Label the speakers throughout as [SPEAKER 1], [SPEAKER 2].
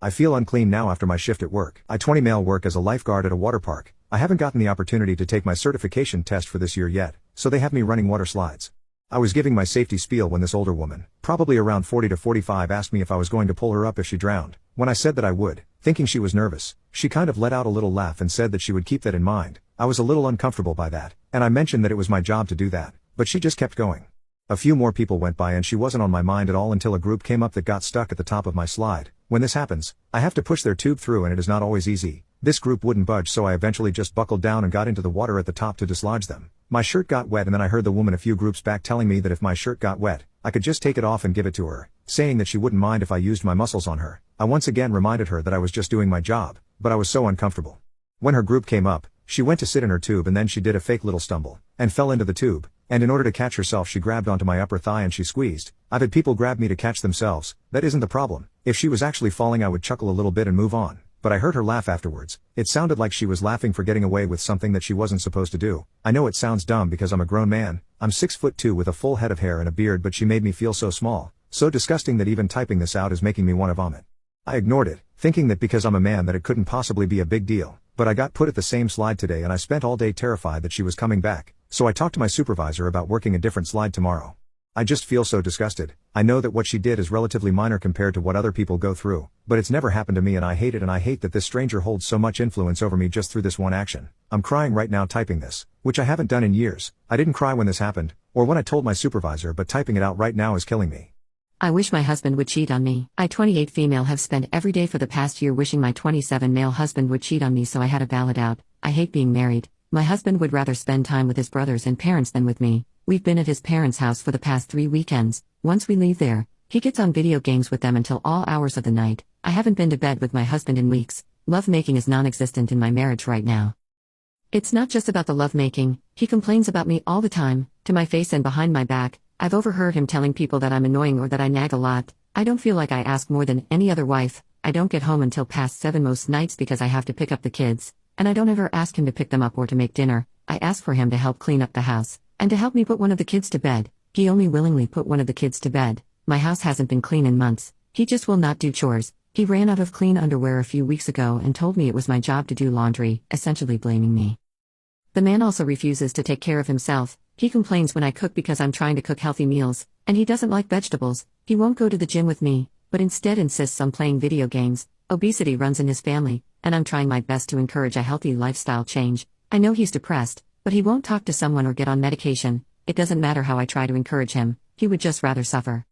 [SPEAKER 1] I feel unclean now after my shift at work. I 20 male work as a lifeguard at a water park. I haven't gotten the opportunity to take my certification test for this year yet, so they have me running water slides. I was giving my safety spiel when this older woman, probably around 40 to 45, asked me if I was going to pull her up if she drowned. When I said that I would, thinking she was nervous, she kind of let out a little laugh and said that she would keep that in mind. I was a little uncomfortable by that, and I mentioned that it was my job to do that, but she just kept going. A few more people went by and she wasn't on my mind at all until a group came up that got stuck at the top of my slide. When this happens, I have to push their tube through and it is not always easy. This group wouldn't budge, so I eventually just buckled down and got into the water at the top to dislodge them. My shirt got wet and then I heard the woman a few groups back telling me that if my shirt got wet, I could just take it off and give it to her, saying that she wouldn't mind if I used my muscles on her. I once again reminded her that I was just doing my job, but I was so uncomfortable. When her group came up, she went to sit in her tube and then she did a fake little stumble, and fell into the tube, and in order to catch herself she grabbed onto my upper thigh and she squeezed. I've had people grab me to catch themselves, that isn't the problem. If she was actually falling I would chuckle a little bit and move on, but I heard her laugh afterwards. It sounded like she was laughing for getting away with something that she wasn't supposed to do. I know it sounds dumb because I'm a grown man, I'm 6'2" with a full head of hair and a beard, but she made me feel so small, so disgusting that even typing this out is making me want to vomit. I ignored it, thinking that because I'm a man that it couldn't possibly be a big deal, but I got put at the same slide today and I spent all day terrified that she was coming back, so I talked to my supervisor about working a different slide tomorrow. I just feel so disgusted. I know that what she did is relatively minor compared to what other people go through, but it's never happened to me and I hate it, and I hate that this stranger holds so much influence over me just through this one action. I'm crying right now typing this, which I haven't done in years. I didn't cry when this happened, or when I told my supervisor, but typing it out right now is killing me.
[SPEAKER 2] I wish my husband would cheat on me. I, 28 female, have spent every day for the past year wishing my 27 male husband would cheat on me, so I had a valid out. I hate being married. My husband would rather spend time with his brothers and parents than with me. We've been at his parents' house for the past 3 weekends. Once we leave there, he gets on video games with them until all hours of the night. I haven't been to bed with my husband in weeks. Love-making is non-existent in my marriage right now. It's not just about the love-making. He complains about me all the time, to my face and behind my back. I've overheard him telling people that I'm annoying or that I nag a lot. I don't feel like I ask more than any other wife. I don't get home until past 7 most nights because I have to pick up the kids, and I don't ever ask him to pick them up or to make dinner. I ask for him to help clean up the house, and to help me put one of the kids to bed. He only willingly put one of the kids to bed. My house hasn't been clean in months. He just will not do chores. He ran out of clean underwear a few weeks ago and told me it was my job to do laundry, essentially blaming me. The man also refuses to take care of himself. He complains when I cook because I'm trying to cook healthy meals, and he doesn't like vegetables. He won't go to the gym with me, but instead insists on playing video games. Obesity runs in his family, and I'm trying my best to encourage a healthy lifestyle change. I know he's depressed, but he won't talk to someone or get on medication. It doesn't matter how I try to encourage him, he would just rather suffer.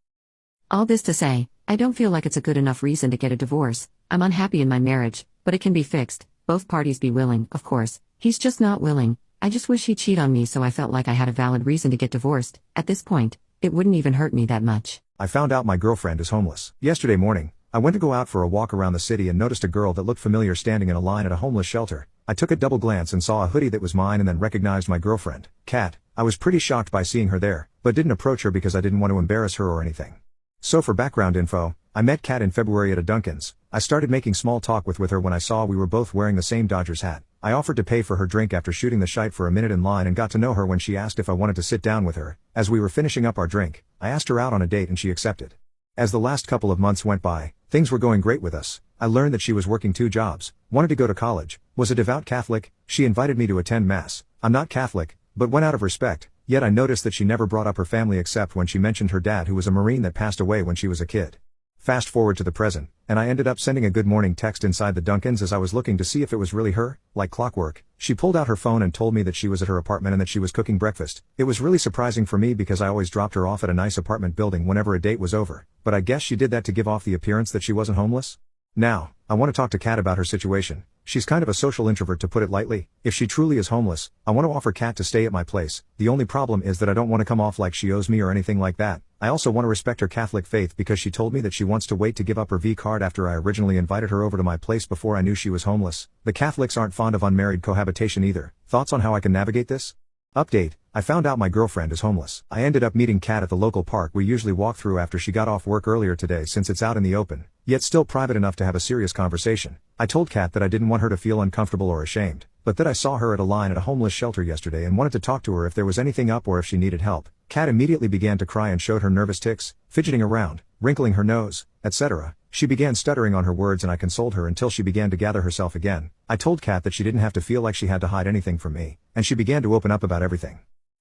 [SPEAKER 2] All this to say, I don't feel like it's a good enough reason to get a divorce. I'm unhappy in my marriage, but it can be fixed. Both parties be willing, of course. He's just not willing. I just wish he'd cheat on me so I felt like I had a valid reason to get divorced. At this point, it wouldn't even hurt me that much.
[SPEAKER 1] I found out my girlfriend is homeless. Yesterday morning, I went to go out for a walk around the city and noticed a girl that looked familiar standing in a line at a homeless shelter. I took a double glance and saw a hoodie that was mine and then recognized my girlfriend, Kat. I was pretty shocked by seeing her there, but didn't approach her because I didn't want to embarrass her or anything. So for background info, I met Kat in February at a Dunkin's. I started making small talk with her when I saw we were both wearing the same Dodgers hat. I offered to pay for her drink after shooting the shite for a minute in line and got to know her when she asked if I wanted to sit down with her. As we were finishing up our drink, I asked her out on a date and she accepted. As the last couple of months went by, things were going great with us. I learned that she was working 2 jobs, wanted to go to college, was a devout Catholic. She invited me to attend Mass. I'm not Catholic, but went out of respect, yet I noticed that she never brought up her family except when she mentioned her dad, who was a Marine that passed away when she was a kid. Fast forward to the present, and I ended up sending a good morning text inside the Dunkin's as I was looking to see if it was really her. Like clockwork, she pulled out her phone and told me that she was at her apartment and that she was cooking breakfast. It was really surprising for me because I always dropped her off at a nice apartment building whenever a date was over, but I guess she did that to give off the appearance that she wasn't homeless? Now, I want to talk to Kat about her situation. She's kind of a social introvert, to put it lightly. If she truly is homeless, I want to offer Kat to stay at my place. The only problem is that I don't want to come off like she owes me or anything like that. I also want to respect her Catholic faith because she told me that she wants to wait to give up her V card after I originally invited her over to my place before I knew she was homeless. The Catholics aren't fond of unmarried cohabitation either. Thoughts on how I can navigate this? Update: I found out my girlfriend is homeless. I ended up meeting Kat at the local park we usually walk through after she got off work earlier today, since it's out in the open, yet still private enough to have a serious conversation. I told Kat that I didn't want her to feel uncomfortable or ashamed, but that I saw her at a line at a homeless shelter yesterday and wanted to talk to her if there was anything up or if she needed help. Kat immediately began to cry and showed her nervous tics, fidgeting around, wrinkling her nose, etc. She began stuttering on her words and I consoled her until she began to gather herself again. I told Kat that she didn't have to feel like she had to hide anything from me, and she began to open up about everything.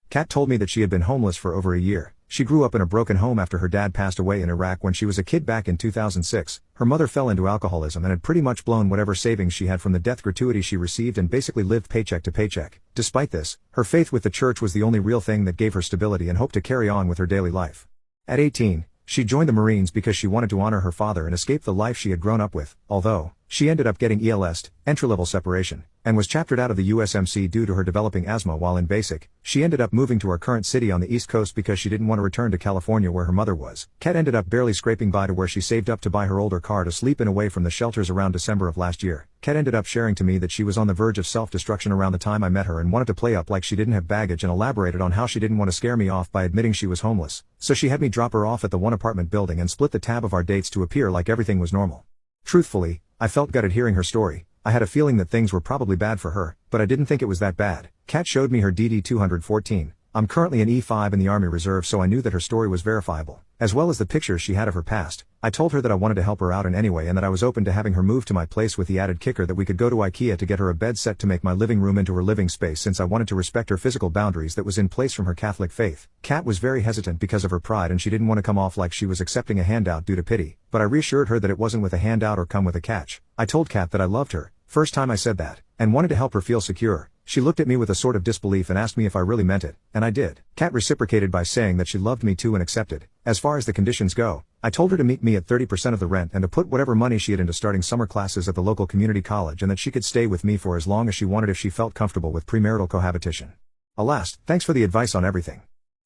[SPEAKER 1] Kat told me that she had been homeless for over a year. She grew up in a broken home after her dad passed away in Iraq when she was a kid back in 2006. Her mother fell into alcoholism and had pretty much blown whatever savings she had from the death gratuity she received and basically lived paycheck to paycheck. Despite this, her faith with the church was the only real thing that gave her stability and hope to carry on with her daily life. At 18, she joined the Marines because she wanted to honor her father and escape the life she had grown up with, although she ended up getting ELS'd, entry-level separation, and was chaptered out of the USMC due to her developing asthma while in basic. She ended up moving to her current city on the East Coast because she didn't want to return to California where her mother was. Kat ended up barely scraping by to where she saved up to buy her older car to sleep in away from the shelters around December of last year. Kat ended up sharing to me that she was on the verge of self-destruction around the time I met her and wanted to play up like she didn't have baggage and elaborated on how she didn't want to scare me off by admitting she was homeless. So she had me drop her off at the one apartment building and split the tab of our dates to appear like everything was normal. Truthfully, I felt gutted hearing her story. I had a feeling that things were probably bad for her, but I didn't think it was that bad. Kat showed me her DD-214. I'm currently an E5 in the Army Reserve, so I knew that her story was verifiable, as well as the pictures she had of her past. I told her that I wanted to help her out in any way and that I was open to having her move to my place with the added kicker that we could go to IKEA to get her a bed set to make my living room into her living space since I wanted to respect her physical boundaries that was in place from her Catholic faith. Kat was very hesitant because of her pride and she didn't want to come off like she was accepting a handout due to pity, but I reassured her that it wasn't with a handout or come with a catch. I told Kat that I loved her, first time I said that, and wanted to help her feel secure. She looked at me with a sort of disbelief and asked me if I really meant it, and I did. Kat reciprocated by saying that she loved me too and accepted. As far as the conditions go, I told her to meet me at 30% of the rent and to put whatever money she had into starting summer classes at the local community college and that she could stay with me for as long as she wanted if she felt comfortable with premarital cohabitation. Alas, thanks for the advice on everything.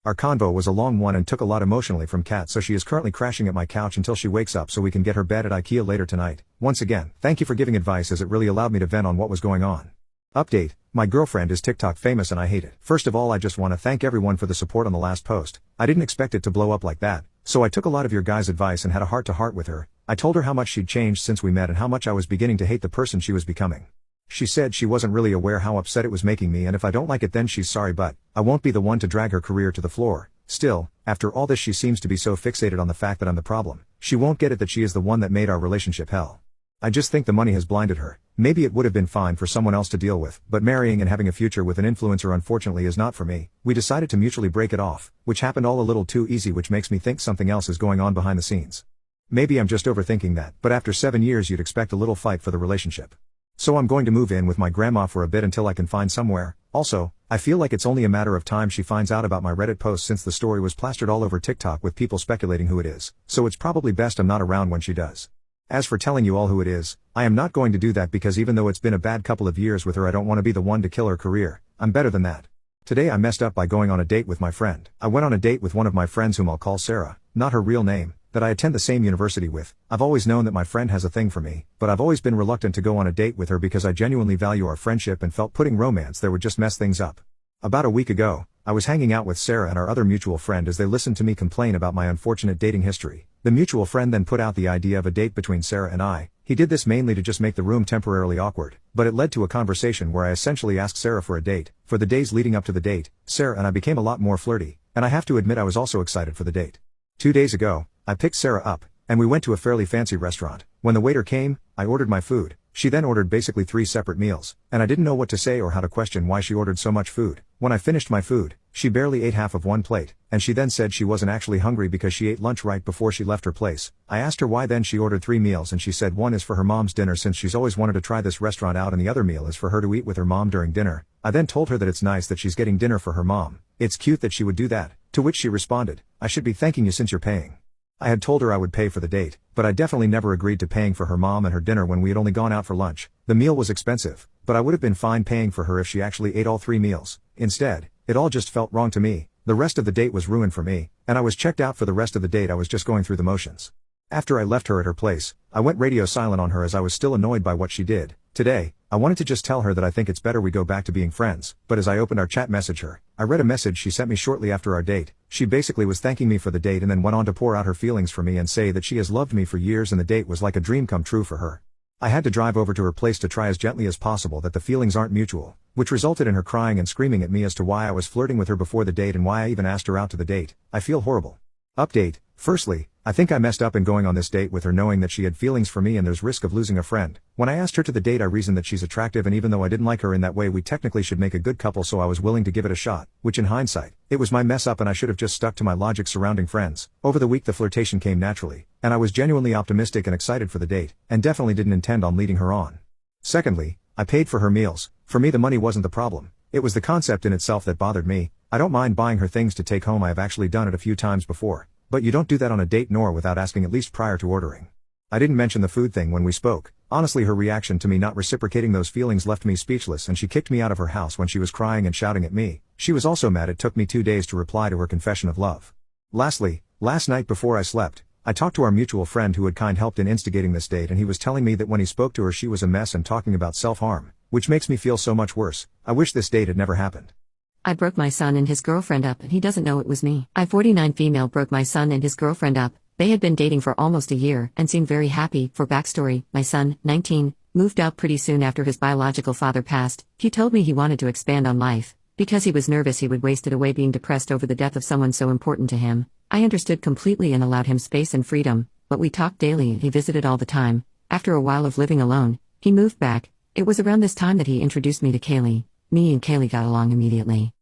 [SPEAKER 1] Our convo was a long one and took a lot emotionally from Kat, so she is currently crashing at my couch until she wakes up so we can get her bed at IKEA later tonight. Once again, thank you for giving advice as it really allowed me to vent on what was going on. Update: my girlfriend is TikTok famous and I hate it. First of all, I just want to thank everyone for the support on the last post. I didn't expect it to blow up like that, so I took a lot of your guys' advice and had a heart-to-heart with her. I told her how much she'd changed since we met and how much I was beginning to hate the person she was becoming. She said she wasn't really aware how upset it was making me and if I don't like it then she's sorry, but I won't be the one to drag her career to the floor. Still, after all this she seems to be so fixated on the fact that I'm the problem. She won't get it that she is the one that made our relationship hell. I just think the money has blinded her. Maybe it would have been fine for someone else to deal with, but marrying and having a future with an influencer unfortunately is not for me. We decided to mutually break it off, which happened all a little too easy, which makes me think something else is going on behind the scenes. Maybe I'm just overthinking that, but after 7 years you'd expect a little fight for the relationship. So I'm going to move in with my grandma for a bit until I can find somewhere. Also, I feel like it's only a matter of time she finds out about my Reddit post since the story was plastered all over TikTok with people speculating who it is, so it's probably best I'm not around when she does. As for telling you all who it is, I am not going to do that because even though it's been a bad couple of years with her I don't want to be the one to kill her career. I'm better than that. Today I messed up by going on a date with my friend. I went on a date with one of my friends whom I'll call Sarah, not her real name, that I attend the same university with. I've always known that my friend has a thing for me, but I've always been reluctant to go on a date with her because I genuinely value our friendship and felt putting romance there would just mess things up. About a week ago, I was hanging out with Sarah and our other mutual friend as they listened to me complain about my unfortunate dating history. The mutual friend then put out the idea of a date between Sarah and I. He did this mainly to just make the room temporarily awkward, but it led to a conversation where I essentially asked Sarah for a date. For the days leading up to the date, Sarah and I became a lot more flirty, and I have to admit I was also excited for the date. 2 days ago, I picked Sarah up, and we went to a fairly fancy restaurant. When the waiter came, I ordered my food. She then ordered basically 3 separate meals, and I didn't know what to say or how to question why she ordered so much food. When I finished my food, she barely ate half of one plate, and she then said she wasn't actually hungry because she ate lunch right before she left her place. I asked her why then she ordered 3 meals and she said one is for her mom's dinner since she's always wanted to try this restaurant out and the other meal is for her to eat with her mom during dinner. I then told her that it's nice that she's getting dinner for her mom. It's cute that she would do that, to which she responded, "I should be thanking you since you're paying." I had told her I would pay for the date, but I definitely never agreed to paying for her mom and her dinner when we had only gone out for lunch. The meal was expensive, but I would have been fine paying for her if she actually ate all 3 meals. Instead, it all just felt wrong to me. The rest of the date was ruined for me, and I was checked out for the rest of the date. I was just going through the motions. After I left her at her place, I went radio silent on her as I was still annoyed by what she did. Today, I wanted to just tell her that I think it's better we go back to being friends, but as I opened our chat message I read a message she sent me shortly after our date. She basically was thanking me for the date and then went on to pour out her feelings for me and say that she has loved me for years and the date was like a dream come true for her. I had to drive over to her place to try as gently as possible that the feelings aren't mutual, which resulted in her crying and screaming at me as to why I was flirting with her before the date and why I even asked her out to the date. I feel horrible. Update. Firstly, I think I messed up in going on this date with her knowing that she had feelings for me and there's risk of losing a friend. When I asked her to the date I reasoned that she's attractive and even though I didn't like her in that way we technically should make a good couple so I was willing to give it a shot, which in hindsight, it was my mess up and I should have just stuck to my logic surrounding friends. Over the week the flirtation came naturally, and I was genuinely optimistic and excited for the date, and definitely didn't intend on leading her on. Secondly, I paid for her meals. For me the money wasn't the problem. It was the concept in itself that bothered me. I don't mind buying her things to take home, I have actually done it a few times before. But you don't do that on a date nor without asking at least prior to ordering. I didn't mention the food thing when we spoke. Honestly her reaction to me not reciprocating those feelings left me speechless and she kicked me out of her house when she was crying and shouting at me. She was also mad it took me 2 days to reply to her confession of love. Lastly, last night before I slept, I talked to our mutual friend who had helped in instigating this date and he was telling me that when he spoke to her she was a mess and talking about self-harm, which makes me feel so much worse. I wish this date had never happened.
[SPEAKER 2] I broke my son and his girlfriend up and he doesn't know it was me. I 49 female broke my son and his girlfriend up. They had been dating for almost a year and seemed very happy. For backstory, my son, 19, moved out pretty soon after his biological father passed. He told me he wanted to expand on life, because he was nervous he would waste it away being depressed over the death of someone so important to him. I understood completely and allowed him space and freedom, but we talked daily and he visited all the time. After a while of living alone, he moved back. It was around this time that he introduced me to Kaylee. Me and Kaylee got along immediately.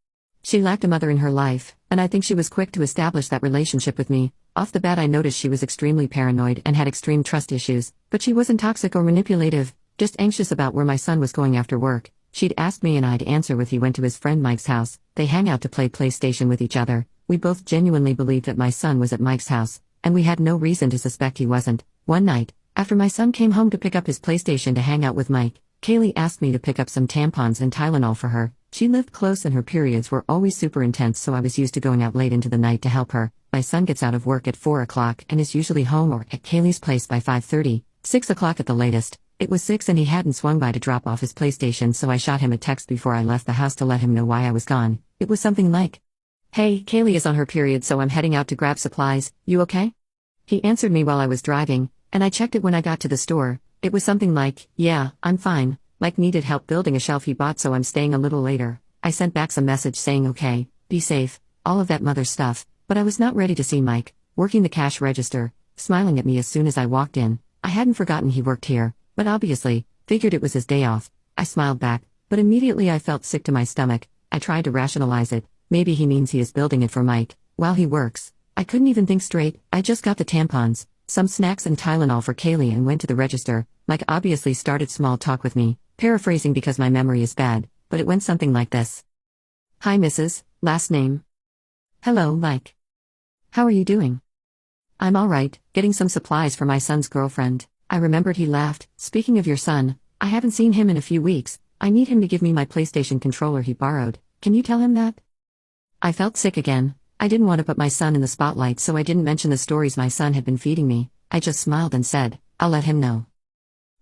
[SPEAKER 2] She lacked a mother in her life, and I think she was quick to establish that relationship with me. Off the bat I noticed she was extremely paranoid and had extreme trust issues, but she wasn't toxic or manipulative, just anxious about where my son was going after work. She'd ask me and I'd answer with he went to his friend Mike's house. They hang out to play PlayStation with each other. We both genuinely believed that my son was at Mike's house, and we had no reason to suspect he wasn't. One night, after my son came home to pick up his PlayStation to hang out with Mike, Kaylee asked me to pick up some tampons and Tylenol for her. She lived close and her periods were always super intense, so I was used to going out late into the night to help her. My son gets out of work at 4 o'clock and is usually home or at Kaylee's place by 5:30, 6 o'clock at the latest. It was 6 and he hadn't swung by to drop off his PlayStation, so I shot him a text before I left the house to let him know why I was gone. It was something like, "Hey, Kaylee is on her period so I'm heading out to grab supplies, you okay?" He answered me while I was driving, and I checked it when I got to the store. It was something like, "Yeah, I'm fine. Mike needed help building a shelf he bought so I'm staying a little later." I sent back some message saying okay, be safe, all of that mother stuff, but I was not ready to see Mike, working the cash register, smiling at me as soon as I walked in. I hadn't forgotten he worked here, but obviously, figured it was his day off. I smiled back, but immediately I felt sick to my stomach. I tried to rationalize it. Maybe he means he is building it for Mike, while he works. I couldn't even think straight. I just got the tampons, some snacks and Tylenol for Kaylee and went to the register. Mike obviously started small talk with me, paraphrasing because my memory is bad, but it went something like this. "Hi Mrs., last name." "Hello, Mike. How are you doing?" "I'm alright, getting some supplies for my son's girlfriend." I remembered he laughed. "Speaking of your son, I haven't seen him in a few weeks. I need him to give me my PlayStation controller he borrowed. Can you tell him that?" I felt sick again. I didn't want to put my son in the spotlight, so I didn't mention the stories my son had been feeding me. I just smiled and said, "I'll let him know."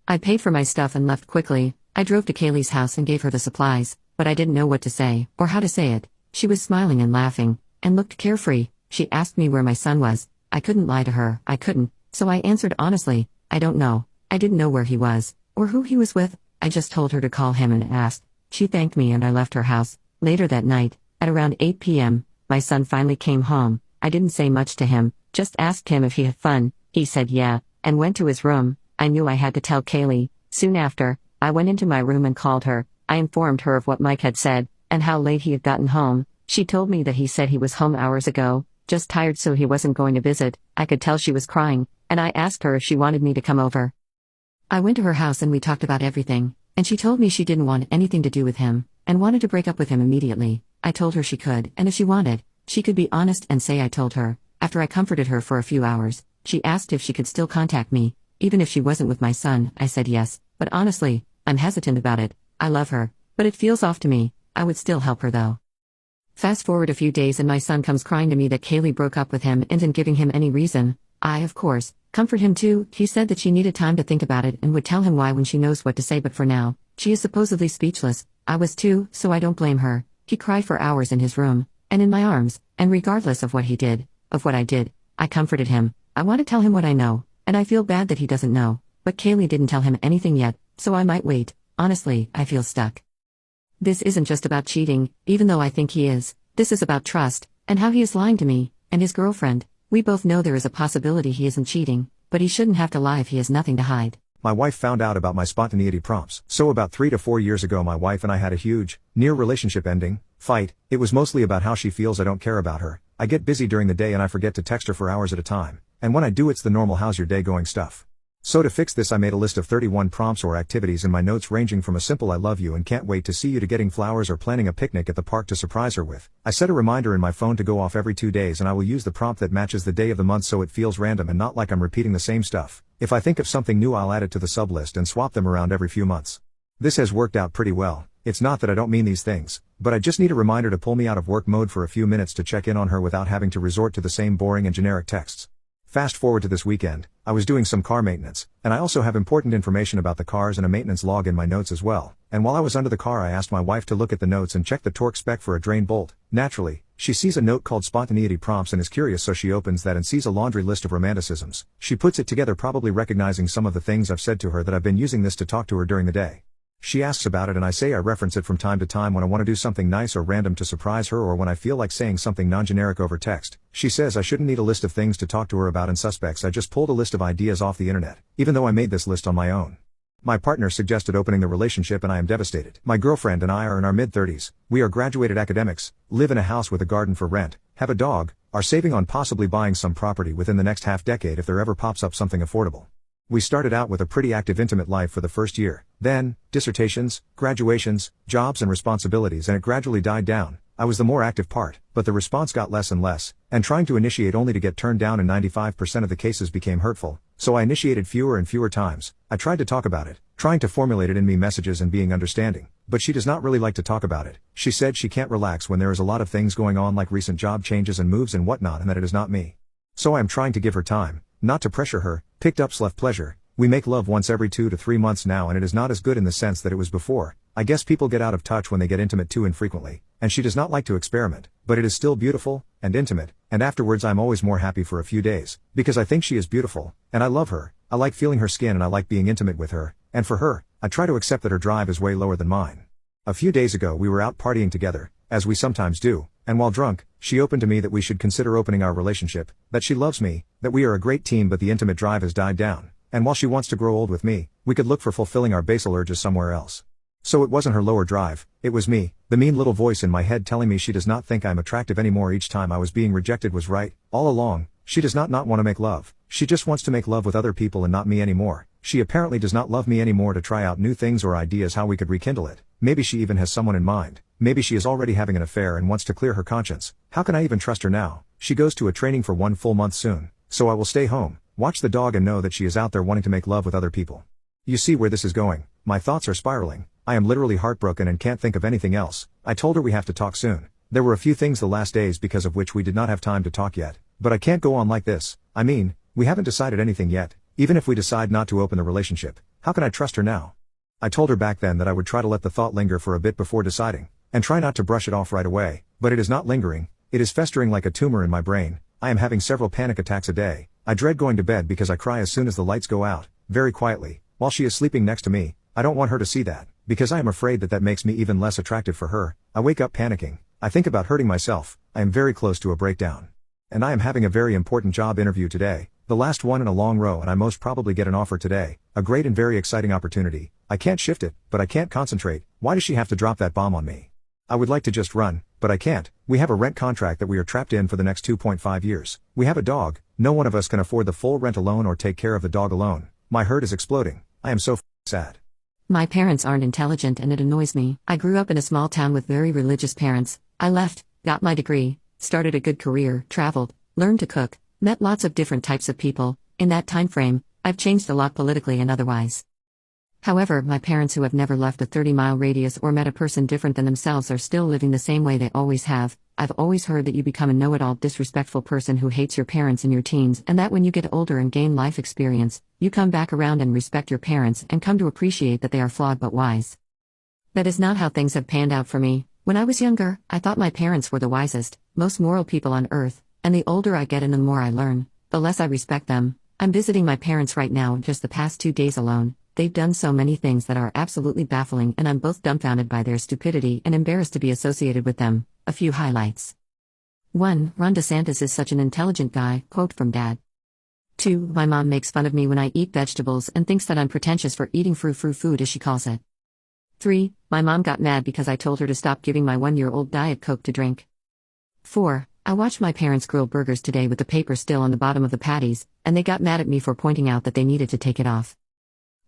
[SPEAKER 2] I paid for my stuff and left quickly. I drove to Kaylee's house and gave her the supplies, but I didn't know what to say, or how to say it. She was smiling and laughing, and looked carefree. She asked me where my son was. I couldn't lie to her, I couldn't, so I answered honestly, "I don't know." I didn't know where he was, or who he was with. I just told her to call him and asked. She thanked me and I left her house. Later that night, at around 8 p.m., my son finally came home. I didn't say much to him, just asked him if he had fun. He said yeah, and went to his room. I knew I had to tell Kaylee. Soon after, I went into my room and called her. I informed her of what Mike had said, and how late he had gotten home. She told me that he said he was home hours ago, just tired so he wasn't going to visit. I could tell she was crying, and I asked her if she wanted me to come over. I went to her house and we talked about everything, and she told me she didn't want anything to do with him, and wanted to break up with him immediately. I told her she could, and if she wanted, she could be honest and say I told her. After I comforted her for a few hours, she asked if she could still contact me, even if she wasn't with my son. I said yes, but honestly, I'm hesitant about it. I love her, but it feels off to me. I would still help her though. Fast forward a few days and my son comes crying to me that Kaylee broke up with him and isn't giving him any reason. I, of course, comfort him too. He said that she needed time to think about it and would tell him why when she knows what to say, but for now, she is supposedly speechless. I was too, so I don't blame her. He cried for hours in his room, and in my arms, and regardless of what he did, of what I did, I comforted him. I want to tell him what I know, and I feel bad that he doesn't know, but Kaylee didn't tell him anything yet, so I might wait. Honestly, I feel stuck. This isn't just about cheating, even though I think he is. This is about trust, and how he is lying to me, and his girlfriend. We both know there is a possibility he isn't cheating, but he shouldn't have to lie if he has nothing to hide.
[SPEAKER 1] My wife found out about my spontaneity prompts. So about 3 to 4 years ago my wife and I had a huge, near relationship ending, fight. It was mostly about how she feels I don't care about her. I get busy during the day and I forget to text her for hours at a time. And when I do it's the normal how's your day going stuff. So to fix this I made a list of 31 prompts or activities in my notes ranging from a simple I love you and can't wait to see you to getting flowers or planning a picnic at the park to surprise her with. I set a reminder in my phone to go off every 2 days and I will use the prompt that matches the day of the month so it feels random and not like I'm repeating the same stuff. If I think of something new I'll add it to the sublist and swap them around every few months. This has worked out pretty well. It's not that I don't mean these things, but I just need a reminder to pull me out of work mode for a few minutes to check in on her without having to resort to the same boring and generic texts. Fast forward to this weekend, I was doing some car maintenance, and I also have important information about the cars and a maintenance log in my notes as well. And while I was under the car I asked my wife to look at the notes and check the torque spec for a drain bolt. Naturally, she sees a note called spontaneity prompts and is curious so she opens that and sees a laundry list of romanticisms. She puts it together probably recognizing some of the things I've said to her that I've been using this to talk to her during the day. She asks about it and I say I reference it from time to time when I want to do something nice or random to surprise her or when I feel like saying something non-generic over text. She says I shouldn't need a list of things to talk to her about and suspects I just pulled a list of ideas off the internet, even though I made this list on my own. My partner suggested opening the relationship and I am devastated. My girlfriend and I are in our mid-30s, we are graduated academics, live in a house with a garden for rent, have a dog, are saving on possibly buying some property within the next half-decade if there ever pops up something affordable. We started out with a pretty active intimate life for the first year, then, dissertations, graduations, jobs and responsibilities and it gradually died down. I was the more active part, but the response got less and less, and trying to initiate only to get turned down in 95% of the cases became hurtful, so I initiated fewer and fewer times. I tried to talk about it, trying to formulate it in me messages and being understanding, but she does not really like to talk about it. She said she can't relax when there is a lot of things going on like recent job changes and moves and whatnot and that it is not me. So I am trying to give her time, not to pressure her. Picked up left pleasure. We make love once every 2 to 3 months now and it is not as good in the sense that it was before. I guess people get out of touch when they get intimate too infrequently, and she does not like to experiment, but it is still beautiful, and intimate, and afterwards I'm always more happy for a few days, because I think she is beautiful, and I love her, I like feeling her skin and I like being intimate with her, and for her, I try to accept that her drive is way lower than mine. A few days ago we were out partying together, as we sometimes do, and while drunk, she opened to me that we should consider opening our relationship, that she loves me, that we are a great team but the intimate drive has died down, and while she wants to grow old with me, we could look for fulfilling our basal urges somewhere else. So it wasn't her lower drive, it was me, the mean little voice in my head telling me she does not think I'm attractive anymore. Each time I was being rejected was right, all along. She does not want to make love, she just wants to make love with other people and not me anymore. She apparently does not love me anymore to try out new things or ideas how we could rekindle it. Maybe she even has someone in mind, maybe she is already having an affair and wants to clear her conscience. How can I even trust her now? She goes to a training for 1 full month soon, so I will stay home, watch the dog and know that she is out there wanting to make love with other people. You see where this is going. My thoughts are spiraling. I am literally heartbroken and can't think of anything else. I told her we have to talk soon. There were a few things the last days because of which we did not have time to talk yet. But I can't go on like this. I mean, we haven't decided anything yet. Even if we decide not to open the relationship, how can I trust her now? I told her back then that I would try to let the thought linger for a bit before deciding, and try not to brush it off right away, but it is not lingering. It is festering like a tumor in my brain. I am having several panic attacks a day. I dread going to bed because I cry as soon as the lights go out, very quietly, while she is sleeping next to me. I don't want her to see that, because I am afraid that makes me even less attractive for her. I wake up panicking. I think about hurting myself. I am very close to a breakdown. And I am having a very important job interview today, the last one in a long row, and I most probably get an offer today, a great and very exciting opportunity. I can't shift it, but I can't concentrate. Why does she have to drop that bomb on me? I would like to just run, but I can't. We have a rent contract that we are trapped in for the next 2.5 years. We have a dog. No one of us can afford the full rent alone or take care of the dog alone. My heart is exploding. I am so sad.
[SPEAKER 2] My parents aren't intelligent and it annoys me. I grew up in a small town with very religious parents. I left, got my degree, started a good career, traveled, learned to cook, met lots of different types of people. In that time frame, I've changed a lot politically and otherwise. However, my parents who have never left a 30-mile radius or met a person different than themselves are still living the same way they always have. I've always heard that you become a know-it-all disrespectful person who hates your parents in your teens, and that when you get older and gain life experience, you come back around and respect your parents and come to appreciate that they are flawed but wise. That is not how things have panned out for me. When I was younger, I thought my parents were the wisest, most moral people on earth, and the older I get and the more I learn, the less I respect them. I'm visiting my parents right now just the past 2 days alone. They've done so many things that are absolutely baffling and I'm both dumbfounded by their stupidity and embarrassed to be associated with them. A few highlights. 1. Ron DeSantis is such an intelligent guy, quote from dad. 2. My mom makes fun of me when I eat vegetables and thinks that I'm pretentious for eating frou-frou food as she calls it. 3. My mom got mad because I told her to stop giving my 1-year-old Diet Coke to drink. 4. I watched my parents grill burgers today with the paper still on the bottom of the patties, and they got mad at me for pointing out that they needed to take it off.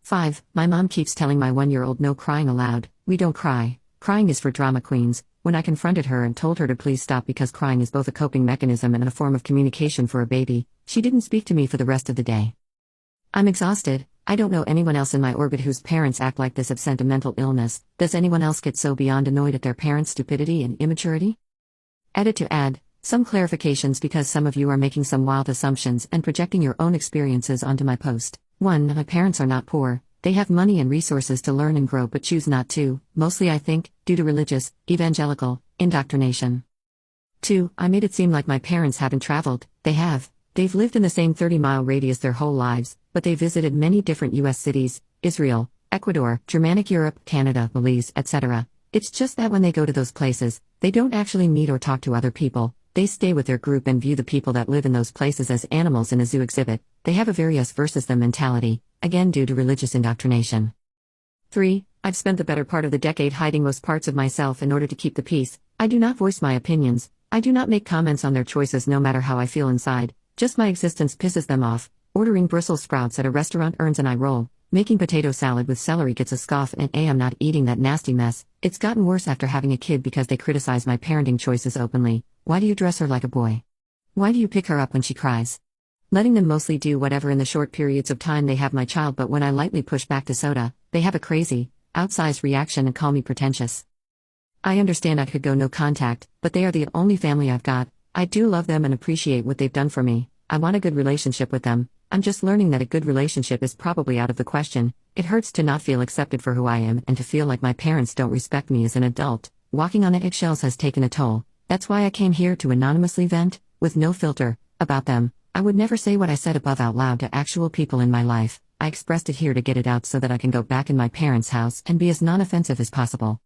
[SPEAKER 2] 5. My mom keeps telling my 1-year-old no crying allowed. We don't cry. Crying is for drama queens. When I confronted her and told her to please stop because crying is both a coping mechanism and a form of communication for a baby, she didn't speak to me for the rest of the day. I'm exhausted. I don't know anyone else in my orbit whose parents act like this have sent a mental illness. Does anyone else get so beyond annoyed at their parents' stupidity and immaturity? Edit to add some clarifications because some of you are making some wild assumptions and projecting your own experiences onto my post. 1. My parents are not poor. They have money and resources to learn and grow but choose not to, mostly I think, due to religious, evangelical, indoctrination. 2. I made it seem like my parents haven't traveled. They have. They've lived in the same 30-mile radius their whole lives, but they visited many different U.S. cities, Israel, Ecuador, Germanic Europe, Canada, Belize, etc. It's just that when they go to those places, they don't actually meet or talk to other people. They stay with their group and view the people that live in those places as animals in a zoo exhibit. They have a very us versus them mentality, again due to religious indoctrination. 3. I've spent the better part of the decade hiding most parts of myself in order to keep the peace. I do not voice my opinions. I do not make comments on their choices no matter how I feel inside. Just my existence pisses them off. Ordering Brussels sprouts at a restaurant earns an eye roll. Making potato salad with celery gets a scoff and I'm not eating that nasty mess. It's gotten worse after having a kid because they criticize my parenting choices openly. Why do you dress her like a boy? Why do you pick her up when she cries? Letting them mostly do whatever in the short periods of time they have my child, but when I lightly push back to soda, they have a crazy, outsized reaction and call me pretentious. I understand I could go no contact, but they are the only family I've got. I do love them and appreciate what they've done for me. I want a good relationship with them. I'm just learning that a good relationship is probably out of the question. It hurts to not feel accepted for who I am and to feel like my parents don't respect me as an adult. Walking on eggshells has taken a toll. That's why I came here to anonymously vent, with no filter, about them. I would never say what I said above out loud to actual people in my life. I expressed it here to get it out so that I can go back in my parents' house and be as non-offensive as possible.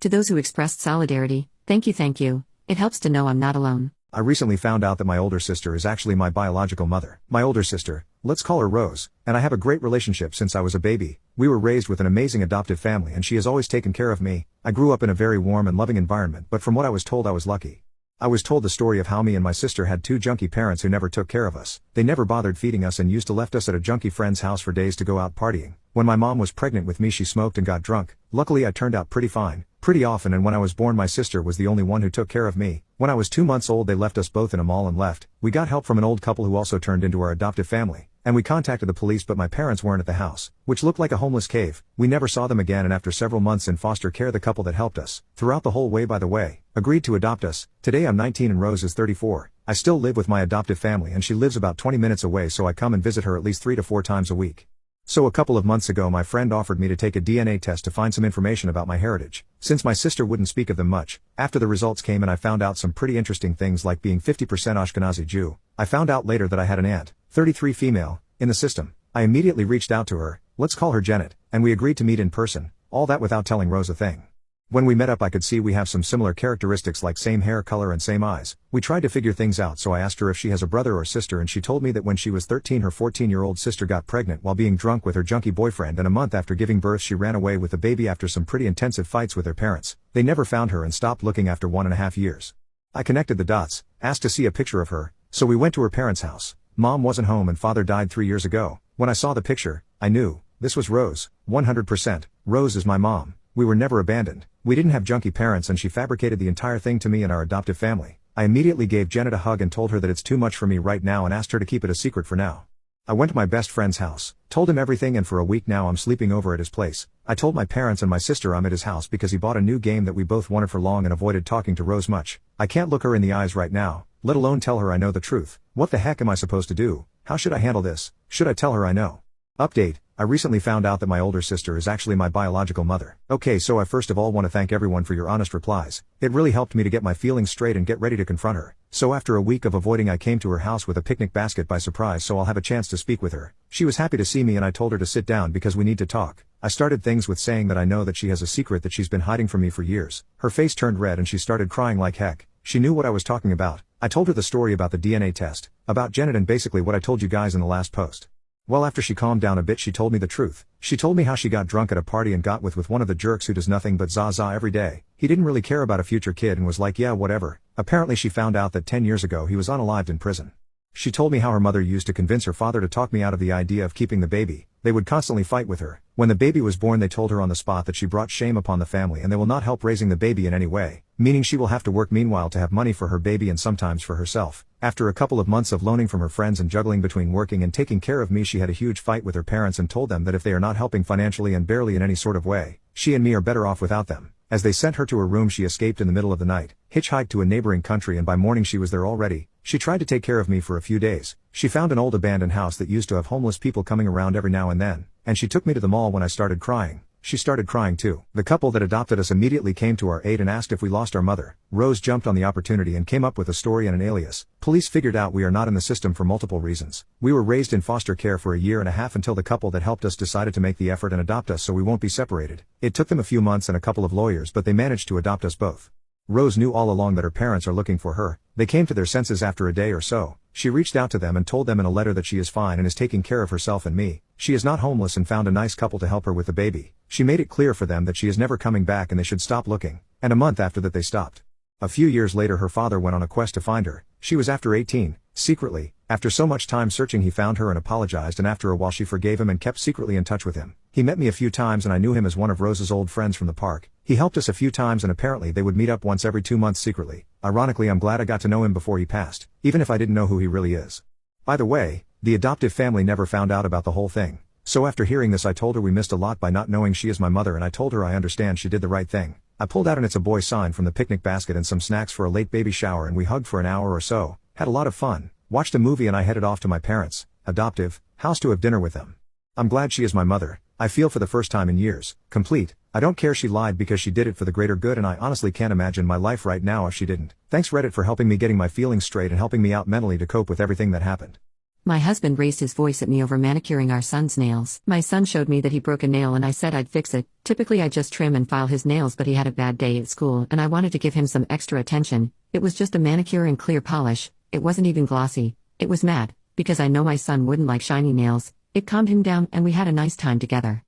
[SPEAKER 2] To those who expressed solidarity, thank you. It helps to know I'm not alone.
[SPEAKER 1] I recently found out that my older sister is actually my biological mother. My older sister, let's call her Rose, and I have a great relationship since I was a baby. We were raised with an amazing adoptive family and she has always taken care of me. I grew up in a very warm and loving environment, but from what I was told I was lucky. I was told the story of how me and my sister had 2 junkie parents who never took care of us. They never bothered feeding us and used to left us at a junkie friend's house for days to go out partying. When my mom was pregnant with me she smoked and got drunk. Luckily I turned out pretty fine, pretty often, and when I was born my sister was the only one who took care of me. When I was 2 months old they left us both in a mall and left. We got help from an old couple who also turned into our adoptive family. And we contacted the police but my parents weren't at the house, which looked like a homeless cave. We never saw them again and after several months in foster care the couple that helped us, throughout the whole way by the way, agreed to adopt us. Today I'm 19 and Rose is 34. I still live with my adoptive family and she lives about 20 minutes away so I come and visit her at least 3 to 4 times a week. So a couple of months ago my friend offered me to take a DNA test to find some information about my heritage, since my sister wouldn't speak of them much. After the results came and I found out some pretty interesting things like being 50% Ashkenazi Jew. I found out later that I had an aunt, 33 female, in the system. I immediately reached out to her, let's call her Janet, and we agreed to meet in person, all that without telling Rose a thing. When we met up I could see we have some similar characteristics like same hair color and same eyes. We tried to figure things out so I asked her if she has a brother or sister and she told me that when she was 13 her 14-year-old sister got pregnant while being drunk with her junkie boyfriend and a month after giving birth she ran away with the baby after some pretty intensive fights with her parents. They never found her and stopped looking after 1.5 years. I connected the dots, asked to see a picture of her, so we went to her parents' house. Mom wasn't home and father died 3 years ago. When I saw the picture, I knew, this was Rose, 100%. Rose is my mom. We were never abandoned. We didn't have junkie parents and she fabricated the entire thing to me and our adoptive family. I immediately gave Janet a hug and told her that it's too much for me right now and asked her to keep it a secret for now. I went to my best friend's house, told him everything and for a week now I'm sleeping over at his place. I told my parents and my sister I'm at his house because he bought a new game that we both wanted for long and avoided talking to Rose much. I can't look her in the eyes right now, let alone tell her I know the truth. What the heck am I supposed to do? How should I handle this? Should I tell her I know? Update. I recently found out that my older sister is actually my biological mother. Okay, so I first of all want to thank everyone for your honest replies. It really helped me to get my feelings straight and get ready to confront her. So after a week of avoiding I came to her house with a picnic basket by surprise so I'll have a chance to speak with her. She was happy to see me and I told her to sit down because we need to talk. I started things with saying that I know that she has a secret that she's been hiding from me for years. Her face turned red and she started crying like heck. She knew what I was talking about. I told her the story about the DNA test, about Janet, and basically what I told you guys in the last post. Well, after she calmed down a bit, she told me the truth. She told me how she got drunk at a party and got with one of the jerks who does nothing but za every day. He didn't really care about a future kid and was like, yeah, whatever. Apparently she found out that 10 years ago he was unalived in prison. She told me how her mother used to convince her father to talk me out of the idea of keeping the baby. They would constantly fight with her. When the baby was born, they told her on the spot that she brought shame upon the family and they will not help raising the baby in any way, meaning she will have to work meanwhile to have money for her baby and sometimes for herself. After a couple of months of loaning from her friends and juggling between working and taking care of me, she had a huge fight with her parents and told them that if they are not helping financially and barely in any sort of way, she and me are better off without them. As they sent her to her room, she escaped in the middle of the night, hitchhiked to a neighboring country, and by morning she was there already. She tried to take care of me for a few days. She found an old abandoned house that used to have homeless people coming around every now and then, and she took me to the mall when I started crying. She started crying too. The couple that adopted us immediately came to our aid and asked if we lost our mother. Rose jumped on the opportunity and came up with a story and an alias. Police figured out we are not in the system for multiple reasons. We were raised in foster care for a year and a half until the couple that helped us decided to make the effort and adopt us so we won't be separated. It took them a few months and a couple of lawyers, but they managed to adopt us both. Rose knew all along that her parents are looking for her. They came to their senses after a day or so. She reached out to them and told them in a letter that she is fine and is taking care of herself and me. She is not homeless and found a nice couple to help her with the baby. She made it clear for them that she is never coming back and they should stop looking. And a month after that they stopped. A few years later her father went on a quest to find her. She was after 18. Secretly, after so much time searching, he found her and apologized, and after a while she forgave him and kept secretly in touch with him. He met me a few times and I knew him as one of Rose's old friends from the park. He helped us a few times and apparently they would meet up once every 2 months secretly. Ironically, I'm glad I got to know him before he passed, even if I didn't know who he really is. By the way, the adoptive family never found out about the whole thing. So after hearing this I told her we missed a lot by not knowing she is my mother, and I told her I understand she did the right thing. I pulled out an "It's a Boy" sign from the picnic basket and some snacks for a late baby shower, and we hugged for an hour or so, had a lot of fun, watched a movie, and I headed off to my parents' adoptive house to have dinner with them. I'm glad she is my mother. I feel for the first time in years, complete. I don't care she lied because she did it for the greater good, and I honestly can't imagine my life right now if she didn't. Thanks Reddit for helping me getting my feelings straight and helping me out mentally to cope with everything that happened.
[SPEAKER 2] My husband raised his voice at me over manicuring our son's nails. My son showed me that he broke a nail and I said I'd fix it. Typically I just trim and file his nails, but he had a bad day at school and I wanted to give him some extra attention. It was just a manicure and clear polish. It wasn't even glossy. It was matte, because I know my son wouldn't like shiny nails. It calmed him down and we had a nice time together.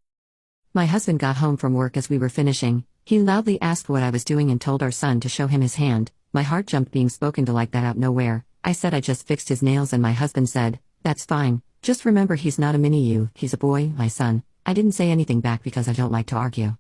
[SPEAKER 2] My husband got home from work as we were finishing. He loudly asked what I was doing and told our son to show him his hand. My heart jumped being spoken to like that out nowhere. I said I just fixed his nails and my husband said, "That's fine, just remember he's not a mini you, he's a boy, my son." I didn't say anything back because I don't like to argue.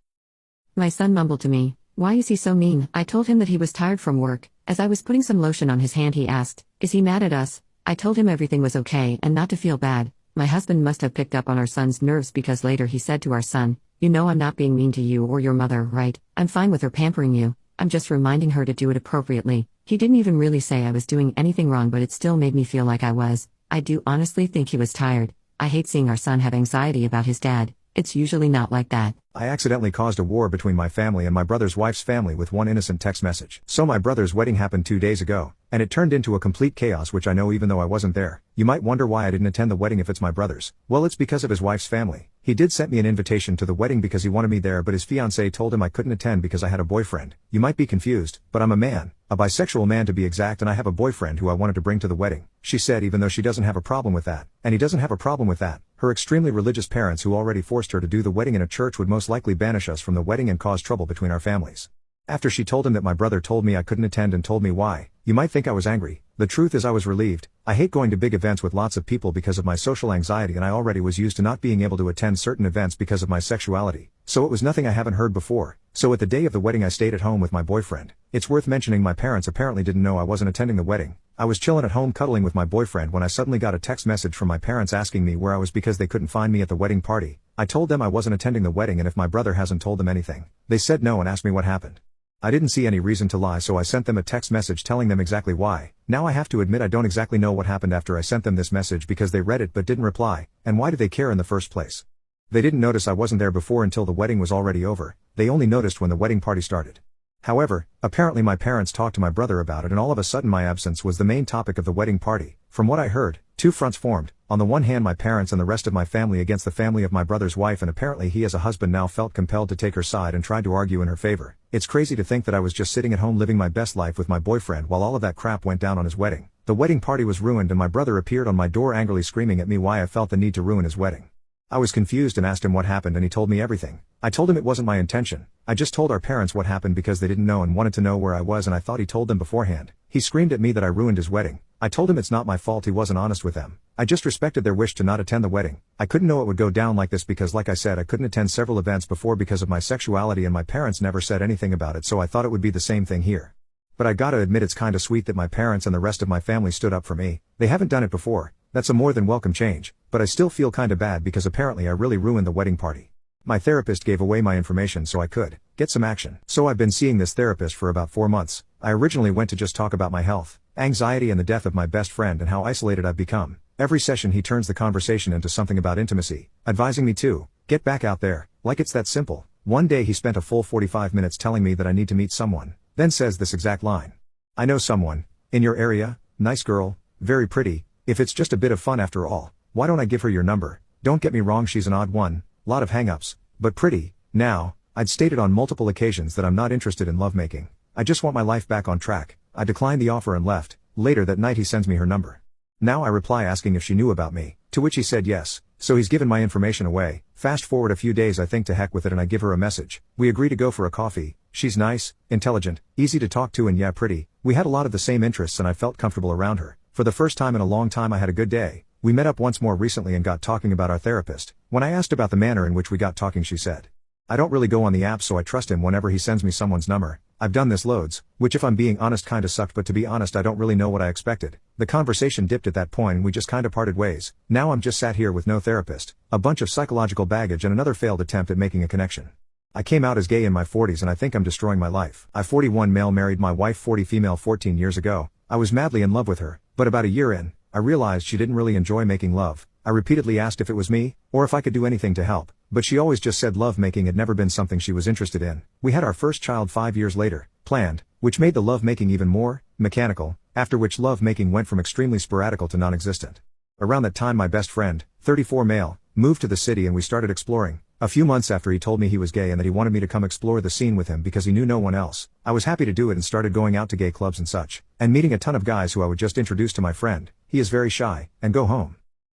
[SPEAKER 2] My son mumbled to me, "Why is he so mean?" I told him that he was tired from work. As I was putting some lotion on his hand he asked, "Is he mad at us?" I told him everything was okay and not to feel bad. My husband must have picked up on our son's nerves because later he said to our son, "You know I'm not being mean to you or your mother, right? I'm fine with her pampering you. I'm just reminding her to do it appropriately." He didn't even really say I was doing anything wrong, but it still made me feel like I was. I do honestly think he was tired. I hate seeing our son have anxiety about his dad. It's usually not like that.
[SPEAKER 1] I accidentally caused a war between my family and my brother's wife's family with one innocent text message. So my brother's wedding happened 2 days ago, and it turned into a complete chaos, which I know even though I wasn't there. You might wonder why I didn't attend the wedding if it's my brother's. Well, it's because of his wife's family. He did send me an invitation to the wedding because he wanted me there, but his fiancée told him I couldn't attend because I had a boyfriend. You might be confused, but I'm a man, a bisexual man to be exact, and I have a boyfriend who I wanted to bring to the wedding. She said even though she doesn't have a problem with that, and he doesn't have a problem with that, her extremely religious parents who already forced her to do the wedding in a church would most likely banish us from the wedding and cause trouble between our families. After she told him that my brother told me I couldn't attend and told me why, you might think I was angry. The truth is I was relieved. I hate going to big events with lots of people because of my social anxiety, and I already was used to not being able to attend certain events because of my sexuality, so it was nothing I haven't heard before. So at the day of the wedding I stayed at home with my boyfriend. It's worth mentioning my parents apparently didn't know I wasn't attending the wedding. I was chilling at home cuddling with my boyfriend when I suddenly got a text message from my parents asking me where I was because they couldn't find me at the wedding party. I told them I wasn't attending the wedding and if my brother hasn't told them anything. They said no and asked me what happened. I didn't see any reason to lie, so I sent them a text message telling them exactly why. Now I have to admit I don't exactly know what happened after I sent them this message because they read it but didn't reply, and why do they care in the first place? They didn't notice I wasn't there before until the wedding was already over. They only noticed when the wedding party started. However, apparently my parents talked to my brother about it and all of a sudden my absence was the main topic of the wedding party. From what I heard, two fronts formed. On the one hand my parents and the rest of my family against the family of my brother's wife, and apparently he as a husband now felt compelled to take her side and tried to argue in her favor. It's crazy to think that I was just sitting at home living my best life with my boyfriend while all of that crap went down on his wedding. The wedding party was ruined and my brother appeared on my door angrily screaming at me why I felt the need to ruin his wedding. I was confused and asked him what happened and he told me everything. I told him it wasn't my intention. I just told our parents what happened because they didn't know and wanted to know where I was and I thought he told them beforehand. He screamed at me that I ruined his wedding. I told him it's not my fault he wasn't honest with them. I just respected their wish to not attend the wedding. I couldn't know it would go down like this because like I said I couldn't attend several events before because of my sexuality and my parents never said anything about it so I thought it would be the same thing here. But I gotta admit it's kinda sweet that my parents and the rest of my family stood up for me. They haven't done it before. That's a more than welcome change, but I still feel kinda bad because apparently I really ruined the wedding party. My therapist gave away my information so I could get some action. So I've been seeing this therapist for about 4 months. I originally went to just talk about my health, anxiety and the death of my best friend and how isolated I've become. Every session he turns the conversation into something about intimacy, advising me to get back out there, like it's that simple. One day he spent a full 45 minutes telling me that I need to meet someone, then says this exact line. I know someone, in your area, nice girl, very pretty, if it's just a bit of fun after all, why don't I give her your number? Don't get me wrong she's an odd one, lot of hang-ups, but pretty. Now, I'd stated on multiple occasions that I'm not interested in lovemaking. I just want my life back on track. I declined the offer and left. Later that night he sends me her number. Now I reply asking if she knew about me, to which he said yes, so he's given my information away. Fast forward a few days I think to heck with it and I give her a message. We agree to go for a coffee. She's nice, intelligent, easy to talk to and yeah pretty. We had a lot of the same interests and I felt comfortable around her. For the first time in a long time I had a good day. We met up once more recently and got talking about our therapist. When I asked about the manner in which we got talking she said, I don't really go on the app so I trust him whenever he sends me someone's number. I've done this loads, which if I'm being honest kinda sucked but to be honest I don't really know what I expected. The conversation dipped at that point and we just kinda parted ways. Now I'm just sat here with no therapist, a bunch of psychological baggage and another failed attempt at making a connection. I came out as gay in my 40s and I think I'm destroying my life. I 41 male married my wife 40 female 14 years ago. I was madly in love with her, but about a year in, I realized she didn't really enjoy making love. I repeatedly asked if it was me, or if I could do anything to help, but she always just said love making had never been something she was interested in. We had our first child 5 years later, planned, which made the love making even more mechanical, after which love making went from extremely sporadic to non-existent. Around that time my best friend, 34 male, moved to the city and we started exploring. A few months after he told me he was gay and that he wanted me to come explore the scene with him because he knew no one else, I was happy to do it and started going out to gay clubs and such, and meeting a ton of guys who I would just introduce to my friend. He is very shy, and go home.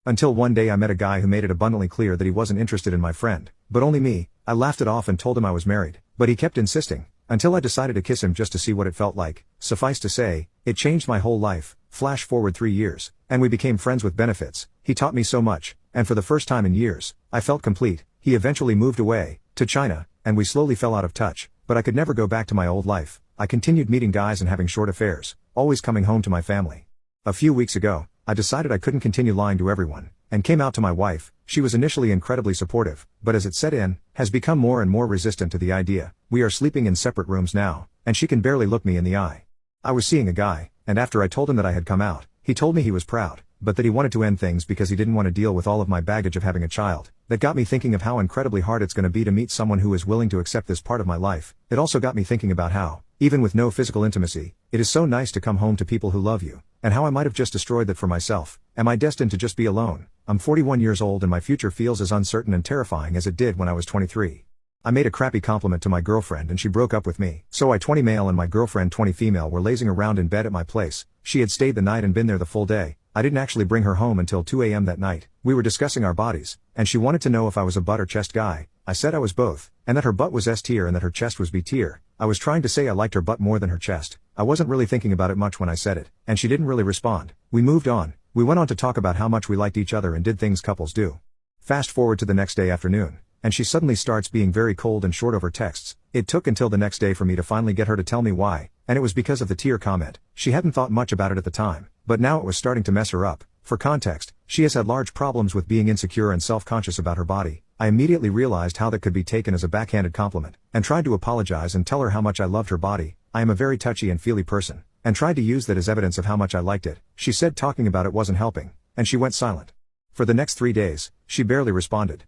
[SPEAKER 1] Until one day I met a guy who made it abundantly clear that he wasn't interested in my friend, but only me. I laughed it off and told him I was married, but he kept insisting, until I decided to kiss him just to see what it felt like. Suffice to say, it changed my whole life. Flash forward 3 years, and we became friends with benefits. He taught me so much, and for the first time in years, I felt complete. He eventually moved away, to China, and we slowly fell out of touch, but I could never go back to my old life. I continued meeting guys and having short affairs, always coming home to my family. A few weeks ago, I decided I couldn't continue lying to everyone, and came out to my wife. She was initially incredibly supportive, but as it set in, has become more and more resistant to the idea. We are sleeping in separate rooms now, and she can barely look me in the eye. I was seeing a guy, and after I told him that I had come out, he told me he was proud, but that he wanted to end things because he didn't want to deal with all of my baggage of having a child. That got me thinking of how incredibly hard it's going to be to meet someone who is willing to accept this part of my life. It also got me thinking about how, even with no physical intimacy, it is so nice to come home to people who love you, and how I might have just destroyed that for myself. Am I destined to just be alone? I'm 41 years old and my future feels as uncertain and terrifying as it did when I was 23. I made a crappy compliment to my girlfriend and she broke up with me. So I 20 male and my girlfriend 20 female were lazing around in bed at my place. She had stayed the night and been there the full day. I didn't actually bring her home until 2 a.m. that night. We were discussing our bodies, and she wanted to know if I was a butt or chest guy. I said I was both, and that her butt was S tier and that her chest was B tier. I was trying to say I liked her butt more than her chest. I wasn't really thinking about it much when I said it, and she didn't really respond. We moved on. We went on to talk about how much we liked each other and did things couples do. Fast forward to the next day afternoon, and she suddenly starts being very cold and short over texts. It took until the next day for me to finally get her to tell me why, and it was because of the tier comment. She hadn't thought much about it at the time, but now it was starting to mess her up. For context, she has had large problems with being insecure and self-conscious about her body. I immediately realized how that could be taken as a backhanded compliment, and tried to apologize and tell her how much I loved her body. I am a very touchy and feely person, and tried to use that as evidence of how much I liked it. She said talking about it wasn't helping, and she went silent. For the next 3 days, she barely responded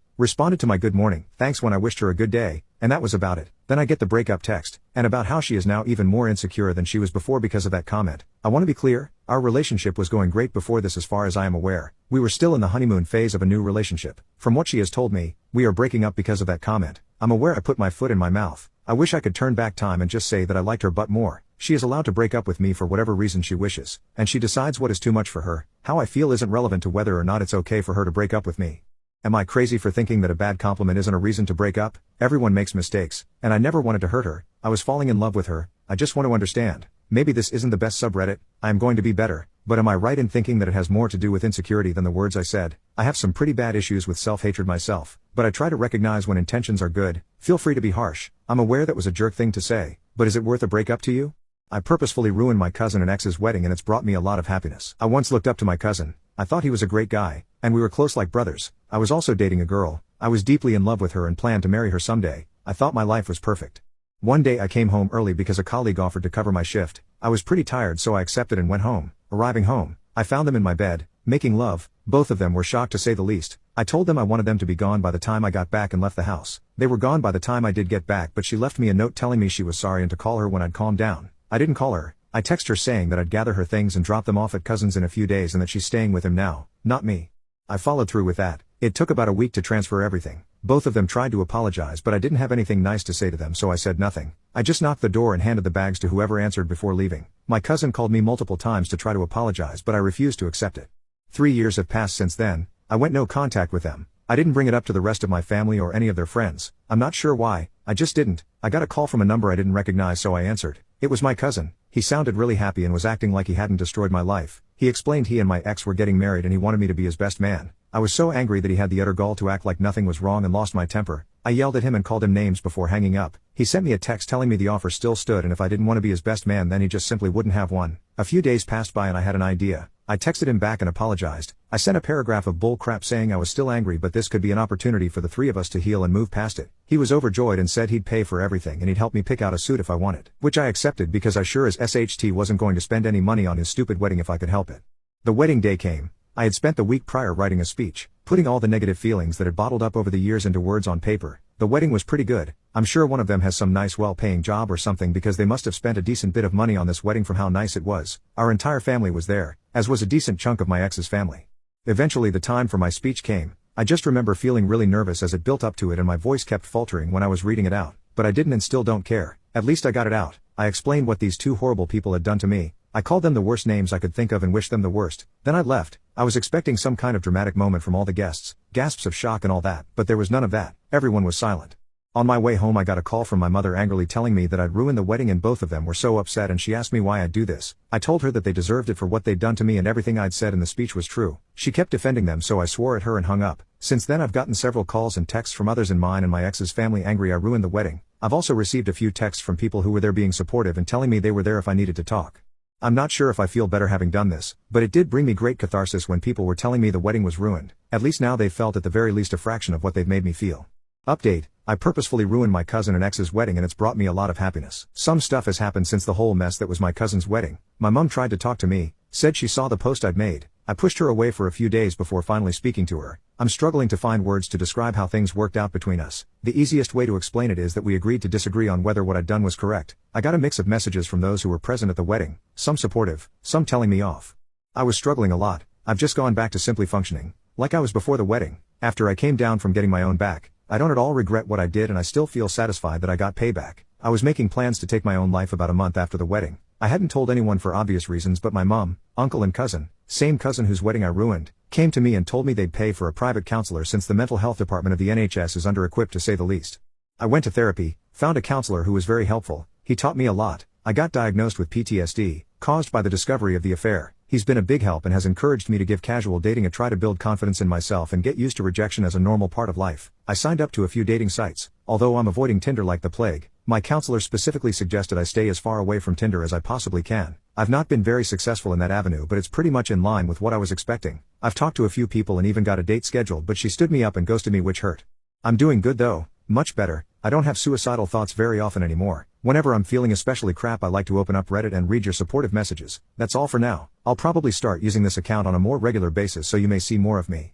[SPEAKER 1] to my good morning, thanks when I wished her a good day, and that was about it. Then I get the breakup text, and about how she is now even more insecure than she was before because of that comment. I want to be clear, our relationship was going great before this as far as I am aware. We were still in the honeymoon phase of a new relationship. From what she has told me, we are breaking up because of that comment. I'm aware I put my foot in my mouth. I wish I could turn back time and just say that I liked her but more. She is allowed to break up with me for whatever reason she wishes, and she decides what is too much for her. How I feel isn't relevant to whether or not it's okay for her to break up with me. Am I crazy for thinking that a bad compliment isn't a reason to break up? Everyone makes mistakes, and I never wanted to hurt her. I was falling in love with her. I just want to understand. Maybe this isn't the best subreddit. I am going to be better, but am I right in thinking that it has more to do with insecurity than the words I said? I have some pretty bad issues with self-hatred myself, but I try to recognize when intentions are good. Feel free to be harsh. I'm aware that was a jerk thing to say, but is it worth a breakup to you? I purposefully ruined my cousin and ex's wedding and it's brought me a lot of happiness. I once looked up to my cousin. I thought he was a great guy, and we were close like brothers. I was also dating a girl. I was deeply in love with her and planned to marry her someday. I thought my life was perfect. One day I came home early because a colleague offered to cover my shift. I was pretty tired so I accepted and went home. Arriving home, I found them in my bed, making love. Both of them were shocked to say the least. I told them I wanted them to be gone by the time I got back and left the house. They were gone by the time I did get back, but she left me a note telling me she was sorry and to call her when I'd calmed down. I didn't call her. I texted her saying that I'd gather her things and drop them off at cousin's in a few days and that she's staying with him now, not me. I followed through with that. It took about a week to transfer everything. Both of them tried to apologize but I didn't have anything nice to say to them so I said nothing. I just knocked the door and handed the bags to whoever answered before leaving. My cousin called me multiple times to try to apologize but I refused to accept it. 3 years have passed since then. I went no contact with them. I didn't bring it up to the rest of my family or any of their friends. I'm not sure why, I just didn't. I got a call from a number I didn't recognize so I answered. It was my cousin. He sounded really happy and was acting like he hadn't destroyed my life. He explained he and my ex were getting married and he wanted me to be his best man. I was so angry that he had the utter gall to act like nothing was wrong and lost my temper. I yelled at him and called him names before hanging up. He sent me a text telling me the offer still stood and if I didn't want to be his best man then he just simply wouldn't have one. A few days passed by and I had an idea. I texted him back and apologized. I sent a paragraph of bull crap saying I was still angry but this could be an opportunity for the three of us to heal and move past it. He was overjoyed and said he'd pay for everything and he'd help me pick out a suit if I wanted. Which I accepted because I sure as SHT wasn't going to spend any money on his stupid wedding if I could help it. The wedding day came. I had spent the week prior writing a speech, putting all the negative feelings that had bottled up over the years into words on paper. The wedding was pretty good. I'm sure one of them has some nice well-paying job or something because they must have spent a decent bit of money on this wedding from how nice it was. Our entire family was there, as was a decent chunk of my ex's family. Eventually the time for my speech came. I just remember feeling really nervous as it built up to it and my voice kept faltering when I was reading it out. But I didn't and still don't care. At least I got it out. I explained what these two horrible people had done to me. I called them the worst names I could think of and wished them the worst. Then I left. I was expecting some kind of dramatic moment from all the guests, gasps of shock and all that, but there was none of that. Everyone was silent. On my way home I got a call from my mother angrily telling me that I'd ruined the wedding and both of them were so upset and she asked me why I'd do this. I told her that they deserved it for what they'd done to me and everything I'd said in the speech was true. She kept defending them so I swore at her and hung up. Since then I've gotten several calls and texts from others in mine and my ex's family angry I ruined the wedding. I've also received a few texts from people who were there being supportive and telling me they were there if I needed to talk. I'm not sure if I feel better having done this, but it did bring me great catharsis when people were telling me the wedding was ruined. At least now they've felt at the very least a fraction of what they've made me feel. Update: I purposefully ruined my cousin and ex's wedding and it's brought me a lot of happiness. Some stuff has happened since the whole mess that was my cousin's wedding. My mom tried to talk to me, said she saw the post I'd made. I pushed her away for a few days before finally speaking to her. I'm struggling to find words to describe how things worked out between us. The easiest way to explain it is that we agreed to disagree on whether what I'd done was correct. I got a mix of messages from those who were present at the wedding, some supportive, some telling me off. I was struggling a lot. I've just gone back to simply functioning like I was before the wedding. After I came down from getting my own back, I don't at all regret what I did and I still feel satisfied that I got payback. I was making plans to take my own life about a month after the wedding. I hadn't told anyone for obvious reasons but my mom, uncle and cousin, same cousin whose wedding I ruined, came to me and told me they'd pay for a private counselor since the mental health department of the NHS is under-equipped to say the least. I went to therapy, found a counselor who was very helpful. He taught me a lot. I got diagnosed with PTSD, caused by the discovery of the affair. He's been a big help and has encouraged me to give casual dating a try to build confidence in myself and get used to rejection as a normal part of life. I signed up to a few dating sites. Although I'm avoiding Tinder like the plague, my counselor specifically suggested I stay as far away from Tinder as I possibly can. I've not been very successful in that avenue but it's pretty much in line with what I was expecting. I've talked to a few people and even got a date scheduled but she stood me up and ghosted me which hurt. I'm doing good though, much better. I don't have suicidal thoughts very often anymore. Whenever I'm feeling especially crap I like to open up Reddit and read your supportive messages. That's all for now. I'll probably start using this account on a more regular basis so you may see more of me.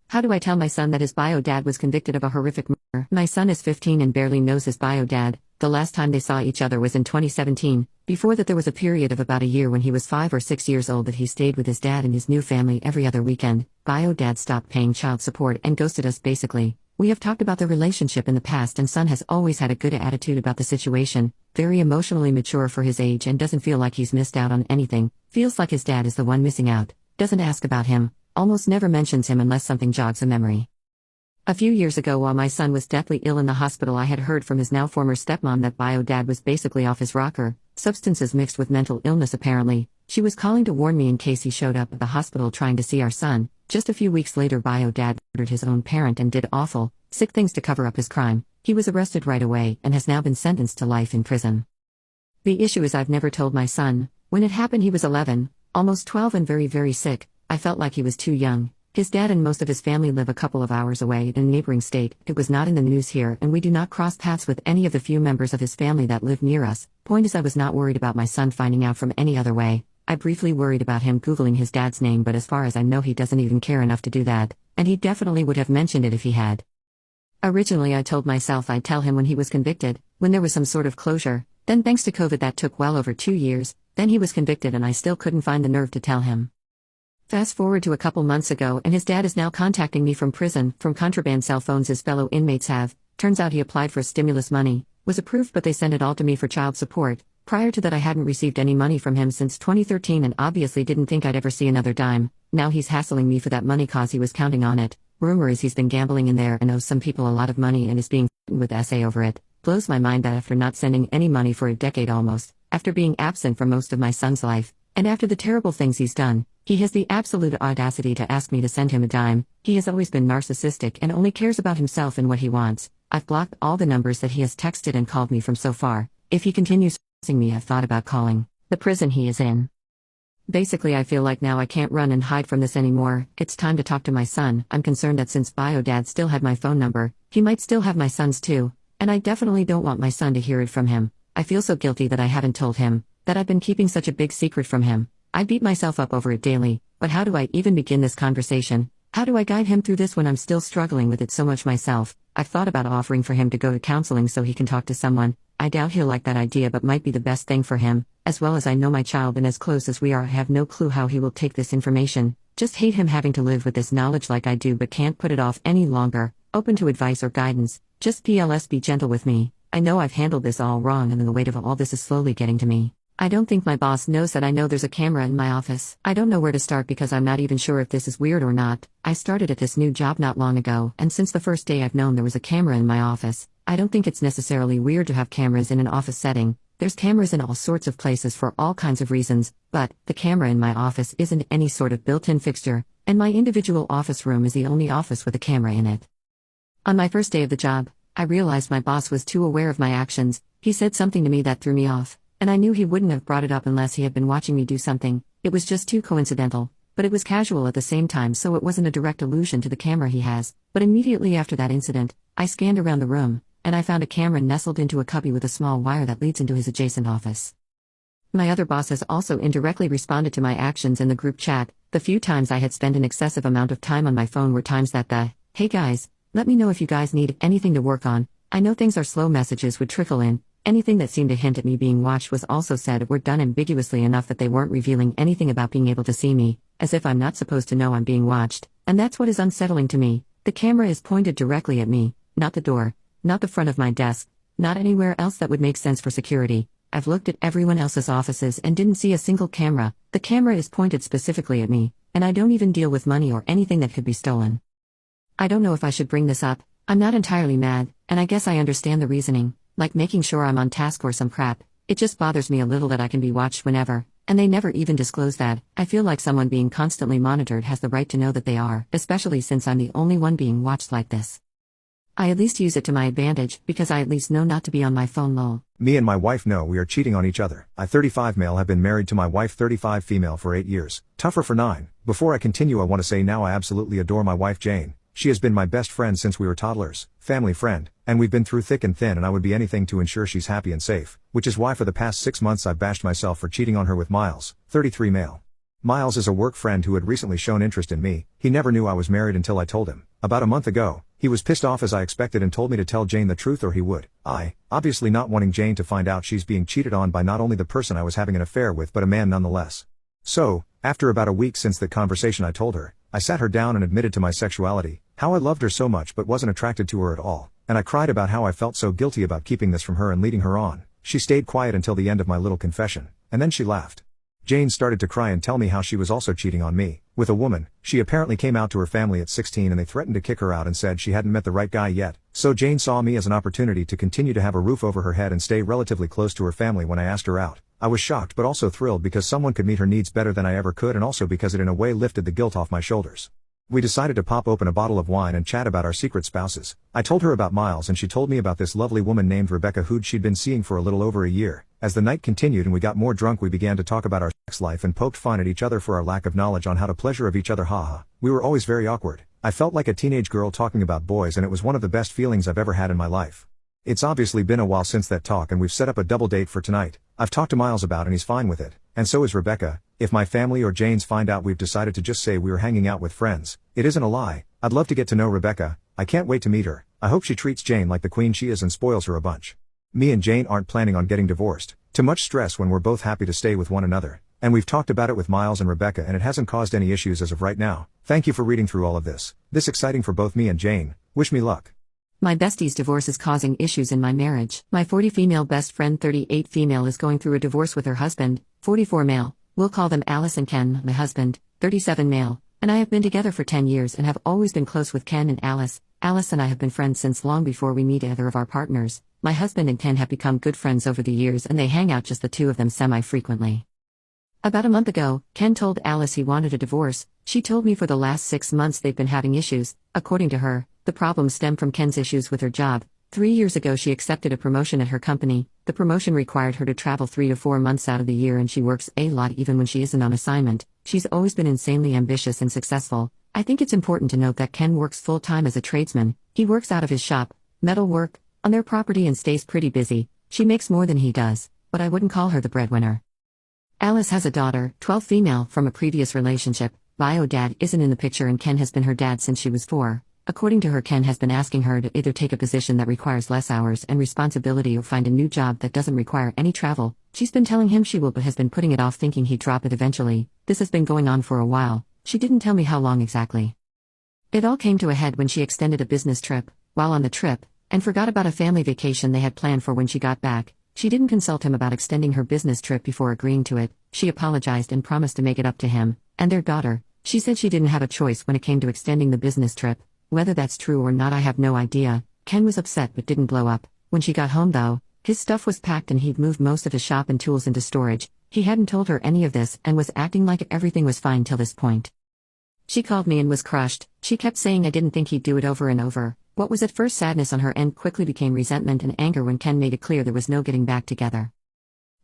[SPEAKER 2] How do I tell my son that his bio dad was convicted of a horrific murder? My son is 15 and barely knows his bio dad. The last time they saw each other was in 2017. Before that there was a period of about a year when he was 5 or 6 years old that he stayed with his dad and his new family every other weekend. Bio dad stopped paying child support and ghosted us basically. We have talked about the relationship in the past, and son has always had a good attitude about the situation, very emotionally mature for his age and doesn't feel like he's missed out on anything, feels like his dad is the one missing out, doesn't ask about him, almost never mentions him unless something jogs a memory. A few years ago, while my son was deathly ill in the hospital, I had heard from his now former stepmom that bio dad was basically off his rocker, substances mixed with mental illness apparently. She was calling to warn me in case he showed up at the hospital trying to see our son. Just a few weeks later, bio dad murdered his own parent and did awful, sick things to cover up his crime. He was arrested right away and has now been sentenced to life in prison. The issue is I've never told my son. When it happened he was 11, almost 12 and very, very sick. I felt like he was too young. His dad and most of his family live a couple of hours away in a neighboring state. It was not in the news here, and we do not cross paths with any of the few members of his family that live near us. Point is, I was not worried about my son finding out from any other way. I briefly worried about him Googling his dad's name, but as far as I know he doesn't even care enough to do that, and he definitely would have mentioned it if he had. Originally I told myself I'd tell him when he was convicted, when there was some sort of closure. Then thanks to COVID that took well over 2 years, then he was convicted and I still couldn't find the nerve to tell him. Fast forward to a couple months ago and his dad is now contacting me from prison, from contraband cell phones his fellow inmates have. Turns out he applied for stimulus money, was approved, but they sent it all to me for child support. Prior to that I hadn't received any money from him since 2013 and obviously didn't think I'd ever see another dime. Now he's hassling me for that money cause he was counting on it. Rumor is he's been gambling in there and owes some people a lot of money and is being with SA over it. Blows my mind that after not sending any money for a decade almost, after being absent for most of my son's life, and after the terrible things he's done, he has the absolute audacity to ask me to send him a dime. He has always been narcissistic and only cares about himself and what he wants. I've blocked all the numbers that he has texted and called me from so far. If he continues harassing me, I've thought about calling the prison he is in. Basically, I feel like now I can't run and hide from this anymore. It's time to talk to my son. I'm concerned that since bio dad still had my phone number, he might still have my son's too, and I definitely don't want my son to hear it from him. I feel so guilty that I haven't told him, that I've been keeping such a big secret from him. I beat myself up over it daily, but how do I even begin this conversation? How do I guide him through this when I'm still struggling with it so much myself? I've thought about offering for him to go to counseling so he can talk to someone. I doubt he'll like that idea, but might be the best thing for him. As well as I know my child, and as close as we are, I have no clue how he will take this information. Just hate him having to live with this knowledge like I do, but can't put it off any longer. Open to advice or guidance. Just PLS, be gentle with me. I know I've handled this all wrong and the weight of all this is slowly getting to me. I don't think my boss knows that I know there's a camera in my office. I don't know where to start because I'm not even sure if this is weird or not. I started at this new job not long ago, and since the first day I've known there was a camera in my office. I don't think it's necessarily weird to have cameras in an office setting. There's cameras in all sorts of places for all kinds of reasons, but the camera in my office isn't any sort of built-in fixture, and my individual office room is the only office with a camera in it. On my first day of the job, I realized my boss was too aware of my actions. He said something to me that threw me off, and I knew he wouldn't have brought it up unless he had been watching me do something. It was just too coincidental, but it was casual at the same time, so it wasn't a direct allusion to the camera he has. But immediately after that incident, I scanned around the room, and I found a camera nestled into a cubby with a small wire that leads into his adjacent office. My other boss has also indirectly responded to my actions in the group chat. The few times I had spent an excessive amount of time on my phone were times that the, "Hey guys, let me know if you guys need anything to work on. I know things are slow" messages would trickle in. Anything that seemed to hint at me being watched was also said or done ambiguously enough that they weren't revealing anything about being able to see me, as if I'm not supposed to know I'm being watched, and that's what is unsettling to me. The camera is pointed directly at me, not the door, not the front of my desk, not anywhere else that would make sense for security. I've looked at everyone else's offices and didn't see a single camera. The camera is pointed specifically at me, and I don't even deal with money or anything that could be stolen. I don't know if I should bring this up. I'm not entirely mad, and I guess I understand the reasoning, like making sure I'm on task or some crap. It just bothers me a little that I can be watched whenever, and they never even disclose that. I feel like someone being constantly monitored has the right to know that they are, especially since I'm the only one being watched like this. I at least use it to my advantage, because I at least know not to be on my phone lol.
[SPEAKER 1] Me and my wife know we are cheating on each other. I 35 male have been married to my wife 35 female for 8 years. Tougher for 9. Before I continue, I want to say now I absolutely adore my wife Jane. She has been my best friend since we were toddlers, family friend, and we've been through thick and thin, and I would be anything to ensure she's happy and safe, which is why for the past 6 months I've bashed myself for cheating on her with Miles, 33 male. Miles is a work friend who had recently shown interest in me. He never knew I was married until I told him. About a month ago, he was pissed off as I expected and told me to tell Jane the truth or he would. I, obviously not wanting Jane to find out she's being cheated on by not only the person I was having an affair with but a man nonetheless. So, after about a week since the conversation I told her, I sat her down and admitted to my sexuality. how I loved her so much but wasn't attracted to her at all, and I cried about how I felt so guilty about keeping this from her and leading her on. She stayed quiet until the end of my little confession, and then she laughed. Jane started to cry and tell me how she was also cheating on me, with a woman. She apparently came out to her family at 16 and they threatened to kick her out and said she hadn't met the right guy yet, so Jane saw me as an opportunity to continue to have a roof over her head and stay relatively close to her family when I asked her out. I was shocked but also thrilled because someone could meet her needs better than I ever could, and also because it in a way lifted the guilt off my shoulders. We decided to pop open a bottle of wine and chat about our secret spouses. I told her about Miles and she told me about this lovely woman named Rebecca who'd she'd been seeing for a little over a year. As the night continued and we got more drunk, we began to talk about our sex life and poked fun at each other for our lack of knowledge on how to pleasure of each other. Haha. We were always very awkward. I felt like a teenage girl talking about boys and it was one of the best feelings I've ever had in my life. It's obviously been a while since that talk and we've set up a double date for tonight. I've talked to Miles about and he's fine with it, and so is Rebecca. If my family or Jane's find out we've decided to just say we were hanging out with friends, it isn't a lie. I'd love to get to know Rebecca. I can't wait to meet her. I hope she treats Jane like the queen she is and spoils her a bunch. Me and Jane aren't planning on getting divorced. Too much stress when we're both happy to stay with one another. And we've talked about it with Miles and Rebecca and it hasn't caused any issues as of right now. Thank you for reading through all of this. This exciting for both me and Jane. Wish me luck.
[SPEAKER 2] My bestie's divorce is causing issues in my marriage. My 40 female best friend 38 female is going through a divorce with her husband, 44 male. We'll call them Alice and Ken, my husband, 37 male, and I have been together for 10 years and have always been close with Ken and Alice. Alice and I have been friends since long before we meet either of our partners. My husband and Ken have become good friends over the years and they hang out just the two of them semi-frequently. About a month ago, Ken told Alice he wanted a divorce. She told me for the last 6 months they've been having issues. According to her, the problems stem from Ken's issues with her job. 3 years ago she accepted a promotion at her company. The promotion required her to travel 3 to 4 months out of the year and she works a lot even when she isn't on assignment. She's always been insanely ambitious and successful. I think it's important to note that Ken works full-time as a tradesman. He works out of his shop, metal work, on their property and stays pretty busy. She makes more than he does, but I wouldn't call her the breadwinner. Alice has a daughter, 12 female, from a previous relationship. Bio dad isn't in the picture and Ken has been her dad since she was 4. According to her, Ken has been asking her to either take a position that requires less hours and responsibility or find a new job that doesn't require any travel. She's been telling him she will but has been putting it off thinking he'd drop it eventually. This has been going on for a while. She didn't tell me how long exactly. It all came to a head when she extended a business trip, while on the trip, and forgot about a family vacation they had planned for when she got back. She didn't consult him about extending her business trip before agreeing to it. She apologized and promised to make it up to him and their daughter. She said she didn't have a choice when it came to extending the business trip. Whether that's true or not I have no idea. Ken was upset but didn't blow up. When she got home though, his stuff was packed and he'd moved most of his shop and tools into storage. He hadn't told her any of this and was acting like everything was fine till this point. She called me and was crushed. She kept saying I didn't think he'd do it over and over. What was at first sadness on her end quickly became resentment and anger when Ken made it clear there was no getting back together.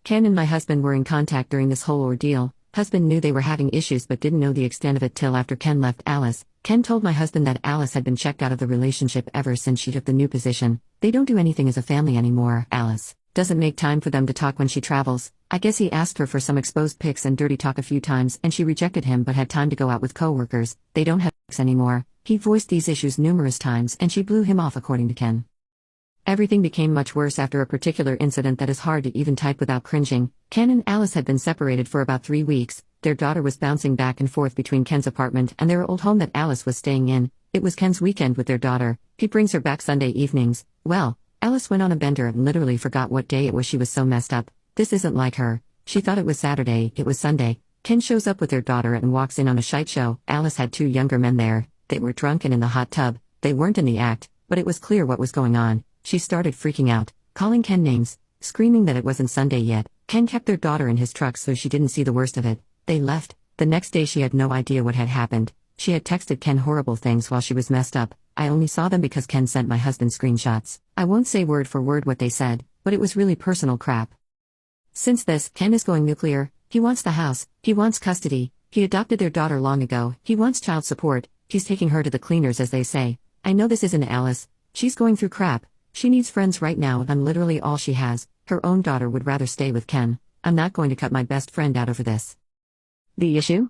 [SPEAKER 2] Ken and my husband were in contact during this whole ordeal. Husband knew they were having issues but didn't know the extent of it till after Ken left Alice. Ken told my husband that Alice had been checked out of the relationship ever since she took the new position. They don't do anything as a family anymore. Alice doesn't make time for them to talk when she travels. I guess he asked her for some exposed pics and dirty talk a few times and she rejected him but had time to go out with coworkers. They don't have sex anymore. He voiced these issues numerous times and she blew him off according to Ken. Everything became much worse after a particular incident that is hard to even type without cringing. Ken and Alice had been separated for about 3 weeks. Their daughter was bouncing back and forth between Ken's apartment and their old home that Alice was staying in. It was Ken's weekend with their daughter. He brings her back Sunday evenings. Well, Alice went on a bender and literally forgot what day it was. She was so messed up. This isn't like her. She thought it was Saturday, it was Sunday. Ken shows up with their daughter and walks in on a shite show. Alice had 2 younger men there. They were drunk and in the hot tub. They weren't in the act, but it was clear what was going on. She started freaking out, calling Ken names, screaming that it wasn't Sunday yet. Ken kept their daughter in his truck so she didn't see the worst of it. They left. The next day she had no idea what had happened. She had texted Ken horrible things while she was messed up. I only saw them because Ken sent my husband screenshots. I won't say word for word what they said, but it was really personal crap. Since this, Ken is going nuclear. He wants the house. He wants custody. He adopted their daughter long ago. He wants child support. He's taking her to the cleaners as they say. I know this isn't Alice. She's going through crap. She needs friends right now and I'm literally all she has. Her own daughter would rather stay with Ken. I'm not going to cut my best friend out over this. The issue?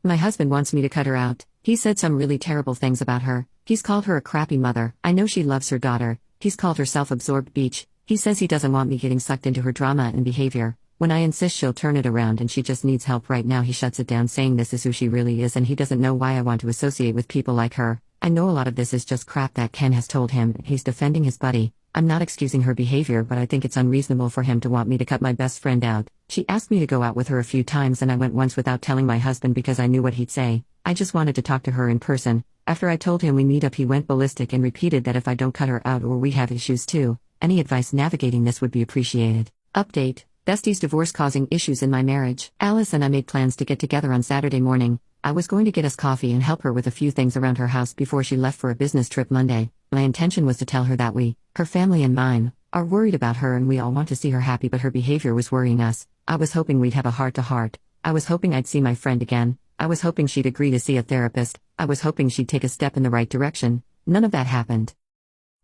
[SPEAKER 2] My husband wants me to cut her out. He said some really terrible things about her. He's called her a crappy mother. I know she loves her daughter. He's called her self-absorbed bitch. He says he doesn't want me getting sucked into her drama and behavior. When I insist she'll turn it around and she just needs help right now, he shuts it down saying this is who she really is and he doesn't know why I want to associate with people like her. I know a lot of this is just crap that Ken has told him. He's defending his buddy. I'm not excusing her behavior, but I think it's unreasonable for him to want me to cut my best friend out. She asked me to go out with her a few times and I went once without telling my husband because I knew what he'd say. I just wanted to talk to her in person. After I told him we meet up, he went ballistic and repeated that if I don't cut her out or we have issues too. Any advice navigating this would be appreciated. Update: Bestie's divorce causing issues in my marriage. Alice and I made plans to get together on Saturday morning. I was going to get us coffee and help her with a few things around her house before she left for a business trip Monday. My intention was to tell her that we, her family and mine, are worried about her and we all want to see her happy, but her behavior was worrying us. I was hoping we'd have a heart-to-heart. I was hoping I'd see my friend again. I was hoping she'd agree to see a therapist. I was hoping she'd take a step in the right direction. None of that happened.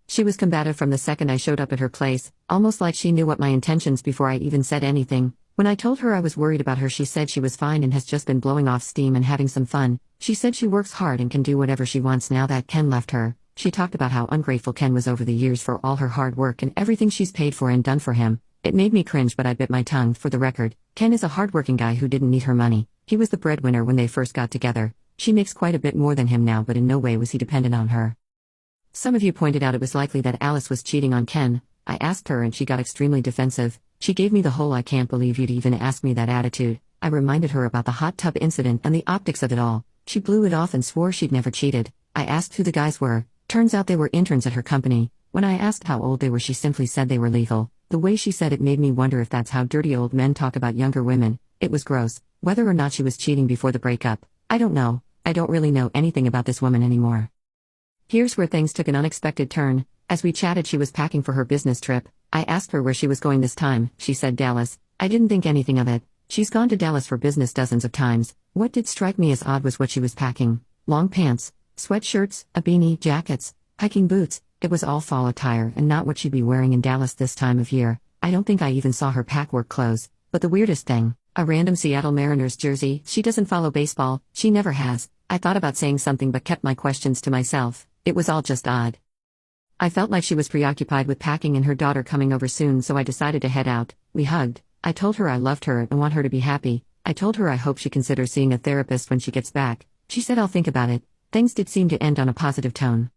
[SPEAKER 2] She was combative from the second I showed up at her place, almost like she knew what my intentions before I even said anything. When I told her I was worried about her, she said she was fine and has just been blowing off steam and having some fun. She said she works hard and can do whatever she wants now that Ken left her. She talked about how ungrateful Ken was over the years for all her hard work and everything she's paid for and done for him. It made me cringe, but I bit my tongue. For the record, Ken is a hardworking guy who didn't need her money. He was the breadwinner when they first got together. She makes quite a bit more than him now, but in no way was he dependent on her. Some of you pointed out it was likely that Alice was cheating on Ken. I asked her and she got extremely defensive. She gave me the whole "I can't believe you'd even ask me that" attitude. I reminded her about the hot tub incident and the optics of it all. She blew it off and swore she'd never cheated. I asked who the guys were. Turns out they were interns at her company. When I asked how old they were, she simply said they were legal. The way she said it made me wonder if that's how dirty old men talk about younger women. It was gross. Whether or not she was cheating before the breakup, I don't know. I don't really know anything about this woman anymore. Here's where things took an unexpected turn. As we chatted, she was packing for her business trip. I asked her where she was going this time. She said Dallas. I didn't think anything of it. She's gone to Dallas for business dozens of times. What did strike me as odd was what she was packing. Long pants, sweatshirts, a beanie, jackets, hiking boots. It was all fall attire and not what she'd be wearing in Dallas this time of year. I don't think I even saw her pack work clothes. But the weirdest thing, a random Seattle Mariners jersey. She doesn't follow baseball. She never has. I thought about saying something but kept my questions to myself. It was all just odd. I felt like she was preoccupied with packing and her daughter coming over soon, so I decided to head out. We hugged. I told her I loved her and want her to be happy. I told her I hope she considers seeing a therapist when she gets back. She said I'll think about it. Things did seem to end on a positive tone.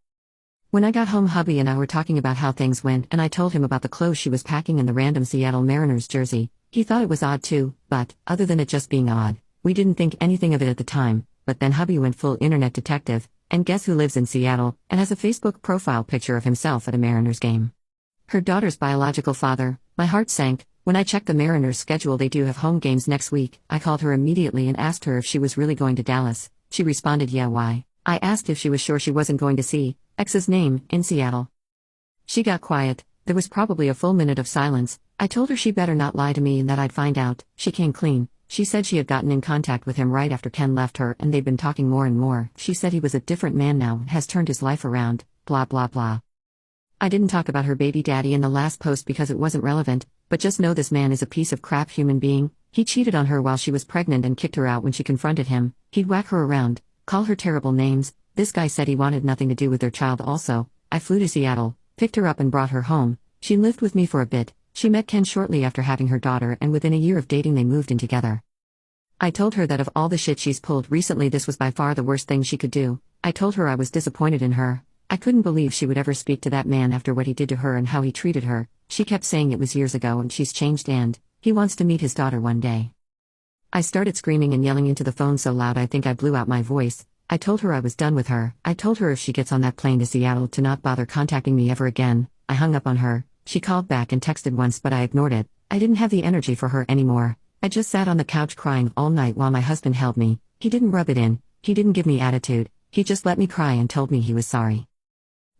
[SPEAKER 2] When I got home, hubby and I were talking about how things went, and I told him about the clothes she was packing and the random Seattle Mariners jersey. He thought it was odd too, but, other than it just being odd, we didn't think anything of it at the time. But then hubby went full internet detective, and guess who lives in Seattle, and has a Facebook profile picture of himself at a Mariners game? Her daughter's biological father. My heart sank. When I checked the Mariners' schedule, they do have home games next week. I called her immediately and asked her if she was really going to Dallas. She responded, yeah, why? I asked if she was sure she wasn't going to see X's name in Seattle. She got quiet. There was probably a full minute of silence. I told her she better not lie to me and that I'd find out. She came clean. She said she had gotten in contact with him right after Ken left her and they'd been talking more and more. She said he was a different man now and has turned his life around, blah blah blah. I didn't talk about her baby daddy in the last post because it wasn't relevant, but just know this man is a piece of crap human being. He cheated on her while she was pregnant and kicked her out when she confronted him. He'd whack her around, call her terrible names. This guy said he wanted nothing to do with their child also. I flew to Seattle, picked her up and brought her home. She lived with me for a bit. She met Ken shortly after having her daughter and within a year of dating they moved in together. I told her that of all the shit she's pulled recently, this was by far the worst thing she could do. I told her I was disappointed in her. I couldn't believe she would ever speak to that man after what he did to her and how he treated her. She kept saying it was years ago and she's changed and he wants to meet his daughter one day. I started screaming and yelling into the phone so loud I think I blew out my voice. I told her I was done with her. I told her if she gets on that plane to Seattle to not bother contacting me ever again. I hung up on her. She called back and texted once but I ignored it. I didn't have the energy for her anymore. I just sat on the couch crying all night while my husband held me. He didn't rub it in. He didn't give me attitude. He just let me cry and told me he was sorry.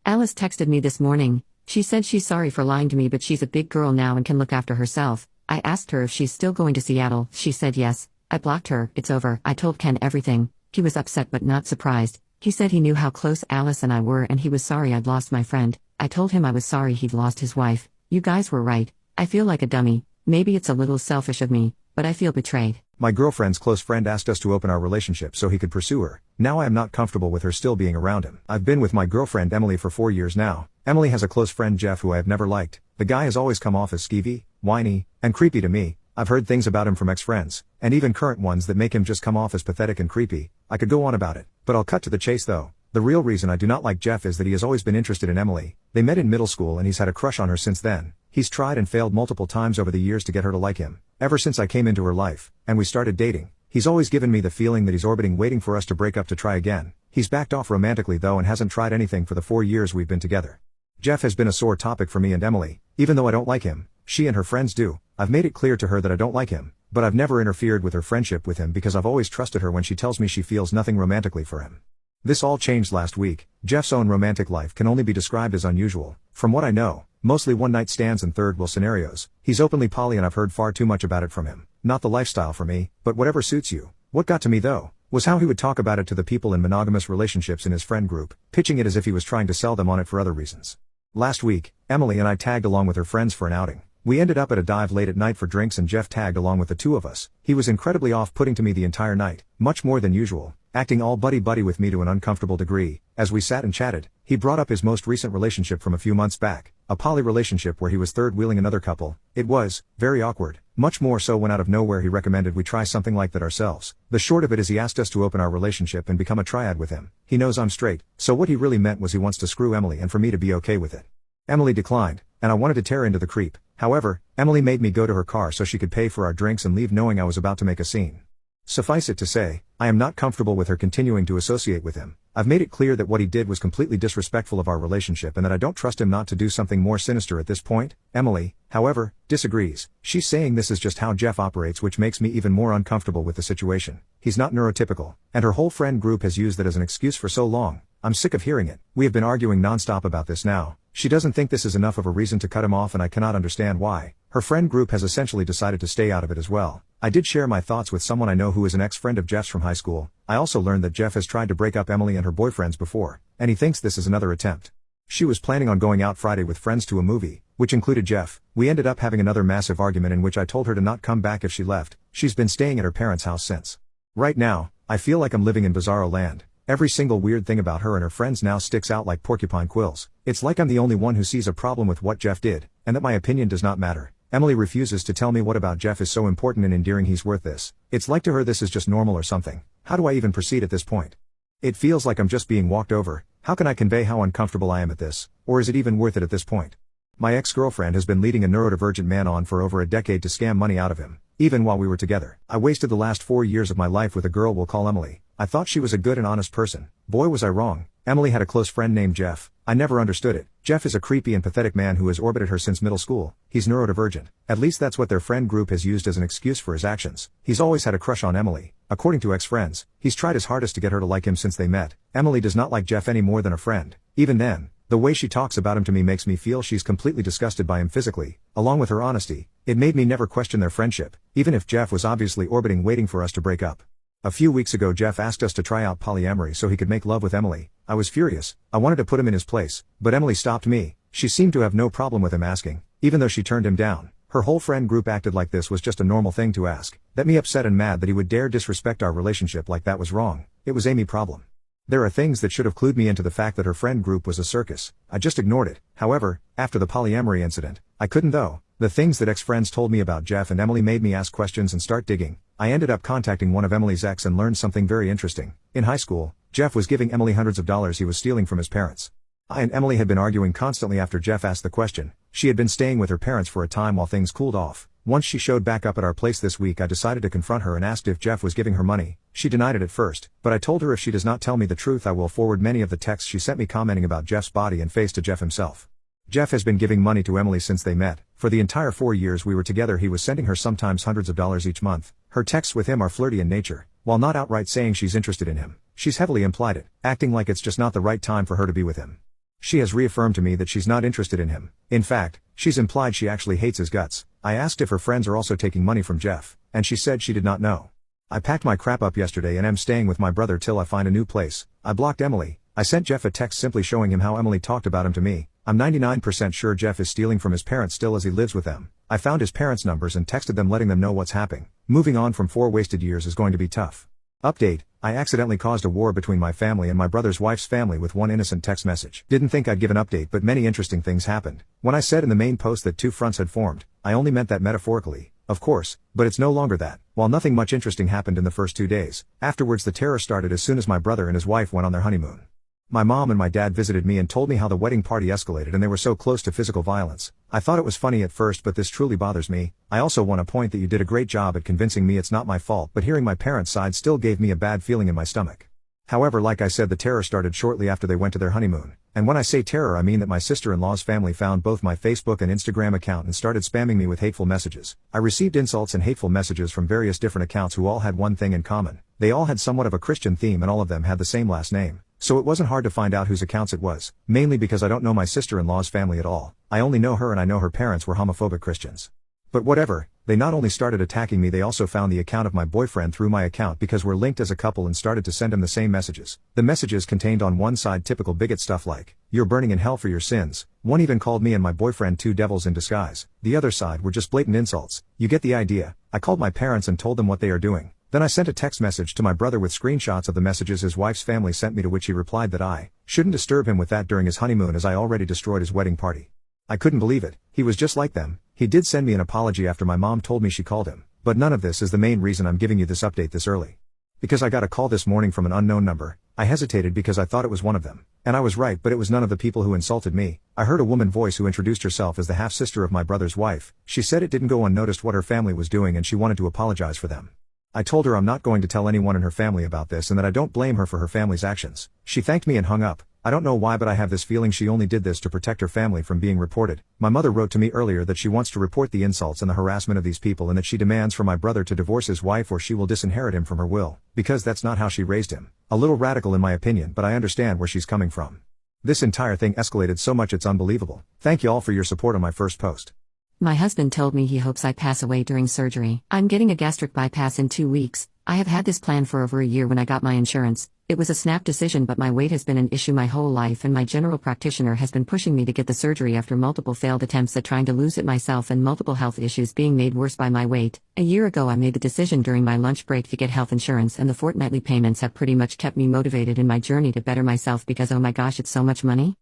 [SPEAKER 2] Alice texted me this morning. She said she's sorry for lying to me but she's a big girl now and can look after herself. I asked her if she's still going to Seattle. She said yes. I blocked her. It's over. I told Ken everything. He was upset but not surprised. He said he knew how close Alice and I were and he was sorry I'd lost my friend. I told him I was sorry he'd lost his wife. You guys were right. I feel like a dummy. Maybe it's a little selfish of me, but I feel betrayed.
[SPEAKER 1] My girlfriend's close friend asked us to open our relationship so he could pursue her. Now I am not comfortable with her still being around him. I've been with my girlfriend Emily for 4 years now. Emily has a close friend Jeff who I have never liked. The guy has always come off as skeevy, whiny, and creepy to me. I've heard things about him from ex-friends, and even current ones that make him just come off as pathetic and creepy. I could go on about it, but I'll cut to the chase though. The real reason I do not like Jeff is that he has always been interested in Emily. They met in middle school and he's had a crush on her since then. He's tried and failed multiple times over the years to get her to like him. Ever since I came into her life, and we started dating, he's always given me the feeling that he's orbiting waiting for us to break up to try again. He's backed off romantically though and hasn't tried anything for the 4 years we've been together. Jeff has been a sore topic for me and Emily. Even though I don't like him, she and her friends do. I've made it clear to her that I don't like him, but I've never interfered with her friendship with him because I've always trusted her when she tells me she feels nothing romantically for him. This all changed last week. Jeff's own romantic life can only be described as unusual. From what I know, mostly one-night stands and third-wheel scenarios. He's openly poly and I've heard far too much about it from him. Not the lifestyle for me, but whatever suits you. What got to me though, was how he would talk about it to the people in monogamous relationships in his friend group, pitching it as if he was trying to sell them on it for other reasons. Last week, Emily and I tagged along with her friends for an outing. We ended up at a dive late at night for drinks and Jeff tagged along with the two of us. He was incredibly off-putting to me the entire night, much more than usual, acting all buddy-buddy with me to an uncomfortable degree. As we sat and chatted, he brought up his most recent relationship from a few months back, a poly relationship where he was third-wheeling another couple. It was very awkward, much more so when out of nowhere he recommended we try something like that ourselves. The short of it is he asked us to open our relationship and become a triad with him. He knows I'm straight, so what he really meant was he wants to screw Emily and for me to be okay with it. Emily declined, and I wanted to tear into the creep. However, Emily made me go to her car so she could pay for our drinks and leave knowing I was about to make a scene. Suffice it to say, I am not comfortable with her continuing to associate with him. I've made it clear that what he did was completely disrespectful of our relationship and that I don't trust him not to do something more sinister at this point. Emily, however, disagrees. She's saying this is just how Jeff operates, which makes me even more uncomfortable with the situation. He's not neurotypical, and her whole friend group has used that as an excuse for so long. I'm sick of hearing it. We have been arguing nonstop about this now. She doesn't think this is enough of a reason to cut him off and I cannot understand why. Her friend group has essentially decided to stay out of it as well. I did share my thoughts with someone I know who is an ex-friend of Jeff's from high school. I also learned that Jeff has tried to break up Emily and her boyfriends before, and he thinks this is another attempt. She was planning on going out Friday with friends to a movie, which included Jeff. We ended up having another massive argument in which I told her to not come back if she left. She's been staying at her parents' house since. Right now, I feel like I'm living in bizarro land. Every single weird thing about her and her friends now sticks out like porcupine quills. It's like I'm the only one who sees a problem with what Jeff did, and that my opinion does not matter. Emily refuses to tell me what about Jeff is so important and endearing he's worth this. It's like to her this is just normal or something. How do I even proceed at this point? It feels like I'm just being walked over. How can I convey how uncomfortable I am at this? Or is it even worth it at this point? My ex-girlfriend has been leading a neurodivergent man on for over a decade to scam money out of him, even while we were together. I wasted the last 4 years of my life with a girl we'll call Emily. I thought she was a good and honest person. Boy was I wrong. Emily had a close friend named Jeff. I never understood it. Jeff is a creepy and pathetic man who has orbited her since middle school. He's neurodivergent. At least that's what their friend group has used as an excuse for his actions. He's always had a crush on Emily. According to ex-friends, he's tried his hardest to get her to like him since they met. Emily does not like Jeff any more than a friend. Even then, the way she talks about him to me makes me feel she's completely disgusted by him physically. Along with her honesty, it made me never question their friendship, even if Jeff was obviously orbiting waiting for us to break up. A few weeks ago Jeff asked us to try out polyamory so he could make love with Emily. I was furious. I wanted to put him in his place, but Emily stopped me. She seemed to have no problem with him asking, even though she turned him down. Her whole friend group acted like this was just a normal thing to ask. That me upset and mad that he would dare disrespect our relationship like that was wrong. It was Amy's problem. There are things that should have clued me into the fact that her friend group was a circus. I just ignored it. However, after the polyamory incident, I couldn't though. The things that ex-friends told me about Jeff and Emily made me ask questions and start digging. I ended up contacting one of Emily's ex and learned something very interesting. In high school, Jeff was giving Emily hundreds of dollars he was stealing from his parents. I and Emily had been arguing constantly after Jeff asked the question. She had been staying with her parents for a time while things cooled off. Once she showed back up at our place this week, I decided to confront her and asked if Jeff was giving her money. She denied it at first, but I told her if she does not tell me the truth I will forward many of the texts she sent me commenting about Jeff's body and face to Jeff himself. Jeff has been giving money to Emily since they met. For the entire 4 years we were together he was sending her sometimes hundreds of dollars each month. Her texts with him are flirty in nature. While not outright saying she's interested in him, she's heavily implied it, acting like it's just not the right time for her to be with him. She has reaffirmed to me that she's not interested in him. In fact, she's implied she actually hates his guts. I asked if her friends are also taking money from Jeff, and she said she did not know. I packed my crap up yesterday and am staying with my brother till I find a new place. I blocked Emily. I sent Jeff a text simply showing him how Emily talked about him to me. I'm 99% sure Jeff is stealing from his parents still as he lives with them. I found his parents' numbers and texted them letting them know what's happening. Moving on from 4 wasted years is going to be tough. Update: I accidentally caused a war between my family and my brother's wife's family with one innocent text message. Didn't think I'd give an update, but many interesting things happened. When I said in the main post that 2 fronts had formed, I only meant that metaphorically, of course, but it's no longer that. While nothing much interesting happened in the first 2 days, afterwards the terror started as soon as my brother and his wife went on their honeymoon. My mom and my dad visited me and told me how the wedding party escalated and they were so close to physical violence. I thought it was funny at first, but this truly bothers me. I also want to point that you did a great job at convincing me it's not my fault, but hearing my parents' side still gave me a bad feeling in my stomach. However, like I said, the terror started shortly after they went to their honeymoon. And when I say terror, I mean that my sister-in-law's family found both my Facebook and Instagram account and started spamming me with hateful messages. I received insults and hateful messages from various different accounts who all had one thing in common. They all had somewhat of a Christian theme and all of them had the same last name. So it wasn't hard to find out whose accounts it was, mainly because I don't know my sister-in-law's family at all. I only know her and I know her parents were homophobic Christians. But whatever, they not only started attacking me, they also found the account of my boyfriend through my account because we're linked as a couple and started to send him the same messages. The messages contained on one side typical bigot stuff like, "You're burning in hell for your sins." One even called me and my boyfriend two devils in disguise. The other side were just blatant insults. You get the idea. I called my parents and told them what they are doing. Then I sent a text message to my brother with screenshots of the messages his wife's family sent me, to which he replied that I shouldn't disturb him with that during his honeymoon as I already destroyed his wedding party. I couldn't believe it. He was just like them. He did send me an apology after my mom told me she called him. But none of this is the main reason I'm giving you this update this early. Because I got a call this morning from an unknown number. I hesitated because I thought it was one of them. And I was right, but it was none of the people who insulted me. I heard a woman voice who introduced herself as the half-sister of my brother's wife. She said it didn't go unnoticed what her family was doing and she wanted to apologize for them. I told her I'm not going to tell anyone in her family about this and that I don't blame her for her family's actions. She thanked me and hung up. I don't know why, but I have this feeling she only did this to protect her family from being reported. My mother wrote to me earlier that she wants to report the insults and the harassment of these people and that she demands for my brother to divorce his wife or she will disinherit him from her will, because that's not how she raised him. A little radical in my opinion, but I understand where she's coming from. This entire thing escalated so much it's unbelievable. Thank you all for your support on my first post.
[SPEAKER 2] My husband told me he hopes I pass away during surgery. I'm getting a gastric bypass in 2 weeks. I have had this plan for over a year when I got my insurance. It was a snap decision, but my weight has been an issue my whole life and my general practitioner has been pushing me to get the surgery after multiple failed attempts at trying to lose it myself and multiple health issues being made worse by my weight. A year ago I made the decision during my lunch break to get health insurance, and the fortnightly payments have pretty much kept me motivated in my journey to better myself because oh my gosh, it's so much money.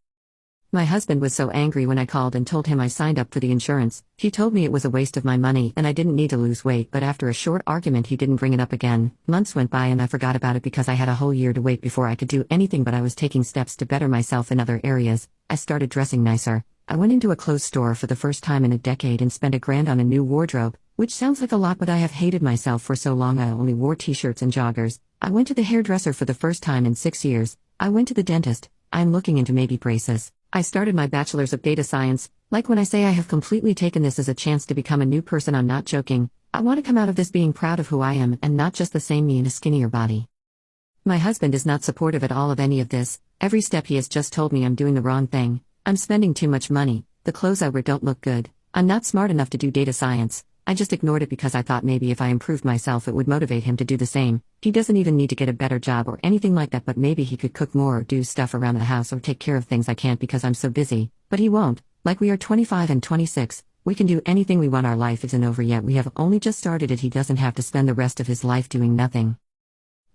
[SPEAKER 2] My husband was so angry when I called and told him I signed up for the insurance. He told me it was a waste of my money and I didn't need to lose weight, but after a short argument he didn't bring it up again. Months went by and I forgot about it because I had a whole year to wait before I could do anything, but I was taking steps to better myself in other areas. I started dressing nicer. I went into a clothes store for the first time in a decade and spent $1,000 on a new wardrobe, which sounds like a lot, but I have hated myself for so long I only wore t-shirts and joggers. I went to the hairdresser for the first time in 6 years. I went to the dentist. I'm looking into maybe braces. I started my bachelor's of data science. Like when I say I have completely taken this as a chance to become a new person, I'm not joking. I want to come out of this being proud of who I am and not just the same me in a skinnier body. My husband is not supportive at all of any of this. Every step he has just told me I'm doing the wrong thing. I'm spending too much money. The clothes I wear don't look good. I'm not smart enough to do data science. I just ignored it because I thought maybe if I improved myself it would motivate him to do the same. He doesn't even need to get a better job or anything like that, but maybe he could cook more or do stuff around the house or take care of things I can't because I'm so busy. But he won't. Like, we are 25 and 26. We can do anything we want. Our life isn't over yet. We have only just started it. He doesn't have to spend the rest of his life doing nothing.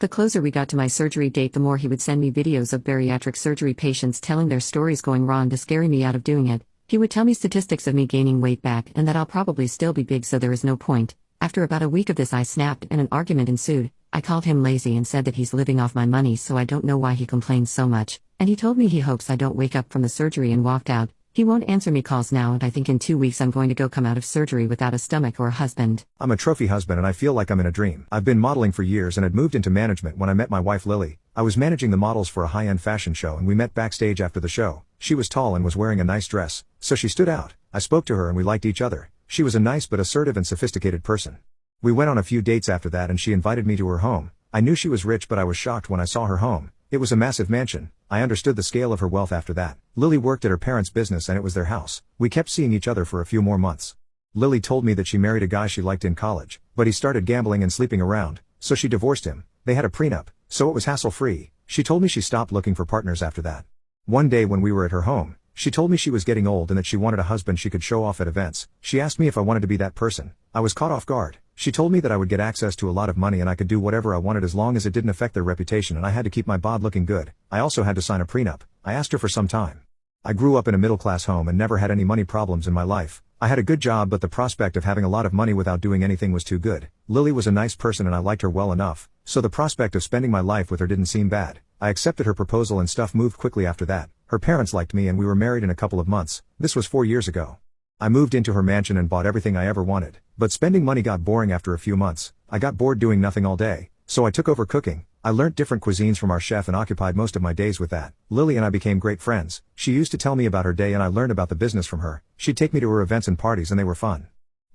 [SPEAKER 2] The closer we got to my surgery date, the more he would send me videos of bariatric surgery patients telling their stories going wrong to scare me out of doing it. He would tell me statistics of me gaining weight back and that I'll probably still be big, so there is no point. After about a week of this I snapped and an argument ensued. I called him lazy and said that he's living off my money, so I don't know why he complains so much. And he told me he hopes I don't wake up from the surgery, and walked out. He won't answer me calls now, and I think in 2 weeks I'm going to come out of surgery without a stomach or a husband.
[SPEAKER 1] I'm a trophy husband and I feel like I'm in a dream. I've been modeling for years and had moved into management when I met my wife Lily. I was managing the models for a high-end fashion show and we met backstage after the show. She was tall and was wearing a nice dress, so she stood out. I spoke to her and we liked each other. She was a nice but assertive and sophisticated person. We went on a few dates after that and she invited me to her home. I knew she was rich, but I was shocked when I saw her home. It was a massive mansion. I understood the scale of her wealth after that. Lily worked at her parents' business and it was their house. We kept seeing each other for a few more months. Lily told me that she married a guy she liked in college, but he started gambling and sleeping around, so she divorced him. They had a prenup, so it was hassle-free. She told me she stopped looking for partners after that. One day when we were at her home, she told me she was getting old and that she wanted a husband she could show off at events. She asked me if I wanted to be that person. I was caught off guard. She told me that I would get access to a lot of money and I could do whatever I wanted as long as it didn't affect their reputation, and I had to keep my bod looking good. I also had to sign a prenup. I asked her for some time. I grew up in a middle-class home and never had any money problems in my life. I had a good job, but the prospect of having a lot of money without doing anything was too good. Lily was a nice person and I liked her well enough, so the prospect of spending my life with her didn't seem bad. I accepted her proposal and stuff moved quickly after that. Her parents liked me and we were married in a couple of months. This was 4 years ago. I moved into her mansion and bought everything I ever wanted. But spending money got boring after a few months. I got bored doing nothing all day, so I took over cooking. I learnt different cuisines from our chef and occupied most of my days with that. Lily and I became great friends. She used to tell me about her day and I learned about the business from her. She'd take me to her events and parties and they were fun.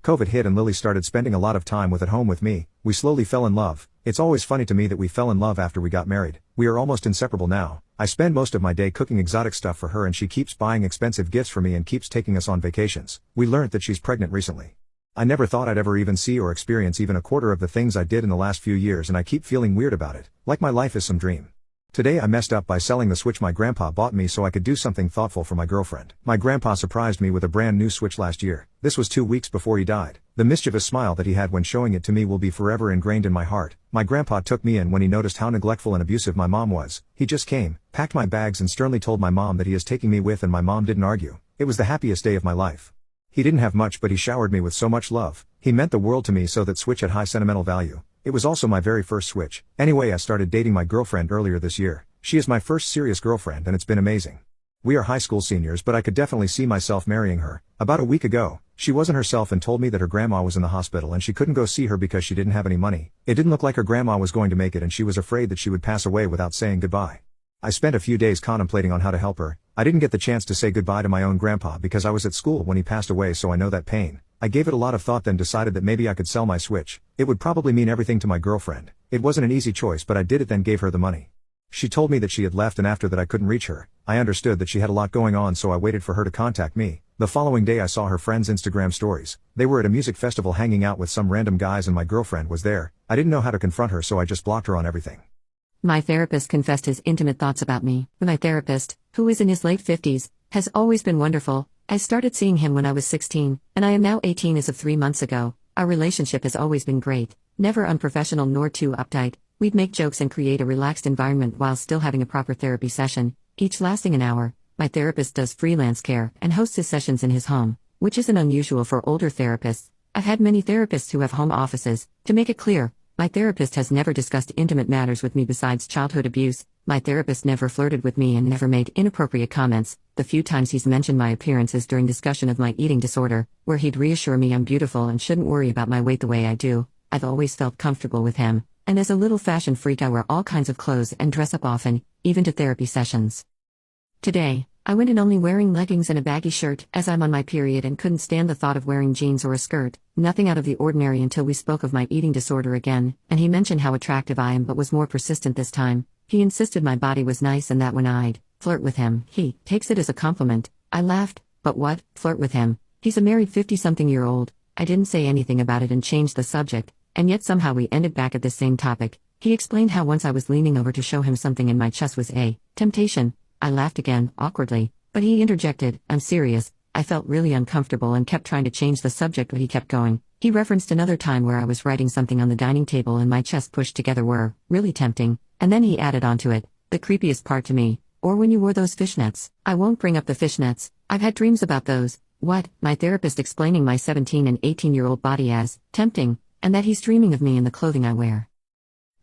[SPEAKER 1] COVID hit and Lily started spending a lot of time at home with me. We slowly fell in love. It's always funny to me that we fell in love after we got married. We are almost inseparable now. I spend most of my day cooking exotic stuff for her and she keeps buying expensive gifts for me and keeps taking us on vacations. We learnt that she's pregnant recently. I never thought I'd ever even see or experience even a quarter of the things I did in the last few years and I keep feeling weird about it, like my life is some dream. Today I messed up by selling the Switch my grandpa bought me so I could do something thoughtful for my girlfriend. My grandpa surprised me with a brand new Switch last year. This was 2 weeks before he died. The mischievous smile that he had when showing it to me will be forever ingrained in my heart. My grandpa took me in when he noticed how neglectful and abusive my mom was. He just came, packed my bags and sternly told my mom that he is taking me with and my mom didn't argue. It was the happiest day of my life. He didn't have much but he showered me with so much love. He meant the world to me, so that Switch had high sentimental value. It was also my very first Switch. Anyway, I started dating my girlfriend earlier this year. She is my first serious girlfriend and it's been amazing. We are high school seniors but I could definitely see myself marrying her. About a week ago, she wasn't herself and told me that her grandma was in the hospital and she couldn't go see her because she didn't have any money. It didn't look like her grandma was going to make it and she was afraid that she would pass away without saying goodbye. I spent a few days contemplating on how to help her. I didn't get the chance to say goodbye to my own grandpa because I was at school when he passed away, so I know that pain. I gave it a lot of thought, then decided that maybe I could sell my Switch. It would probably mean everything to my girlfriend. It wasn't an easy choice but I did it, then gave her the money. She told me that she had left and after that I couldn't reach her. I understood that she had a lot going on, so I waited for her to contact me. The following day I saw her friends' Instagram stories. They were at a music festival hanging out with some random guys and my girlfriend was there. I didn't know how to confront her, so I just blocked her on everything.
[SPEAKER 2] My therapist confessed his intimate thoughts about me. My therapist, who is in his late 50s, has always been wonderful. I started seeing him when I was 16, and I am now 18 as of 3 months ago. Our relationship has always been great, never unprofessional nor too uptight. We'd make jokes and create a relaxed environment while still having a proper therapy session, each lasting an hour. My therapist does freelance care and hosts his sessions in his home, which isn't unusual for older therapists. I've had many therapists who have home offices. To make it clear, my therapist has never discussed intimate matters with me besides childhood abuse. My therapist never flirted with me and never made inappropriate comments. The few times he's mentioned my appearance is during discussion of my eating disorder, where he'd reassure me I'm beautiful and shouldn't worry about my weight the way I do. I've always felt comfortable with him, and as a little fashion freak I wear all kinds of clothes and dress up often, even to therapy sessions. Today, I went in only wearing leggings and a baggy shirt as I'm on my period and couldn't stand the thought of wearing jeans or a skirt. Nothing out of the ordinary until we spoke of my eating disorder again, and he mentioned how attractive I am but was more persistent this time. He insisted my body was nice and that when I'd flirt with him, he takes it as a compliment. I laughed, but what, flirt with him? He's a married 50-something-year-old. I didn't say anything about it and changed the subject, and yet somehow we ended back at this same topic. He explained how once I was leaning over to show him something in my chest was a temptation. I laughed again, awkwardly, but he interjected, I'm serious. I felt really uncomfortable and kept trying to change the subject, but he kept going. He referenced another time where I was writing something on the dining table and my chest pushed together were really tempting, and then he added onto it, the creepiest part to me, or when you wore those fishnets. I won't bring up the fishnets. I've had dreams about those. What? My therapist explaining my 17 and 18-year-old body as tempting, and that he's dreaming of me in the clothing I wear.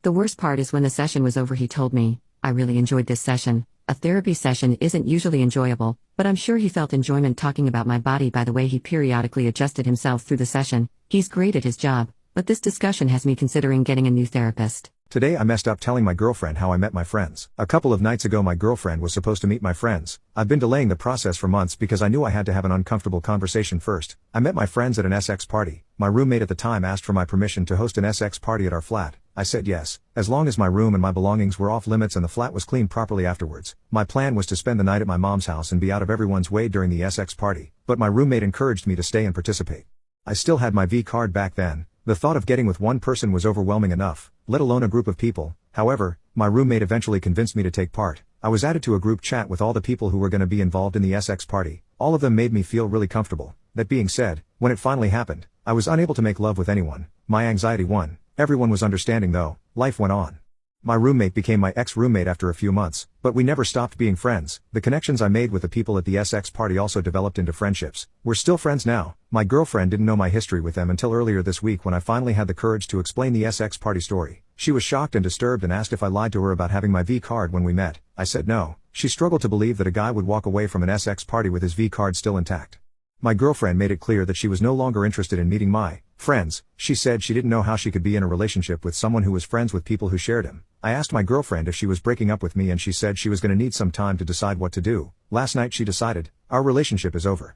[SPEAKER 2] The worst part is when the session was over he told me, I really enjoyed this session. A therapy session isn't usually enjoyable, but I'm sure he felt enjoyment talking about my body by the way he periodically adjusted himself through the session. He's great at his job, but this discussion has me considering getting a new therapist.
[SPEAKER 1] Today I messed up telling my girlfriend how I met my friends. A couple of nights ago my girlfriend was supposed to meet my friends. I've been delaying the process for months because I knew I had to have an uncomfortable conversation first. I met my friends at an SX party. My roommate at the time asked for my permission to host an SX party at our flat. I said yes, as long as my room and my belongings were off limits and the flat was cleaned properly afterwards. My plan was to spend the night at my mom's house and be out of everyone's way during the SX party, but my roommate encouraged me to stay and participate. I still had my V card back then. The thought of getting with one person was overwhelming enough, let alone a group of people. However, my roommate eventually convinced me to take part. I was added to a group chat with all the people who were going to be involved in the SX party. All of them made me feel really comfortable. That being said, when it finally happened, I was unable to make love with anyone. My anxiety won. Everyone was understanding though. Life went on. My roommate became my ex-roommate after a few months, but we never stopped being friends. The connections I made with the people at the SX party also developed into friendships. We're still friends now. My girlfriend didn't know my history with them until earlier this week when I finally had the courage to explain the SX party story. She was shocked and disturbed and asked if I lied to her about having my V card when we met. I said no. She struggled to believe that a guy would walk away from an SX party with his V card still intact. My girlfriend made it clear that she was no longer interested in meeting my friends. She said she didn't know how she could be in a relationship with someone who was friends with people who shared him. I asked my girlfriend if she was breaking up with me and she said she was going to need some time to decide what to do. Last night she decided, our relationship is over.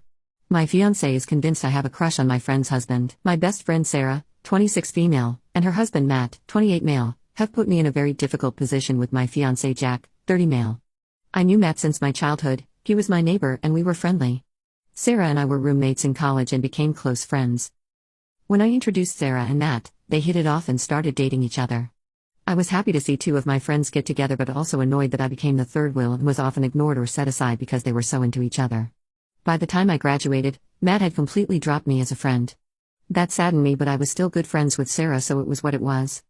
[SPEAKER 2] My fiancé is convinced I have a crush on my friend's husband. My best friend Sarah, 26 female, and her husband Matt, 28 male, have put me in a very difficult position with my fiancé Jack, 30 male. I knew Matt since my childhood, he was my neighbor and we were friendly. Sarah and I were roommates in college and became close friends. When I introduced Sarah and Matt, they hit it off and started dating each other. I was happy to see two of my friends get together but also annoyed that I became the third wheel and was often ignored or set aside because they were so into each other. By the time I graduated, Matt had completely dropped me as a friend. That saddened me but I was still good friends with Sarah so it was what it was.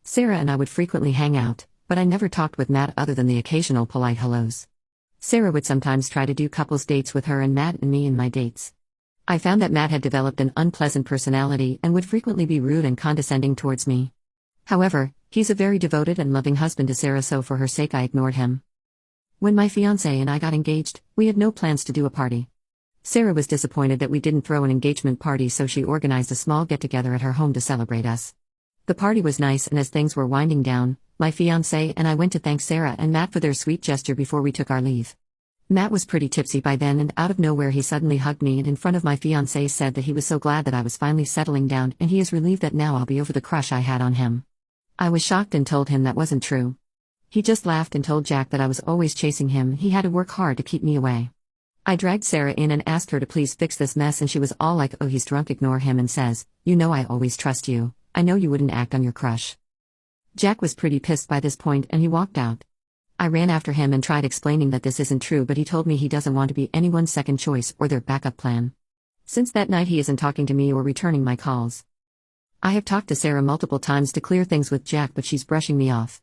[SPEAKER 2] Sarah and I would frequently hang out, but I never talked with Matt other than the occasional polite hellos. Sarah would sometimes try to do couples dates with her and Matt and me in my dates. I found that Matt had developed an unpleasant personality and would frequently be rude and condescending towards me. However, he's a very devoted and loving husband to Sarah so for her sake I ignored him. When my fiancé and I got engaged, we had no plans to do a party. Sarah was disappointed that we didn't throw an engagement party so she organized a small get-together at her home to celebrate us. The party was nice and as things were winding down, my fiancé and I went to thank Sarah and Matt for their sweet gesture before we took our leave. Matt was pretty tipsy by then and out of nowhere he suddenly hugged me and in front of my fiancé said that he was so glad that I was finally settling down and he is relieved that now I'll be over the crush I had on him. I was shocked and told him that wasn't true. He just laughed and told Jack that I was always chasing him and he had to work hard to keep me away. I dragged Sarah in and asked her to please fix this mess and she was all like, oh he's drunk, ignore him, and says, you know I always trust you, I know you wouldn't act on your crush. Jack was pretty pissed by this point and he walked out. I ran after him and tried explaining that this isn't true but he told me he doesn't want to be anyone's second choice or their backup plan. Since that night he isn't talking to me or returning my calls. I have talked to Sarah multiple times to clear things with Jack but she's brushing me off.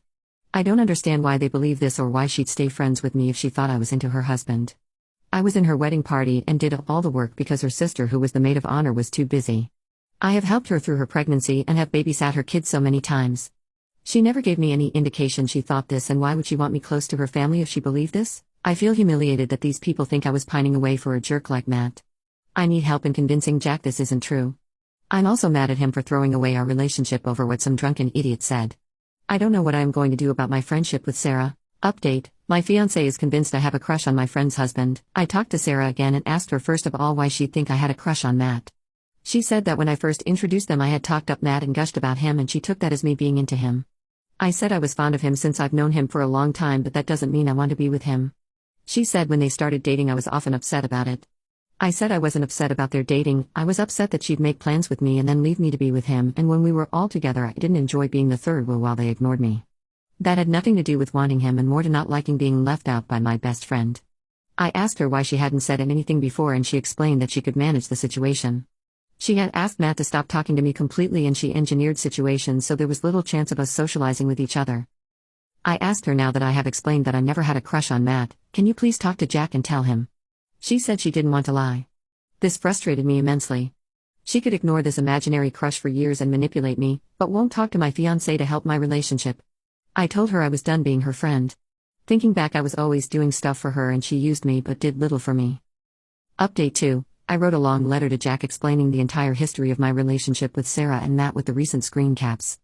[SPEAKER 2] I don't understand why they believe this or why she'd stay friends with me if she thought I was into her husband. I was in her wedding party and did all the work because her sister who was the maid of honor was too busy. I have helped her through her pregnancy and have babysat her kids so many times. She never gave me any indication she thought this and why would she want me close to her family if she believed this? I feel humiliated that these people think I was pining away for a jerk like Matt. I need help in convincing Jack this isn't true. I'm also mad at him for throwing away our relationship over what some drunken idiot said. I don't know what I am going to do about my friendship with Sarah. Update, my fiancé is convinced I have a crush on my friend's husband. I talked to Sarah again and asked her first of all why she'd think I had a crush on Matt. She said that when I first introduced them I had talked up Matt and gushed about him and she took that as me being into him. I said I was fond of him since I've known him for a long time but that doesn't mean I want to be with him. She said when they started dating I was often upset about it. I said I wasn't upset about their dating, I was upset that she'd make plans with me and then leave me to be with him and when we were all together I didn't enjoy being the third wheel while they ignored me. That had nothing to do with wanting him and more to not liking being left out by my best friend. I asked her why she hadn't said anything before and she explained that she could manage the situation. She had asked Matt to stop talking to me completely and she engineered situations so there was little chance of us socializing with each other. I asked her now that I have explained that I never had a crush on Matt, can you please talk to Jack and tell him? She said she didn't want to lie. This frustrated me immensely. She could ignore this imaginary crush for years and manipulate me, but won't talk to my fiancé to help my relationship. I told her I was done being her friend. Thinking back I was always doing stuff for her and she used me but did little for me. Update 2. I wrote a long letter to Jack explaining the entire history of my relationship with Sarah and Matt with the recent screen caps.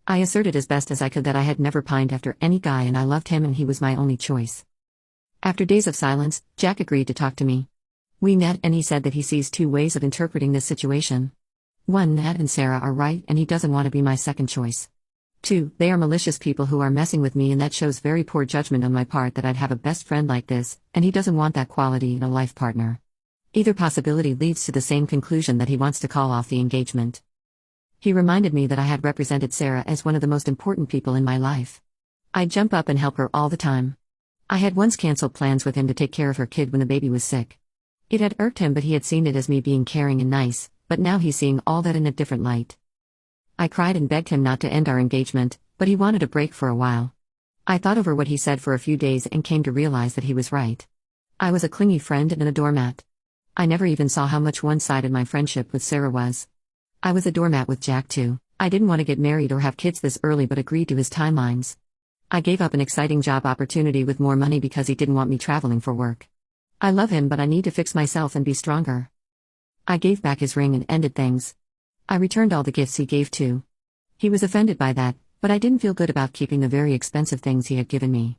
[SPEAKER 2] I asserted as best as I could that I had never pined after any guy and I loved him and he was my only choice. After days of silence, Jack agreed to talk to me. We met and he said that he sees two ways of interpreting this situation. 1. Matt and Sarah are right and he doesn't want to be my second choice. 2. They are malicious people who are messing with me and that shows very poor judgment on my part that I'd have a best friend like this, and he doesn't want that quality in a life partner. Either possibility leads to the same conclusion that he wants to call off the engagement. He reminded me that I had represented Sarah as one of the most important people in my life. I'd jump up and help her all the time. I had once canceled plans with him to take care of her kid when the baby was sick. It had irked him but he had seen it as me being caring and nice, but now he's seeing all that in a different light. I cried and begged him not to end our engagement, but he wanted a break for a while. I thought over what he said for a few days and came to realize that he was right. I was a clingy friend and a doormat. I never even saw how much one-sided my friendship with Sarah was. I was a doormat with Jack too. I didn't want to get married or have kids this early but agreed to his timelines. I gave up an exciting job opportunity with more money because he didn't want me traveling for work. I love him but I need to fix myself and be stronger. I gave back his ring and ended things. I returned all the gifts he gave too. He was offended by that, but I didn't feel good about keeping the very expensive things he had given me.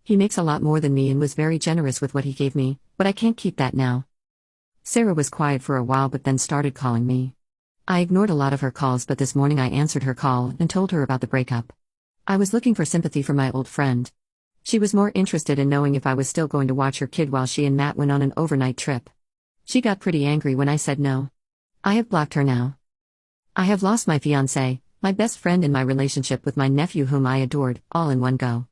[SPEAKER 2] He makes a lot more than me and was very generous with what he gave me, but I can't keep that now. Sarah was quiet for a while but then started calling me. I ignored a lot of her calls but this morning I answered her call and told her about the breakup. I was looking for sympathy from my old friend. She was more interested in knowing if I was still going to watch her kid while she and Matt went on an overnight trip. She got pretty angry when I said no. I have blocked her now. I have lost my fiancé, my best friend and my relationship with my nephew whom I adored, all in one go.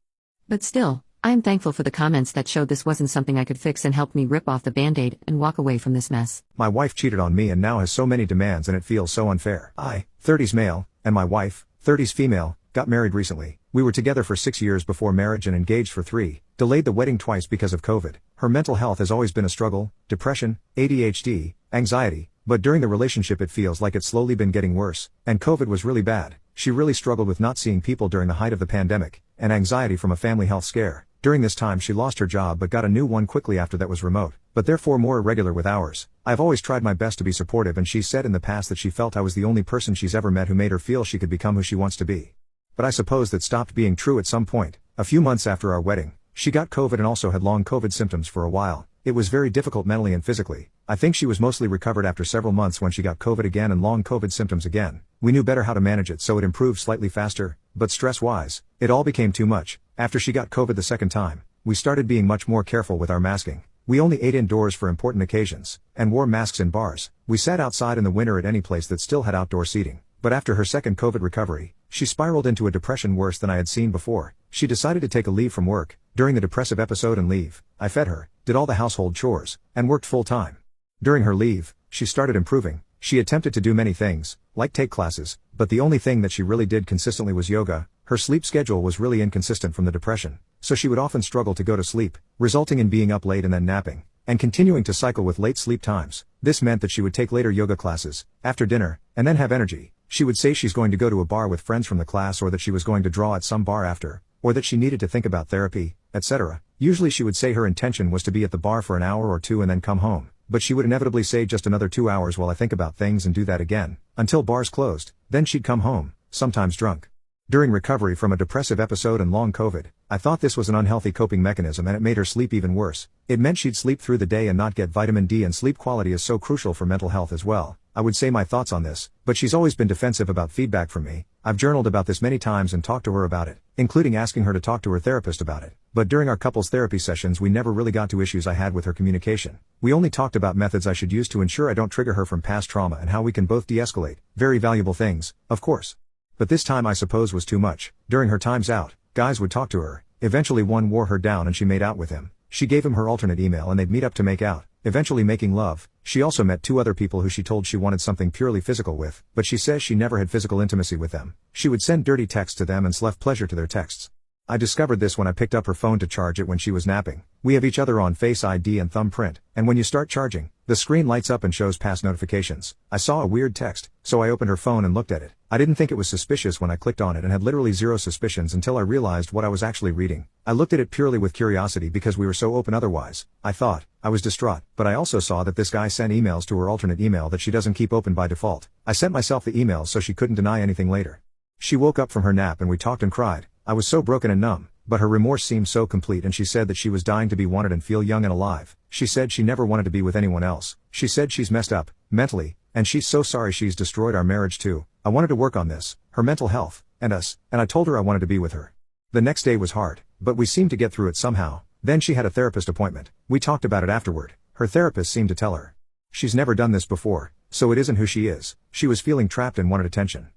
[SPEAKER 2] But still, I am thankful for the comments that showed this wasn't something I could fix and helped me rip off the band-aid and walk away from this mess.
[SPEAKER 1] My wife cheated on me and now has so many demands and it feels so unfair. I, 30s male, and my wife, 30s female, got married recently. We were together for 6 years before marriage and engaged for 3, delayed the wedding twice because of COVID. Her mental health has always been a struggle, depression, ADHD, anxiety, but during the relationship it feels like it's slowly been getting worse, and COVID was really bad. She really struggled with not seeing people during the height of the pandemic, and anxiety from a family health scare. During this time she lost her job but got a new one quickly after that was remote, but therefore more irregular with hours. I've always tried my best to be supportive and she's said in the past that she felt I was the only person she's ever met who made her feel she could become who she wants to be. But I suppose that stopped being true at some point. A few months after our wedding, she got COVID and also had long COVID symptoms for a while. It was very difficult mentally and physically. I think she was mostly recovered after several months when she got COVID again and long COVID symptoms again. We knew better how to manage it so it improved slightly faster, but stress-wise, it all became too much. After she got COVID the second time, we started being much more careful with our masking. We only ate indoors for important occasions, and wore masks in bars. We sat outside in the winter at any place that still had outdoor seating. But after her second COVID recovery, she spiraled into a depression worse than I had seen before. She decided to take a leave from work. During the depressive episode and leave, I fed her, did all the household chores, and worked full-time. During her leave, she started improving. She attempted to do many things, like take classes, but the only thing that she really did consistently was yoga. Her sleep schedule was really inconsistent from the depression, so she would often struggle to go to sleep, resulting in being up late and then napping, and continuing to cycle with late sleep times. This meant that she would take later yoga classes, after dinner, and then have energy. She would say she's going to go to a bar with friends from the class or that she was going to draw at some bar after, or that she needed to think about therapy, etc. Usually she would say her intention was to be at the bar for an hour or two and then come home, but she would inevitably say just another 2 hours while I think about things and do that again, until bars closed, then she'd come home, sometimes drunk. During recovery from a depressive episode and long COVID, I thought this was an unhealthy coping mechanism and it made her sleep even worse. It meant she'd sleep through the day and not get vitamin D, and sleep quality is so crucial for mental health as well. I would say my thoughts on this, but she's always been defensive about feedback from me. I've journaled about this many times and talked to her about it, including asking her to talk to her therapist about it. But during our couples therapy sessions we never really got to issues I had with her communication. We only talked about methods I should use to ensure I don't trigger her from past trauma and how we can both de-escalate. Very valuable things, of course. But this time I suppose was too much. During her times out, guys would talk to her. Eventually one wore her down and she made out with him. She gave him her alternate email and they'd meet up to make out, eventually making love. She also met 2 other people who she told she wanted something purely physical with, but she says she never had physical intimacy with them. She would send dirty texts to them and left pleasure to their texts. I discovered this when I picked up her phone to charge it when she was napping. We have each other on Face ID and thumbprint, and when you start charging, the screen lights up and shows past notifications. I saw a weird text, so I opened her phone and looked at it. I didn't think it was suspicious when I clicked on it and had literally 0 suspicions until I realized what I was actually reading. I looked at it purely with curiosity because we were so open otherwise. I thought, I was distraught, but I also saw that this guy sent emails to her alternate email that she doesn't keep open by default. I sent myself the emails so she couldn't deny anything later. She woke up from her nap and we talked and cried. I was so broken and numb, but her remorse seemed so complete and she said that she was dying to be wanted and feel young and alive. She said she never wanted to be with anyone else. She said she's messed up, mentally, and she's so sorry she's destroyed our marriage too. I wanted to work on this, her mental health, and us, and I told her I wanted to be with her. The next day was hard, but we seemed to get through it somehow. Then she had a therapist appointment. We talked about it afterward. Her therapist seemed to tell her she's never done this before, so it isn't who she is. She was feeling trapped and wanted attention.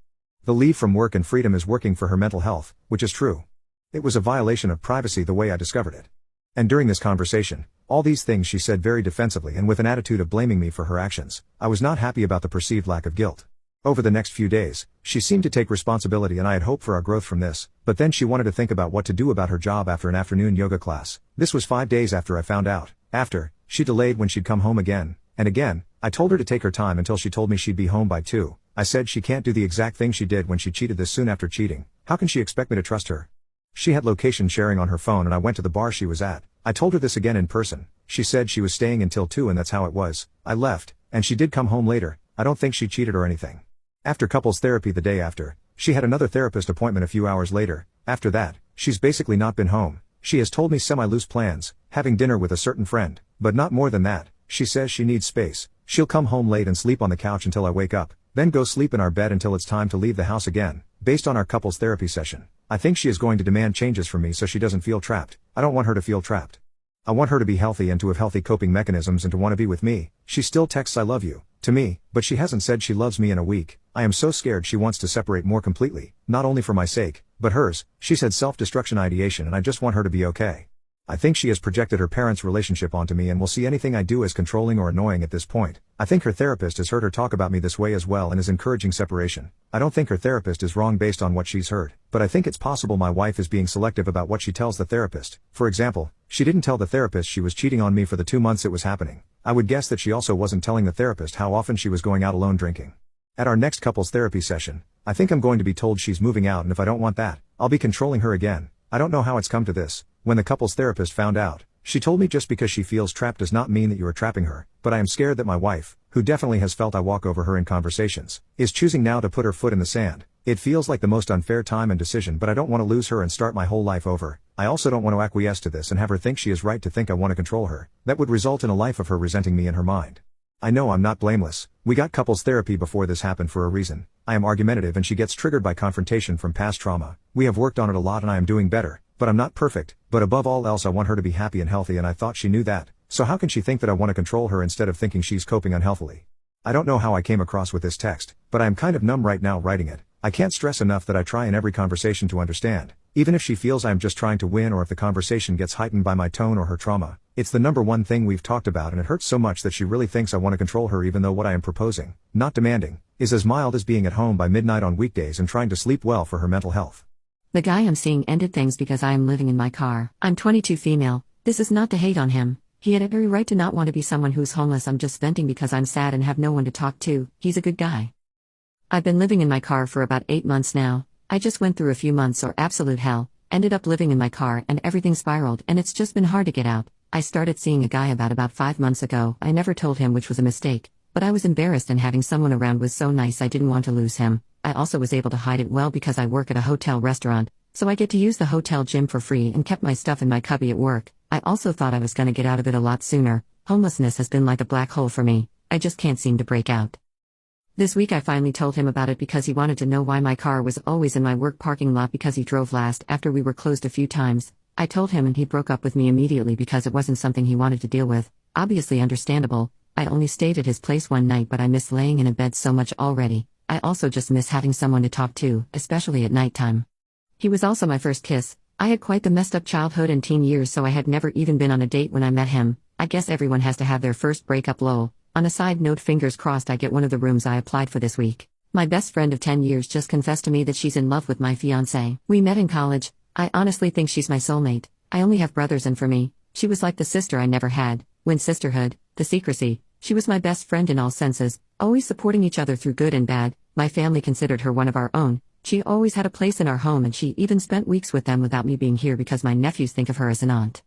[SPEAKER 1] The leave from work and freedom is working for her mental health, which is true. It was a violation of privacy the way I discovered it. And during this conversation, all these things she said very defensively and with an attitude of blaming me for her actions. I was not happy about the perceived lack of guilt. Over the next few days, she seemed to take responsibility and I had hope for our growth from this, but then she wanted to think about what to do about her job after an afternoon yoga class. This was 5 days after I found out. After, she delayed when she'd come home again, and again. I told her to take her time until she told me she'd be home by 2. I said she can't do the exact thing she did when she cheated this soon after cheating. How can she expect me to trust her? She had location sharing on her phone and I went to the bar she was at. I told her this again in person. She said she was staying until 2 and that's how it was. I left, and she did come home later. I don't think she cheated or anything. After couples therapy the day after, she had another therapist appointment a few hours later. After that, she's basically not been home. She has told me semi-loose plans, having dinner with a certain friend, but not more than that. She says she needs space. She'll come home late and sleep on the couch until I wake up, then go sleep in our bed until it's time to leave the house again. Based on our couples therapy session, I think she is going to demand changes from me so she doesn't feel trapped. I don't want her to feel trapped. I want her to be healthy and to have healthy coping mechanisms and to want to be with me. She still texts "I love you" to me, but she hasn't said she loves me in a week. I am so scared she wants to separate more completely, not only for my sake, but hers. She's had self-destruction ideation and I just want her to be okay. I think she has projected her parents' relationship onto me and will see anything I do as controlling or annoying at this point. I think her therapist has heard her talk about me this way as well and is encouraging separation. I don't think her therapist is wrong based on what she's heard, but I think it's possible my wife is being selective about what she tells the therapist. For example, she didn't tell the therapist she was cheating on me for the 2 months it was happening. I would guess that she also wasn't telling the therapist how often she was going out alone drinking. At our next couples therapy session, I think I'm going to be told she's moving out and if I don't want that, I'll be controlling her again. I don't know how it's come to this. When the couples therapist found out, she told me just because she feels trapped does not mean that you are trapping her, but I am scared that my wife, who definitely has felt I walk over her in conversations, is choosing now to put her foot in the sand. It feels like the most unfair time and decision, but I don't want to lose her and start my whole life over. I also don't want to acquiesce to this and have her think she is right to think I want to control her. That would result in a life of her resenting me in her mind. I know I'm not blameless. We got couples therapy before this happened for a reason. I am argumentative and she gets triggered by confrontation from past trauma. We have worked on it a lot and I am doing better. But I'm not perfect, but above all else I want her to be happy and healthy and I thought she knew that, so how can she think that I want to control her instead of thinking she's coping unhealthily? I don't know how I came across with this text, but I am kind of numb right now writing it. I can't stress enough that I try in every conversation to understand, even if she feels I am just trying to win or if the conversation gets heightened by my tone or her trauma. It's the number one thing we've talked about and it hurts so much that she really thinks I want to control her even though what I am proposing, not demanding, is as mild as being at home by midnight on weekdays and trying to sleep well for her mental health.
[SPEAKER 2] The guy I'm seeing ended things because I am living in my car. I'm 22 female. This is not to hate on him. He had every right to not want to be someone who's homeless. I'm just venting because I'm sad and have no one to talk to. He's a good guy. I've been living in my car for about 8 months now. I just went through a few months or absolute hell, ended up living in my car and everything spiraled and it's just been hard to get out. I started seeing a guy about 5 months ago. I never told him, which was a mistake, but I was embarrassed and having someone around was so nice I didn't want to lose him. I also was able to hide it well because I work at a hotel restaurant, so I get to use the hotel gym for free and kept my stuff in my cubby at work. I also thought I was gonna get out of it a lot sooner. Homelessness has been like a black hole for me. I just can't seem to break out. This week I finally told him about it because he wanted to know why my car was always in my work parking lot because he drove last after we were closed a few times. I told him and he broke up with me immediately because it wasn't something he wanted to deal with. Obviously understandable. I only stayed at his place one night but I miss laying in a bed so much already. I also just miss having someone to talk to, especially at nighttime. He was also my first kiss. I had quite the messed up childhood and teen years so I had never even been on a date when I met him. I guess everyone has to have their first breakup lol. On a side note, fingers crossed I get one of the rooms I applied for this week. My best friend of 10 years just confessed to me that she's in love with my fiancé. We met in college. I honestly think she's my soulmate. I only have brothers and for me, she was like the sister I never had. When sisterhood, the secrecy, she was my best friend in all senses, always supporting each other through good and bad. My family considered her one of our own. She always had a place in our home and she even spent weeks with them without me being here because my nephews think of her as an aunt.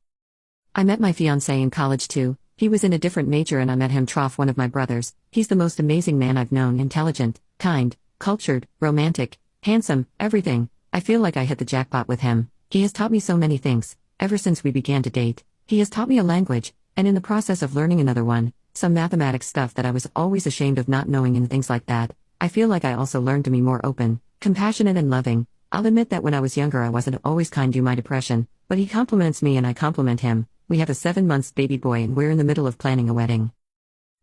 [SPEAKER 2] I met my fiancé in college too. He was in a different major and I met him trough one of my brothers. He's the most amazing man I've known, intelligent, kind, cultured, romantic, handsome, everything. I feel like I hit the jackpot with him. He has taught me so many things. Ever since we began to date, he has taught me a language, and in the process of learning another one, some mathematics stuff that I was always ashamed of not knowing and things like that. I feel like I also learned to be more open, compassionate and loving. I'll admit that when I was younger I wasn't always kind due to my depression, but he compliments me and I compliment him. We have a 7-month baby boy and we're in the middle of planning a wedding.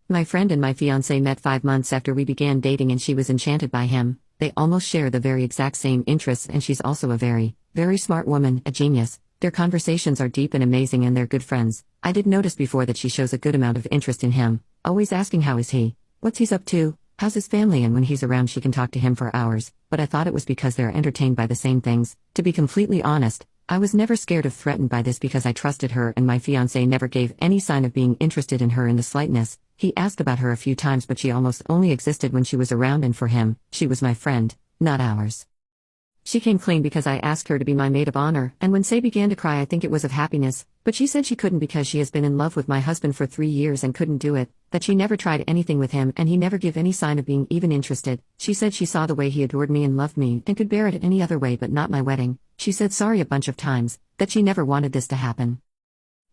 [SPEAKER 2] My friend and my fiancé met 5 months after we began dating and she was enchanted by him. They almost share the very exact same interests and she's also a very, very smart woman, a genius. Their conversations are deep and amazing and they're good friends. I did notice before that she shows a good amount of interest in him, always asking how is he, what's he's up to. How's his family? And when he's around, she can talk to him for hours, but I thought it was because they're entertained by the same things. To be completely honest, I was never scared or threatened by this because I trusted her, and my fiancé never gave any sign of being interested in her in the slightest. He asked about her a few times, but she almost only existed when she was around, and for him, she was my friend, not ours. She came clean because I asked her to be my maid of honor, and when Say began to cry, I think it was of happiness, but she said she couldn't because she has been in love with my husband for 3 years and couldn't do it, that she never tried anything with him and he never gave any sign of being even interested. She said she saw the way he adored me and loved me and could bear it any other way but not my wedding. She said sorry a bunch of times, that she never wanted this to happen.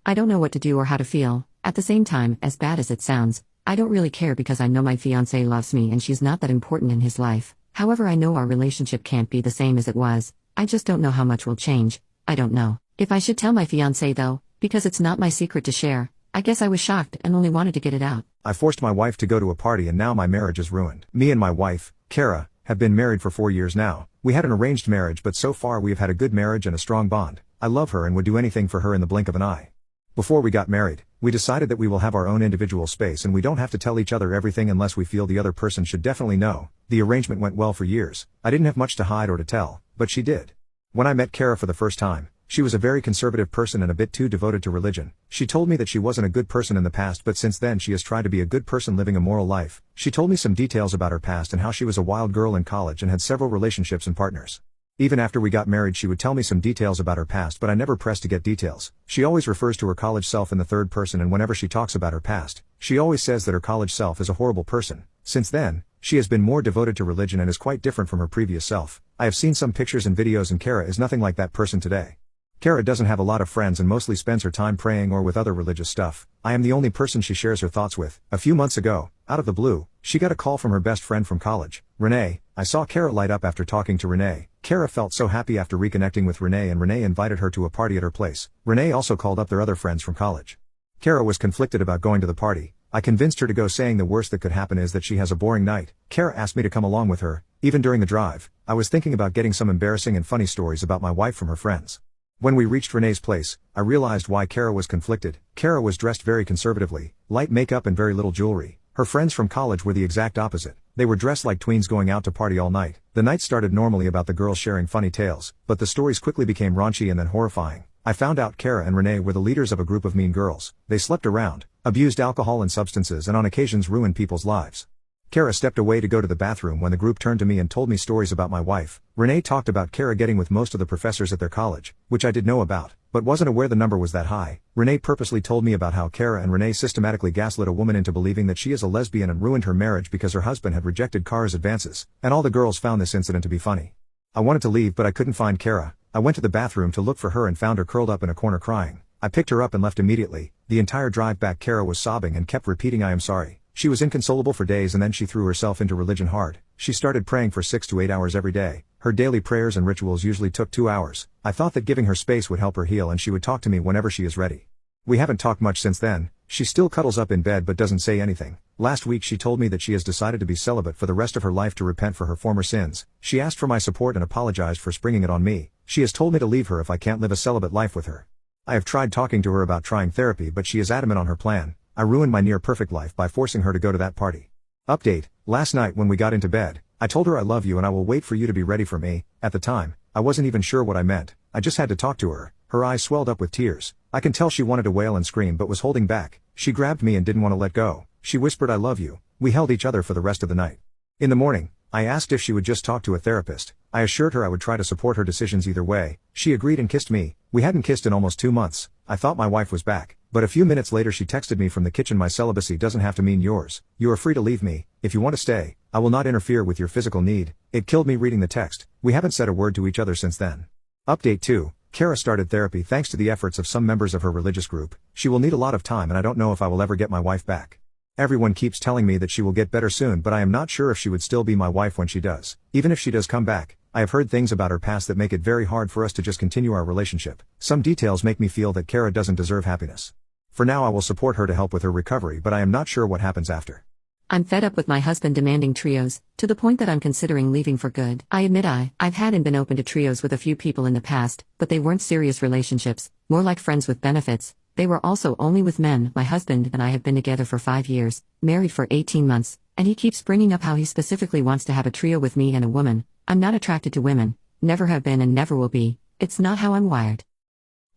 [SPEAKER 2] I don't know what to do or how to feel. At the same time, as bad as it sounds, I don't really care because I know my fiancé loves me and she's not that important in his life. However, I know our relationship can't be the same as it was. I just don't know how much will change. I don't know if I should tell my fiancé though, because it's not my secret to share. I guess I was shocked and only wanted to get it out.
[SPEAKER 1] I forced my wife to go to a party and now my marriage is ruined. Me and my wife, Kara, have been married for 4 years now. We had an arranged marriage, but so far we have had a good marriage and a strong bond. I love her and would do anything for her in the blink of an eye. Before we got married, we decided that we will have our own individual space and we don't have to tell each other everything unless we feel the other person should definitely know. The arrangement went well for years. I didn't have much to hide or to tell, but she did. When I met Kara for the first time, she was a very conservative person and a bit too devoted to religion. She told me that she wasn't a good person in the past, but since then she has tried to be a good person living a moral life. She told me some details about her past and how she was a wild girl in college and had several relationships and partners. Even after we got married, she would tell me some details about her past, but I never pressed to get details. She always refers to her college self in the third person, and whenever she talks about her past, she always says that her college self is a horrible person. Since then, she has been more devoted to religion and is quite different from her previous self. I have seen some pictures and videos and Kara is nothing like that person today. Kara doesn't have a lot of friends and mostly spends her time praying or with other religious stuff. I am the only person she shares her thoughts with. A few months ago, out of the blue, she got a call from her best friend from college, Renee. I saw Kara light up after talking to Renee. Kara felt so happy after reconnecting with Renee, and Renee invited her to a party at her place. Renee also called up their other friends from college. Kara was conflicted about going to the party. I convinced her to go, saying the worst that could happen is that she has a boring night. Kara asked me to come along with her. Even during the drive, I was thinking about getting some embarrassing and funny stories about my wife from her friends. When we reached Renee's place, I realized why Kara was conflicted. Kara was dressed very conservatively, light makeup and very little jewelry. Her friends from college were the exact opposite. They were dressed like tweens going out to party all night. The night started normally about the girls sharing funny tales, but the stories quickly became raunchy and then horrifying. I found out Kara and Renee were the leaders of a group of mean girls. They slept around, abused alcohol and substances, and on occasions ruined people's lives. Kara stepped away to go to the bathroom when the group turned to me and told me stories about my wife. Renee talked about Kara getting with most of the professors at their college, which I did know about, but wasn't aware the number was that high. Renee purposely told me about how Kara and Renee systematically gaslit a woman into believing that she is a lesbian and ruined her marriage because her husband had rejected Kara's advances, and all the girls found this incident to be funny. I wanted to leave, but I couldn't find Kara. I went to the bathroom to look for her and found her curled up in a corner crying. I picked her up and left immediately. The entire drive back Kara was sobbing and kept repeating "I am sorry." She was inconsolable for days, and then she threw herself into religion hard. She started praying for 6 to 8 hours every day. Her daily prayers and rituals usually took 2 hours. I thought that giving her space would help her heal, and she would talk to me whenever she is ready. We haven't talked much since then. She still cuddles up in bed but doesn't say anything. Last week she told me that she has decided to be celibate for the rest of her life to repent for her former sins. She asked for my support and apologized for springing it on me. She has told me to leave her if I can't live a celibate life with her. I have tried talking to her about trying therapy, but she is adamant on her plan. I ruined my near-perfect life by forcing her to go to that party. Update: last night when we got into bed, I told her I love you and I will wait for you to be ready for me. At the time, I wasn't even sure what I meant. I just had to talk to her. Her eyes swelled up with tears. I can tell she wanted to wail and scream but was holding back. She grabbed me and didn't want to let go. She whispered "I love you." We held each other for the rest of the night. In the morning, I asked if she would just talk to a therapist. I assured her I would try to support her decisions either way. She agreed and kissed me. We hadn't kissed in almost 2 months. I thought my wife was back, but a few minutes later she texted me from the kitchen, "My celibacy doesn't have to mean yours. You are free to leave me. If you want to stay, I will not interfere with your physical need." It killed me reading the text. We haven't said a word to each other since then. Update 2. Kara started therapy thanks to the efforts of some members of her religious group. She will need a lot of time and I don't know if I will ever get my wife back. Everyone keeps telling me that she will get better soon, but I am not sure if she would still be my wife when she does. Even if she does come back, I have heard things about her past that make it very hard for us to just continue our relationship. Some details make me feel that Kara doesn't deserve happiness. For now I will support her to help with her recovery, but I am not sure what happens after.
[SPEAKER 2] I'm fed up with my husband demanding trios, to the point that I'm considering leaving for good. I admit I've had and been open to trios with a few people in the past, but they weren't serious relationships, more like friends with benefits. They were also only with men. My husband and I have been together for 5 years, married for 18 months. and he keeps bringing up how he specifically wants to have a trio with me and a woman. I'm not attracted to women, never have been and never will be. It's not how I'm wired.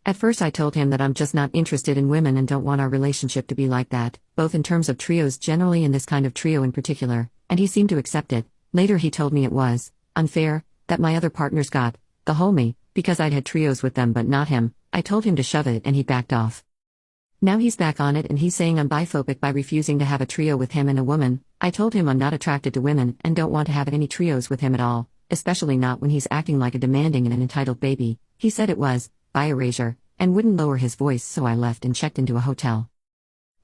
[SPEAKER 2] At first I told him that I'm just not interested in women and don't want our relationship to be like that, both in terms of trios generally and this kind of trio in particular, and he seemed to accept it. Later he told me it was unfair, that my other partners got the whole me, because I'd had trios with them but not him. I told him to shove it and he backed off. Now he's back on it and he's saying I'm biphobic by refusing to have a trio with him and a woman. I told him I'm not attracted to women and don't want to have any trios with him at all, especially not when he's acting like a demanding and an entitled baby. He said it was by erasure, and wouldn't lower his voice, so I left and checked into a hotel.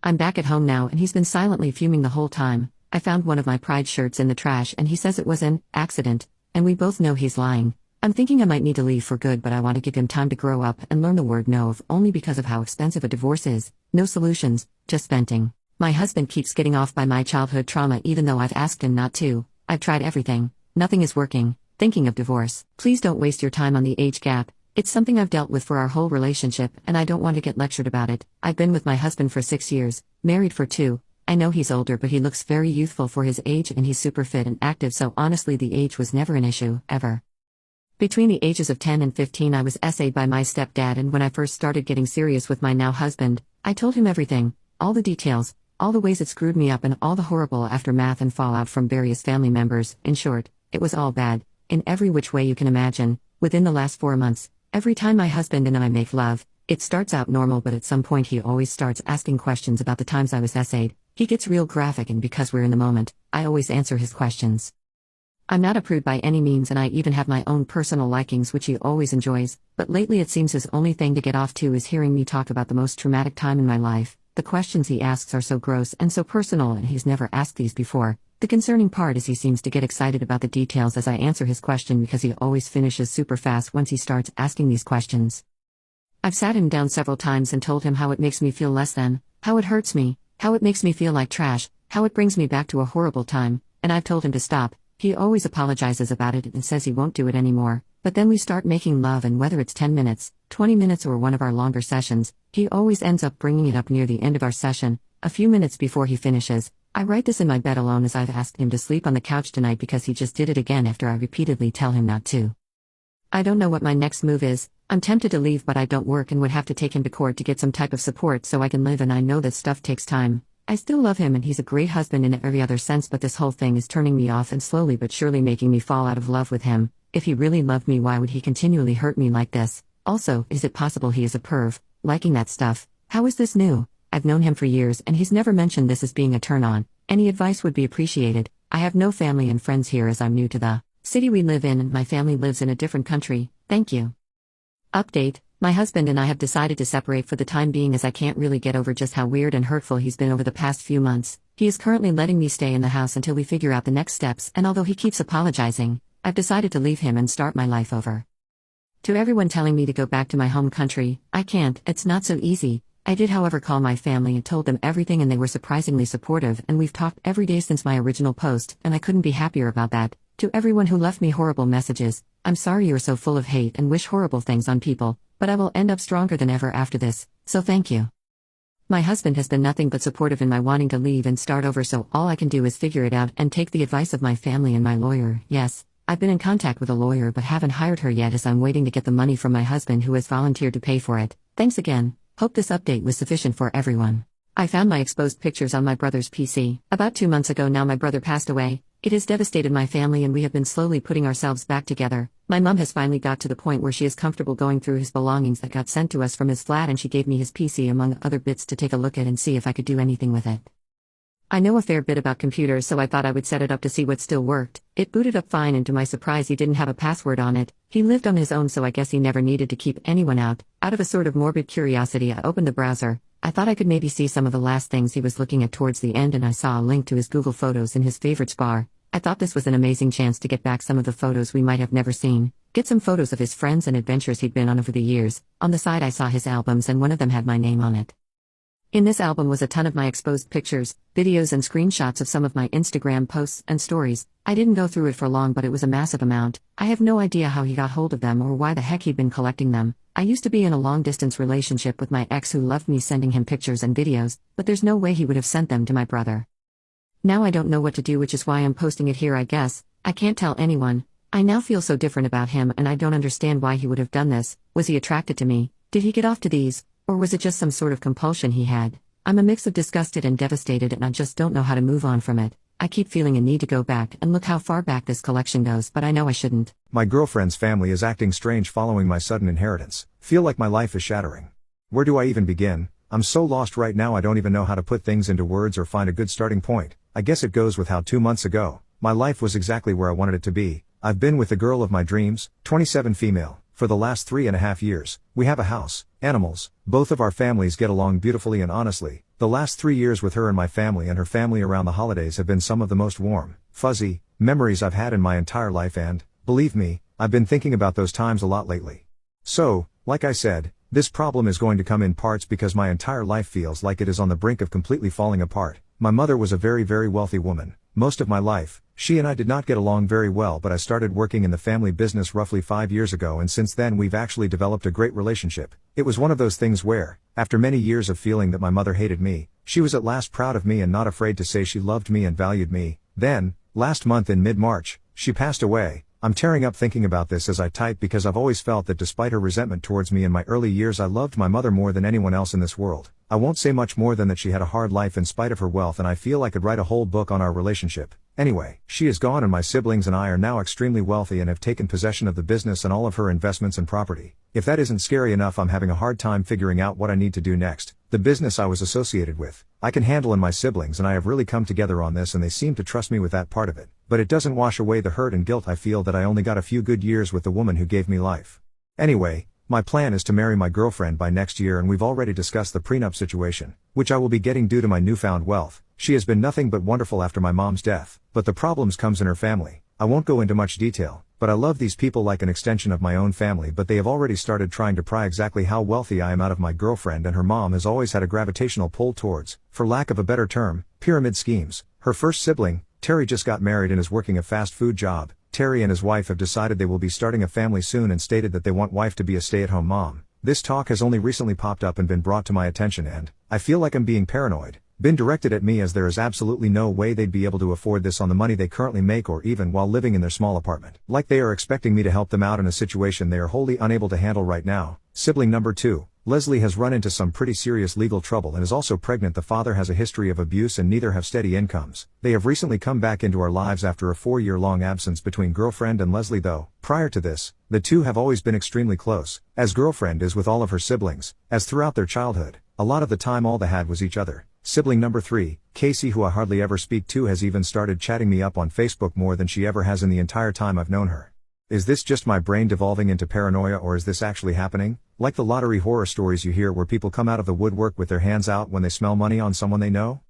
[SPEAKER 2] I'm back at home now and he's been silently fuming the whole time. I found one of my Pride shirts in the trash and he says it was an accident, and we both know he's lying. I'm thinking I might need to leave for good, but I want to give him time to grow up and learn the word no, if only because of how expensive a divorce is. No solutions, just venting. My husband keeps getting off by my childhood trauma even though I've asked him not to. I've tried everything. Nothing is working. Thinking of divorce. Please don't waste your time on the age gap. It's something I've dealt with for our whole relationship and I don't want to get lectured about it. I've been with my husband for 6 years, married for 2. I know he's older but he looks very youthful for his age and he's super fit and active, so honestly the age was never an issue, ever. Between the ages of 10 and 15 I was essayed by my stepdad, and when I first started getting serious with my now husband, I told him everything, all the details, all the ways it screwed me up and all the horrible aftermath and fallout from various family members. In short, it was all bad, in every which way you can imagine. Within the last 4 months, every time my husband and I make love, it starts out normal but at some point he always starts asking questions about the times I was essayed. He gets real graphic and because we're in the moment, I always answer his questions. I'm not a prude by any means and I even have my own personal likings which he always enjoys, but lately it seems his only thing to get off to is hearing me talk about the most traumatic time in my life. The questions he asks are so gross and so personal and he's never asked these before. The concerning part is he seems to get excited about the details as I answer his question because he always finishes super fast once he starts asking these questions. I've sat him down several times and told him how it makes me feel less than, how it hurts me, how it makes me feel like trash, how it brings me back to a horrible time, and I've told him to stop. He always apologizes about it and says he won't do it anymore, but then we start making love and whether it's 10 minutes, 20 minutes or one of our longer sessions, he always ends up bringing it up near the end of our session, a few minutes before he finishes. I write this in my bed alone as I've asked him to sleep on the couch tonight because he just did it again after I repeatedly tell him not to. I don't know what my next move is. I'm tempted to leave but I don't work and would have to take him to court to get some type of support so I can live, and I know that stuff takes time. I still love him and he's a great husband in every other sense, but this whole thing is turning me off and slowly but surely making me fall out of love with him. If he really loved me, why would he continually hurt me like this? Also, is it possible he is a perv, liking that stuff? How is this new? I've known him for years and he's never mentioned this as being a turn on. Any advice would be appreciated. I have no family and friends here as I'm new to the city we live in and my family lives in a different country. Thank you. Update. My husband and I have decided to separate for the time being as I can't really get over just how weird and hurtful he's been over the past few months. He is currently letting me stay in the house until we figure out the next steps, and although he keeps apologizing, I've decided to leave him and start my life over. To everyone telling me to go back to my home country, I can't, it's not so easy. I did however call my family and told them everything and they were surprisingly supportive, and we've talked every day since my original post, and I couldn't be happier about that. To everyone who left me horrible messages, I'm sorry you are so full of hate and wish horrible things on people, but I will end up stronger than ever after this, so thank you. My husband has been nothing but supportive in my wanting to leave and start over, so all I can do is figure it out and take the advice of my family and my lawyer. Yes, I've been in contact with a lawyer but haven't hired her yet as I'm waiting to get the money from my husband who has volunteered to pay for it. Thanks again. Hope this update was sufficient for everyone. I found my exposed pictures on my brother's PC. About 2 months ago now my brother passed away. It has devastated my family and we have been slowly putting ourselves back together. My mom has finally got to the point where she is comfortable going through his belongings that got sent to us from his flat, and she gave me his PC among other bits to take a look at and see if I could do anything with it. I know a fair bit about computers, so I thought I would set it up to see what still worked. It booted up fine, and to my surprise he didn't have a password on it. He lived on his own, so I guess he never needed to keep anyone out. Out of a sort of morbid curiosity I opened the browser. I thought I could maybe see some of the last things he was looking at towards the end, and I saw a link to his Google Photos in his favorites bar. I thought this was an amazing chance to get back some of the photos we might have never seen. Get some photos of his friends and adventures he'd been on over the years. On the side I saw his albums and one of them had my name on it. In this album was a ton of my exposed pictures, videos and screenshots of some of my Instagram posts and stories. I didn't go through it for long, but it was a massive amount. I have no idea how he got hold of them or why the heck he'd been collecting them. I used to be in a long-distance relationship with my ex who loved me sending him pictures and videos, but there's no way he would have sent them to my brother. Now I don't know what to do, which is why I'm posting it here, I guess. I can't tell anyone. I now feel so different about him and I don't understand why he would have done this. Was he attracted to me? Did he get off to these? Or was it just some sort of compulsion he had? I'm a mix of disgusted and devastated and I just don't know how to move on from it. I keep feeling a need to go back and look how far back this collection goes, but I know I shouldn't.
[SPEAKER 1] My girlfriend's family is acting strange following my sudden inheritance. Feel like my life is shattering. Where do I even begin? I'm so lost right now I don't even know how to put things into words or find a good starting point. I guess it goes with how 2 months ago, my life was exactly where I wanted it to be. I've been with the girl of my dreams, 27 female, for the last 3.5 years. We have a house, animals, both of our families get along beautifully and honestly. The last 3 years with her and my family and her family around the holidays have been some of the most warm, fuzzy, memories I've had in my entire life and, believe me, I've been thinking about those times a lot lately. So, like I said, this problem is going to come in parts because my entire life feels like it is on the brink of completely falling apart. My mother was a very, very wealthy woman. Most of my life, she and I did not get along very well, but I started working in the family business roughly 5 years ago and since then we've actually developed a great relationship. It was one of those things where, after many years of feeling that my mother hated me, she was at last proud of me and not afraid to say she loved me and valued me. Then, last month in mid-March, she passed away. I'm tearing up thinking about this as I type because I've always felt that despite her resentment towards me in my early years I loved my mother more than anyone else in this world. I won't say much more than that she had a hard life in spite of her wealth and I feel I could write a whole book on our relationship. Anyway, she is gone and my siblings and I are now extremely wealthy and have taken possession of the business and all of her investments and property. If that isn't scary enough, I'm having a hard time figuring out what I need to do next. The business I was associated with, I can handle, and my siblings and I have really come together on this and they seem to trust me with that part of it. But it doesn't wash away the hurt and guilt I feel that I only got a few good years with the woman who gave me life. Anyway, my plan is to marry my girlfriend by next year and we've already discussed the prenup situation, which I will be getting due to my newfound wealth. She has been nothing but wonderful after my mom's death, but the problems comes in her family. I won't go into much detail, but I love these people like an extension of my own family, but they have already started trying to pry exactly how wealthy I am out of my girlfriend, and her mom has always had a gravitational pull towards, for lack of a better term, pyramid schemes. Her first sibling, Terry, just got married and is working a fast food job. Terry and his wife have decided they will be starting a family soon and stated that they want wife to be a stay-at-home mom. This talk has only recently popped up and been brought to my attention and, I feel like I'm being paranoid. Been directed at me as there is absolutely no way they'd be able to afford this on the money they currently make or even while living in their small apartment. Like they are expecting me to help them out in a situation they are wholly unable to handle right now. Sibling number 2, Leslie, has run into some pretty serious legal trouble and is also pregnant. The father has a history of abuse and neither have steady incomes. They have recently come back into our lives after a 4-year-long absence between girlfriend and Leslie, though. Prior to this, the two have always been extremely close, as girlfriend is with all of her siblings, as throughout their childhood, a lot of the time all they had was each other. Sibling number 3, Casey, who I hardly ever speak to, has even started chatting me up on Facebook more than she ever has in the entire time I've known her. Is this just my brain devolving into paranoia or is this actually happening? Like the lottery horror stories you hear where people come out of the woodwork with their hands out when they smell money on someone they know?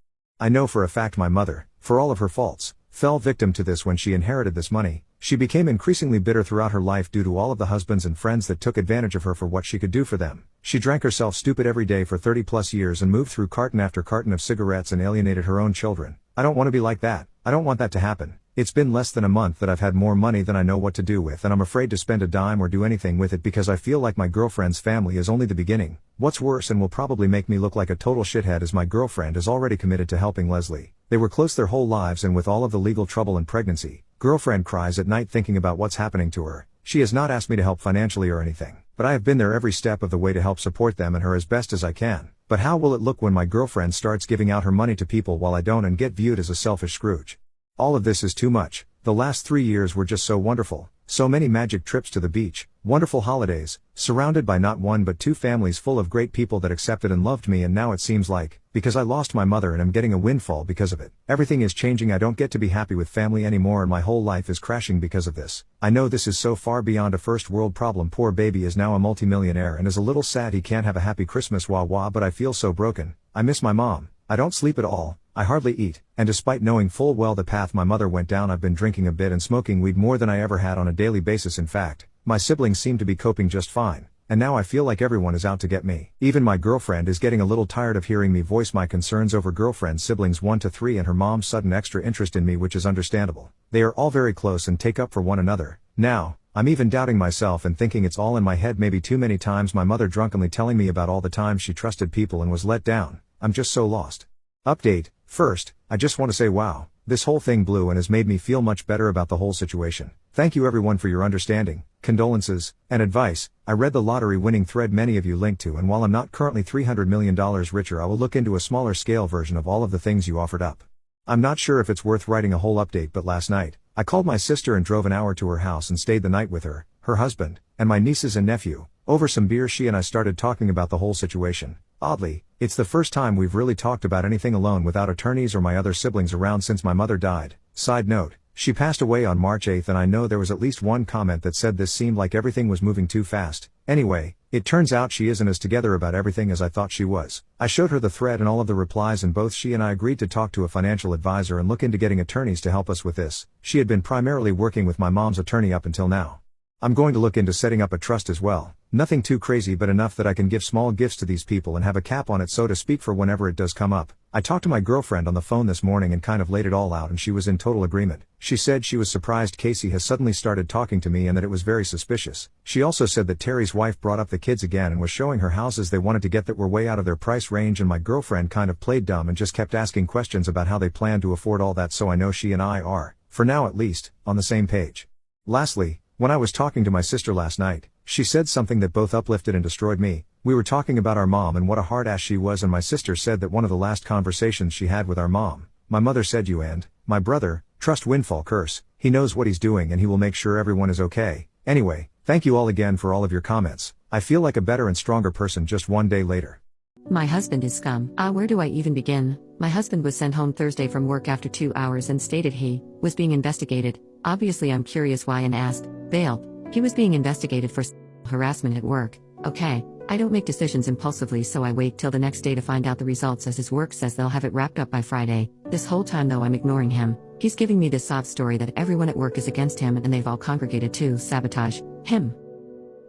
[SPEAKER 1] I know for a fact my mother, for all of her faults, fell victim to this when she inherited this money. She became increasingly bitter throughout her life due to all of the husbands and friends that took advantage of her for what she could do for them. She drank herself stupid every day for 30+ years and moved through carton after carton of cigarettes and alienated her own children. I don't want to be like that. I don't want that to happen. It's been less than a month that I've had more money than I know what to do with, and I'm afraid to spend a dime or do anything with it because I feel like my girlfriend's family is only the beginning. What's worse and will probably make me look like a total shithead is my girlfriend is already committed to helping Leslie. They were close their whole lives, and with all of the legal trouble and pregnancy, girlfriend cries at night thinking about what's happening to her. She has not asked me to help financially or anything, but I have been there every step of the way to help support them and her as best as I can. But how will it look when my girlfriend starts giving out her money to people while I don't and get viewed as a selfish Scrooge? All of this is too much. The last 3 years were just so wonderful. So many magic trips to the beach, wonderful holidays, surrounded by not one but 2 families full of great people that accepted and loved me, and now it seems like, because I lost my mother and am getting a windfall because of it, everything is changing. I don't get to be happy with family anymore and my whole life is crashing because of this. I know this is so far beyond a first world problem. Poor baby is now a multimillionaire and is a little sad he can't have a happy Christmas, wah wah, but I feel so broken. I miss my mom. I don't sleep at all. I hardly eat, and despite knowing full well the path my mother went down, I've been drinking a bit and smoking weed more than I ever had on a daily basis. In fact, my siblings seem to be coping just fine, and now I feel like everyone is out to get me. Even my girlfriend is getting a little tired of hearing me voice my concerns over girlfriend's siblings 1 to 3 and her mom's sudden extra interest in me, which is understandable. They are all very close and take up for one another. Now, I'm even doubting myself and thinking it's all in my head. Maybe too many times my mother drunkenly telling me about all the times she trusted people and was let down. I'm just so lost. Update: First, I just want to say wow, this whole thing blew and has made me feel much better about the whole situation. Thank you everyone for your understanding, condolences, and advice. I read the lottery winning thread many of you linked to, and while I'm not currently $300 million richer, I will look into a smaller scale version of all of the things you offered up. I'm not sure if it's worth writing a whole update, but last night, I called my sister and drove an hour to her house and stayed the night with her, her husband, and my nieces and nephew. Over some beer she and I started talking about the whole situation. Oddly, it's the first time we've really talked about anything alone without attorneys or my other siblings around since my mother died. Side note, she passed away on March 8th, and I know there was at least one comment that said this seemed like everything was moving too fast. Anyway, it turns out she isn't as together about everything as I thought she was. I showed her the thread and all of the replies, and both she and I agreed to talk to a financial advisor and look into getting attorneys to help us with this. She had been primarily working with my mom's attorney up until now. I'm going to look into setting up a trust as well. Nothing too crazy, but enough that I can give small gifts to these people and have a cap on it, so to speak, for whenever it does come up. I talked to my girlfriend on the phone this morning and kind of laid it all out, and she was in total agreement. She said she was surprised Casey has suddenly started talking to me and that it was very suspicious. She also said that Terry's wife brought up the kids again and was showing her houses they wanted to get that were way out of their price range, and my girlfriend kind of played dumb and just kept asking questions about how they plan to afford all that, so I know she and I are, for now at least, on the same page. Lastly, when I was talking to my sister last night, she said something that both uplifted and destroyed me. We were talking about our mom and what a hard ass she was, and my sister said that one of the last conversations she had with our mom, my mother said, "You and my brother trust windfall curse. He knows what he's doing and he will make sure everyone is okay." Anyway, thank you all again for all of your comments. I feel like a better and stronger person just one day later.
[SPEAKER 2] My husband is scum. Where do I even begin? My husband was sent home Thursday from work after 2 hours and stated he was being investigated. Obviously I'm curious why and asked, bailed. He was being investigated for harassment at work. Okay, I don't make decisions impulsively, so I wait till the next day to find out the results, as his work says they'll have it wrapped up by Friday. This whole time though I'm ignoring him. He's giving me this sob story that everyone at work is against him and they've all congregated to sabotage him.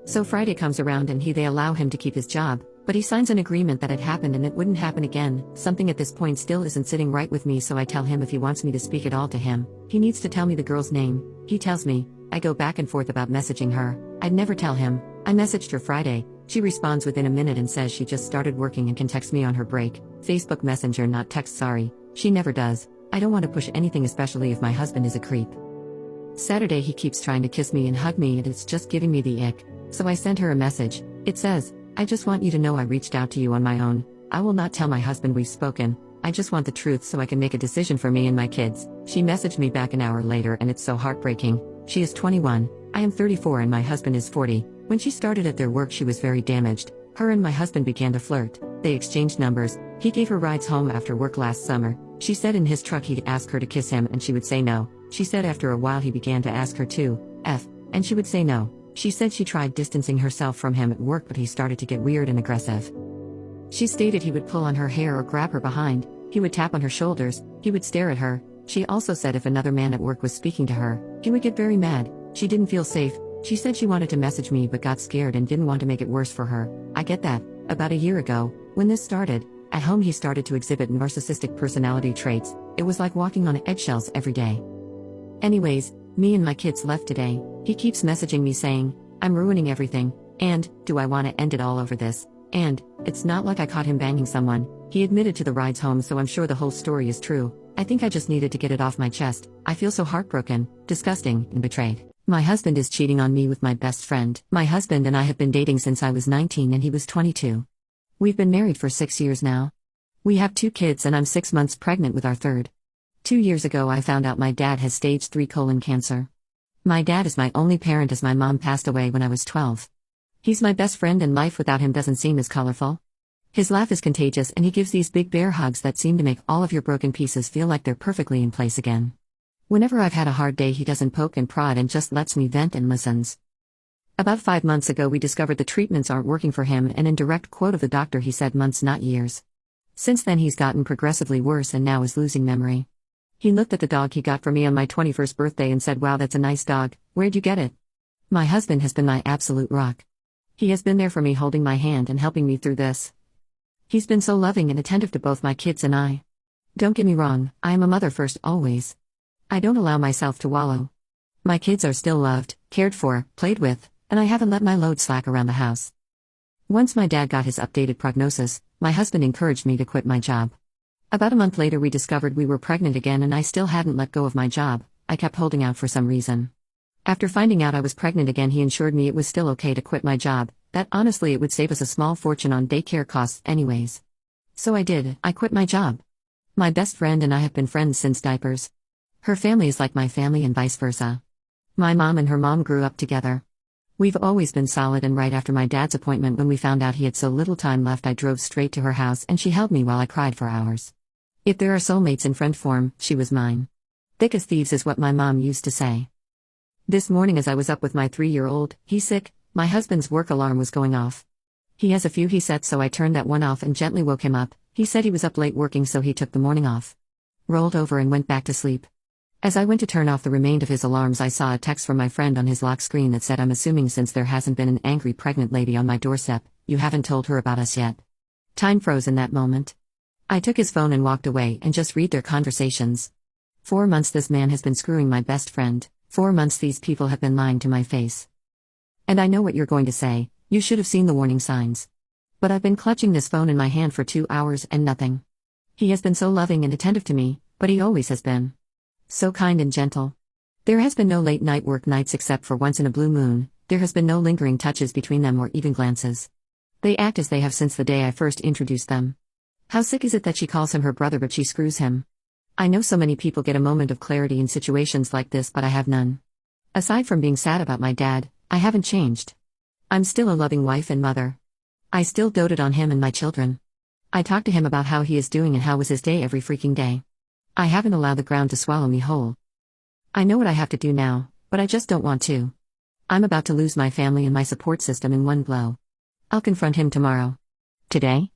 [SPEAKER 2] So Friday comes around and they allow him to keep his job, but he signs an agreement that it happened and it wouldn't happen again. Something at this point still isn't sitting right with me, so I tell him if he wants me to speak at all to him, he needs to tell me the girl's name. He tells me. I go back and forth about messaging her. I'd never tell him. I messaged her Friday. She responds within a minute and says she just started working and can text me on her break. Facebook Messenger, not text, sorry. She never does. I don't want to push anything, especially if my husband is a creep. Saturday he keeps trying to kiss me and hug me and it's just giving me the ick. So I sent her a message. It says, "I just want you to know I reached out to you on my own. I will not tell my husband we've spoken. I just want the truth so I can make a decision for me and my kids." She messaged me back an hour later and it's so heartbreaking. She is 21, I am 34 and my husband is 40. When she started at their work she was very damaged. Her and my husband began to flirt. They exchanged numbers. He gave her rides home after work last summer. She said in his truck he'd ask her to kiss him and she would say no. She said after a while he began to ask her to and she would say no. She said she tried distancing herself from him at work, but he started to get weird and aggressive. She stated he would pull on her hair or grab her behind. He would tap on her shoulders. He would stare at her. She also said if another man at work was speaking to her, he would get very mad. She didn't feel safe. She said she wanted to message me but got scared and didn't want to make it worse for her. I get that. About a year ago, when this started, at home he started to exhibit narcissistic personality traits. It was like walking on eggshells every day. Anyways, me and my kids left today. He keeps messaging me saying, "I'm ruining everything," and, "Do I want to end it all over this?" And, "It's not like I caught him banging someone." He admitted to the rides home, so I'm sure the whole story is true. I think I just needed to get it off my chest. I feel so heartbroken, disgusting, and betrayed. My husband is cheating on me with my best friend. My husband and I have been dating since I was 19 and he was 22. We've been married for 6 years now. We have 2 kids and I'm 6 months pregnant with our third. 2 years ago I found out my dad has stage 3 colon cancer. My dad is my only parent as my mom passed away when I was 12. He's my best friend and life without him doesn't seem as colorful. His laugh is contagious and he gives these big bear hugs that seem to make all of your broken pieces feel like they're perfectly in place again. Whenever I've had a hard day he doesn't poke and prod and just lets me vent and listens. About 5 months ago we discovered the treatments aren't working for him, and in direct quote of the doctor he said months not years. Since then he's gotten progressively worse and now is losing memory. He looked at the dog he got for me on my 21st birthday and said, "Wow, that's a nice dog. Where'd you get it?" My husband has been my absolute rock. He has been there for me, holding my hand and helping me through this. He's been so loving and attentive to both my kids and I. Don't get me wrong, I am a mother first always. I don't allow myself to wallow. My kids are still loved, cared for, played with, and I haven't let my load slack around the house. Once my dad got his updated prognosis, my husband encouraged me to quit my job. About a month later we discovered we were pregnant again and I still hadn't let go of my job. I kept holding out for some reason. After finding out I was pregnant again, he assured me it was still okay to quit my job, that honestly it would save us a small fortune on daycare costs anyways. So I did, I quit my job. My best friend and I have been friends since diapers. Her family is like my family and vice versa. My mom and her mom grew up together. We've always been solid, and right after my dad's appointment when we found out he had so little time left, I drove straight to her house and she held me while I cried for hours. If there are soulmates in friend form, she was mine. Thick as thieves is what my mom used to say. This morning as I was up with my 3-year-old, he's sick, my husband's work alarm was going off. He has a few he sets, so I turned that one off and gently woke him up. He said he was up late working, so he took the morning off. Rolled over and went back to sleep. As I went to turn off the remainder of his alarms, I saw a text from my friend on his lock screen that said, "I'm assuming since there hasn't been an angry pregnant lady on my doorstep, you haven't told her about us yet." Time froze in that moment. I took his phone and walked away and just read their conversations. 4 months this man has been screwing my best friend. 4 months these people have been lying to my face. And I know what you're going to say, you should have seen the warning signs. But I've been clutching this phone in my hand for 2 hours and nothing. He has been so loving and attentive to me, but he always has been. So kind and gentle. There has been no late night work nights except for once in a blue moon. There has been no lingering touches between them or even glances. They act as they have since the day I first introduced them. How sick is it that she calls him her brother but she screws him? I know so many people get a moment of clarity in situations like this, but I have none. Aside from being sad about my dad, I haven't changed. I'm still a loving wife and mother. I still doted on him and my children. I talk to him about how he is doing and how was his day every freaking day. I haven't allowed the ground to swallow me whole. I know what I have to do now, but I just don't want to. I'm about to lose my family and my support system in one blow. I'll confront him tomorrow. Today?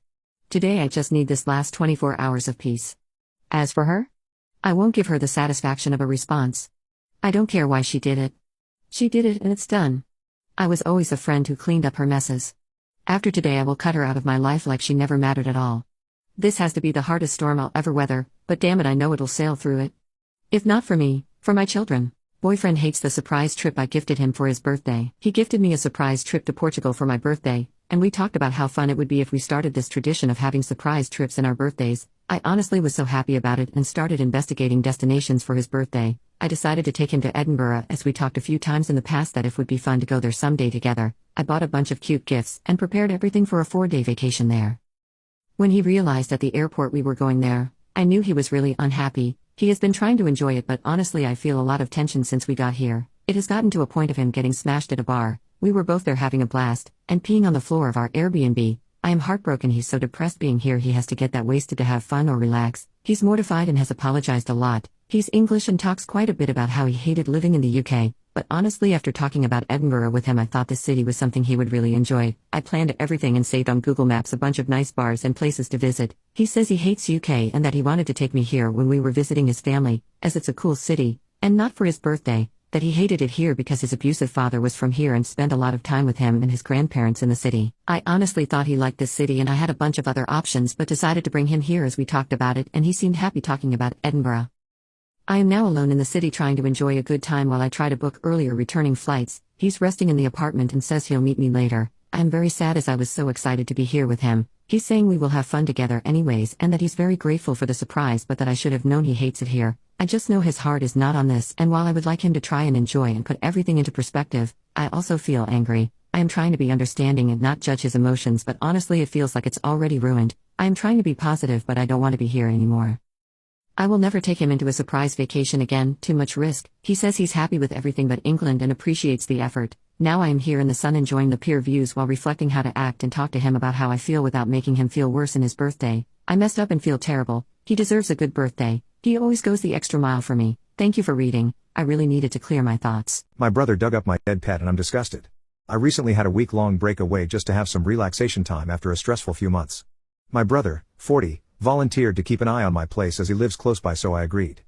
[SPEAKER 2] Today I just need this last 24 hours of peace. As for her? I won't give her the satisfaction of a response. I don't care why she did it. She did it and it's done. I was always a friend who cleaned up her messes. After today I will cut her out of my life like she never mattered at all. This has to be the hardest storm I'll ever weather, but damn it, I know it'll sail through it. If not for me, for my children. Boyfriend hates the surprise trip I gifted him for his birthday. He gifted me a surprise trip to Portugal for my birthday, and we talked about how fun it would be if we started this tradition of having surprise trips in our birthdays. I honestly was so happy about it and started investigating destinations for his birthday. I decided to take him to Edinburgh, as we talked a few times in the past that it would be fun to go there someday together. I bought a bunch of cute gifts and prepared everything for a 4-day vacation there. When he realized at the airport we were going there, I knew he was really unhappy. He has been trying to enjoy it, but honestly I feel a lot of tension since we got here. It has gotten to a point of him getting smashed at a bar. We were both there having a blast, and peeing on the floor of our Airbnb. I am heartbroken. He's so depressed being here he has to get that wasted to have fun or relax. He's mortified and has apologized a lot. He's English and talks quite a bit about how he hated living in the UK, but honestly after talking about Edinburgh with him I thought this city was something he would really enjoy. I planned everything and saved on Google Maps a bunch of nice bars and places to visit. He says he hates UK and that he wanted to take me here when we were visiting his family, as it's a cool city, and not for his birthday, that he hated it here because his abusive father was from here and spent a lot of time with him and his grandparents in the city. I honestly thought he liked this city and I had a bunch of other options but decided to bring him here as we talked about it and he seemed happy talking about Edinburgh. I am now alone in the city trying to enjoy a good time while I try to book earlier returning flights. He's resting in the apartment and says he'll meet me later. I am very sad as I was so excited to be here with him. He's saying we will have fun together anyways and that he's very grateful for the surprise but that I should have known he hates it here. I just know his heart is not on this, and while I would like him to try and enjoy and put everything into perspective, I also feel angry. I am trying to be understanding and not judge his emotions, but honestly it feels like it's already ruined. I am trying to be positive but I don't want to be here anymore. I will never take him into a surprise vacation again, too much risk. He says he's happy with everything but England and appreciates the effort. Now I am here in the sun enjoying the pier views while reflecting how to act and talk to him about how I feel without making him feel worse in his birthday. I messed up and feel terrible. He deserves a good birthday. He always goes the extra mile for me. Thank you for reading. I really needed to clear my thoughts.
[SPEAKER 1] My brother dug up my dead pet and I'm disgusted. I recently had a week-long break away just to have some relaxation time after a stressful few months. My brother, 40, volunteered to keep an eye on my place as he lives close by, so I agreed.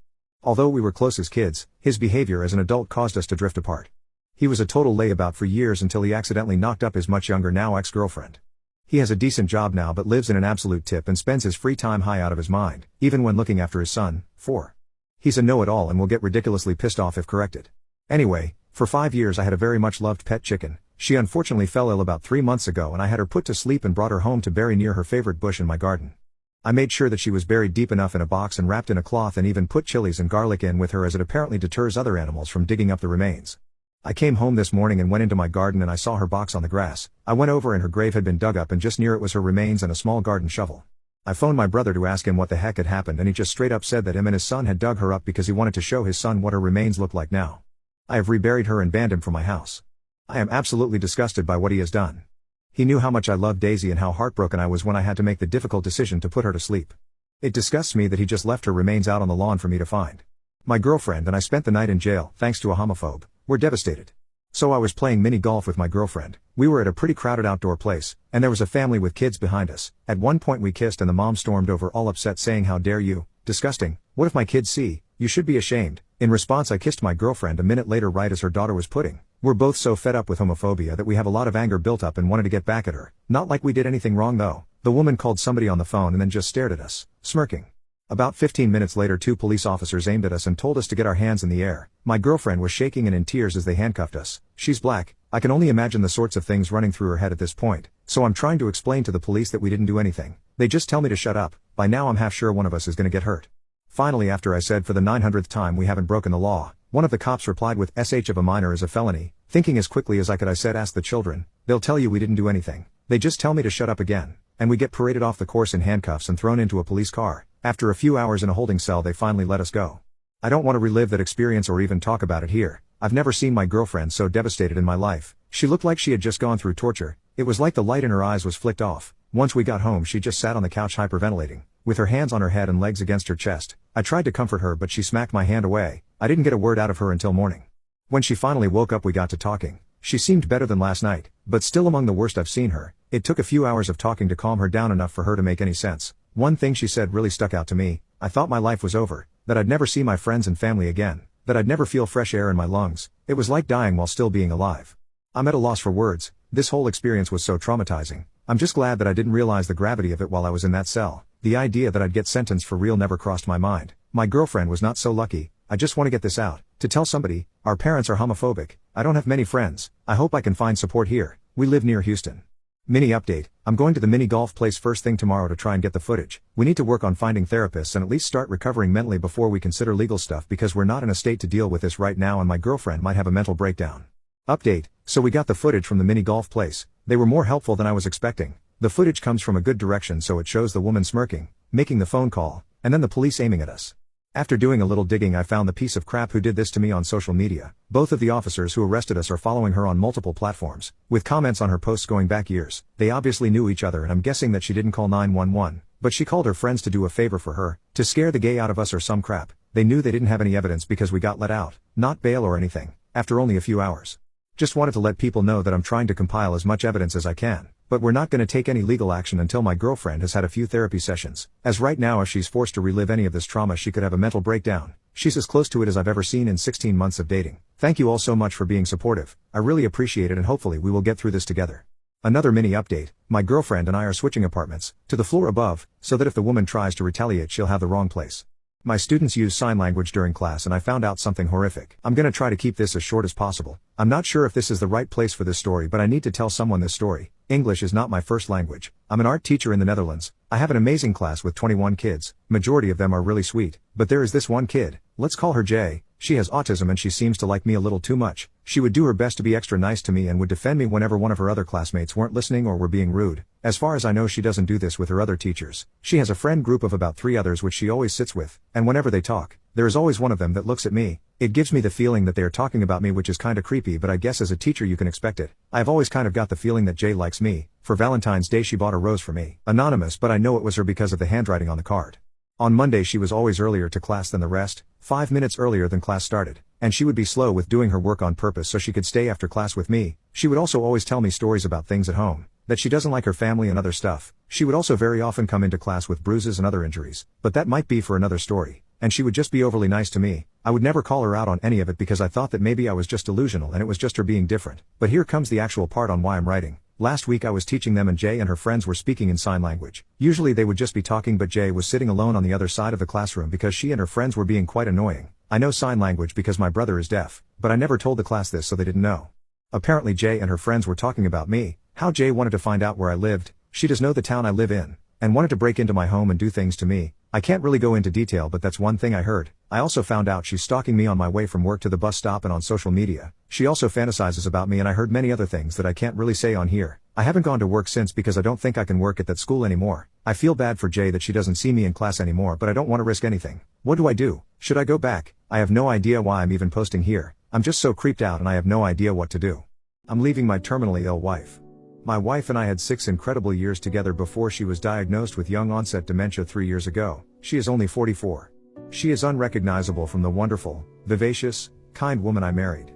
[SPEAKER 1] Although we were close as kids, his behavior as an adult caused us to drift apart. He was a total layabout for years until he accidentally knocked up his much younger now ex-girlfriend. He has a decent job now but lives in an absolute tip and spends his free time high out of his mind, even when looking after his son, 4. He's a know-it-all and will get ridiculously pissed off if corrected. Anyway, for 5 years I had a very much loved pet chicken. She unfortunately fell ill about 3 months ago and I had her put to sleep and brought her home to bury near her favorite bush in my garden. I made sure that she was buried deep enough in a box and wrapped in a cloth, and even put chilies and garlic in with her, as it apparently deters other animals from digging up the remains. I came home this morning and went into my garden, and I saw her box on the grass. I went over and her grave had been dug up, and just near it was her remains and a small garden shovel. I phoned my brother to ask him what the heck had happened, and he just straight up said that him and his son had dug her up because he wanted to show his son what her remains look like now. I have reburied her and banned him from my house. I am absolutely disgusted by what he has done. He knew how much I loved Daisy and how heartbroken I was when I had to make the difficult decision to put her to sleep. It disgusts me that he just left her remains out on the lawn for me to find. My girlfriend and I spent the night in jail, thanks to a homophobe. We're devastated. So I was playing mini golf with my girlfriend. We were at a pretty crowded outdoor place, and there was a family with kids behind us. At one point we kissed and the mom stormed over all upset, saying, "How dare you? Disgusting. What if my kids see? You should be ashamed." In response I kissed my girlfriend a minute later, right as her daughter was putting. We're both so fed up with homophobia that we have a lot of anger built up and wanted to get back at her. Not like we did anything wrong though. The woman called somebody on the phone and then just stared at us, smirking. About 15 minutes later 2 police officers aimed at us and told us to get our hands in the air. My girlfriend was shaking and in tears as they handcuffed us. She's black. I can only imagine the sorts of things running through her head at this point, so I'm trying to explain to the police that we didn't do anything. They just tell me to shut up. By now I'm half sure one of us is gonna get hurt. Finally, after I said for the 900th time we haven't broken the law, one of the cops replied with "SH of a minor is a felony." Thinking as quickly as I could I said, "Ask the children. They'll tell you we didn't do anything. They just tell me to shut up again." And we get paraded off the course in handcuffs and thrown into a police car. After a few hours in a holding cell they finally let us go. I don't want to relive that experience or even talk about it here. I've never seen my girlfriend so devastated in my life. She looked like she had just gone through torture. It was like the light in her eyes was flicked off. Once we got home she just sat on the couch hyperventilating, with her hands on her head and legs against her chest. I tried to comfort her but she smacked my hand away. I didn't get a word out of her until morning. When she finally woke up we got to talking. She seemed better than last night, but still among the worst I've seen her. It took a few hours of talking to calm her down enough for her to make any sense. One thing she said really stuck out to me. I thought my life was over, that I'd never see my friends and family again, that I'd never feel fresh air in my lungs. It was like dying while still being alive. I'm at a loss for words. This whole experience was so traumatizing. I'm just glad that I didn't realize the gravity of it while I was in that cell. The idea that I'd get sentenced for real never crossed my mind. My girlfriend was not so lucky. I just want to get this out, to tell somebody. Our parents are homophobic. I don't have many friends. I hope I can find support here. We live near Houston. Mini update. I'm going to the mini golf place first thing tomorrow to try and get the footage. We need to work on finding therapists and at least start recovering mentally before we consider legal stuff, because we're not in a state to deal with this right now and my girlfriend might have a mental breakdown. Update. So we got the footage from the mini golf place. They were more helpful than I was expecting. The footage comes from a good direction, so it shows the woman smirking, making the phone call, and then the police aiming at us. After doing a little digging I found the piece of crap who did this to me on social media. Both of the officers who arrested us are following her on multiple platforms, with comments on her posts going back years. They obviously knew each other and I'm guessing that she didn't call 911, but she called her friends to do a favor for her, to scare the gay out of us or some crap. They knew they didn't have any evidence because we got let out, not bail or anything, after only a few hours. Just wanted to let people know that I'm trying to compile as much evidence as I can. But we're not going to take any legal action until my girlfriend has had a few therapy sessions. As right now, if she's forced to relive any of this trauma, she could have a mental breakdown. She's as close to it as I've ever seen in 16 months of dating. Thank you all so much for being supportive. I really appreciate it and hopefully we will get through this together. Another mini update. My girlfriend and I are switching apartments, to the floor above, so that if the woman tries to retaliate she'll have the wrong place. My students use sign language during class and I found out something horrific. I'm gonna try to keep this as short as possible. I'm not sure if this is the right place for this story, but I need to tell someone this story. English is not my first language. I'm an art teacher in the Netherlands. I have an amazing class with 21 kids. Majority of them are really sweet, but there is this one kid. Let's call her Jay. She has autism and she seems to like me a little too much. She would do her best to be extra nice to me and would defend me whenever one of her other classmates weren't listening or were being rude. As far as I know she doesn't do this with her other teachers. She has a friend group of about 3 others which she always sits with, and whenever they talk, there is always one of them that looks at me. It gives me the feeling that they are talking about me, which is kinda creepy, but I guess as a teacher you can expect it. I've always kind of got the feeling that Jay likes me. For Valentine's Day she bought a rose for me. Anonymous, but I know it was her because of the handwriting on the card. On Monday she was always earlier to class than the rest, 5 minutes earlier than class started, and she would be slow with doing her work on purpose so she could stay after class with me. She would also always tell me stories about things at home, that she doesn't like her family and other stuff. She would also very often come into class with bruises and other injuries, but that might be for another story. And she would just be overly nice to me. I would never call her out on any of it because I thought that maybe I was just delusional and it was just her being different. But here comes the actual part on why I'm writing. Last week I was teaching them and Jay and her friends were speaking in sign language. Usually they would just be talking, but Jay was sitting alone on the other side of the classroom because she and her friends were being quite annoying. I know sign language because my brother is deaf, but I never told the class this so they didn't know. Apparently Jay and her friends were talking about me, how Jay wanted to find out where I lived. She does know the town I live in. and wanted to break into my home and do things to me. I can't really go into detail, but that's one thing I heard. I also found out she's stalking me on my way from work to the bus stop and on social media. She also fantasizes about me, and I heard many other things that I can't really say on here. I haven't gone to work since because I don't think I can work at that school anymore. I feel bad for Jay that she doesn't see me in class anymore, but I don't want to risk anything. What do I do? Should I go back? I have no idea why I'm even posting here. I'm just so creeped out and I have no idea what to do. I'm leaving my terminally ill wife. My wife and I had 6 incredible years together before she was diagnosed with young onset dementia 3 years ago. She is only 44. She is unrecognizable from the wonderful, vivacious, kind woman I married.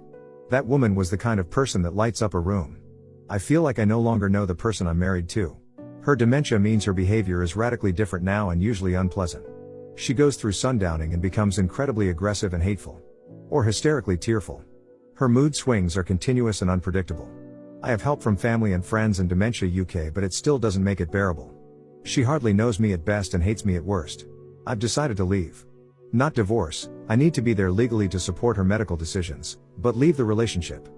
[SPEAKER 1] That woman was the kind of person that lights up a room. I feel like I no longer know the person I'm married to. Her dementia means her behavior is radically different now and usually unpleasant. She goes through sundowning and becomes incredibly aggressive and hateful. Or hysterically tearful. Her mood swings are continuous and unpredictable. I have help from family and friends in Dementia UK, but it still doesn't make it bearable. She hardly knows me at best and hates me at worst. I've decided to leave. Not divorce, I need to be there legally to support her medical decisions, but leave the relationship.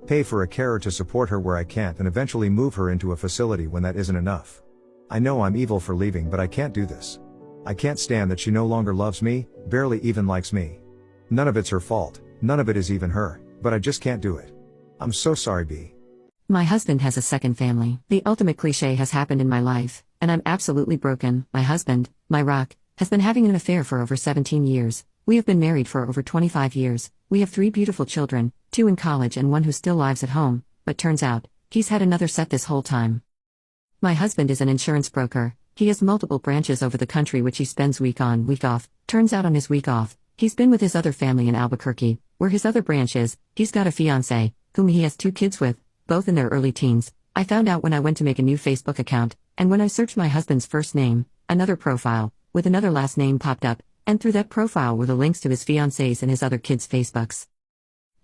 [SPEAKER 1] Pay for a carer to support her where I can't and eventually move her into a facility when that isn't enough. I know I'm evil for leaving, but I can't do this. I can't stand that she no longer loves me, barely even likes me. None of it's her fault, none of it is even her, but I just can't do it. I'm so sorry, B.
[SPEAKER 2] My husband has a second family. The ultimate cliche has happened in my life, and I'm absolutely broken. My husband, my rock, has been having an affair for over 17 years. We have been married for over 25 years. We have 3 beautiful children, 2 in college and 1 who still lives at home, but turns out, he's had another set this whole time. My husband is an insurance broker. He has multiple branches over the country which he spends week on, week off. Turns out on his week off, he's been with his other family in Albuquerque, where his other branch is. He's got a fiancée, whom he has 2 kids with, both in their early teens. I found out when I went to make a new Facebook account, and when I searched my husband's first name, another profile, with another last name popped up, and through that profile were the links to his fiancées and his other kids' Facebooks.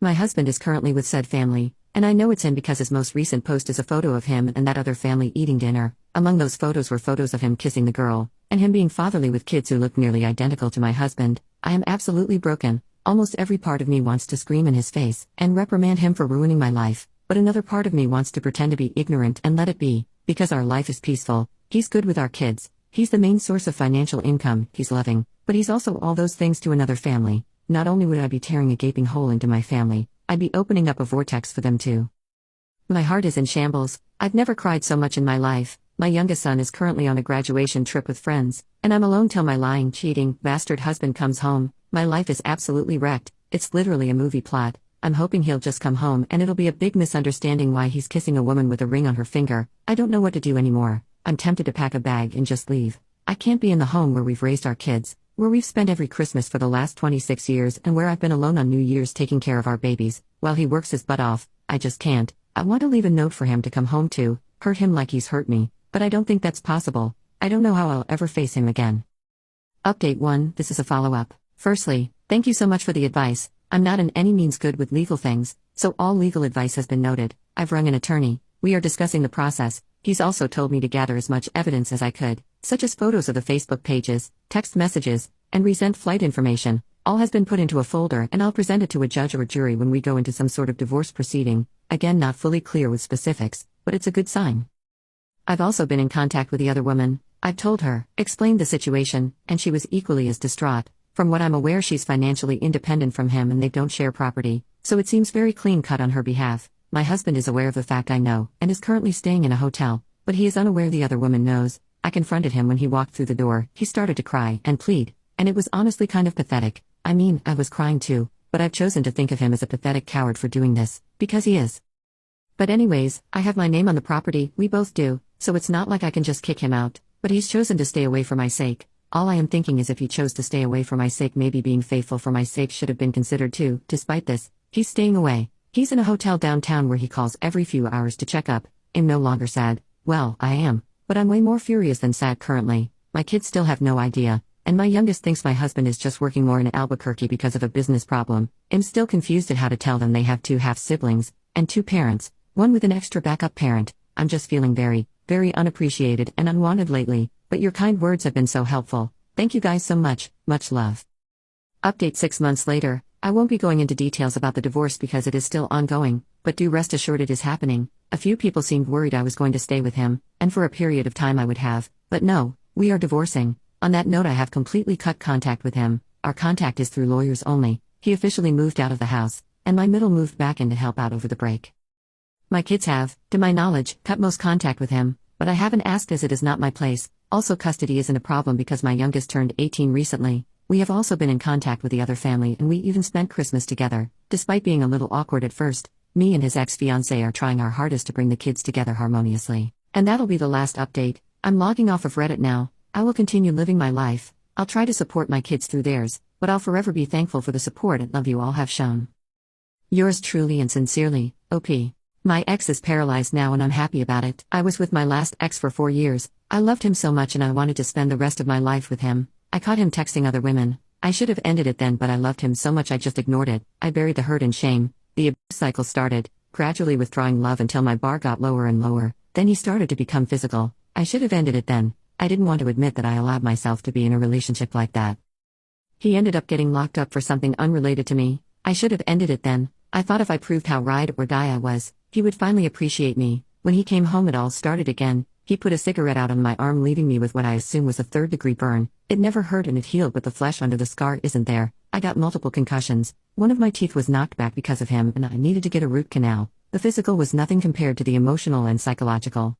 [SPEAKER 2] My husband is currently with said family, and I know it's him because his most recent post is a photo of him and that other family eating dinner. Among those photos were photos of him kissing the girl, and him being fatherly with kids who look nearly identical to my husband. I am absolutely broken. Almost every part of me wants to scream in his face and reprimand him for ruining my life, but another part of me wants to pretend to be ignorant and let it be, because our life is peaceful. He's good with our kids. He's the main source of financial income. He's loving, but he's also all those things to another family. Not only would I be tearing a gaping hole into my family, I'd be opening up a vortex for them too. My heart is in shambles. I've never cried so much in my life. My youngest son is currently on a graduation trip with friends, and I'm alone till my lying, cheating, bastard husband comes home. My life is absolutely wrecked. It's literally a movie plot. I'm hoping he'll just come home and it'll be a big misunderstanding why he's kissing a woman with a ring on her finger. I don't know what to do anymore. I'm tempted to pack a bag and just leave. I can't be in the home where we've raised our kids, where we've spent every Christmas for the last 26 years and where I've been alone on New Year's taking care of our babies, while he works his butt off. I just can't. I want to leave a note for him to come home to, hurt him like he's hurt me, but I don't think that's possible. I don't know how I'll ever face him again. Update 1, this is a follow-up. Firstly, thank you so much for the advice. I'm not in any means good with legal things, so all legal advice has been noted. I've rung an attorney. We are discussing the process. He's also told me to gather as much evidence as I could, such as photos of the Facebook pages, text messages, and recent flight information. All has been put into a folder and I'll present it to a judge or jury when we go into some sort of divorce proceeding. Again, not fully clear with specifics, but it's a good sign. I've also been in contact with the other woman. I've told her, explained the situation, and she was equally as distraught. From what I'm aware, she's financially independent from him and they don't share property, so it seems very clean-cut on her behalf. My husband is aware of the fact I know, and is currently staying in a hotel, but he is unaware the other woman knows. I confronted him when he walked through the door. He started to cry and plead, and it was honestly kind of pathetic. I mean, I was crying too, but I've chosen to think of him as a pathetic coward for doing this, because he is. But anyways, I have my name on the property, we both do, so it's not like I can just kick him out, but he's chosen to stay away for my sake. All I am thinking is if he chose to stay away for my sake, maybe being faithful for my sake should have been considered too. Despite this, he's staying away. He's in a hotel downtown where he calls every few hours to check up. I'm no longer sad. Well, I am, but I'm way more furious than sad currently. My kids still have no idea, and my youngest thinks my husband is just working more in Albuquerque because of a business problem. I'm still confused at how to tell them they have 2 half-siblings, and 2 parents, one with an extra backup parent. I'm just feeling very, very unappreciated and unwanted lately, but your kind words have been so helpful. Thank you guys so much, much love. Update 6 months later. I won't be going into details about the divorce because it is still ongoing, but do rest assured it is happening. A few people seemed worried I was going to stay with him, and for a period of time I would have, but no, we are divorcing. On that note, I have completely cut contact with him. Our contact is through lawyers only. He officially moved out of the house, and my middle moved back in to help out over the break. My kids have, to my knowledge, cut most contact with him, but I haven't asked as it is not my place. Also, custody isn't a problem because my youngest turned 18 recently. We have also been in contact with the other family and we even spent Christmas together. Despite being a little awkward at first, me and his ex-fiancée are trying our hardest to bring the kids together harmoniously. And that'll be the last update. I'm logging off of Reddit now. I will continue living my life. I'll try to support my kids through theirs, but I'll forever be thankful for the support and love you all have shown. Yours truly and sincerely, OP. My ex is paralyzed now and I'm happy about it. I was with my last ex for 4 years. I loved him so much and I wanted to spend the rest of my life with him. I caught him texting other women. I should have ended it then, but I loved him so much I just ignored it. I buried the hurt and shame. The abuse cycle started, gradually withdrawing love until my bar got lower and lower. Then he started to become physical. I should have ended it then. I didn't want to admit that I allowed myself to be in a relationship like that. He ended up getting locked up for something unrelated to me. I should have ended it then. I thought if I proved how ride or die I was, he would finally appreciate me. When he came home, it all started again. He put a cigarette out on my arm, leaving me with what I assume was a third-degree burn. It never hurt and it healed, but the flesh under the scar isn't there. I got multiple concussions. One of my teeth was knocked back because of him and I needed to get a root canal. The physical was nothing compared to the emotional and psychological.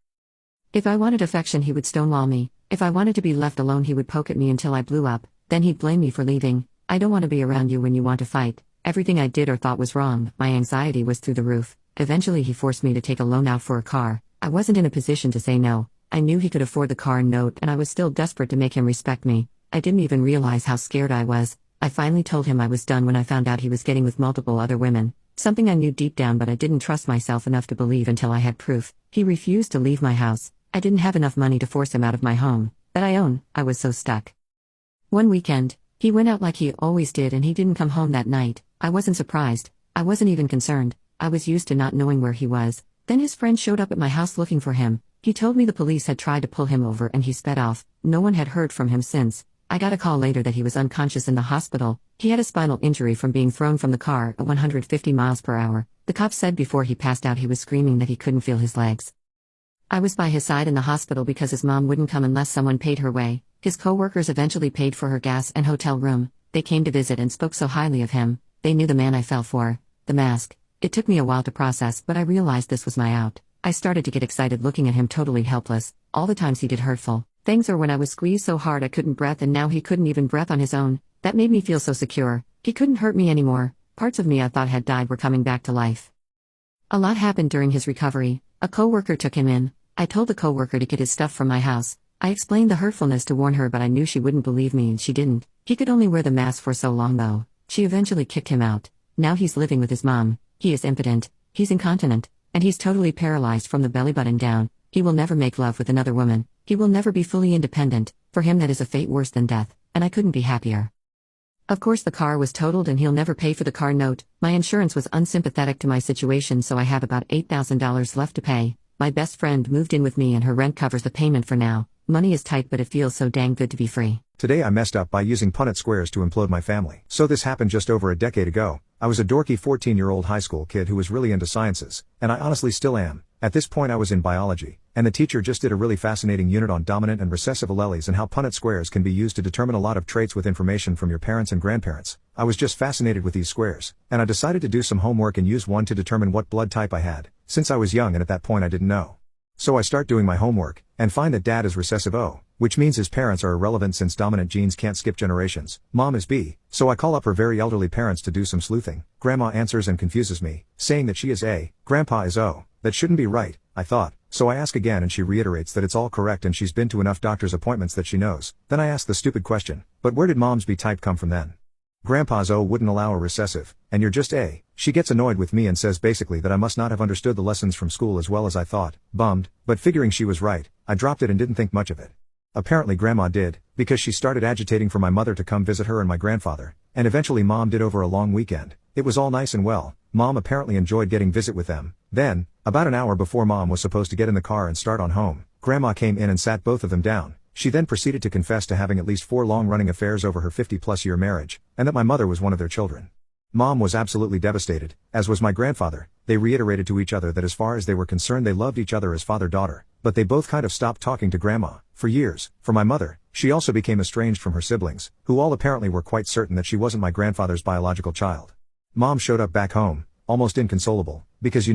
[SPEAKER 2] If I wanted affection, he would stonewall me. If I wanted to be left alone, he would poke at me until I blew up. Then he'd blame me for leaving. I don't want to be around you when you want to fight. Everything I did or thought was wrong. My anxiety was through the roof. Eventually he forced me to take a loan out for a car. I wasn't in a position to say no. I knew he could afford the car note and I was still desperate to make him respect me. I didn't even realize how scared I was. I finally told him I was done when I found out he was getting with multiple other women. Something I knew deep down, but I didn't trust myself enough to believe until I had proof. He refused to leave my house. I didn't have enough money to force him out of my home that I own. I was so stuck. One weekend, he went out like he always did and he didn't come home that night. I wasn't surprised. I wasn't even concerned. I was used to not knowing where he was. Then his friend showed up at my house looking for him. He told me the police had tried to pull him over and he sped off. No one had heard from him since. I got a call later that he was unconscious in the hospital. He had a spinal injury from being thrown from the car at 150 miles per hour. The cops said before he passed out he was screaming that he couldn't feel his legs. I was by his side in the hospital because his mom wouldn't come unless someone paid her way. His co-workers eventually paid for her gas and hotel room. They came to visit and spoke so highly of him. They knew the man I fell for. The mask. It took me a while to process, but I realized this was my out. I started to get excited looking at him totally helpless. All the times he did hurtful things, or when I was squeezed so hard I couldn't breathe and now he couldn't even breathe on his own. That made me feel so secure. He couldn't hurt me anymore. Parts of me I thought had died were coming back to life. A lot happened during his recovery. A co-worker took him in. I told the co-worker to get his stuff from my house. I explained the hurtfulness to warn her, but I knew she wouldn't believe me and she didn't. He could only wear the mask for so long though. She eventually kicked him out. Now he's living with his mom. He is impotent. He's incontinent. And he's totally paralyzed from the belly button down. He will never make love with another woman. He will never be fully independent. For him that is a fate worse than death, and I couldn't be happier. Of course the car was totaled and he'll never pay for the car note. My insurance was unsympathetic to my situation, so I have about $8,000 left to pay. My best friend moved in with me and her rent covers the payment for now. Money is tight, but it feels so dang good to be free.
[SPEAKER 1] Today I messed up by using Punnett squares to implode my family. So this happened just over a decade ago. I was a dorky 14-year-old high school kid who was really into sciences, and I honestly still am. At this point I was in biology, and the teacher just did a really fascinating unit on dominant and recessive alleles and how Punnett squares can be used to determine a lot of traits with information from your parents and grandparents. I was just fascinated with these squares, and I decided to do some homework and use one to determine what blood type I had, since I was young and at that point I didn't know. So I start doing my homework, and find that dad is recessive O, which means his parents are irrelevant since dominant genes can't skip generations. Mom is B, so I call up her very elderly parents to do some sleuthing. Grandma answers and confuses me, saying that she is A, Grandpa is O. That shouldn't be right, I thought, so I ask again and she reiterates that it's all correct and she's been to enough doctor's appointments that she knows. Then I ask the stupid question, but where did Mom's B type come from then? Grandpa's O wouldn't allow a recessive, and you're just A. She gets annoyed with me and says basically that I must not have understood the lessons from school as well as I thought. Bummed, but figuring she was right, I dropped it and didn't think much of it. Apparently Grandma did, because she started agitating for my mother to come visit her and my grandfather, and eventually Mom did over a long weekend. It was all nice and well. Mom apparently enjoyed getting visit with them. Then, about an hour before Mom was supposed to get in the car and start on home, Grandma came in and sat both of them down. She then proceeded to confess to having at least 4 long-running affairs over her 50-plus-year marriage, and that my mother was one of their children. Mom was absolutely devastated, as was my grandfather, they reiterated to each other that as far as they were concerned they loved each other as father-daughter, but they both kind of stopped talking to Grandma. For years, for my mother, she also became estranged from her siblings, who all apparently were quite certain that she wasn't my grandfather's biological child. Mom showed up back home, almost inconsolable, because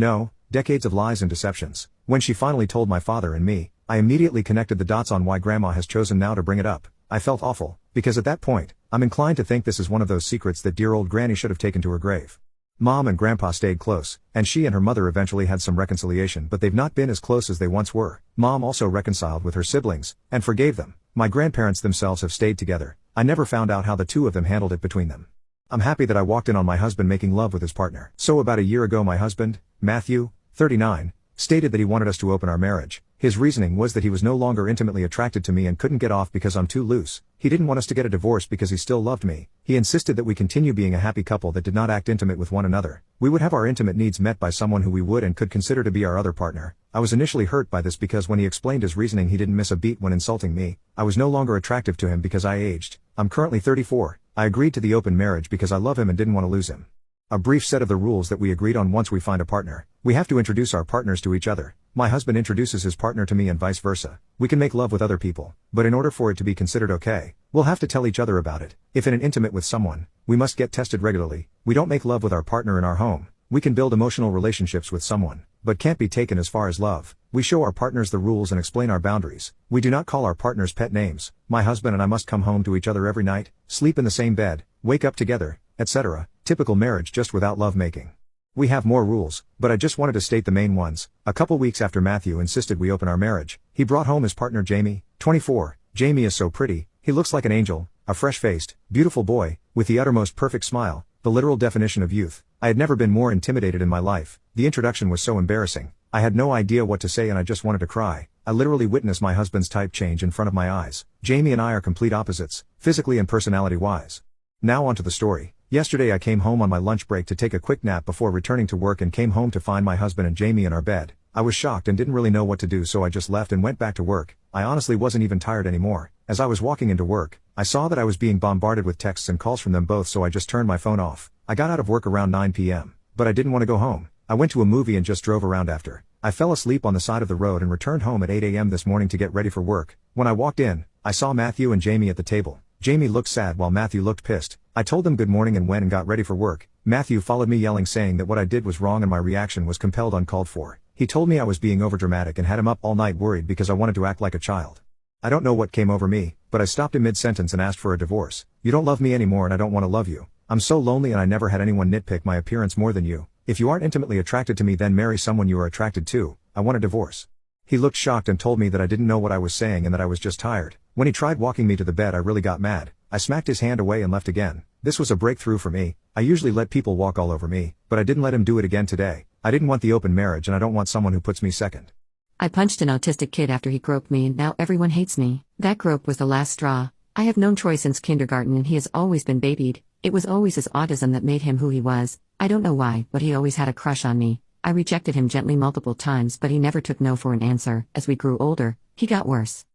[SPEAKER 1] decades of lies and deceptions. When she finally told my father and me, I immediately connected the dots on why Grandma has chosen now to bring it up. I felt awful, because at that point, I'm inclined to think this is one of those secrets that dear old Granny should have taken to her grave. Mom and Grandpa stayed close, and she and her mother eventually had some reconciliation, but they've not been as close as they once were. Mom also reconciled with her siblings, and forgave them. My grandparents themselves have stayed together. I never found out how the two of them handled it between them. I'm happy that I walked in on my husband making love with his partner. So about a year ago my husband, Matthew, 39, stated that he wanted us to open our marriage. His reasoning was that he was no longer intimately attracted to me and couldn't get off because I'm too loose. He didn't want us to get a divorce because he still loved me. He insisted that we continue being a happy couple that did not act intimate with one another. We would have our intimate needs met by someone who we would and could consider to be our other partner. I was initially hurt by this because when he explained his reasoning he didn't miss a beat when insulting me. I was no longer attractive to him because I aged. I'm currently 34. I agreed to the open marriage because I love him and didn't want to lose him. A brief set of the rules that we agreed on: once we find a partner, we have to introduce our partners to each other. My husband introduces his partner to me and vice versa. We can make love with other people, but in order for it to be considered okay, we'll have to tell each other about it. If in an intimate with someone, we must get tested regularly. We don't make love with our partner in our home. We can build emotional relationships with someone, but can't be taken as far as love. We show our partners the rules and explain our boundaries. We do not call our partners pet names. My husband and I must come home to each other every night, sleep in the same bed, wake up together, etc. Typical marriage just without lovemaking. We have more rules, but I just wanted to state the main ones. A couple weeks after Matthew insisted we open our marriage, he brought home his partner Jamie, 24. Jamie is so pretty, he looks like an angel, a fresh-faced, beautiful boy, with the uttermost perfect smile, the literal definition of youth. I had never been more intimidated in my life. The introduction was so embarrassing. I had no idea what to say and I just wanted to cry. I literally witnessed my husband's type change in front of my eyes. Jamie and I are complete opposites, physically and personality-wise. Now onto the story. Yesterday I came home on my lunch break to take a quick nap before returning to work and came home to find my husband and Jamie in our bed. I was shocked and didn't really know what to do, so I just left and went back to work. I honestly wasn't even tired anymore. As I was walking into work, I saw that I was being bombarded with texts and calls from them both, so I just turned my phone off. I got out of work around 9 p.m., but I didn't want to go home. I went to a movie and just drove around after. I fell asleep on the side of the road and returned home at 8 a.m. this morning to get ready for work. When I walked in, I saw Matthew and Jamie at the table. Jamie looked sad while Matthew looked pissed. I told them good morning and went and got ready for work. Matthew followed me yelling, saying that what I did was wrong and my reaction was compelled, uncalled for. He told me I was being overdramatic and had him up all night worried because I wanted to act like a child. I don't know what came over me, but I stopped him mid-sentence and asked for a divorce. You don't love me anymore and I don't want to love you. I'm so lonely and I never had anyone nitpick my appearance more than you. If you aren't intimately attracted to me, then marry someone you are attracted to. I want a divorce. He looked shocked and told me that I didn't know what I was saying and that I was just tired. When he tried walking me to the bed, I really got mad. I smacked his hand away and left again. This was a breakthrough for me. I usually let people walk all over me, but I didn't let him do it again today. I didn't want the open marriage and I don't want someone who puts me second.
[SPEAKER 2] I punched an autistic kid after he groped me and now everyone hates me. That grope was the last straw. I have known Troy since kindergarten and he has always been babied. It was always his autism that made him who he was. I don't know why, but he always had a crush on me. I rejected him gently multiple times, but he never took no for an answer. As we grew older, he got worse.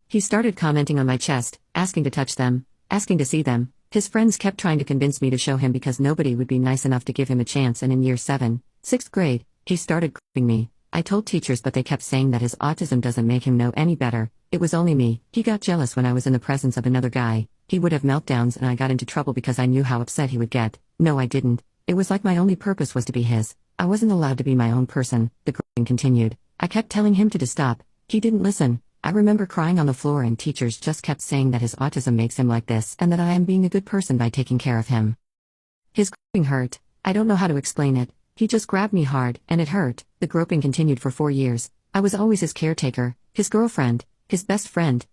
[SPEAKER 2] He started commenting on my chest, asking to touch them, asking to see them. His friends kept trying to convince me to show him because nobody would be nice enough to give him a chance, and in year 7, 6th grade, he started groping me. I told teachers, but they kept saying that his autism doesn't make him know any better. It was only me. He got jealous when I was in the presence of another guy. He would have meltdowns and I got into trouble because I knew how upset he would get. No, I didn't. It was like my only purpose was to be his. I wasn't allowed to be my own person. The groping continued. I kept telling him to stop. He didn't listen. I remember crying on the floor and teachers just kept saying that his autism makes him like this and that I am being a good person by taking care of him. His groping hurt. I don't know how to explain it. He just grabbed me hard, and it hurt. The groping continued for 4 years. I was always his caretaker, his girlfriend, his best friend,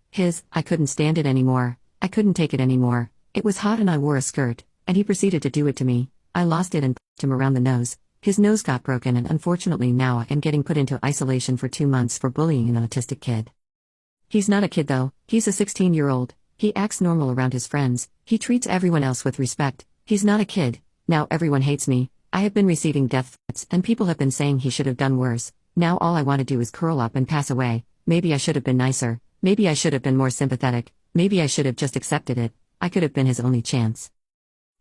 [SPEAKER 2] I couldn't stand it anymore. I couldn't take it anymore. It was hot and I wore a skirt, and he proceeded to do it to me. I lost it and punched him around the nose. His nose got broken and unfortunately now I am getting put into isolation for 2 months for bullying an autistic kid. He's not a kid though, he's a 16-year-old. He acts normal around his friends. He treats everyone else with respect. He's not a kid. Now everyone hates me. I have been receiving death threats and people have been saying he should have done worse. Now all I want to do is curl up and pass away. Maybe I should have been nicer. Maybe I should have been more sympathetic. Maybe I should have just accepted it. I could have been his only chance.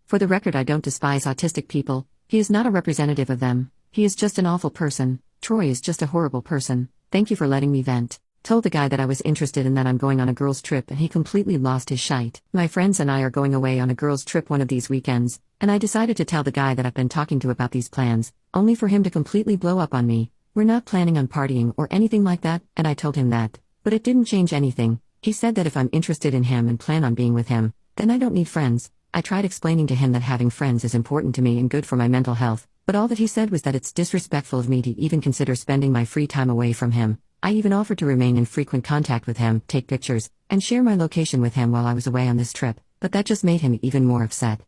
[SPEAKER 2] For the record, I don't despise autistic people. He is not a representative of them. He is just an awful person. Troy is just a horrible person. Thank you for letting me vent. Told the guy that I was interested and that I'm going on a girls' trip, and he completely lost his shite. My friends and I are going away on a girls' trip one of these weekends, and I decided to tell the guy that I've been talking to about these plans, only for him to completely blow up on me. We're not planning on partying or anything like that, and I told him that. But it didn't change anything. He said that if I'm interested in him and plan on being with him, then I don't need friends. I tried explaining to him that having friends is important to me and good for my mental health, but all that he said was that it's disrespectful of me to even consider spending my free time away from him. I even offered to remain in frequent contact with him, take pictures, and share my location with him while I was away on this trip, but that just made him even more upset.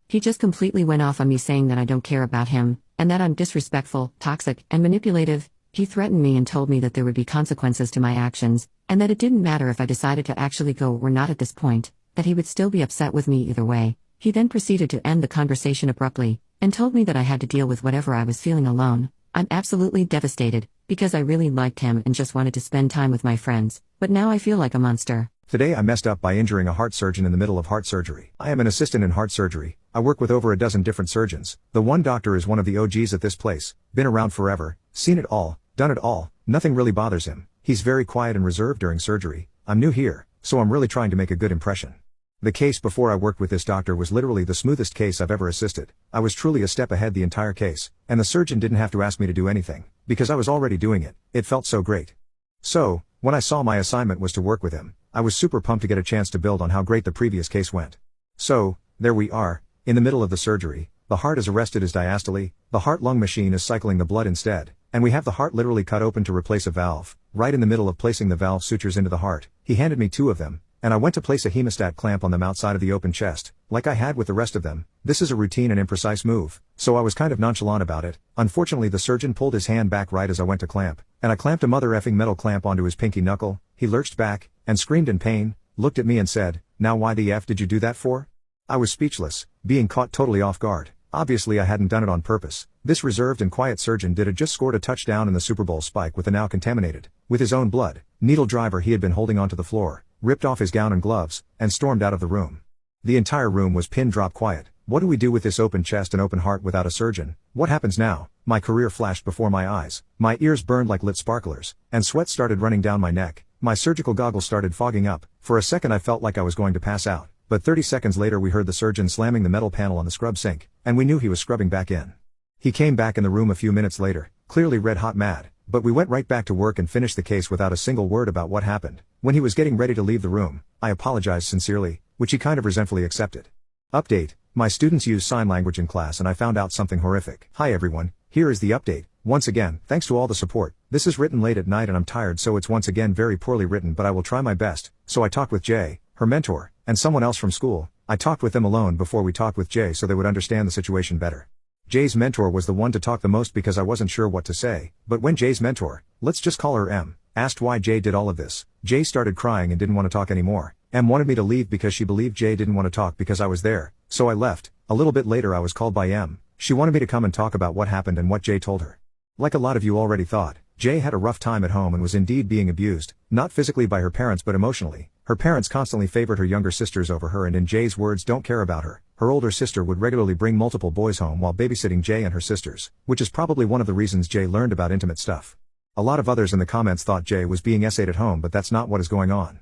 [SPEAKER 2] He just completely went off on me saying that I don't care about him, and that I'm disrespectful, toxic, and manipulative. He threatened me and told me that there would be consequences to my actions, and that it didn't matter if I decided to actually go or not at this point, that he would still be upset with me either way. He then proceeded to end the conversation abruptly, and told me that I had to deal with whatever I was feeling alone. I'm absolutely devastated, because I really liked him and just wanted to spend time with my friends, but now I feel like a monster.
[SPEAKER 1] Today I messed up by injuring a heart surgeon in the middle of heart surgery. I am an assistant in heart surgery. I work with over a dozen different surgeons. The one doctor is one of the OGs at this place, been around forever, seen it all, done it all, nothing really bothers him. He's very quiet and reserved during surgery. I'm new here, so I'm really trying to make a good impression. The case before I worked with this doctor was literally the smoothest case I've ever assisted. I was truly a step ahead the entire case, and the surgeon didn't have to ask me to do anything, because I was already doing it. It felt so great. So, when I saw my assignment was to work with him, I was super pumped to get a chance to build on how great the previous case went. So, there we are, in the middle of the surgery. The heart is arrested as diastole, the heart-lung machine is cycling the blood instead, and we have the heart literally cut open to replace a valve. Right in the middle of placing the valve sutures into the heart, he handed me 2 of them, and I went to place a hemostat clamp on them outside of the open chest, like I had with the rest of them. This is a routine and imprecise move, so I was kind of nonchalant about it. Unfortunately, the surgeon pulled his hand back right as I went to clamp, and I clamped a mother effing metal clamp onto his pinky knuckle. He lurched back, and screamed in pain, looked at me and said, "Now why the F did you do that for?" I was speechless, being caught totally off guard. Obviously I hadn't done it on purpose. This reserved and quiet surgeon had just scored a touchdown in the Super Bowl spike with the now contaminated, with his own blood, needle driver he had been holding onto the floor, ripped off his gown and gloves, and stormed out of the room. The entire room was pin drop quiet. What do we do with this open chest and open heart without a surgeon? What happens now? My career flashed before my eyes. My ears burned like lit sparklers, and sweat started running down my neck. My surgical goggles started fogging up. For a second I felt like I was going to pass out, but 30 seconds later we heard the surgeon slamming the metal panel on the scrub sink, and we knew he was scrubbing back in. He came back in the room a few minutes later, clearly red hot mad, but we went right back to work and finished the case without a single word about what happened. When he was getting ready to leave the room, I apologized sincerely, which he kind of resentfully accepted. Update: my students use sign language in class and I found out something horrific. Hi everyone, here is the update. Once again, thanks to all the support. This is written late at night and I'm tired, so it's once again very poorly written, but I will try my best. So I talked with Jay, her mentor, and someone else from school. I talked with them alone before we talked with Jay so they would understand the situation better. Jay's mentor was the one to talk the most because I wasn't sure what to say, but when Jay's mentor, let's just call her M, asked why Jay did all of this, Jay started crying and didn't want to talk anymore. M wanted me to leave because she believed Jay didn't want to talk because I was there, so I left. A little bit later I was called by M. She wanted me to come and talk about what happened and what Jay told her. Like a lot of you already thought, Jay had a rough time at home and was indeed being abused, not physically by her parents but emotionally. Her parents constantly favored her younger sisters over her and, in Jay's words, don't care about her. Her older sister would regularly bring multiple boys home while babysitting Jay and her sisters, which is probably one of the reasons Jay learned about intimate stuff. A lot of others in the comments thought Jay was being essayed at home, but that's not what is going on.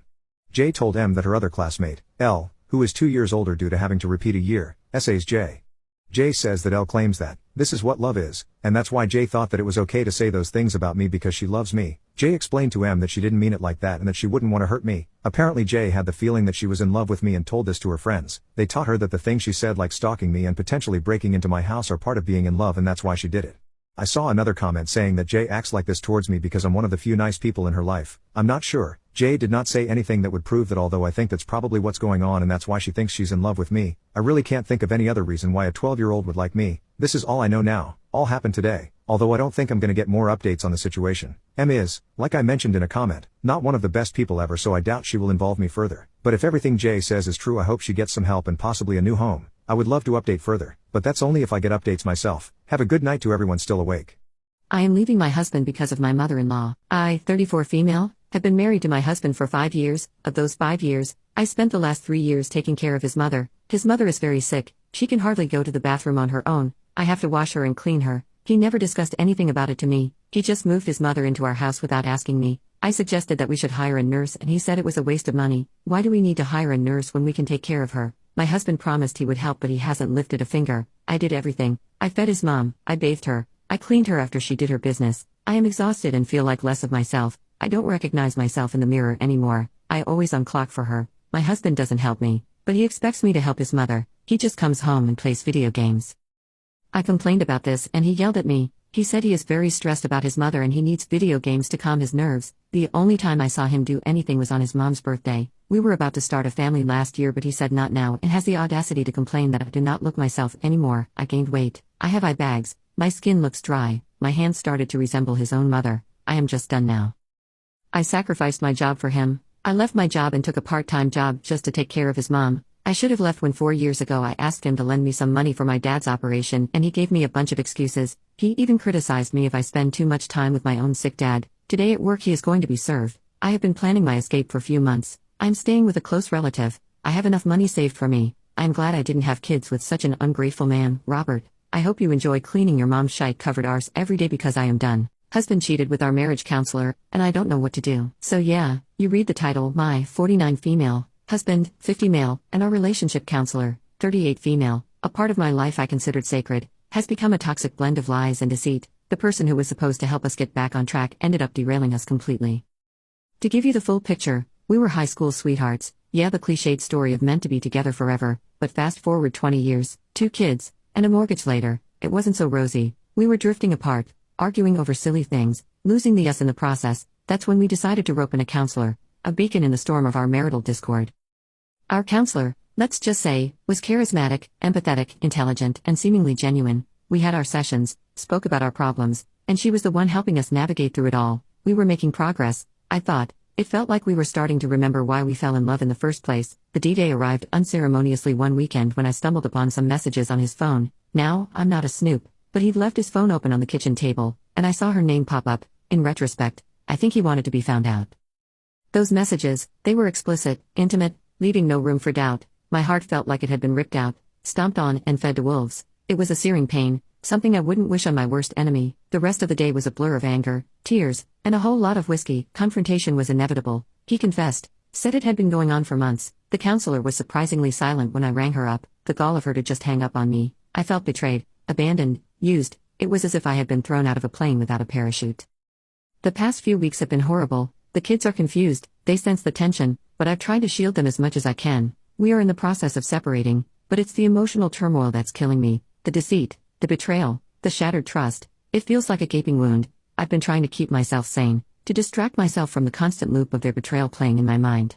[SPEAKER 1] Jay told M that her other classmate, L, who is 2 years older due to having to repeat a year, essays Jay. Jay says that L claims that this is what love is, and that's why Jay thought that it was okay to say those things about me because she loves me. Jay explained to M that she didn't mean it like that and that she wouldn't want to hurt me. Apparently Jay had the feeling that she was in love with me and told this to her friends. They taught her that the things she said, like stalking me and potentially breaking into my house, are part of being in love and that's why she did it. I saw another comment saying that Jay acts like this towards me because I'm one of the few nice people in her life. I'm not sure. Jay did not say anything that would prove that, although I think that's probably what's going on and that's why she thinks she's in love with me. I really can't think of any other reason why a 12-year-old would like me. This is all I know now. All happened today. Although I don't think I'm gonna get more updates on the situation. M is, like I mentioned in a comment, not one of the best people ever, so I doubt she will involve me further. But if everything Jay says is true, I hope she gets some help and possibly a new home. I would love to update further, but that's only if I get updates myself. Have a good night to everyone still awake.
[SPEAKER 2] I am leaving my husband because of my mother-in-law. I, 34 female, have been married to my husband for 5 years. Of those 5 years, I spent the last 3 years taking care of his mother. His mother is very sick. She can hardly go to the bathroom on her own. I have to wash her and clean her. He never discussed anything about it to me. He just moved his mother into our house without asking me. I suggested that we should hire a nurse and he said it was a waste of money. Why do we need to hire a nurse when we can take care of her? My husband promised he would help but he hasn't lifted a finger. I did everything. I fed his mom, I bathed her, I cleaned her after she did her business. I am exhausted and feel like less of myself. I don't recognize myself in the mirror anymore. I always unclock for her. My husband doesn't help me, but he expects me to help his mother. He just comes home and plays video games. I complained about this and he yelled at me. He said he is very stressed about his mother and he needs video games to calm his nerves. The only time I saw him do anything was on his mom's birthday. We were about to start a family last year but he said not now and has the audacity to complain that I do not look myself anymore. I gained weight. I have eye bags. My skin looks dry. My hands started to resemble his own mother. I am just done now. I sacrificed my job for him. I left my job and took a part-time job just to take care of his mom. I should have left when 4 years ago I asked him to lend me some money for my dad's operation and he gave me a bunch of excuses. He even criticized me if I spend too much time with my own sick dad. Today at work he is going to be served. I have been planning my escape for a few months. I'm staying with a close relative. I have enough money saved for me. I'm glad I didn't have kids with such an ungrateful man. Robert, I hope you enjoy cleaning your mom's shite-covered arse every day because I am done. Husband cheated with our marriage counselor, and I don't know what to do. So yeah, you read the title, my 49 female, husband, 50 male, and our relationship counselor, 38 female, a part of my life I considered sacred, has become a toxic blend of lies and deceit. The person who was supposed to help us get back on track ended up derailing us completely. To give you the full picture, we were high school sweethearts. Yeah, the cliched story of meant to be together forever, but fast forward 20 years, 2 kids, and a mortgage later, it wasn't so rosy. We were drifting apart, arguing over silly things, losing the us in the process. That's when we decided to rope in a counselor, a beacon in the storm of our marital discord. Our counselor, let's just say, was charismatic, empathetic, intelligent, and seemingly genuine. We had our sessions, spoke about our problems, and she was the one helping us navigate through it all. We were making progress, I thought. It felt like we were starting to remember why we fell in love in the first place. The D-Day arrived unceremoniously one weekend when I stumbled upon some messages on his phone. Now, I'm not a snoop, but he'd left his phone open on the kitchen table, and I saw her name pop up. In retrospect, I think he wanted to be found out. Those messages, they were explicit, intimate, leaving no room for doubt. My heart felt like it had been ripped out, stomped on, and fed to wolves. It was a searing pain, something I wouldn't wish on my worst enemy. The rest of the day was a blur of anger, tears, and a whole lot of whiskey. Confrontation was inevitable. He confessed, said it had been going on for months. The counselor was surprisingly silent when I rang her up. The gall of her to just hang up on me. I felt betrayed, abandoned, used. It was as if I had been thrown out of a plane without a parachute. The past few weeks have been horrible. The kids are confused, they sense the tension, but I've tried to shield them as much as I can. We are in the process of separating, but it's the emotional turmoil that's killing me. The deceit, the betrayal, the shattered trust. It feels like a gaping wound. I've been trying to keep myself sane, to distract myself from the constant loop of their betrayal playing in my mind.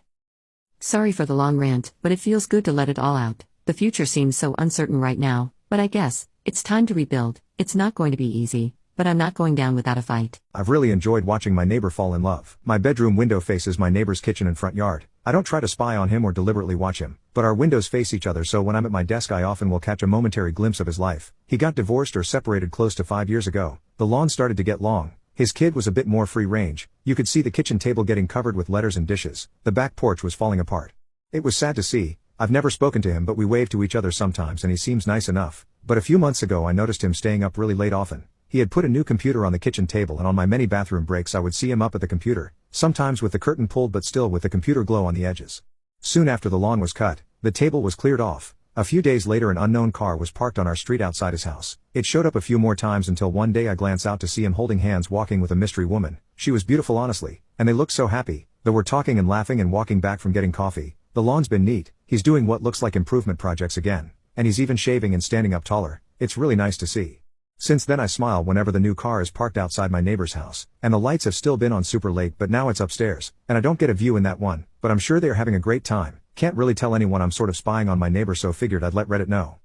[SPEAKER 2] Sorry for the long rant, but it feels good to let it all out. The future seems so uncertain right now, but I guess, it's time to rebuild. It's not going to be easy, but I'm not going down without a fight.
[SPEAKER 1] I've really enjoyed watching my neighbor fall in love. My bedroom window faces my neighbor's kitchen and front yard. I don't try to spy on him or deliberately watch him, but our windows face each other, so when I'm at my desk I often will catch a momentary glimpse of his life. He got divorced or separated close to 5 years ago. The lawn started to get long. His kid was a bit more free range. You could see the kitchen table getting covered with letters and dishes. The back porch was falling apart. It was sad to see. I've never spoken to him, but we wave to each other sometimes and he seems nice enough. But a few months ago I noticed him staying up really late often. He had put a new computer on the kitchen table, and on my many bathroom breaks I would see him up at the computer, sometimes with the curtain pulled but still with the computer glow on the edges. Soon after the lawn was cut, the table was cleared off. A few days later an unknown car was parked on our street outside his house. It showed up a few more times until one day I glance out to see him holding hands walking with a mystery woman. She was beautiful honestly, and they looked so happy. They were talking and laughing and walking back from getting coffee. The lawn's been neat. He's doing what looks like improvement projects again. And he's even shaving and standing up taller. It's really nice to see. Since then I smile whenever the new car is parked outside my neighbor's house, and the lights have still been on super late, but now it's upstairs, and I don't get a view in that one, but I'm sure they are having a great time. Can't really tell anyone I'm sort of spying on my neighbor, so figured I'd let Reddit know.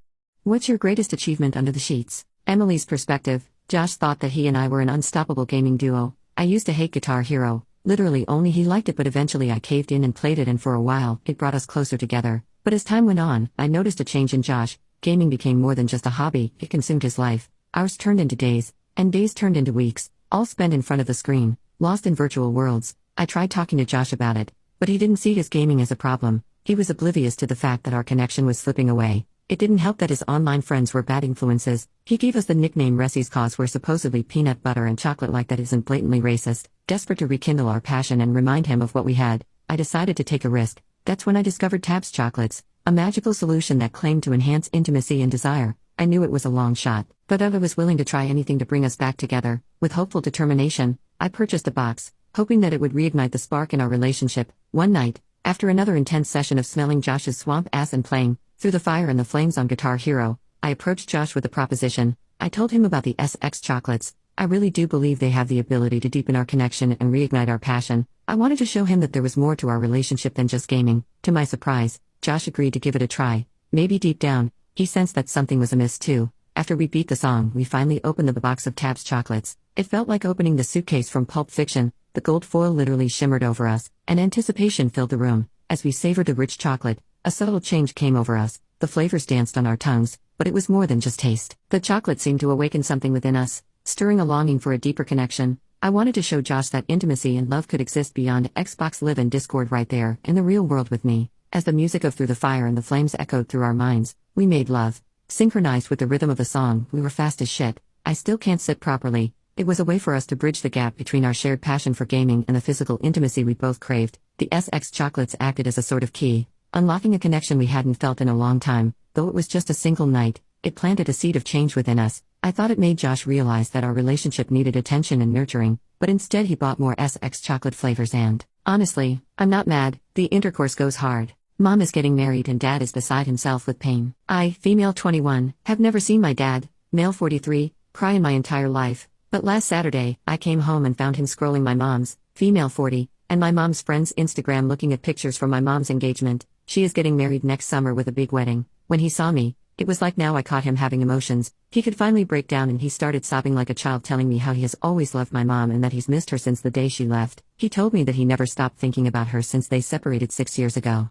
[SPEAKER 2] What's your greatest achievement under the sheets? Emily's perspective. Josh thought that he and I were an unstoppable gaming duo. I used to hate Guitar Hero. Literally only he liked it, but eventually I caved in and played it, and for a while, it brought us closer together. But as time went on, I noticed a change in Josh. Gaming became more than just a hobby, it consumed his life. Hours turned into days, and days turned into weeks, all spent in front of the screen, lost in virtual worlds. I tried talking to Josh about it, but he didn't see his gaming as a problem. He was oblivious to the fact that our connection was slipping away. It didn't help that his online friends were bad influences. He gave us the nickname Resi's cause where supposedly peanut butter and chocolate like that isn't blatantly racist. Desperate to rekindle our passion and remind him of what we had, I decided to take a risk. That's when I discovered Tabs chocolates, a magical solution that claimed to enhance intimacy and desire. I knew it was a long shot, but I was willing to try anything to bring us back together. With hopeful determination, I purchased a box, hoping that it would reignite the spark in our relationship. One night, after another intense session of smelling Josh's swamp ass and playing Through the Fire and the Flames on Guitar Hero, I approached Josh with a proposition. I told him about the SX chocolates. I really do believe they have the ability to deepen our connection and reignite our passion. I wanted to show him that there was more to our relationship than just gaming. To my surprise, Josh agreed to give it a try. Maybe deep down, he sensed that something was amiss too. After we beat the song, we finally opened the box of Tabs chocolates. It felt like opening the suitcase from Pulp Fiction. The gold foil literally shimmered over us, and anticipation filled the room. As we savored the rich chocolate, a subtle change came over us. The flavors danced on our tongues, but it was more than just taste. The chocolate seemed to awaken something within us, stirring a longing for a deeper connection. I wanted to show Josh that intimacy and love could exist beyond Xbox Live and Discord right there, in the real world with me. As the music of Through the Fire and the Flames echoed through our minds, we made love. Synchronized with the rhythm of the song, we were fast as shit. I still can't sit properly. It was a way for us to bridge the gap between our shared passion for gaming and the physical intimacy we both craved. The SX chocolates acted as a sort of key, unlocking a connection we hadn't felt in a long time. Though it was just a single night, it planted a seed of change within us. I thought it made Josh realize that our relationship needed attention and nurturing, but instead he bought more SX chocolate flavors and, honestly, I'm not mad. The intercourse goes hard. Mom is getting married and Dad is beside himself with pain. I, female 21, have never seen my dad, male 43, cry in my entire life. But last Saturday, I came home and found him scrolling my mom's, female 40, and my mom's friend's Instagram looking at pictures from my mom's engagement. She is getting married next summer with a big wedding. When he saw me, it was like now I caught him having emotions. He could finally break down and he started sobbing like a child, telling me how he has always loved my mom and that he's missed her since the day she left. He told me that he never stopped thinking about her since they separated 6 years ago.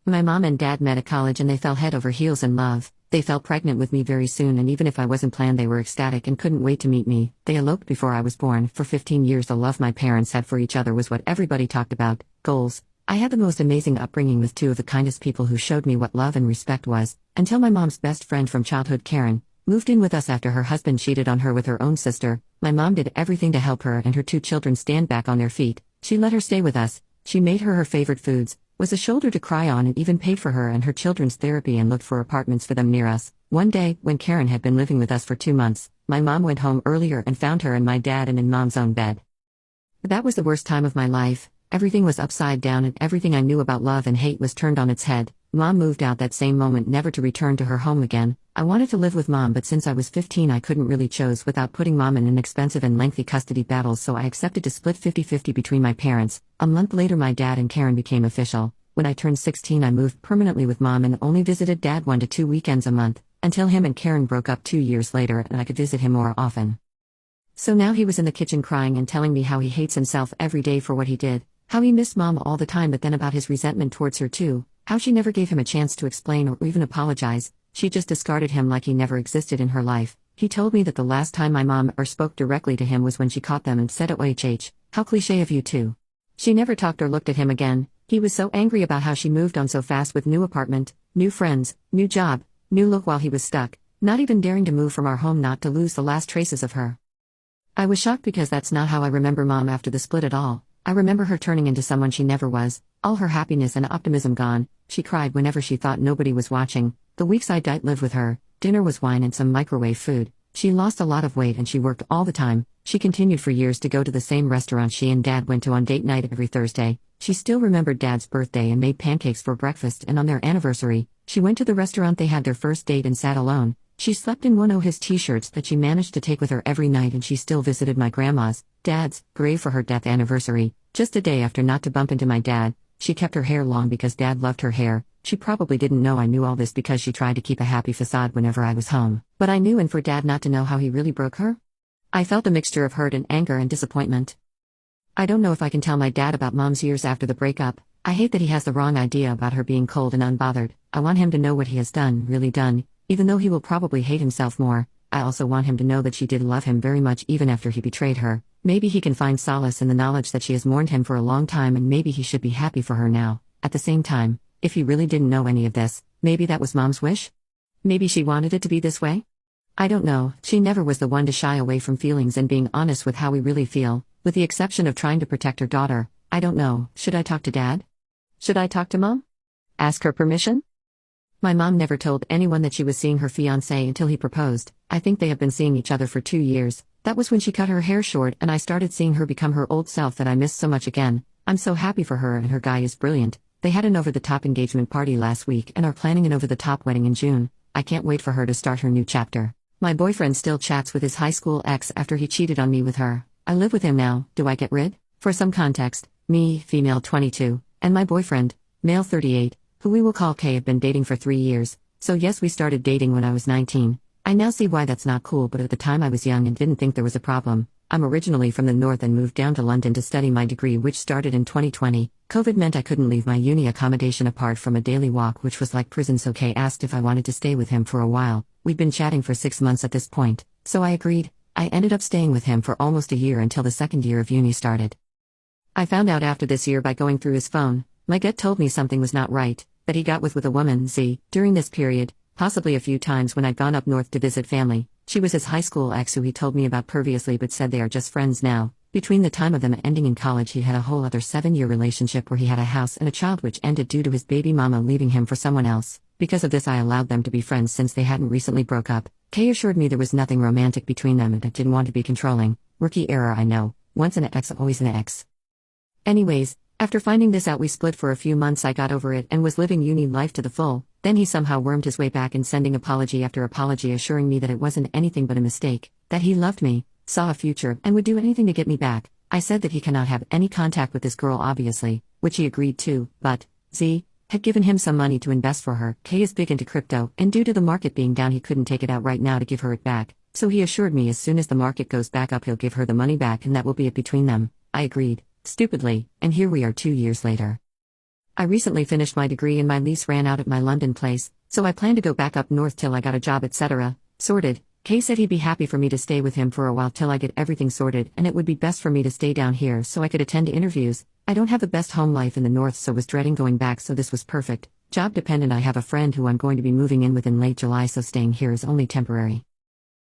[SPEAKER 2] My mom and dad met at college and they fell head over heels in love. They fell pregnant with me very soon, and even if I wasn't planned, they were ecstatic and couldn't wait to meet me. They eloped before I was born. For 15 years, the love my parents had for each other was what everybody talked about. Goals. I had the most amazing upbringing with two of the kindest people who showed me what love and respect was, until my mom's best friend from childhood, Karen, moved in with us after her husband cheated on her with her own sister. My mom did everything to help her and her two children stand back on their feet. She let her stay with us. She made her favorite foods, was a shoulder to cry on, and even paid for her and her children's therapy and looked for apartments for them near us. One day, when Karen had been living with us for 2 months, my mom went home earlier and found her and my dad in mom's own bed. That was the worst time of my life. Everything was upside down and everything I knew about love and hate was turned on its head. Mom moved out that same moment, never to return to her home again. I wanted to live with Mom, but since I was 15 I couldn't really choose without putting Mom in an expensive and lengthy custody battle, so I accepted to split 50-50 between my parents. A month later my dad and Karen became official. When I turned 16 I moved permanently with Mom and only visited Dad 1 to 2 weekends a month, until him and Karen broke up 2 years later and I could visit him more often. So now he was in the kitchen crying and telling me how he hates himself every day for what he did, how he missed Mom all the time, but then about his resentment towards her too, how she never gave him a chance to explain or even apologize. She just discarded him like he never existed in her life. He told me that the last time my mom ever spoke directly to him was when she caught them and said, "OHH, how cliché of you two." She never talked or looked at him again. He was so angry about how she moved on so fast with new apartment, new friends, new job, new look while he was stuck, not even daring to move from our home not to lose the last traces of her. I was shocked because that's not how I remember Mom after the split at all. I remember her turning into someone she never was, all her happiness and optimism gone. She cried whenever she thought nobody was watching. The weeks I lived with her, dinner was wine and some microwave food. She lost a lot of weight and she worked all the time. She continued for years to go to the same restaurant she and Dad went to on date night every Thursday. She still remembered Dad's birthday and made pancakes for breakfast, and on their anniversary, she went to the restaurant they had their first date and sat alone. She slept in one of his t-shirts that she managed to take with her every night, and she still visited my grandma's, Dad's, grave for her death anniversary. Just a day after, not to bump into my dad, she kept her hair long because Dad loved her hair. She probably didn't know I knew all this because she tried to keep a happy facade whenever I was home. But I knew, and for Dad not to know how he really broke her? I felt a mixture of hurt and anger and disappointment. I don't know if I can tell my dad about Mom's years after the breakup. I hate that he has the wrong idea about her being cold and unbothered. I want him to know what he has done, really done, even though he will probably hate himself more. I also want him to know that she did love him very much even after he betrayed her. Maybe he can find solace in the knowledge that she has mourned him for a long time, and maybe he should be happy for her now. At the same time, if he really didn't know any of this, maybe that was Mom's wish? Maybe she wanted it to be this way? I don't know, she never was the one to shy away from feelings and being honest with how we really feel, with the exception of trying to protect her daughter. I don't know, should I talk to Dad? Should I talk to Mom? Ask her permission? My mom never told anyone that she was seeing her fiancé until he proposed. I think they have been seeing each other for 2 years. That was when she cut her hair short and I started seeing her become her old self that I miss so much again. I'm so happy for her and her guy is brilliant. They had an over-the-top engagement party last week and are planning an over-the-top wedding in June. I can't wait for her to start her new chapter. My boyfriend still chats with his high school ex after he cheated on me with her. I live with him now, do I get rid? For some context, me, female 22, and my boyfriend, male 38, who we will call K, have been dating for 3 years. So yes, we started dating when I was 19. I now see why that's not cool, but at the time I was young and didn't think there was a problem. I'm originally from the north and moved down to London to study my degree, which started in 2020. COVID meant I couldn't leave my uni accommodation apart from a daily walk, which was like prison, so K asked if I wanted to stay with him for a while. We'd been chatting for 6 months at this point, so I agreed. I ended up staying with him for almost a year until the second year of uni started. I found out after this year by going through his phone. My gut told me something was not right, that he got with a woman, Z, during this period, possibly a few times when I'd gone up north to visit family. She was his high school ex who he told me about previously but said they are just friends now. Between the time of them ending in college, he had a whole other 7-year relationship where he had a house and a child, which ended due to his baby mama leaving him for someone else. Because of this, I allowed them to be friends since they hadn't recently broke up. Kay assured me there was nothing romantic between them and I didn't want to be controlling. Rookie error, I know. Once an ex, always an ex. Anyways, after finding this out, we split for a few months. I got over it and was living uni life to the full. Then he somehow wormed his way back in, sending apology after apology, assuring me that it wasn't anything but a mistake, that he loved me, saw a future, and would do anything to get me back. I said that he cannot have any contact with this girl, obviously, which he agreed to, but Z had given him some money to invest for her. K is big into crypto, and due to the market being down, he couldn't take it out right now to give her it back. So he assured me as soon as the market goes back up, he'll give her the money back, and that will be it between them. I agreed, stupidly, and here we are 2 years later. I recently finished my degree and my lease ran out at my London place, so I plan to go back up north till I got a job, etc. sorted. Kay said he'd be happy for me to stay with him for a while till I get everything sorted, and it would be best for me to stay down here so I could attend interviews. I don't have the best home life in the north, so was dreading going back, so this was perfect. Job dependent, I have a friend who I'm going to be moving in with in late July, so staying here is only temporary.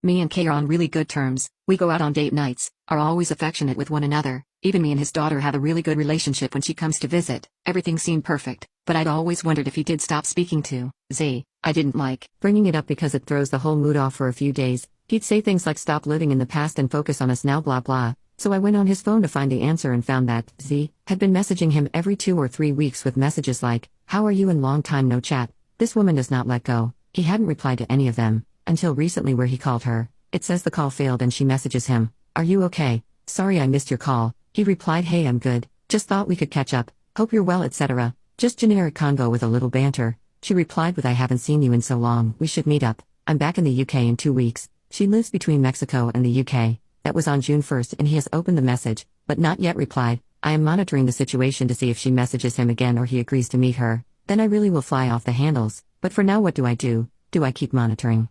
[SPEAKER 2] Me and Kay are on really good terms. We go out on date nights, are always affectionate with one another. Even me and his daughter have a really good relationship when she comes to visit. Everything seemed perfect, but I'd always wondered if he did stop speaking to Z. I didn't like bringing it up because it throws the whole mood off for a few days. He'd say things like stop living in the past and focus on us now, blah blah. So I went on his phone to find the answer and found that Z had been messaging him every 2 or 3 weeks with messages like, "How are you?" and "Long time no chat." This woman does not let go. He hadn't replied to any of them until recently, where he called her. It says the call failed and she messages him, "Are you okay? Sorry I missed your call." He replied, "Hey, I'm good. Just thought we could catch up. Hope you're well, etc." Just generic convo with a little banter. She replied with, "I haven't seen you in so long. We should meet up. I'm back in the UK in 2 weeks." She lives between Mexico and the UK. That was on June 1st and he has opened the message, but not yet replied. I am monitoring the situation to see if she messages him again or he agrees to meet her. Then I really will fly off the handles. But for now, what do I do? Do I keep monitoring?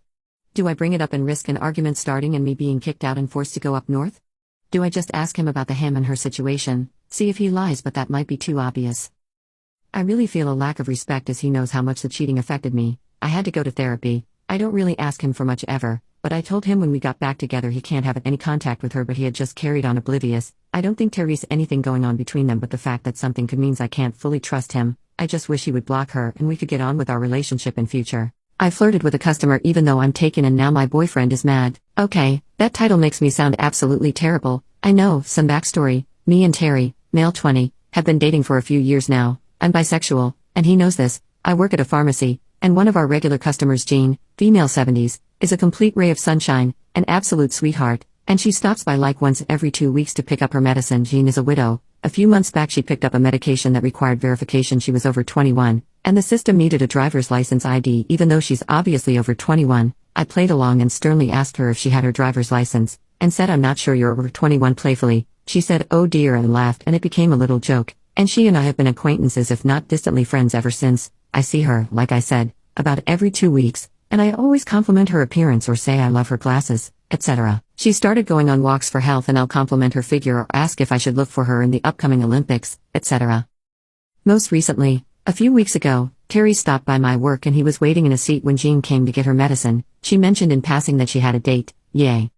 [SPEAKER 2] Do I bring it up and risk an argument starting and me being kicked out and forced to go up north? Do I just ask him about the him and her situation, see if he lies, but that might be too obvious. I really feel a lack of respect as he knows how much the cheating affected me. I had to go to therapy. I don't really ask him for much ever, but I told him when we got back together he can't have any contact with her, but he had just carried on oblivious. I don't think there is anything going on between them, but the fact that something could means I can't fully trust him. I just wish he would block her and we could get on with our relationship in future. I flirted with a customer even though I'm taken and now my boyfriend is mad. Okay, that title makes me sound absolutely terrible. I know. Some backstory. Me and Terry, male 20, have been dating for a few years now. I'm bisexual, and he knows this. I work at a pharmacy, and one of our regular customers, Jean, female 70s, is a complete ray of sunshine, an absolute sweetheart, and she stops by like once every 2 weeks to pick up her medicine. Jean is a widow. A few months back she picked up a medication that required verification she was over 21, and the system needed a driver's license ID even though she's obviously over 21. I played along and sternly asked her if she had her driver's license, and said, "I'm not sure you're over 21," playfully. She said, "Oh dear," and laughed, and it became a little joke, and she and I have been acquaintances if not distantly friends ever since. I see her, like I said, about every 2 weeks, and I always compliment her appearance or say I love her glasses, etc. She started going on walks for health and I'll compliment her figure or ask if I should look for her in the upcoming Olympics, etc. Most recently, a few weeks ago, Terry stopped by my work and he was waiting in a seat when Jean came to get her medicine. She mentioned in passing that she had a date, yay,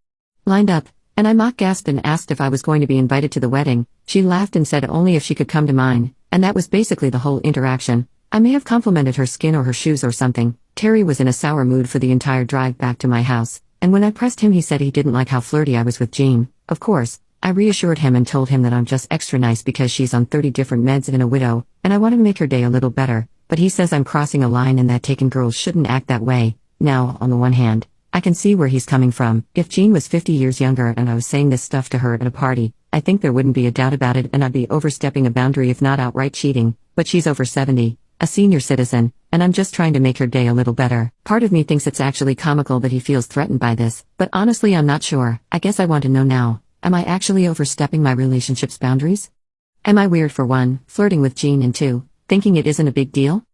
[SPEAKER 2] lined up, and I mock gasped and asked if I was going to be invited to the wedding. She laughed and said only if she could come to mine, and that was basically the whole interaction. I may have complimented her skin or her shoes or something. Terry was in a sour mood for the entire drive back to my house, and when I pressed him he said he didn't like how flirty I was with Jean. Of course, I reassured him and told him that I'm just extra nice because she's on 30 different meds and a widow, and I want to make her day a little better, but he says I'm crossing a line and that taken girls shouldn't act that way. Now, on the one hand, I can see where he's coming from. If Jean was 50 years younger and I was saying this stuff to her at a party, I think there wouldn't be a doubt about it and I'd be overstepping a boundary if not outright cheating, but she's over 70, a senior citizen, and I'm just trying to make her day a little better. Part of me thinks it's actually comical that he feels threatened by this, but honestly I'm not sure. I guess I want to know now, am I actually overstepping my relationship's boundaries? Am I weird for one, flirting with Jean, and two, thinking it isn't a big deal?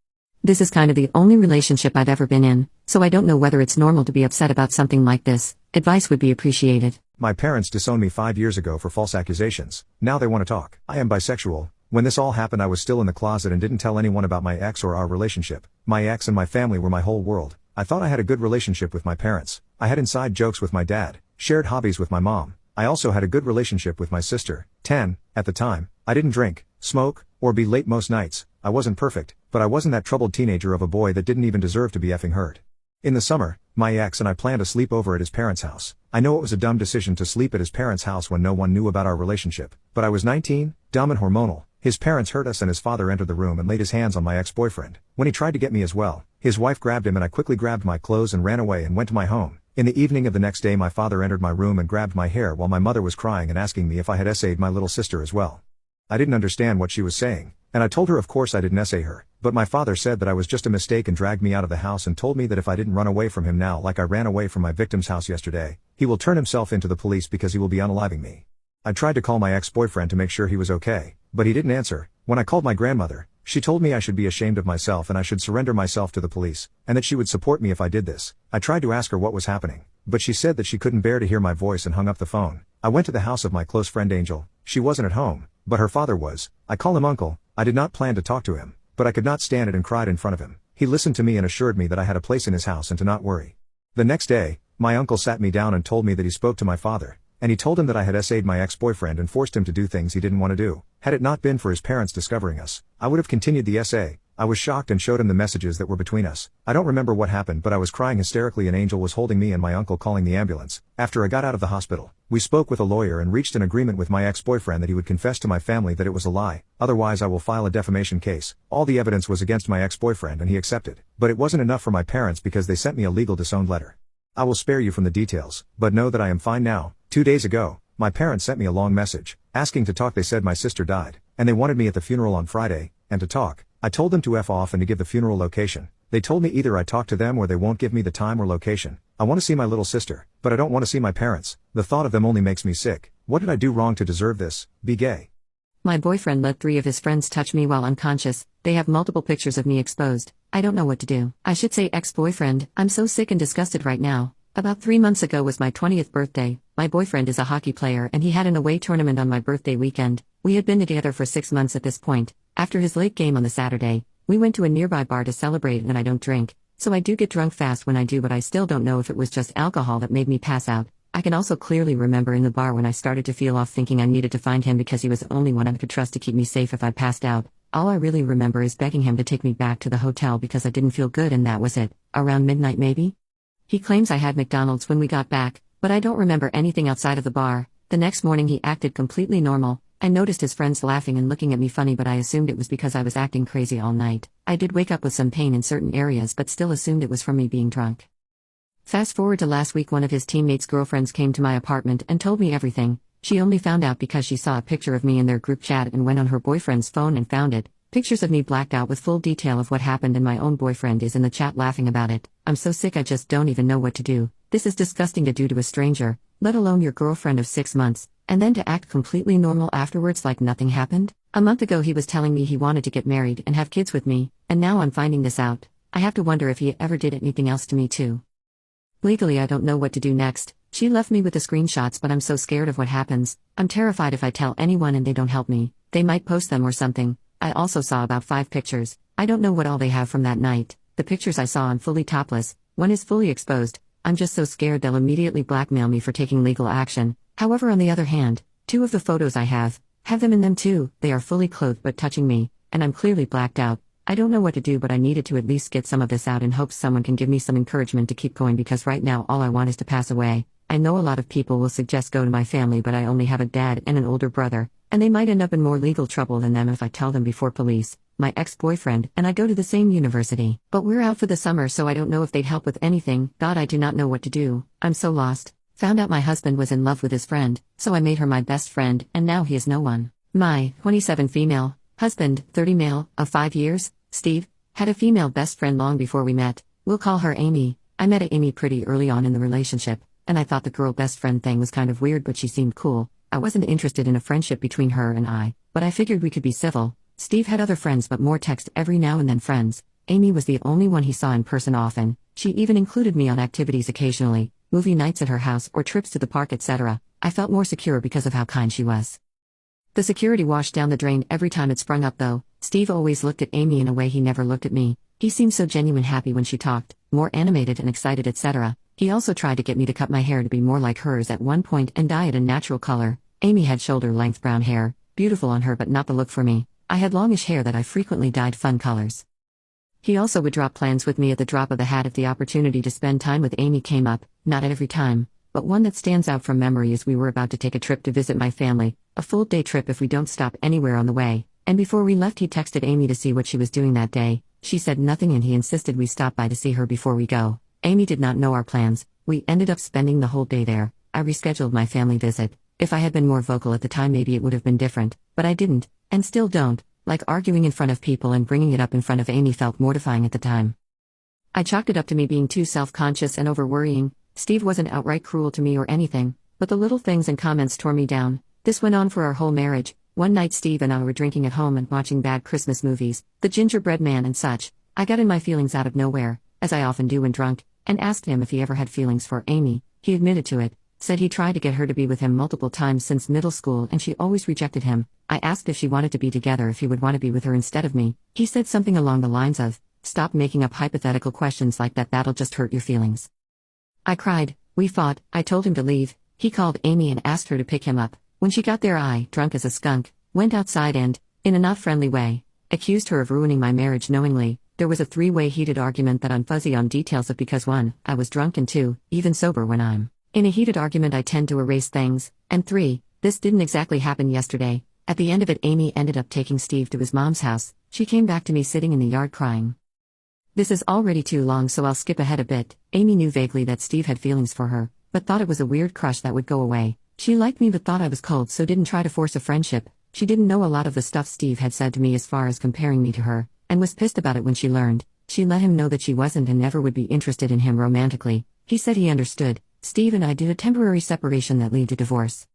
[SPEAKER 2] This is kind of the only relationship I've ever been in, so I don't know whether it's normal to be upset about something like this. Advice would be appreciated.
[SPEAKER 1] My parents disowned me 5 years ago for false accusations. Now they want to talk. I am bisexual. When this all happened I was still in the closet and didn't tell anyone about my ex or our relationship. My ex and my family were my whole world. I thought I had a good relationship with my parents. I had inside jokes with my dad, shared hobbies with my mom. I also had a good relationship with my sister, 10, at the time. I didn't drink, smoke, or be late most nights. I wasn't perfect, but I wasn't that troubled teenager of a boy that didn't even deserve to be effing hurt. In the summer, my ex and I planned to sleep over at his parents' house. I know it was a dumb decision to sleep at his parents' house when no one knew about our relationship, but I was 19, dumb and hormonal. His parents hurt us and his father entered the room and laid his hands on my ex-boyfriend. When he tried to get me as well, his wife grabbed him and I quickly grabbed my clothes and ran away and went to my home. In the evening of the next day my father entered my room and grabbed my hair while my mother was crying and asking me if I had essayed my little sister as well. I didn't understand what she was saying, and I told her of course I didn't essay her, but my father said that I was just a mistake and dragged me out of the house and told me that if I didn't run away from him now like I ran away from my victim's house yesterday, he will turn himself into the police because he will be unaliving me. I tried to call my ex-boyfriend to make sure he was okay, but he didn't answer. When I called my grandmother, she told me I should be ashamed of myself and I should surrender myself to the police, and that she would support me if I did this. I tried to ask her what was happening, but she said that she couldn't bear to hear my voice and hung up the phone. I went to the house of my close friend Angel. She wasn't at home, but her father was. I call him uncle. I did not plan to talk to him, but I could not stand it and cried in front of him. He listened to me and assured me that I had a place in his house and to not worry. The next day, my uncle sat me down and told me that he spoke to my father, and he told him that I had essayed my ex-boyfriend and forced him to do things he didn't want to do. Had it not been for his parents discovering us, I would have continued the essay. I was shocked and showed him the messages that were between us. I don't remember what happened, but I was crying hysterically and Angel was holding me and my uncle calling the ambulance. After I got out of the hospital, we spoke with a lawyer and reached an agreement with my ex-boyfriend that he would confess to my family that it was a lie, otherwise I will file a defamation case. All the evidence was against my ex-boyfriend and he accepted, but it wasn't enough for my parents because they sent me a legal disowned letter. I will spare you from the details, but know that I am fine now. 2 days ago, my parents sent me a long message, asking to talk. They said my sister died, and they wanted me at the funeral on Friday, and to talk. I told them to F off and to give the funeral location. They told me either I talk to them or they won't give me the time or location. I want to see my little sister, but I don't want to see my parents. The thought of them only makes me sick. What did I do wrong to deserve this? Be gay.
[SPEAKER 2] My boyfriend let 3 of his friends touch me while unconscious. They have multiple pictures of me exposed. I don't know what to do. I should say ex-boyfriend. I'm so sick and disgusted right now. About 3 months ago was my 20th birthday. My boyfriend is a hockey player and he had an away tournament on my birthday weekend. We had been together for 6 months at this point. After his late game on the Saturday, we went to a nearby bar to celebrate and I don't drink, so I do get drunk fast when I do, but I still don't know if it was just alcohol that made me pass out. I can also clearly remember in the bar when I started to feel off thinking I needed to find him because he was the only one I could trust to keep me safe if I passed out. All I really remember is begging him to take me back to the hotel because I didn't feel good and that was it. Around midnight maybe? He claims I had McDonald's when we got back, but I don't remember anything outside of the bar. The next morning he acted completely normal. I noticed his friends laughing and looking at me funny, but I assumed it was because I was acting crazy all night. I did wake up with some pain in certain areas but still assumed it was from me being drunk. Fast forward to last week, one of his teammates' girlfriends came to my apartment and told me everything. She only found out because she saw a picture of me in their group chat and went on her boyfriend's phone and found it. Pictures of me blacked out with full detail of what happened and my own boyfriend is in the chat laughing about it. I'm so sick I just don't even know what to do. This is disgusting to do to a stranger, let alone your girlfriend of 6 months, and then to act completely normal afterwards like nothing happened. A month ago he was telling me he wanted to get married and have kids with me, and now I'm finding this out. I have to wonder if he ever did anything else to me too. Legally I don't know what to do next. She left me with the screenshots but I'm so scared of what happens. I'm terrified if I tell anyone and they don't help me, they might post them or something. I also saw about 5 pictures. I don't know what all they have from that night. The pictures I saw, I'm fully topless, one is fully exposed. I'm just so scared they'll immediately blackmail me for taking legal action. However, on the other hand, 2 of the photos I have them in them too. They are fully clothed but touching me, and I'm clearly blacked out. I don't know what to do, but I needed to at least get some of this out in hopes someone can give me some encouragement to keep going, because right now all I want is to pass away. I know a lot of people will suggest go to my family, but I only have a dad and an older brother, and they might end up in more legal trouble than them if I tell them before police. My ex-boyfriend and I go to the same university, but we're out for the summer, so I don't know if they'd help with anything. God, I do not know what to do. I'm so lost. Found out my husband was in love with his friend, so I made her my best friend, and now he is no one. My 27 female husband, 30 male, of 5 years, Steve, had a female best friend long before we met. We'll call her Amy. I met Amy pretty early on in the relationship, and I thought the girl best friend thing was kind of weird, but she seemed cool. I wasn't interested in a friendship between her and I, but I figured we could be civil. Steve had other friends, but more text every now and then friends. Amy was the only one he saw in person often. She even included me on activities occasionally, movie nights at her house or trips to the park, etc. I felt more secure because of how kind she was. The security washed down the drain every time it sprung up though. Steve always looked at Amy in a way he never looked at me. He seemed so genuine happy when she talked, more animated and excited, etc. He also tried to get me to cut my hair to be more like hers at one point and dye it a natural color. Amy had shoulder-length brown hair, beautiful on her but not the look for me. I had longish hair that I frequently dyed fun colors. He also would drop plans with me at the drop of a hat if the opportunity to spend time with Amy came up, not every time, but one that stands out from memory is we were about to take a trip to visit my family, a full day trip if we don't stop anywhere on the way, and before we left he texted Amy to see what she was doing that day. She said nothing and he insisted we stop by to see her before we go. Amy did not know our plans. We ended up spending the whole day there. I rescheduled my family visit. If I had been more vocal at the time maybe it would have been different, but I didn't, and still don't. Like arguing in front of people and bringing it up in front of Amy felt mortifying at the time. I chalked it up to me being too self-conscious and over-worrying. Steve wasn't outright cruel to me or anything, but the little things and comments tore me down. This went on for our whole marriage. One night Steve and I were drinking at home and watching bad Christmas movies, The Gingerbread Man and such. I got in my feelings out of nowhere, as I often do when drunk, and asked him if he ever had feelings for Amy. He admitted to it, said he tried to get her to be with him multiple times since middle school and she always rejected him. I asked if she wanted to be together, if he would want to be with her instead of me. He said something along the lines of, "Stop making up hypothetical questions like that, that'll just hurt your feelings." I cried. We fought. I told him to leave. He called Amy and asked her to pick him up. When she got there I, drunk as a skunk, went outside and, in a not friendly way, accused her of ruining my marriage knowingly. There was a 3-way heated argument that I'm fuzzy on details of because 1, I was drunk, and 2, even sober when I'm in a heated argument I tend to erase things, and 3, this didn't exactly happen yesterday. At the end of it Amy ended up taking Steve to his mom's house. She came back to me sitting in the yard crying. This is already too long so I'll skip ahead a bit. Amy knew vaguely that Steve had feelings for her, but thought it was a weird crush that would go away. She liked me but thought I was cold so didn't try to force a friendship. She didn't know a lot of the stuff Steve had said to me as far as comparing me to her, and was pissed about it when she learned. She let him know that she wasn't and never would be interested in him romantically. He said he understood. Steve and I did a temporary separation that led to divorce.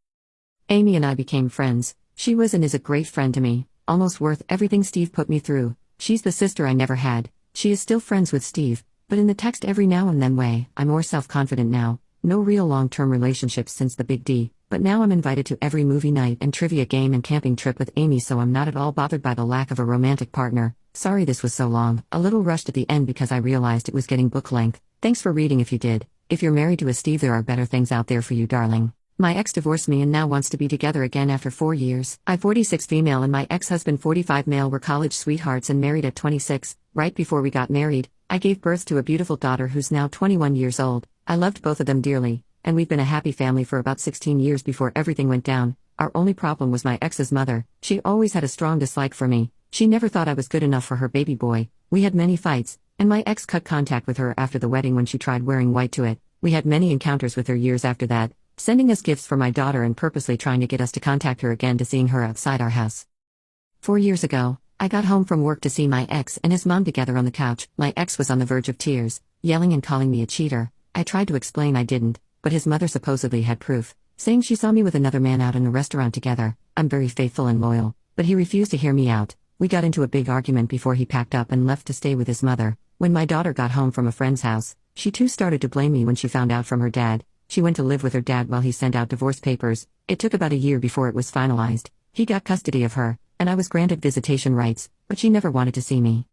[SPEAKER 2] Amy and I became friends. She was and is a great friend to me, almost worth everything Steve put me through. She's the sister I never had. She is still friends with Steve, but in the text every now and then way. I'm more self-confident now. No real long-term relationships since the Big D, but now I'm invited to every movie night and trivia game and camping trip with Amy, so I'm not at all bothered by the lack of a romantic partner. Sorry this was so long, a little rushed at the end because I realized it was getting book length. Thanks for reading if you did. If you're married to a Steve, there are better things out there for you, darling. My ex divorced me and now wants to be together again after 4 years. I 46 female and my ex-husband 45 male were college sweethearts and married at 26. Right before we got married, I gave birth to a beautiful daughter who's now 21 years old. I loved both of them dearly, and we've been a happy family for about 16 years before everything went down. Our only problem was my ex's mother. She always had a strong dislike for me. She never thought I was good enough for her baby boy. We had many fights, and my ex cut contact with her after the wedding when she tried wearing white to it. We had many encounters with her years after that, sending us gifts for my daughter and purposely trying to get us to contact her again to seeing her outside our house. 4 years ago, I got home from work to see my ex and his mom together on the couch. My ex was on the verge of tears, yelling and calling me a cheater. I tried to explain I didn't, but his mother supposedly had proof, saying she saw me with another man out in a restaurant together. I'm very faithful and loyal, but he refused to hear me out. We got into a big argument before he packed up and left to stay with his mother. When my daughter got home from a friend's house, she too started to blame me when she found out from her dad. She went to live with her dad while he sent out divorce papers. It took about a year before it was finalized. He got custody of her, and I was granted visitation rights, but she never wanted to see me.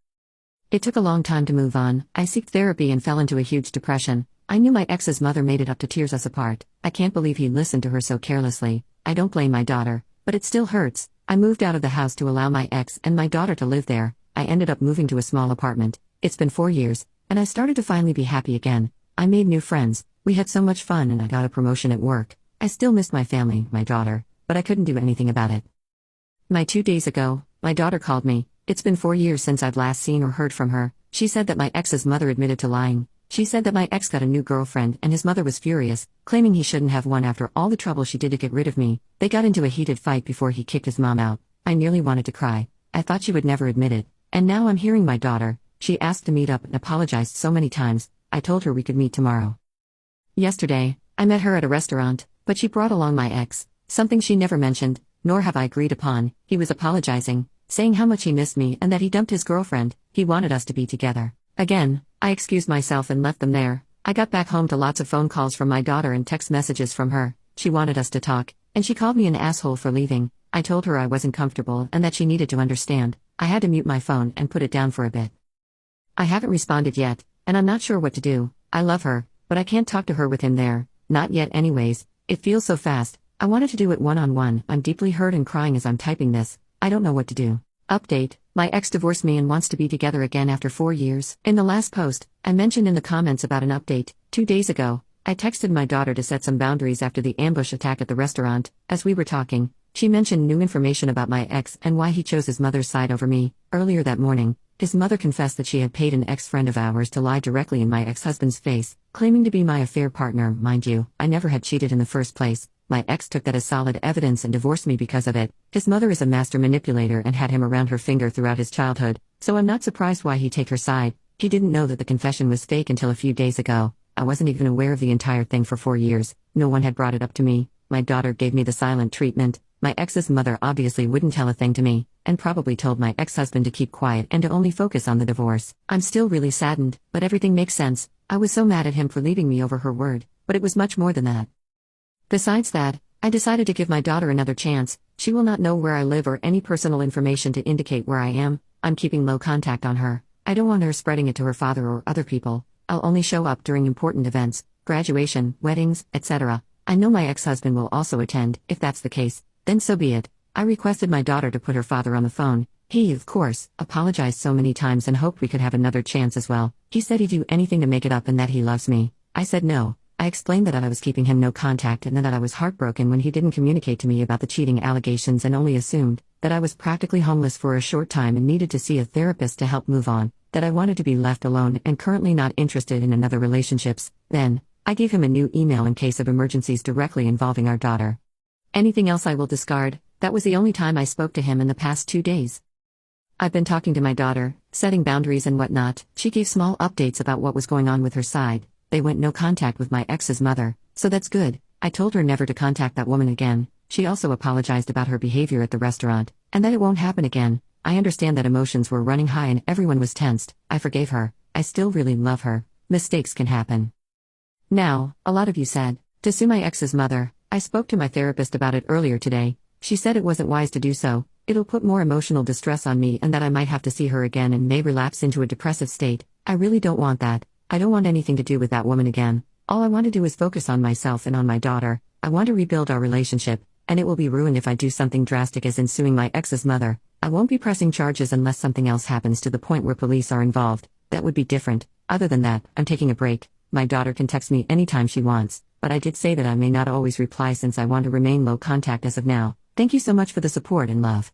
[SPEAKER 2] It took a long time to move on. I seeked therapy and fell into a huge depression. I knew my ex's mother made it up to tears us apart. I can't believe he listened to her so carelessly. I don't blame my daughter, but it still hurts. I moved out of the house to allow my ex and my daughter to live there. I ended up moving to a small apartment. It's been 4 years, and I started to finally be happy again. I made new friends. We had so much fun and I got a promotion at work. I still missed my family, my daughter, but I couldn't do anything about it. 2 days ago, my daughter called me. It's been 4 years since I've last seen or heard from her. She said that my ex's mother admitted to lying. She said that my ex got a new girlfriend and his mother was furious, claiming he shouldn't have one after all the trouble she did to get rid of me. They got into a heated fight before he kicked his mom out. I nearly wanted to cry. I thought she would never admit it. And now I'm hearing my daughter. She asked to meet up and apologized so many times. I told her we could meet tomorrow. Yesterday, I met her at a restaurant, but she brought along my ex, something she never mentioned, nor have I agreed upon. He was apologizing, saying how much he missed me and that he dumped his girlfriend. He wanted us to be together. Again, I excused myself and left them there. I got back home to lots of phone calls from my daughter and text messages from her. She wanted us to talk, and she called me an asshole for leaving. I told her I wasn't comfortable and that she needed to understand. I had to mute my phone and put it down for a bit. I haven't responded yet, and I'm not sure what to do. I love her, but I can't talk to her with him there. Not yet anyways. It feels so fast. I wanted to do it one-on-one. I'm deeply hurt and crying as I'm typing this. I don't know what to do. Update: my ex divorced me and wants to be together again after 4 years. In the last post, I mentioned in the comments about an update. 2 days ago, I texted my daughter to set some boundaries after the ambush attack at the restaurant. As we were talking, she mentioned new information about my ex and why he chose his mother's side over me. Earlier that morning, his mother confessed that she had paid an ex-friend of ours to lie directly in my ex-husband's face, claiming to be my affair partner. Mind you, I never had cheated in the first place. My ex took that as solid evidence and divorced me because of it. His mother is a master manipulator and had him around her finger throughout his childhood, so I'm not surprised why he'd take her side. He didn't know that the confession was fake until a few days ago. I wasn't even aware of the entire thing for 4 years. No one had brought it up to me. My daughter gave me the silent treatment. My ex's mother obviously wouldn't tell a thing to me, and probably told my ex-husband to keep quiet and to only focus on the divorce. I'm still really saddened, but everything makes sense. I was so mad at him for leaving me over her word, but it was much more than that. Besides that, I decided to give my daughter another chance. She will not know where I live or any personal information to indicate where I am. I'm keeping low contact on her. I don't want her spreading it to her father or other people. I'll only show up during important events, graduation, weddings, etc. I know my ex-husband will also attend. If that's the case, then so be it. I requested my daughter to put her father on the phone. He, of course, apologized so many times and hoped we could have another chance as well. He said he'd do anything to make it up and that he loves me. I said no. I explained that I was keeping him no contact and that I was heartbroken when he didn't communicate to me about the cheating allegations and only assumed that I was practically homeless for a short time and needed to see a therapist to help move on, that I wanted to be left alone and currently not interested in another relationships. Then, I gave him a new email in case of emergencies directly involving our daughter. Anything else I will discard. That was the only time I spoke to him in the past 2 days. I've been talking to my daughter, setting boundaries and whatnot. She gave small updates about what was going on with her side. They went no contact with my ex's mother, so that's good. I told her never to contact that woman again. She also apologized about her behavior at the restaurant, and that it won't happen again. I understand that emotions were running high and everyone was tensed. I forgave her. I still really love her. Mistakes can happen. Now, a lot of you said to sue my ex's mother. I spoke to my therapist about it earlier today. She said it wasn't wise to do so. It'll put more emotional distress on me and that I might have to see her again and may relapse into a depressive state. I really don't want that. I don't want anything to do with that woman again. All I want to do is focus on myself and on my daughter. I want to rebuild our relationship, and it will be ruined if I do something drastic as in suing my ex's mother. I won't be pressing charges unless something else happens to the point where police are involved. That would be different. Other than that, I'm taking a break. My daughter can text me anytime she wants, but I did say that I may not always reply since I want to remain low contact as of now. Thank you so much for the support and love.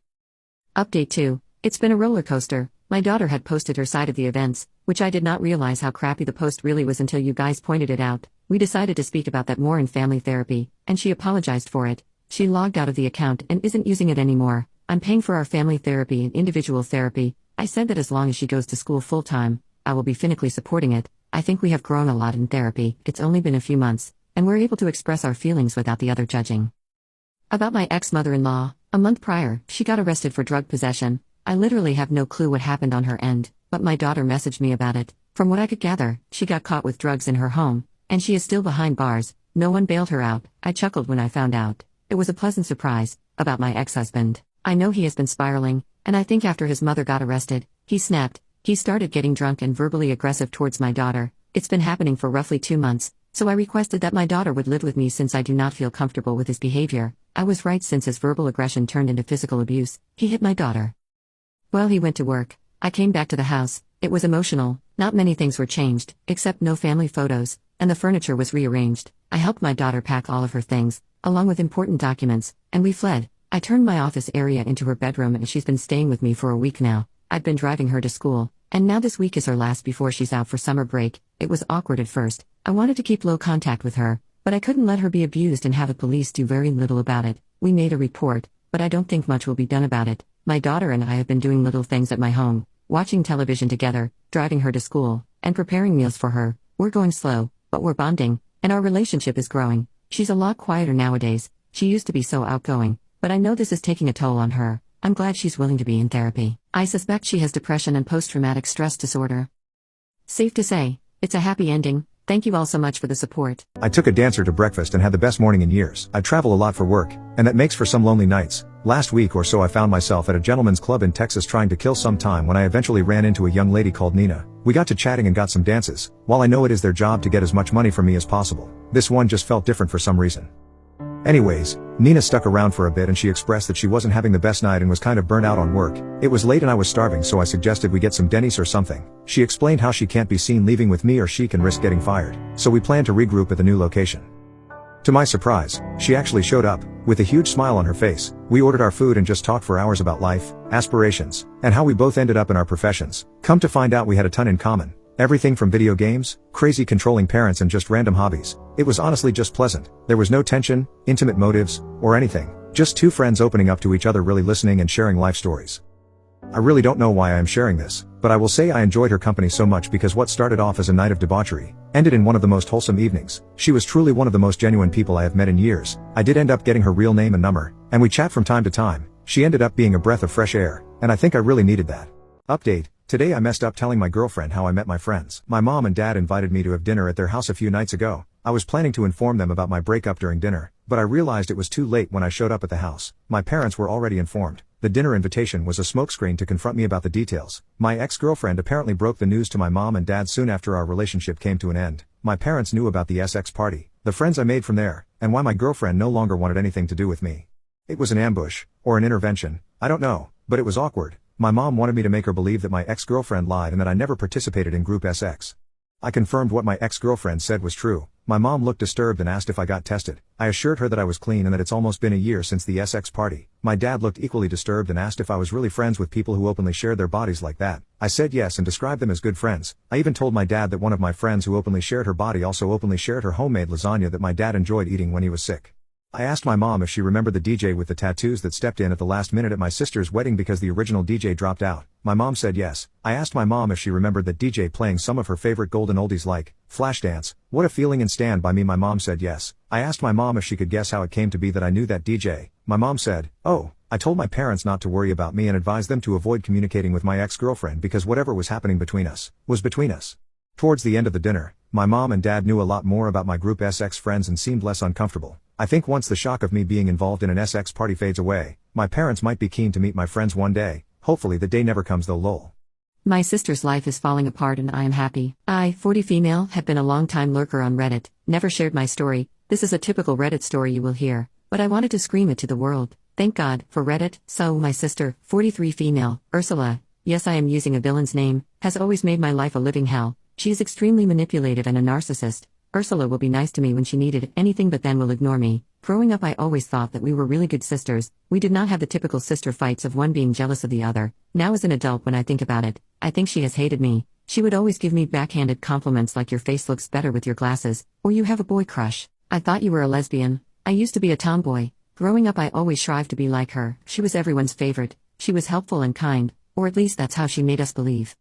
[SPEAKER 2] Update 2. It's been a roller coaster. My daughter had posted her side of the events, which I did not realize how crappy the post really was until you guys pointed it out. We decided to speak about that more in family therapy, and she apologized for it. She logged out of the account and isn't using it anymore. I'm paying for our family therapy and individual therapy. I said that as long as she goes to school full-time, I will be financially supporting it. I think we have grown a lot in therapy. It's only been a few months, and we're able to express our feelings without the other judging. About my ex-mother-in-law, a month prior, she got arrested for drug possession. I literally have no clue what happened on her end, but my daughter messaged me about it. From what I could gather, she got caught with drugs in her home, and she is still behind bars. No one bailed her out. I chuckled when I found out. It was a pleasant surprise. About my ex-husband, I know he has been spiraling, and I think after his mother got arrested, he snapped. He started getting drunk and verbally aggressive towards my daughter. It's been happening for roughly 2 months, so I requested that my daughter would live with me since I do not feel comfortable with his behavior. I was right since his verbal aggression turned into physical abuse. He hit my daughter. Well, he went to work. I came back to the house. It was emotional. Not many things were changed, except no family photos, and the furniture was rearranged. I helped my daughter pack all of her things, along with important documents, and we fled. I turned my office area into her bedroom and she's been staying with me for a week now. I'd been driving her to school, and now this week is her last before she's out for summer break. It was awkward at first. I wanted to keep low contact with her, but I couldn't let her be abused and have the police do very little about it. We made a report, but I don't think much will be done about it. My daughter and I have been doing little things at my home, watching television together, driving her to school, and preparing meals for her. We're going slow, but we're bonding, and our relationship is growing. She's a lot quieter nowadays. She used to be so outgoing, but I know this is taking a toll on her. I'm glad she's willing to be in therapy. I suspect she has depression and post-traumatic stress disorder. Safe to say, it's a happy ending. Thank you all so much for the support.
[SPEAKER 1] I took a dancer to breakfast and had the best morning in years. I travel a lot for work, and that makes for some lonely nights. Last week or so I found myself at a gentleman's club in Texas trying to kill some time when I eventually ran into a young lady called Nina. We got to chatting and got some dances. While I know it is their job to get as much money from me as possible, this one just felt different for some reason. Anyways, Nina stuck around for a bit and she expressed that she wasn't having the best night and was kind of burnt out on work. It was late and I was starving, so I suggested we get some Denny's or something. She explained how she can't be seen leaving with me or she can risk getting fired, so we planned to regroup at the new location. To my surprise, she actually showed up, with a huge smile on her face. We ordered our food and just talked for hours about life, aspirations, and how we both ended up in our professions. Come to find out we had a ton in common. Everything from video games, crazy controlling parents and just random hobbies. It was honestly just pleasant. There was no tension, intimate motives, or anything. Just two friends opening up to each other, really listening and sharing life stories. I really don't know why I am sharing this, but I will say I enjoyed her company so much because what started off as a night of debauchery ended in one of the most wholesome evenings. She was truly one of the most genuine people I have met in years. I did end up getting her real name and number, and we chat from time to time. She ended up being a breath of fresh air, and I think I really needed that. Update. Today I messed up telling my girlfriend how I met my friends. My mom and dad invited me to have dinner at their house a few nights ago. I was planning to inform them about my breakup during dinner, but I realized it was too late when I showed up at the house. My parents were already informed. The dinner invitation was a smokescreen to confront me about the details. My ex-girlfriend apparently broke the news to my mom and dad soon after our relationship came to an end. My parents knew about the SX party, the friends I made from there, and why my girlfriend no longer wanted anything to do with me. It was an ambush, or an intervention, I don't know, but it was awkward. My mom wanted me to make her believe that my ex-girlfriend lied and that I never participated in Group SX. I confirmed what my ex-girlfriend said was true. My mom looked disturbed and asked if I got tested. I assured her that I was clean and that it's almost been a year since the SX party. My dad looked equally disturbed and asked if I was really friends with people who openly shared their bodies like that. I said yes and described them as good friends. I even told my dad that one of my friends who openly shared her body also openly shared her homemade lasagna that my dad enjoyed eating when he was sick. I asked my mom if she remembered the DJ with the tattoos that stepped in at the last minute at my sister's wedding because the original DJ dropped out. My mom said yes. I asked my mom if she remembered that DJ playing some of her favorite golden oldies like Flashdance, What a Feeling and Stand By Me. My mom said yes. I asked my mom if she could guess how it came to be that I knew that DJ. My mom said, "Oh." I told my parents not to worry about me and advised them to avoid communicating with my ex-girlfriend because whatever was happening between us was between us. Towards the end of the dinner, my mom and dad knew a lot more about my Group SX friends and seemed less uncomfortable. I think once the shock of me being involved in an SX party fades away, my parents might be keen to meet my friends one day. Hopefully the day never comes though. Lol.
[SPEAKER 2] My sister's life is falling apart and I am happy. I, 40 female, have been a long-time lurker on Reddit, never shared my story. This is a typical Reddit story you will hear, but I wanted to scream it to the world. Thank God for Reddit. So my sister, 43 female, Ursula, yes I am using a villain's name, has always made my life a living hell. She is extremely manipulative and a narcissist. Ursula will be nice to me when she needed anything but then will ignore me. Growing up I always thought that we were really good sisters. We did not have the typical sister fights of one being jealous of the other. Now as an adult when I think about it, I think she has hated me. She would always give me backhanded compliments like your face looks better with your glasses, or you have a boy crush. I thought you were a lesbian. I used to be a tomboy. Growing up I always strived to be like her. She was everyone's favorite. She was helpful and kind, or at least that's how she made us believe.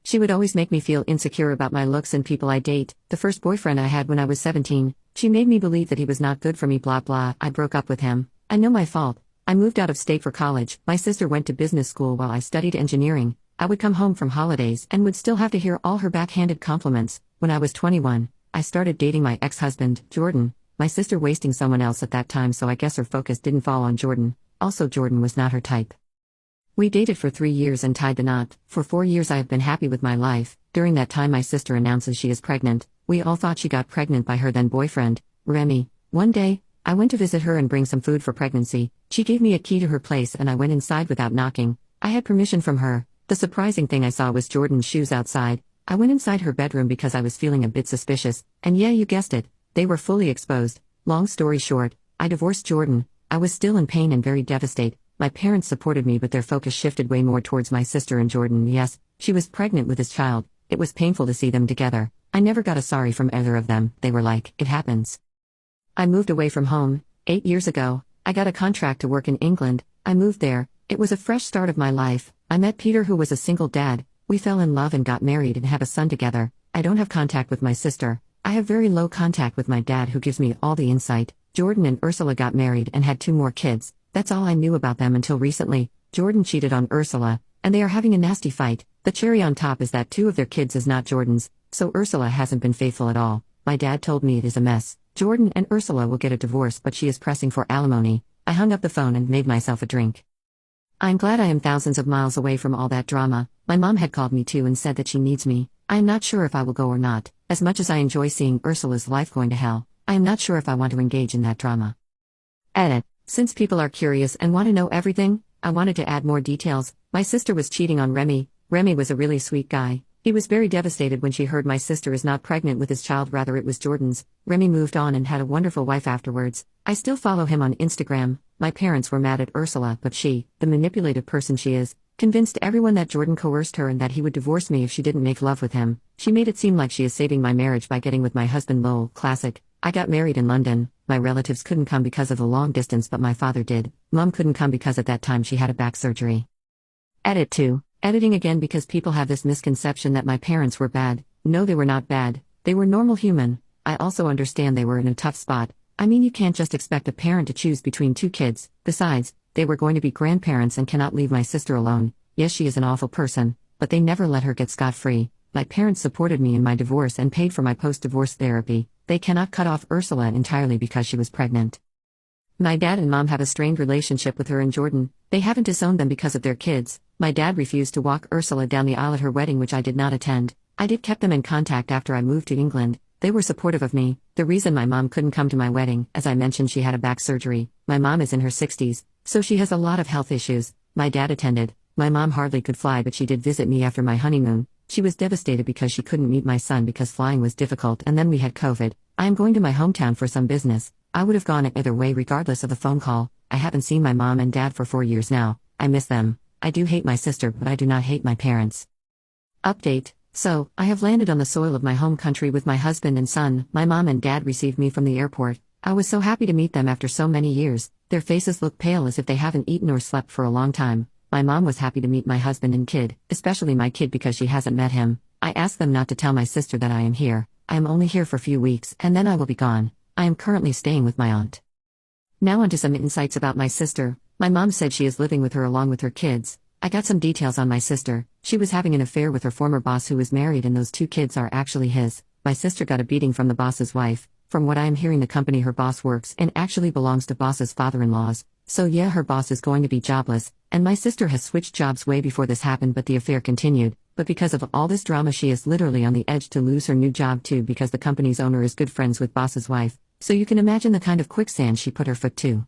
[SPEAKER 2] She would always make me feel insecure about my looks and people I date. The first boyfriend I had when I was 17, she made me believe that he was not good for me blah blah. I broke up with him. I know my fault. I moved out of state for college. My sister went to business school while I studied engineering. I would come home from holidays and would still have to hear all her backhanded compliments. When I was 21, I started dating my ex-husband, Jordan. My sister wasting someone else at that time, so I guess her focus didn't fall on Jordan. Also Jordan was not her type. We dated for 3 years and tied the knot. For 4 years I have been happy with my life. During that time my sister announces she is pregnant. We all thought she got pregnant by her then boyfriend, Remy. One day, I went to visit her and bring some food for pregnancy. She gave me a key to her place and I went inside without knocking. I had permission from her. The surprising thing I saw was Jordan's shoes outside. I went inside her bedroom because I was feeling a bit suspicious, and yeah, you guessed it, they were fully exposed. Long story short, I divorced Jordan. I was still in pain and very devastated. My parents supported me, but their focus shifted way more towards my sister and Jordan. Yes, she was pregnant with his child. It was painful to see them together. I never got a sorry from either of them. They were like, it happens. I moved away from home. 8 years ago, I got a contract to work in England. I moved there. It was a fresh start of my life. I met Peter, who was a single dad. We fell in love and got married and have a son together. I don't have contact with my sister. I have very low contact with my dad, who gives me all the insight. Jordan and Ursula got married and had 2 more kids. That's all I knew about them until recently. Jordan cheated on Ursula, and they are having a nasty fight. The cherry on top is that 2 of their kids is not Jordan's, so Ursula hasn't been faithful at all. My dad told me it is a mess. Jordan and Ursula will get a divorce, but she is pressing for alimony. I hung up the phone and made myself a drink. I'm glad I am thousands of miles away from all that drama. My mom had called me too and said that she needs me. I am not sure if I will go or not. As much as I enjoy seeing Ursula's life going to hell, I am not sure if I want to engage in that drama. Edit. Since people are curious and want to know everything, I wanted to add more details. My sister was cheating on Remy. Remy was a really sweet guy. He was very devastated when she heard my sister is not pregnant with his child, rather it was Jordan's. Remy moved on and had a wonderful wife afterwards. I still follow him on Instagram. My parents were mad at Ursula, but she, the manipulative person she is, convinced everyone that Jordan coerced her and that he would divorce me if she didn't make love with him. She made it seem like she is saving my marriage by getting with my husband. Lol, classic. I got married in London. My relatives couldn't come because of the long distance, but my father did. Mom couldn't come because at that time she had a back surgery. Edit 2. Editing again because people have this misconception that my parents were bad. No, they were not bad. They were normal human. I also understand they were in a tough spot. I mean, you can't just expect a parent to choose between 2 kids. Besides, they were going to be grandparents and cannot leave my sister alone. Yes, she is an awful person, but they never let her get scot-free. My parents supported me in my divorce and paid for my post-divorce therapy. They cannot cut off Ursula entirely because she was pregnant. My dad and mom have a strained relationship with her and Jordan. They haven't disowned them because of their kids. My dad refused to walk Ursula down the aisle at her wedding, which I did not attend. I did keep them in contact after I moved to England. They were supportive of me. The reason my mom couldn't come to my wedding, as I mentioned, she had a back surgery. My mom is in her 60s, so she has a lot of health issues. My dad attended. My mom hardly could fly, but she did visit me after my honeymoon. She was devastated because she couldn't meet my son because flying was difficult, and then we had COVID. I am going to my hometown for some business. I would have gone either way regardless of the phone call. I haven't seen my mom and dad for 4 years now. I miss them. I do hate my sister, but I do not hate my parents. Update. So, I have landed on the soil of my home country with my husband and son. My mom and dad received me from the airport. I was so happy to meet them after so many years. Their faces look pale as if they haven't eaten or slept for a long time. My mom was happy to meet my husband and kid, especially my kid because she hasn't met him. I asked them not to tell my sister that I am here. I am only here for a few weeks and then I will be gone. I am currently staying with my aunt. Now onto some insights about my sister. My mom said she is living with her along with her kids. I got some details on my sister. She was having an affair with her former boss who is married, and those 2 kids are actually his. My sister got a beating from the boss's wife. From what I am hearing, the company her boss works in actually belongs to boss's father-in-law's. So yeah, her boss is going to be jobless, and my sister has switched jobs way before this happened, but the affair continued. But because of all this drama, she is literally on the edge to lose her new job too, because the company's owner is good friends with boss's wife. So you can imagine the kind of quicksand she put her foot to.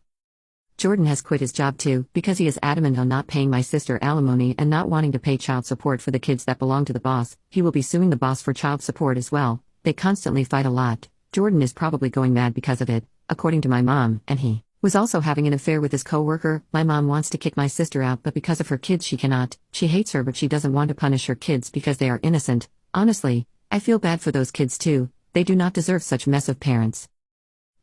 [SPEAKER 2] Jordan has quit his job too, because he is adamant on not paying my sister alimony and not wanting to pay child support for the kids that belong to the boss. He will be suing the boss for child support as well. They constantly fight a lot. Jordan is probably going mad because of it, according to my mom, and he was also having an affair with his co-worker. My mom wants to kick my sister out, but because of her kids she cannot. She hates her, but she doesn't want to punish her kids because they are innocent. Honestly, I feel bad for those kids too. They do not deserve such mess of parents.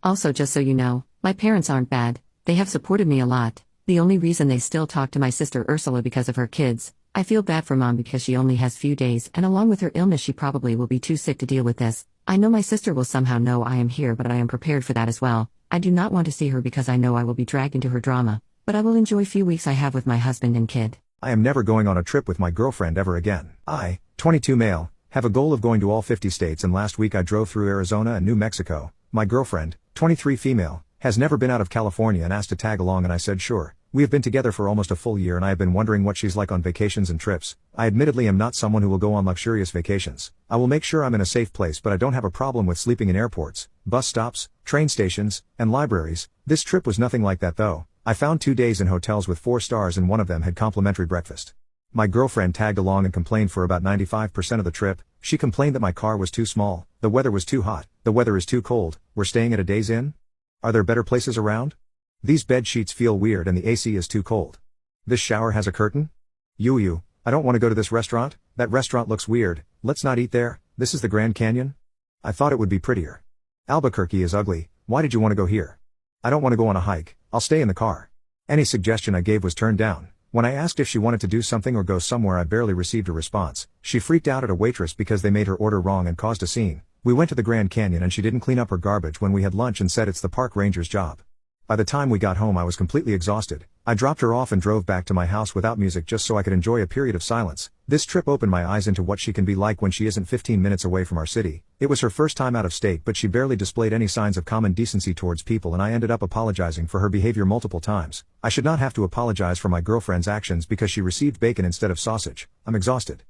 [SPEAKER 2] Also, just so you know, my parents aren't bad. They have supported me a lot. The only reason they still talk to my sister Ursula because of her kids. I feel bad for mom because she only has few days, and along with her illness she probably will be too sick to deal with this. I know my sister will somehow know I am here, but I am prepared for that as well. I do not want to see her because I know I will be dragged into her drama, but I will enjoy few weeks I have with my husband and kid.
[SPEAKER 1] I am never going on a trip with my girlfriend ever again. I, 22 male, have a goal of going to all 50 states, and last week I drove through Arizona and New Mexico. My girlfriend, 23 female, has never been out of California and asked to tag along, and I said sure. We have been together for almost a full year and I have been wondering what she's like on vacations and trips. I admittedly am not someone who will go on luxurious vacations. I will make sure I'm in a safe place, but I don't have a problem with sleeping in airports, bus stops, train stations, and libraries. This trip was nothing like that though. I found 2 days in hotels with 4 stars and one of them had complimentary breakfast. My girlfriend tagged along and complained for about 95% of the trip. She complained that my car was too small, the weather was too hot, the weather is too cold, we're staying at a day's inn? Are there better places around? These bed sheets feel weird and the AC is too cold. This shower has a curtain? I don't want to go to this restaurant, that restaurant looks weird, let's not eat there, this is the Grand Canyon? I thought it would be prettier. Albuquerque is ugly, why did you want to go here? I don't want to go on a hike, I'll stay in the car. Any suggestion I gave was turned down. When I asked if she wanted to do something or go somewhere, I barely received a response. She freaked out at a waitress because they made her order wrong and caused a scene. We went to the Grand Canyon and she didn't clean up her garbage when we had lunch and said it's the park ranger's job. By the time we got home I was completely exhausted. I dropped her off and drove back to my house without music just so I could enjoy a period of silence. This trip opened my eyes into what she can be like when she isn't 15 minutes away from our city. It was her first time out of state, but she barely displayed any signs of common decency towards people and I ended up apologizing for her behavior multiple times. I should not have to apologize for my girlfriend's actions because she received bacon instead of sausage. I'm exhausted.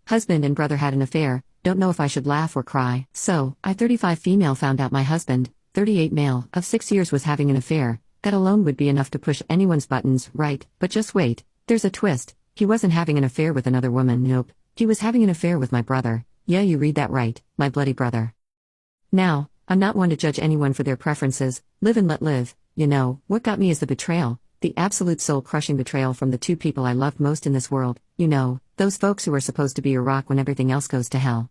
[SPEAKER 2] Husband and brother had an affair, don't know if I should laugh or cry. So, I 35 female found out my husband, 38 male, of 6 years was having an affair. That alone would be enough to push anyone's buttons, right? But just wait, there's a twist. He wasn't having an affair with another woman, nope. He was having an affair with my brother. Yeah, you read that right, my bloody brother. Now, I'm not one to judge anyone for their preferences, live and let live. You know, what got me is the betrayal, the absolute soul-crushing betrayal from the 2 people I loved most in this world. You know, those folks who are supposed to be your rock when everything else goes to hell.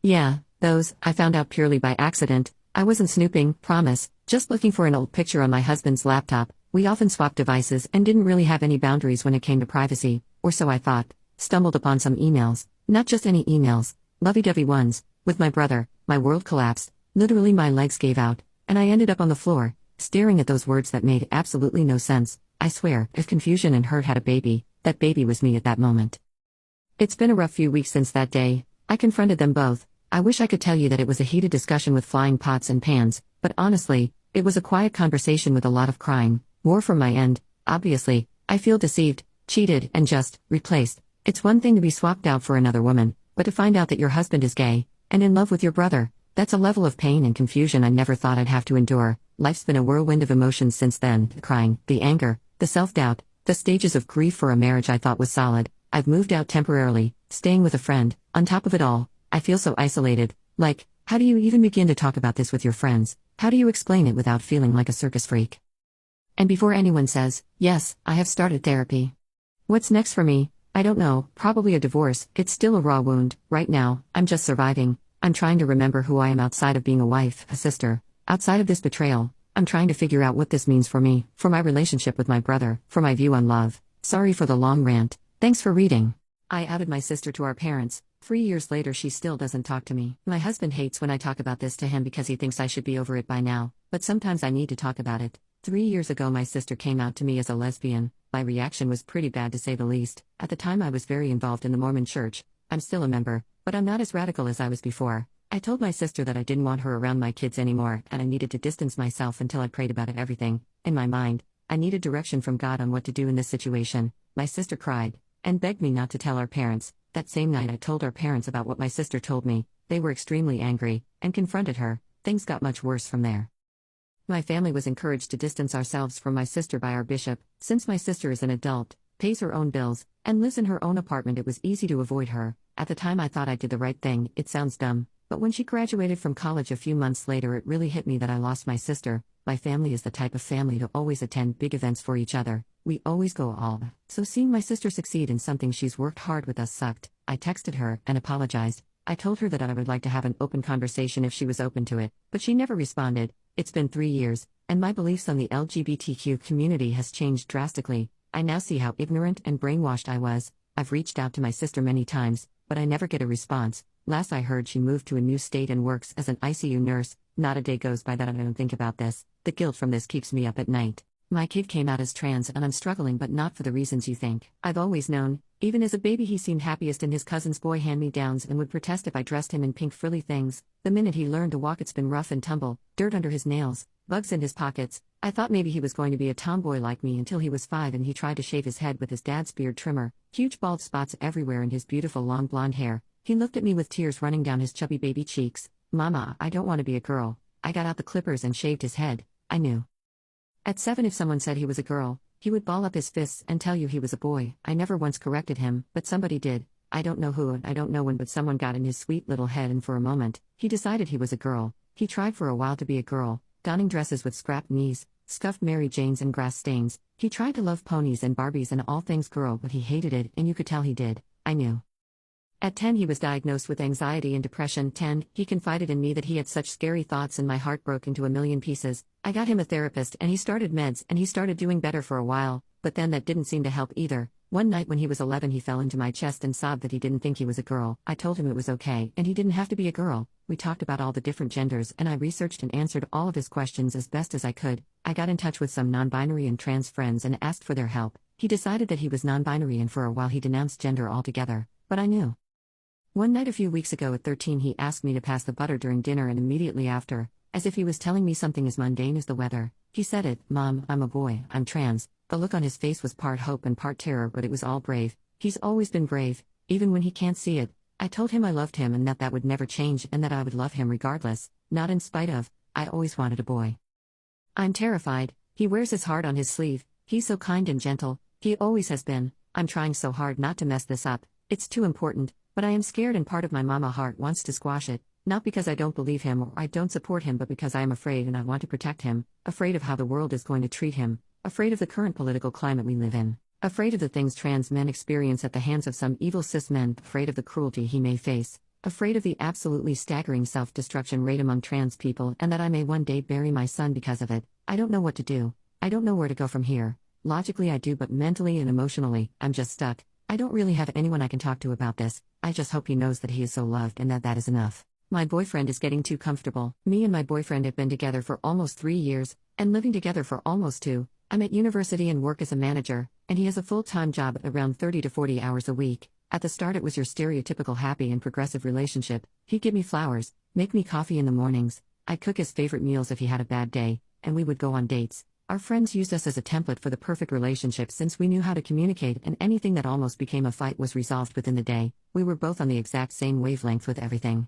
[SPEAKER 2] Yeah, those, I found out purely by accident. I wasn't snooping, promise, just looking for an old picture on my husband's laptop. We often swapped devices and didn't really have any boundaries when it came to privacy, or so I thought. Stumbled upon some emails, not just any emails, lovey-dovey ones, with my brother. My world collapsed, literally my legs gave out, and I ended up on the floor, staring at those words that made absolutely no sense. I swear, if confusion and hurt had a baby, that baby was me at that moment. It's been a rough few weeks since that day. I confronted them both. I wish I could tell you that it was a heated discussion with flying pots and pans, but honestly, it was a quiet conversation with a lot of crying, more from my end. Obviously, I feel deceived, cheated, and just replaced. It's one thing to be swapped out for another woman, but to find out that your husband is gay, and in love with your brother, that's a level of pain and confusion I never thought I'd have to endure. Life's been a whirlwind of emotions since then, the crying, the anger, the self-doubt, the stages of grief for a marriage I thought was solid. I've moved out temporarily, staying with a friend. On top of it all, I feel so isolated. Like, how do you even begin to talk about this with your friends? How do you explain it without feeling like a circus freak? And before anyone says, yes, I have started therapy. What's next for me? I don't know, probably a divorce. It's still a raw wound. Right now, I'm just surviving. I'm trying to remember who I am outside of being a wife, a sister. Outside of this betrayal, I'm trying to figure out what this means for me, for my relationship with my brother, for my view on love. Sorry for the long rant. Thanks for reading. I outed my sister to our parents. 3 years later she still doesn't talk to me. My husband hates when I talk about this to him because he thinks I should be over it by now, but sometimes I need to talk about it. 3 years ago my sister came out to me as a lesbian. My reaction was pretty bad to say the least. At the time I was very involved in the Mormon church. I'm still a member, but I'm not as radical as I was before. I told my sister that I didn't want her around my kids anymore and I needed to distance myself until I prayed about everything. In my mind, I needed direction from God on what to do in this situation. My sister cried and begged me not to tell our parents. That same night I told our parents about what my sister told me. They were extremely angry, and confronted her. Things got much worse from there. My family was encouraged to distance ourselves from my sister by our bishop. Since my sister is an adult, pays her own bills, and lives in her own apartment, it was easy to avoid her. At the time I thought I did the right thing. It sounds dumb, but when she graduated from college a few months later it really hit me that I lost my sister. My family is the type of family to always attend big events for each other. We always go all. So seeing my sister succeed in something she's worked hard with us sucked. I texted her and apologized. I told her that I would like to have an open conversation if she was open to it, but she never responded. It's been 3 years, and my beliefs on the LGBTQ community has changed drastically. I now see how ignorant and brainwashed I was. I've reached out to my sister many times, but I never get a response. Last I heard she moved to a new state and works as an ICU nurse. Not a day goes by that I don't think about this. The guilt from this keeps me up at night. My kid came out as trans and I'm struggling, but not for the reasons you think. I've always known. Even as a baby he seemed happiest in his cousin's boy hand-me-downs and would protest if I dressed him in pink frilly things. The minute he learned to walk it's been rough and tumble, dirt under his nails, bugs in his pockets. I thought maybe he was going to be a tomboy like me until he was 5 and he tried to shave his head with his dad's beard trimmer, huge bald spots everywhere in his beautiful long blonde hair. He looked at me with tears running down his chubby baby cheeks. Mama, I don't want to be a girl. I got out the clippers and shaved his head. I knew. At 7 if someone said he was a girl, he would ball up his fists and tell you he was a boy. I never once corrected him, but somebody did. I don't know who and I don't know when, but someone got in his sweet little head and for a moment, he decided he was a girl. He tried for a while to be a girl, donning dresses with scrapped knees, scuffed Mary Janes and grass stains. He tried to love ponies and Barbies and all things girl, but he hated it and you could tell he did. I knew. At 10 he was diagnosed with anxiety and depression. 10, he confided in me that he had such scary thoughts and my heart broke into a million pieces. I got him a therapist and he started meds and he started doing better for a while, but then that didn't seem to help either. One night when he was 11 he fell into my chest and sobbed that he didn't think he was a girl. I told him it was okay and he didn't have to be a girl. We talked about all the different genders and I researched and answered all of his questions as best as I could. I got in touch with some non-binary and trans friends and asked for their help. He decided that he was non-binary and for a while he denounced gender altogether, but I knew. One night a few weeks ago at 13 he asked me to pass the butter during dinner and immediately after, as if he was telling me something as mundane as the weather, he said it, "Mom, I'm a boy, I'm trans." The look on his face was part hope and part terror, but it was all brave. He's always been brave, even when he can't see it. I told him I loved him and that would never change and that I would love him regardless, not in spite of. I always wanted a boy. I'm terrified. He wears his heart on his sleeve. He's so kind and gentle. He always has been. I'm trying so hard not to mess this up. It's too important. But I am scared and part of my mama heart wants to squash it, not because I don't believe him or I don't support him, but because I am afraid and I want to protect him, afraid of how the world is going to treat him, afraid of the current political climate we live in, afraid of the things trans men experience at the hands of some evil cis men, afraid of the cruelty he may face, afraid of the absolutely staggering self-destruction rate among trans people and that I may one day bury my son because of it. I don't know what to do. I don't know where to go from here. Logically I do, but mentally and emotionally, I'm just stuck. I don't really have anyone I can talk to about this. I just hope he knows that he is so loved and that is enough. My boyfriend is getting too comfortable. Me and my boyfriend have been together for almost 3 years, and living together for almost 2. I'm at university and work as a manager, and he has a full-time job at around 30 to 40 hours a week. At the start it was your stereotypical happy and progressive relationship. He'd give me flowers, make me coffee in the mornings, I'd cook his favorite meals if he had a bad day, and we would go on dates. Our friends used us as a template for the perfect relationship since we knew how to communicate and anything that almost became a fight was resolved within the day. We were both on the exact same wavelength with everything.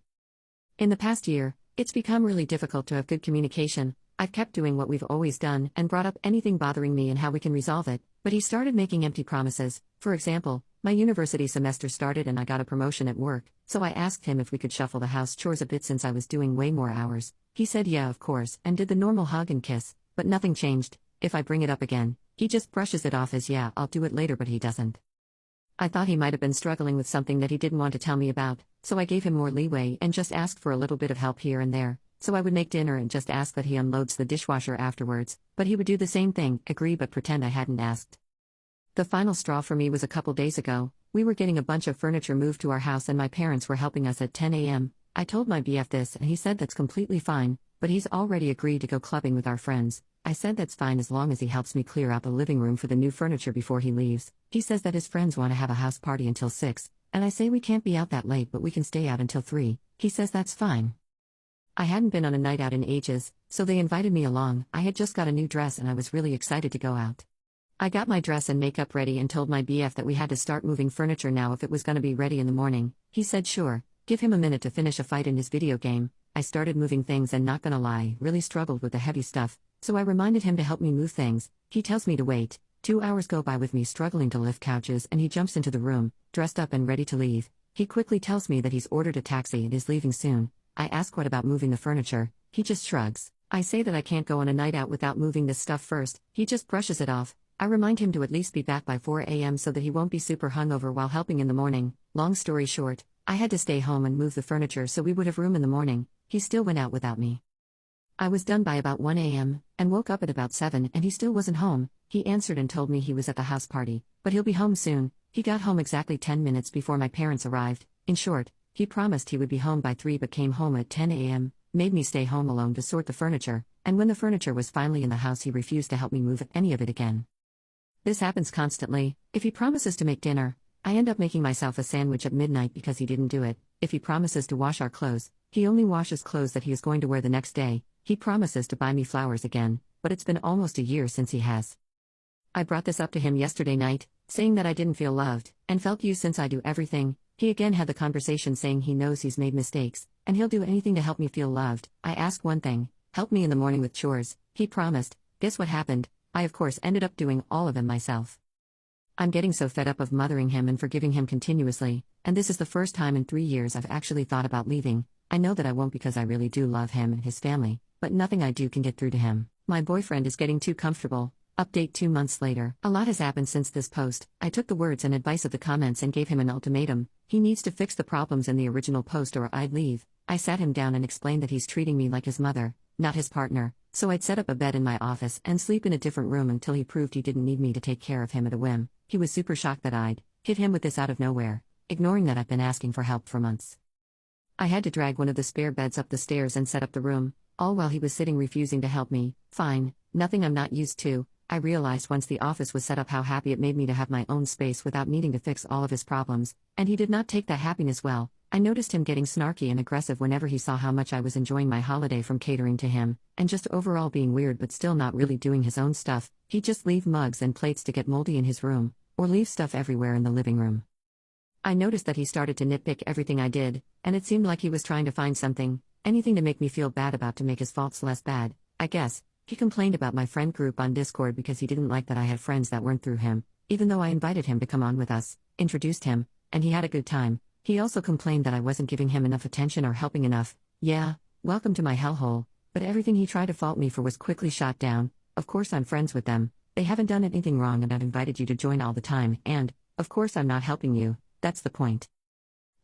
[SPEAKER 2] In the past year, it's become really difficult to have good communication. I've kept doing what we've always done and brought up anything bothering me and how we can resolve it, but he started making empty promises. For example, my university semester started and I got a promotion at work, so I asked him if we could shuffle the house chores a bit since I was doing way more hours. He said yeah of course and did the normal hug and kiss. But nothing changed. If I bring it up again, he just brushes it off as yeah, I'll do it later, but he doesn't. I thought he might have been struggling with something that he didn't want to tell me about, so I gave him more leeway and just asked for a little bit of help here and there. So I would make dinner and just ask that he unloads the dishwasher afterwards, but he would do the same thing, agree but pretend I hadn't asked. The final straw for me was a couple days ago. We were getting a bunch of furniture moved to our house and my parents were helping us at 10 a.m. I told my BF this and he said that's completely fine, but he's already agreed to go clubbing with our friends. I said that's fine as long as he helps me clear out the living room for the new furniture before he leaves. He says that his friends want to have a house party until 6, and I say we can't be out that late but we can stay out until 3. He says that's fine. I hadn't been on a night out in ages, so they invited me along. I had just got a new dress and I was really excited to go out. I got my dress and makeup ready and told my BF that we had to start moving furniture now if it was going to be ready in the morning. He said sure, give him a minute to finish a fight in his video game. I started moving things and not gonna lie, really struggled with the heavy stuff, so I reminded him to help me move things. He tells me to wait. 2 hours go by with me struggling to lift couches and he jumps into the room, dressed up and ready to leave. He quickly tells me that he's ordered a taxi and is leaving soon. I ask what about moving the furniture. He just shrugs. I say that I can't go on a night out without moving this stuff first. He just brushes it off. I remind him to at least be back by 4 a.m. so that he won't be super hungover while helping in the morning. Long story short, I had to stay home and move the furniture so we would have room in the morning. He still went out without me. I was done by about 1 a.m. and woke up at about 7 and he still wasn't home. He answered and told me he was at the house party, but he'll be home soon. He got home exactly 10 minutes before my parents arrived. In short, he promised he would be home by 3 but came home at 10 a.m., made me stay home alone to sort the furniture, and when the furniture was finally in the house, he refused to help me move any of it again. This happens constantly. If he promises to make dinner, I end up making myself a sandwich at midnight because he didn't do it. If he promises to wash our clothes, he only washes clothes that he is going to wear the next day. He promises to buy me flowers again, but it's been almost a year since he has. I brought this up to him yesterday night, saying that I didn't feel loved, and felt used since I do everything. He again had the conversation saying he knows he's made mistakes, and he'll do anything to help me feel loved. I asked one thing: help me in the morning with chores. He promised. Guess what happened? I of course ended up doing all of them myself. I'm getting so fed up of mothering him and forgiving him continuously, and this is the first time in 3 years I've actually thought about leaving. I know that I won't because I really do love him and his family, but nothing I do can get through to him. My boyfriend is getting too comfortable. Update 2 months later. A lot has happened since this post. I took the words and advice of the comments and gave him an ultimatum. He needs to fix the problems in the original post or I'd leave. I sat him down and explained that he's treating me like his mother, not his partner, so I'd set up a bed in my office and sleep in a different room until he proved he didn't need me to take care of him at a whim. He was super shocked that I'd hit him with this out of nowhere, ignoring that I've been asking for help for months. I had to drag one of the spare beds up the stairs and set up the room, all while he was sitting refusing to help me. Fine, nothing I'm not used to. I realized once the office was set up how happy it made me to have my own space without needing to fix all of his problems, and he did not take that happiness well. I noticed him getting snarky and aggressive whenever he saw how much I was enjoying my holiday from catering to him, and just overall being weird but still not really doing his own stuff. He'd just leave mugs and plates to get moldy in his room, or leave stuff everywhere in the living room. I noticed that he started to nitpick everything I did, and it seemed like he was trying to find something, anything to make me feel bad about to make his faults less bad, I guess. He complained about my friend group on Discord because he didn't like that I had friends that weren't through him, even though I invited him to come on with us, introduced him, and he had a good time. He also complained that I wasn't giving him enough attention or helping enough. Yeah, welcome to my hellhole, but everything he tried to fault me for was quickly shot down. Of course I'm friends with them, they haven't done anything wrong and I've invited you to join all the time, and, of course I'm not helping you, that's the point.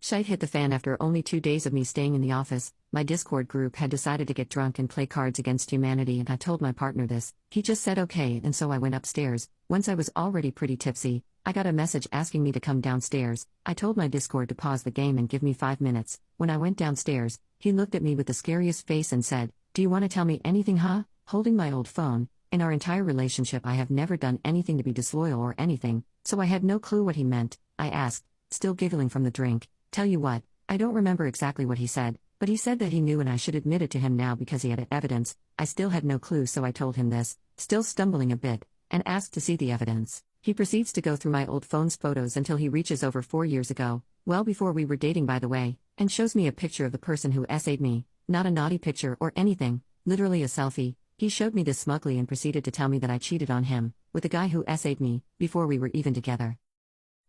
[SPEAKER 2] Shite hit the fan after only 2 days of me staying in the office. My Discord group had decided to get drunk and play Cards Against Humanity, and I told my partner this. He just said okay, and so I went upstairs. Once I was already pretty tipsy, I got a message asking me to come downstairs. I told my Discord to pause the game and give me 5 minutes. When I went downstairs, he looked at me with the scariest face and said, "Do you want to tell me anything, huh?" Holding my old phone. In our entire relationship I have never done anything to be disloyal or anything, so I had no clue what he meant. I asked, still giggling from the drink. Tell you what, I don't remember exactly what he said, but he said that he knew and I should admit it to him now because he had evidence. I still had no clue, so I told him this, still stumbling a bit, and asked to see the evidence. He proceeds to go through my old phone's photos until he reaches over 4 years ago, well before we were dating by the way, and shows me a picture of the person who essayed me, not a naughty picture or anything, literally a selfie. He showed me this smugly and proceeded to tell me that I cheated on him, with the guy who essayed me, before we were even together.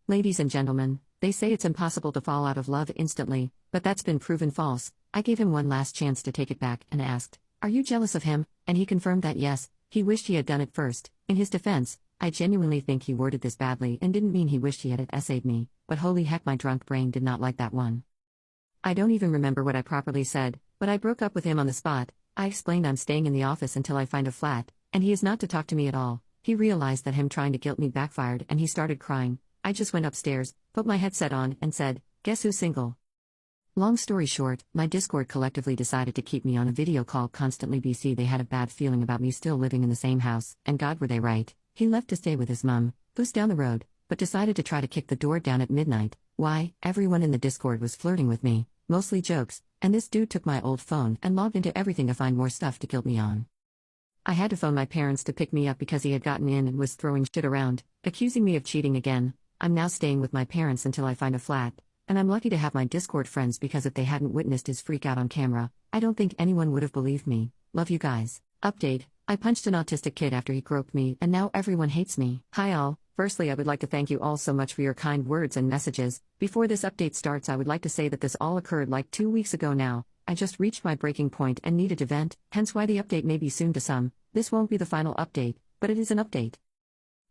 [SPEAKER 2] Ladies and gentlemen, they say it's impossible to fall out of love instantly, but that's been proven false. I gave him one last chance to take it back and asked, "Are you jealous of him?" And he confirmed that yes, he wished he had done it first. In his defense, I genuinely think he worded this badly and didn't mean he wished he had essayed me, but holy heck, my drunk brain did not like that one. I don't even remember what I properly said, but I broke up with him on the spot. I explained I'm staying in the office until I find a flat, and he is not to talk to me at all. He realized that him trying to guilt me backfired and he started crying. I just went upstairs, put my headset on, and said, "Guess who's single?" Long story short, my Discord collectively decided to keep me on a video call constantly. BC, they had a bad feeling about me still living in the same house, and God were they right. He left to stay with his mum, who's down the road, but decided to try to kick the door down at midnight. Why? Everyone in the Discord was flirting with me, mostly jokes, and this dude took my old phone and logged into everything to find more stuff to guilt me on. I had to phone my parents to pick me up because he had gotten in and was throwing shit around, accusing me of cheating again. I'm now staying with my parents until I find a flat, and I'm lucky to have my Discord friends because if they hadn't witnessed his freak out on camera, I don't think anyone would have believed me. Love you guys. Update: I punched an autistic kid after he groped me and now everyone hates me. Hi all. Firstly, I would like to thank you all so much for your kind words and messages. Before this update starts, I would like to say that this all occurred like 2 weeks ago now. I just reached my breaking point and needed to vent, hence why the update may be soon to some. This won't be the final update, but it is an update.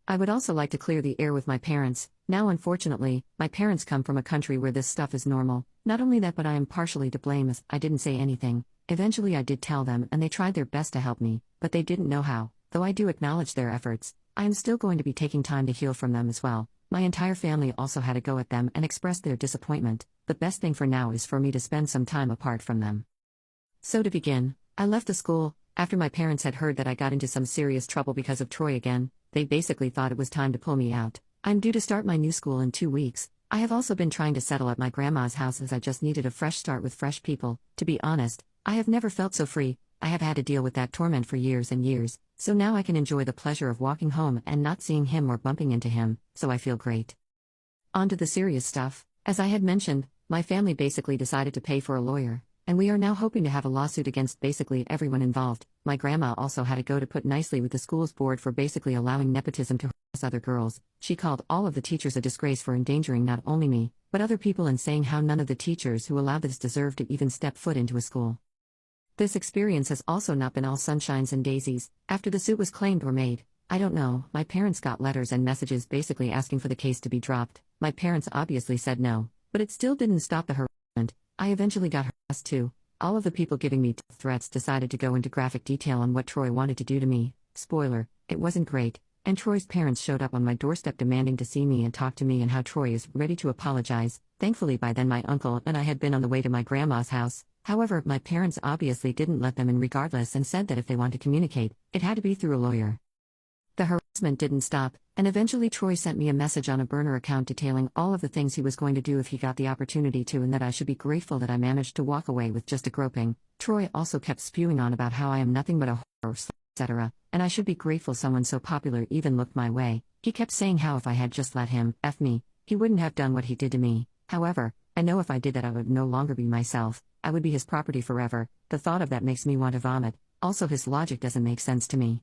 [SPEAKER 2] I would also like to clear the air with my parents. Now unfortunately, my parents come from a country where this stuff is normal. Not only that, but I am partially to blame as I didn't say anything. Eventually I did tell them and they tried their best to help me, but they didn't know how. Though I do acknowledge their efforts, I am still going to be taking time to heal from them as well. My entire family also had a go at them and expressed their disappointment. The best thing for now is for me to spend some time apart from them. So to begin, I left the school, After my parents had heard that I got into some serious trouble because of Troy again, they basically thought it was time to pull me out. I'm due to start my new school in 2 weeks. I have also been trying to settle at my grandma's house as I just needed a fresh start with fresh people. To be honest, I have never felt so free. I have had to deal with that torment for years and years, so now I can enjoy the pleasure of walking home and not seeing him or bumping into him, so I feel great. On to the serious stuff. As I had mentioned, my family basically decided to pay for a lawyer, and we are now hoping to have a lawsuit against basically everyone involved. My grandma also had to go to put nicely with the school's board for basically allowing nepotism to harass other girls. She called all of the teachers a disgrace for endangering not only me, but other people, and saying how none of the teachers who allowed this deserve to even step foot into a school. This experience has also not been all sunshines and daisies. After the suit was claimed or made, I don't know, my parents got letters and messages basically asking for the case to be dropped. My parents obviously said no, but it still didn't stop the harassment. I eventually got harassed too. All of the people giving me threats decided to go into graphic detail on what Troy wanted to do to me. Spoiler, it wasn't great, and Troy's parents showed up on my doorstep demanding to see me and talk to me, and how Troy is ready to apologize. Thankfully by then my uncle and I had been on the way to my grandma's house. However, my parents obviously didn't let them in regardless and said that if they want to communicate, it had to be through a lawyer. The harassment didn't stop, and eventually Troy sent me a message on a burner account detailing all of the things he was going to do if he got the opportunity to, and that I should be grateful that I managed to walk away with just a groping. Troy also kept spewing on about how I am nothing but a whore, etc., and I should be grateful someone so popular even looked my way. He kept saying how if I had just let him F me, he wouldn't have done what he did to me. However, I know if I did that I would no longer be myself. I would be his property forever. The thought of that makes me want to vomit. Also, his logic doesn't make sense to me.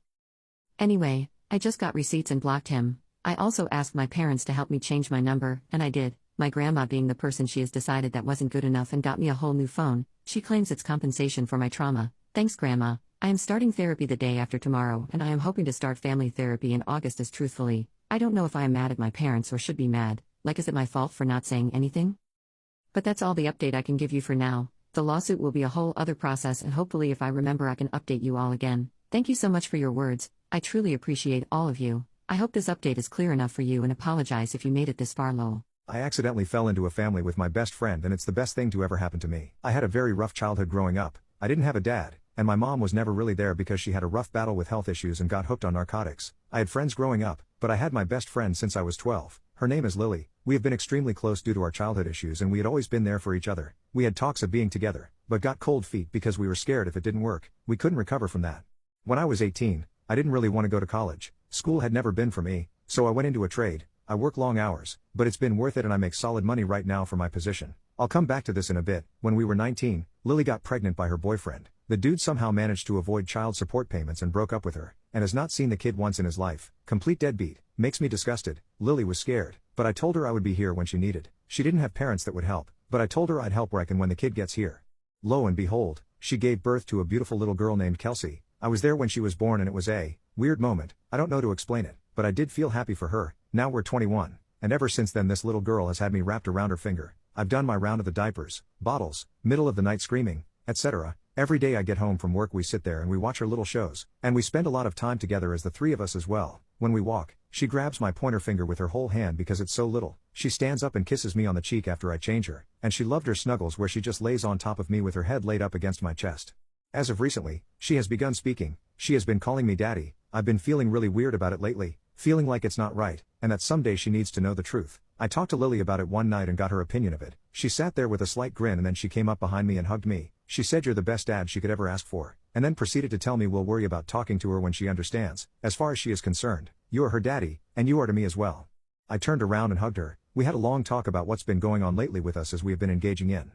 [SPEAKER 2] Anyway, I just got receipts and blocked him. I also asked my parents to help me change my number, and I did. My grandma, being the person she is, decided that wasn't good enough and got me a whole new phone. She claims it's compensation for my trauma. Thanks, Grandma. I am starting therapy the day after tomorrow, and I am hoping to start family therapy in August. As truthfully, I don't know if I am mad at my parents or should be mad. Like, is it my fault for not saying anything? But that's all the update I can give you for now. The lawsuit will be a whole other process, and hopefully if I remember I can update you all again. Thank you so much for your words. I truly appreciate all of you. I hope this update is clear enough for you, and apologize if you made it this far, lol.
[SPEAKER 1] I accidentally fell into a family with my best friend, and it's the best thing to ever happen to me. I had a very rough childhood growing up. I didn't have a dad, and my mom was never really there because she had a rough battle with health issues and got hooked on narcotics. I had friends growing up, but I had my best friend since I was 12. Her name is Lily. We have been extremely close due to our childhood issues, and we had always been there for each other. We had talks of being together, but got cold feet because we were scared if it didn't work. We couldn't recover from that. When I was 18, I didn't really want to go to college. School had never been for me, so I went into a trade. I work long hours, but it's been worth it, and I make solid money right now for my position. I'll come back to this in a bit. When we were 19, Lily got pregnant by her boyfriend. The dude somehow managed to avoid child support payments and broke up with her, and has not seen the kid once in his life. Complete deadbeat. Makes me disgusted. Lily was scared, but I told her I would be here when she needed. She didn't have parents that would help, but I told her I'd help where I can when the kid gets here. Lo and behold, she gave birth to a beautiful little girl named Kelsey. I was there when she was born, and it was a weird moment. I don't know to explain it, but I did feel happy for her. Now we're 21, and ever since then this little girl has had me wrapped around her finger. I've done my round of the diapers, bottles, middle of the night screaming, etc. Every day I get home from work, we sit there and we watch her little shows, and we spend a lot of time together as the three of us as well. When we walk, she grabs my pointer finger with her whole hand because it's so little. She stands up and kisses me on the cheek after I change her, and she loved her snuggles where she just lays on top of me with her head laid up against my chest. As of recently, she has begun speaking. She has been calling me daddy. I've been feeling really weird about it lately, feeling like it's not right, and that someday she needs to know the truth. I talked to Lily about it one night and got her opinion of it. She sat there with a slight grin, and then she came up behind me and hugged me. She said, "You're the best dad she could ever ask for," and then proceeded to tell me we'll worry about talking to her when she understands. As far as she is concerned, you are her daddy, and you are to me as well. I turned around and hugged her. We had a long talk about what's been going on lately with us as we have been engaging in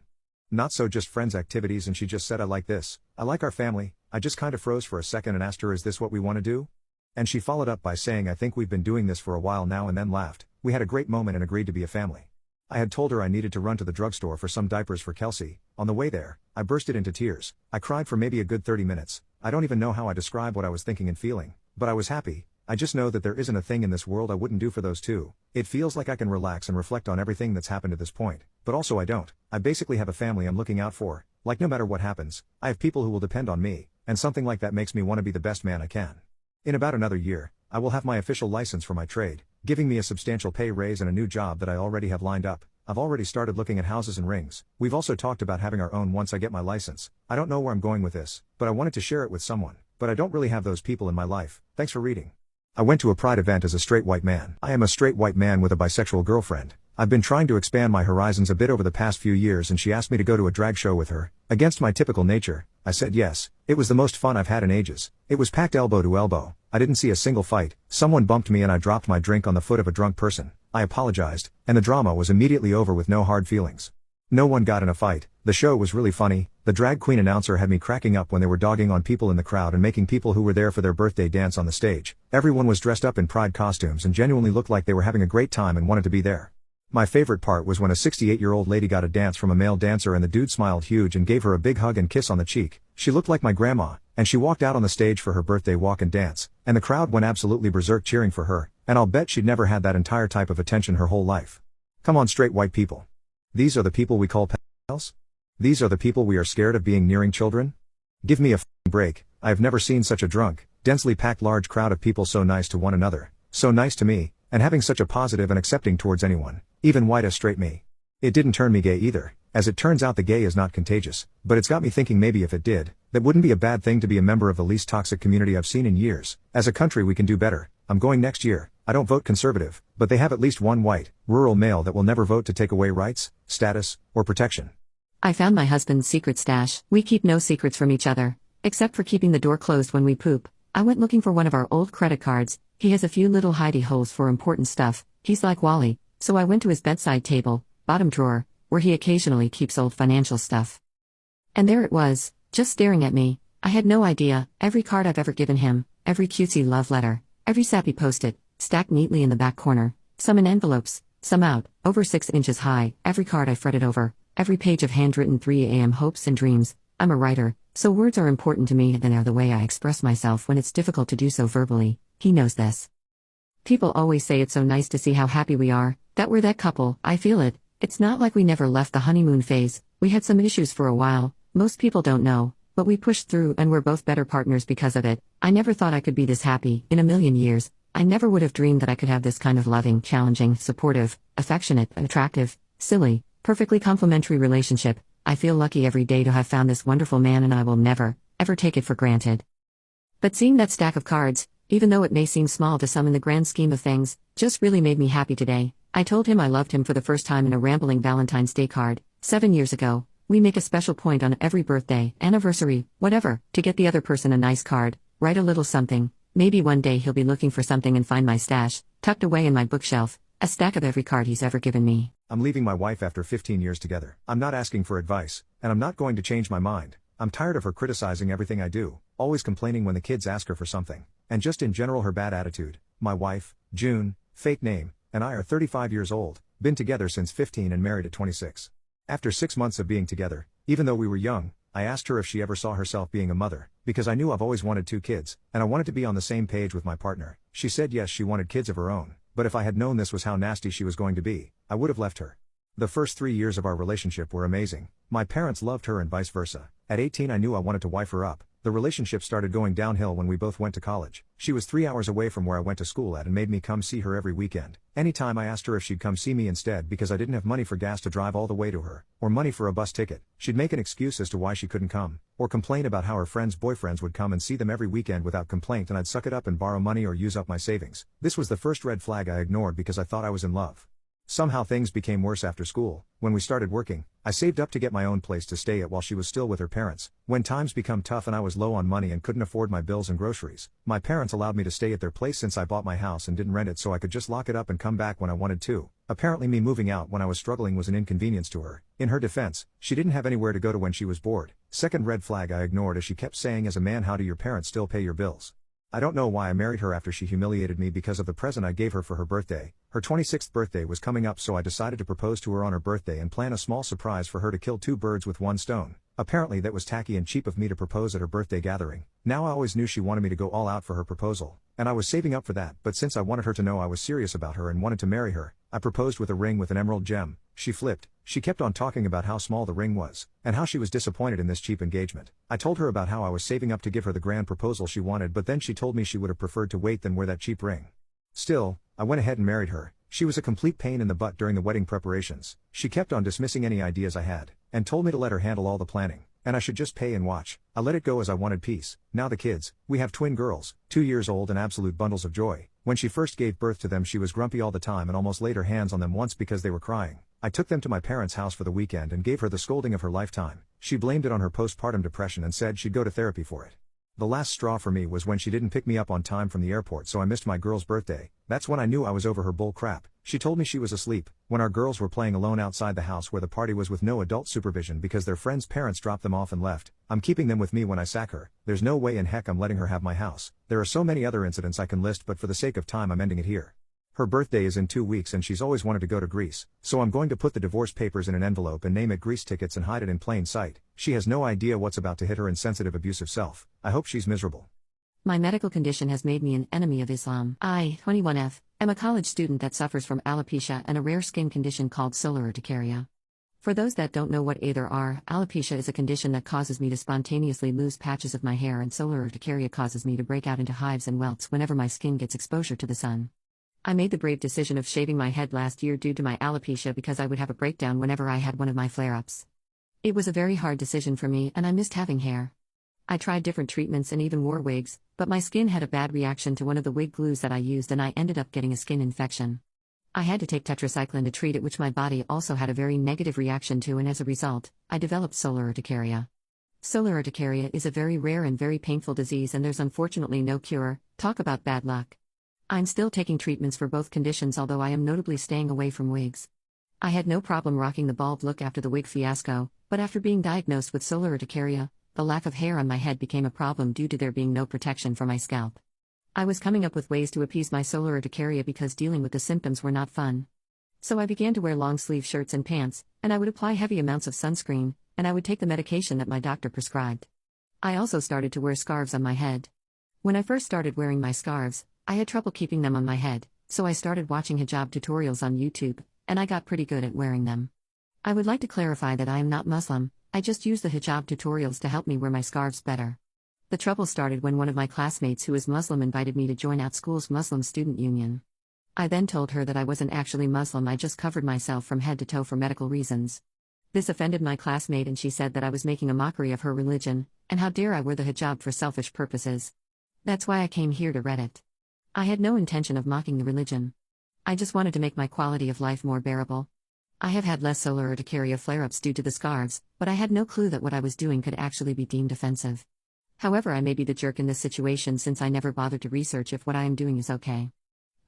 [SPEAKER 1] not so just friends activities, and she just said, "I like this. I like our family." I just kind of froze for a second and asked her, "Is this what we want to do?" And she followed up by saying, "I think we've been doing this for a while now," and then laughed. We had a great moment and agreed to be a family. I had told her I needed to run to the drugstore for some diapers for Kelsey. On the way there, I bursted into tears. I cried for maybe a good 30 minutes. I don't even know how I describe what I was thinking and feeling, but I was happy. I just know that there isn't a thing in this world I wouldn't do for those two. It feels like I can relax and reflect on everything that's happened to this point, but also I don't. I basically have a family I'm looking out for. Like, no matter what happens, I have people who will depend on me, and something like that makes me want to be the best man I can. In about another year, I will have my official license for my trade, giving me a substantial pay raise and a new job that I already have lined up. I've already started looking at houses and rings. We've also talked about having our own once I get my license. I don't know where I'm going with this, but I wanted to share it with someone. but I don't really have those people in my life. Thanks for reading. I went to a pride event as a straight white man. I am a straight white man with a bisexual girlfriend. I've been trying to expand my horizons a bit over the past few years, and she asked me to go to a drag show with her. Against my typical nature, I said yes. It was the most fun I've had in ages. It was packed elbow to elbow. I didn't see a single fight. Someone bumped me and I dropped my drink on the foot of a drunk person. I apologized, and the drama was immediately over with no hard feelings. No one got in a fight. The show was really funny. The drag queen announcer had me cracking up when they were dogging on people in the crowd and making people who were there for their birthday dance on the stage. Everyone was dressed up in pride costumes and genuinely looked like they were having a great time and wanted to be there. My favorite part was when a 68-year-old lady got a dance from a male dancer and the dude smiled huge and gave her a big hug and kiss on the cheek. She looked like my grandma, and she walked out on the stage for her birthday walk and dance, and the crowd went absolutely berserk cheering for her, and I'll bet she'd never had that entire type of attention her whole life. Come on, straight white people. These are the people we call pals? These are the people we are scared of being nearing children? Give me a break. I have never seen such a drunk, densely packed large crowd of people so nice to one another, so nice to me, and having such a positive and accepting towards anyone, even white as straight me. It didn't turn me gay either. As it turns out, the gay is not contagious, but it's got me thinking maybe if it did, that wouldn't be a bad thing to be a member of the least toxic community I've seen in years. As a country we can do better. I'm going next year. I don't vote conservative, but they have at least one white, rural male that will never vote to take away rights, status, or protection.
[SPEAKER 2] I found my husband's secret stash. We keep no secrets from each other, except for keeping the door closed when we poop. I went looking for one of our old credit cards. He has a few little hidey holes for important stuff. He's like Wally, so I went to his bedside table, bottom drawer, where he occasionally keeps old financial stuff. And there it was, just staring at me. I had no idea. Every card I've ever given him, every cutesy love letter, every sappy post-it, stacked neatly in the back corner, some in envelopes, some out, over 6 inches high, every card I fretted over, every page of handwritten 3 a.m. hopes and dreams. I'm a writer, so words are important to me and are the way I express myself when it's difficult to do so verbally. He knows this. People always say it's so nice to see how happy we are, that we're that couple. I feel it. It's not like we never left the honeymoon phase. We had some issues for a while. Most people don't know, but we pushed through and we're both better partners because of it. I never thought I could be this happy in a million years. I never would have dreamed that I could have this kind of loving, challenging, supportive, affectionate, attractive, silly, perfectly complementary relationship. I feel lucky every day to have found this wonderful man, and I will never, ever take it for granted. But seeing that stack of cards, even though it may seem small to some in the grand scheme of things, just really made me happy today. I told him I loved him for the first time in a rambling Valentine's Day card. 7 years ago, we make a special point on every birthday, anniversary, whatever, to get the other person a nice card, write a little something. Maybe one day he'll be looking for something and find my stash, tucked away in my bookshelf, a stack of every card he's ever given me.
[SPEAKER 1] I'm leaving my wife after 15 years together. I'm not asking for advice, and I'm not going to change my mind. I'm tired of her criticizing everything I do, always complaining when the kids ask her for something, and just in general her bad attitude. My wife, June, fake name, and I are 35 years old, been together since 15 and married at 26. After 6 months of being together, even though we were young, I asked her if she ever saw herself being a mother, because I knew I've always wanted 2 kids, and I wanted to be on the same page with my partner. She said yes, she wanted kids of her own, but if I had known this was how nasty she was going to be, I would have left her. The first 3 years of our relationship were amazing. My parents loved her and vice versa. At 18 I knew I wanted to wife her up. The relationship started going downhill when we both went to college. She was 3 hours away from where I went to school at and made me come see her every weekend. Anytime I asked her if she'd come see me instead because I didn't have money for gas to drive all the way to her, or money for a bus ticket, she'd make an excuse as to why she couldn't come, or complain about how her friends' boyfriends would come and see them every weekend without complaint, and I'd suck it up and borrow money or use up my savings. This was the first red flag I ignored because I thought I was in love. Somehow things became worse after school. When we started working, I saved up to get my own place to stay at while she was still with her parents. When times become tough and I was low on money and couldn't afford my bills and groceries, my parents allowed me to stay at their place since I bought my house and didn't rent it, so I could just lock it up and come back when I wanted to. Apparently me moving out when I was struggling was an inconvenience to her. In her defense, she didn't have anywhere to go to when she was bored. Second red flag I ignored as she kept saying, as a man, how do your parents still pay your bills? I don't know why I married her after she humiliated me because of the present I gave her for her birthday. Her 26th birthday was coming up, so I decided to propose to her on her birthday and plan a small surprise for her to kill 2 birds with 1 stone. Apparently that was tacky and cheap of me to propose at her birthday gathering. Now I always knew she wanted me to go all out for her proposal, and I was saving up for that, but since I wanted her to know I was serious about her and wanted to marry her, I proposed with a ring with an emerald gem. She flipped. She kept on talking about how small the ring was, and how she was disappointed in this cheap engagement. I told her about how I was saving up to give her the grand proposal she wanted, but then she told me she would have preferred to wait than wear that cheap ring. Still, I went ahead and married her. She was a complete pain in the butt during the wedding preparations. She kept on dismissing any ideas I had, and told me to let her handle all the planning. And I should just pay and watch. I let it go as I wanted peace. Now the kids, we have twin girls, 2 years old and absolute bundles of joy. When she first gave birth to them she was grumpy all the time and almost laid her hands on them once because they were crying. I took them to my parents' house for the weekend and gave her the scolding of her lifetime. She blamed it on her postpartum depression and said she'd go to therapy for it. The last straw for me was when she didn't pick me up on time from the airport, so I missed my girl's birthday. That's when I knew I was over her bull crap. She told me she was asleep when our girls were playing alone outside the house where the party was with no adult supervision because their friends' parents dropped them off and left. I'm keeping them with me when I sack her. There's no way in heck I'm letting her have my house. There are so many other incidents I can list, but for the sake of time I'm ending it here. Her birthday is in 2 weeks and she's always wanted to go to Greece, so I'm going to put the divorce papers in an envelope and name it Greece tickets and hide it in plain sight. She has no idea what's about to hit her insensitive, abusive self. I hope she's miserable.
[SPEAKER 2] My medical condition has made me an enemy of Islam. I, 21F, am a college student that suffers from alopecia and a rare skin condition called solar urticaria. For those that don't know what either are, alopecia is a condition that causes me to spontaneously lose patches of my hair, and solar urticaria causes me to break out into hives and welts whenever my skin gets exposure to the sun. I made the brave decision of shaving my head last year due to my alopecia because I would have a breakdown whenever I had one of my flare-ups. It was a very hard decision for me and I missed having hair. I tried different treatments and even wore wigs, but my skin had a bad reaction to one of the wig glues that I used and I ended up getting a skin infection. I had to take tetracycline to treat it, which my body also had a very negative reaction to, and as a result, I developed solar urticaria. Solar urticaria is a very rare and very painful disease and there's unfortunately no cure. Talk about bad luck. I'm still taking treatments for both conditions, although I am notably staying away from wigs. I had no problem rocking the bald look after the wig fiasco, but after being diagnosed with solar urticaria, the lack of hair on my head became a problem due to there being no protection for my scalp. I was coming up with ways to appease my solar urticaria because dealing with the symptoms were not fun. So I began to wear long-sleeve shirts and pants, and I would apply heavy amounts of sunscreen, and I would take the medication that my doctor prescribed. I also started to wear scarves on my head. When I first started wearing my scarves, I had trouble keeping them on my head, so I started watching hijab tutorials on YouTube, and I got pretty good at wearing them. I would like to clarify that I am not Muslim, I just use the hijab tutorials to help me wear my scarves better. The trouble started when one of my classmates who is Muslim invited me to join out school's Muslim student union. I then told her that I wasn't actually Muslim, I just covered myself from head to toe for medical reasons. This offended my classmate and she said that I was making a mockery of her religion, and how dare I wear the hijab for selfish purposes. That's why I came here to Reddit. I had no intention of mocking the religion. I just wanted to make my quality of life more bearable. I have had less solar urticaria flare-ups due to the scarves, but I had no clue that what I was doing could actually be deemed offensive. However, I may be the jerk in this situation since I never bothered to research if what I am doing is okay.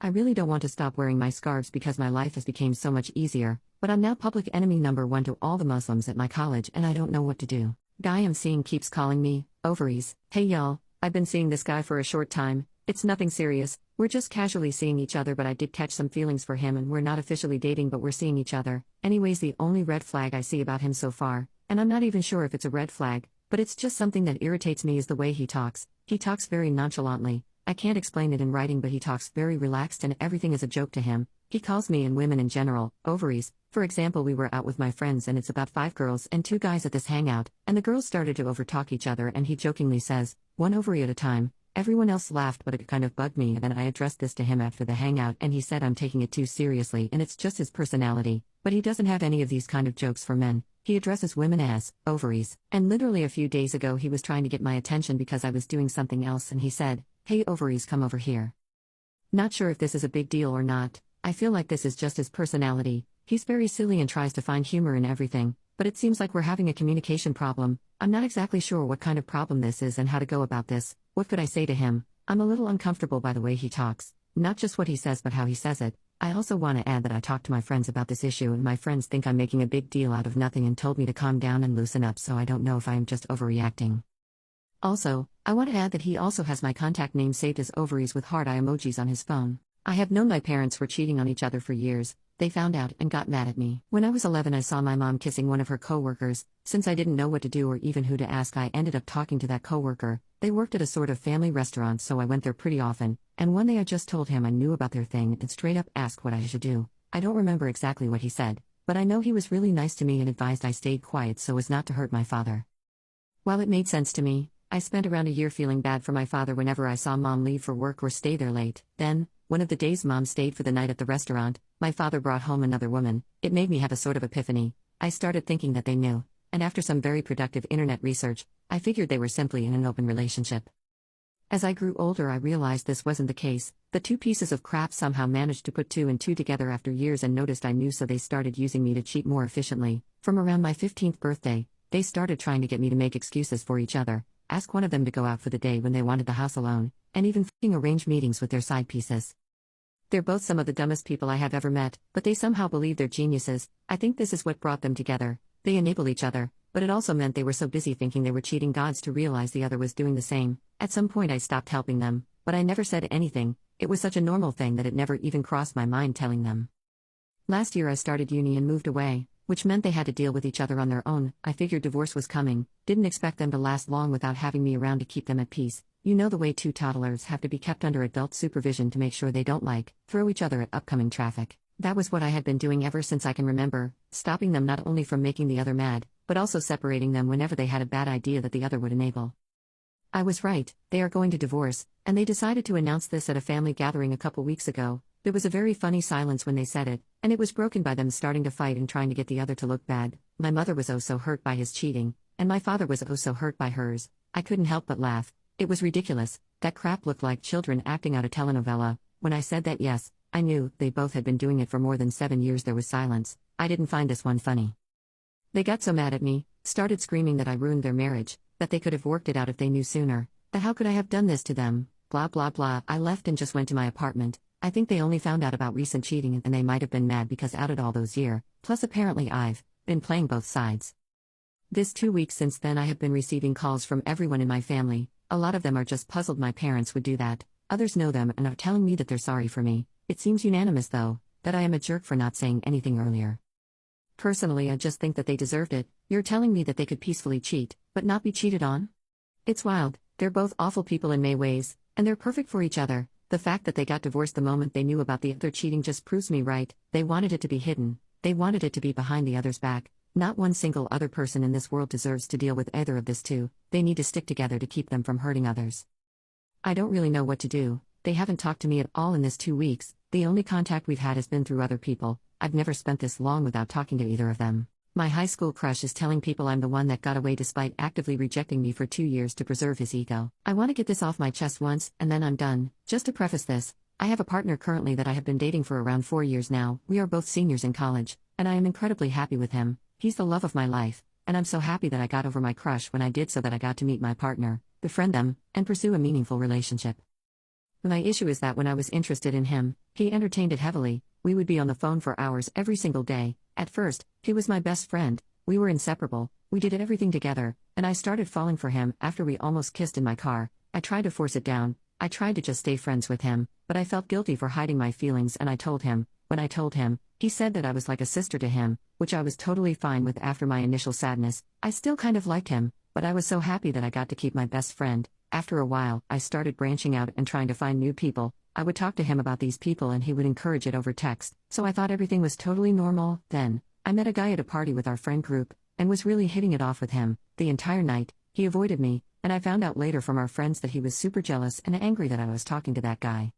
[SPEAKER 2] I really don't want to stop wearing my scarves because my life has become so much easier, but I'm now public enemy number 1 to all the Muslims at my college and I don't know what to do. Guy I'm seeing keeps calling me ovaries. Hey y'all, I've been seeing this guy for a short time. It's nothing serious, we're just casually seeing each other, but I did catch some feelings for him and we're not officially dating, but we're seeing each other. Anyways, the only red flag I see about him so far, and I'm not even sure if it's a red flag, but it's just something that irritates me, is the way he talks. He talks very nonchalantly. I can't explain it in writing, but he talks very relaxed and everything is a joke to him. He calls me and women in general ovaries. For example, we were out with my friends and it's about 5 girls and 2 guys at this hangout, and the girls started to overtalk each other and he jokingly says, "1 ovary at a time." Everyone else laughed, but it kind of bugged me, and then I addressed this to him after the hangout and he said I'm taking it too seriously and it's just his personality, but he doesn't have any of these kind of jokes for men. He addresses women as ovaries, and literally a few days ago he was trying to get my attention because I was doing something else and he said, "Hey ovaries, come over here." Not sure if this is a big deal or not. I feel like this is just his personality. He's very silly and tries to find humor in everything, but it seems like we're having a communication problem. I'm not exactly sure what kind of problem this is and how to go about this. What could I say to him? I'm a little uncomfortable by the way he talks, not just what he says but how he says it. I also want to add that I talked to my friends about this issue and my friends think I'm making a big deal out of nothing and told me to calm down and loosen up, so I don't know if I am just overreacting. Also, I want to add that he also has my contact name saved as ovaries with heart eye emojis on his phone. I have known my parents were cheating on each other for years. They found out and got mad at me. When I was 11, I saw my mom kissing one of her coworkers. Since I didn't know what to do or even who to ask, I ended up talking to that coworker. They worked at a sort of family restaurant, so I went there pretty often, and one day I just told him I knew about their thing and straight up asked what I should do. I don't remember exactly what he said, but I know he was really nice to me and advised I stayed quiet so as not to hurt my father. While it made sense to me, I spent around a year feeling bad for my father whenever I saw mom leave for work or stay there late. Then, one of the days mom stayed for the night at the restaurant, my father brought home another woman. It made me have a sort of epiphany. I started thinking that they knew. and after some very productive internet research, I figured they were simply in an open relationship. As I grew older, I realized this wasn't the case. The two pieces of crap somehow managed to put two and two together after years and noticed I knew, so they started using me to cheat more efficiently. From around my 15th birthday, they started trying to get me to make excuses for each other, ask one of them to go out for the day when they wanted the house alone, and even f***ing arrange meetings with their side pieces. They're both some of the dumbest people I have ever met, but they somehow believe they're geniuses. I think this is what brought them together. They enable each other, but it also meant they were so busy thinking they were cheating gods to realize the other was doing the same. At some point I stopped helping them, but I never said anything. It was such a normal thing that it never even crossed my mind telling them. Last year I started uni and moved away, which meant they had to deal with each other on their own. I figured divorce was coming, didn't expect them to last long without having me around to keep them at peace. You know the way two toddlers have to be kept under adult supervision to make sure they don't throw each other at upcoming traffic. That was what I had been doing ever since I can remember, stopping them not only from making the other mad, but also separating them whenever they had a bad idea that the other would enable. I was right, they are going to divorce, and they decided to announce this at a family gathering a couple weeks ago. There was a very funny silence when they said it, and it was broken by them starting to fight and trying to get the other to look bad. My mother was oh so hurt by his cheating, and my father was oh so hurt by hers. I couldn't help but laugh. It was ridiculous. That crap looked like children acting out a telenovela. When I said that, yes, I knew they both had been doing it for more than 7 years. There was silence. I didn't find this one funny. They got so mad at me, started screaming that I ruined their marriage, that they could have worked it out if they knew sooner, that how could I have done this to them, blah blah blah. I left and just went to my apartment. I think they only found out about recent cheating and they might have been mad because out of all those years, plus apparently I've been playing both sides. This 2 weeks since then I have been receiving calls from everyone in my family. A lot of them are just puzzled my parents would do that. Others know them and are telling me that they're sorry for me. It seems unanimous though, that I am a jerk for not saying anything earlier. Personally, I just think that they deserved it. You're telling me that they could peacefully cheat, but not be cheated on? It's wild. They're both awful people in many ways, and they're perfect for each other. The fact that they got divorced the moment they knew about the other cheating just proves me right. They wanted it to be hidden. They wanted it to be behind the other's back. Not one single other person in this world deserves to deal with either of this two. They need to stick together to keep them from hurting others. I don't really know what to do. They haven't talked to me at all in this 2 weeks. The only contact we've had has been through other people. I've never spent this long without talking to either of them. My high school crush is telling people I'm the one that got away despite actively rejecting me for 2 years to preserve his ego. I want to get this off my chest once, and then I'm done. Just to preface this, I have a partner currently that I have been dating for around 4 years now. We are both seniors in college, and I am incredibly happy with him. He's the love of my life, and I'm so happy that I got over my crush when I did so that I got to meet my partner, befriend them, and pursue a meaningful relationship. My issue is that when I was interested in him, he entertained it heavily. We would be on the phone for hours every single day. At first, he was my best friend. We were inseparable. We did everything together, and I started falling for him after we almost kissed in my car. I tried to force it down. I tried to just stay friends with him, but I felt guilty for hiding my feelings, and I told him. When I told him, he said that I was like a sister to him, which I was totally fine with after my initial sadness. I still kind of liked him, but I was so happy that I got to keep my best friend. After a while, I started branching out and trying to find new people. I would talk to him about these people and he would encourage it over text, so I thought everything was totally normal. Then, I met a guy at a party with our friend group, and was really hitting it off with him. The entire night, he avoided me, and I found out later from our friends that he was super jealous and angry that I was talking to that guy.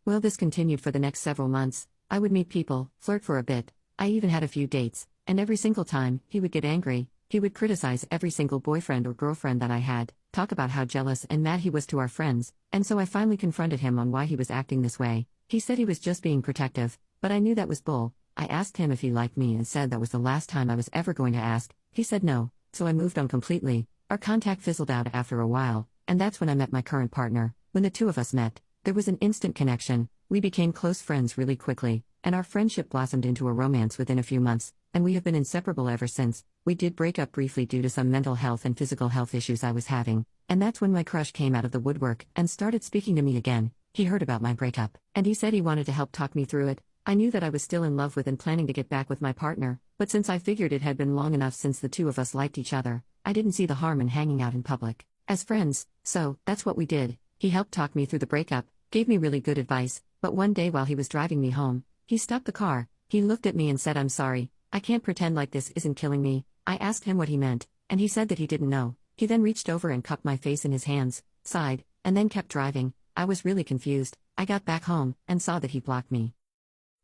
[SPEAKER 2] Well, this continued for the next several months. I would meet people, flirt for a bit, I even had a few dates, and every single time, he would get angry. He would criticize every single boyfriend or girlfriend that I had, talk about how jealous and mad he was to our friends, and so I finally confronted him on why he was acting this way. He said he was just being protective, but I knew that was bull. I asked him if he liked me and said that was the last time I was ever going to ask. He said no, so I moved on completely. Our contact fizzled out after a while, and that's when I met my current partner. When the two of us met, there was an instant connection. We became close friends really quickly, and our friendship blossomed into a romance within a few months, and we have been inseparable ever since. We did break up briefly due to some mental health and physical health issues I was having, and that's when my crush came out of the woodwork and started speaking to me again. He heard about my breakup, and he said he wanted to help talk me through it. I knew that I was still in love with and planning to get back with my partner, but since I figured it had been long enough since the two of us liked each other, I didn't see the harm in hanging out in public as friends, so that's what we did. He helped talk me through the breakup, gave me really good advice, but one day while he was driving me home, he stopped the car. He looked at me and said, "I'm sorry, I can't pretend like this isn't killing me." I asked him what he meant, and he said that he didn't know. He then reached over and cupped my face in his hands, sighed, and then kept driving. I was really confused. I got back home and saw that he blocked me.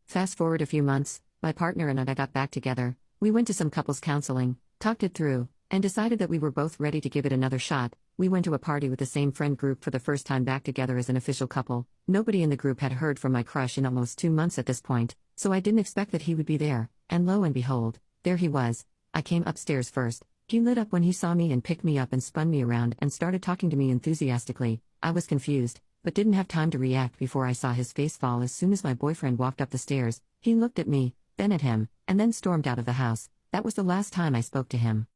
[SPEAKER 2] Fast forward a few months, my partner and I got back together. We went to some couples counseling. talked it through, and decided that we were both ready to give it another shot. We went to a party with the same friend group for the first time back together as an official couple. Nobody in the group had heard from my crush in almost 2 months at this point, so I didn't expect that he would be there, and lo and behold, there he was. I came upstairs first. He lit up when he saw me and picked me up and spun me around and started talking to me enthusiastically. I was confused, but didn't have time to react before I saw his face fall as soon as my boyfriend walked up the stairs. He looked at me, then at him, and then stormed out of the house. That was the last time I spoke to him.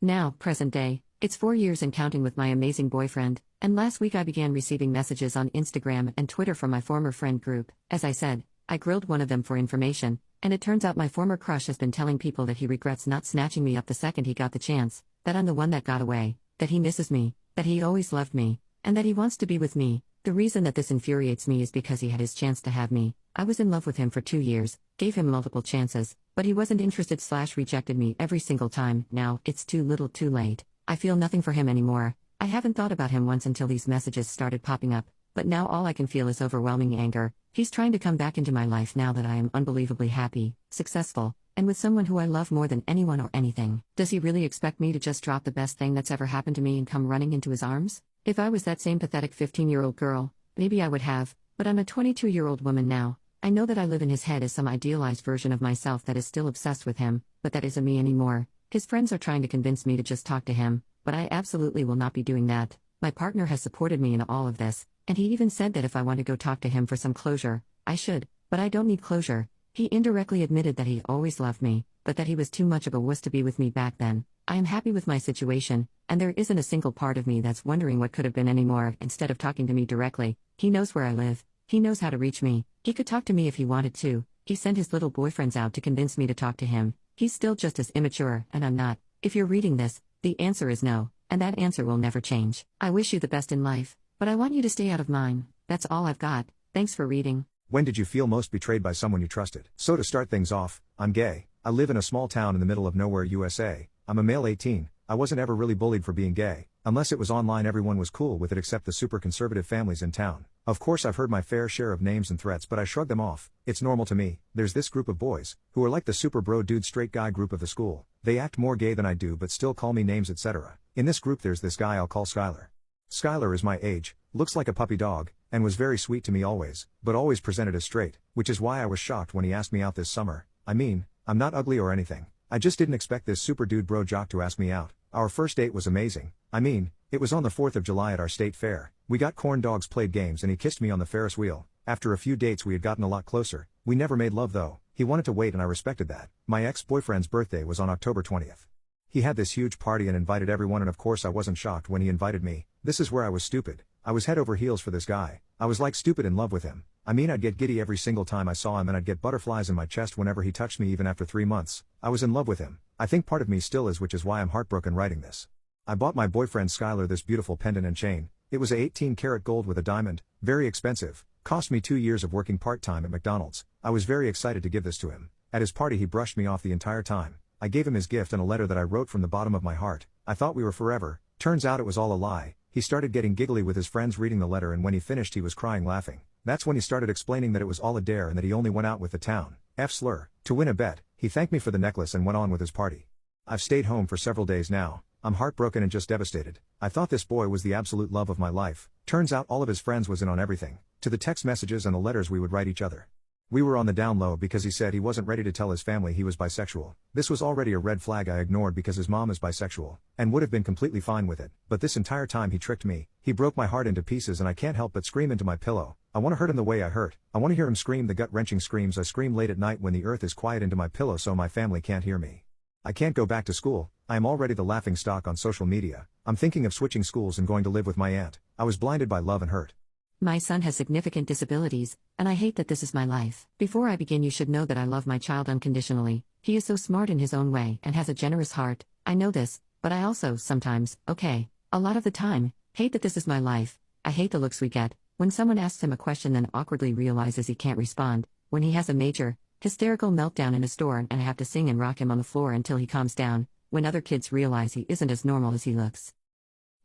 [SPEAKER 2] Now, present day, it's 4 years and counting with my amazing boyfriend, and last week I began receiving messages on Instagram and Twitter from my former friend group. As I said, I grilled one of them for information, and it turns out my former crush has been telling people that he regrets not snatching me up the second he got the chance, that I'm the one that got away, that he misses me, that he always loved me, and that he wants to be with me. The reason that this infuriates me is because he had his chance to have me. I was in love with him for 2 years, gave him multiple chances, but he wasn't interested/rejected me every single time. Now, it's too little too late. I feel nothing for him anymore. I haven't thought about him once until these messages started popping up, but now all I can feel is overwhelming anger. He's trying to come back into my life now that I am unbelievably happy, successful, and with someone who I love more than anyone or anything. Does he really expect me to just drop the best thing that's ever happened to me and come running into his arms? If I was that same pathetic 15-year-old girl, maybe I would have, but I'm a 22-year-old woman now. I know that I live in his head as some idealized version of myself that is still obsessed with him, but that isn't me anymore. His friends are trying to convince me to just talk to him, but I absolutely will not be doing that. My partner has supported me in all of this, and he even said that if I want to go talk to him for some closure, I should, but I don't need closure. He indirectly admitted that he always loved me, but that he was too much of a wuss to be with me back then. I am happy with my situation, and there isn't a single part of me that's wondering what could have been anymore. Instead of talking to me directly, he knows where I live, he knows how to reach me, he could talk to me if he wanted to. He sent his little boyfriends out to convince me to talk to him. He's still just as immature, and I'm not. If you're reading this, the answer is no, and that answer will never change. I wish you the best in life, but I want you to stay out of mine. That's all I've got. Thanks for reading.
[SPEAKER 1] When did you feel most betrayed by someone you trusted? So to start things off, I'm gay. I live in a small town in the middle of nowhere, USA. I'm a male 18. I wasn't ever really bullied for being gay. Unless it was online, everyone was cool with it except the super conservative families in town. Of course I've heard my fair share of names and threats, but I shrug them off. It's normal to me. There's this group of boys, who are like the super bro dude straight guy group of the school. They act more gay than I do but still call me names, etc. In this group there's this guy I'll call Skylar. Skylar is my age, looks like a puppy dog, and was very sweet to me always, but always presented as straight, which is why I was shocked when he asked me out this summer. I mean, I'm not ugly or anything. I just didn't expect this super dude bro jock to ask me out. Our first date was amazing. I mean, it was on the 4th of July at our state fair. We got corn dogs, played games, and he kissed me on the Ferris wheel. After a few dates we had gotten a lot closer. We never made love though. He wanted to wait and I respected that. My ex-boyfriend's birthday was on October 20th. He had this huge party and invited everyone, and of course I wasn't shocked when he invited me. This is where I was stupid. I was head over heels for this guy. I was like stupid in love with him. I mean, I'd get giddy every single time I saw him, and I'd get butterflies in my chest whenever he touched me, even after 3 months. I was in love with him. I think part of me still is, which is why I'm heartbroken writing this. I bought my boyfriend Skylar this beautiful pendant and chain. It was a 18-karat gold with a diamond, very expensive, cost me 2 years of working part-time at McDonald's. I was very excited to give this to him. At his party he brushed me off the entire time. I gave him his gift and a letter that I wrote from the bottom of my heart. I thought we were forever. Turns out it was all a lie. He started getting giggly with his friends reading the letter, and when he finished he was crying laughing. That's when he started explaining that it was all a dare and that he only went out with the town slur to win a bet. He thanked me for the necklace and went on with his party. I've stayed home for several days now. I'm heartbroken and just devastated. I thought this boy was the absolute love of my life. Turns out all of his friends was in on everything, to the text messages and the letters we would write each other. We were on the down low because he said he wasn't ready to tell his family he was bisexual. This was already a red flag I ignored because his mom is bisexual, and would have been completely fine with it. But this entire time he tricked me. He broke my heart into pieces, and I can't help but scream into my pillow. I want to hurt him the way I hurt. I want to hear him scream the gut-wrenching screams I scream late at night when the earth is quiet into my pillow so my family can't hear me. I can't go back to school. I am already the laughing stock on social media. I'm thinking of switching schools and going to live with my aunt. I was blinded by love and hurt.
[SPEAKER 2] My son has significant disabilities, and I hate that this is my life. Before I begin, you should know that I love my child unconditionally. He is so smart in his own way and has a generous heart. I know this, but I also, sometimes, a lot of the time, hate that this is my life. I hate the looks we get when someone asks him a question then awkwardly realizes he can't respond, when he has a major, hysterical meltdown in a store and I have to sing and rock him on the floor until he calms down, when other kids realize he isn't as normal as he looks.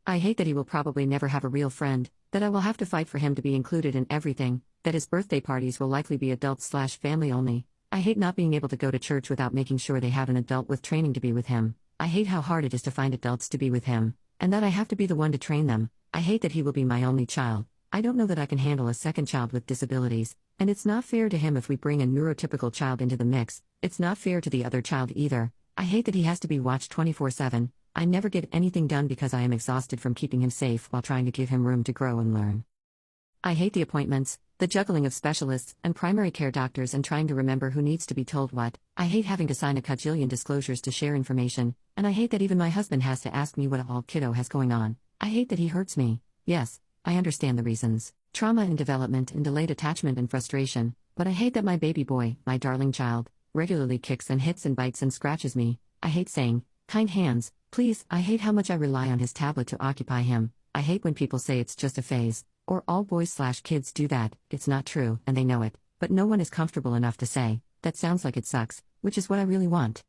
[SPEAKER 2] I hate that he will probably never have a real friend, that I will have to fight for him to be included in everything, that his birthday parties will likely be adult/family only. I hate not being able to go to church without making sure they have an adult with training to be with him. I hate how hard it is to find adults to be with him, and that I have to be the one to train them. I hate that he will be my only child. I don't know that I can handle a second child with disabilities, and it's not fair to him if we bring a neurotypical child into the mix. It's not fair to the other child either. I hate that he has to be watched 24/7. I never get anything done because I am exhausted from keeping him safe while trying to give him room to grow and learn. I hate the appointments, the juggling of specialists and primary care doctors and trying to remember who needs to be told what. I hate having to sign a cajillion disclosures to share information, and I hate that even my husband has to ask me what all kiddo has going on. I hate that he hurts me. Yes, I understand the reasons. Trauma in development and delayed attachment and frustration, but I hate that my baby boy, my darling child, regularly kicks and hits and bites and scratches me. I hate saying, "Kind hands, please." I hate how much I rely on his tablet to occupy him. I hate when people say it's just a phase, or all boys/kids do that. It's not true, and they know it, but no one is comfortable enough to say, "That sounds like it sucks," which is what I really want.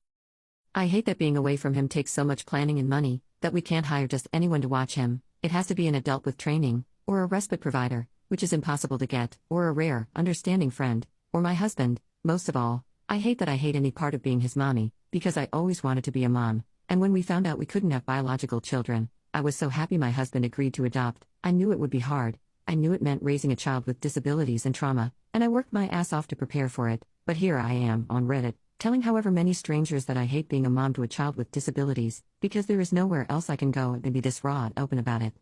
[SPEAKER 2] I hate that being away from him takes so much planning and money, that we can't hire just anyone to watch him. It has to be an adult with training, or a respite provider, which is impossible to get, or a rare, understanding friend, or my husband. Most of all, I hate that I hate any part of being his mommy, because I always wanted to be a mom, and when we found out we couldn't have biological children, I was so happy my husband agreed to adopt. I knew it would be hard. I knew it meant raising a child with disabilities and trauma, and I worked my ass off to prepare for it, but here I am, on Reddit, telling however many strangers that I hate being a mom to a child with disabilities, because there is nowhere else I can go and be this raw and open about it.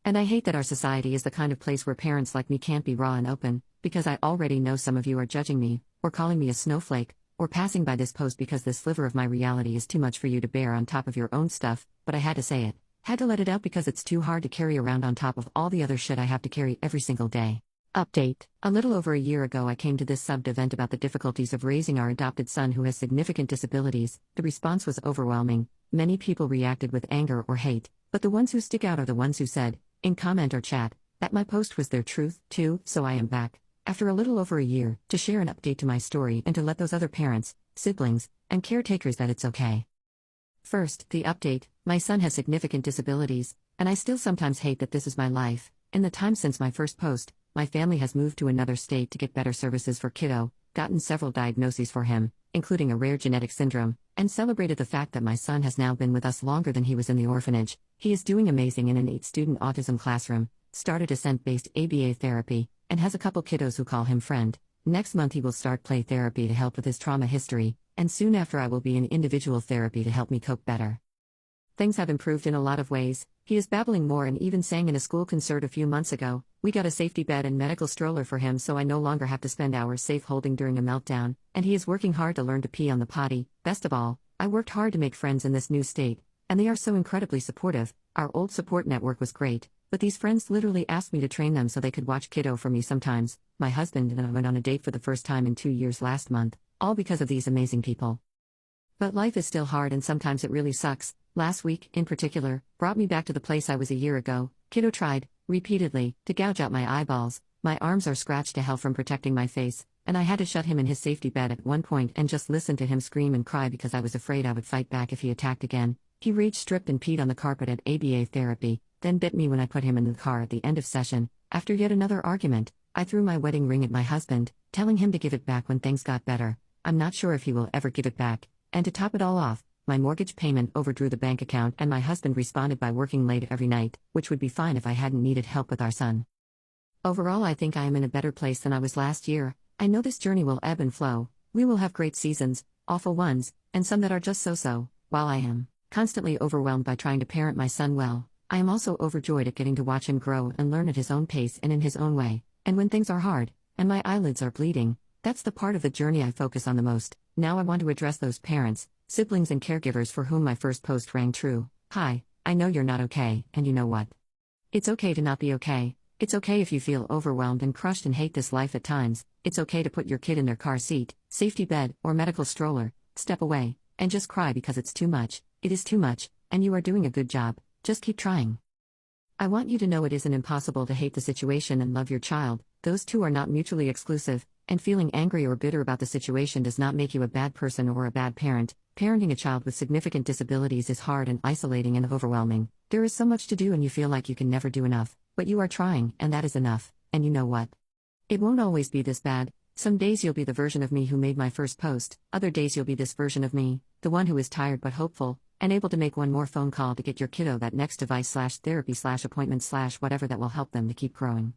[SPEAKER 2] And I hate that our society is the kind of place where parents like me can't be raw and open, because I already know some of you are judging me, or calling me a snowflake, or passing by this post because this sliver of my reality is too much for you to bear on top of your own stuff, but I had to say it. Had to let it out because it's too hard to carry around on top of all the other shit I have to carry every single day. Update. A little over a year ago I came to this subbed event about the difficulties of raising our adopted son who has significant disabilities. The response was overwhelming. Many people reacted with anger or hate, but the ones who stick out are the ones who said, in comment or chat, that my post was their truth, too. So I am back, after a little over a year, to share an update to my story and to let those other parents, siblings, and caretakers that it's okay. First, the update. My son has significant disabilities, and I still sometimes hate that this is my life. In the time since my first post, my family has moved to another state to get better services for kiddo, gotten several diagnoses for him, including a rare genetic syndrome, and celebrated the fact that my son has now been with us longer than he was in the orphanage. He is doing amazing in an 8-student autism classroom, started assent-based ABA therapy, and has a couple kiddos who call him friend. Next month he will start play therapy to help with his trauma history, and soon after I will be in individual therapy to help me cope better. Things have improved in a lot of ways. He is babbling more and even sang in a school concert a few months ago. We got a safety bed and medical stroller for him so I no longer have to spend hours safe holding during a meltdown, and he is working hard to learn to pee on the potty. Best of all, I worked hard to make friends in this new state, and they are so incredibly supportive. Our old support network was great, but these friends literally asked me to train them so they could watch kiddo for me sometimes. My husband and I went on a date for the first time in 2 years last month, all because of these amazing people. But life is still hard and sometimes it really sucks. Last week, in particular, brought me back to the place I was a year ago. Kiddo tried, repeatedly, to gouge out my eyeballs. My arms are scratched to hell from protecting my face, and I had to shut him in his safety bed at one point and just listen to him scream and cry because I was afraid I would fight back if he attacked again. He rage stripped and peed on the carpet at ABA therapy, then bit me when I put him in the car at the end of session. After yet another argument, I threw my wedding ring at my husband, telling him to give it back when things got better. I'm not sure if he will ever give it back. And to top it all off, my mortgage payment overdrew the bank account and my husband responded by working late every night, which would be fine if I hadn't needed help with our son. Overall, I think I am in a better place than I was last year. I know this journey will ebb and flow. We will have great seasons, awful ones, and some that are just so-so. While I am constantly overwhelmed by trying to parent my son well, I am also overjoyed at getting to watch him grow and learn at his own pace and in his own way. And when things are hard, and my eyelids are bleeding, that's the part of the journey I focus on the most. Now I want to address those parents, siblings and caregivers for whom my first post rang true. Hi, I know you're not okay, and you know what? It's okay to not be okay. It's okay if you feel overwhelmed and crushed and hate this life at times. It's okay to put your kid in their car seat, safety bed, or medical stroller, step away, and just cry because it's too much. It is too much, and you are doing a good job. Just keep trying. I want you to know it isn't impossible to hate the situation and love your child. Those two are not mutually exclusive, and feeling angry or bitter about the situation does not make you a bad person or a bad parent. Parenting a child with significant disabilities is hard and isolating and overwhelming. There is so much to do and you feel like you can never do enough, but you are trying, and that is enough. And you know what? It won't always be this bad. Some days you'll be the version of me who made my first post, other days you'll be this version of me, the one who is tired but hopeful, and able to make one more phone call to get your kiddo that next device/therapy/appointment/whatever that will help them to keep growing.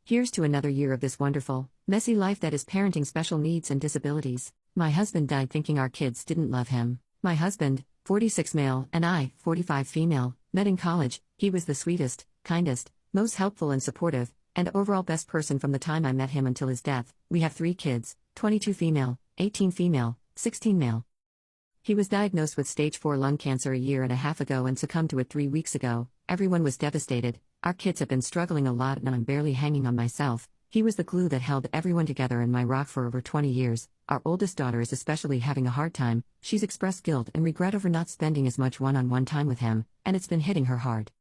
[SPEAKER 2] Here's to another year of this wonderful, messy life that is parenting special needs and disabilities. My husband died thinking our kids didn't love him. My husband, 46 male, and I, 45 female, met in college. He was the sweetest, kindest, most helpful and supportive, and overall best person from the time I met him until his death. We have 3 kids, 22 female, 18 female, 16 male. He was diagnosed with stage 4 lung cancer a year and a half ago and succumbed to it 3 weeks ago. Everyone was devastated. Our kids have been struggling a lot and I'm barely hanging on myself. He was the glue that held everyone together and my rock for over 20 years. Our oldest daughter is especially having a hard time. She's expressed guilt and regret over not spending as much one-on-one time with him, and it's been hitting her hard.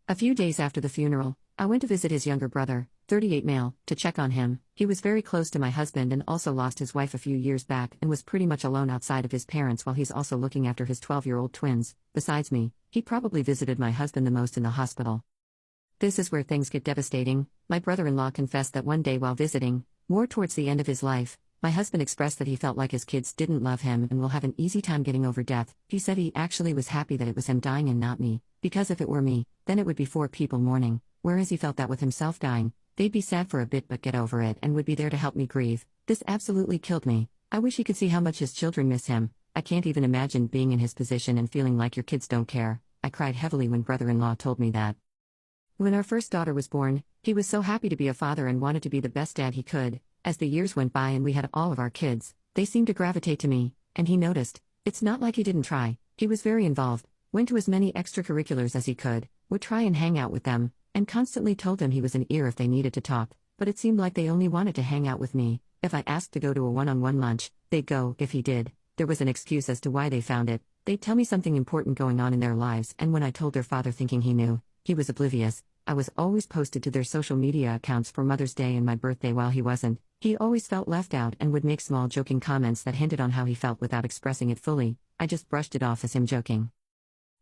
[SPEAKER 2] A few days after the funeral, I went to visit his younger brother, 38 male, to check on him. He was very close to my husband and also lost his wife a few years back and was pretty much alone outside of his parents while he's also looking after his 12-year-old twins. Besides me, he probably visited my husband the most in the hospital. This is where things get devastating. My brother-in-law confessed that one day while visiting, more towards the end of his life, my husband expressed that he felt like his kids didn't love him and will have an easy time getting over death. He said he actually was happy that it was him dying and not me, because if it were me, then it would be 4 people mourning, whereas he felt that with himself dying, they'd be sad for a bit but get over it and would be there to help me grieve. This absolutely killed me. I wish he could see how much his children miss him. I can't even imagine being in his position and feeling like your kids don't care. I cried heavily when brother-in-law told me that. When our first daughter was born, he was so happy to be a father and wanted to be the best dad he could. As the years went by and we had all of our kids, they seemed to gravitate to me, and he noticed. It's not like he didn't try. He was very involved, went to as many extracurriculars as he could, would try and hang out with them, and constantly told them he was an ear if they needed to talk, but it seemed like they only wanted to hang out with me. If I asked to go to a one-on-one lunch, they'd go. If he did, there was an excuse as to why they found it. They'd tell me something important going on in their lives, and when I told their father thinking he knew, he was oblivious. I was always posted to their social media accounts for Mother's Day and my birthday while he wasn't. He always felt left out and would make small joking comments that hinted on how he felt without expressing it fully. I just brushed it off as him joking.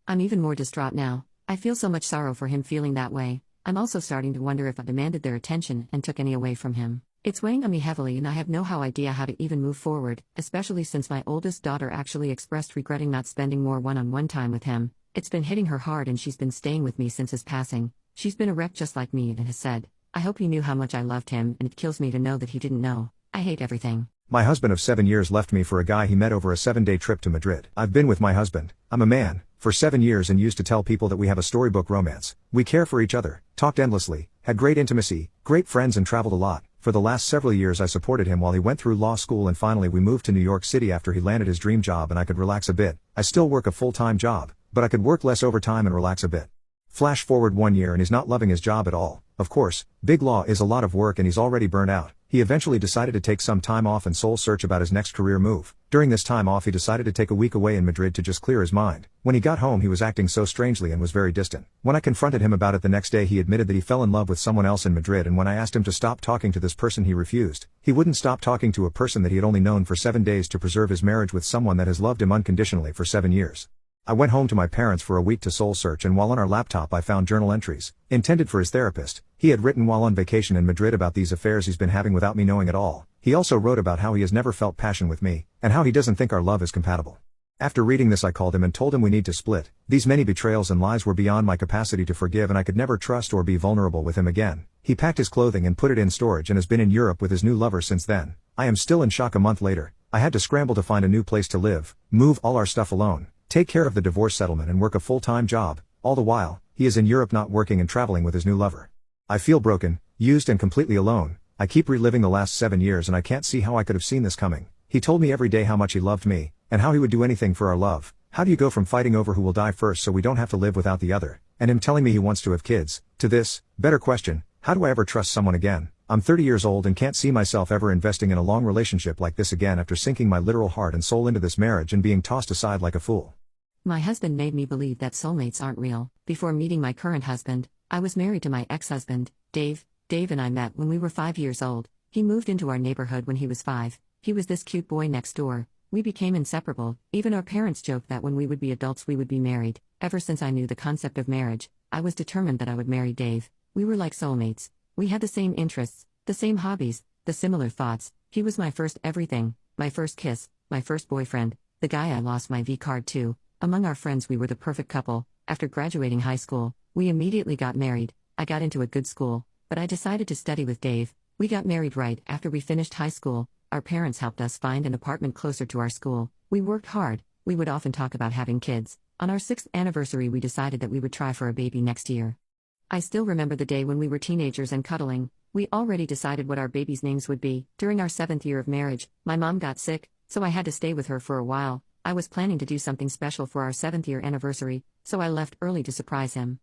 [SPEAKER 2] I'm even more distraught now. I feel so much sorrow for him feeling that way. I'm also starting to wonder if I demanded their attention and took any away from him. It's weighing on me heavily and I have no idea how to even move forward, especially since my oldest daughter actually expressed regretting not spending more one-on-one time with him. It's been hitting her hard and she's been staying with me since his passing. She's been a wreck just like me and has said, I hope he knew how much I loved him and it kills me to know that he didn't know. I hate everything.
[SPEAKER 1] My husband of 7 years left me for a guy he met over a 7-day trip to Madrid. I've been with my husband, I'm a man, for 7 years and used to tell people that we have a storybook romance. We care for each other, talked endlessly, had great intimacy, great friends and traveled a lot. For the last several years I supported him while he went through law school and finally we moved to New York City after he landed his dream job and I could relax a bit. I still work a full-time job, but I could work less overtime and relax a bit. Flash forward 1 year and he's not loving his job at all. Of course, big law is a lot of work and he's already burnt out. He eventually decided to take some time off and soul search about his next career move. During this time off he decided to take a week away in Madrid to just clear his mind. When he got home he was acting so strangely and was very distant. When I confronted him about it the next day he admitted that he fell in love with someone else in Madrid and when I asked him to stop talking to this person he refused. He wouldn't stop talking to a person that he had only known for 7 days to preserve his marriage with someone that has loved him unconditionally for 7 years. I went home to my parents for a week to soul search and while on our laptop I found journal entries, intended for his therapist, he had written while on vacation in Madrid about these affairs he's been having without me knowing at all. He also wrote about how he has never felt passion with me, and how he doesn't think our love is compatible. After reading this I called him and told him we need to split. These many betrayals and lies were beyond my capacity to forgive and I could never trust or be vulnerable with him again. He packed his clothing and put it in storage and has been in Europe with his new lover since then. I am still in shock a month later. I had to scramble to find a new place to live, move all our stuff alone, take care of the divorce settlement and work a full-time job. All the while, he is in Europe not working and traveling with his new lover. I feel broken, used and completely alone. I keep reliving the last 7 years and I can't see how I could have seen this coming. He told me every day how much he loved me, and how he would do anything for our love. How do you go from fighting over who will die first so we don't have to live without the other, and him telling me he wants to have kids, to this, better question, how do I ever trust someone again? I'm 30 years old and can't see myself ever investing in a long relationship like this again after sinking my literal heart and soul into this marriage and being tossed aside like a fool.
[SPEAKER 2] My husband made me believe that soulmates aren't real. Before meeting my current husband, I was married to my ex-husband, Dave. Dave and I met when we were 5 years old. He moved into our neighborhood when he was 5. He was this cute boy next door. We became inseparable. Even our parents joked that when we would be adults we would be married. Ever since I knew the concept of marriage, I was determined that I would marry Dave. We were like soulmates. We had the same interests, the same hobbies, the similar thoughts. He was my first everything, my first kiss, my first boyfriend, the guy I lost my V card to. Among our friends, we were the perfect couple. After graduating high school, we immediately got married. I got into a good school, but I decided to study with Dave. We got married right after we finished high school. Our parents helped us find an apartment closer to our school. We worked hard. We would often talk about having kids. On our 6th anniversary, we decided that we would try for a baby next year. I still remember the day when we were teenagers and cuddling. We already decided what our babies' names would be. During our 7th year of marriage, my mom got sick, so I had to stay with her for a while. I was planning to do something special for our 7th year anniversary, so I left early to surprise him.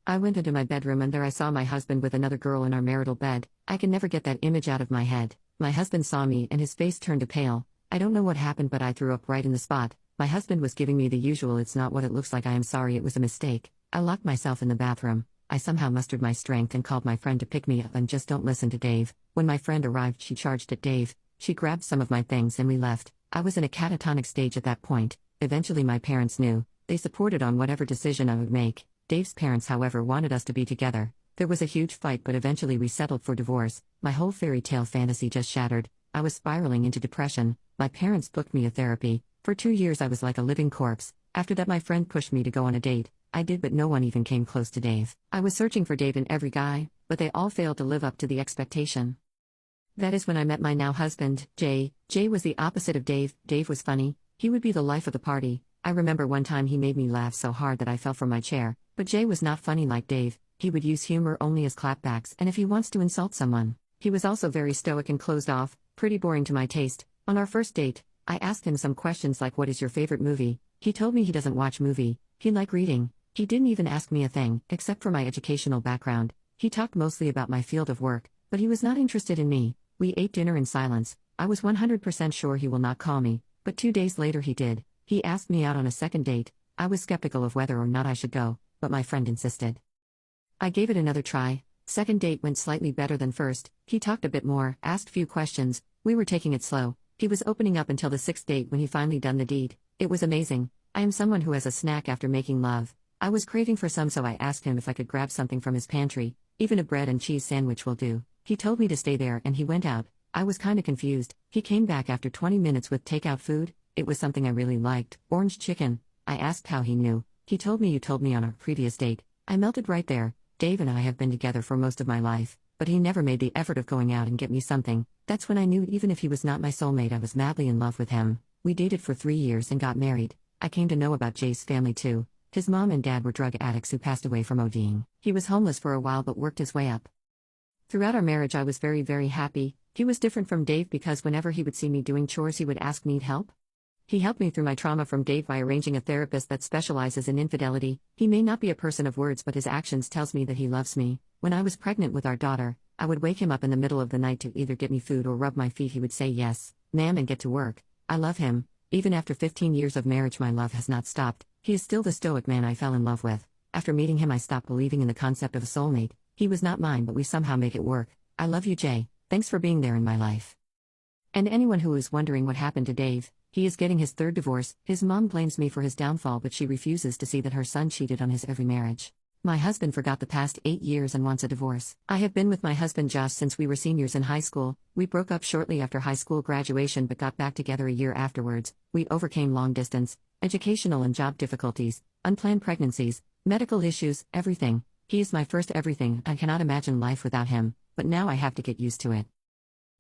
[SPEAKER 2] I went into my bedroom and there I saw my husband with another girl in our marital bed. I can never get that image out of my head. My husband saw me and his face turned pale. I don't know what happened, but I threw up right in the spot. My husband was giving me the usual "it's not what it looks like, I am sorry, it was a mistake." I locked myself in the bathroom. I somehow mustered my strength and called my friend to pick me up and just don't listen to Dave. When my friend arrived, she charged at Dave. She grabbed some of my things and we left. I was in a catatonic stage at that point. Eventually my parents knew. They supported on whatever decision I would make. Dave's parents, however, wanted us to be together. There was a huge fight, but eventually we settled for divorce. My whole fairy tale fantasy just shattered. I was spiraling into depression. My parents booked me a therapy. For 2 years I was like a living corpse. After that my friend pushed me to go on a date. I did, but no one even came close to Dave. I was searching for Dave in every guy, but they all failed to live up to the expectation. That is when I met my now husband, Jay. Jay was the opposite of Dave. Dave was funny. He would be the life of the party. I remember one time he made me laugh so hard that I fell from my chair. But Jay was not funny like Dave. He would use humor only as clapbacks and if he wants to insult someone. He was also very stoic and closed off, pretty boring to my taste. On our first date, I asked him some questions like, "What is your favorite movie?" He told me he doesn't watch movie. He liked reading. He didn't even ask me a thing, except for my educational background. He talked mostly about my field of work, but he was not interested in me. We ate dinner in silence. I was 100% sure he will not call me, but 2 days later he did. He asked me out on a second date. I was skeptical of whether or not I should go, but my friend insisted. I gave it another try. Second date went slightly better than first. He talked a bit more, asked few questions. We were taking it slow. He was opening up until the 6th date when he finally done the deed. It was amazing. I am someone who has a snack after making love. I was craving for some, so I asked him if I could grab something from his pantry. Even a bread and cheese sandwich will do. He told me to stay there and he went out. I was kinda confused. He came back after 20 minutes with takeout food. It was something I really liked, orange chicken. I asked how he knew. He told me, "You told me on our previous date." I melted right there. Dave and I have been together for most of my life, but he never made the effort of going out and get me something. That's when I knew even if he was not my soulmate, I was madly in love with him. We dated for 3 years and got married. I came to know about Jay's family too. His mom and dad were drug addicts who passed away from ODing. He was homeless for a while but worked his way up. Throughout our marriage I was very, very happy. He was different from Dave because whenever he would see me doing chores he would ask me to help. He helped me through my trauma from Dave by arranging a therapist that specializes in infidelity. He may not be a person of words, but his actions tells me that he loves me. When I was pregnant with our daughter, I would wake him up in the middle of the night to either get me food or rub my feet. He would say yes, ma'am, and get to work. I love him. Even after 15 years of marriage my love has not stopped. He is still the stoic man I fell in love with. After meeting him I stopped believing in the concept of a soulmate. He was not mine, but we somehow make it work. I love you, Jay. Thanks for being there in my life. And anyone who is wondering what happened to Dave, he is getting his 3rd divorce. His mom blames me for his downfall, but she refuses to see that her son cheated on his every marriage. My husband forgot the past 8 years and wants a divorce. I have been with my husband Josh since we were seniors in high school. We broke up shortly after high school graduation but got back together a year afterwards. We overcame long distance, educational and job difficulties, unplanned pregnancies, medical issues, everything. He is my first everything. I cannot imagine life without him, but now I have to get used to it.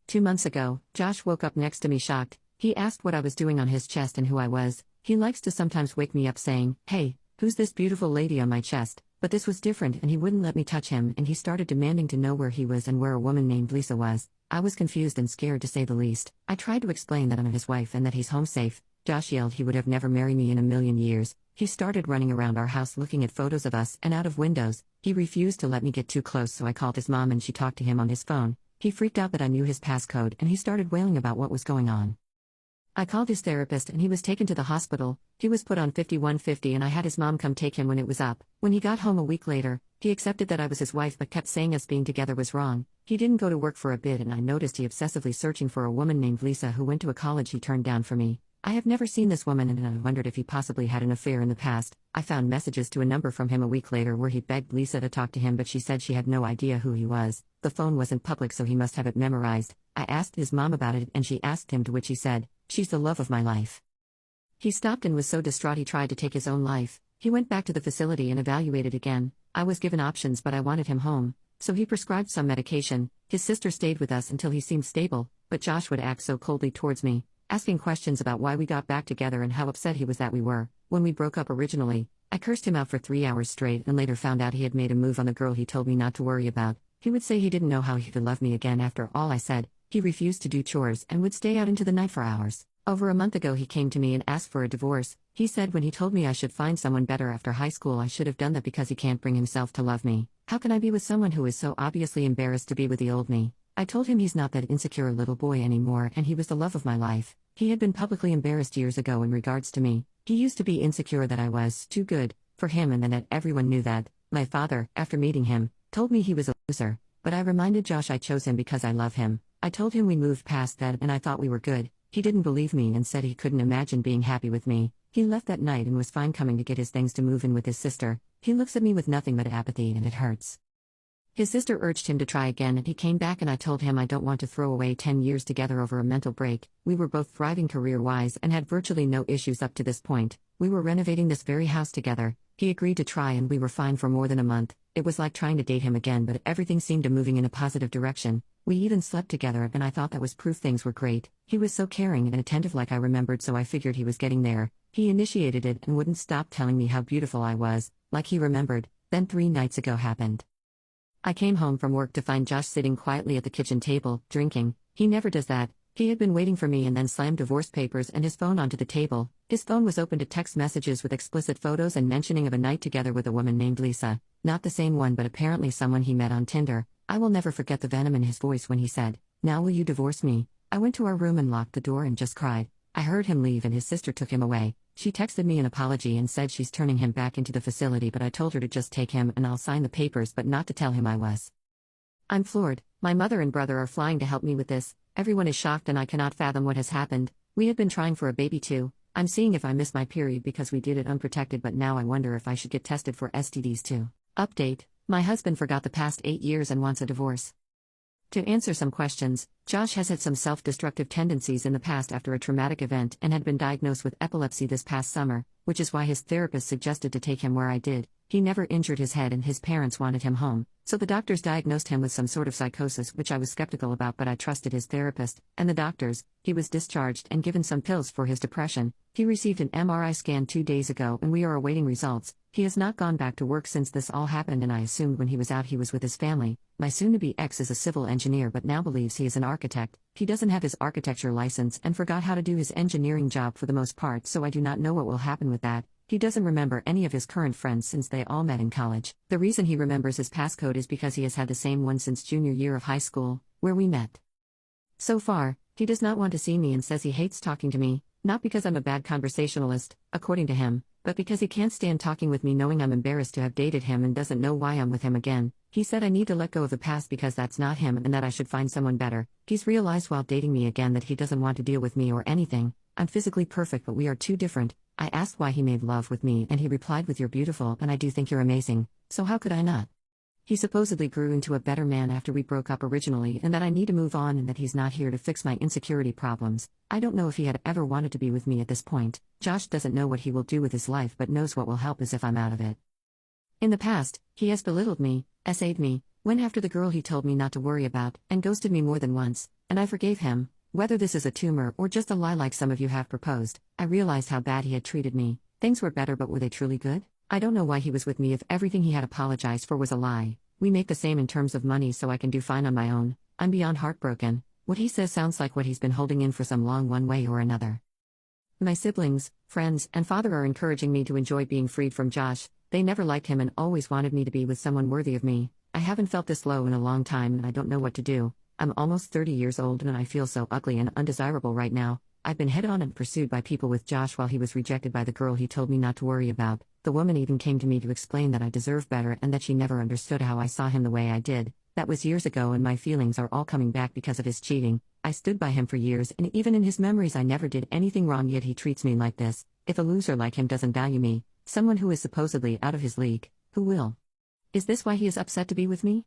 [SPEAKER 2] 2 months ago, Josh woke up next to me shocked. He asked what I was doing on his chest and who I was. He likes to sometimes wake me up saying, "Hey, who's this beautiful lady on my chest?" But this was different and he wouldn't let me touch him and he started demanding to know where he was and where a woman named Lisa was. I was confused and scared to say the least. I tried to explain that I'm his wife and that he's home safe. Josh yelled he would have never married me in a million years. He started running around our house looking at photos of us and out of windows. He refused to let me get too close, so I called his mom and she talked to him on his phone. He freaked out that I knew his passcode and he started wailing about what was going on. I called his therapist and he was taken to the hospital. He was put on 5150 and I had his mom come take him when it was up. When he got home a week later, he accepted that I was his wife but kept saying us being together was wrong. He didn't go to work for a bit and I noticed he obsessively searching for a woman named Lisa who went to a college he turned down for me. I have never seen this woman and I wondered if he possibly had an affair in the past. I found messages to a number from him a week later where he begged Lisa to talk to him but she said she had no idea who he was. The phone wasn't public so he must have it memorized. I asked his mom about it and she asked him, to which he said, "She's the love of my life." He stopped and was so distraught he tried to take his own life. He went back to the facility and evaluated again. I was given options, but I wanted him home, so he prescribed some medication. His sister stayed with us until he seemed stable, but Josh would act so coldly towards me, asking questions about why we got back together and how upset he was that we were. When we broke up originally, I cursed him out for 3 hours straight and later found out he had made a move on the girl he told me not to worry about. He would say he didn't know how he could love me again after all I said. He refused to do chores and would stay out into the night for hours. Over a month ago he came to me and asked for a divorce. He said when he told me I should find someone better after high school I should have done that because he can't bring himself to love me. How can I be with someone who is so obviously embarrassed to be with the old me? I told him he's not that insecure little boy anymore and he was the love of my life. He had been publicly embarrassed years ago in regards to me. He used to be insecure that I was too good for him and that everyone knew that. My father, after meeting him, told me he was a loser, but I reminded Josh I chose him because I love him. I told him we moved past that and I thought we were good. He didn't believe me and said he couldn't imagine being happy with me. He left that night and was fine coming to get his things to move in with his sister. He looks at me with nothing but apathy and it hurts. His sister urged him to try again and he came back and I told him I don't want to throw away 10 years together over a mental break. We were both thriving career-wise and had virtually no issues up to this point. We were renovating this very house together. He agreed to try and we were fine for more than a month. It was like trying to date him again, but everything seemed to moving in a positive direction. We even slept together and I thought that was proof things were great. He was so caring and attentive like I remembered, so I figured he was getting there. He initiated it and wouldn't stop telling me how beautiful I was, like he remembered. Then 3 nights ago happened. I came home from work to find Josh sitting quietly at the kitchen table, drinking. He never does that. He had been waiting for me and then slammed divorce papers and his phone onto the table. His phone was open to text messages with explicit photos and mentioning of a night together with a woman named Lisa. Not the same one, but apparently someone he met on Tinder. I will never forget the venom in his voice when he said, "Now will you divorce me?" I went to our room and locked the door and just cried. I heard him leave and his sister took him away. She texted me an apology and said she's turning him back into the facility, but I told her to just take him and I'll sign the papers but not to tell him I was. I'm floored. My mother and brother are flying to help me with this. Everyone is shocked and I cannot fathom what has happened. We had been trying for a baby too. I'm seeing if I miss my period because we did it unprotected, but now I wonder if I should get tested for STDs too. Update: my husband forgot the past 8 years and wants a divorce. To answer some questions, Josh has had some self-destructive tendencies in the past after a traumatic event and had been diagnosed with epilepsy this past summer, which is why his therapist suggested to take him where I did. He never injured his head and his parents wanted him home, so the doctors diagnosed him with some sort of psychosis, which I was skeptical about, but I trusted his therapist and the doctors. He was discharged and given some pills for his depression. He received an MRI scan 2 days ago and we are awaiting results. He has not gone back to work since this all happened and I assumed when he was out he was with his family. My soon-to-be ex is a civil engineer but now believes he is an architect. He doesn't have his architecture license and forgot how to do his engineering job for the most part, so I do not know what will happen with that. He doesn't remember any of his current friends since they all met in college. The reason he remembers his passcode is because he has had the same one since junior year of high school, where we met. So far, he does not want to see me and says he hates talking to me, not because I'm a bad conversationalist, according to him, but because he can't stand talking with me knowing I'm embarrassed to have dated him and doesn't know why I'm with him again. He said I need to let go of the past because that's not him and that I should find someone better. He's realized while dating me again that he doesn't want to deal with me or anything. I'm physically perfect but we are too different. I asked why he made love with me and he replied with, "You're beautiful and I do think you're amazing, so how could I not?" He supposedly grew into a better man after we broke up originally and that I need to move on and that he's not here to fix my insecurity problems. I don't know if he had ever wanted to be with me at this point. Josh doesn't know what he will do with his life but knows what will help is if I'm out of it. In the past, he has belittled me, essayed me, went after the girl he told me not to worry about, and ghosted me more than once, and I forgave him. Whether this is a tumor or just a lie like some of you have proposed, I realized how bad he had treated me. Things were better, but were they truly good? I don't know why he was with me if everything he had apologized for was a lie. We make the same in terms of money, so I can do fine on my own. I'm beyond heartbroken. What he says sounds like what he's been holding in for some long one way or another. My siblings, friends, and father are encouraging me to enjoy being freed from Josh. They never liked him and always wanted me to be with someone worthy of me. I haven't felt this low in a long time and I don't know what to do. I'm almost 30 years old and I feel so ugly and undesirable right now. I've been head-on and pursued by people with Josh while he was rejected by the girl he told me not to worry about. The woman even came to me to explain that I deserve better and that she never understood how I saw him the way I did. That was years ago and my feelings are all coming back because of his cheating. I stood by him for years and even in his memories I never did anything wrong, yet he treats me like this. If a loser like him doesn't value me, someone who is supposedly out of his league, who will? Is this why he is upset to be with me?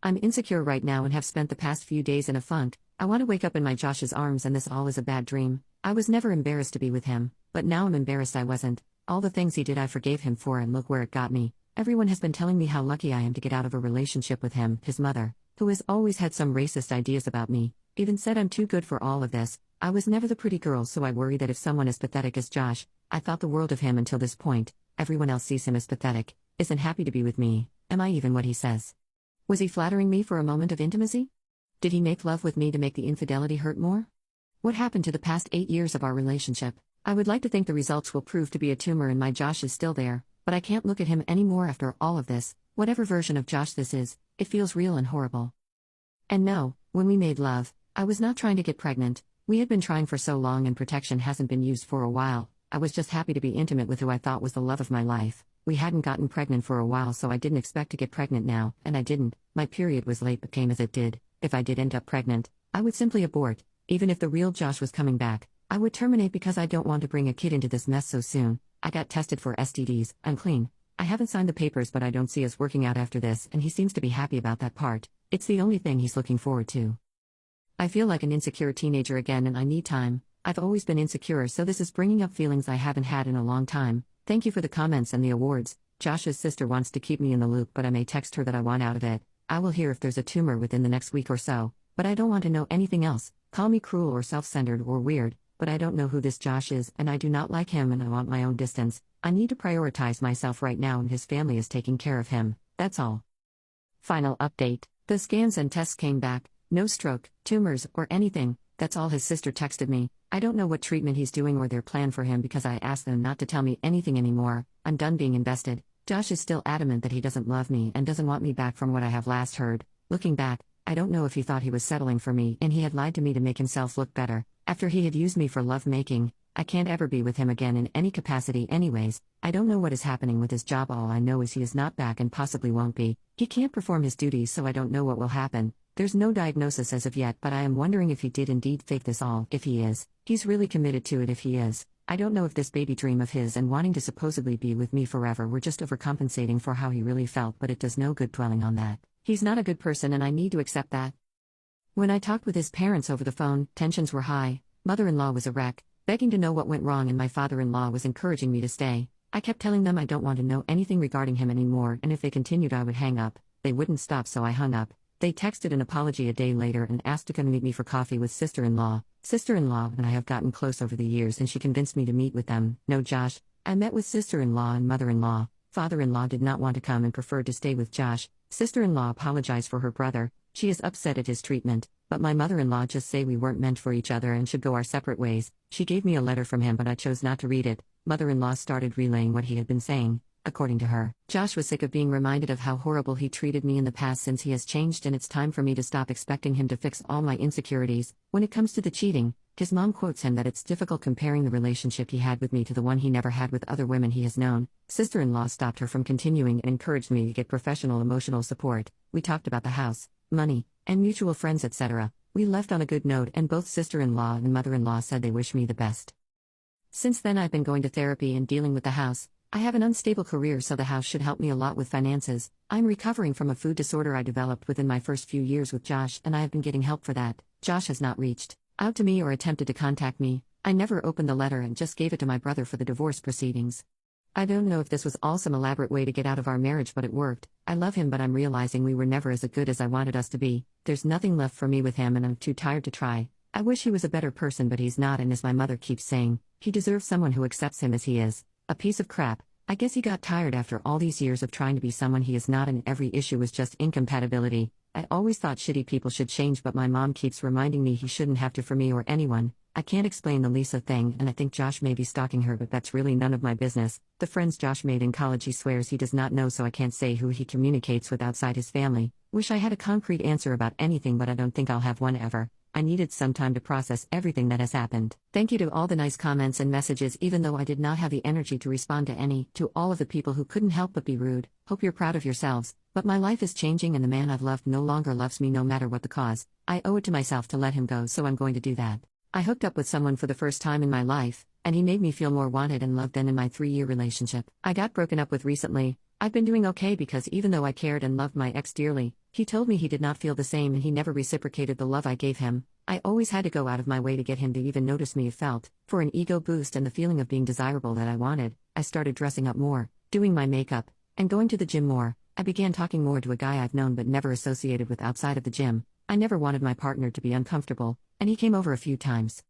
[SPEAKER 2] I'm insecure right now and have spent the past few days in a funk. I want to wake up in my Josh's arms and this all is a bad dream. I was never embarrassed to be with him, but now I'm embarrassed I wasn't. All the things he did I forgave him for, and look where it got me. Everyone has been telling me how lucky I am to get out of a relationship with him. His mother, who has always had some racist ideas about me, even said I'm too good for all of this. I was never the pretty girl, so I worry that if someone as pathetic as Josh, I thought the world of him until this point, everyone else sees him as pathetic, isn't happy to be with me. Am I even what he says? Was he flattering me for a moment of intimacy? Did he make love with me to make the infidelity hurt more? What happened to the past 8 years of our relationship? I would like to think the results will prove to be a tumor and my Josh is still there, but I can't look at him anymore after all of this. Whatever version of Josh this is, it feels real and horrible. And no, when we made love, I was not trying to get pregnant. We had been trying for so long and protection hasn't been used for a while. I was just happy to be intimate with who I thought was the love of my life. We hadn't gotten pregnant for a while, so I didn't expect to get pregnant now, and I didn't. My period was late but came as it did. If I did end up pregnant, I would simply abort. Even if the real Josh was coming back, I would terminate because I don't want to bring a kid into this mess so soon. I got tested for STDs, I'm clean. I haven't signed the papers, but I don't see us working out after this, and he seems to be happy about that part. It's the only thing he's looking forward to. I feel like an insecure teenager again and I need time. I've always been insecure, so this is bringing up feelings I haven't had in a long time. Thank you for the comments and the awards. Josh's sister wants to keep me in the loop, but I may text her that I want out of it. I will hear if there's a tumor within the next week or so, but I don't want to know anything else. Call me cruel or self-centered or weird, but I don't know who this Josh is and I do not like him and I want my own distance. I need to prioritize myself right now and his family is taking care of him. That's all. Final update. The scans and tests came back. No stroke, tumors, or anything. That's all his sister texted me. I don't know what treatment he's doing or their plan for him because I asked them not to tell me anything anymore. I'm done being invested. Josh is still adamant that he doesn't love me and doesn't want me back from what I have last heard. Looking back, I don't know if he thought he was settling for me and he had lied to me to make himself look better. After he had used me for love making, I can't ever be with him again in any capacity anyways. I don't know what is happening with his job. All I know is he is not back and possibly won't be. He can't perform his duties, so I don't know what will happen. There's no diagnosis as of yet, but I am wondering if he did indeed fake this all. If he is, he's really committed to it. If he is, I don't know if this baby dream of his and wanting to supposedly be with me forever were just overcompensating for how he really felt, but it does no good dwelling on that. He's not a good person and I need to accept that. When I talked with his parents over the phone, tensions were high. Mother-in-law was a wreck, begging to know what went wrong, and my father-in-law was encouraging me to stay. I kept telling them I don't want to know anything regarding him anymore, and if they continued I would hang up. They wouldn't stop, so I hung up. They texted an apology a day later and asked to come meet me for coffee with sister-in-law. Sister-in-law and I have gotten close over the years and she convinced me to meet with them. No Josh. I met with sister-in-law and mother-in-law. Father-in-law did not want to come and preferred to stay with Josh. Sister-in-law apologized for her brother. She is upset at his treatment, but my mother-in-law just say we weren't meant for each other and should go our separate ways. She gave me a letter from him but I chose not to read it. Mother-in-law started relaying what he had been saying. According to her, Josh was sick of being reminded of how horrible he treated me in the past since he has changed, and it's time for me to stop expecting him to fix all my insecurities. When it comes to the cheating, his mom quotes him that it's difficult comparing the relationship he had with me to the one he never had with other women he has known. Sister-in-law stopped her from continuing and encouraged me to get professional emotional support. We talked about the house, money, and mutual friends, etc. We left on a good note, and both sister-in-law and mother-in-law said they wish me the best. Since then I've been going to therapy and dealing with the house. I have an unstable career, so the house should help me a lot with finances. I'm recovering from a food disorder I developed within my first few years with Josh, and I have been getting help for that. Josh has not reached out to me or attempted to contact me. I never opened the letter and just gave it to my brother for the divorce proceedings. I don't know if this was all some elaborate way to get out of our marriage, but it worked. I love him, but I'm realizing we were never as good as I wanted us to be. There's nothing left for me with him and I'm too tired to try. I wish he was a better person, but he's not, and as my mother keeps saying, he deserves someone who accepts him as he is. A piece of crap. I guess he got tired after all these years of trying to be someone he is not, and every issue was just incompatibility. I always thought shitty people should change, but my mom keeps reminding me he shouldn't have to for me or anyone. I can't explain the Lisa thing, and I think Josh may be stalking her, but that's really none of my business. The friends Josh made in college he swears he does not know, so I can't say who he communicates with outside his family. Wish I had a concrete answer about anything, but I don't think I'll have one ever. I needed some time to process everything that has happened. Thank you to all the nice comments and messages, even though I did not have the energy to respond to any. To all of the people who couldn't help but be rude, hope you're proud of yourselves. But my life is changing and the man I've loved no longer loves me, no matter what the cause. I owe it to myself to let him go, so I'm going to do that. I hooked up with someone for the first time in my life, and he made me feel more wanted and loved than in my 3-year relationship I got broken up with recently. I've been doing okay because even though I cared and loved my ex dearly, he told me he did not feel the same and he never reciprocated the love I gave him. I always had to go out of my way to get him to even notice me. It felt, for an ego boost and the feeling of being desirable that I wanted, I started dressing up more, doing my makeup, and going to the gym more. I began talking more to a guy I've known but never associated with outside of the gym. I never wanted my partner to be uncomfortable, and he came over a few times.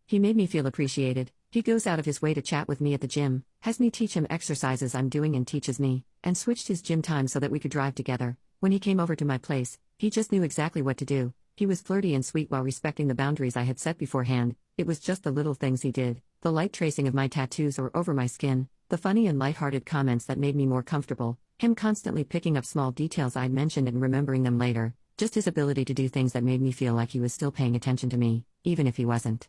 [SPEAKER 2] He made me feel appreciated. He goes out of his way to chat with me at the gym, has me teach him exercises I'm doing and teaches me, and switched his gym time so that we could drive together. When he came over to my place, he just knew exactly what to do. He was flirty and sweet while respecting the boundaries I had set beforehand. It was just the little things he did, the light tracing of my tattoos or over my skin, the funny and lighthearted comments that made me more comfortable, him constantly picking up small details I'd mentioned and remembering them later, just his ability to do things that made me feel like he was still paying attention to me, even if he wasn't.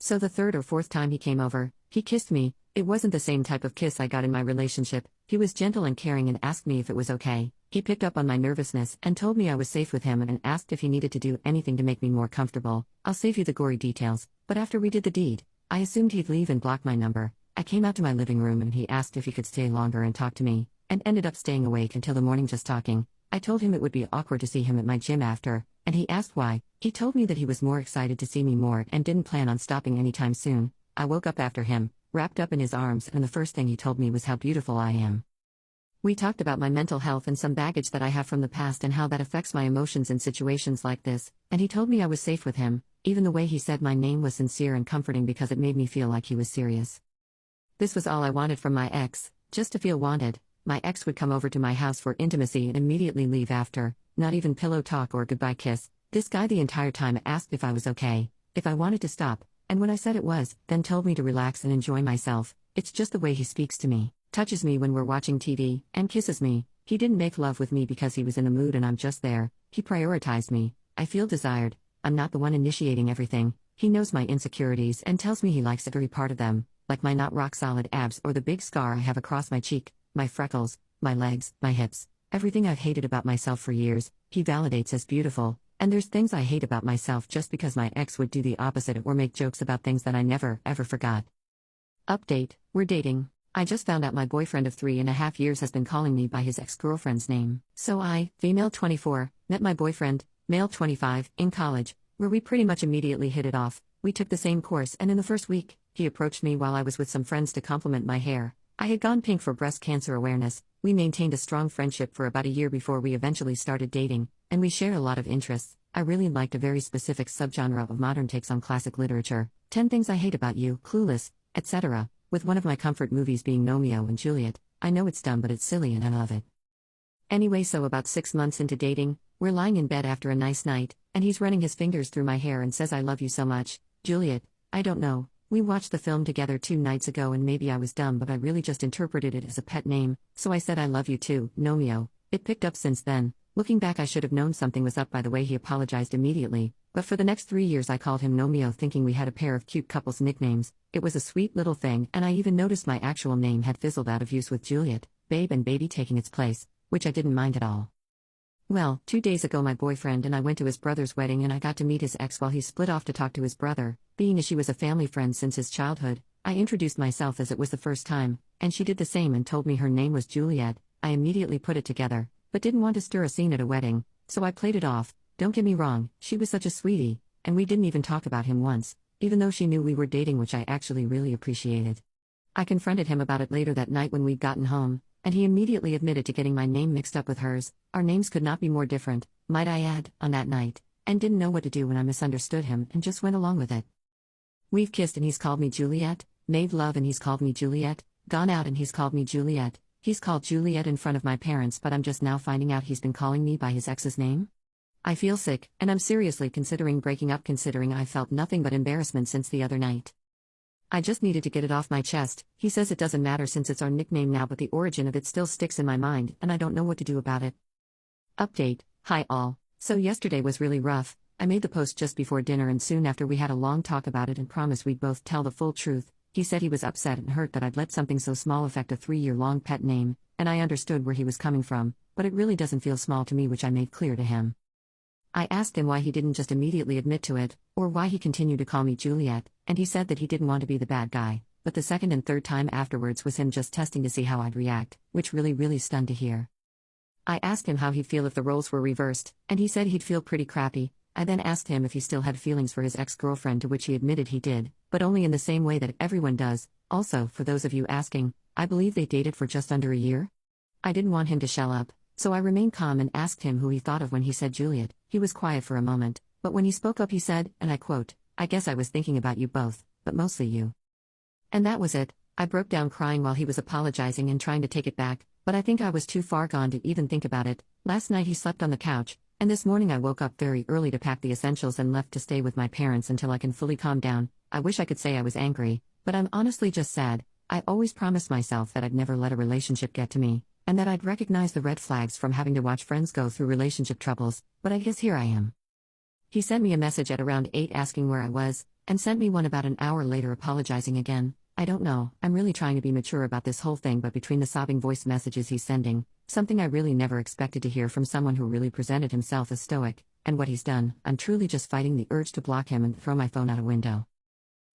[SPEAKER 2] So the third or fourth time he came over, he kissed me. It wasn't the same type of kiss I got in my relationship. He was gentle and caring and asked me if it was okay. He picked up on my nervousness and told me I was safe with him and asked if he needed to do anything to make me more comfortable. I'll save you the gory details, but after we did the deed, I assumed he'd leave and block my number. I came out to my living room and he asked if he could stay longer and talk to me, and ended up staying awake until the morning just talking. I told him it would be awkward to see him at my gym after, and he asked why. He told me that he was more excited to see me more and didn't plan on stopping anytime soon. I woke up after him, wrapped up in his arms, and the first thing he told me was how beautiful I am. We talked about my mental health and some baggage that I have from the past and how that affects my emotions in situations like this, and he told me I was safe with him. Even the way he said my name was sincere and comforting because it made me feel like he was serious. This was all I wanted from my ex, just to feel wanted. My ex would come over to my house for intimacy and immediately leave after, not even pillow talk or goodbye kiss. This guy the entire time asked if I was okay, if I wanted to stop, and when I said it was, then told me to relax and enjoy myself. It's just the way he speaks to me, touches me when we're watching TV, and kisses me. He didn't make love with me because he was in the mood and I'm just there. He prioritized me. I feel desired. I'm not the one initiating everything. He knows my insecurities and tells me he likes every part of them, like my not rock solid abs or the big scar I have across my cheek, my freckles, my legs, my hips, everything I've hated about myself for years. He validates as beautiful. And there's things I hate about myself just because my ex would do the opposite or make jokes about things that I never, ever forgot. Update: we're dating. I just found out my boyfriend of 3.5 years has been calling me by his ex-girlfriend's name. So I, female 24, met my boyfriend, male 25, in college, where we pretty much immediately hit it off. We took the same course and in the first week, he approached me while I was with some friends to compliment my hair. I had gone pink for breast cancer awareness. We maintained a strong friendship for about a year before we eventually started dating, and we shared a lot of interests. I really liked a very specific subgenre of modern takes on classic literature, 10 Things I Hate About You, Clueless, etc., with one of my comfort movies being Romeo and Juliet. I know it's dumb but it's silly and I love it. Anyway, so about 6 months into dating, we're lying in bed after a nice night, and he's running his fingers through my hair and says I love you so much, Juliet. I don't know. We watched the film together 2 nights ago and maybe I was dumb but I really just interpreted it as a pet name, so I said I love you too, Nomeo. It picked up since then. Looking back I should have known something was up by the way he apologized immediately, but for the next 3 years I called him Nomeo thinking we had a pair of cute couples nicknames. It was a sweet little thing and I even noticed my actual name had fizzled out of use with Juliet, babe and baby taking its place, which I didn't mind at all. Well, 2 days ago my boyfriend and I went to his brother's wedding and I got to meet his ex while he split off to talk to his brother. Being as she was a family friend since his childhood, I introduced myself as it was the first time, and she did the same and told me her name was Juliet. I immediately put it together, but didn't want to stir a scene at a wedding, so I played it off. Don't get me wrong, she was such a sweetie, and we didn't even talk about him once, even though she knew we were dating, which I actually really appreciated. I confronted him about it later that night when we'd gotten home, and he immediately admitted to getting my name mixed up with hers. Our names could not be more different, might I add, on that night, and didn't know what to do when I misunderstood him and just went along with it. We've kissed and he's called me Juliet, made love and he's called me Juliet, gone out and he's called me Juliet, he's called Juliet in front of my parents, but I'm just now finding out he's been calling me by his ex's name? I feel sick, and I'm seriously considering breaking up considering I felt nothing but embarrassment since the other night. I just needed to get it off my chest. He says it doesn't matter since it's our nickname now, but the origin of it still sticks in my mind, and I don't know what to do about it. Update: hi all. So yesterday was really rough. I made the post just before dinner and soon after we had a long talk about it and promised we'd both tell the full truth. He said he was upset and hurt that I'd let something so small affect a 3-year-long pet name, and I understood where he was coming from, but it really doesn't feel small to me, which I made clear to him. I asked him why he didn't just immediately admit to it, or why he continued to call me Juliet, and he said that he didn't want to be the bad guy, but the second and third time afterwards was him just testing to see how I'd react, which really stunned to hear. I asked him how he'd feel if the roles were reversed, and he said he'd feel pretty crappy. I then asked him if he still had feelings for his ex-girlfriend, to which he admitted he did, but only in the same way that everyone does. Also, for those of you asking, I believe they dated for just under a year. I didn't want him to shell up, so I remained calm and asked him who he thought of when he said Juliet. He was quiet for a moment, but when he spoke up he said, and I quote, "I guess I was thinking about you both, but mostly you." And that was it. I broke down crying while he was apologizing and trying to take it back, but I think I was too far gone to even think about it. Last night he slept on the couch, and this morning I woke up very early to pack the essentials and left to stay with my parents until I can fully calm down. I wish I could say I was angry, but I'm honestly just sad. I always promised myself that I'd never let a relationship get to me, and that I'd recognize the red flags from having to watch friends go through relationship troubles, but I guess here I am. He sent me a message at around 8 asking where I was, and sent me one about an hour later apologizing again. I don't know, I'm really trying to be mature about this whole thing, but between the sobbing voice messages he's sending, something I really never expected to hear from someone who really presented himself as stoic, and what he's done, I'm truly just fighting the urge to block him and throw my phone out a window.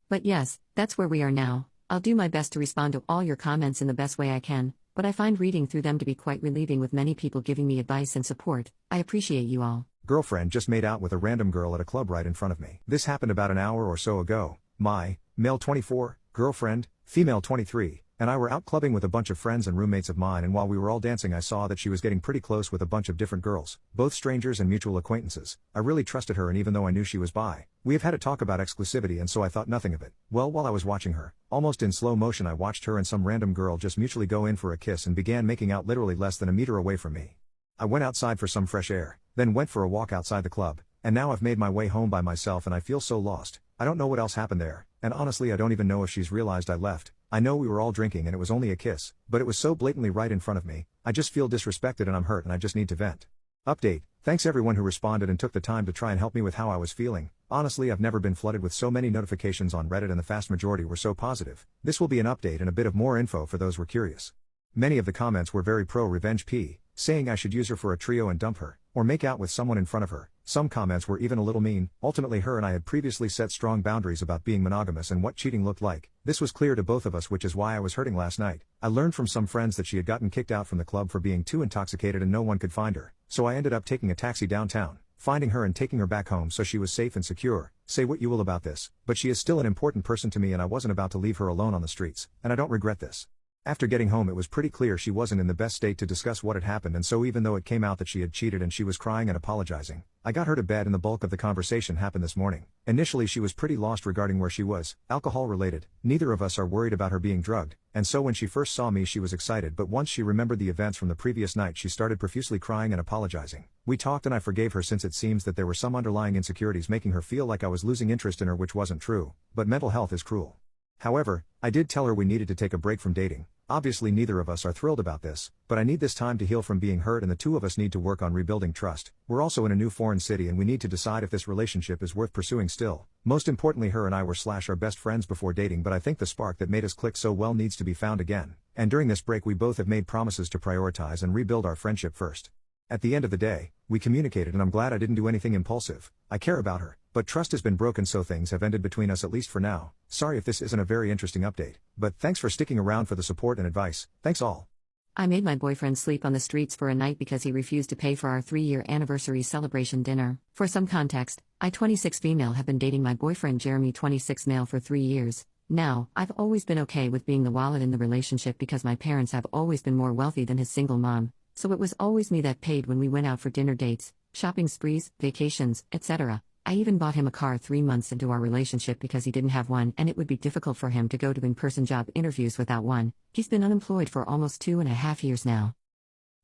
[SPEAKER 2] But yes, that's where we are now. I'll do my best to respond to all your comments in the best way I can, but I find reading through them to be quite relieving, with many people giving me advice and support. I appreciate you all.
[SPEAKER 1] Girlfriend just made out with a random girl at a club right in front of me. This happened about an hour or so ago. My, male 24, girlfriend, female 23, and I were out clubbing with a bunch of friends and roommates of mine, and while we were all dancing I saw that she was getting pretty close with a bunch of different girls, both strangers and mutual acquaintances. I really trusted her, and even though I knew she was bi, we have had a talk about exclusivity, and so I thought nothing of it. Well, while I was watching her, almost in slow motion I watched her and some random girl just mutually go in for a kiss and began making out literally less than a meter away from me. I went outside for some fresh air, then went for a walk outside the club, and now I've made my way home by myself and I feel so lost. I don't know what else happened there, and honestly I don't even know if she's realized I left. I know we were all drinking and it was only a kiss, but it was so blatantly right in front of me. I just feel disrespected and I'm hurt and I just need to vent. Update: thanks everyone who responded and took the time to try and help me with how I was feeling. Honestly, I've never been flooded with so many notifications on Reddit, and the vast majority were so positive. This will be an update and a bit of more info for those who were curious. Many of the comments were very pro-revenge P, saying I should use her for a trio and dump her, or make out with someone in front of her. Some comments were even a little mean. Ultimately, her and I had previously set strong boundaries about being monogamous and what cheating looked like. This was clear to both of us, which is why I was hurting last night. I learned from some friends that she had gotten kicked out from the club for being too intoxicated and no one could find her, so I ended up taking a taxi downtown, finding her and taking her back home so she was safe and secure. Say what you will about this, but she is still an important person to me, and I wasn't about to leave her alone on the streets, and I don't regret this. After getting home, it was pretty clear she wasn't in the best state to discuss what had happened, and so even though it came out that she had cheated and she was crying and apologizing, I got her to bed and the bulk of the conversation happened this morning. Initially she was pretty lost regarding where she was, alcohol related. Neither of us are worried about her being drugged, and so when she first saw me she was excited, but once she remembered the events from the previous night she started profusely crying and apologizing. We talked and I forgave her, since it seems that there were some underlying insecurities making her feel like I was losing interest in her, which wasn't true, but mental health is cruel. However, I did tell her we needed to take a break from dating. Obviously neither of us are thrilled about this, but I need this time to heal from being hurt, and the two of us need to work on rebuilding trust. We're also in a new foreign city and we need to decide if this relationship is worth pursuing still. Most importantly, her and I were our best friends before dating, but I think the spark that made us click so well needs to be found again. And during this break we both have made promises to prioritize and rebuild our friendship first. At the end of the day, we communicated and I'm glad I didn't do anything impulsive. I care about her, but trust has been broken, so things have ended between us, at least for now. Sorry if this isn't a very interesting update, but thanks for sticking around for the support and advice. Thanks all.
[SPEAKER 2] I made my boyfriend sleep on the streets for a night because he refused to pay for our 3-year anniversary celebration dinner. For some context, I, 26 female, have been dating my boyfriend Jeremy, 26 male, for 3 years. Now, I've always been okay with being the wallet in the relationship because my parents have always been more wealthy than his single mom, so it was always me that paid when we went out for dinner dates, shopping sprees, vacations, etc. I even bought him a car 3 months into our relationship because he didn't have one and it would be difficult for him to go to in-person job interviews without one. He's been unemployed for almost 2.5 years now.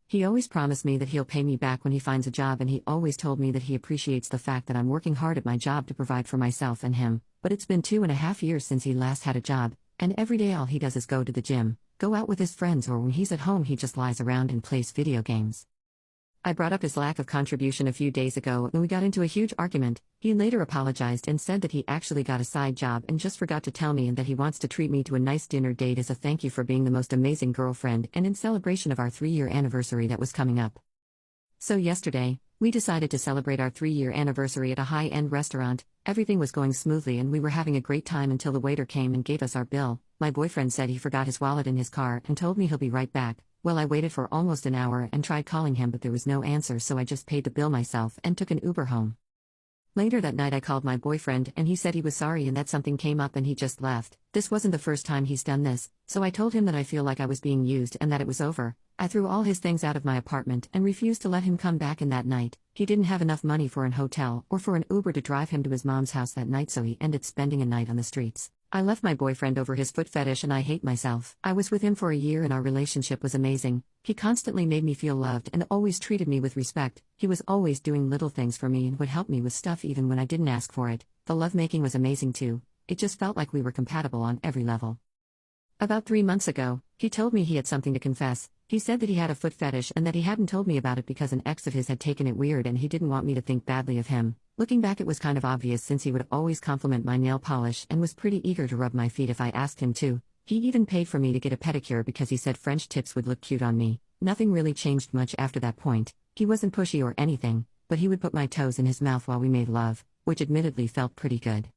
[SPEAKER 2] He always promised me that he'll pay me back when he finds a job, and he always told me that he appreciates the fact that I'm working hard at my job to provide for myself and him, but it's been 2.5 years since he last had a job, and every day all he does is go to the gym, go out with his friends, or when he's at home he just lies around and plays video games. I brought up his lack of contribution a few days ago and we got into a huge argument. He later apologized and said that he actually got a side job and just forgot to tell me, and that he wants to treat me to a nice dinner date as a thank you for being the most amazing girlfriend and in celebration of our 3-year anniversary that was coming up. So yesterday, we decided to celebrate our 3-year anniversary at a high-end restaurant. Everything was going smoothly and we were having a great time until the waiter came and gave us our bill. My boyfriend said he forgot his wallet in his car and told me he'll be right back. Well, I waited for almost an hour and tried calling him, but there was no answer, so I just paid the bill myself and took an Uber home. Later that night I called my boyfriend and he said he was sorry and that something came up and he just left. This wasn't the first time he's done this, so I told him that I feel like I was being used and that it was over. I threw all his things out of my apartment and refused to let him come back in that night. He didn't have enough money for an hotel or for an Uber to drive him to his mom's house that night, so he ended spending a night on the streets. I left my boyfriend over his foot fetish and I hate myself. I was with him for a year and our relationship was amazing. He constantly made me feel loved and always treated me with respect. He was always doing little things for me and would help me with stuff even when I didn't ask for it. The lovemaking was amazing too. It just felt like we were compatible on every level. About 3 months ago, he told me he had something to confess. He said that he had a foot fetish and that he hadn't told me about it because an ex of his had taken it weird and he didn't want me to think badly of him. Looking back, it was kind of obvious since he would always compliment my nail polish and was pretty eager to rub my feet if I asked him to. He even paid for me to get a pedicure because he said French tips would look cute on me. Nothing really changed much after that point. He wasn't pushy or anything, but he would put my toes in his mouth while we made love, which admittedly felt pretty good.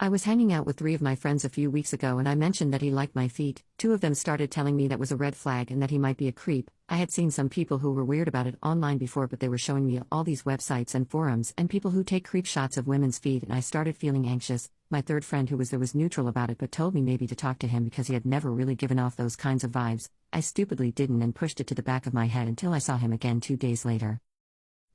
[SPEAKER 2] I was hanging out with 3 of my friends a few weeks ago and I mentioned that he liked my feet. 2 of them started telling me that was a red flag and that he might be a creep. I had seen some people who were weird about it online before, but they were showing me all these websites and forums and people who take creep shots of women's feet, and I started feeling anxious. My third friend who was there was neutral about it but told me maybe to talk to him because he had never really given off those kinds of vibes. I stupidly didn't and pushed it to the back of my head until I saw him again 2 days later.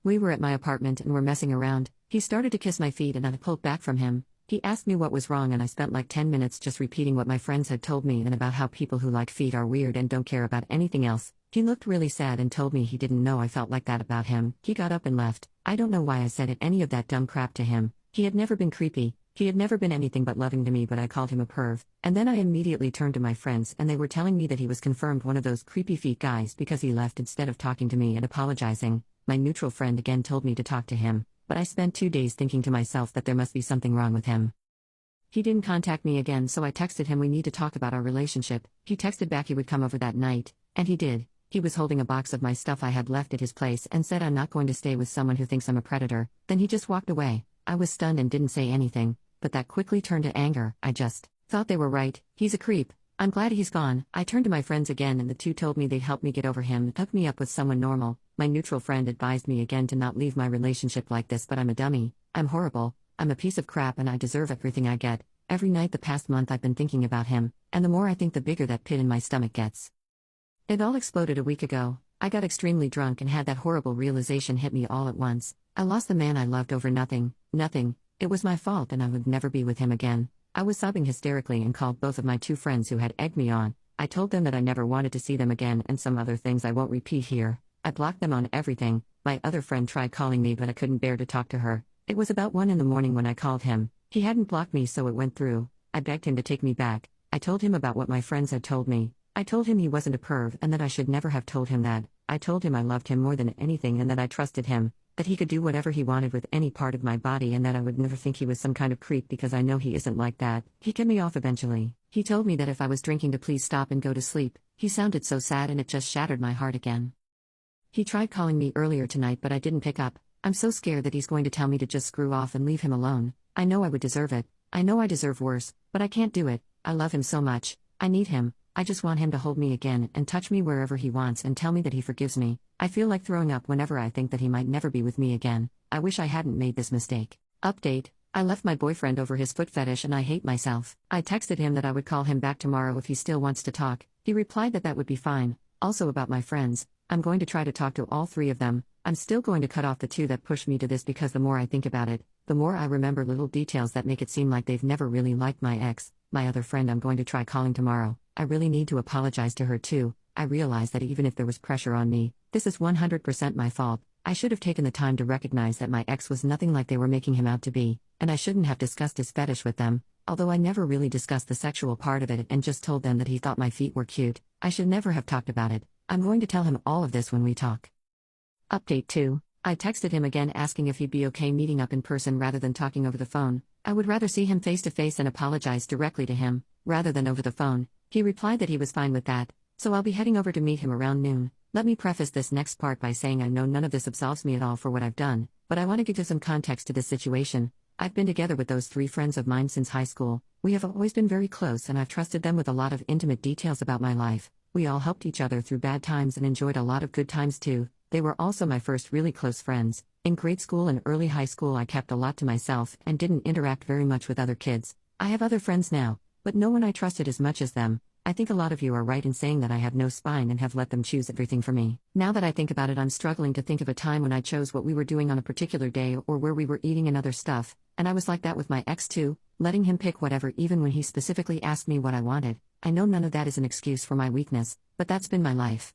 [SPEAKER 2] We were at my apartment and were messing around. He started to kiss my feet and I pulled back from him. He asked me what was wrong and I spent like 10 minutes just repeating what my friends had told me and about how people who like feet are weird and don't care about anything else. He looked really sad and told me he didn't know I felt like that about him. He got up and left. I don't know why I said any of that dumb crap to him. He had never been creepy. He had never been anything but loving to me, but I called him a perv. And then I immediately turned to my friends and they were telling me that he was confirmed one of those creepy feet guys because he left instead of talking to me and apologizing. My neutral friend again told me to talk to him, but I spent 2 days thinking to myself that there must be something wrong with him. He didn't contact me again, so I texted him, "We need to talk about our relationship." He texted back he would come over that night, and he did. He was holding a box of my stuff I had left at his place and said, "I'm not going to stay with someone who thinks I'm a predator." Then he just walked away. I was stunned and didn't say anything, but that quickly turned to anger. I just thought they were right. He's a creep. I'm glad he's gone. I turned to my friends again and the 2 told me they'd help me get over him and hook me up with someone normal. My neutral friend advised me again to not leave my relationship like this, but I'm a dummy. I'm horrible. I'm a piece of crap and I deserve everything I get. Every night the past month I've been thinking about him, and the more I think the bigger that pit in my stomach gets. It all exploded a week ago. I got extremely drunk and had that horrible realization hit me all at once. I lost the man I loved over nothing. It was my fault and I would never be with him again. I was sobbing hysterically and called both of my 2 friends who had egged me on. I told them that I never wanted to see them again and some other things I won't repeat here. I blocked them on everything. My other friend tried calling me but I couldn't bear to talk to her. It was about 1 in the morning when I called him. He hadn't blocked me, so it went through. I begged him to take me back. I told him about what my friends had told me. I told him he wasn't a perv and that I should never have told him that. I told him I loved him more than anything and that I trusted him, that he could do whatever he wanted with any part of my body and that I would never think he was some kind of creep because I know he isn't like that. He cut me off eventually. He told me that if I was drinking to please stop and go to sleep. He sounded so sad and it just shattered my heart again. He tried calling me earlier tonight but I didn't pick up. I'm so scared that he's going to tell me to just screw off and leave him alone. I know I would deserve it. I know I deserve worse, but I can't do it. I love him so much. I need him. I just want him to hold me again and touch me wherever he wants and tell me that he forgives me. I feel like throwing up whenever I think that he might never be with me again. I wish I hadn't made this mistake. Update: I left my boyfriend over his foot fetish and I hate myself. I texted him that I would call him back tomorrow if he still wants to talk. He replied that that would be fine. Also about my friends, I'm going to try to talk to all 3 of them. I'm still going to cut off the 2 that pushed me to this because the more I think about it, the more I remember little details that make it seem like they've never really liked my ex. My other friend I'm going to try calling tomorrow. I really need to apologize to her too. I realize that even if there was pressure on me, this is 100% my fault. I should have taken the time to recognize that my ex was nothing like they were making him out to be, and I shouldn't have discussed his fetish with them, although I never really discussed the sexual part of it and just told them that he thought my feet were cute. I should never have talked about it. I'm going to tell him all of this when we talk. Update 2. I texted him again asking if he'd be okay meeting up in person rather than talking over the phone. I would rather see him face to face and apologize directly to him, rather than over the phone. He replied that he was fine with that, so I'll be heading over to meet him around noon. Let me preface this next part by saying I know none of this absolves me at all for what I've done, but I want to give you some context to this situation. I've been together with those 3 friends of mine since high school. We have always been very close and I've trusted them with a lot of intimate details about my life. We all helped each other through bad times and enjoyed a lot of good times too. They were also my first really close friends. In grade school and early high school, I kept a lot to myself and didn't interact very much with other kids. I have other friends now, but no one I trusted as much as them. I think a lot of you are right in saying that I have no spine and have let them choose everything for me. Now that I think about it, I'm struggling to think of a time when I chose what we were doing on a particular day or where we were eating and other stuff, and I was like that with my ex too, letting him pick whatever even when he specifically asked me what I wanted. I know none of that is an excuse for my weakness, but that's been my life.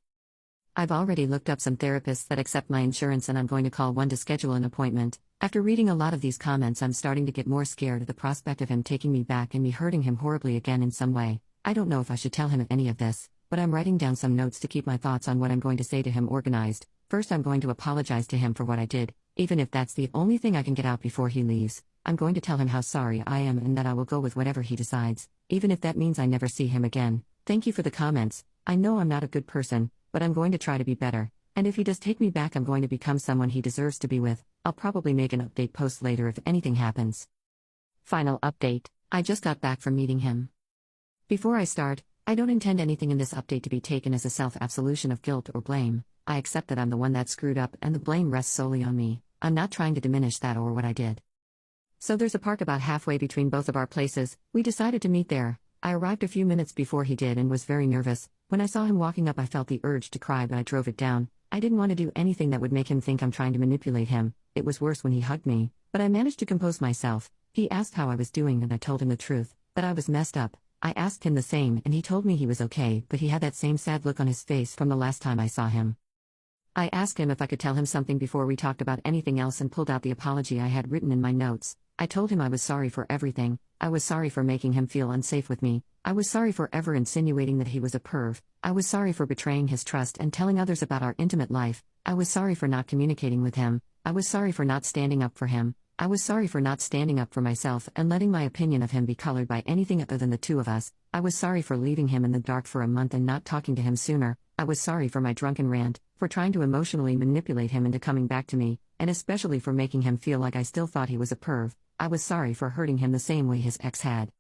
[SPEAKER 2] I've already looked up some therapists that accept my insurance and I'm going to call one to schedule an appointment. After reading a lot of these comments, I'm starting to get more scared at the prospect of him taking me back and me hurting him horribly again in some way. I don't know if I should tell him any of this, but I'm writing down some notes to keep my thoughts on what I'm going to say to him organized. First, I'm going to apologize to him for what I did, even if that's the only thing I can get out before he leaves. I'm going to tell him how sorry I am and that I will go with whatever he decides, even if that means I never see him again. Thank you for the comments. I know I'm not a good person, but I'm going to try to be better. And if he does take me back, I'm going to become someone he deserves to be with. I'll probably make an update post later if anything happens. Final update. I just got back from meeting him. Before I start, I don't intend anything in this update to be taken as a self-absolution of guilt or blame. I accept that I'm the one that screwed up and the blame rests solely on me. I'm not trying to diminish that or what I did. So there's a park about halfway between both of our places. We decided to meet there. I arrived a few minutes before he did and was very nervous. When I saw him walking up, I felt the urge to cry, but I drove it down. I didn't want to do anything that would make him think I'm trying to manipulate him. It was worse when he hugged me, but I managed to compose myself. He asked how I was doing and I told him the truth, that I was messed up. I asked him the same and he told me he was okay, but he had that same sad look on his face from the last time I saw him. I asked him if I could tell him something before we talked about anything else and pulled out the apology I had written in my notes. I told him I was sorry for everything. I was sorry for making him feel unsafe with me. I was sorry for ever insinuating that he was a perv. I was sorry for betraying his trust and telling others about our intimate life. I was sorry for not communicating with him. I was sorry for not standing up for him. I was sorry for not standing up for myself and letting my opinion of him be colored by anything other than the two of us. I was sorry for leaving him in the dark for a month and not talking to him sooner. I was sorry for my drunken rant, for trying to emotionally manipulate him into coming back to me, and especially for making him feel like I still thought he was a perv. I was sorry for hurting him the same way his ex had.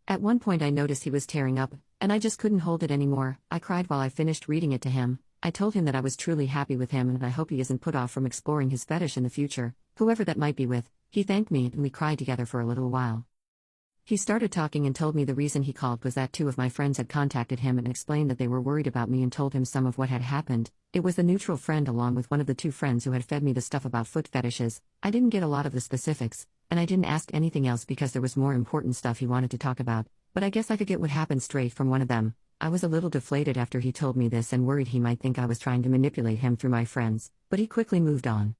[SPEAKER 2] At one point I noticed he was tearing up, and I just couldn't hold it anymore. I cried while I finished reading it to him. I told him that I was truly happy with him and I hope he isn't put off from exploring his fetish in the future, whoever that might be with. He thanked me and we cried together for a little while. He started talking and told me the reason he called was that two of my friends had contacted him and explained that they were worried about me and told him some of what had happened. It was the neutral friend along with one of the two friends who had fed me the stuff about foot fetishes. I didn't get a lot of the specifics, and I didn't ask anything else because there was more important stuff he wanted to talk about, but I guess I could get what happened straight from one of them. I was a little deflated after he told me this and worried he might think I was trying to manipulate him through my friends, but he quickly moved on.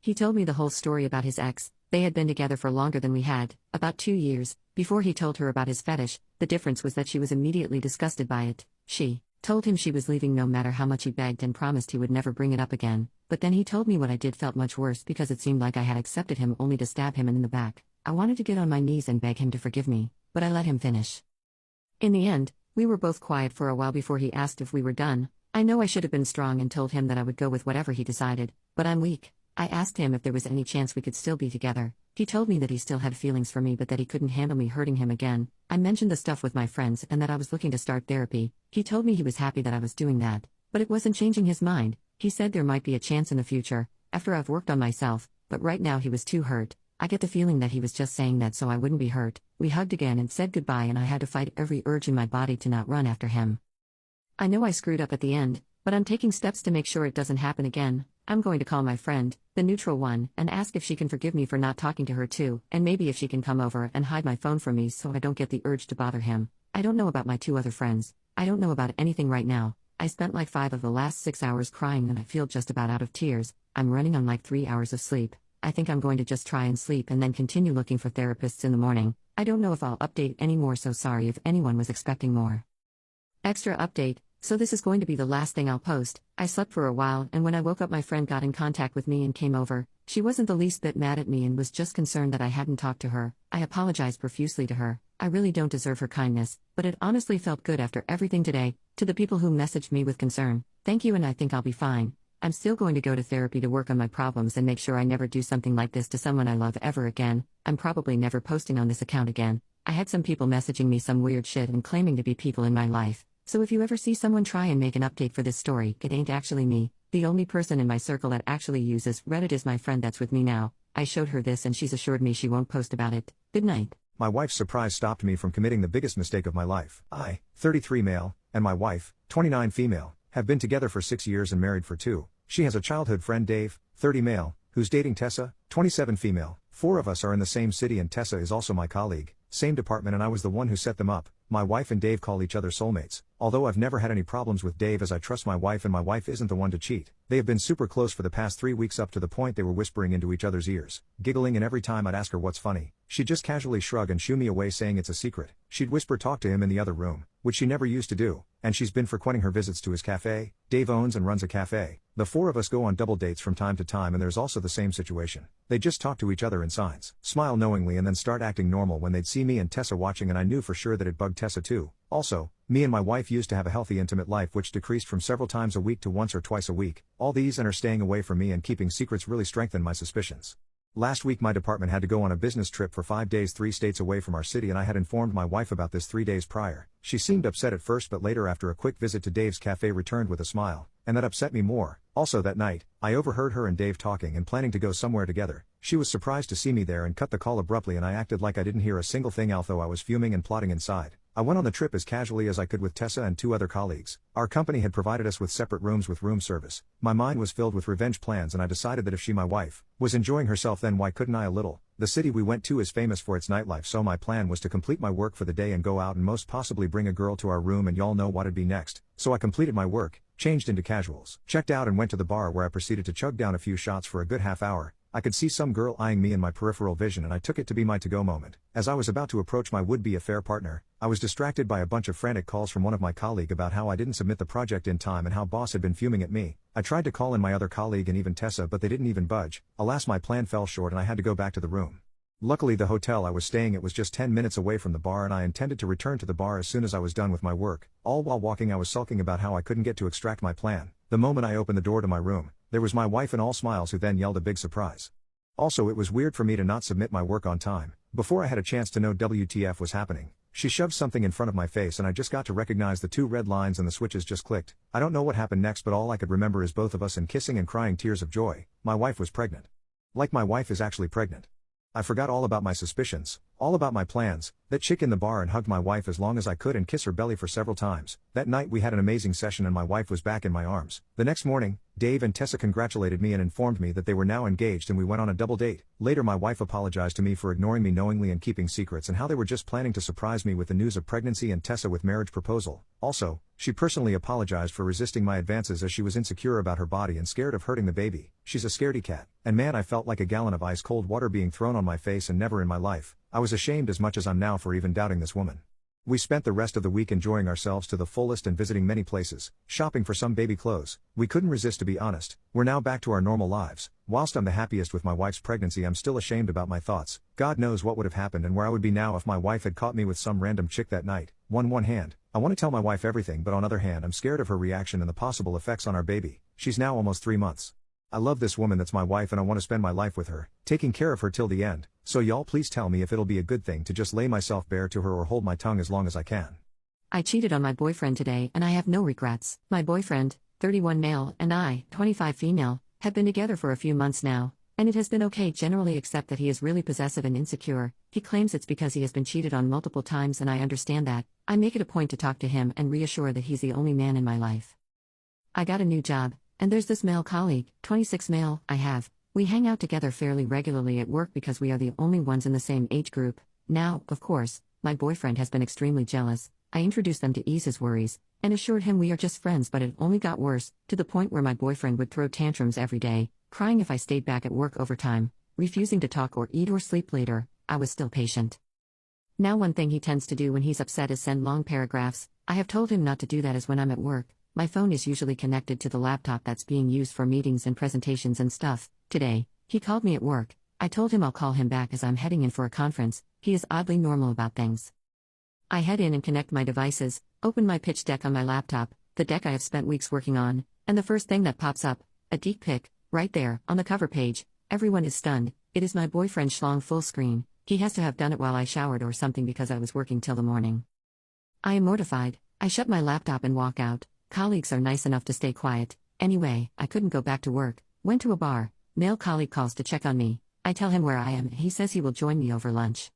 [SPEAKER 2] He told me the whole story about his ex. They had been together for longer than we had, about 2 years, before he told her about his fetish. The difference was that she was immediately disgusted by it. She told him she was leaving no matter how much he begged and promised he would never bring it up again, but then he told me what I did felt much worse because it seemed like I had accepted him only to stab him in the back. I wanted to get on my knees and beg him to forgive me, but I let him finish. In the end, we were both quiet for a while before he asked if we were done. I know I should have been strong and told him that I would go with whatever he decided, but I'm weak. I asked him if there was any chance we could still be together. He told me that he still had feelings for me but that he couldn't handle me hurting him again. I mentioned the stuff with my friends and that I was looking to start therapy. He told me he was happy that I was doing that, but it wasn't changing his mind. He said there might be a chance in the future, after I've worked on myself, but right now he was too hurt. I get the feeling that he was just saying that so I wouldn't be hurt. We hugged again and said goodbye and I had to fight every urge in my body to not run after him. I know I screwed up at the end, but I'm taking steps to make sure it doesn't happen again. I'm going to call my friend, the neutral one, and ask if she can forgive me for not talking to her too, and maybe if she can come over and hide my phone from me so I don't get the urge to bother him. I don't know about my two other friends. I don't know about anything right now. I spent like 5 of the last 6 hours crying and I feel just about out of tears. I'm running on like 3 hours of sleep. I think I'm going to just try and sleep and then continue looking for therapists in the morning. I don't know if I'll update anymore, so sorry if anyone was expecting more. Extra update. So this is going to be the last thing I'll post. I slept for a while and when I woke up my friend got in contact with me and came over. She wasn't the least bit mad at me and was just concerned that I hadn't talked to her. I apologized profusely to her. I really don't deserve her kindness, but it honestly felt good after everything today. To the people who messaged me with concern, thank you and I think I'll be fine. I'm still going to go to therapy to work on my problems and make sure I never do something like this to someone I love ever again. I'm probably never posting on this account again. I had some people messaging me some weird shit and claiming to be people in my life. So if you ever see someone try and make an update for this story, it ain't actually me. The only person in my circle that actually uses Reddit is my friend that's with me now. I showed her this and she's assured me she won't post about it. Good night.
[SPEAKER 1] My wife's surprise stopped me from committing the biggest mistake of my life. I, 33 male, and my wife, 29 female, have been together for 6 years and married for 2. She has a childhood friend Dave, 30 male, who's dating Tessa, 27 female. 4 of us are in the same city and Tessa is also my colleague, same department, and I was the one who set them up. My wife and Dave call each other soulmates, although I've never had any problems with Dave as I trust my wife and my wife isn't the one to cheat. They have been super close for the past 3 weeks up to the point they were whispering into each other's ears, giggling, and every time I'd ask her what's funny, she'd just casually shrug and shoo me away saying it's a secret. She'd whisper talk to him in the other room, which she never used to do, and she's been frequenting her visits to his cafe. Dave owns and runs a cafe. The 4 of us go on double dates from time to time and there's also the same situation. They just talk to each other in signs, smile knowingly and then start acting normal when they'd see me and Tessa watching, and I knew for sure that it bugged Tessa too. Also, me and my wife used to have a healthy intimate life which decreased from several times a week to once or twice a week. All these and her staying away from me and keeping secrets really strengthened my suspicions. Last week my department had to go on a business trip for 5 days 3 states away from our city, and I had informed my wife about this 3 days prior. She seemed upset at first, but later after a quick visit to Dave's cafe returned with a smile, and that upset me more. Also that night, I overheard her and Dave talking and planning to go somewhere together. She was surprised to see me there and cut the call abruptly, and I acted like I didn't hear a single thing although I was fuming and plotting inside. I went on the trip as casually as I could with Tessa and 2 other colleagues. Our company had provided us with separate rooms with room service. My mind was filled with revenge plans, and I decided that if she, my wife, was enjoying herself, then why couldn't I a little? The city we went to is famous for its nightlife, so my plan was to complete my work for the day and go out and most possibly bring a girl to our room, and y'all know what'd be next. So I completed my work, changed into casuals, checked out and went to the bar where I proceeded to chug down a few shots for a good half hour. I could see some girl eyeing me in my peripheral vision, and I took it to be my to-go moment. As I was about to approach my would-be affair partner, I was distracted by a bunch of frantic calls from one of my colleague about how I didn't submit the project in time and how boss had been fuming at me. I tried to call in my other colleague and even Tessa, but they didn't even budge. Alas, my plan fell short and I had to go back to the room. Luckily the hotel I was staying at was just 10 minutes away from the bar, and I intended to return to the bar as soon as I was done with my work. All while walking I was sulking about how I couldn't get to extract my plan. The moment I opened the door to my room, there was my wife and all smiles, who then yelled a big surprise. Also, it was weird for me to not submit my work on time. Before I had a chance to know WTF was happening, she shoved something in front of my face and I just got to recognize the 2 red lines and the switches just clicked. I don't know what happened next, but all I could remember is both of us and kissing and crying tears of joy. My wife was pregnant. Like, my wife is actually pregnant. I forgot all about my suspicions, all about my plans, that chick in the bar, and hugged my wife as long as I could and kissed her belly for several times. That night we had an amazing session and my wife was back in my arms. The next morning, Dave and Tessa congratulated me and informed me that they were now engaged, and we went on a double date. Later my wife apologized to me for ignoring me knowingly and keeping secrets, and how they were just planning to surprise me with the news of pregnancy and Tessa with marriage proposal. Also, she personally apologized for resisting my advances as she was insecure about her body and scared of hurting the baby. She's a scaredy cat. And man, I felt like a gallon of ice cold water being thrown on my face, and never in my life I was ashamed as much as I'm now for even doubting this woman. We spent the rest of the week enjoying ourselves to the fullest and visiting many places, shopping for some baby clothes. We couldn't resist, to be honest. We're now back to our normal lives. Whilst I'm the happiest with my wife's pregnancy, I'm still ashamed about my thoughts. God knows what would have happened and where I would be now if my wife had caught me with some random chick that night. On one hand, I want to tell my wife everything, but on other hand I'm scared of her reaction and the possible effects on our baby. She's now almost 3 months. I love this woman that's my wife and I want to spend my life with her, taking care of her till the end. So y'all please tell me if it'll be a good thing to just lay myself bare to her or hold my tongue as long as I can.
[SPEAKER 2] I cheated on my boyfriend today and I have no regrets. My boyfriend, 31 male, and I, 25 female, have been together for a few months now, and it has been okay generally, except that he is really possessive and insecure. He claims it's because he has been cheated on multiple times, and I understand that. I make it a point to talk to him and reassure that he's the only man in my life. I got a new job, and there's this male colleague, 26 male, I have. We hang out together fairly regularly at work because we are the only ones in the same age group. Now, of course, my boyfriend has been extremely jealous. I introduced them to ease his worries, and assured him we are just friends, but it only got worse, to the point where my boyfriend would throw tantrums every day, crying if I stayed back at work overtime, refusing to talk or eat or sleep later. I was still patient. Now one thing he tends to do when he's upset is send long paragraphs. I have told him not to do that, as when I'm at work, my phone is usually connected to the laptop that's being used for meetings and presentations and stuff. Today, he called me at work. I told him I'll call him back as I'm heading in for a conference. He is oddly normal about things. I head in and connect my devices, open my pitch deck on my laptop, the deck I have spent weeks working on, and the first thing that pops up, a deep pic, right there, on the cover page. Everyone is stunned. It is my boyfriend schlong full screen. He has to have done it while I showered or something because I was working till the morning. I am mortified. I shut my laptop and walk out. Colleagues are nice enough to stay quiet. Anyway, I couldn't go back to work, went to a bar, male colleague calls to check on me, I tell him where I am, he says he will join me over lunch.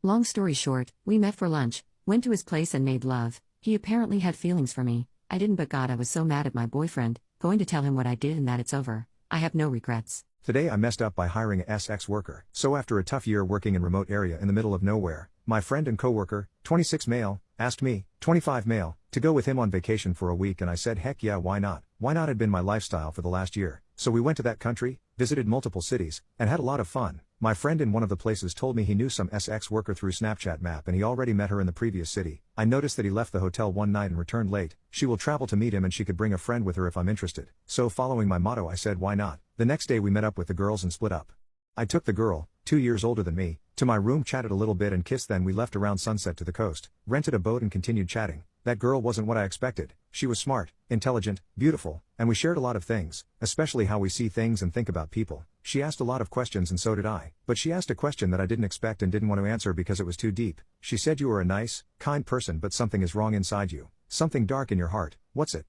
[SPEAKER 2] Long story short, we met for lunch, went to his place and made love. He apparently had feelings for me, I didn't, but God, I was so mad at my boyfriend, going to tell him what I did and that it's over. I have no regrets.
[SPEAKER 1] Today I messed up by hiring a SX worker. So after a tough year working in remote area in the middle of nowhere, my friend and coworker, 26 male, asked me, 25 male, to go with him on vacation for a week, and I said heck yeah, why not? Why not had been my lifestyle for the last year. So we went to that country, visited multiple cities, and had a lot of fun. My friend in one of the places told me he knew some SX worker through Snapchat map and he already met her in the previous city. I noticed that he left the hotel one night and returned late. She will travel to meet him and she could bring a friend with her if I'm interested. So following my motto I said why not? The next day we met up with the girls and split up. I took the girl, 2 years older than me, to my room, chatted a little bit and kissed, then we left around sunset to the coast, rented a boat and continued chatting. That girl wasn't what I expected. She was smart, intelligent, beautiful, and we shared a lot of things, especially how we see things and think about people. She asked a lot of questions and so did I, but she asked a question that I didn't expect and didn't want to answer because it was too deep. She said you are a nice, kind person but something is wrong inside you. Something dark in your heart. What's it?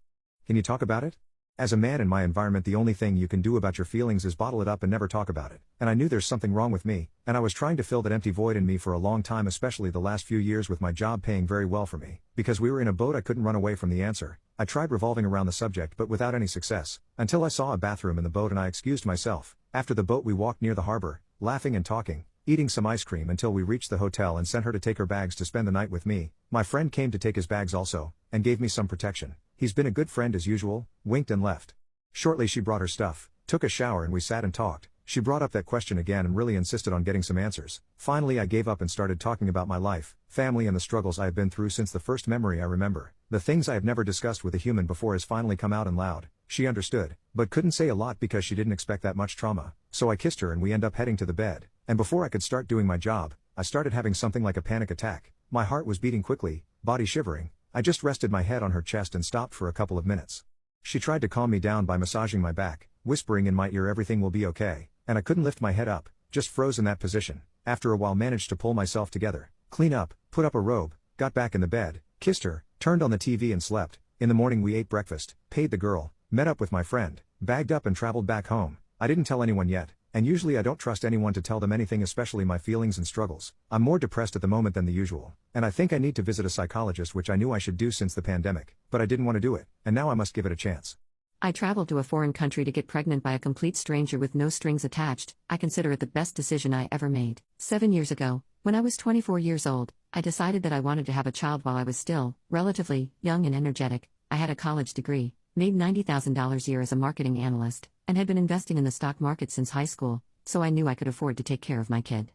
[SPEAKER 1] Can you talk about it? As a man in my environment, the only thing you can do about your feelings is bottle it up and never talk about it. And I knew there's something wrong with me, and I was trying to fill that empty void in me for a long time, especially the last few years with my job paying very well for me. Because we were in a boat, I couldn't run away from the answer. I tried revolving around the subject but without any success, until I saw a bathroom in the boat and I excused myself. After the boat we walked near the harbor, laughing and talking, eating some ice cream until we reached the hotel and sent her to take her bags to spend the night with me. My friend came to take his bags also, and gave me some protection. He's been a good friend as usual, winked and left. Shortly she brought her stuff, took a shower and we sat and talked. She brought up that question again and really insisted on getting some answers. Finally I gave up and started talking about my life, family and the struggles I have been through since the first memory I remember. The things I have never discussed with a human before has finally come out and loud. She understood, but couldn't say a lot because she didn't expect that much trauma. So I kissed her and we end up heading to the bed, and before I could start doing my job, I started having something like a panic attack. My heart was beating quickly, body shivering. I just rested my head on her chest and stopped for a couple of minutes. She tried to calm me down by massaging my back, whispering in my ear everything will be okay, and I couldn't lift my head up, just froze in that position. After a while managed to pull myself together, clean up, put up a robe, got back in the bed, kissed her, turned on the TV and slept. In the morning we ate breakfast, paid the girl, met up with my friend, bagged up and traveled back home. I didn't tell anyone yet, and usually I don't trust anyone to tell them anything, especially my feelings and struggles. I'm more depressed at the moment than the usual, and I think I need to visit a psychologist, which I knew I should do since the pandemic, but I didn't want to do it, and now I must give it a chance.
[SPEAKER 2] I traveled to a foreign country to get pregnant by a complete stranger with no strings attached. I consider it the best decision I ever made. 7 years ago, when I was 24 years old, I decided that I wanted to have a child while I was still relatively young and energetic. I had a college degree, made $90,000 a year as a marketing analyst, and had been investing in the stock market since high school, so I knew I could afford to take care of my kid.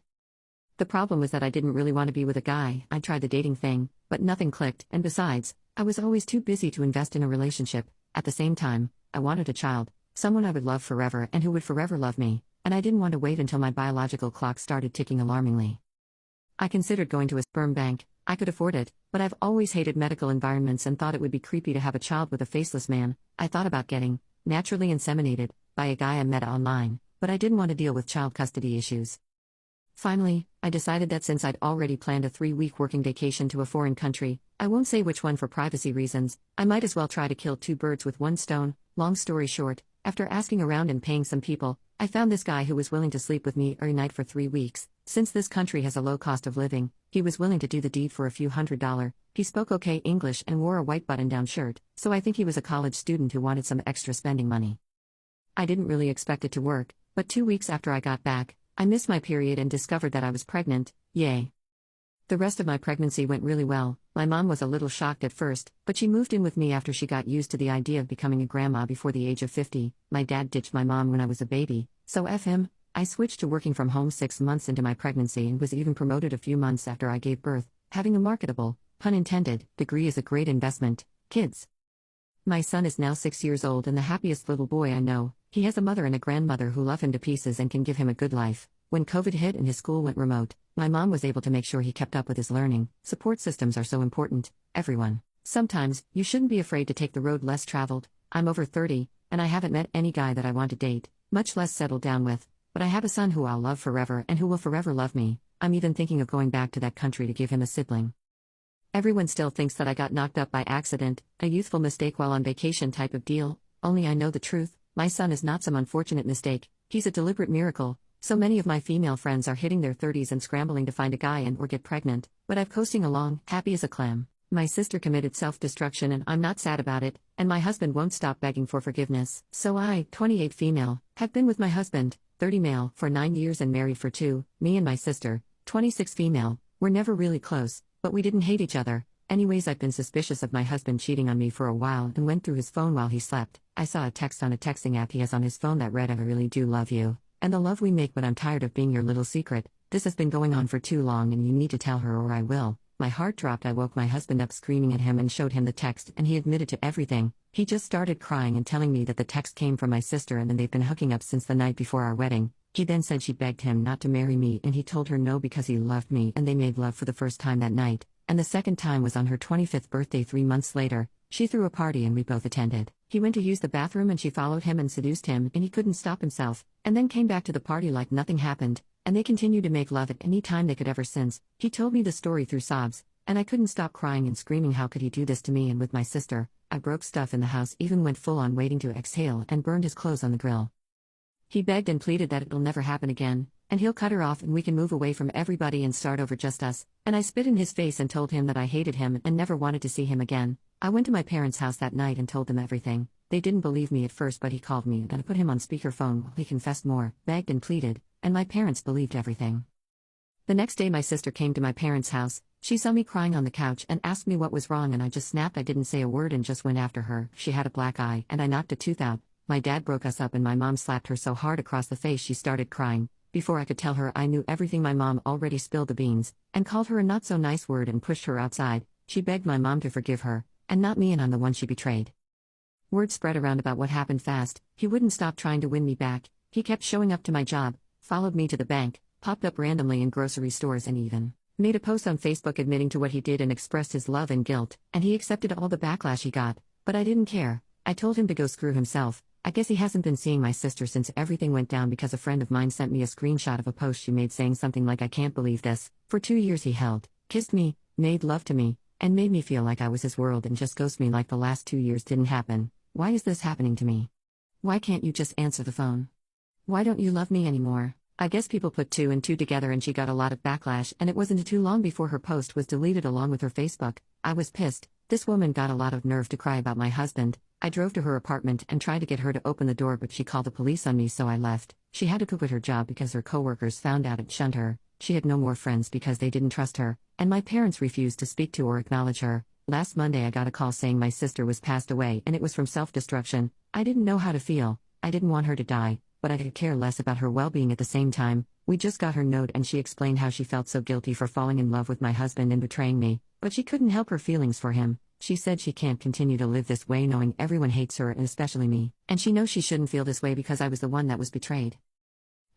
[SPEAKER 2] The problem was that I didn't really want to be with a guy. I tried the dating thing, but nothing clicked, and besides, I was always too busy to invest in a relationship. At the same time, I wanted a child, someone I would love forever and who would forever love me, and I didn't want to wait until my biological clock started ticking alarmingly. I considered going to a sperm bank. I could afford it, but I've always hated medical environments and thought it would be creepy to have a child with a faceless man. I thought about getting naturally inseminated by a guy I met online, but I didn't want to deal with child custody issues. Finally, I decided that since I'd already planned a 3-week working vacation to a foreign country, I won't say which one for privacy reasons, I might as well try to kill 2 birds with one stone. Long story short, after asking around and paying some people, I found this guy who was willing to sleep with me every night for 3 weeks. Since this country has a low cost of living, he was willing to do the deed for a few $100. He spoke okay English and wore a white button-down shirt, so I think he was a college student who wanted some extra spending money. I didn't really expect it to work, but 2 weeks after I got back, I missed my period and discovered that I was pregnant. Yay. The rest of my pregnancy went really well. My mom was a little shocked at first, but she moved in with me after she got used to the idea of becoming a grandma before the age of 50. My dad ditched my mom when I was a baby, so F him. I switched to working from home 6 months into my pregnancy and was even promoted a few months after I gave birth. Having a marketable, pun intended, degree is a great investment. Kids. My son is now 6 years old and the happiest little boy I know. He has a mother and a grandmother who love him to pieces and can give him a good life. When COVID hit and his school went remote, my mom was able to make sure he kept up with his learning. Support systems are so important, everyone. Sometimes, you shouldn't be afraid to take the road less traveled. I'm over 30, and I haven't met any guy that I want to date, much less settle down with, but I have a son who I'll love forever and who will forever love me. I'm even thinking of going back to that country to give him a sibling. Everyone still thinks that I got knocked up by accident, a youthful mistake while on vacation type of deal. Only I know the truth, my son is not some unfortunate mistake, he's a deliberate miracle. So many of my female friends are hitting their 30s and scrambling to find a guy and or get pregnant, but I'm coasting along, happy as a clam. My sister committed self-destruction and I'm not sad about it, and my husband won't stop begging for forgiveness. So I, 28 female, have been with my husband, 30 male, for 9 years and married for 2, me and my sister, 26 female, we're never really close, but we didn't hate each other. Anyways, I've been suspicious of my husband cheating on me for a while and went through his phone while he slept. I saw a text on a texting app he has on his phone that read, I really do love you, and the love we make, but I'm tired of being your little secret. This has been going on for too long and you need to tell her or I will. My heart dropped. I woke my husband up screaming at him and showed him the text, and he admitted to everything. He just started crying and telling me that the text came from my sister and they've been hooking up since the night before our wedding. He then said she begged him not to marry me and he told her no because he loved me, and they made love for the first time that night, and the second time was on her 25th birthday 3 months later. She threw a party and we both attended. He went to use the bathroom and she followed him and seduced him, and he couldn't stop himself, and then came back to the party like nothing happened, and they continued to make love at any time they could ever since. He told me the story through sobs, and I couldn't stop crying and screaming, how could he do this to me and with my sister? I broke stuff in the house, even went full on waiting to exhale, and burned his clothes on the grill. He begged and pleaded that it'll never happen again, and he'll cut her off and we can move away from everybody and start over just us, and I spit in his face and told him that I hated him and never wanted to see him again. I went to my parents' house that night and told them everything. They didn't believe me at first, but he called me and I put him on speakerphone while he confessed more, begged and pleaded, and my parents believed everything. The next day my sister came to my parents' house. She saw me crying on the couch and asked me what was wrong, and I just snapped. I didn't say a word and just went after her. She had a black eye and I knocked a tooth out. My dad broke us up and my mom slapped her so hard across the face she started crying. Before I could tell her I knew everything, my mom already spilled the beans, and called her a not so nice word and pushed her outside. She begged my mom to forgive her, and not me, and I'm the one she betrayed. Word spread around about what happened fast. He wouldn't stop trying to win me back. He kept showing up to my job, followed me to the bank, popped up randomly in grocery stores, and even made a post on Facebook admitting to what he did and expressed his love and guilt, and he accepted all the backlash he got, but I didn't care. I told him to go screw himself. I guess he hasn't been seeing my sister since everything went down, because a friend of mine sent me a screenshot of a post she made saying something like, I can't believe this. For 2 years he held, kissed me, made love to me, and made me feel like I was his world, and just ghosted me like the last 2 years didn't happen. Why is this happening to me? Why can't you just answer the phone? Why don't you love me anymore? I guess people put 2 and 2 together and she got a lot of backlash, and it wasn't too long before her post was deleted along with her Facebook. I was pissed. This woman got a lot of nerve to cry about my husband. I drove to her apartment and tried to get her to open the door, but she called the police on me, so I left. She had to quit her job because her coworkers found out and shunned her. She had no more friends because they didn't trust her, and my parents refused to speak to or acknowledge her. Last Monday I got a call saying my sister was passed away, and it was from self-destruction. I didn't know how to feel. I didn't want her to die, but I could care less about her well-being at the same time. We just got her note and she explained how she felt so guilty for falling in love with my husband and betraying me, but she couldn't help her feelings for him. She said she can't continue to live this way knowing everyone hates her and especially me, and she knows she shouldn't feel this way because I was the one that was betrayed.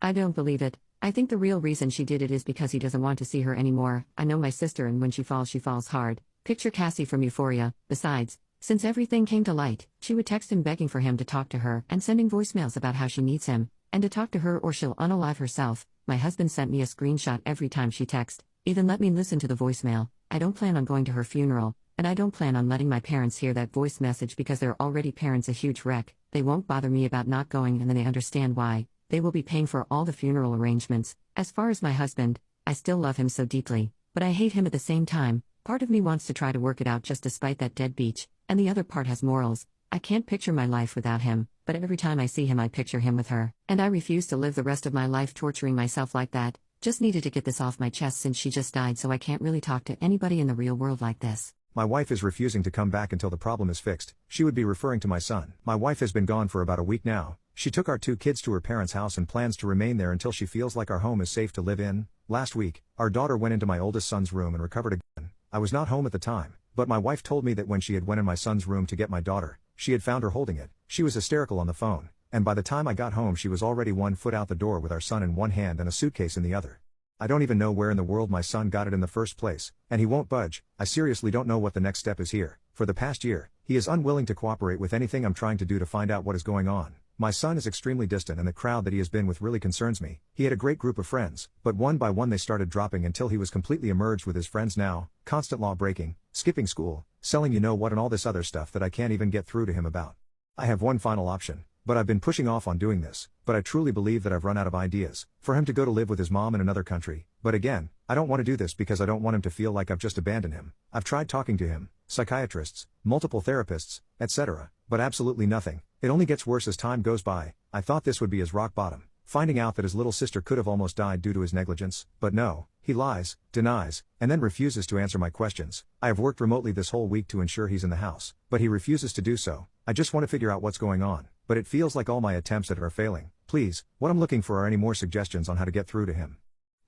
[SPEAKER 2] I don't believe it. I think the real reason she did it is because he doesn't want to see her anymore. I know my sister, and when she falls hard. Picture Cassie from Euphoria. Besides, since everything came to light, she would text him begging for him to talk to her and sending voicemails about how she needs him, and to talk to her or she'll unalive herself. My husband sent me a screenshot every time she texted, even let me listen to the voicemail. I don't plan on going to her funeral, and I don't plan on letting my parents hear that voice message because they're already parents, a huge wreck. They won't bother me about not going, and then they understand why. They will be paying for all the funeral arrangements. As far as my husband, I still love him so deeply, but I hate him at the same time. Part of me wants to try to work it out just despite that dead beach, and the other part has morals. I can't picture my life without him, but every time I see him I picture him with her, and I refuse to live the rest of my life torturing myself like that. Just needed to get this off my chest since she just died, so I can't really talk to anybody in the real world like this.
[SPEAKER 1] My wife is refusing to come back until the problem is fixed. She would be referring to my son. My wife has been gone for about a week now. She took our 2 kids to her parents' house and plans to remain there until she feels like our home is safe to live in. Last week, our daughter went into my oldest son's room and recovered a gun. I was not home at the time, but my wife told me that when she had went in my son's room to get my daughter, she had found her holding it. She was hysterical on the phone, and by the time I got home she was already 1 foot out the door with our son in one hand and a suitcase in the other. I don't even know where in the world my son got it in the first place, and he won't budge. I seriously don't know what the next step is here. For the past year, he is unwilling to cooperate with anything I'm trying to do to find out what is going on. My son is extremely distant, and the crowd that he has been with really concerns me. He had a great group of friends, but one by one they started dropping until he was completely emerged with his friends now, constant law breaking, skipping school, selling you know what, and all this other stuff that I can't even get through to him about. I have one final option, but I've been pushing off on doing this, but I truly believe that I've run out of ideas, for him to go to live with his mom in another country, but again, I don't want to do this because I don't want him to feel like I've just abandoned him. I've tried talking to him, psychiatrists, multiple therapists, etc., but absolutely nothing. It only gets worse as time goes by. I thought this would be his rock bottom, finding out that his little sister could have almost died due to his negligence, but no, he lies, denies, and then refuses to answer my questions. I have worked remotely this whole week to ensure he's in the house, but he refuses to do so. I just want to figure out what's going on, but it feels like all my attempts at it are failing. Please, what I'm looking for are any more suggestions on how to get through to him.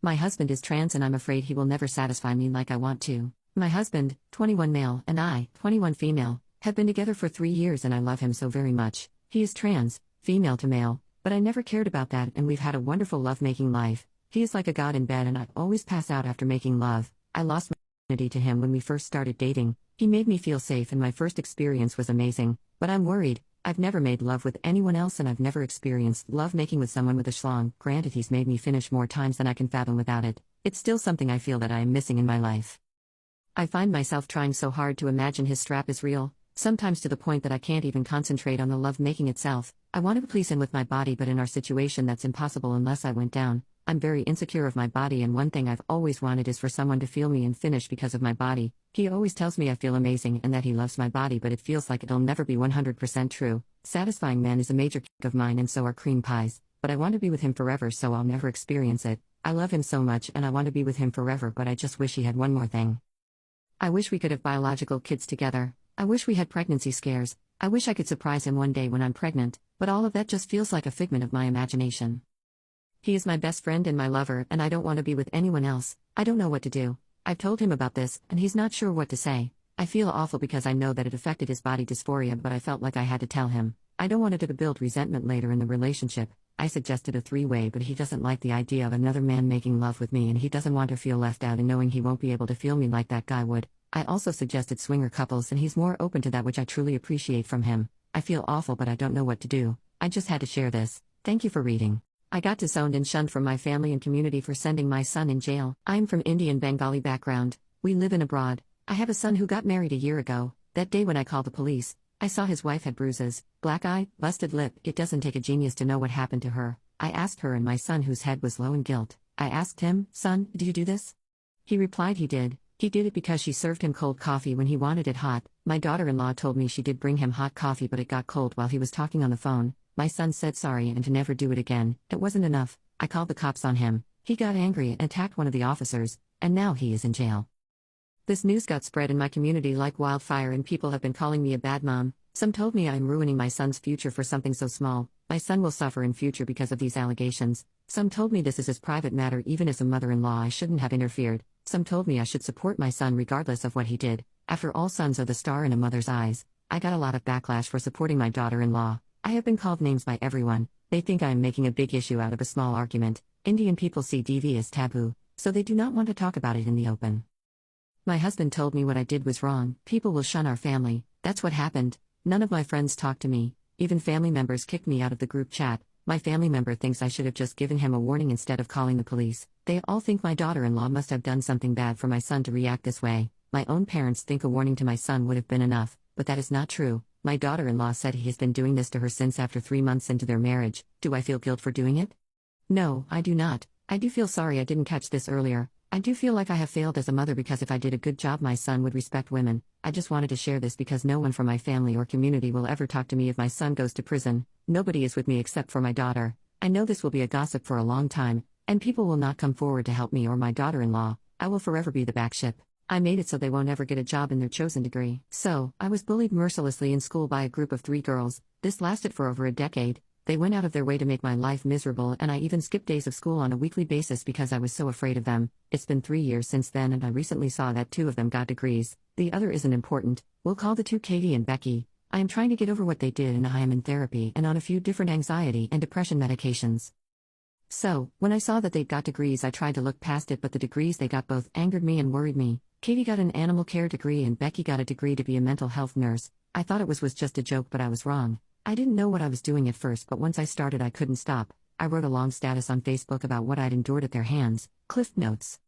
[SPEAKER 2] My husband is trans and I'm afraid he will never satisfy me like I want to. My husband, 21 male, and I, 21 female, have been together for 3 years and I love him so very much. He is trans, female to male, but I never cared about that and we've had a wonderful love-making life. He is like a god in bed and I always pass out after making love. I lost my virginity to him when we first started dating. He made me feel safe and my first experience was amazing, but I'm worried. I've never made love with anyone else and I've never experienced love making with someone with a schlong. Granted, he's made me finish more times than I can fathom without it. It's still something I feel that I am missing in my life. I find myself trying so hard to imagine his strap is real, sometimes to the point that I can't even concentrate on the love making itself. I want to please him with my body, but in our situation that's impossible unless I went down. I'm very insecure of my body and one thing I've always wanted is for someone to feel me and finish because of my body. He always tells me I feel amazing and that he loves my body, but it feels like it'll never be 100% true. Satisfying men is a major kick of mine and so are cream pies, but I want to be with him forever so I'll never experience it. I love him so much and I want to be with him forever, but I just wish he had one more thing. I wish we could have biological kids together. I wish we had pregnancy scares. I wish I could surprise him one day when I'm pregnant, but all of that just feels like a figment of my imagination. He is my best friend and my lover and I don't want to be with anyone else. I don't know what to do. I've told him about this and he's not sure what to say. I feel awful because I know that it affected his body dysphoria, but I felt like I had to tell him. I don't want it to build resentment later in the relationship. I suggested a 3-way, but he doesn't like the idea of another man making love with me and he doesn't want to feel left out and knowing he won't be able to feel me like that guy would. I also suggested swinger couples and he's more open to that, which I truly appreciate from him. I feel awful but I don't know what to do. I just had to share this. Thank you for reading. I got disowned and shunned from my family and community for sending my son in jail. I'm from Indian Bengali background. We live in abroad. I have a son who got married a year ago. That day when I called the police, I saw his wife had bruises, black eye, busted lip. It doesn't take a genius to know what happened to her. I asked her and my son, whose head was low in guilt. I asked him, "Son, did you do this?" He replied he did. He did it because she served him cold coffee when he wanted it hot. My daughter-in-law told me she did bring him hot coffee but it got cold while he was talking on the phone. My son said sorry and to never do it again. It wasn't enough. I called the cops on him. He got angry and attacked one of the officers, and now he is in jail. This news got spread in my community like wildfire and people have been calling me a bad mom. Some told me I'm ruining my son's future for something so small. My son will suffer in future because of these allegations. Some told me this is his private matter. Even as a mother-in-law I shouldn't have interfered. Some told me I should support my son regardless of what he did. After all, sons are the star in a mother's eyes. I got a lot of backlash for supporting my daughter-in-law. I have been called names by everyone. They think I am making a big issue out of a small argument. Indian people see DV as taboo, so they do not want to talk about it in the open. My husband told me what I did was wrong. People will shun our family. That's what happened. None of my friends talked to me. Even family members kicked me out of the group chat. My family member thinks I should have just given him a warning instead of calling the police. They all think my daughter-in-law must have done something bad for my son to react this way. My own parents think a warning to my son would have been enough, but that is not true. My daughter-in-law said he has been doing this to her since after 3 months into their marriage. Do I feel guilt for doing it? No, I do not. I do feel sorry I didn't catch this earlier. I do feel like I have failed as a mother because if I did a good job my son would respect women. I just wanted to share this because no one from my family or community will ever talk to me if my son goes to prison. Nobody is with me except for my daughter. I know this will be a gossip for a long time, and people will not come forward to help me or my daughter-in-law. I will forever be the back ship. I made it so they won't ever get a job in their chosen degree. So, I was bullied mercilessly in school by a group of 3 girls. This lasted for over a decade. They went out of their way to make my life miserable and I even skipped days of school on a weekly basis because I was so afraid of them. It's been 3 years since then and I recently saw that 2 of them got degrees. The other isn't important. We'll call the 2 Katie and Becky. I am trying to get over what they did and I am in therapy and on a few different anxiety and depression medications. So, when I saw that they'd got degrees I tried to look past it, but the degrees they got both angered me and worried me. Katie got an animal care degree and Becky got a degree to be a mental health nurse. I thought it was just a joke, but I was wrong. I didn't know what I was doing at first, but once I started I couldn't stop. I wrote a long status on Facebook about what I'd endured at their hands. Cliff notes.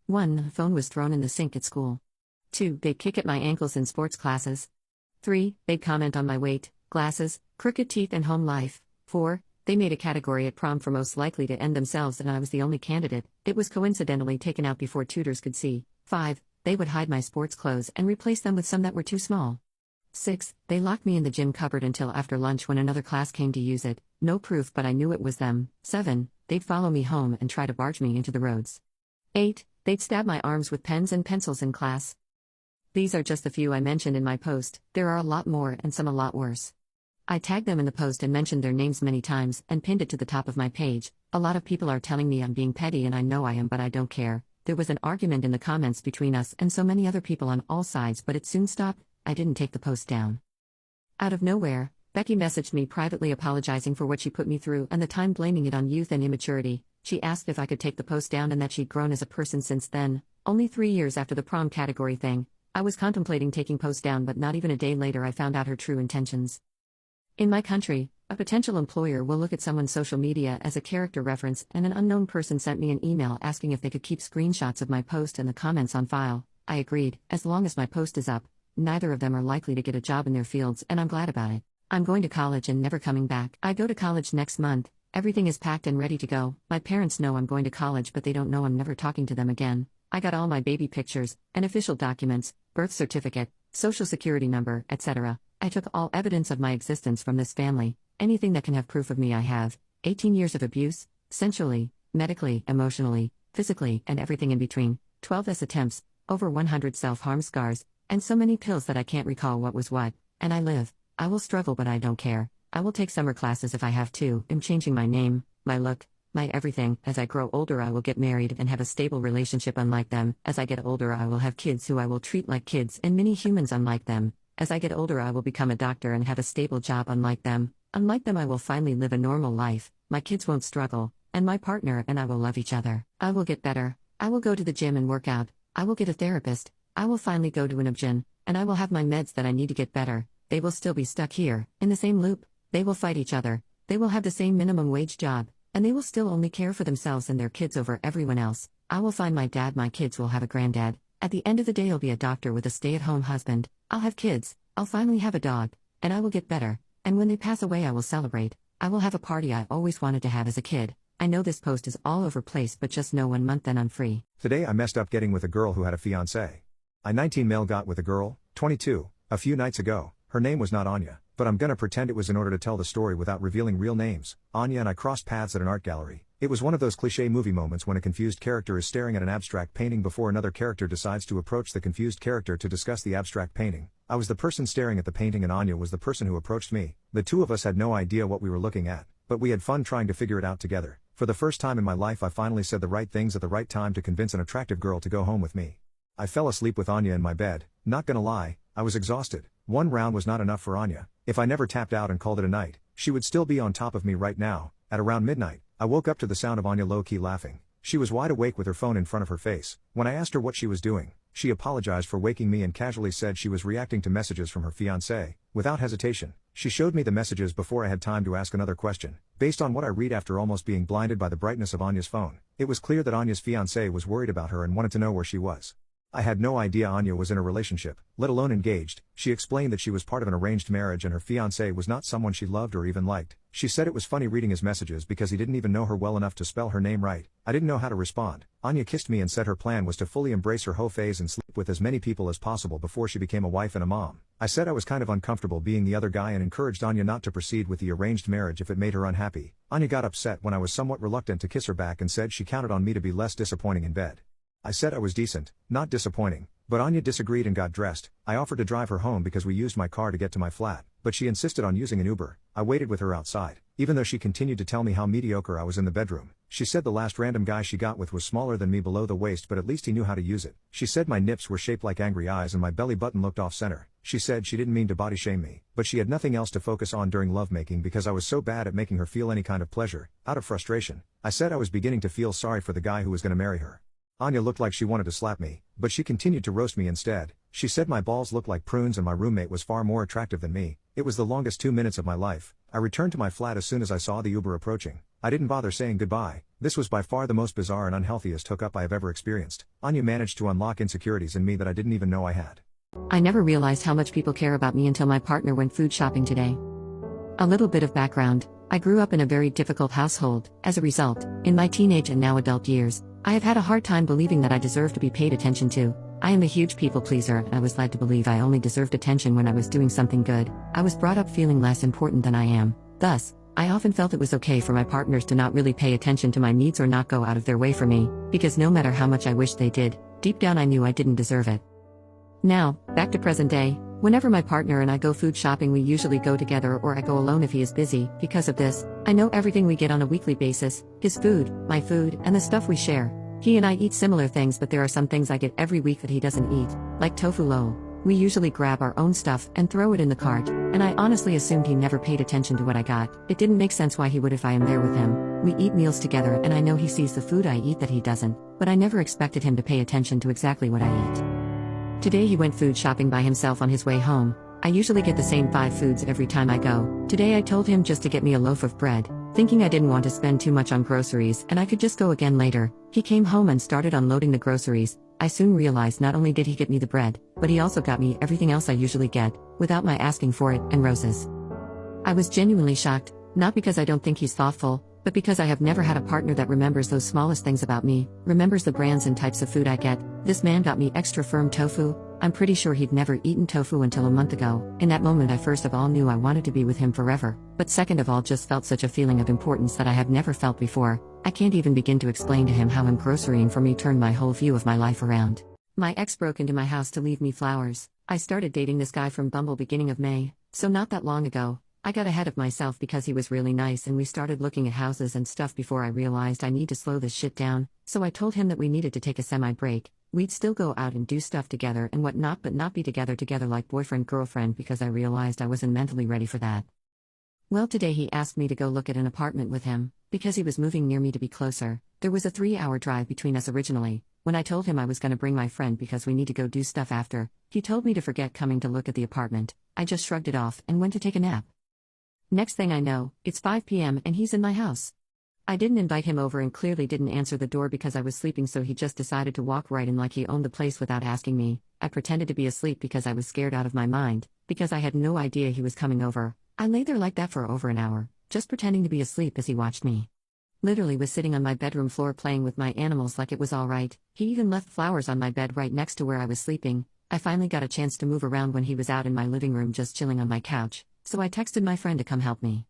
[SPEAKER 2] 1. The phone was thrown in the sink at school. 2. They'd kick at my ankles in sports classes. 3. They'd comment on my weight. glasses, crooked teeth, and home life. 4. They made a category at prom for most likely to end themselves, and I was the only candidate. It was coincidentally taken out before tutors could see. 5. They would hide my sports clothes and replace them with some that were too small. 6. They locked me in the gym cupboard until after lunch when another class came to use it. No proof, but I knew it was them. 7. They'd follow me home and try to barge me into the roads. 8. They'd stab my arms with pens and pencils in class. These are just the few I mentioned in my post. There are a lot more and some a lot worse. I tagged them in the post and mentioned their names many times and pinned it to the top of my page. A lot of people are telling me I'm being petty, and I know I am, but I don't care. There was an argument in the comments between us and so many other people on all sides, but it soon stopped. I didn't take the post down. Out of nowhere, Becky messaged me privately apologizing for what she put me through and the time blaming it on youth and immaturity. She asked if I could take the post down and that she'd grown as a person since then. Only 3 years after the prom category thing, I was contemplating taking post down, but not even a day later I found out her true intentions. In my country, a potential employer will look at someone's social media as a character reference, and an unknown person sent me an email asking if they could keep screenshots of my post and the comments on file. I agreed. As long as my post is up, neither of them are likely to get a job in their fields, and I'm glad about it. I'm going to college and never coming back. I go to college next month. Everything is packed and ready to go. My parents know I'm going to college, but they don't know I'm never talking to them again. I got all my baby pictures, and official documents, birth certificate, social security number, etc. I took all evidence of my existence from this family. Anything that can have proof of me I have. 18 years of abuse, sensually, medically, emotionally, physically, and everything in between. 12 S attempts, over 100 self-harm scars, and so many pills that I can't recall what was what. And I live. I will struggle, but I don't care. I will take summer classes if I have to. I'm changing my name, my look, my everything. As I grow older, I will get married and have a stable relationship unlike them. As I get older, I will have kids who I will treat like kids and mini humans unlike them. As I get older, I will become a doctor and have a stable job unlike them. Unlike them, I will finally live a normal life. My kids won't struggle, and my partner and I will love each other. I will get better. I will go to the gym and work out. I will get a therapist. I will finally go to an obgyn, and I will have my meds that I need to get better. They will still be stuck here, in the same loop. They will fight each other. They will have the same minimum wage job, and they will still only care for themselves and their kids over everyone else. I will find my dad. My kids will have a granddad. At the end of the day, I'll be a doctor with a stay-at-home husband. I'll have kids. I'll finally have a dog, and I will get better. And when they pass away, I will celebrate. I will have a party I always wanted to have as a kid. I know this post is all over place, but just know 1 month then I'm free.
[SPEAKER 1] Today I messed up getting with a girl who had a fiancé. I 19 male got with a girl, 22, a few nights ago. Her name was not Anya, but I'm gonna pretend it was in order to tell the story without revealing real names. Anya and I crossed paths at an art gallery. It was one of those cliché movie moments when a confused character is staring at an abstract painting before another character decides to approach the confused character to discuss the abstract painting. I was the person staring at the painting and Anya was the person who approached me. The two of us had no idea what we were looking at, but we had fun trying to figure it out together. For the first time in my life, I finally said the right things at the right time to convince an attractive girl to go home with me. I fell asleep with Anya in my bed. Not gonna lie, I was exhausted. 1 round was not enough for Anya. If I never tapped out and called it a night, she would still be on top of me right now. At around midnight, I woke up to the sound of Anya low-key laughing. She was wide awake with her phone in front of her face. When I asked her what she was doing, she apologized for waking me and casually said she was reacting to messages from her fiancé. Without hesitation, she showed me the messages before I had time to ask another question. Based on what I read after almost being blinded by the brightness of Anya's phone, it was clear that Anya's fiancé was worried about her and wanted to know where she was. I had no idea Anya was in a relationship, let alone engaged. She explained that she was part of an arranged marriage and her fiancé was not someone she loved or even liked. She said it was funny reading his messages because he didn't even know her well enough to spell her name right. I didn't know how to respond. Anya kissed me and said her plan was to fully embrace her hoe phase and sleep with as many people as possible before she became a wife and a mom. I said I was kind of uncomfortable being the other guy and encouraged Anya not to proceed with the arranged marriage if it made her unhappy. Anya got upset when I was somewhat reluctant to kiss her back and said she counted on me to be less disappointing in bed. I said I was decent, not disappointing, but Anya disagreed and got dressed. I offered to drive her home because we used my car to get to my flat, but she insisted on using an Uber. I waited with her outside, even though she continued to tell me how mediocre I was in the bedroom. She said the last random guy she got with was smaller than me below the waist, but at least he knew how to use it. She said my nips were shaped like angry eyes and my belly button looked off center. She said she didn't mean to body shame me, but she had nothing else to focus on during lovemaking because I was so bad at making her feel any kind of pleasure. Out of frustration, I said I was beginning to feel sorry for the guy who was going to marry her. Anya looked like she wanted to slap me, but she continued to roast me instead. She said my balls looked like prunes and my roommate was far more attractive than me. It was the longest 2 minutes of my life. I returned to my flat as soon as I saw the Uber approaching. I didn't bother saying goodbye. This was by far the most bizarre and unhealthiest hookup I have ever experienced. Anya managed to unlock insecurities in me that I didn't even know I had.
[SPEAKER 2] I never realized how much people care about me until my partner went food shopping today. A little bit of background. I grew up in a very difficult household. As a result, in my teenage and now adult years, I have had a hard time believing that I deserve to be paid attention to. I am a huge people pleaser, and I was led to believe I only deserved attention when I was doing something good. I was brought up feeling less important than I am. Thus, I often felt it was okay for my partners to not really pay attention to my needs or not go out of their way for me, because no matter how much I wished they did, deep down I knew I didn't deserve it. Now, back to present day. Whenever my partner and I go food shopping, we usually go together, or I go alone if he is busy. Because of this, I know everything we get on a weekly basis: his food, my food, and the stuff we share. He and I eat similar things, but there are some things I get every week that he doesn't eat, like tofu lol. We usually grab our own stuff and throw it in the cart, and I honestly assumed he never paid attention to what I got. It didn't make sense why he would if I am there with him. We eat meals together, and I know he sees the food I eat that he doesn't, but I never expected him to pay attention to exactly what I eat. Today he went food shopping by himself on his way home. I usually get the same 5 foods every time I go. Today I told him just to get me a loaf of bread, thinking I didn't want to spend too much on groceries and I could just go again later. He came home and started unloading the groceries. I soon realized not only did he get me the bread, but he also got me everything else I usually get, without my asking for it, and roses. I was genuinely shocked, not because I don't think he's thoughtful, but because I have never had a partner that remembers those smallest things about me, remembers the brands and types of food I get. This man got me extra firm tofu. I'm pretty sure he'd never eaten tofu until a month ago. In that moment I first of all knew I wanted to be with him forever, but second of all just felt such a feeling of importance that I have never felt before. I can't even begin to explain to him how him grocerying for me turned my whole view of my life around. My ex broke into my house to leave me flowers. I started dating this guy from Bumble beginning of May, so not that long ago. I got ahead of myself because he was really nice and we started looking at houses and stuff before I realized I need to slow this shit down, so I told him that we needed to take a semi-break. We'd still go out and do stuff together and whatnot, but not be together like boyfriend-girlfriend, because I realized I wasn't mentally ready for that. Well, today he asked me to go look at an apartment with him, because he was moving near me to be closer. There was a 3-hour drive between us originally. When I told him I was going to bring my friend because we need to go do stuff after, he told me to forget coming to look at the apartment. I just shrugged it off and went to take a nap. Next thing I know, it's 5 p.m. and he's in my house. I didn't invite him over and clearly didn't answer the door because I was sleeping, so he just decided to walk right in like he owned the place without asking me. I pretended to be asleep because I was scared out of my mind, because I had no idea he was coming over. I lay there like that for over an hour, just pretending to be asleep as he watched me. Literally was sitting on my bedroom floor playing with my animals like it was alright. He even left flowers on my bed right next to where I was sleeping. I finally got a chance to move around when he was out in my living room just chilling on my couch, so I texted my friend to come help me.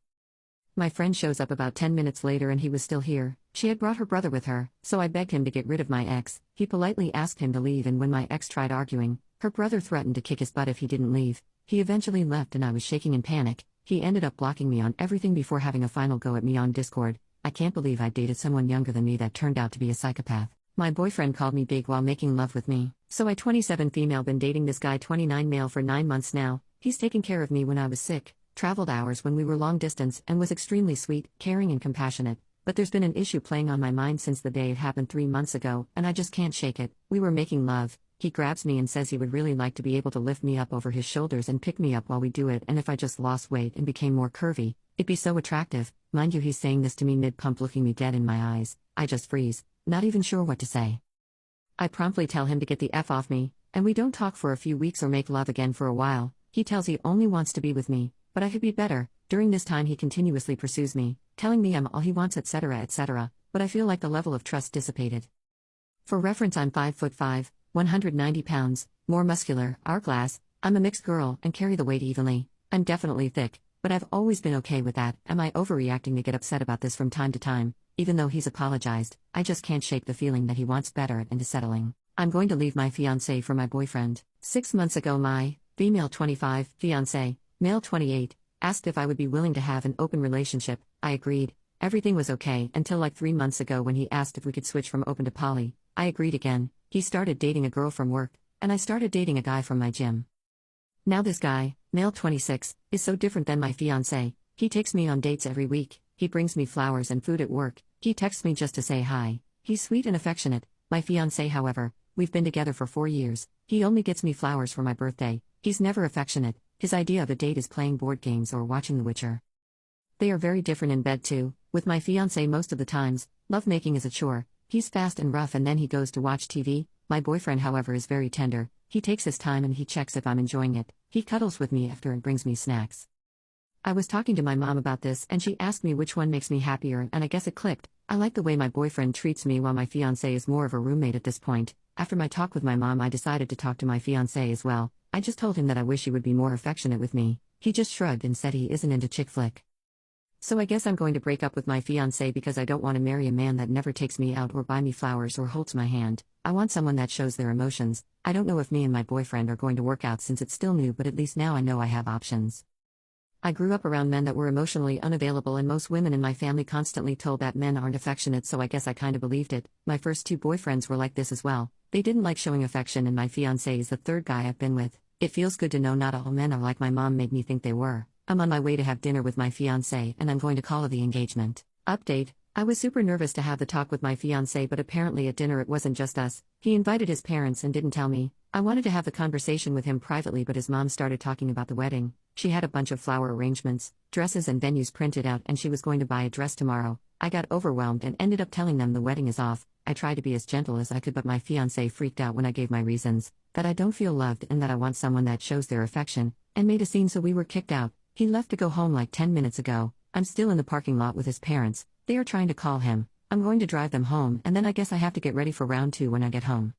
[SPEAKER 2] My friend shows up about 10 minutes later and he was still here. She had brought her brother with her, so I begged him to get rid of my ex. He politely asked him to leave, and when my ex tried arguing, her brother threatened to kick his butt if he didn't leave. He eventually left and I was shaking in panic. He ended up blocking me on everything before having a final go at me on Discord. I can't believe I dated someone younger than me that turned out to be a psychopath. My boyfriend called me big while making love with me. So I 27 female been dating this guy 29 male for 9 months now. He's taken care of me when I was sick, traveled hours when we were long distance, and was extremely sweet, caring and compassionate. But there's been an issue playing on my mind since the day it happened 3 months ago, and I just can't shake it. We were making love. He grabs me and says he would really like to be able to lift me up over his shoulders and pick me up while we do it, and if I just lost weight and became more curvy, it'd be so attractive. Mind you, he's saying this to me mid-pump, looking me dead in my eyes. I just freeze, not even sure what to say. I promptly tell him to get the F off me, and we don't talk for a few weeks or make love again for a while. He tells he only wants to be with me, but I could be better. During this time he continuously pursues me, telling me I'm all he wants, etc., etc., but I feel like the level of trust dissipated. For reference, I'm 5'5", 190 pounds, more muscular, hourglass. I'm a mixed girl and carry the weight evenly. I'm definitely thick, but I've always been okay with that. Am I overreacting to get upset about this from time to time? Even though he's apologized, I just can't shake the feeling that he wants better and is settling. I'm going to leave my fiancé for my boyfriend. 6 months ago, my female 25 fiancé, male 28, asked if I would be willing to have an open relationship. I agreed. Everything was okay until like 3 months ago when he asked if we could switch from open to poly. I agreed again. He started dating a girl from work, and I started dating a guy from my gym. Now this guy, male 26, is so different than my fiancé. He takes me on dates every week. He brings me flowers and food at work. He texts me just to say hi. He's sweet and affectionate. My fiancé, however, we've been together for 4 years. He only gets me flowers for my birthday. He's never affectionate. His idea of a date is playing board games or watching The Witcher. They are very different in bed too. With my fiancé most of the times, lovemaking is a chore. He's fast and rough and then he goes to watch TV. My boyfriend, however, is very tender. He takes his time and he checks if I'm enjoying it. He cuddles with me after and brings me snacks. I was talking to my mom about this and she asked me which one makes me happier, and I guess it clicked. I like the way my boyfriend treats me while my fiancé is more of a roommate at this point. After my talk with my mom, I decided to talk to my fiancé as well. I just told him that I wish he would be more affectionate with me. He just shrugged and said he isn't into chick flick. So I guess I'm going to break up with my fiancé because I don't want to marry a man that never takes me out or buy me flowers or holds my hand. I want someone that shows their emotions. I don't know if me and my boyfriend are going to work out since it's still new, but at least now I know I have options. I grew up around men that were emotionally unavailable, and most women in my family constantly told that men aren't affectionate, so I guess I kinda believed it. My first 2 boyfriends were like this as well. They didn't like showing affection, and my fiancé is the 3rd guy I've been with. It feels good to know not all men are like my mom made me think they were. I'm on my way to have dinner with my fiancé, and I'm going to call it the engagement. Update: I was super nervous to have the talk with my fiancé, but apparently at dinner it wasn't just us. He invited his parents and didn't tell me. I wanted to have the conversation with him privately, but his mom started talking about the wedding. She had a bunch of flower arrangements, dresses and venues printed out, and she was going to buy a dress tomorrow. I got overwhelmed and ended up telling them the wedding is off. I tried to be as gentle as I could, but my fiancé freaked out when I gave my reasons, that I don't feel loved and that I want someone that shows their affection, and made a scene, so we were kicked out. He left to go home like 10 minutes ago. I'm still in the parking lot with his parents. They are trying to call him. I'm going to drive them home, and then I guess I have to get ready for round 2 when I get home.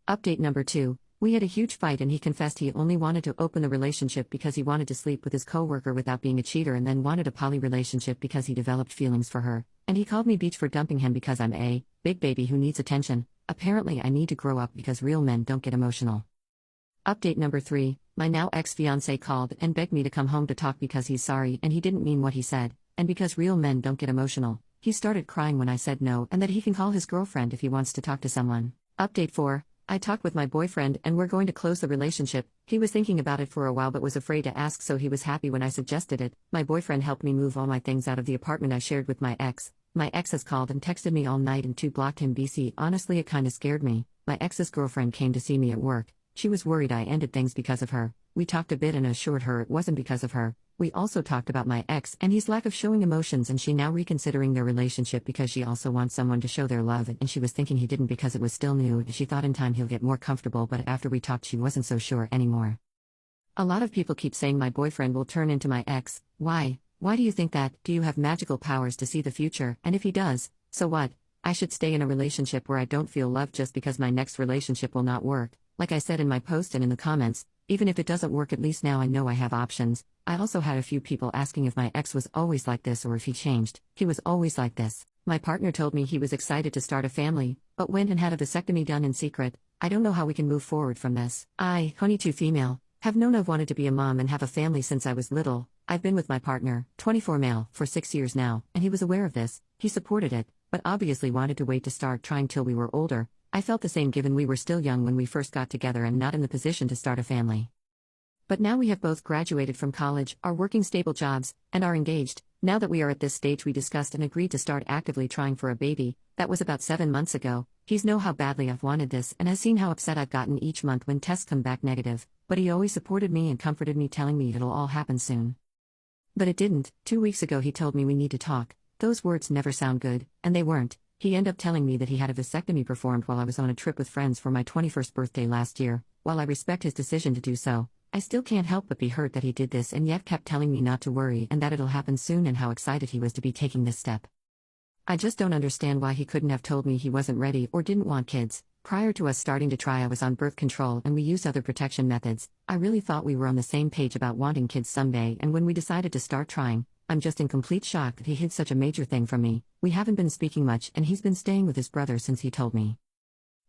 [SPEAKER 2] Update number 2. We had a huge fight and he confessed he only wanted to open the relationship because he wanted to sleep with his coworker without being a cheater, and then wanted a poly relationship because he developed feelings for her. And he called me beach for dumping him because I'm a big baby who needs attention. Apparently I need to grow up because real men don't get emotional. Update number 3. My now ex-fiancé called and begged me to come home to talk because he's sorry and he didn't mean what he said, and because real men don't get emotional. He started crying when I said no and that he can call his girlfriend if he wants to talk to someone. Update 4. I talked with my boyfriend and we're going to close the relationship. He was thinking about it for a while but was afraid to ask, so he was happy when I suggested it. My boyfriend helped me move all my things out of the apartment I shared with my ex. My ex has called and texted me all night and 2 blocked him BC. Honestly, it kinda scared me. My ex's girlfriend came to see me at work. She was worried I ended things because of her. We talked a bit and assured her it wasn't because of her. We also talked about my ex and his lack of showing emotions, and she now reconsidering their relationship because she also wants someone to show their love, and she was thinking he didn't because it was still new. She thought in time he'll get more comfortable, but after we talked she wasn't so sure anymore. A lot of people keep saying my boyfriend will turn into my ex. Why? Why do you think that? Do you have magical powers to see the future? And if he does, so what? I should stay in a relationship where I don't feel loved just because my next relationship will not work. Like I said in my post and in the comments, even if it doesn't work, at least now I know I have options. I also had a few people asking if my ex was always like this or if he changed. He was always like this. My partner told me he was excited to start a family, but went and had a vasectomy done in secret. I don't know how we can move forward from this. I, 22 female, have known I've wanted to be a mom and have a family since I was little. I've been with my partner, 24 male, for 6 years now, and he was aware of this. He supported it, but obviously wanted to wait to start trying till we were older. I felt the same given we were still young when we first got together and not in the position to start a family. But now we have both graduated from college, are working stable jobs, and are engaged. Now that we are at this stage, we discussed and agreed to start actively trying for a baby. That was about 7 months ago. He's know how badly I've wanted this and has seen how upset I've gotten each month when tests come back negative, but he always supported me and comforted me, telling me it'll all happen soon. But it didn't. 2 weeks ago he told me we need to talk. Those words never sound good, and they weren't. He ended up telling me that he had a vasectomy performed while I was on a trip with friends for my 21st birthday last year. While I respect his decision to do so, I still can't help but be hurt that he did this and yet kept telling me not to worry and that it'll happen soon, and how excited he was to be taking this step. I just don't understand why he couldn't have told me he wasn't ready or didn't want kids. Prior to us starting to try, I was on birth control and we used other protection methods. I really thought we were on the same page about wanting kids someday, and when we decided to start trying, I'm just in complete shock that he hid such a major thing from me. We haven't been speaking much and he's been staying with his brother since he told me.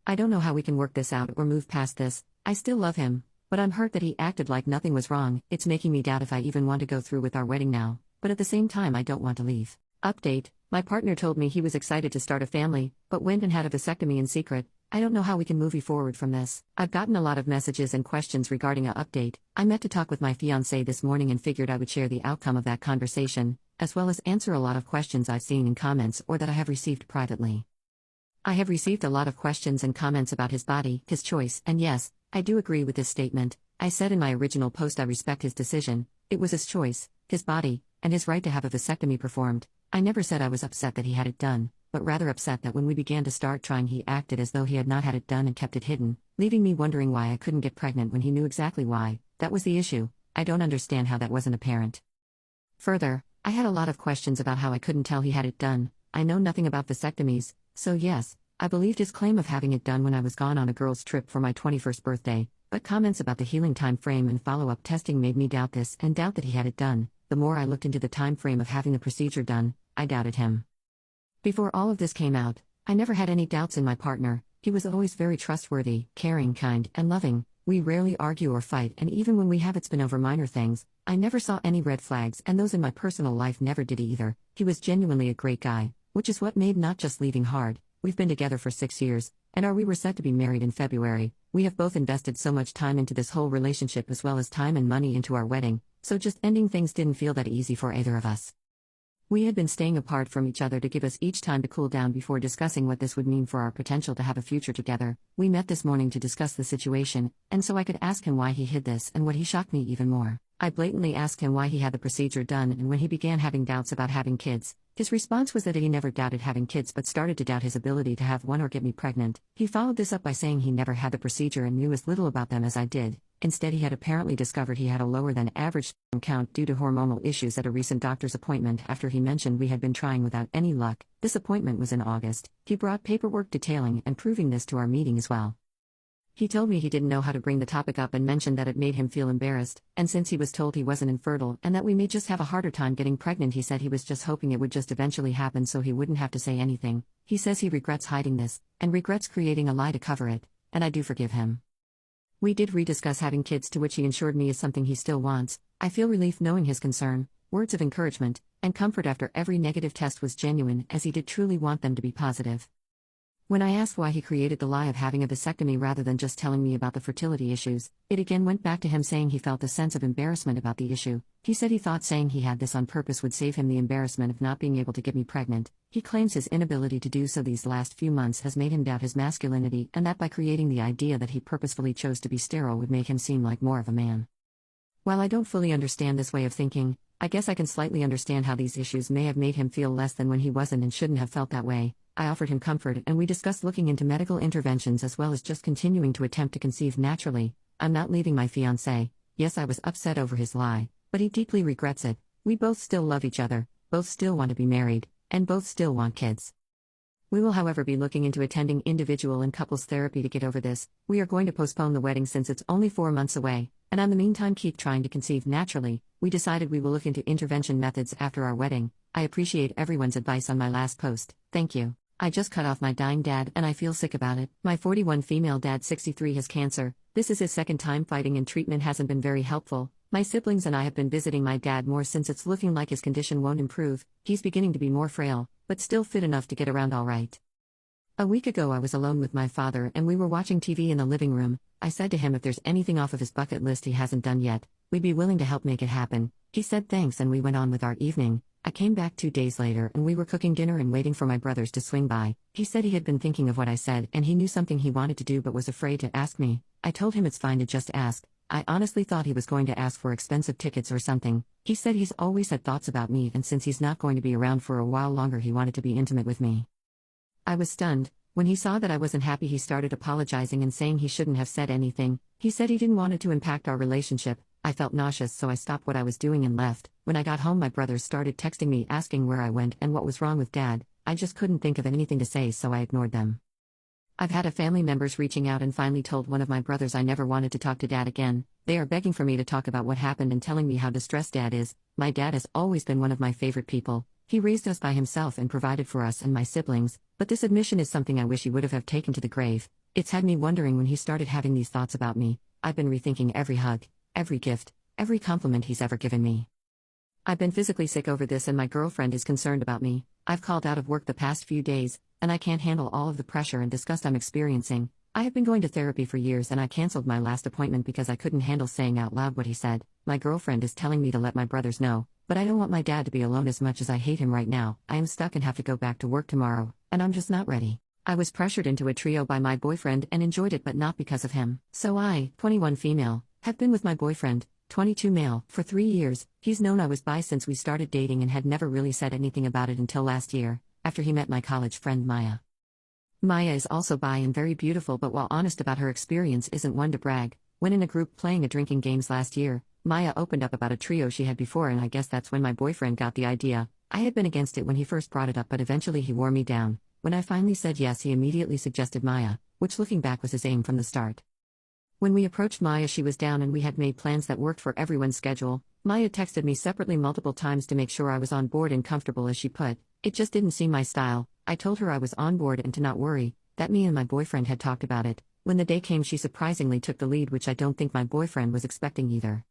[SPEAKER 2] I don't know how we can work this out or move past this. I still love him, but I'm hurt that he acted like nothing was wrong. It's making me doubt if I even want to go through with our wedding now, but at the same time I don't want to leave. Update: my partner told me he was excited to start a family, but went and had a vasectomy in secret. I don't know how we can move forward from this. I've gotten a lot of messages and questions regarding a update. I met to talk with my fiancé this morning and figured I would share the outcome of that conversation, as well as answer a lot of questions I've seen in comments or that I have received privately. I have received a lot of questions and comments about his body, his choice, and yes, I do agree with this statement. I said in my original post I respect his decision. It was his choice, his body, and his right to have a vasectomy performed. I never said I was upset that he had it done, but rather upset that when we began to start trying he acted as though he had not had it done and kept it hidden, leaving me wondering why I couldn't get pregnant when he knew exactly why. That was the issue. I don't understand how that wasn't apparent. Further, I had a lot of questions about how I couldn't tell he had it done. I know nothing about vasectomies, so yes, I believed his claim of having it done when I was gone on a girl's trip for my 21st birthday, but comments about the healing time frame and follow-up testing made me doubt this and doubt that he had it done. The more I looked into the time frame of having the procedure done, I doubted him. Before all of this came out, I never had any doubts in my partner. He was always very trustworthy, caring, kind, and loving. We rarely argue or fight, and even when we have, it's been over minor things. I never saw any red flags, and those in my personal life never did either. He was genuinely a great guy, which is what made not just leaving hard. We've been together for 6 years, and we were set to be married in February. We have both invested so much time into this whole relationship as well as time and money into our wedding, so just ending things didn't feel that easy for either of us. We had been staying apart from each other to give us each time to cool down before discussing what this would mean for our potential to have a future together. We met this morning to discuss the situation, and so I could ask him why he hid this, and what he shocked me even more. I blatantly asked him why he had the procedure done, and when he began having doubts about having kids. His response was that he never doubted having kids but started to doubt his ability to have one or get me pregnant. He followed this up by saying he never had the procedure and knew as little about them as I did. Instead, he had apparently discovered he had a lower than average sperm count due to hormonal issues at a recent doctor's appointment after he mentioned we had been trying without any luck. This appointment was in August. He brought paperwork detailing and proving this to our meeting as well. He told me he didn't know how to bring the topic up and mentioned that it made him feel embarrassed, and since he was told he wasn't infertile and that we may just have a harder time getting pregnant, he said he was just hoping it would just eventually happen so he wouldn't have to say anything. He says he regrets hiding this, and regrets creating a lie to cover it, and I do forgive him. We did rediscuss having kids, to which he assured me is something he still wants. I feel relief knowing his concern, words of encouragement, and comfort after every negative test was genuine, as he did truly want them to be positive. When I asked why he created the lie of having a vasectomy rather than just telling me about the fertility issues, it again went back to him saying he felt a sense of embarrassment about the issue. He said he thought saying he had this on purpose would save him the embarrassment of not being able to get me pregnant. He claims his inability to do so these last few months has made him doubt his masculinity, and that by creating the idea that he purposefully chose to be sterile would make him seem like more of a man. While I don't fully understand this way of thinking, I guess I can slightly understand how these issues may have made him feel less than when he wasn't and shouldn't have felt that way. I offered him comfort and we discussed looking into medical interventions as well as just continuing to attempt to conceive naturally. I'm not leaving my fiancé. Yes, I was upset over his lie, but he deeply regrets it. We both still love each other, both still want to be married, and both still want kids. We will, however, be looking into attending individual and couples therapy to get over this. We are going to postpone the wedding since it's only 4 months away, and in the meantime keep trying to conceive naturally. We decided we will look into intervention methods after our wedding. I appreciate everyone's advice on my last post. Thank you. I just cut off my dying dad and I feel sick about it. My 41 female dad, 63, has cancer. This is his second time fighting and treatment hasn't been very helpful. My siblings and I have been visiting my dad more since it's looking like his condition won't improve. He's beginning to be more frail, but still fit enough to get around all right. A week ago I was alone with my father and we were watching TV in the living room. I said to him if there's anything off of his bucket list he hasn't done yet, we'd be willing to help make it happen. He said thanks and we went on with our evening. I came back 2 days later and we were cooking dinner and waiting for my brothers to swing by. He said he had been thinking of what I said and he knew something he wanted to do but was afraid to ask me. I told him it's fine to just ask. I honestly thought he was going to ask for expensive tickets or something. He said he's always had thoughts about me and since he's not going to be around for a while longer he wanted to be intimate with me. I was stunned. When he saw that I wasn't happy he started apologizing and saying he shouldn't have said anything. He said he didn't want it to impact our relationship. I felt nauseous so I stopped what I was doing and left. When I got home my brothers started texting me asking where I went and what was wrong with Dad. I just couldn't think of anything to say so I ignored them. I've had a family members reaching out and finally told one of my brothers I never wanted to talk to Dad again. They are begging for me to talk about what happened and telling me how distressed Dad is. My dad has always been one of my favorite people. He raised us by himself and provided for us and my siblings, but this admission is something I wish he would have taken to the grave. It's had me wondering when he started having these thoughts about me. I've been rethinking every hug, every gift, every compliment he's ever given me. I've been physically sick over this and my girlfriend is concerned about me. I've called out of work the past few days, and I can't handle all of the pressure and disgust I'm experiencing. I have been going to therapy for years and I canceled my last appointment because I couldn't handle saying out loud what he said. My girlfriend is telling me to let my brothers know, but I don't want my dad to be alone as much as I hate him right now. I am stuck and have to go back to work tomorrow, and I'm just not ready. I was pressured into a trio by my boyfriend and enjoyed it but not because of him. So I, 21 female, have been with my boyfriend, 22 male, for 3 years. He's known I was bi since we started dating and had never really said anything about it until last year, after he met my college friend Maya. Maya is also bi and very beautiful but while honest about her experience isn't one to brag. When in a group playing a drinking games last year, Maya opened up about a trio she had before, and I guess that's when my boyfriend got the idea. I had been against it when he first brought it up, but eventually he wore me down. When I finally said yes, he immediately suggested Maya, which looking back was his aim from the start. When we approached Maya, she was down and we had made plans that worked for everyone's schedule. Maya texted me separately multiple times to make sure I was on board and comfortable, as she put. It just didn't seem my style. I told her I was on board and to not worry, that me and my boyfriend had talked about it. When the day came, she surprisingly took the lead, which I don't think my boyfriend was expecting either.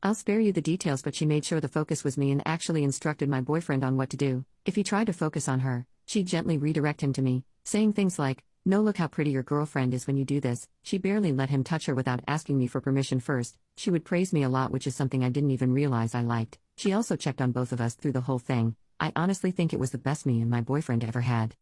[SPEAKER 2] I'll spare you the details, but she made sure the focus was me and actually instructed my boyfriend on what to do. If he tried to focus on her, she'd gently redirect him to me, saying things like, "No, look how pretty your girlfriend is when you do this." She barely let him touch her without asking me for permission first. She would praise me a lot, which is something I didn't even realize I liked. She also checked on both of us through the whole thing. I honestly think it was the best me and my boyfriend ever had.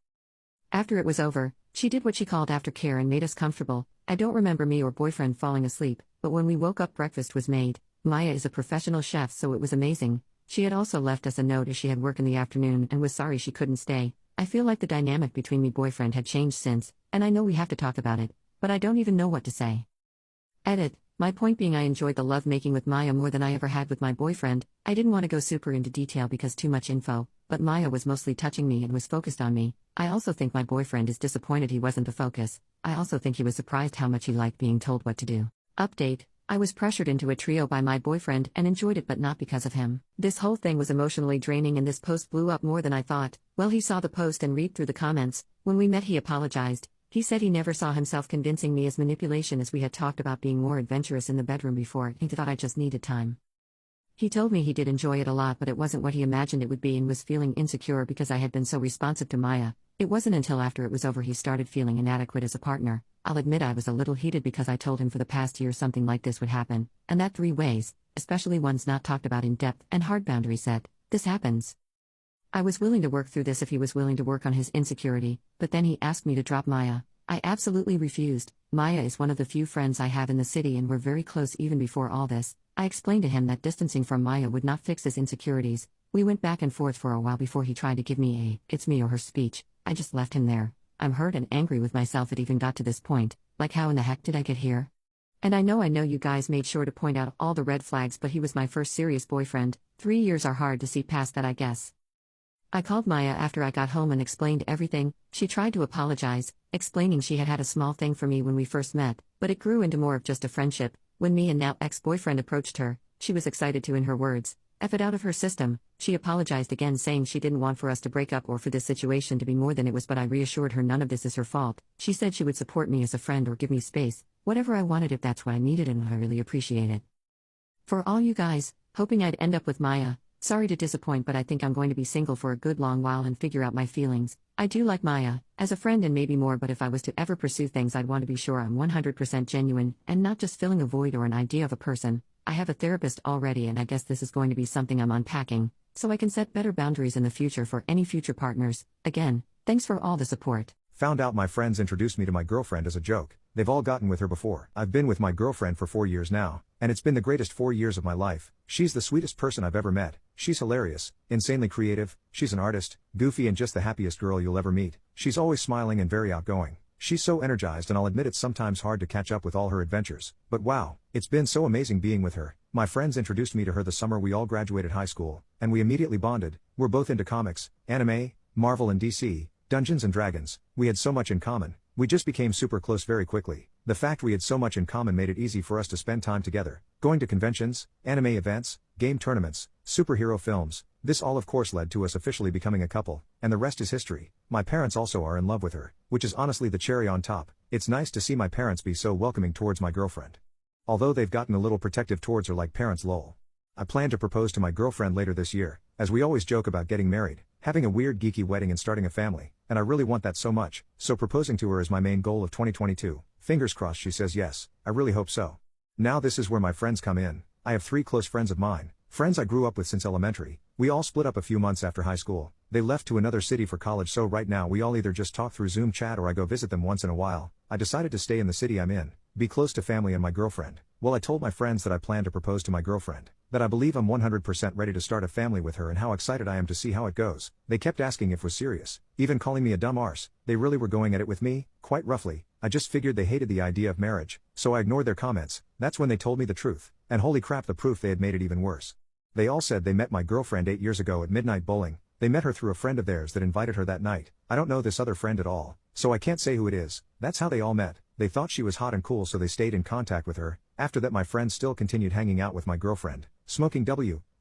[SPEAKER 2] After it was over, she did what she called aftercare and made us comfortable. I don't remember me or boyfriend falling asleep, but when we woke up, breakfast was made. Maya is a professional chef, so it was amazing. She had also left us a note as she had work in the afternoon and was sorry she couldn't stay. I feel like the dynamic between me and boyfriend had changed since, and I know we have to talk about it, but I don't even know what to say. Edit. My point being, I enjoyed the lovemaking with Maya more than I ever had with my boyfriend. I didn't want to go super into detail because too much info, but Maya was mostly touching me and was focused on me. I also think my boyfriend is disappointed he wasn't the focus. I also think he was surprised how much he liked being told what to do. Update. I was pressured into a trio by my boyfriend and enjoyed it, but not because of him. This whole thing was emotionally draining and this post blew up more than I thought. Well, he saw the post and read through the comments. When we met, he apologized. He said he never saw himself convincing me as manipulation, as we had talked about being more adventurous in the bedroom before. He thought I just needed time. He told me he did enjoy it a lot, but it wasn't what he imagined it would be, and was feeling insecure because I had been so responsive to Maya. It wasn't until after it was over he started feeling inadequate as a partner. I'll admit I was a little heated because I told him for the past year something like this would happen, and that 3 ways, especially ones not talked about in depth and hard boundary set. This happens. I was willing to work through this if he was willing to work on his insecurity, but then he asked me to drop Maya. I absolutely refused. Maya is one of the few friends I have in the city and we're very close even before all this. I explained to him that distancing from Maya would not fix his insecurities. We went back and forth for a while before he tried to give me a "it's me or her" speech. I just left him there. I'm hurt and angry with myself it even got to this point. Like, how in the heck did I get here? And I know you guys made sure to point out all the red flags, but he was my first serious boyfriend. 3 years are hard to see past that, I guess. I called Maya after I got home and explained everything. She tried to apologize, explaining she had had a small thing for me when we first met, but it grew into more of just a friendship. When me and now ex-boyfriend approached her, she was excited to, in her words, F it out of her system. She apologized again, saying she didn't want for us to break up or for this situation to be more than it was, but I reassured her none of this is her fault. She said she would support me as a friend or give me space, whatever I wanted if that's what I needed, and I really appreciate it. For all you guys, hoping I'd end up with Maya, sorry to disappoint, but I think I'm going to be single for a good long while and figure out my feelings. I do like Maya, as a friend and maybe more, but if I was to ever pursue things, I'd want to be sure I'm 100% genuine, and not just filling a void or an idea of a person. I have a therapist already, and I guess this is going to be something I'm unpacking, so I can set better boundaries in the future for any future partners. Again, thanks for all the support.
[SPEAKER 1] Found out my friends introduced me to my girlfriend as a joke. They've all gotten with her before. I've been with my girlfriend for 4 years now, and it's been the greatest 4 years of my life. She's the sweetest person I've ever met. She's hilarious, insanely creative, she's an artist, goofy, and just the happiest girl you'll ever meet. She's always smiling and very outgoing. She's so energized, and I'll admit it's sometimes hard to catch up with all her adventures. But wow, it's been so amazing being with her. My friends introduced me to her the summer we all graduated high school, and we immediately bonded. We're both into comics, anime, Marvel and DC, Dungeons and Dragons. We had so much in common. We just became super close very quickly. The fact we had so much in common made it easy for us to spend time together, going to conventions, anime events, game tournaments, superhero films. This all of course led to us officially becoming a couple, and the rest is history. My parents also are in love with her, which is honestly the cherry on top. It's nice to see my parents be so welcoming towards my girlfriend. Although they've gotten a little protective towards her like parents, lol. I plan to propose to my girlfriend later this year, as we always joke about getting married, having a weird geeky wedding and starting a family, and I really want that so much, so proposing to her is my main goal of 2022. Fingers crossed she says yes, I really hope so. Now this is where my friends come in. I have 3 close friends of mine, friends I grew up with since elementary. We all split up a few months after high school. They left to another city for college, so right now we all either just talk through Zoom chat or I go visit them once in a while. I decided to stay in the city I'm in, be close to family and my girlfriend. Well, I told my friends that I plan to propose to my girlfriend, that I believe I'm 100% ready to start a family with her and how excited I am to see how it goes. They kept asking if it was serious, even calling me a dumb arse. They really were going at it with me, quite roughly. I just figured they hated the idea of marriage, so I ignored their comments. That's when they told me the truth. and holy crap, the proof they had made it even worse. They all said they met my girlfriend 8 years ago at midnight bowling. They met her through a friend of theirs that invited her that night. I don't know this other friend at all, so I can't say who it is. That's how they all met. They thought she was hot and cool, so they stayed in contact with her. After that, my friends still continued hanging out with my girlfriend, smoking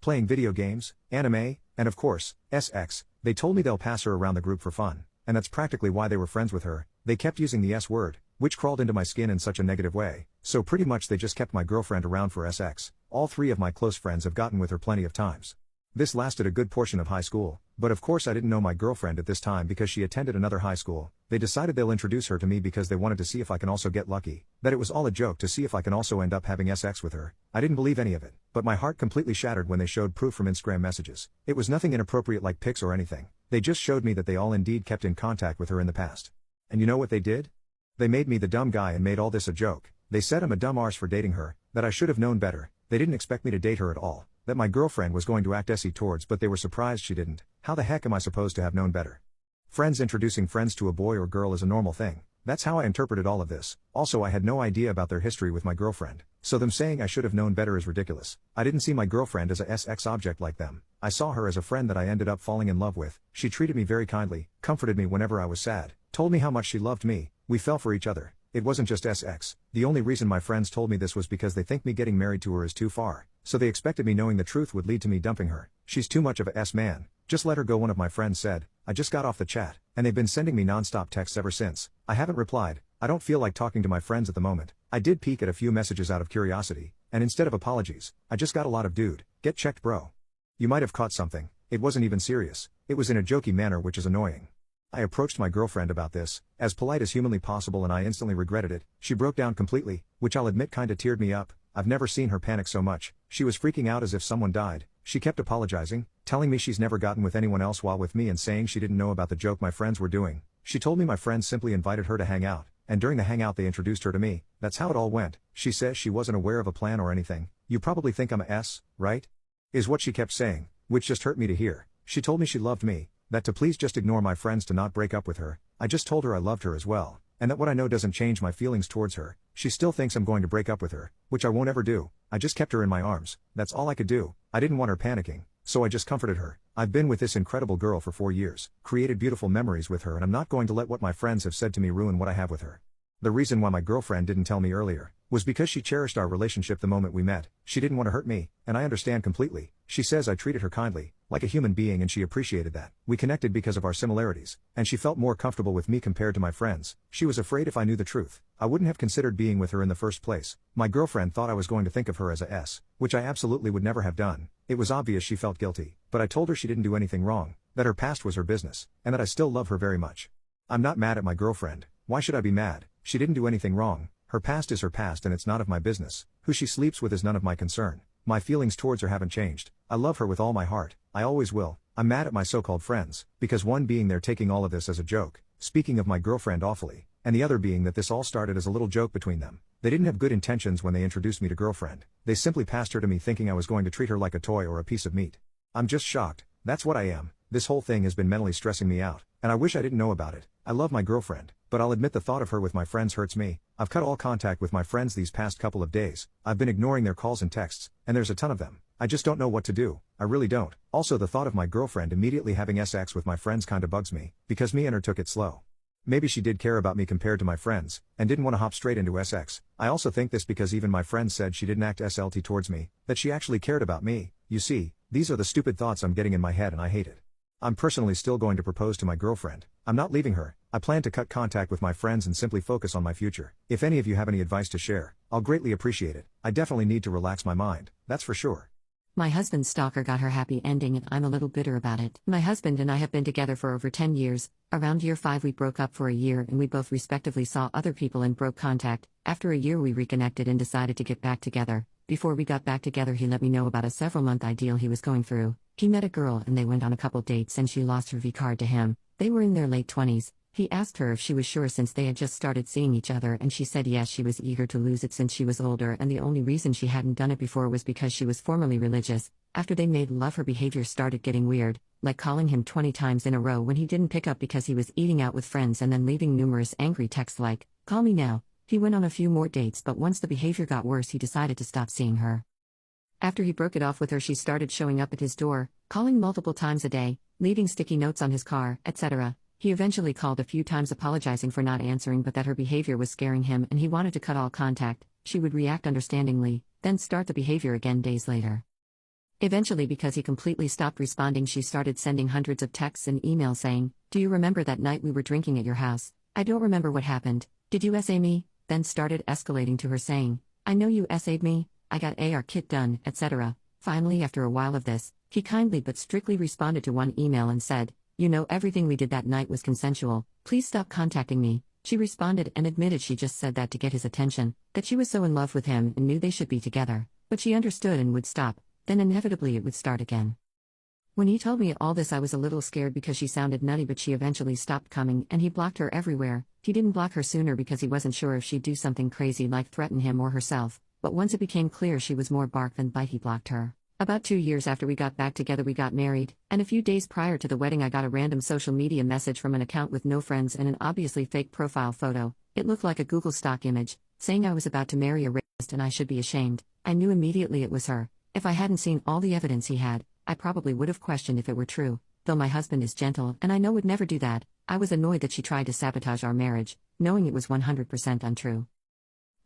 [SPEAKER 1] playing video games, anime, and of course, SX. They told me they'll pass her around the group for fun, and that's practically why they were friends with her. They kept using the S word, which crawled into my skin in such a negative way, so pretty much they just kept my girlfriend around for SX. All 3 of my close friends have gotten with her plenty of times. This lasted a good portion of high school, but of course I didn't know my girlfriend at this time because she attended another high school. They decided they'll introduce her to me because they wanted to see if I can also get lucky, that it was all a joke to see if I can also end up having SX with her. I didn't believe any of it, but my heart completely shattered when they showed proof from Instagram messages. It was nothing inappropriate like pics or anything. They just showed me that they all indeed kept in contact with her in the past. And you know what they did? They made me the dumb guy and made all this a joke. They said I'm a dumb arse for dating her, that I should have known better. They didn't expect me to date her at all, that my girlfriend was going to act essy towards, but they were surprised she didn't. How the heck am I supposed to have known better? Friends introducing friends to a boy or girl is a normal thing. That's how I interpreted all of this. Also, I had no idea about their history with my girlfriend, so them saying I should have known better is ridiculous. I didn't see my girlfriend as a SX object like them. I saw her as a friend that I ended up falling in love with. She treated me very kindly, comforted me whenever I was sad, told me how much she loved me. We fell for each other. It wasn't just SX. The only reason my friends told me this was because they think me getting married to her is too far, so they expected me knowing the truth would lead to me dumping her. She's too much of a S-man. Just let her go, one of my friends said. I just got off the chat, and they've been sending me non-stop texts ever since. I haven't replied. I don't feel like talking to my friends at the moment. I did peek at a few messages out of curiosity, and instead of apologies, I just got a lot of "dude, get checked bro. You might have caught something. It wasn't even serious. It was in a jokey manner, which is annoying." I approached my girlfriend about this, as polite as humanly possible, and I instantly regretted it. She broke down completely, which I'll admit kinda teared me up. I've never seen her panic so much. She was freaking out as if someone died. She kept apologizing, telling me she's never gotten with anyone else while with me, and saying she didn't know about the joke my friends were doing. She told me my friends simply invited her to hang out, and during the hangout they introduced her to me. That's how it all went. She says she wasn't aware of a plan or anything. You probably think I'm a S, right? Is what she kept saying, which just hurt me to hear. She told me she loved me, that to please just ignore my friends to not break up with her. I just told her I loved her as well, and that what I know doesn't change my feelings towards her. She still thinks I'm going to break up with her, which I won't ever do. I just kept her in my arms. That's all I could do. I didn't want her panicking, so I just comforted her. I've been with this incredible girl for 4 years, created beautiful memories with her, and I'm not going to let what my friends have said to me ruin what I have with her. The reason why my girlfriend didn't tell me earlier was because she cherished our relationship the moment we met. She didn't want to hurt me, and I understand completely. She says I treated her kindly, like a human being, and she appreciated that. We connected because of our similarities, and she felt more comfortable with me compared to my friends. She was afraid if I knew the truth, I wouldn't have considered being with her in the first place. My girlfriend thought I was going to think of her as a S, which I absolutely would never have done. It was obvious she felt guilty, but I told her she didn't do anything wrong, that her past was her business, and that I still love her very much. I'm not mad at my girlfriend. Why should I be mad? She didn't do anything wrong. Her past is her past, and it's not of my business. Who she sleeps with is none of my concern. My feelings towards her haven't changed. I love her with all my heart. I always will. I'm mad at my so-called friends, because one being they're taking all of this as a joke, speaking of my girlfriend awfully, and the other being that this all started as a little joke between them. They didn't have good intentions when they introduced me to girlfriend. They simply passed her to me thinking I was going to treat her like a toy or a piece of meat. I'm just shocked. That's what I am. This whole thing has been mentally stressing me out, and I wish I didn't know about it. I love my girlfriend, but I'll admit the thought of her with my friends hurts me. I've cut all contact with my friends these past couple of days. I've been ignoring their calls and texts, and there's a ton of them. I just don't know what to do. I really don't. Also, the thought of my girlfriend immediately having SX with my friends kinda bugs me, because me and her took it slow. Maybe she did care about me compared to my friends, and didn't want to hop straight into SX. I also think this because even my friends said she didn't act SLT towards me, that she actually cared about me. You see, these are the stupid thoughts I'm getting in my head, and I hate it. I'm personally still going to propose to my girlfriend. I'm not leaving her. I plan to cut contact with my friends and simply focus on my future. If any of you have any advice to share, I'll greatly appreciate it. I definitely need to relax my mind, that's for sure.
[SPEAKER 2] My husband's stalker got her happy ending, and I'm a little bitter about it. My husband and I have been together for over 10 years. Around year 5 we broke up for a year, and we both respectively saw other people and broke contact. After a year we reconnected and decided to get back together. Before we got back together he let me know about a several-month ideal he was going through. He met a girl and they went on a couple dates, and she lost her V card to him. They were in their late 20s. He asked her if she was sure since they had just started seeing each other, and she said yes, she was eager to lose it since she was older, and the only reason she hadn't done it before was because she was formerly religious. After they made love her behavior started getting weird, like calling him 20 times in a row when he didn't pick up because he was eating out with friends, and then leaving numerous angry texts like, "Call me now." He went on a few more dates, but once the behavior got worse he decided to stop seeing her. After he broke it off with her, she started showing up at his door, calling multiple times a day, leaving sticky notes on his car, etc. He eventually called a few times apologizing for not answering, but that her behavior was scaring him and he wanted to cut all contact. She would react understandingly, then start the behavior again days later. Eventually, because he completely stopped responding, she started sending hundreds of texts and emails saying, "Do you remember that night we were drinking at your house? I don't remember what happened. Did you SA me?" Then started escalating to her saying, "I know you SA'd me, I got AR kit done, etc." Finally, after a while of this, he kindly but strictly responded to one email and said, "You know, everything we did that night was consensual, please stop contacting me." She responded and admitted she just said that to get his attention, that she was so in love with him and knew they should be together, but she understood and would stop, then inevitably it would start again. When he told me all this, I was a little scared because she sounded nutty, but she eventually stopped coming and he blocked her everywhere. He didn't block her sooner because he wasn't sure if she'd do something crazy like threaten him or herself, but once it became clear she was more bark than bite, he blocked her. About 2 years after we got back together, we got married, and a few days prior to the wedding I got a random social media message from an account with no friends and an obviously fake profile photo. It looked like a Google stock image, saying I was about to marry a rapist and I should be ashamed. I knew immediately it was her. If I hadn't seen all the evidence he had, I probably would have questioned if it were true. Though my husband is gentle and I know would never do that, I was annoyed that she tried to sabotage our marriage, knowing it was 100% untrue.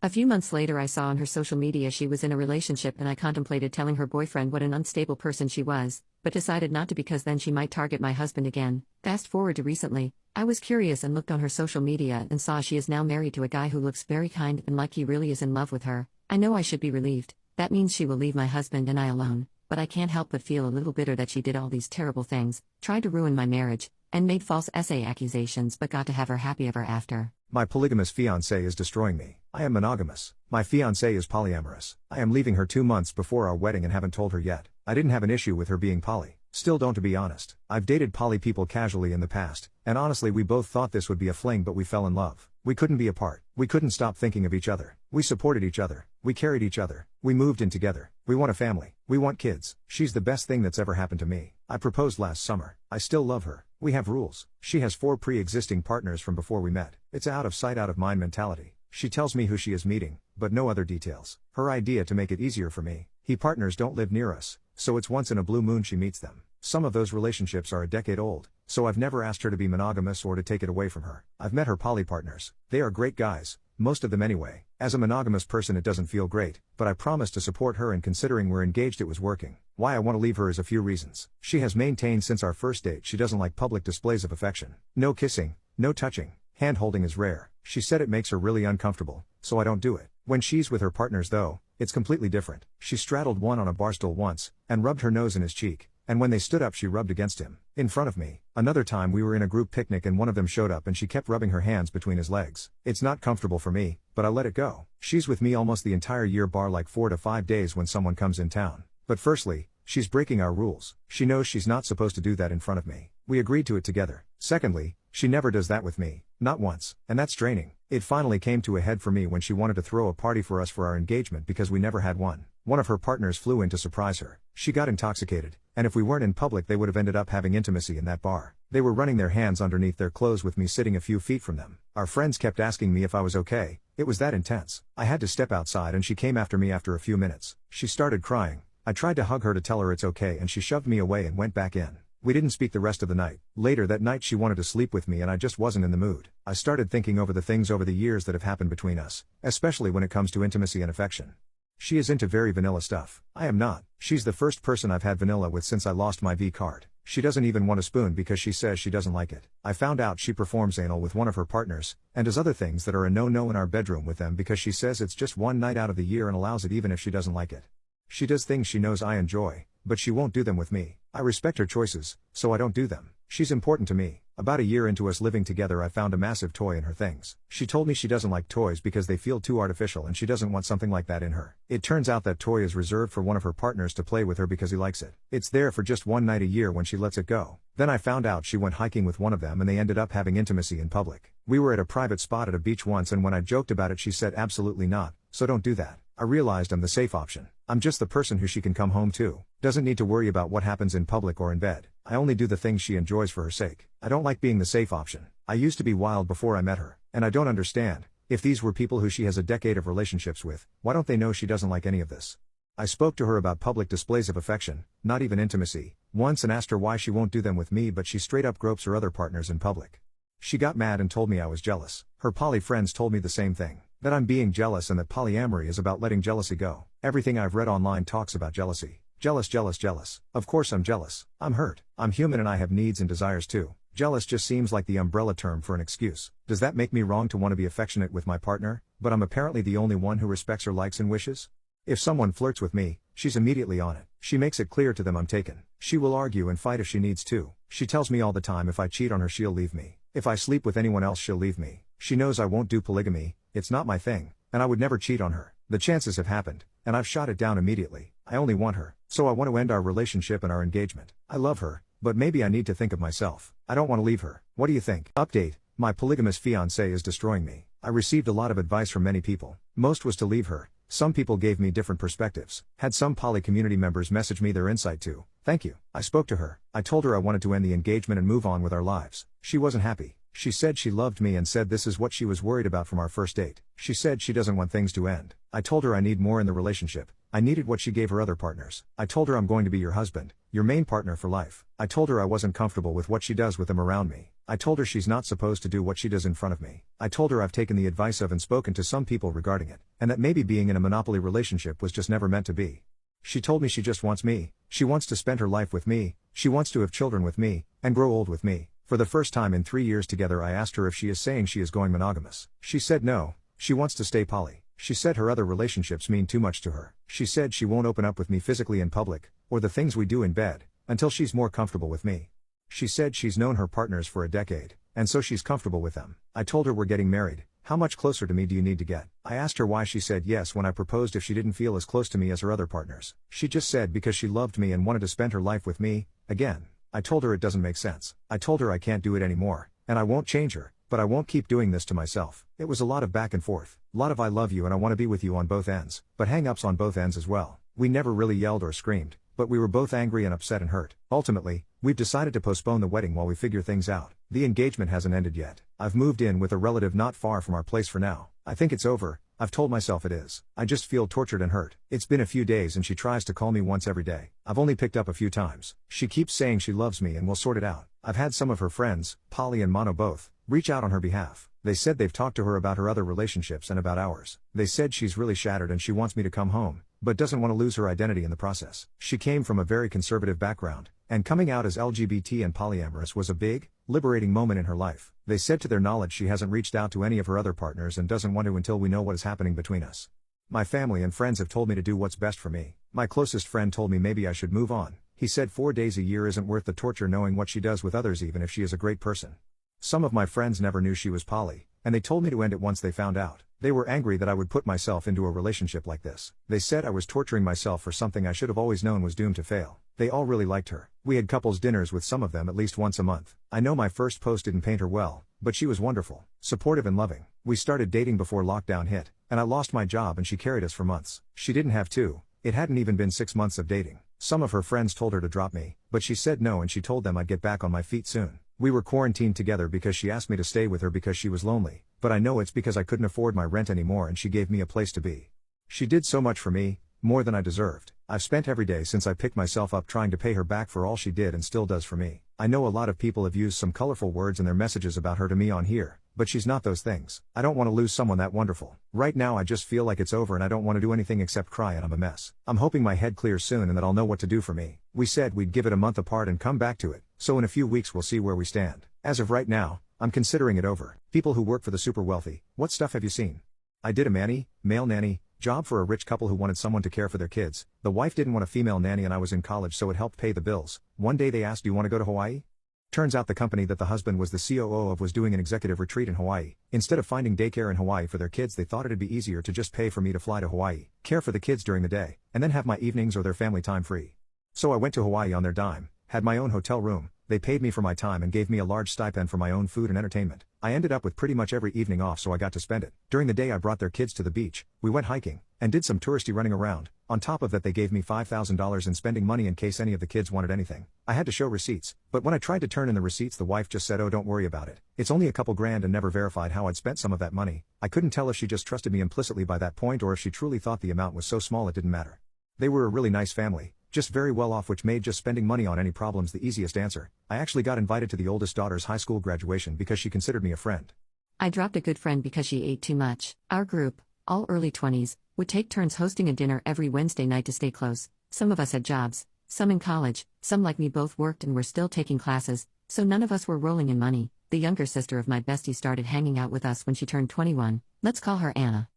[SPEAKER 2] A few months later, I saw on her social media she was in a relationship, and I contemplated telling her boyfriend what an unstable person she was, but decided not to because then she might target my husband again. Fast forward to recently, I was curious and looked on her social media and saw she is now married to a guy who looks very kind and like he really is in love with her. I know I should be relieved. That means she will leave my husband and I alone, but I can't help but feel a little bitter that she did all these terrible things, tried to ruin my marriage, and made false accusations but got to have her happy ever after.
[SPEAKER 1] My polygamous fiancé is destroying me. I am monogamous. My fiancé is polyamorous. I am leaving her 2 months before our wedding and haven't told her yet. I didn't have an issue with her being poly. Still don't, to be honest. I've dated poly people casually in the past, and honestly we both thought this would be a fling, but we fell in love. We couldn't be apart. We couldn't stop thinking of each other. We supported each other. We carried each other. We moved in together. We want a family. We want kids. She's the best thing that's ever happened to me. I proposed last summer. I still love her. We have rules. She has 4 pre-existing partners from before we met. It's out of sight, out of mind mentality. She tells me who she is meeting, but no other details. Her idea to make it easier for me. He partners don't live near us, so it's once in a blue moon she meets them. Some of those relationships are a decade old, so I've never asked her to be monogamous or to take it away from her. I've met her poly partners. They are great guys, most of them anyway. As a monogamous person it doesn't feel great, but I promised to support her, and considering we're engaged it was working. Why I want to leave her is a few reasons. She has maintained since our first date she doesn't like public displays of affection. No kissing, no touching, hand holding is rare. She said it makes her really uncomfortable, so I don't do it. When she's with her partners though, it's completely different. She straddled one on a bar stool once, and rubbed her nose in his cheek, and when they stood up she rubbed against him, in front of me. Another time we were in a group picnic and one of them showed up and she kept rubbing her hands between his legs. It's not comfortable for me, but I let it go. She's with me almost the entire year bar like 4 to 5 days when someone comes in town. But firstly, she's breaking our rules. She knows she's not supposed to do that in front of me. We agreed to it together. Secondly, she never does that with me. Not once. And that's draining. It finally came to a head for me when she wanted to throw a party for us for our engagement because we never had one. One of her partners flew in to surprise her. She got intoxicated, and if we weren't in public they would have ended up having intimacy in that bar. They were running their hands underneath their clothes with me sitting a few feet from them. Our friends kept asking me if I was okay. It was that intense. I had to step outside and she came after me after a few minutes. She started crying. I tried to hug her to tell her it's okay and she shoved me away and went back in. We didn't speak the rest of the night. Later that night she wanted to sleep with me and I just wasn't in the mood. I started thinking over the things over the years that have happened between us, especially when it comes to intimacy and affection. She is into very vanilla stuff. I am not. She's the first person I've had vanilla with since I lost my V card. She doesn't even want a spoon because she says she doesn't like it. I found out she performs anal with one of her partners, and does other things that are a no-no in our bedroom with them because she says it's just one night out of the year and allows it even if she doesn't like it. She does things she knows I enjoy, but she won't do them with me. I respect her choices, so I don't do them. She's important to me. About a year into us living together I found a massive toy in her things. She told me she doesn't like toys because they feel too artificial and she doesn't want something like that in her. It turns out that toy is reserved for one of her partners to play with her because he likes it. It's there for just one night a year when she lets it go. Then I found out she went hiking with one of them and they ended up having intimacy in public. We were at a private spot at a beach once and when I joked about it she said absolutely not, so don't do that. I realized I'm the safe option. I'm just the person who she can come home to. Doesn't need to worry about what happens in public or in bed. I only do the things she enjoys for her sake. I don't like being the safe option. I used to be wild before I met her, and I don't understand. If these were people who she has a decade of relationships with, why don't they know she doesn't like any of this? I spoke to her about public displays of affection, not even intimacy, once and asked her why she won't do them with me, but she straight up gropes her other partners in public. She got mad and told me I was jealous. Her poly friends told me the same thing, that I'm being jealous and that polyamory is about letting jealousy go. Everything I've read online talks about jealousy. Jealous, jealous, jealous. Of course I'm jealous. I'm hurt. I'm human and I have needs and desires too. Jealous just seems like the umbrella term for an excuse. Does that make me wrong to want to be affectionate with my partner, but I'm apparently the only one who respects her likes and wishes? If someone flirts with me, she's immediately on it. She makes it clear to them I'm taken. She will argue and fight if she needs to. She tells me all the time if I cheat on her she'll leave me. If I sleep with anyone else she'll leave me. She knows I won't do polygamy, it's not my thing, and I would never cheat on her. The chances have happened, and I've shot it down immediately. I only want her, so I want to end our relationship and our engagement. I love her, but maybe I need to think of myself. I don't want to leave her. What do you think? Update: my polygamous fiancé is destroying me. I received a lot of advice from many people. Most was to leave her. Some people gave me different perspectives. Had some poly community members message me their insight too. Thank you. I spoke to her. I told her I wanted to end the engagement and move on with our lives. She wasn't happy. She said she loved me and said this is what she was worried about from our first date. She said she doesn't want things to end. I told her I need more in the relationship. I needed what she gave her other partners. I told her I'm going to be your husband, your main partner for life. I told her I wasn't comfortable with what she does with them around me. I told her she's not supposed to do what she does in front of me. I told her I've taken the advice of and spoken to some people regarding it, and that maybe being in a monopoly relationship was just never meant to be. She told me she just wants me. She wants to spend her life with me. She wants to have children with me, and grow old with me. For the first time in 3 years together I asked her if she is saying she is going monogamous. She said no, she wants to stay poly. She said her other relationships mean too much to her. She said she won't open up with me physically in public, or the things we do in bed, until she's more comfortable with me. She said she's known her partners for a decade, and so she's comfortable with them. I told her we're getting married. How much closer to me do you need to get? I asked her why she said yes when I proposed if she didn't feel as close to me as her other partners. She just said because she loved me and wanted to spend her life with me, again. I told her it doesn't make sense. I told her I can't do it anymore, and I won't change her, but I won't keep doing this to myself. It was a lot of back and forth, a lot of I love you and I want to be with you on both ends, but hang-ups on both ends as well. We never really yelled or screamed, but we were both angry and upset and hurt. Ultimately, we've decided to postpone the wedding while we figure things out. The engagement hasn't ended yet. I've moved in with a relative not far from our place for now. I think it's over. I've told myself it is. I just feel tortured and hurt. It's been a few days and she tries to call me once every day. I've only picked up a few times. She keeps saying she loves me and will sort it out. I've had some of her friends, poly and mono both, reach out on her behalf. They said they've talked to her about her other relationships and about ours. They said she's really shattered and she wants me to come home, but doesn't want to lose her identity in the process. She came from a very conservative background, and coming out as LGBT and polyamorous was a big, liberating moment in her life. They said to their knowledge she hasn't reached out to any of her other partners and doesn't want to until we know what is happening between us. My family and friends have told me to do what's best for me. My closest friend told me maybe I should move on. He said 4 days a year isn't worth the torture knowing what she does with others even if she is a great person. Some of my friends never knew she was poly, and they told me to end it once they found out. They were angry that I would put myself into a relationship like this. They said I was torturing myself for something I should have always known was doomed to fail. They all really liked her. We had couples dinners with some of them at least once a month. I know my first post didn't paint her well, but she was wonderful, supportive and loving. We started dating before lockdown hit, and I lost my job and she carried us for months. She didn't have to. It hadn't even been 6 months of dating. Some of her friends told her to drop me, but she said no and she told them I'd get back on my feet soon. We were quarantined together because she asked me to stay with her because she was lonely, but I know it's because I couldn't afford my rent anymore and she gave me a place to be. She did so much for me, more than I deserved. I've spent every day since I picked myself up trying to pay her back for all she did and still does for me. I know a lot of people have used some colorful words in their messages about her to me on here, but she's not those things. I don't want to lose someone that wonderful. Right now I just feel like it's over and I don't want to do anything except cry and I'm a mess. I'm hoping my head clears soon and that I'll know what to do for me. We said we'd give it a month apart and come back to it, so in a few weeks we'll see where we stand. As of right now, I'm considering it over. People who work for the super wealthy, what stuff have you seen? I did a male nanny, job for a rich couple who wanted someone to care for their kids. The wife didn't want a female nanny and I was in college so it helped pay the bills. One day they asked, do you want to go to Hawaii? Turns out the company that the husband was the COO of was doing an executive retreat in Hawaii. Instead of finding daycare in Hawaii for their kids they thought it'd be easier to just pay for me to fly to Hawaii, care for the kids during the day, and then have my evenings or their family time free. So I went to Hawaii on their dime, had my own hotel room, they paid me for my time and gave me a large stipend for my own food and entertainment. I ended up with pretty much every evening off so I got to spend it. During the day I brought their kids to the beach, we went hiking, and did some touristy running around. On top of that they gave me $5,000 in spending money in case any of the kids wanted anything. I had to show receipts, but when I tried to turn in the receipts the wife just said, oh don't worry about it. It's only a couple grand, and never verified how I'd spent some of that money. I couldn't tell if she just trusted me implicitly by that point or if she truly thought the amount was so small it didn't matter. They were a really nice family, just very well off, which made just spending money on any problems the easiest answer. I actually got invited to the oldest daughter's high school graduation because she considered me a friend.
[SPEAKER 2] I dropped a good friend because she ate too much. Our group, all early 20s, would take turns hosting a dinner every Wednesday night to stay close. Some of us had jobs, some in college, some like me both worked and were still taking classes, so none of us were rolling in money. The younger sister of my bestie started hanging out with us when she turned 21. Let's call her Anna.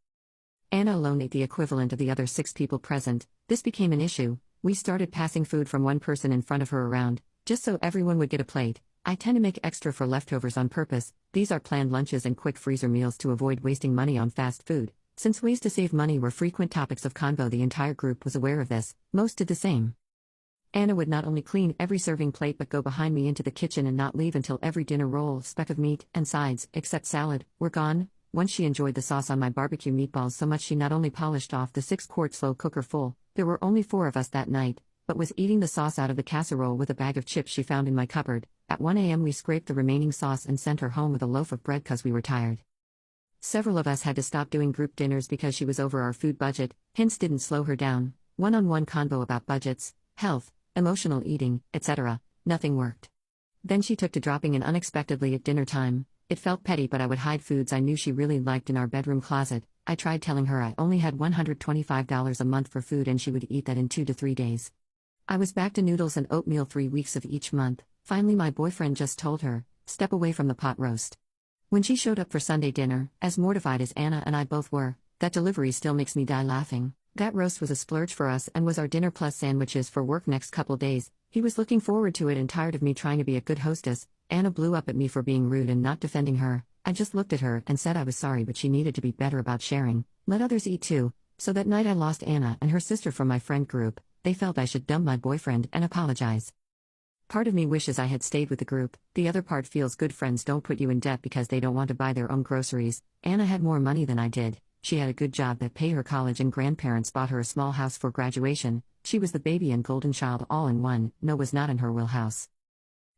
[SPEAKER 2] Anna alone ate the equivalent of the other 6 people present. This became an issue. We started passing food from one person in front of her around, just so everyone would get a plate. I tend to make extra for leftovers on purpose. These are planned lunches and quick freezer meals to avoid wasting money on fast food. Since ways to save money were frequent topics of convo, the entire group was aware of this. Most did the same. Anna would not only clean every serving plate but go behind me into the kitchen and not leave until every dinner roll, speck of meat, and sides, except salad, were gone. Once she enjoyed the sauce on my barbecue meatballs so much she not only polished off the 6-quart slow cooker full, there were only 4 of us that night, but was eating the sauce out of the casserole with a bag of chips she found in my cupboard. At 1 a.m. we scraped the remaining sauce and sent her home with a loaf of bread cause we were tired. Several of us had to stop doing group dinners because she was over our food budget. Hints didn't slow her down. One-on-one convo about budgets, health, emotional eating, etc. Nothing worked. Then she took to dropping in unexpectedly at dinner time. It felt petty, but I would hide foods I knew she really liked in our bedroom closet. I tried telling her I only had $125 a month for food and she would eat that in 2 to 3 days. I was back to noodles and oatmeal 3 weeks of each month. Finally my boyfriend just told her, step away from the pot roast. When she showed up for Sunday dinner, as mortified as Anna and I both were, that delivery still makes me die laughing. That roast was a splurge for us and was our dinner plus sandwiches for work next couple days. He was looking forward to it and tired of me trying to be a good hostess. Anna blew up at me for being rude and not defending her. I just looked at her and said I was sorry, but she needed to be better about sharing. Let others eat too. So that night I lost Anna and her sister from my friend group. They felt I should dump my boyfriend and apologize. Part of me wishes I had stayed with the group. The other part feels good friends don't put you in debt because they don't want to buy their own groceries. Anna had more money than I did. She had a good job that paid her college and grandparents bought her a small house for graduation. She was the baby and golden child all in one. No was not in her wheelhouse.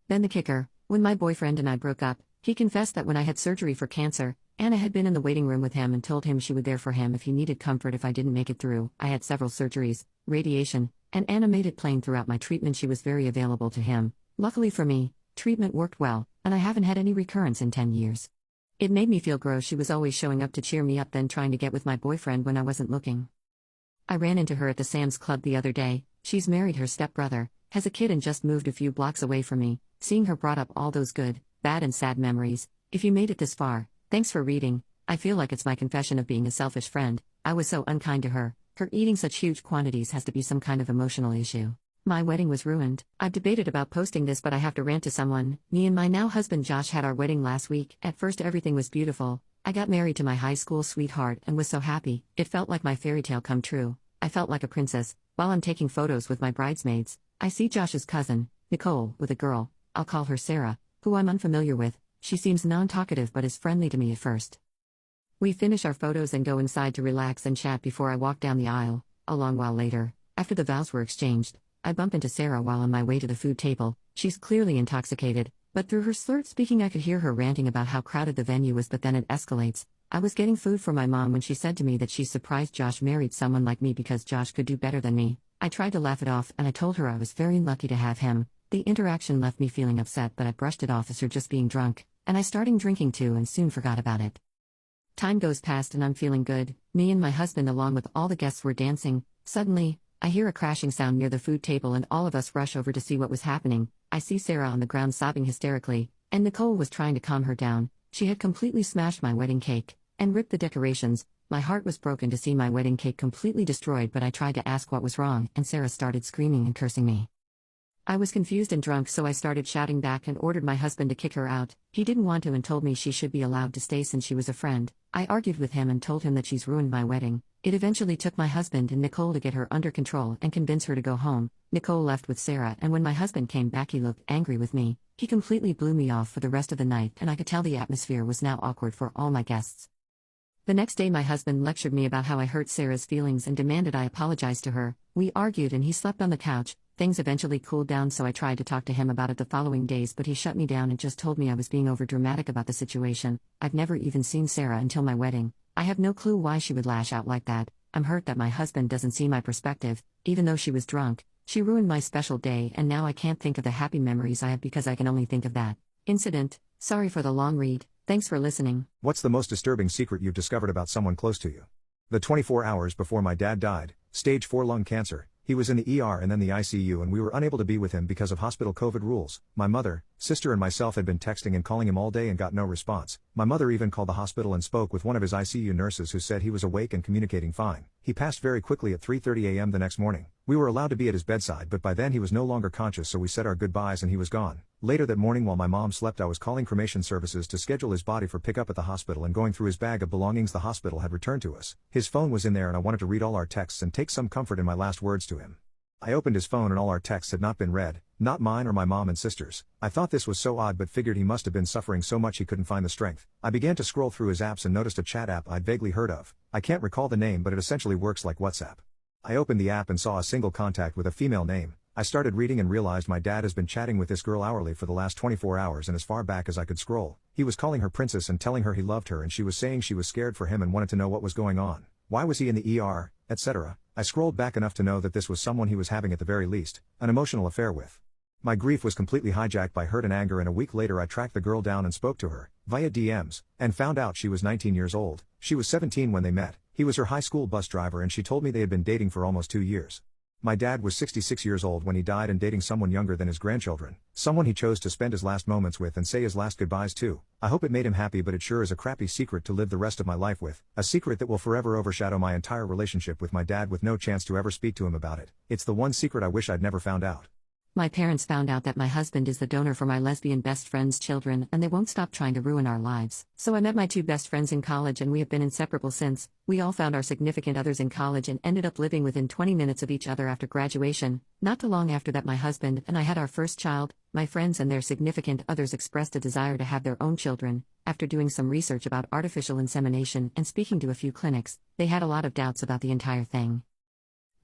[SPEAKER 2] Then the kicker. When my boyfriend and I broke up, he confessed that when I had surgery for cancer, Anna had been in the waiting room with him and told him she would there for him if he needed comfort if I didn't make it through. I had several surgeries, radiation, and Anna made it plain throughout my treatment she was very available to him. Luckily for me, treatment worked well, and I haven't had any recurrence in 10 years. It made me feel gross she was always showing up to cheer me up then trying to get with my boyfriend when I wasn't looking. I ran into her at the Sam's Club the other day. She's married her stepbrother, has a kid and just moved a few blocks away from me. Seeing her brought up all those good, bad and sad memories. If you made it this far, thanks for reading. I feel like it's my confession of being a selfish friend. I was so unkind to her. Her eating such huge quantities has to be some kind of emotional issue. My wedding was ruined. I've debated about posting this, but I have to rant to someone. Me and my now husband Josh had our wedding last week. At first everything was beautiful. I got married to my high school sweetheart and was so happy. It felt like my fairy tale come true. I felt like a princess. While I'm taking photos with my bridesmaids, I see Josh's cousin, Nicole, with a girl. I'll call her Sarah, who I'm unfamiliar with. She seems non-talkative but is friendly to me at first. We finish our photos and go inside to relax and chat before I walk down the aisle. A long while later, after the vows were exchanged, I bump into Sarah while on my way to the food table. She's clearly intoxicated, but through her slurred speaking I could hear her ranting about how crowded the venue was, but then it escalates. I was getting food for my mom when she said to me that she's surprised Josh married someone like me because Josh could do better than me. I tried to laugh it off and I told her I was very lucky to have him. The interaction left me feeling upset, but I brushed it off as her just being drunk, and I started drinking too and soon forgot about it. Time goes past and I'm feeling good. Me and my husband along with all the guests were dancing. Suddenly, I hear a crashing sound near the food table and all of us rush over to see what was happening. I see Sarah on the ground sobbing hysterically, and Nicole was trying to calm her down. She had completely smashed my wedding cake and ripped the decorations. My heart was broken to see my wedding cake completely destroyed, but I tried to ask what was wrong and Sarah started screaming and cursing me. I was confused and drunk, so I started shouting back and ordered my husband to kick her out. He didn't want to and told me she should be allowed to stay since she was a friend. I argued with him and told him that she's ruined my wedding. It eventually took my husband and Nicole to get her under control and convince her to go home. Nicole left with Sarah, and when my husband came back he looked angry with me. He completely blew me off for the rest of the night and I could tell the atmosphere was now awkward for all my guests. The next day my husband lectured me about how I hurt Sarah's feelings and demanded I apologize to her. We argued and he slept on the couch. Things eventually cooled down, so I tried to talk to him about it the following days, but he shut me down and just told me I was being overdramatic about the situation. I've never even seen Sarah until my wedding. I have no clue why she would lash out like that. I'm hurt that my husband doesn't see my perspective, even though she was drunk. She ruined my special day and now I can't think of the happy memories I have because I can only think of that incident. Sorry for the long read, thanks for listening.
[SPEAKER 1] What's the most disturbing secret you've discovered about someone close to you? The 24 hours before my dad died, stage 4 lung cancer, he was in the ER and then the ICU and we were unable to be with him because of hospital COVID rules. My mother, sister and myself had been texting and calling him all day and got no response. My mother even called the hospital and spoke with one of his ICU nurses who said he was awake and communicating fine. He passed very quickly at 3:30 a.m. the next morning. We were allowed to be at his bedside but by then he was no longer conscious so we said our goodbyes and he was gone. Later that morning while my mom slept I was calling cremation services to schedule his body for pickup at the hospital and going through his bag of belongings the hospital had returned to us. His phone was in there and I wanted to read all our texts and take some comfort in my last words to him. I opened his phone and all our texts had not been read, not mine or my mom and sisters. I thought this was so odd but figured he must have been suffering so much he couldn't find the strength. I began to scroll through his apps and noticed a chat app I'd vaguely heard of. I can't recall the name but it essentially works like WhatsApp. I opened the app and saw a single contact with a female name. I started reading and realized my dad has been chatting with this girl hourly for the last 24 hours and as far back as I could scroll. He was calling her princess and telling her he loved her and she was saying she was scared for him and wanted to know what was going on. Why was he in the ER, etc. I scrolled back enough to know that this was someone he was having at the very least, an emotional affair with. My grief was completely hijacked by hurt and anger and a week later I tracked the girl down and spoke to her, via DMs, and found out she was 19 years old. She was 17 when they met. He was her high school bus driver and she told me they had been dating for almost 2 years. My dad was 66 years old when he died and dating someone younger than his grandchildren, someone he chose to spend his last moments with and say his last goodbyes to. I hope it made him happy but it sure is a crappy secret to live the rest of my life with, a secret that will forever overshadow my entire relationship with my dad with no chance to ever speak to him about it. It's the one secret I wish I'd never found out.
[SPEAKER 2] My parents found out that my husband is the donor for my lesbian best friend's children and they won't stop trying to ruin our lives. So I met my 2 best friends in college and we have been inseparable since. We all found our significant others in college and ended up living within 20 minutes of each other after graduation. Not too long after that my husband and I had our first child. My friends and their significant others expressed a desire to have their own children. After doing some research about artificial insemination and speaking to a few clinics, they had a lot of doubts about the entire thing.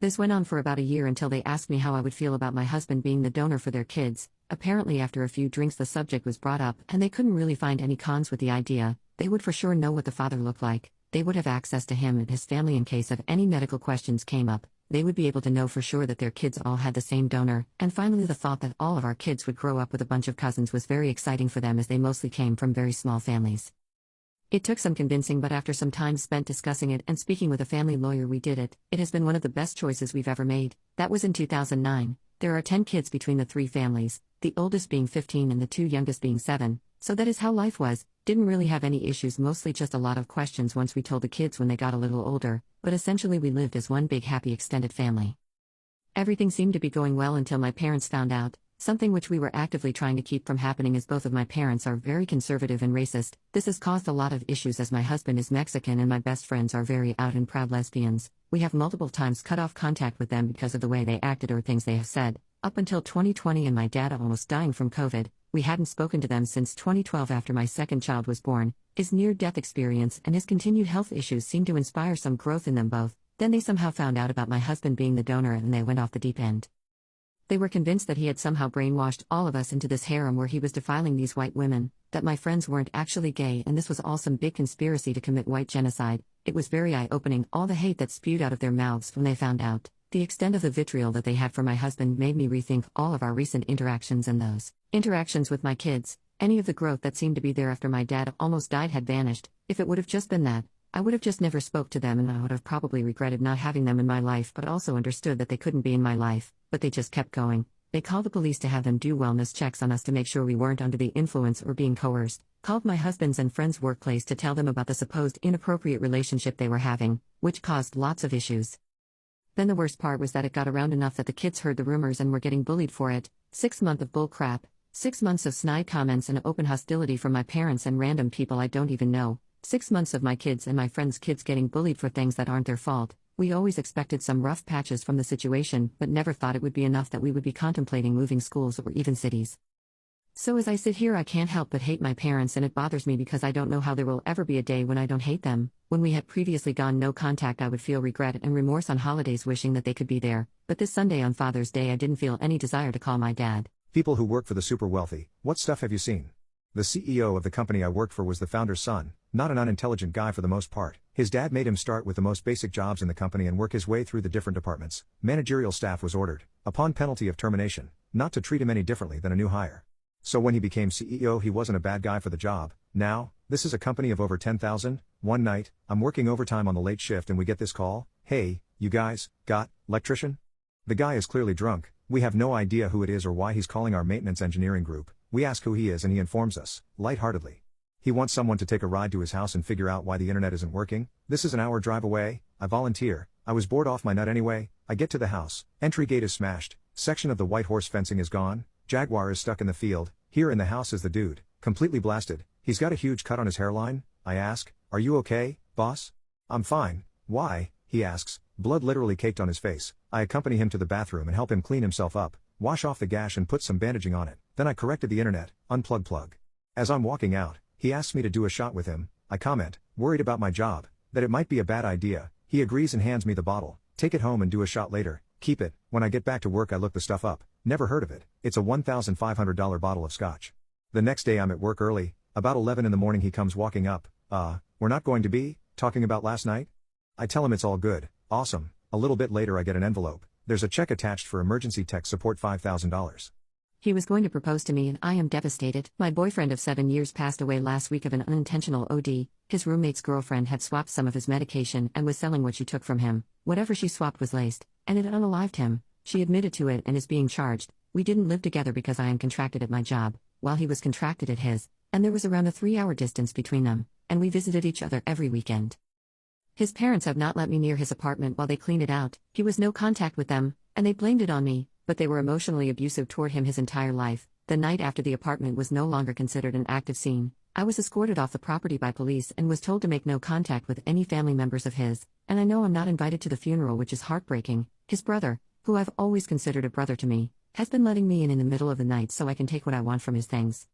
[SPEAKER 2] This went on for about a year until they asked me how I would feel about my husband being the donor for their kids. Apparently after a few drinks the subject was brought up and they couldn't really find any cons with the idea. They would for sure know what the father looked like. They would have access to him and his family in case of any medical questions came up. They would be able to know for sure that their kids all had the same donor. And finally the thought that all of our kids would grow up with a bunch of cousins was very exciting for them as they mostly came from very small families. It took some convincing but after some time spent discussing it and speaking with a family lawyer we did it. It has been one of the best choices we've ever made. That was in 2009. There are 10 kids between the 3 families, the oldest being 15 and the 2 youngest being 7. So that is how life was. Didn't really have any issues, mostly just a lot of questions once we told the kids when they got a little older, but essentially we lived as one big happy extended family. Everything seemed to be going well until my parents found out. Something which we were actively trying to keep from happening as both of my parents are very conservative and racist. This has caused a lot of issues as my husband is Mexican and my best friends are very out and proud lesbians. We have multiple times cut off contact with them because of the way they acted or things they have said. Up until 2020 and my dad almost dying from COVID, we hadn't spoken to them since 2012 after my second child was born. His near-death experience and his continued health issues seemed to inspire some growth in them both. Then they somehow found out about my husband being the donor and they went off the deep end. They were convinced that he had somehow brainwashed all of us into this harem where he was defiling these white women, that my friends weren't actually gay and this was all some big conspiracy to commit white genocide. It was very eye-opening, all the hate that spewed out of their mouths when they found out. The extent of the vitriol that they had for my husband made me rethink all of our recent interactions and those interactions with my kids. Any of the growth that seemed to be there after my dad almost died had vanished. If it would have just been that, I would have just never spoke to them and I would have probably regretted not having them in my life but also understood that they couldn't be in my life, but they just kept going. They called the police to have them do wellness checks on us to make sure we weren't under the influence or being coerced, called my husband's and friend's workplace to tell them about the supposed inappropriate relationship they were having, which caused lots of issues. Then the worst part was that it got around enough that the kids heard the rumors and were getting bullied for it. 6 months of bull crap, 6 months of snide comments and open hostility from my parents and random people I don't even know. 6 months of my kids and my friends' kids getting bullied for things that aren't their fault. We always expected some rough patches from the situation, but never thought it would be enough that we would be contemplating moving schools or even cities. So as I sit here I can't help but hate my parents and it bothers me because I don't know how there will ever be a day when I don't hate them. When we had previously gone no contact I would feel regret and remorse on holidays wishing that they could be there, but this Sunday on Father's Day I didn't feel any desire to call my dad.
[SPEAKER 1] People who work for the super wealthy, what stuff have you seen? The CEO of the company I worked for was the founder's son, not an unintelligent guy for the most part. His dad made him start with the most basic jobs in the company and work his way through the different departments. Managerial staff was ordered, upon penalty of termination, not to treat him any differently than a new hire. So when he became CEO, he wasn't a bad guy for the job. Now, this is a company of over 10,000. One night, I'm working overtime on the late shift and we get this call. Hey, you guys, got electrician? The guy is clearly drunk. We have no idea who it is or why he's calling our maintenance engineering group. We ask who he is and he informs us, lightheartedly. He wants someone to take a ride to his house and figure out why the internet isn't working. This is an hour drive away. I volunteer. I was bored off my nut anyway. I get to the house. Entry gate is smashed. Section of the white horse fencing is gone. Jaguar is stuck in the field. Here in the house is the dude, completely blasted. He's got a huge cut on his hairline. I ask, are you okay, boss? I'm fine. Why? He asks, blood literally caked on his face. I accompany him to the bathroom and help him clean himself up, wash off the gash and put some bandaging on it. Then I corrected the internet, unplug plug. As I'm walking out, he asks me to do a shot with him. I comment, worried about my job, that it might be a bad idea. He agrees and hands me the bottle. Take it home and do a shot later. Keep it. When I get back to work I look the stuff up. Never heard of it. It's a $1,500 bottle of scotch. The next day I'm at work early. About 11 in the morning he comes walking up. We're not going to be talking about last night? I tell him it's all good. Awesome. A little bit later I get an envelope. There's a check attached for emergency tech support $5,000.
[SPEAKER 2] He was going to propose to me and I am devastated. My boyfriend of 7 years passed away last week of an unintentional OD. His roommate's girlfriend had swapped some of his medication and was selling what she took from him. Whatever she swapped was laced, and it unalived him. She admitted to it and is being charged. We didn't live together because I am contracted at my job, while he was contracted at his, and there was around a 3-hour distance between them, and we visited each other every weekend. His parents have not let me near his apartment while they clean it out. He was no contact with them, and they blamed it on me, but they were emotionally abusive toward him his entire life. The night after the apartment was no longer considered an active scene, I was escorted off the property by police and was told to make no contact with any family members of his, and I know I'm not invited to the funeral, which is heartbreaking. His brother, who I've always considered a brother to me, has been letting me in the middle of the night so I can take what I want from his things.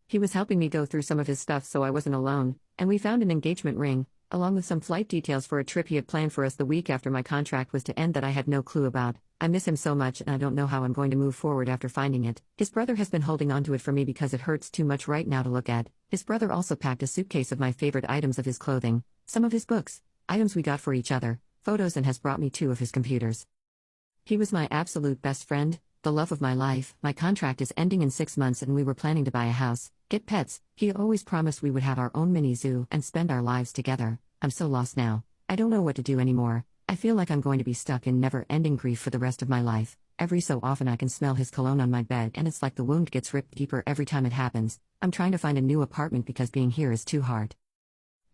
[SPEAKER 2] He was helping me go through some of his stuff so I wasn't alone, and we found an engagement ring, along with some flight details for a trip he had planned for us the week after my contract was to end that I had no clue about. I miss him so much and I don't know how I'm going to move forward after finding it. His brother has been holding on to it for me because it hurts too much right now to look at. His brother also packed a suitcase of my favorite items of his clothing, some of his books, items we got for each other, photos, and has brought me 2 of his computers. He was my absolute best friend, the love of my life. My contract is ending in 6 months and we were planning to buy a house, get pets. He always promised we would have our own mini zoo and spend our lives together. I'm so lost now. I don't know what to do anymore. I feel like I'm going to be stuck in never-ending grief for the rest of my life. Every so often I can smell his cologne on my bed and it's like the wound gets ripped deeper every time it happens. I'm trying to find a new apartment because being here is too hard.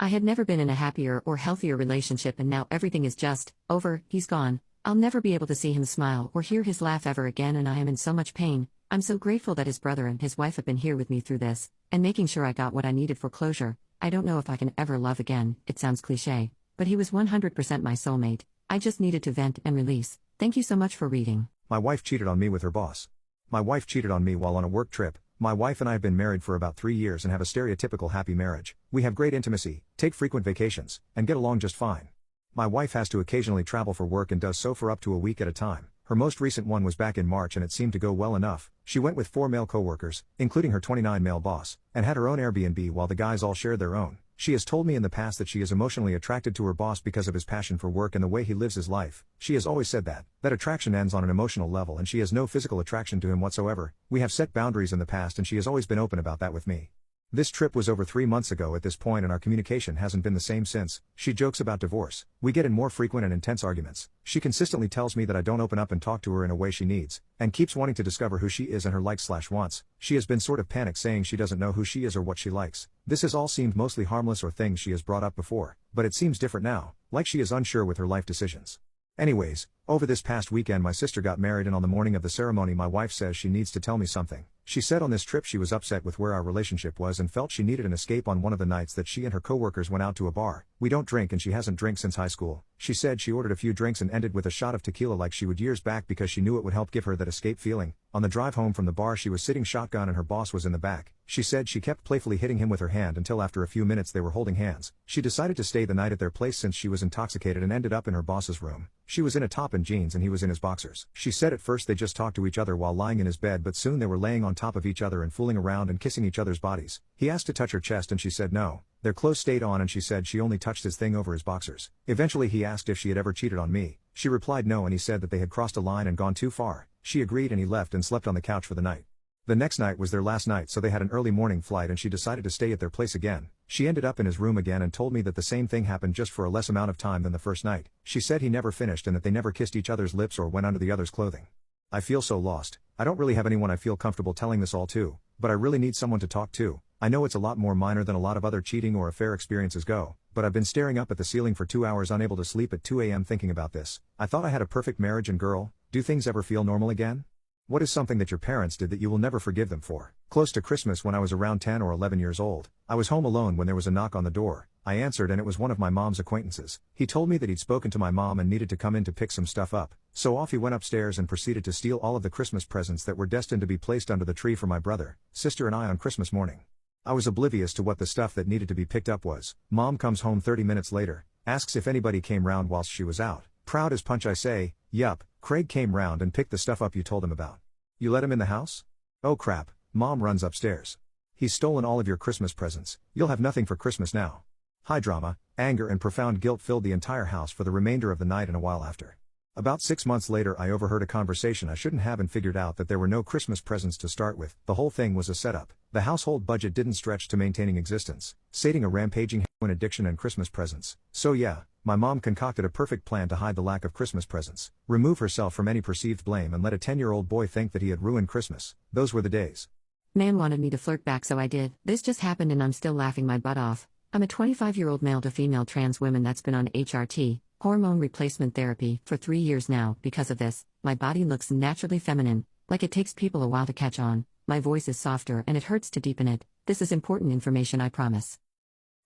[SPEAKER 2] I had never been in a happier or healthier relationship and now everything is just over. He's gone. I'll never be able to see him smile or hear his laugh ever again and I am in so much pain. I'm so grateful that his brother and his wife have been here with me through this, and making sure I got what I needed for closure. I don't know if I can ever love again, it sounds cliché, but he was 100% my soulmate. I just needed to vent and release. Thank you so much for reading.
[SPEAKER 1] My wife cheated on me with her boss. My wife cheated on me while on a work trip. My wife and I have been married for about 3 years and have a stereotypical happy marriage. We have great intimacy, take frequent vacations, and get along just fine. My wife has to occasionally travel for work and does so for up to a week at a time. Her most recent one was back in March and it seemed to go well enough. She went with 4 male coworkers, including her 29 male boss, and had her own Airbnb while the guys all shared their own. She has told me in the past that she is emotionally attracted to her boss because of his passion for work and the way he lives his life. She has always said that attraction ends on an emotional level and she has no physical attraction to him whatsoever. We have set boundaries in the past and she has always been open about that with me. This trip was over 3 months ago at this point and our communication hasn't been the same since. She jokes about divorce. We get in more frequent and intense arguments. She consistently tells me that I don't open up and talk to her in a way she needs, and keeps wanting to discover who she is and her likes/wants. She has been sort of panicked saying she doesn't know who she is or what she likes. This has all seemed mostly harmless or things she has brought up before, but it seems different now, like she is unsure with her life decisions. Anyways, over this past weekend my sister got married and on the morning of the ceremony my wife says she needs to tell me something. She said on this trip she was upset with where our relationship was and felt she needed an escape on one of the nights that she and her coworkers went out to a bar. We don't drink and she hasn't drank since high school. She said she ordered a few drinks and ended with a shot of tequila like she would years back because she knew it would help give her that escape feeling. On the drive home from the bar she was sitting shotgun and her boss was in the back. She said she kept playfully hitting him with her hand until after a few minutes they were holding hands. She decided to stay the night at their place since she was intoxicated and ended up in her boss's room. She was in a top and jeans and he was in his boxers. She said at first they just talked to each other while lying in his bed, but soon they were laying on top of each other and fooling around and kissing each other's bodies. He asked to touch her chest and she said no. Their clothes stayed on and she said she only touched his thing over his boxers. Eventually he asked if she had ever cheated on me. She replied no and he said that they had crossed a line and gone too far. She agreed and he left and slept on the couch for the night. The next night was their last night, so they had an early morning flight and she decided to stay at their place again. She ended up in his room again and told me that the same thing happened just for a less amount of time than the first night. She said he never finished and that they never kissed each other's lips or went under the other's clothing. I feel so lost. I don't really have anyone I feel comfortable telling this all to, but I really need someone to talk to. I know it's a lot more minor than a lot of other cheating or affair experiences go, but I've been staring up at the ceiling for 2 hours unable to sleep at 2 a.m. thinking about this. I thought I had a perfect marriage and girl. Do things ever feel normal again? What is something that your parents did that you will never forgive them for? Close to Christmas when I was around 10 or 11 years old, I was home alone when there was a knock on the door. I answered and it was one of my mom's acquaintances. He told me that he'd spoken to my mom and needed to come in to pick some stuff up. So off he went upstairs and proceeded to steal all of the Christmas presents that were destined to be placed under the tree for my brother, sister and I on Christmas morning. I was oblivious to what the stuff that needed to be picked up was. Mom comes home 30 minutes later, asks if anybody came round whilst she was out. Proud as punch I say, yup, Craig came round and picked the stuff up you told him about. You let him in the house? Oh crap, Mom runs upstairs. He's stolen all of your Christmas presents. You'll have nothing for Christmas now. High drama, anger and profound guilt filled the entire house for the remainder of the night and a while after. About 6 months later I overheard a conversation I shouldn't have and figured out that there were no Christmas presents to start with. The whole thing was a setup. The household budget didn't stretch to maintaining existence, sating a rampaging heroin addiction and Christmas presents. So yeah, my mom concocted a perfect plan to hide the lack of Christmas presents, remove herself from any perceived blame and let a 10-year-old boy think that he had ruined Christmas. Those were the days.
[SPEAKER 2] Man wanted me to flirt back, so I did. This just happened and I'm still laughing my butt off. I'm a 25-year-old male to female trans woman that's been on HRT, hormone replacement therapy, for 3 years now. Because of this, my body looks naturally feminine, like it takes people a while to catch on. My voice is softer and it hurts to deepen it. This is important information, I promise.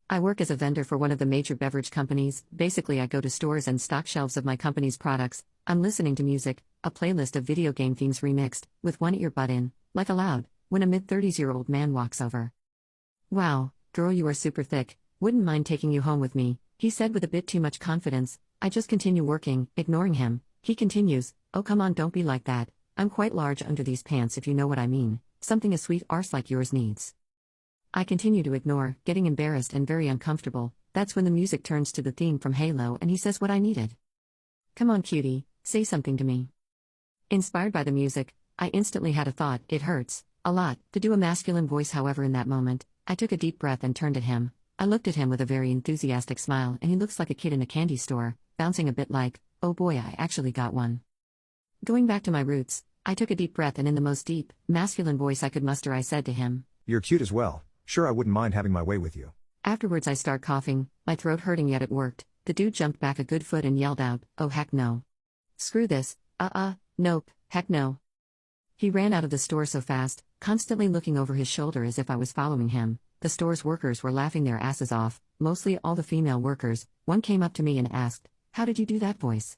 [SPEAKER 2] I work as a vendor for one of the major beverage companies. Basically I go to stores and stock shelves of my company's products. I'm listening to music, a playlist of video game themes remixed, with one earbud in, like aloud, when a mid-30s-year-old man walks over. Wow, girl, you are super thick. Wouldn't mind taking you home with me, he said with a bit too much confidence. I just continue working, ignoring him. He continues, oh come on, don't be like that. I'm quite large under these pants if you know what I mean. Something a sweet arse like yours needs. I continue to ignore, getting embarrassed and very uncomfortable. That's when the music turns to the theme from Halo and he says what I needed. Come on cutie, say something to me. Inspired by the music, I instantly had a thought. It hurts a lot to do a masculine voice. However, in that moment, I took a deep breath and turned at him. I looked at him with a very enthusiastic smile and he looks like a kid in a candy store, bouncing a bit like, oh boy, I actually got one. Going back to my roots, I took a deep breath and in the most deep, masculine voice I could muster I said to him,
[SPEAKER 1] You're cute as well. Sure, I wouldn't mind having my way with you.
[SPEAKER 2] Afterwards I start coughing, my throat hurting, yet it worked. The dude jumped back a good foot and yelled out, oh heck no. Screw this, nope, heck no. He ran out of the store so fast, constantly looking over his shoulder as if I was following him. The store's workers were laughing their asses off, mostly all the female workers. One came up to me and asked, how did you do that voice?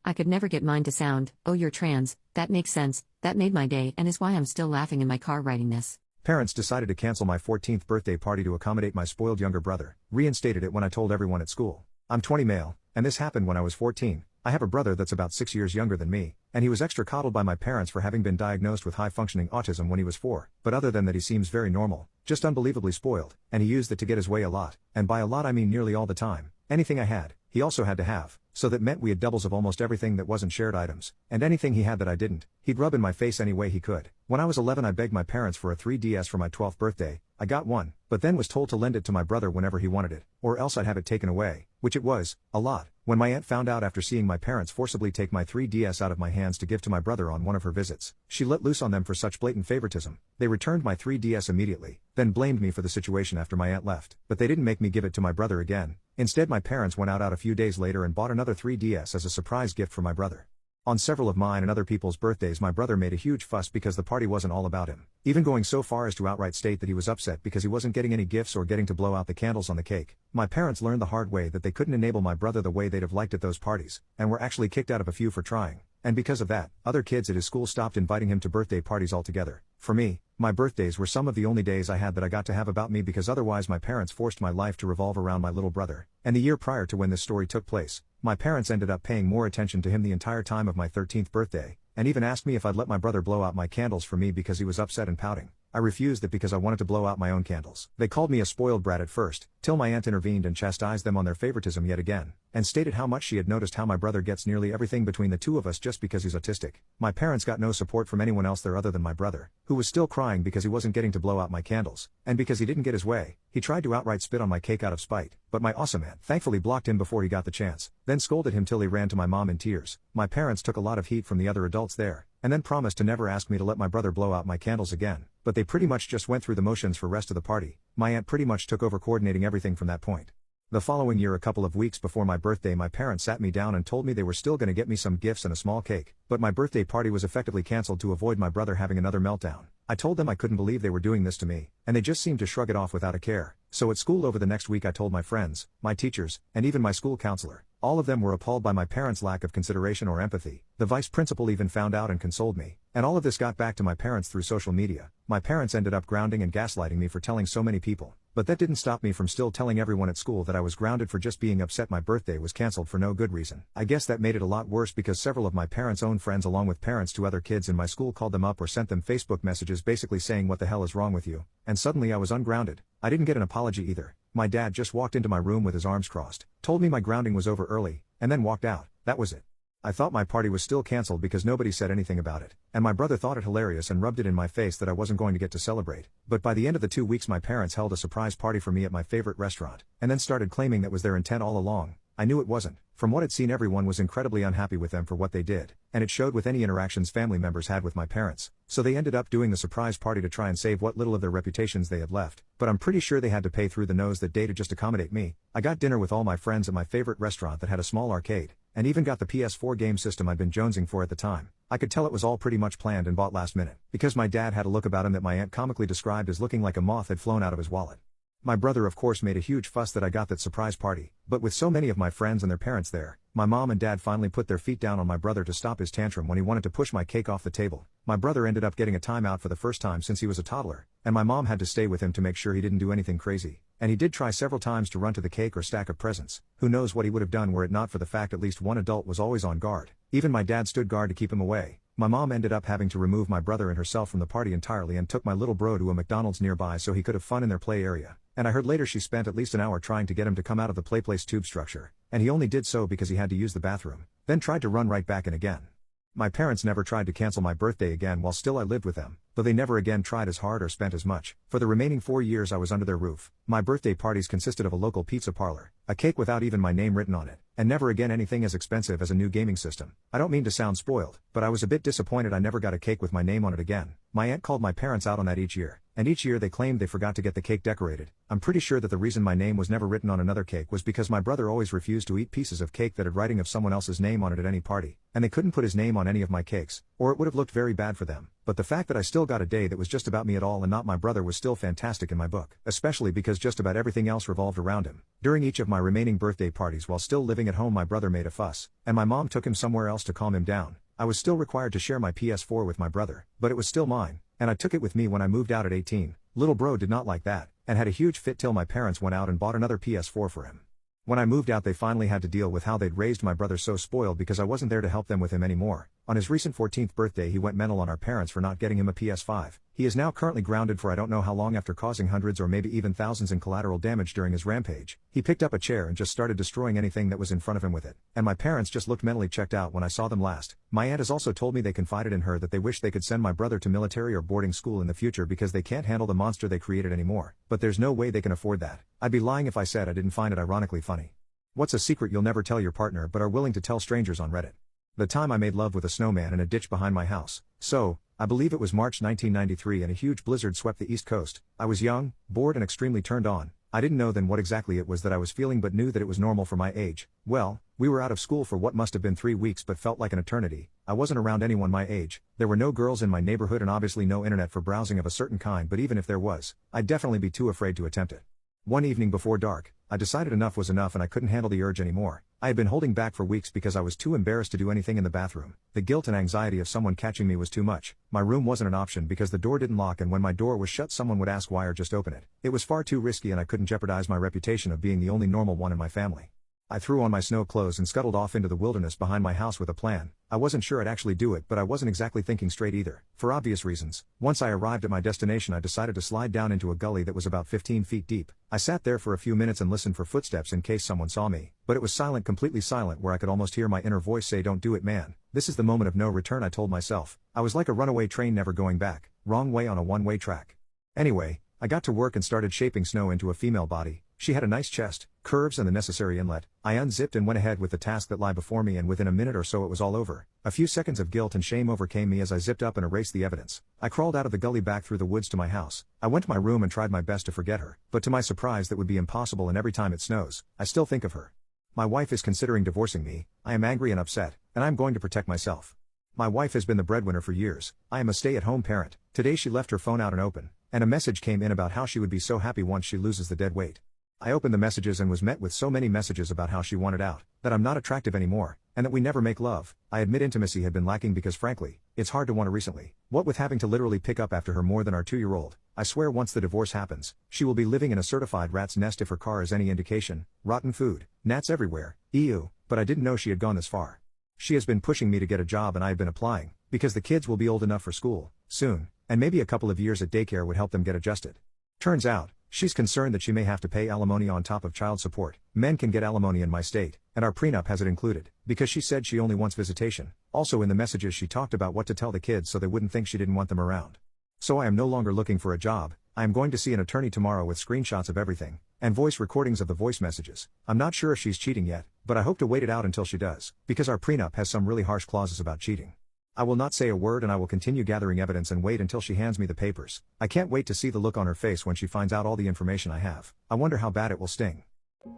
[SPEAKER 2] I could never get mine to sound, oh you're trans, that makes sense. That made my day and is why I'm still laughing in my car writing this.
[SPEAKER 1] Parents decided to cancel my 14th birthday party to accommodate my spoiled younger brother. Reinstated it when I told everyone at school. I'm 20 male, and this happened when I was 14. I have a brother that's about 6 years younger than me, and he was extra coddled by my parents for having been diagnosed with high-functioning autism when he was 4. But other than that he seems very normal, just unbelievably spoiled, and he used it to get his way a lot, and by a lot I mean nearly all the time. Anything I had, he also had to have, so that meant we had doubles of almost everything that wasn't shared items, and anything he had that I didn't, he'd rub in my face any way he could. When I was 11 I begged my parents for a 3DS for my 12th birthday. I got one, but then was told to lend it to my brother whenever he wanted it, or else I'd have it taken away, which it was, a lot. When my aunt found out after seeing my parents forcibly take my 3DS out of my hands to give to my brother on one of her visits, she let loose on them for such blatant favoritism. They returned my 3DS immediately, then blamed me for the situation after my aunt left, but they didn't make me give it to my brother again. Instead my parents went out a few days later and bought another 3DS as a surprise gift for my brother. On several of mine and other people's birthdays my brother made a huge fuss because the party wasn't all about him, even going so far as to outright state that he was upset because he wasn't getting any gifts or getting to blow out the candles on the cake. My parents learned the hard way that they couldn't enable my brother the way they'd have liked at those parties, and were actually kicked out of a few for trying, and because of that, other kids at his school stopped inviting him to birthday parties altogether. For me, my birthdays were some of the only days I had that I got to have about me because otherwise my parents forced my life to revolve around my little brother. And the year prior to when this story took place, my parents ended up paying more attention to him the entire time of my 13th birthday, and even asked me if I'd let my brother blow out my candles for me because he was upset and pouting. I refused it because I wanted to blow out my own candles. They called me a spoiled brat at first, till my aunt intervened and chastised them on their favoritism yet again, and stated how much she had noticed how my brother gets nearly everything between the two of us just because he's autistic. My parents got no support from anyone else there other than my brother, who was still crying because he wasn't getting to blow out my candles, and because he didn't get his way. He tried to outright spit on my cake out of spite, but my awesome aunt thankfully blocked him before he got the chance, then scolded him till he ran to my mom in tears. My parents took a lot of heat from the other adults there, and then promised to never ask me to let my brother blow out my candles again, but they pretty much just went through the motions for rest of the party. My aunt pretty much took over coordinating everything from that point. The following year, a couple of weeks before my birthday, my parents sat me down and told me they were still going to get me some gifts and a small cake, but my birthday party was effectively cancelled to avoid my brother having another meltdown. I told them I couldn't believe they were doing this to me, and they just seemed to shrug it off without a care. So at school over the next week I told my friends, my teachers, and even my school counselor. All of them were appalled by my parents' lack of consideration or empathy. The vice principal even found out and consoled me. And all of this got back to my parents through social media. My parents ended up grounding and gaslighting me for telling so many people. But that didn't stop me from still telling everyone at school that I was grounded for just being upset my birthday was cancelled for no good reason. I guess that made it a lot worse because several of my parents' own friends along with parents to other kids in my school called them up or sent them Facebook messages basically saying what the hell is wrong with you, and suddenly I was ungrounded. I didn't get an apology either. My dad just walked into my room with his arms crossed, told me my grounding was over early, and then walked out. That was it. I thought my party was still cancelled because nobody said anything about it, and my brother thought it hilarious and rubbed it in my face that I wasn't going to get to celebrate. But by the end of the 2 weeks my parents held a surprise party for me at my favorite restaurant, and then started claiming that was their intent all along. I knew it wasn't. From what I'd seen, everyone was incredibly unhappy with them for what they did, and it showed with any interactions family members had with my parents. So they ended up doing the surprise party to try and save what little of their reputations they had left, but I'm pretty sure they had to pay through the nose that day to just accommodate me. I got dinner with all my friends at my favorite restaurant that had a small arcade, and even got the PS4 game system I'd been jonesing for at the time. I could tell it was all pretty much planned and bought last minute, because my dad had a look about him that my aunt comically described as looking like a moth had flown out of his wallet. My brother of course made a huge fuss that I got that surprise party, but with so many of my friends and their parents there, my mom and dad finally put their feet down on my brother to stop his tantrum when he wanted to push my cake off the table. My brother ended up getting a timeout for the first time since he was a toddler, and my mom had to stay with him to make sure he didn't do anything crazy. And he did try several times to run to the cake or stack of presents. Who knows what he would have done were it not for the fact at least one adult was always on guard. Even my dad stood guard to keep him away. My mom ended up having to remove my brother and herself from the party entirely and took my little bro to a McDonald's nearby so he could have fun in their play area. And I heard later she spent at least an hour trying to get him to come out of the playplace tube structure, and he only did so because he had to use the bathroom, then tried to run right back in again. My parents never tried to cancel my birthday again while still I lived with them, though they never again tried as hard or spent as much. For the remaining 4 years I was under their roof. My birthday parties consisted of a local pizza parlor, a cake without even my name written on it, and never again anything as expensive as a new gaming system. I don't mean to sound spoiled, but I was a bit disappointed I never got a cake with my name on it again. My aunt called my parents out on that each year, and each year they claimed they forgot to get the cake decorated. I'm pretty sure that the reason my name was never written on another cake was because my brother always refused to eat pieces of cake that had writing of someone else's name on it at any party, and they couldn't put his name on any of my cakes, or it would have looked very bad for them. But the fact that I still got a day that was just about me at all and not my brother was still fantastic in my book, especially because just about everything else revolved around him. During each of my remaining birthday parties while still living at home my brother made a fuss, and my mom took him somewhere else to calm him down. I was still required to share my PS4 with my brother, but it was still mine, and I took it with me when I moved out at 18. Little bro did not like that, and had a huge fit till my parents went out and bought another PS4 for him. When I moved out they finally had to deal with how they'd raised my brother so spoiled because I wasn't there to help them with him anymore. On his recent 14th birthday he went mental on our parents for not getting him a PS5. He is now currently grounded for I don't know how long after causing hundreds or maybe even thousands in collateral damage during his rampage. He picked up a chair and just started destroying anything that was in front of him with it. And my parents just looked mentally checked out when I saw them last. My aunt has also told me they confided in her that they wish they could send my brother to military or boarding school in the future because they can't handle the monster they created anymore. But there's no way they can afford that. I'd be lying if I said I didn't find it ironically funny. What's a secret you'll never tell your partner but are willing to tell strangers on Reddit? The time I made love with a snowman in a ditch behind my house. So, I believe it was March 1993 and a huge blizzard swept the East Coast. I was young, bored and extremely turned on. I didn't know then what exactly it was that I was feeling but knew that it was normal for my age. Well, we were out of school for what must have been 3 weeks but felt like an eternity. I wasn't around anyone my age. There were no girls in my neighborhood and obviously no internet for browsing of a certain kind, but even if there was, I'd definitely be too afraid to attempt it. One evening before dark, I decided enough was enough and I couldn't handle the urge anymore. I had been holding back for weeks because I was too embarrassed to do anything in the bathroom. The guilt and anxiety of someone catching me was too much. My room wasn't an option because the door didn't lock, and when my door was shut someone would ask why or just open it. It was far too risky, and I couldn't jeopardize my reputation of being the only normal one in my family. I threw on my snow clothes and scuttled off into the wilderness behind my house with a plan. I wasn't sure I'd actually do it, but I wasn't exactly thinking straight either, for obvious reasons. Once I arrived at my destination, I decided to slide down into a gully that was about 15 feet deep. I sat there for a few minutes and listened for footsteps in case someone saw me, but it was silent, completely silent, where I could almost hear my inner voice say, "Don't do it, man. This is the moment of no return," I told myself. I was like a runaway train never going back, wrong way on a one-way track. Anyway, I got to work and started shaping snow into a female body. She had a nice chest, curves and the necessary inlet. I unzipped and went ahead with the task that lay before me, and within a minute or so it was all over. A few seconds of guilt and shame overcame me as I zipped up and erased the evidence. I crawled out of the gully back through the woods to my house. I went to my room and tried my best to forget her, but to my surprise that would be impossible, and every time it snows, I still think of her. My wife is considering divorcing me. I am angry and upset, and I am going to protect myself. My wife has been the breadwinner for years. I am a stay-at-home parent. Today she left her phone out and open, and a message came in about how she would be so happy once she loses the dead weight. I opened the messages and was met with so many messages about how she wanted out, that I'm not attractive anymore, and that we never make love. I admit intimacy had been lacking because frankly, it's hard to want to recently. What with having to literally pick up after her more than our 2-year-old, I swear once the divorce happens, she will be living in a certified rat's nest if her car is any indication. Rotten food, gnats everywhere, ew, but I didn't know she had gone this far. She has been pushing me to get a job, and I have been applying, because the kids will be old enough for school, soon, and maybe a couple of years at daycare would help them get adjusted. Turns out, she's concerned that she may have to pay alimony on top of child support. Men can get alimony in my state, and our prenup has it included, because she said she only wants visitation. Also in the messages she talked about what to tell the kids so they wouldn't think she didn't want them around. So I am no longer looking for a job. I am going to see an attorney tomorrow with screenshots of everything, and voice recordings of the voice messages. I'm not sure if she's cheating yet, but I hope to wait it out until she does, because our prenup has some really harsh clauses about cheating. I will not say a word, and I will continue gathering evidence and wait until she hands me the papers. I can't wait to see the look on her face when she finds out all the information I have. I wonder how bad it will sting.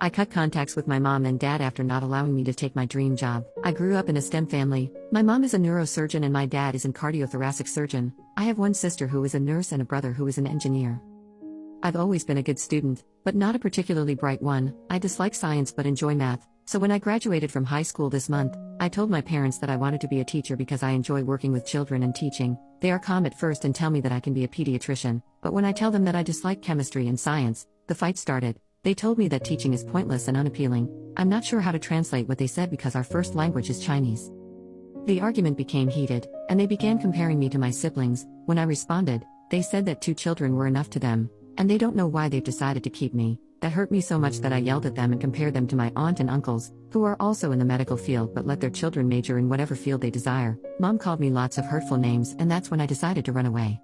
[SPEAKER 2] I cut contacts with my mom and dad after not allowing me to take my dream job. I grew up in a STEM family. My mom is a neurosurgeon and my dad is a cardiothoracic surgeon. I have one sister who is a nurse and a brother who is an engineer. I've always been a good student, but not a particularly bright one. I dislike science but enjoy math. So when I graduated from high school this month, I told my parents that I wanted to be a teacher because I enjoy working with children and teaching. They are calm at first and tell me that I can be a pediatrician, but when I tell them that I dislike chemistry and science, the fight started. They told me that teaching is pointless and unappealing. I'm not sure how to translate what they said because our first language is Chinese. The argument became heated, and they began comparing me to my siblings. When I responded, they said that 2 children were enough to them, and they don't know why they've decided to keep me. That hurt me so much that I yelled at them and compared them to my aunt and uncles, who are also in the medical field but let their children major in whatever field they desire. Mom called me lots of hurtful names, and that's when I decided to run away.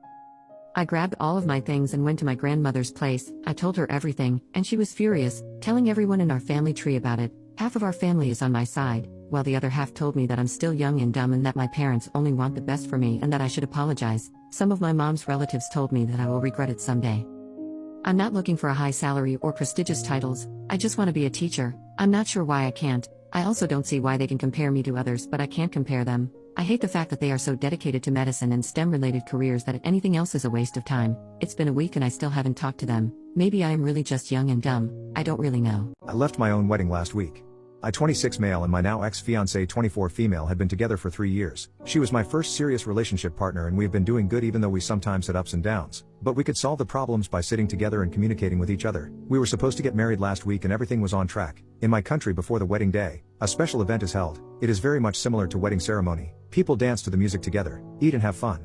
[SPEAKER 2] I grabbed all of my things and went to my grandmother's place. I told her everything, and she was furious, telling everyone in our family tree about it. Half of our family is on my side, while the other half told me that I'm still young and dumb and that my parents only want the best for me and that I should apologize. Some of my mom's relatives told me that I will regret it someday. I'm not looking for a high salary or prestigious titles. I just want to be a teacher. I'm not sure why I can't. I also don't see why they can compare me to others, but I can't compare them. I hate the fact that they are so dedicated to medicine and STEM-related careers that anything else is a waste of time. It's been a week and I still haven't talked to them. Maybe I am really just young and dumb. I don't really know.
[SPEAKER 1] I left my own wedding last week. I 26 male and my now ex-fiancée 24 female had been together for 3 years. She was my first serious relationship partner and we've been doing good even though we sometimes had ups and downs. But we could solve the problems by sitting together and communicating with each other. We were supposed to get married last week and everything was on track. In my country before the wedding day, a special event is held. It is very much similar to wedding ceremony. People dance to the music together, eat and have fun.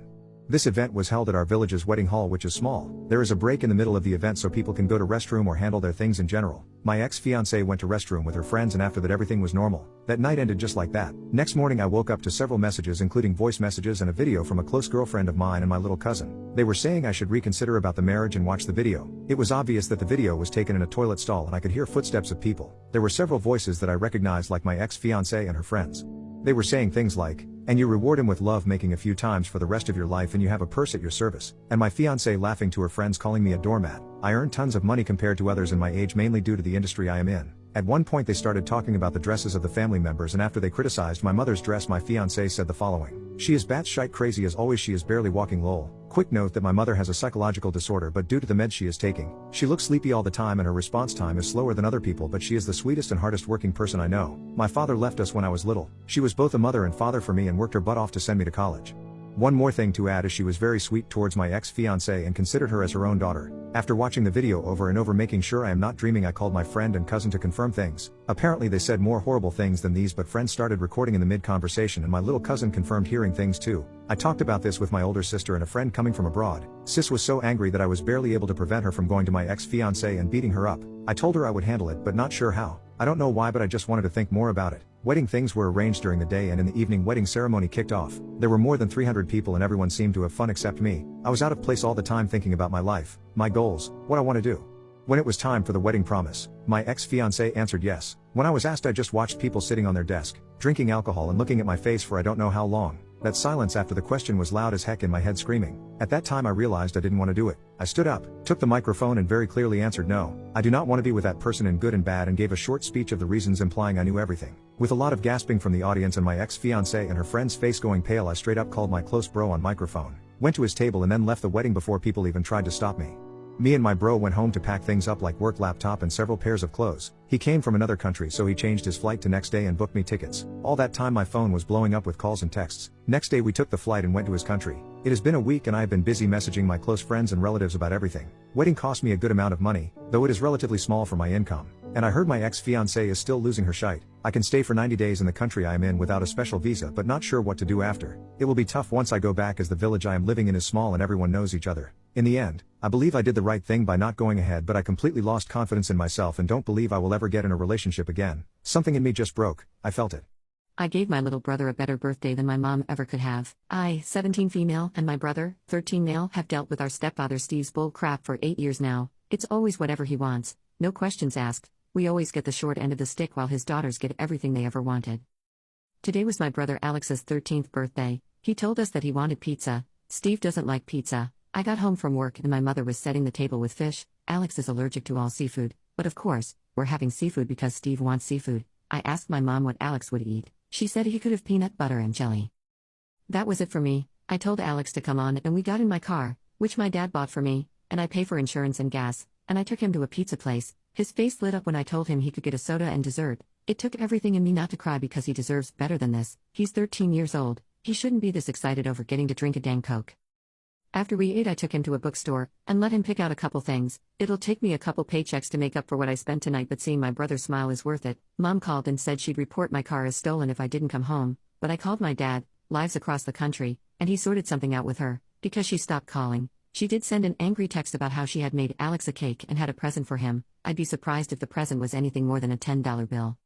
[SPEAKER 1] This event was held at our village's wedding hall, which is small. There is a break in the middle of the event so people can go to restroom or handle their things in general. My ex-fiancée went to restroom with her friends and after that everything was normal. That night ended just like that. Next morning I woke up to several messages including voice messages and a video from a close girlfriend of mine and my little cousin. They were saying I should reconsider about the marriage and watch the video. It was obvious that the video was taken in a toilet stall and I could hear footsteps of people. There were several voices that I recognized like my ex-fiancée and her friends. They were saying things like, "And you reward him with love making a few times for the rest of your life and you have a purse at your service," and my fiancée laughing to her friends calling me a doormat. I earn tons of money compared to others in my age, mainly due to the industry I am in. At one point they started talking about the dresses of the family members, and after they criticized my mother's dress, my fiancé said the following: "She is batshit crazy as always, she is barely walking lol." Quick note that my mother has a psychological disorder, but due to the meds she is taking, she looks sleepy all the time and her response time is slower than other people, but she is the sweetest and hardest working person I know. My father left us when I was little. She was both a mother and father for me and worked her butt off to send me to college. One more thing to add is she was very sweet towards my ex-fiancé and considered her as her own daughter. After watching the video over and over, making sure I am not dreaming, I called my friend and cousin to confirm things. Apparently they said more horrible things than these, but friends started recording in the mid-conversation and my little cousin confirmed hearing things too. I talked about this with my older sister and a friend coming from abroad. Sis was so angry that I was barely able to prevent her from going to my ex-fiancé and beating her up. I told her I would handle it, but not sure how. I don't know why, but I just wanted to think more about it. Wedding things were arranged during the day, and in the evening wedding ceremony kicked off. There were more than 300 people and everyone seemed to have fun except me. I was out of place all the time thinking about my life, my goals, what I want to do. When it was time for the wedding promise, my ex-fiancé answered yes. When I was asked, I just watched people sitting on their desk, drinking alcohol and looking at my face for I don't know how long. That silence after the question was loud as heck in my head, screaming. At that time I realized I didn't want to do it. I stood up, took the microphone and very clearly answered no. I do not want to be with that person in good and bad, and gave a short speech of the reasons, implying I knew everything. With a lot of gasping from the audience and my ex-fiancé and her friend's face going pale, I straight up called my close bro on microphone, went to his table and then left the wedding before people even tried to stop me. Me and my bro went home to pack things up like work laptop and several pairs of clothes. He came from another country, so he changed his flight to next day and booked me tickets. All that time my phone was blowing up with calls and texts. Next day we took the flight and went to his country. It has been a week and I have been busy messaging my close friends and relatives about everything. Wedding cost me a good amount of money, though it is relatively small for my income. And I heard my ex-fiancé is still losing her shite. I can stay for 90 days in the country I am in without a special visa, but not sure what to do after. It will be tough once I go back, as the village I am living in is small and everyone knows each other. In the end, I believe I did the right thing by not going ahead, but I completely lost confidence in myself and don't believe I will ever get in a relationship again. Something in me just broke. I felt it.
[SPEAKER 2] I gave my little brother a better birthday than my mom ever could have. I, 17 female, and my brother, 13 male, have dealt with our stepfather Steve's bull crap for 8 years now. It's always whatever he wants, no questions asked. We always get the short end of the stick while his daughters get everything they ever wanted. Today was my brother Alex's 13th birthday. He told us that he wanted pizza. Steve doesn't like pizza. I got home from work and my mother was setting the table with fish. Alex is allergic to all seafood, but of course, we're having seafood because Steve wants seafood. I asked my mom what Alex would eat. She said he could have peanut butter and jelly. That was it for me. I told Alex to come on and we got in my car, which my dad bought for me, and I pay for insurance and gas, and I took him to a pizza place. His face lit up when I told him he could get a soda and dessert. It took everything in me not to cry because he deserves better than this. He's 13 years old. He shouldn't be this excited over getting to drink a dang Coke. After we ate, I took him to a bookstore and let him pick out a couple things. It'll take me a couple paychecks to make up for what I spent tonight, but seeing my brother smile is worth it. Mom called and said she'd report my car as stolen if I didn't come home, but I called my dad, lives across the country, and he sorted something out with her, because she stopped calling. She did send an angry text about how she had made Alex a cake and had a present for him. I'd be surprised if the present was anything more than a $10 bill.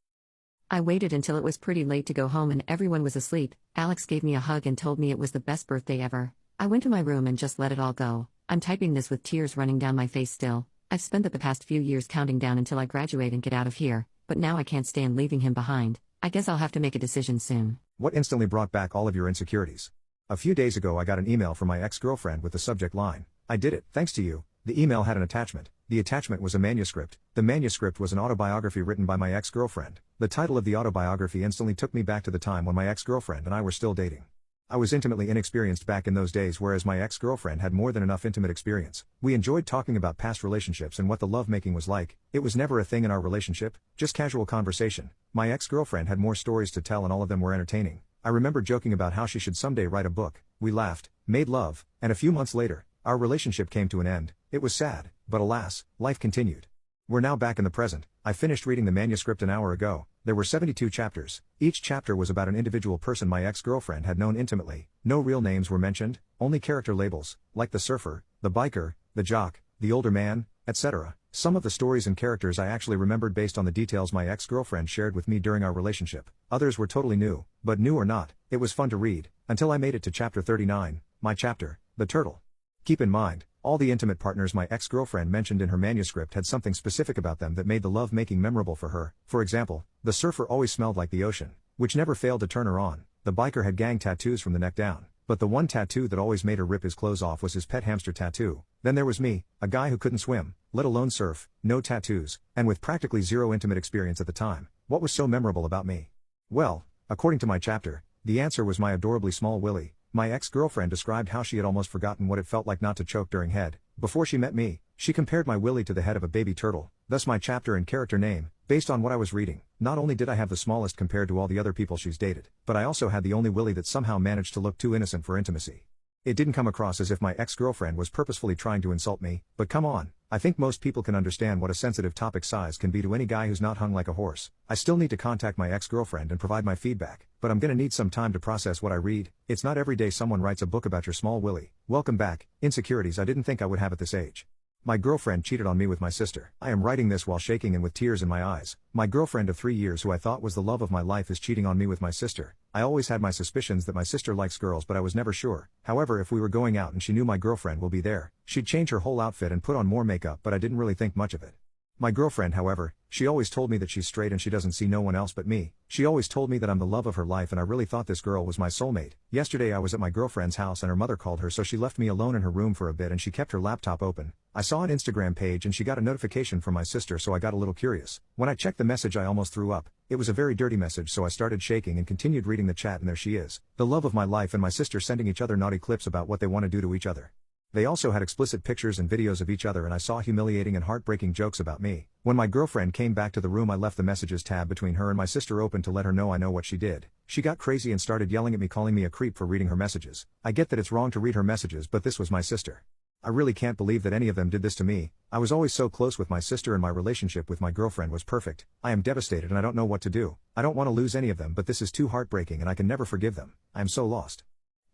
[SPEAKER 2] I waited until it was pretty late to go home and everyone was asleep. Alex gave me a hug and told me it was the best birthday ever. I went to my room and just let it all go. I'm typing this with tears running down my face still. I've spent the past few years counting down until I graduate and get out of here, but now I can't stand leaving him behind. I guess I'll have to make a decision soon.
[SPEAKER 1] What instantly brought back all of your insecurities? A few days ago I got an email from my ex-girlfriend with the subject line, "I did it, thanks to you." The email had an attachment. The attachment was a manuscript. The manuscript was an autobiography written by my ex-girlfriend. The title of the autobiography instantly took me back to the time when my ex-girlfriend and I were still dating. I was intimately inexperienced back in those days, whereas my ex-girlfriend had more than enough intimate experience. We enjoyed talking about past relationships and what the lovemaking was like. It was never a thing in our relationship, just casual conversation. My ex-girlfriend had more stories to tell and all of them were entertaining. I remember joking about how she should someday write a book. We laughed, made love, and a few months later, our relationship came to an end. It was sad, but alas, life continued. We're now back in the present. I finished reading the manuscript an hour ago. There were 72 chapters. Each chapter was about an individual person my ex-girlfriend had known intimately. No real names were mentioned, only character labels, like the surfer, the biker, the jock, the older man, etc. Some of the stories and characters I actually remembered based on the details my ex-girlfriend shared with me during our relationship. Others were totally new, but new or not, it was fun to read, until I made it to chapter 39, my chapter, The Turtle. Keep in mind, all the intimate partners my ex-girlfriend mentioned in her manuscript had something specific about them that made the love-making memorable for her. For example, the surfer always smelled like the ocean, which never failed to turn her on. The biker had gang tattoos from the neck down, but the one tattoo that always made her rip his clothes off was his pet hamster tattoo. Then there was me, a guy who couldn't swim, let alone surf, no tattoos, and with practically zero intimate experience at the time. What was so memorable about me? Well, according to my chapter, the answer was my adorably small willy. My ex-girlfriend described how she had almost forgotten what it felt like not to choke during head. Before she met me, she compared my willy to the head of a baby turtle, thus my chapter and character name, based on what I was reading. Not only did I have the smallest compared to all the other people she's dated, but I also had the only willy that somehow managed to look too innocent for intimacy. It didn't come across as if my ex-girlfriend was purposefully trying to insult me, but come on, I think most people can understand what a sensitive topic size can be to any guy who's not hung like a horse. I still need to contact my ex-girlfriend and provide my feedback, but I'm gonna need some time to process what I read. It's not every day someone writes a book about your small willy. Welcome back, insecurities I didn't think I would have at this age. My girlfriend cheated on me with my sister. I am writing this while shaking and with tears in my eyes. My girlfriend of 3 years who I thought was the love of my life is cheating on me with my sister. I always had my suspicions that my sister likes girls but I was never sure. However, if we were going out and she knew my girlfriend will be there, she'd change her whole outfit and put on more makeup, but I didn't really think much of it. My girlfriend, however, she always told me that she's straight and she doesn't see no one else but me. She always told me that I'm the love of her life and I really thought this girl was my soulmate. Yesterday I was at my girlfriend's house and her mother called her, so she left me alone in her room for a bit and she kept her laptop open. I saw an Instagram page and she got a notification from my sister, so I got a little curious. When I checked the message I almost threw up. It was a very dirty message, so I started shaking and continued reading the chat, and there she is. The love of my life and my sister sending each other naughty clips about what they want to do to each other. They also had explicit pictures and videos of each other, and I saw humiliating and heartbreaking jokes about me. When my girlfriend came back to the room, I left the messages tab between her and my sister open to let her know I know what she did. She got crazy and started yelling at me, calling me a creep for reading her messages. I get that it's wrong to read her messages, but this was my sister. I really can't believe that any of them did this to me. I was always so close with my sister and my relationship with my girlfriend was perfect. I am devastated and I don't know what to do. I don't want to lose any of them, but this is too heartbreaking and I can never forgive them. I am so lost.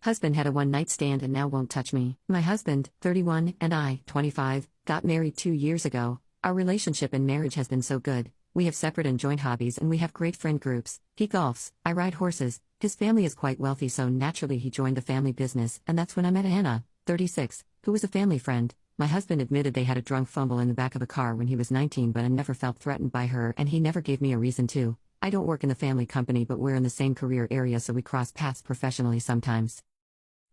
[SPEAKER 2] Husband had a one-night stand and now won't touch me. My husband, 31, and I, 25, got married 2 years ago. Our relationship and marriage has been so good. We have separate and joint hobbies and we have great friend groups. He golfs, I ride horses. His family is quite wealthy, so naturally he joined the family business, and that's when I met Anna, 36, who was a family friend. My husband admitted they had a drunk fumble in the back of a car when he was 19, but I never felt threatened by her and he never gave me a reason to. I don't work in the family company, but we're in the same career area, so we cross paths professionally sometimes.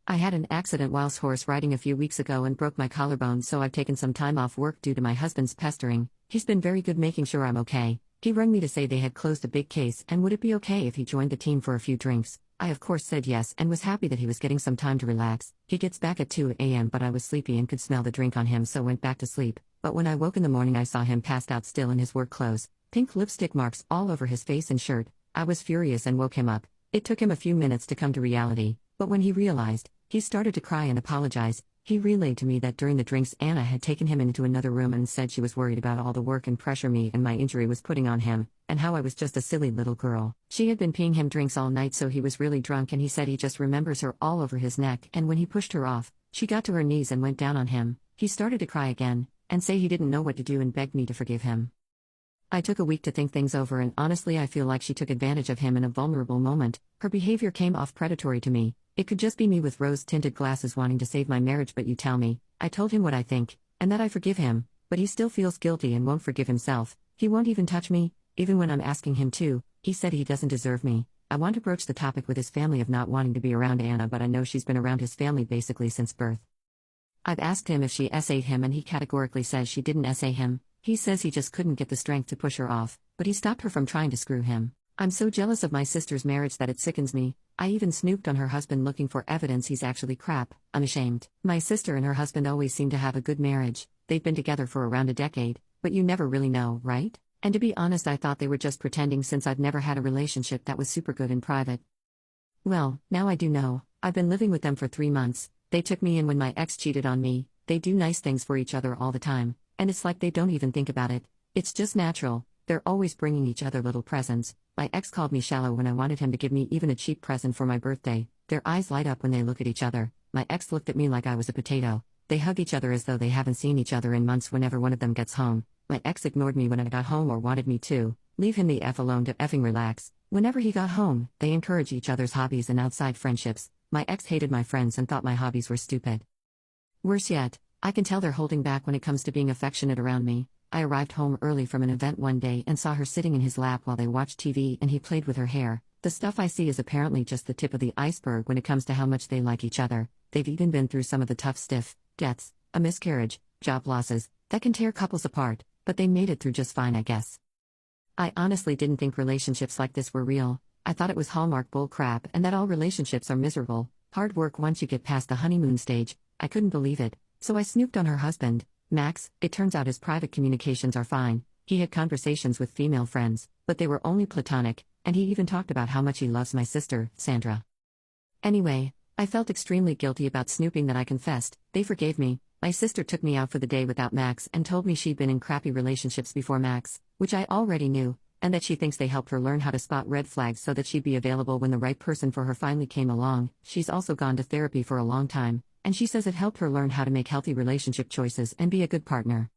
[SPEAKER 2] I had an accident whilst horse riding a few weeks ago and broke my collarbone, so I've taken some time off work due to my husband's pestering. He's been very good making sure I'm okay. He rang me to say they had closed a big case and would it be okay if he joined the team for a few drinks. I of course said yes and was happy that he was getting some time to relax. He gets back at 2 a.m. but I was sleepy and could smell the drink on him, so went back to sleep. But when I woke in the morning I saw him passed out still in his work clothes, pink lipstick marks all over his face and shirt. I was furious and woke him up. It took him a few minutes to come to reality, but when he realized, he started to cry and apologize. He relayed to me that during the drinks Anna had taken him into another room and said she was worried about all the work and pressure me and my injury was putting on him, and how I was just a silly little girl. She had been peeing him drinks all night, so he was really drunk, and he said he just remembers her all over his neck, and when he pushed her off, she got to her knees and went down on him. He started to cry again, and say he didn't know what to do and begged me to forgive him. I took a week to think things over, and honestly I feel like she took advantage of him in a vulnerable moment. Her behavior came off predatory to me. It could just be me with rose-tinted glasses wanting to save my marriage, but you tell me. I told him what I think, and that I forgive him, but he still feels guilty and won't forgive himself. He won't even touch me, even when I'm asking him to. He said he doesn't deserve me. I want to broach the topic with his family of not wanting to be around Anna, but I know she's been around his family basically since birth. I've asked him if she SA'd him and he categorically says she didn't SA him. He says he just couldn't get the strength to push her off, but he stopped her from trying to screw him. I'm so jealous of my sister's marriage that it sickens me. I even snooped on her husband looking for evidence he's actually crap. I'm ashamed. My sister and her husband always seem to have a good marriage. They've been together for around a decade, but you never really know, right? And to be honest, I thought they were just pretending since I've never had a relationship that was super good in private. Well, now I do know. I've been living with them for 3 months. They took me in when my ex cheated on me. They do nice things for each other all the time, and it's like they don't even think about it. It's just natural. They're always bringing each other little presents. My ex called me shallow when I wanted him to give me even a cheap present for my birthday. Their eyes light up when they look at each other. My ex looked at me like I was a potato. They hug each other as though they haven't seen each other in months whenever one of them gets home. My ex ignored me when I got home or wanted me to. Leave him the F alone to effing relax. Whenever he got home, they encourage each other's hobbies and outside friendships. My ex hated my friends and thought my hobbies were stupid. Worse yet, I can tell they're holding back when it comes to being affectionate around me. I arrived home early from an event one day and saw her sitting in his lap while they watched TV and he played with her hair. The stuff I see is apparently just the tip of the iceberg when it comes to how much they like each other. They've even been through some of the tough stuff: deaths, a miscarriage, job losses, That can tear couples apart, but they made it through just fine, I guess. I honestly didn't think relationships like this were real. I thought it was Hallmark bull crap and that all relationships are miserable, hard work once you get past the honeymoon stage. I couldn't believe it, so I snooped on her husband, Max. It turns out his private communications are fine. He had conversations with female friends, but they were only platonic, and he even talked about how much he loves my sister, Sandra. Anyway, I felt extremely guilty about snooping that I confessed. They forgave me. My sister took me out for the day without Max and told me she'd been in crappy relationships before Max, which I already knew, and that she thinks they helped her learn how to spot red flags so that she'd be available when the right person for her finally came along. She's also gone to therapy for a long time, and she says it helped her learn how to make healthy relationship choices and be a good partner.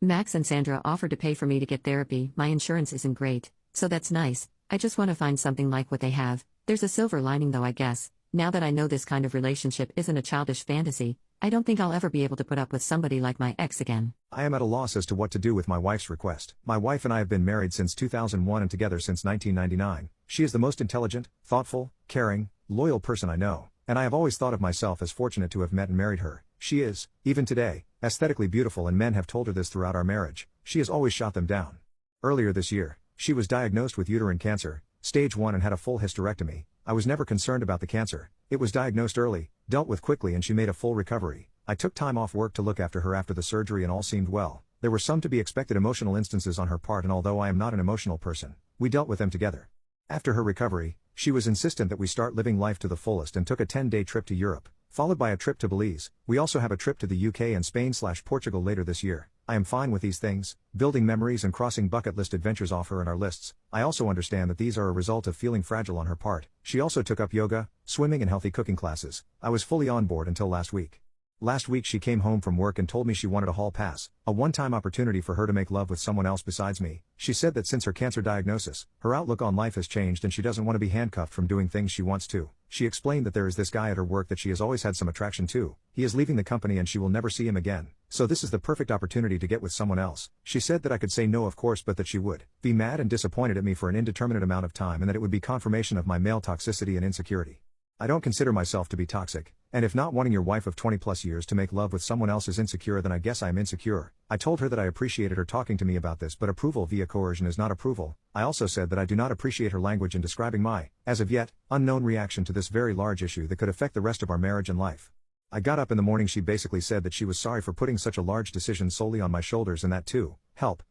[SPEAKER 2] Max and Sandra offered to pay for me to get therapy. My insurance isn't great, so that's nice. I just want to find something like what they have. There's a silver lining though, I guess. Now that I know this kind of relationship isn't a childish fantasy, I don't think I'll ever be able to put up with somebody like my ex again.
[SPEAKER 1] I am at a loss as to what to do with my wife's request. My wife and I have been married since 2001 and together since 1999. She is the most intelligent, thoughtful, caring, loyal person I know, and I have always thought of myself as fortunate to have met and married her. She is, even today, aesthetically beautiful, and men have told her this throughout our marriage. She has always shot them down. Earlier this year, she was diagnosed with uterine cancer, stage 1, and had a full hysterectomy. I was never concerned about the cancer. It was diagnosed early, dealt with quickly, and she made a full recovery. I took time off work to look after her after the surgery and all seemed well. There were some to be expected emotional instances on her part, and although I am not an emotional person, we dealt with them together. After her recovery, she was insistent that we start living life to the fullest and took a 10-day trip to Europe, followed by a trip to Belize. We also have a trip to the UK and Spain/Portugal later this year. I am fine with these things, building memories and crossing bucket list adventures off her and our lists. I also understand that these are a result of feeling fragile on her part. She also took up yoga, swimming and healthy cooking classes. I was fully on board until last week. Last week she came home from work and told me she wanted a hall pass, a one-time opportunity for her to make love with someone else besides me. She said that since her cancer diagnosis, her outlook on life has changed and she doesn't want to be handcuffed from doing things she wants to. She explained that there is this guy at her work that she has always had some attraction to. He is leaving the company and she will never see him again. So this is the perfect opportunity to get with someone else. She said that I could say no of course, but that she would be mad and disappointed at me for an indeterminate amount of time, and that it would be confirmation of my male toxicity and insecurity. I don't consider myself to be toxic, and if not wanting your wife of 20 plus years to make love with someone else is insecure, then I guess I am insecure. I told her that I appreciated her talking to me about this, but approval via coercion is not approval. I also said that I do not appreciate her language in describing my, as of yet, unknown reaction to this very large issue that could affect the rest of our marriage and life. I got up in the morning, she basically said that she was sorry for putting such a large decision solely on my shoulders and that too,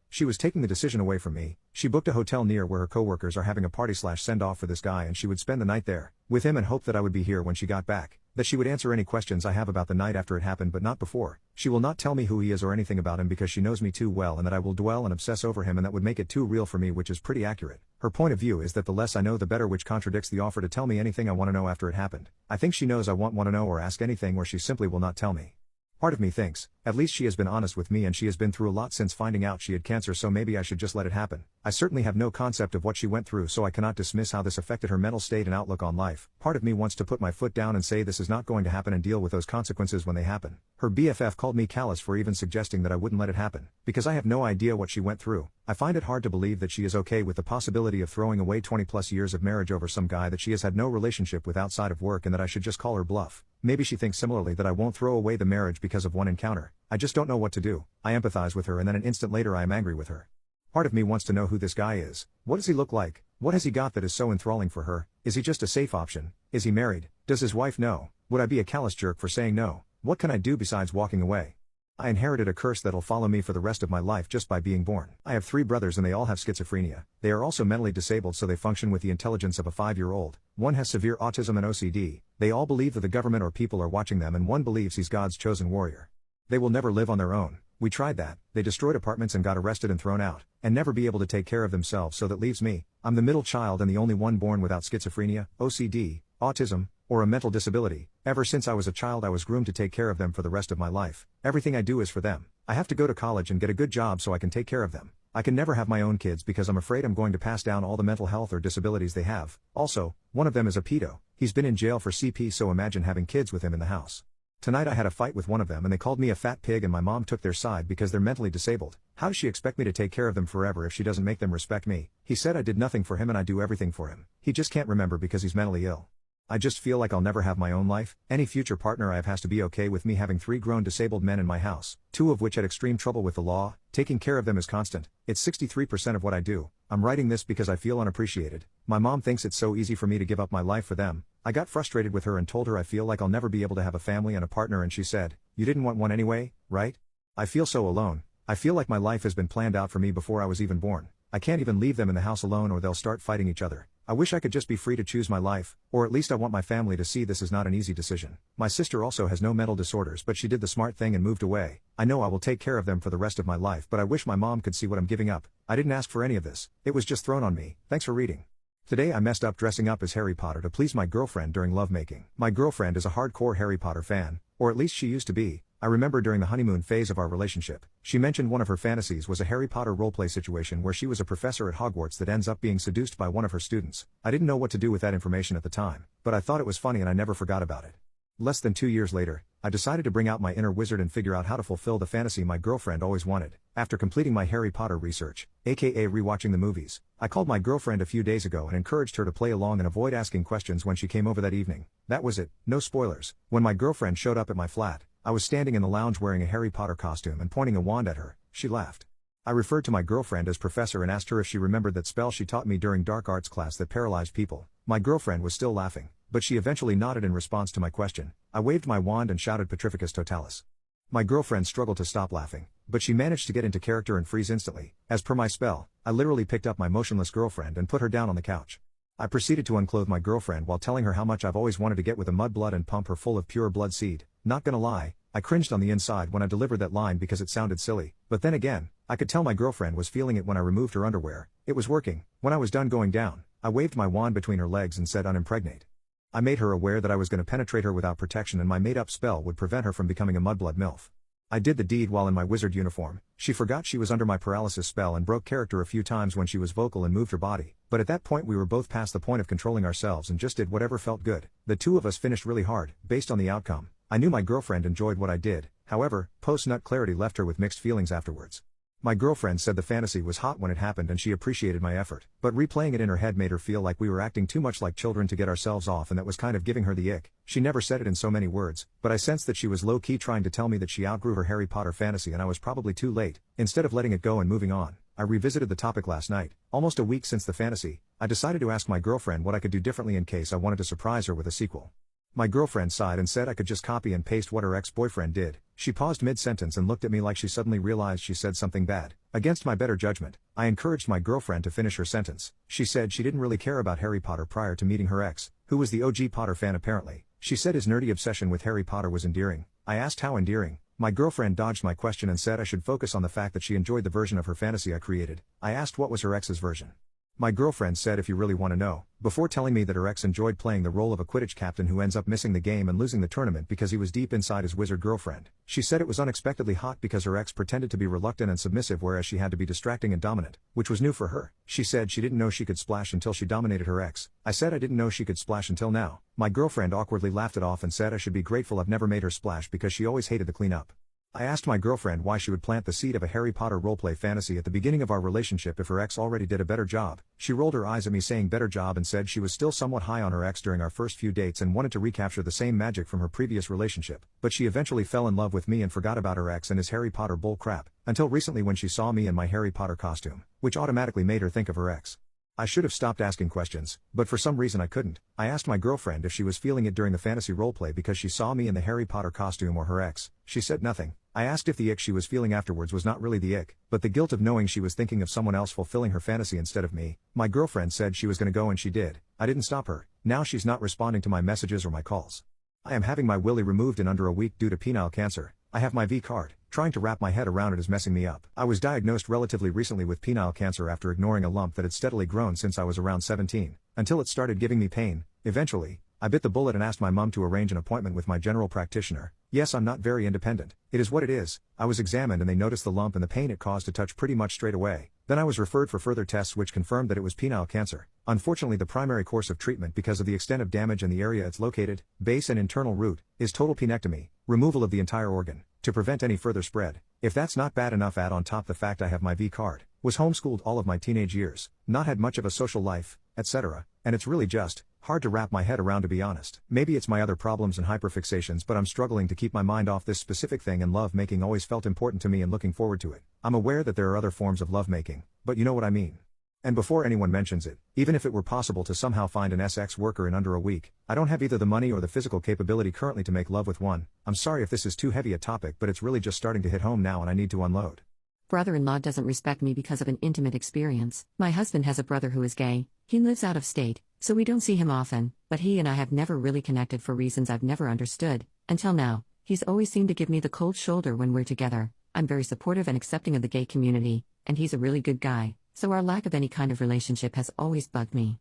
[SPEAKER 1] she was taking the decision away from me. She booked a hotel near where her coworkers are having a party/send-off for this guy, and she would spend the night there with him and hope that I would be here when she got back, that she would answer any questions I have about the night after it happened but not before. She will not tell me who he is or anything about him because she knows me too well, and that I will dwell and obsess over him, and that would make it too real for me, which is pretty accurate. Her point of view is that the less I know the better, which contradicts the offer to tell me anything I want to know after it happened. I think she knows I won't want to know or ask anything, or she simply will not tell me. Part of me thinks, at least she has been honest with me, and she has been through a lot since finding out she had cancer, so maybe I should just let it happen. I certainly have no concept of what she went through, so I cannot dismiss how this affected her mental state and outlook on life. Part of me wants to put my foot down and say this is not going to happen and deal with those consequences when they happen. Her BFF called me callous for even suggesting that I wouldn't let it happen, because I have no idea what she went through. I find it hard to believe that she is okay with the possibility of throwing away 20 plus years of marriage over some guy that she has had no relationship with outside of work, and that I should just call her bluff. Maybe she thinks similarly that I won't throw away the marriage because of one encounter. I just don't know what to do. I empathize with her, and then an instant later I am angry with her. Part of me wants to know who this guy is. What does he look like? What has he got that is so enthralling for her? Is he just a safe option? Is he married? Does his wife know? Would I be a callous jerk for saying no? What can I do besides walking away? I inherited a curse that'll follow me for the rest of my life just by being born. I have 3 brothers and they all have schizophrenia. They are also mentally disabled, so they function with the intelligence of a 5-year-old. One has severe autism and OCD. They all believe that the government or people are watching them, and one believes he's God's chosen warrior. They will never live on their own. We tried that. They destroyed apartments and got arrested and thrown out, and never be able to take care of themselves, so that leaves me. I'm the middle child and the only one born without schizophrenia, OCD, autism, or a mental disability. Ever since I was a child I was groomed to take care of them for the rest of my life. Everything I do is for them. I have to go to college and get a good job so I can take care of them. I can never have my own kids because I'm afraid I'm going to pass down all the mental health or disabilities they have. Also, one of them is a pedo. He's been in jail for CP, so imagine having kids with him in the house. Tonight I had a fight with one of them and they called me a fat pig, and my mom took their side because they're mentally disabled. How does she expect me to take care of them forever if she doesn't make them respect me? He said I did nothing for him and I do everything for him. He just can't remember because he's mentally ill. I just feel like I'll never have my own life. Any future partner I have has to be okay with me having 3 grown disabled men in my house, 2 of which had extreme trouble with the law. Taking care of them is constant. It's 63% of what I do. I'm writing this because I feel unappreciated. My mom thinks it's so easy for me to give up my life for them. I got frustrated with her and told her I feel like I'll never be able to have a family and a partner, and she said, "You didn't want one anyway, right?" I feel so alone. I feel like my life has been planned out for me before I was even born. I can't even leave them in the house alone or they'll start fighting each other. I wish I could just be free to choose my life, or at least I want my family to see this is not an easy decision. My sister also has no mental disorders, but she did the smart thing and moved away. I know I will take care of them for the rest of my life, but I wish my mom could see what I'm giving up. I didn't ask for any of this. It was just thrown on me. Thanks for reading. Today I messed up dressing up as Harry Potter to please my girlfriend during lovemaking. My girlfriend is a hardcore Harry Potter fan, or at least she used to be. I remember during the honeymoon phase of our relationship, she mentioned one of her fantasies was a Harry Potter roleplay situation where she was a professor at Hogwarts that ends up being seduced by one of her students. I didn't know what to do with that information at the time, but I thought it was funny and I never forgot about it. Less than 2 years later, I decided to bring out my inner wizard and figure out how to fulfill the fantasy my girlfriend always wanted. After completing my Harry Potter research, aka rewatching the movies, I called my girlfriend a few days ago and encouraged her to play along and avoid asking questions when she came over that evening. That was it, no spoilers. When my girlfriend showed up at my flat, I was standing in the lounge wearing a Harry Potter costume and pointing a wand at her. She laughed. I referred to my girlfriend as Professor and asked her if she remembered that spell she taught me during dark arts class that paralyzed people. My girlfriend was still laughing, but she eventually nodded in response to my question. I waved my wand and shouted Petrificus Totalis. My girlfriend struggled to stop laughing, but she managed to get into character and freeze instantly. As per my spell, I literally picked up my motionless girlfriend and put her down on the couch. I proceeded to unclothe my girlfriend while telling her how much I've always wanted to get with a mudblood and pump her full of pure blood seed. Not gonna lie, I cringed on the inside when I delivered that line because it sounded silly, but then again, I could tell my girlfriend was feeling it when I removed her underwear. It was working. When I was done going down, I waved my wand between her legs and said unimpregnate. I made her aware that I was going to penetrate her without protection and my made-up spell would prevent her from becoming a mudblood MILF. I did the deed while in my wizard uniform. She forgot she was under my paralysis spell and broke character a few times when she was vocal and moved her body, but at that point we were both past the point of controlling ourselves and just did whatever felt good. The two of us finished really hard, based on the outcome. I knew my girlfriend enjoyed what I did, however, post-nut clarity left her with mixed feelings afterwards. My girlfriend said the fantasy was hot when it happened and she appreciated my effort, but replaying it in her head made her feel like we were acting too much like children to get ourselves off and that was kind of giving her the ick. She never said it in so many words, but I sensed that she was low-key trying to tell me that she outgrew her Harry Potter fantasy and I was probably too late. Instead of letting it go and moving on, I revisited the topic last night. Almost a week since the fantasy, I decided to ask my girlfriend what I could do differently in case I wanted to surprise her with a sequel. My girlfriend sighed and said I could just copy and paste what her ex-boyfriend did. She paused mid-sentence and looked at me like she suddenly realized she said something bad. Against my better judgment, I encouraged my girlfriend to finish her sentence. She said she didn't really care about Harry Potter prior to meeting her ex, who was the OG Potter fan apparently. She said his nerdy obsession with Harry Potter was endearing. I asked how endearing. My girlfriend dodged my question and said I should focus on the fact that she enjoyed the version of her fantasy I created. I asked what was her ex's version. My girlfriend said if you really want to know, before telling me that her ex enjoyed playing the role of a Quidditch captain who ends up missing the game and losing the tournament because he was deep inside his wizard girlfriend. She said it was unexpectedly hot because her ex pretended to be reluctant and submissive whereas she had to be distracting and dominant, which was new for her. She said she didn't know she could splash until she dominated her ex. I said I didn't know she could splash until now. My girlfriend awkwardly laughed it off and said I should be grateful I've never made her splash because she always hated the cleanup. I asked my girlfriend why she would plant the seed of a Harry Potter roleplay fantasy at the beginning of our relationship if her ex already did a better job. She rolled her eyes at me saying better job and said she was still somewhat high on her ex during our first few dates and wanted to recapture the same magic from her previous relationship, but she eventually fell in love with me and forgot about her ex and his Harry Potter bull crap, until recently when she saw me in my Harry Potter costume, which automatically made her think of her ex. I should have stopped asking questions, but for some reason I couldn't. I asked my girlfriend if she was feeling it during the fantasy roleplay because she saw me in the Harry Potter costume or her ex. She said nothing. I asked if the ick she was feeling afterwards was not really the ick, but the guilt of knowing she was thinking of someone else fulfilling her fantasy instead of me. My girlfriend said she was gonna go and she did. I didn't stop her. Now she's not responding to my messages or my calls. I am having my willy removed in under a week due to penile cancer. I have my V card. Trying to wrap my head around it is messing me up. I was diagnosed relatively recently with penile cancer after ignoring a lump that had steadily grown since I was around 17, until it started giving me pain. Eventually, I bit the bullet and asked my mom to arrange an appointment with my general practitioner. Yes, I'm not very independent. It is what it is. I was examined and they noticed the lump and the pain it caused to touch pretty much straight away. Then I was referred for further tests which confirmed that it was penile cancer. Unfortunately, the primary course of treatment because of the extent of damage in the area it's located, base and internal root, is total penectomy, removal of the entire organ, to prevent any further spread. If that's not bad enough, add on top the fact I have my V card, was homeschooled all of my teenage years, not had much of a social life, etc., and it's really just Hard to wrap my head around, to be honest. Maybe it's my other problems and hyperfixations, but I'm struggling to keep my mind off this specific thing, and love making always felt important to me and looking forward to it. I'm aware that there are other forms of love making, but you know what I mean. And before anyone mentions it, even if it were possible to somehow find an SX worker in under a week, I don't have either the money or the physical capability currently to make love with one. I'm sorry if this is too heavy a topic, but it's really just starting to hit home now and I need to unload.
[SPEAKER 2] Brother-in-law doesn't respect me because of an intimate experience. My husband has a brother who is gay. He lives out of state, so we don't see him often, but he and I have never really connected for reasons I've never understood. Until now, he's always seemed to give me the cold shoulder when we're together. I'm very supportive and accepting of the gay community, and he's a really good guy, so our lack of any kind of relationship has always bugged me.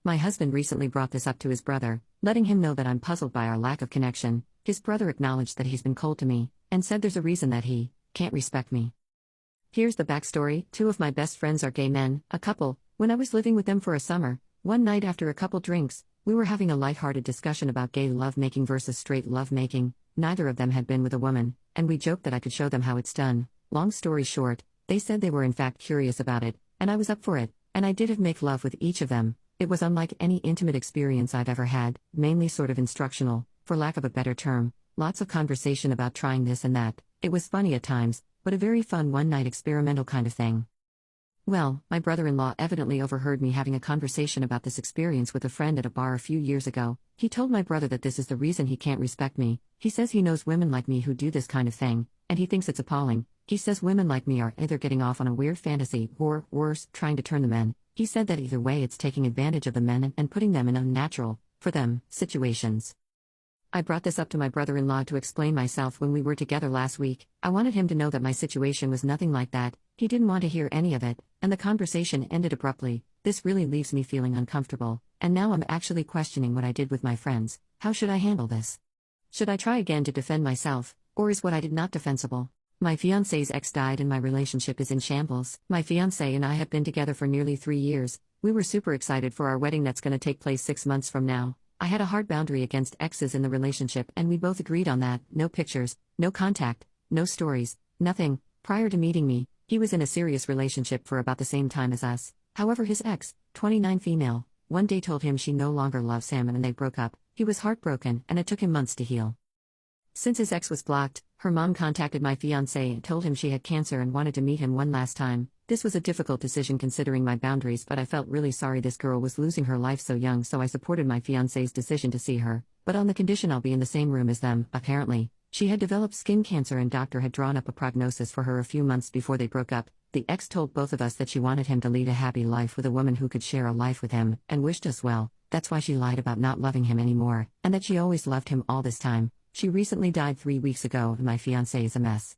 [SPEAKER 2] My husband recently brought this up to his brother, letting him know that I'm puzzled by our lack of connection. His brother acknowledged that he's been cold to me, and said there's a reason that he can't respect me. Here's the backstory. 2 of my best friends are gay men, a couple. When I was living with them for a summer, one night after a couple drinks, we were having a lighthearted discussion about gay lovemaking versus straight lovemaking. Neither of them had been with a woman, and we joked that I could show them how it's done. Long story short, they said they were in fact curious about it, and I was up for it, and I did make love with each of them. It was unlike any intimate experience I've ever had, mainly sort of instructional, for lack of a better term. Lots of conversation about trying this and that. It was funny at times, but a very fun one-night experimental kind of thing. Well, my brother-in-law evidently overheard me having a conversation about this experience with a friend at a bar a few years ago. He told my brother that this is the reason he can't respect me. He says he knows women like me who do this kind of thing, and he thinks it's appalling. He says women like me are either getting off on a weird fantasy or, worse, trying to turn the men. He said that either way it's taking advantage of the men and putting them in unnatural, for them, situations. I brought this up to my brother-in-law to explain myself when we were together last week. I wanted him to know that my situation was nothing like that. He didn't want to hear any of it, and the conversation ended abruptly. This really leaves me feeling uncomfortable, and now I'm actually questioning what I did with my friends. How should I handle this? Should I try again to defend myself, or is what I did not defensible? My fiancé's ex died and my relationship is in shambles. My fiancé and I have been together for nearly 3 years. We were super excited for our wedding that's going to take place 6 months from now. I had a hard boundary against exes in the relationship and we both agreed on that. No pictures, no contact, no stories, nothing. Prior to meeting me, he was in a serious relationship for about the same time as us. However, his ex, 29 female, one day told him she no longer loves him and they broke up. He was heartbroken and it took him months to heal. Since his ex was blocked, her mom contacted my fiancé and told him she had cancer and wanted to meet him one last time. This was a difficult decision considering my boundaries, but I felt really sorry this girl was losing her life so young, so I supported my fiancé's decision to see her, but on the condition I'll be in the same room as them. Apparently, she had developed skin cancer and doctor had drawn up a prognosis for her a few months before they broke up. The ex told both of us that she wanted him to lead a happy life with a woman who could share a life with him, and wished us well. That's why she lied about not loving him anymore, and that she always loved him all this time. She recently died 3 weeks ago and my fiancé is a mess.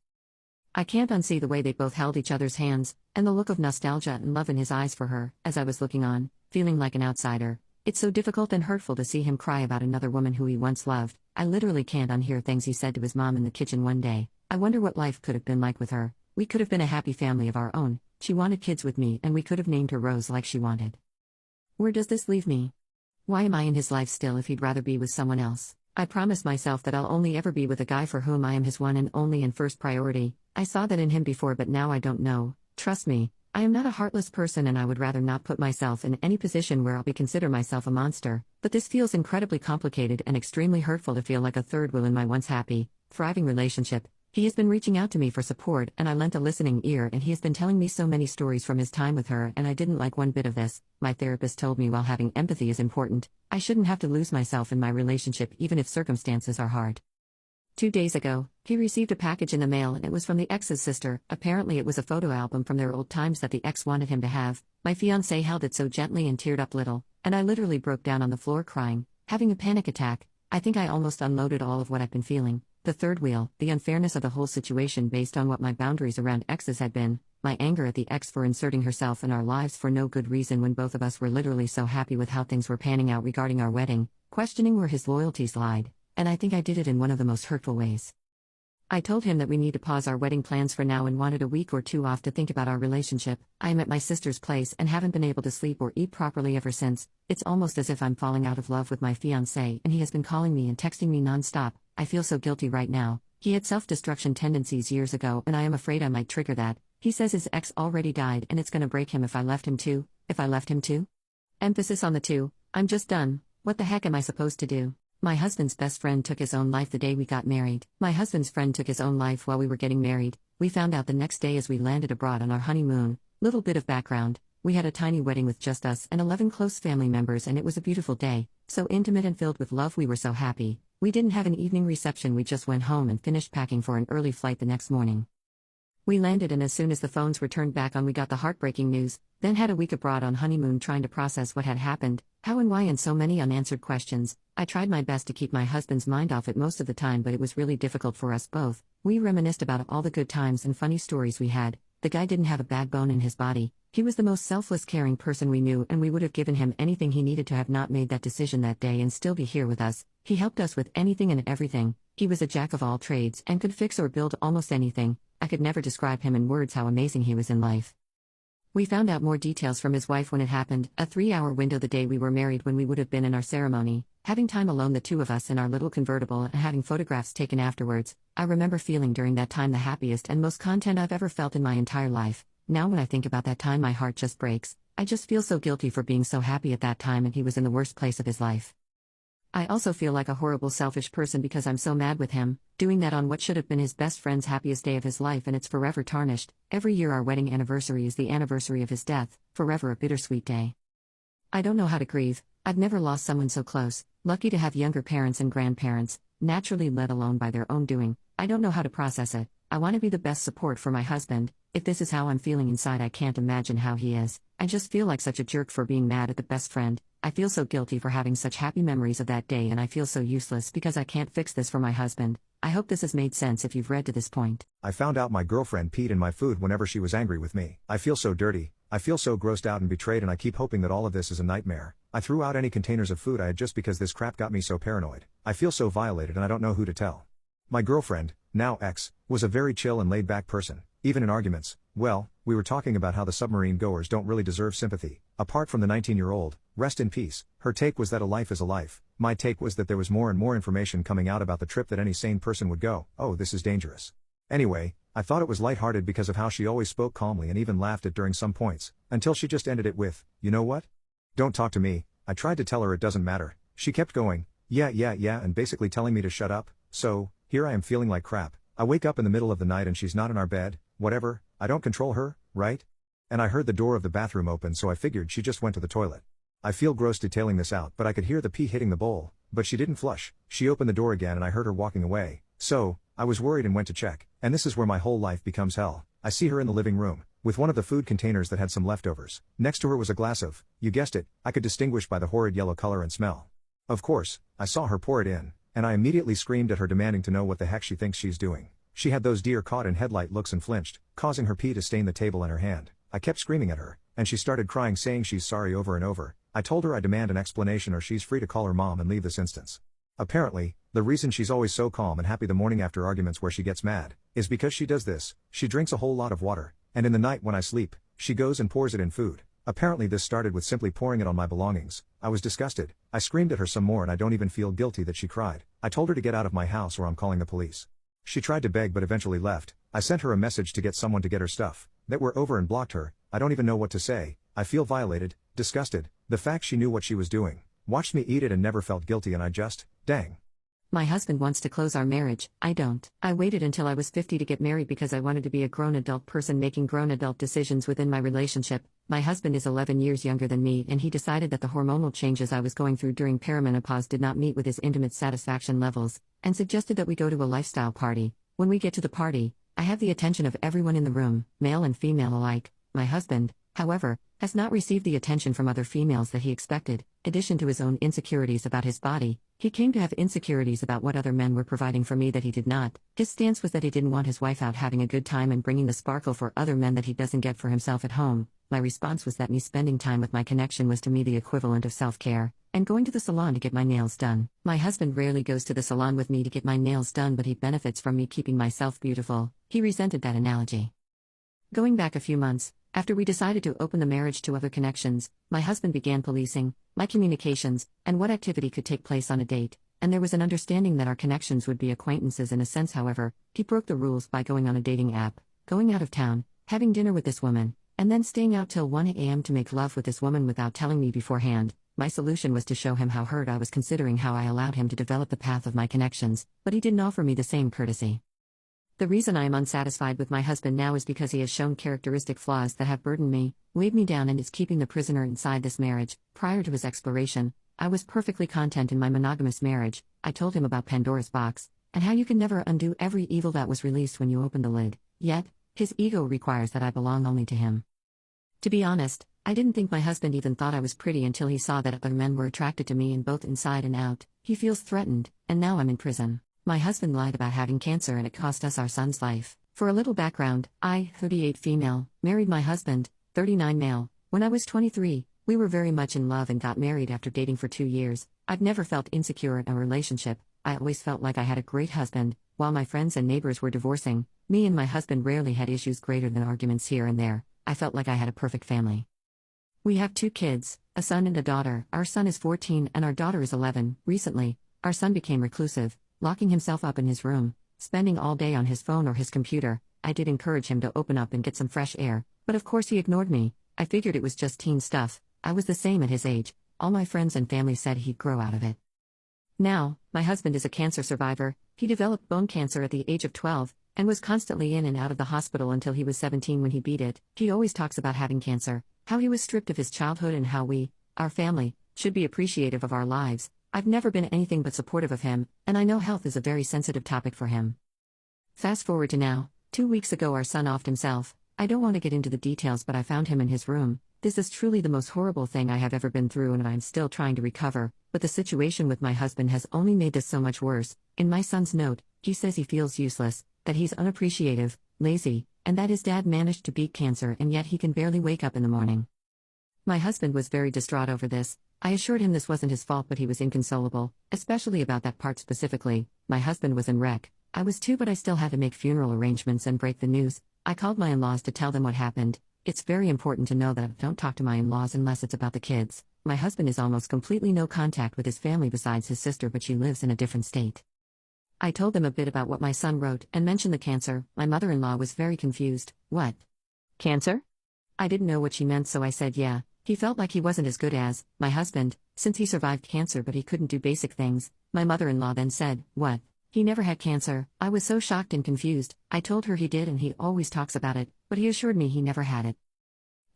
[SPEAKER 2] I can't unsee the way they both held each other's hands, and the look of nostalgia and love in his eyes for her, as I was looking on, feeling like an outsider. It's so difficult and hurtful to see him cry about another woman who he once loved. I literally can't unhear things he said to his mom in the kitchen one day. I wonder what life could have been like with her. We could have been a happy family of our own. She wanted kids with me and we could have named her Rose like she wanted. Where does this leave me? Why am I in his life still if he'd rather be with someone else? I promised myself that I'll only ever be with a guy for whom I am his one and only and first priority. I saw that in him before, but now I don't know. Trust me, I am not a heartless person and I would rather not put myself in any position where I'll consider myself a monster, but this feels incredibly complicated and extremely hurtful to feel like a third wheel in my once happy, thriving relationship. He has been reaching out to me for support and I lent a listening ear, and he has been telling me so many stories from his time with her, and I didn't like one bit of this. My therapist told me while having empathy is important, I shouldn't have to lose myself in my relationship even if circumstances are hard. 2 days ago, he received a package in the mail and it was from the ex's sister. Apparently it was a photo album from their old times that the ex wanted him to have. My fiancé held it so gently and teared up little, and I literally broke down on the floor crying, having a panic attack. I think I almost unloaded all of what I've been feeling. The third wheel, the unfairness of the whole situation based on what my boundaries around exes had been, my anger at the ex for inserting herself in our lives for no good reason when both of us were literally so happy with how things were panning out regarding our wedding, questioning where his loyalties lied, and I think I did it in one of the most hurtful ways. I told him that we need to pause our wedding plans for now and wanted a week or 2 off to think about our relationship. I am at my sister's place and haven't been able to sleep or eat properly ever since. It's almost as if I'm falling out of love with my fiancé and he has been calling me and texting me non-stop. I feel so guilty right now. He had self-destruction tendencies years ago and I am afraid I might trigger that. He says his ex already died and it's gonna break him if I left him too. If I left him too? Emphasis on the two. I'm just done. What the heck am I supposed to do? My husband's best friend took his own life the day we got married. My husband's friend took his own life while we were getting married. We found out the next day as we landed abroad on our honeymoon. Little bit of background. We had a tiny wedding with just us and 11 close family members, and it was a beautiful day. So intimate and filled with love, we were so happy. We didn't have an evening reception, we just went home and finished packing for an early flight the next morning. We landed, and as soon as the phones were turned back on, we got the heartbreaking news, then had a week abroad on honeymoon trying to process what had happened, how and why, and so many unanswered questions. I tried my best to keep my husband's mind off it most of the time, but it was really difficult for us both. We reminisced about all the good times and funny stories we had. The guy didn't have a bad bone in his body. He was the most selfless, caring person we knew, and we would have given him anything he needed to have not made that decision that day and still be here with us. He helped us with anything and everything. He was a jack of all trades and could fix or build almost anything. I could never describe him in words how amazing he was in life. We found out more details from his wife when it happened, a 3-hour window the day we were married when we would have been in our ceremony, having time alone, the two of us in our little convertible, and having photographs taken afterwards. I remember feeling during that time the happiest and most content I've ever felt in my entire life. Now when I think about that time, my heart just breaks. I just feel so guilty for being so happy at that time, and he was in the worst place of his life. I also feel like a horrible, selfish person because I'm so mad with him, doing that on what should have been his best friend's happiest day of his life, and it's forever tarnished. Every year our wedding anniversary is the anniversary of his death, forever a bittersweet day. I don't know how to grieve. I've never lost someone so close, lucky to have younger parents and grandparents, naturally let alone by their own doing. I don't know how to process it. I want to be the best support for my husband. If this is how I'm feeling inside, I can't imagine how he is. I just feel like such a jerk for being mad at the best friend. I feel so guilty for having such happy memories of that day, and I feel so useless because I can't fix this for my husband. I hope this has made sense if you've read to this point.
[SPEAKER 1] I found out my girlfriend peed in my food whenever she was angry with me. I feel so dirty. I feel so grossed out and betrayed, and I keep hoping that all of this is a nightmare. I threw out any containers of food I had just because this crap got me so paranoid. I feel so violated and I don't know who to tell. My girlfriend, now ex, was a very chill and laid-back person. Even in arguments, well, we were talking about how the submarine goers don't really deserve sympathy. Apart from the 19-year-old, rest in peace, her take was that a life is a life. My take was that there was more and more information coming out about the trip that any sane person would go, oh, this is dangerous. Anyway, I thought it was lighthearted because of how she always spoke calmly and even laughed at during some points, until she just ended it with, you know what? Don't talk to me. I tried to tell her it doesn't matter. She kept going, yeah, and basically telling me to shut up. So, here I am feeling like crap. I wake up in the middle of the night and she's not in our bed. Whatever, I don't control her, right? And I heard the door of the bathroom open, so I figured she just went to the toilet. I feel gross detailing this out, but I could hear the pee hitting the bowl, but she didn't flush. She opened the door again and I heard her walking away. So, I was worried and went to check, and this is where my whole life becomes hell. I see her in the living room, with one of the food containers that had some leftovers. Next to her was a glass of, you guessed it, I could distinguish by the horrid yellow color and smell. Of course, I saw her pour it in, and I immediately screamed at her, demanding to know what the heck she thinks she's doing. She had those deer caught in headlight looks and flinched, causing her pee to stain the table in her hand. I kept screaming at her, and she started crying, saying she's sorry over and over. I told her I demand an explanation or she's free to call her mom and leave this instance. Apparently, the reason she's always so calm and happy the morning after arguments where she gets mad, is because she does this: she drinks a whole lot of water, and in the night when I sleep, she goes and pours it in food. Apparently this started with simply pouring it on my belongings. I was disgusted. I screamed at her some more, and I don't even feel guilty that she cried. I told her to get out of my house or I'm calling the police. She tried to beg but eventually left. I sent her a message to get someone to get her stuff. That were over and blocked her. I don't even know what to say. I feel violated, disgusted. The fact she knew what she was doing, watched me eat it and never felt guilty, and I just, dang.
[SPEAKER 2] My husband wants to close our marriage. I don't. I waited until I was 50 to get married because I wanted to be a grown adult person making grown adult decisions within my relationship. My husband is 11 years younger than me, and he decided that the hormonal changes I was going through during perimenopause did not meet with his intimate satisfaction levels, and suggested that we go to a lifestyle party. When we get to the party, I have the attention of everyone in the room, male and female alike. My husband, however, has not received the attention from other females that he expected. In addition to his own insecurities about his body, he came to have insecurities about what other men were providing for me that he did not. His stance was that he didn't want his wife out having a good time and bringing the sparkle for other men that he doesn't get for himself at home. My response was that me spending time with my connection was to me the equivalent of self-care, and going to the salon to get my nails done. My husband rarely goes to the salon with me to get my nails done, but he benefits from me keeping myself beautiful. He resented that analogy. Going back a few months, after we decided to open the marriage to other connections, my husband began policing my communications and what activity could take place on a date, and there was an understanding that our connections would be acquaintances in a sense. However, he broke the rules by going on a dating app, going out of town, having dinner with this woman, and then staying out till 1 a.m. to make love with this woman without telling me beforehand. My solution was to show him how hurt I was considering how I allowed him to develop the path of my connections, but he didn't offer me the same courtesy. The reason I am unsatisfied with my husband now is because he has shown characteristic flaws that have burdened me, weighed me down, and is keeping the prisoner inside this marriage. Prior to his exploration, I was perfectly content in my monogamous marriage. I told him about Pandora's box, and how you can never undo every evil that was released when you open the lid. Yet, his ego requires that I belong only to him. To be honest, I didn't think my husband even thought I was pretty until he saw that other men were attracted to me in both inside and out. He feels threatened, and now I'm in prison. My husband lied about having cancer and it cost us our son's life. For a little background, I, 38 female, married my husband, 39 male. When I was 23, we were very much in love and got married after dating for 2 years. I've never felt insecure in a relationship. I always felt like I had a great husband. While my friends and neighbors were divorcing, me and my husband rarely had issues greater than arguments here and there. I felt like I had a perfect family. We have 2 kids, a son and a daughter. Our son is 14 and our daughter is 11. Recently, our son became reclusive, locking himself up in his room, spending all day on his phone or his computer. I did encourage him to open up and get some fresh air, but of course he ignored me. I figured it was just teen stuff. I was the same at his age. All my friends and family said he'd grow out of it. Now, my husband is a cancer survivor. He developed bone cancer at the age of 12, and was constantly in and out of the hospital until he was 17 when he beat it. He always talks about having cancer, how he was stripped of his childhood, and how we, our family, should be appreciative of our lives. I've never been anything but supportive of him, and I know health is a very sensitive topic for him. Fast forward to now. 2 weeks ago our son offed himself. I don't want to get into the details, but I found him in his room. This is truly the most horrible thing I have ever been through, and I'm still trying to recover, but the situation with my husband has only made this so much worse. In my son's note, he says he feels useless, that he's unappreciative, lazy, and that his dad managed to beat cancer and yet he can barely wake up in the morning. My husband was very distraught over this. I assured him this wasn't his fault, but he was inconsolable, especially about that part specifically. My husband was in wreck. I was too, but I still had to make funeral arrangements and break the news. I called my in-laws to tell them what happened. It's very important to know that I don't talk to my in-laws unless it's about the kids. My husband is almost completely no contact with his family besides his sister, but she lives in a different state. I told them a bit about what my son wrote and mentioned the cancer. My mother-in-law was very confused. What? Cancer? I didn't know what she meant, so I said yeah. He felt like he wasn't as good as my husband, since he survived cancer but he couldn't do basic things. My mother-in-law then said, what? He never had cancer. I was so shocked and confused. I told her he did and he always talks about it, but he assured me he never had it.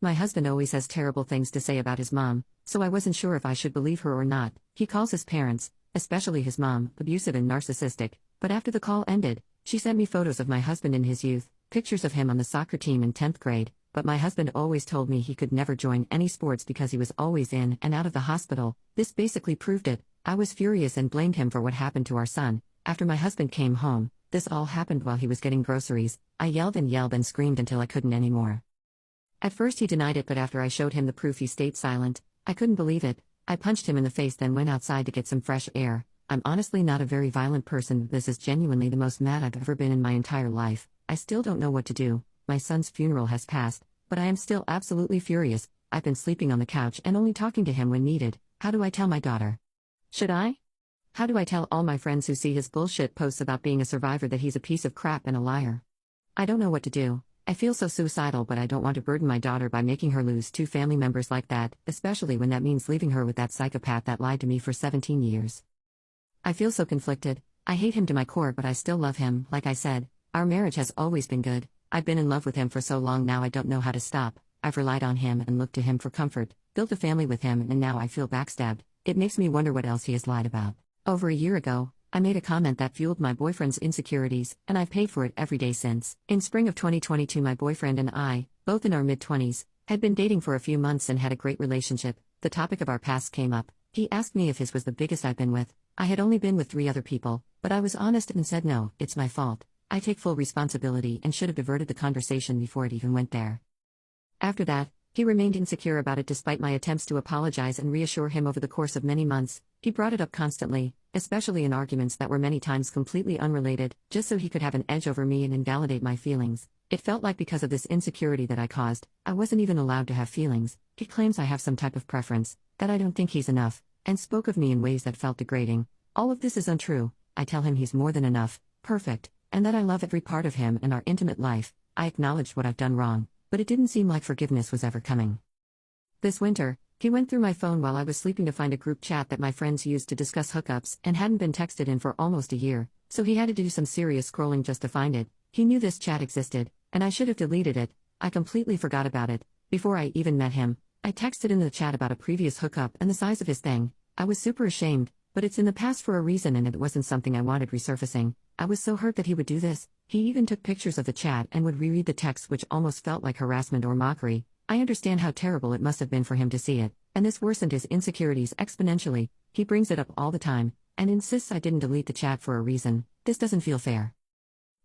[SPEAKER 2] My husband always has terrible things to say about his mom, so I wasn't sure if I should believe her or not. He calls his parents, especially his mom, abusive and narcissistic, but after the call ended, she sent me photos of my husband in his youth, pictures of him on the soccer team in 10th grade, but my husband always told me he could never join any sports because he was always in and out of the hospital. This basically proved it. I was furious and blamed him for what happened to our son. After my husband came home, this all happened while he was getting groceries. I yelled and screamed until I couldn't anymore. At first he denied it, but after I showed him the proof he stayed silent. I couldn't believe it. I punched him in the face, then went outside to get some fresh air. I'm honestly not a very violent person, but this is genuinely the most mad I've ever been in my entire life. I still don't know what to do. My son's funeral has passed, but I am still absolutely furious. I've been sleeping on the couch and only talking to him when needed. How do I tell my daughter? Should I? How do I tell all my friends who see his bullshit posts about being a survivor that he's a piece of crap and a liar? I don't know what to do. I feel so suicidal, but I don't want to burden my daughter by making her lose 2 family members like that, especially when that means leaving her with that psychopath that lied to me for 17 years. I feel so conflicted. I hate him to my core, but I still love him. Like I said, our marriage has always been good. I've been in love with him for so long now I don't know how to stop. I've relied on him and looked to him for comfort, built a family with him, and now I feel backstabbed. It makes me wonder what else he has lied about. Over a year ago, I made a comment that fueled my boyfriend's insecurities, and I've paid for it every day since. In spring of 2022, my boyfriend and I, both in our mid-20s, had been dating for a few months and had a great relationship. The topic of our past came up. He asked me if his was the biggest I've been with. I had only been with 3 other people, but I was honest and said no, it's my fault. I take full responsibility and should have diverted the conversation before it even went there. After that, he remained insecure about it despite my attempts to apologize and reassure him over the course of many months. He brought it up constantly, especially in arguments that were many times completely unrelated, just so he could have an edge over me and invalidate my feelings. It felt like because of this insecurity that I caused, I wasn't even allowed to have feelings. He claims I have some type of preference, that I don't think he's enough, and spoke of me in ways that felt degrading. All of this is untrue. I tell him he's more than enough, perfect, and that I love every part of him and our intimate life. I acknowledged what I've done wrong, but it didn't seem like forgiveness was ever coming. This winter, He went through my phone while I was sleeping to find a group chat that my friends used to discuss hookups and hadn't been texted in for almost a year, so he had to do some serious scrolling just to find it. He knew this chat existed, and I should have deleted it. I completely forgot about it. Before I even met him, I texted in the chat about a previous hookup and the size of his thing. I was super ashamed, but it's in the past for a reason and it wasn't something I wanted resurfacing. I was so hurt that he would do this. He even took pictures of the chat and would reread the text, which almost felt like harassment or mockery. I understand how terrible it must have been for him to see it, and this worsened his insecurities exponentially. He brings it up all the time, and insists I didn't delete the chat for a reason. This doesn't feel fair.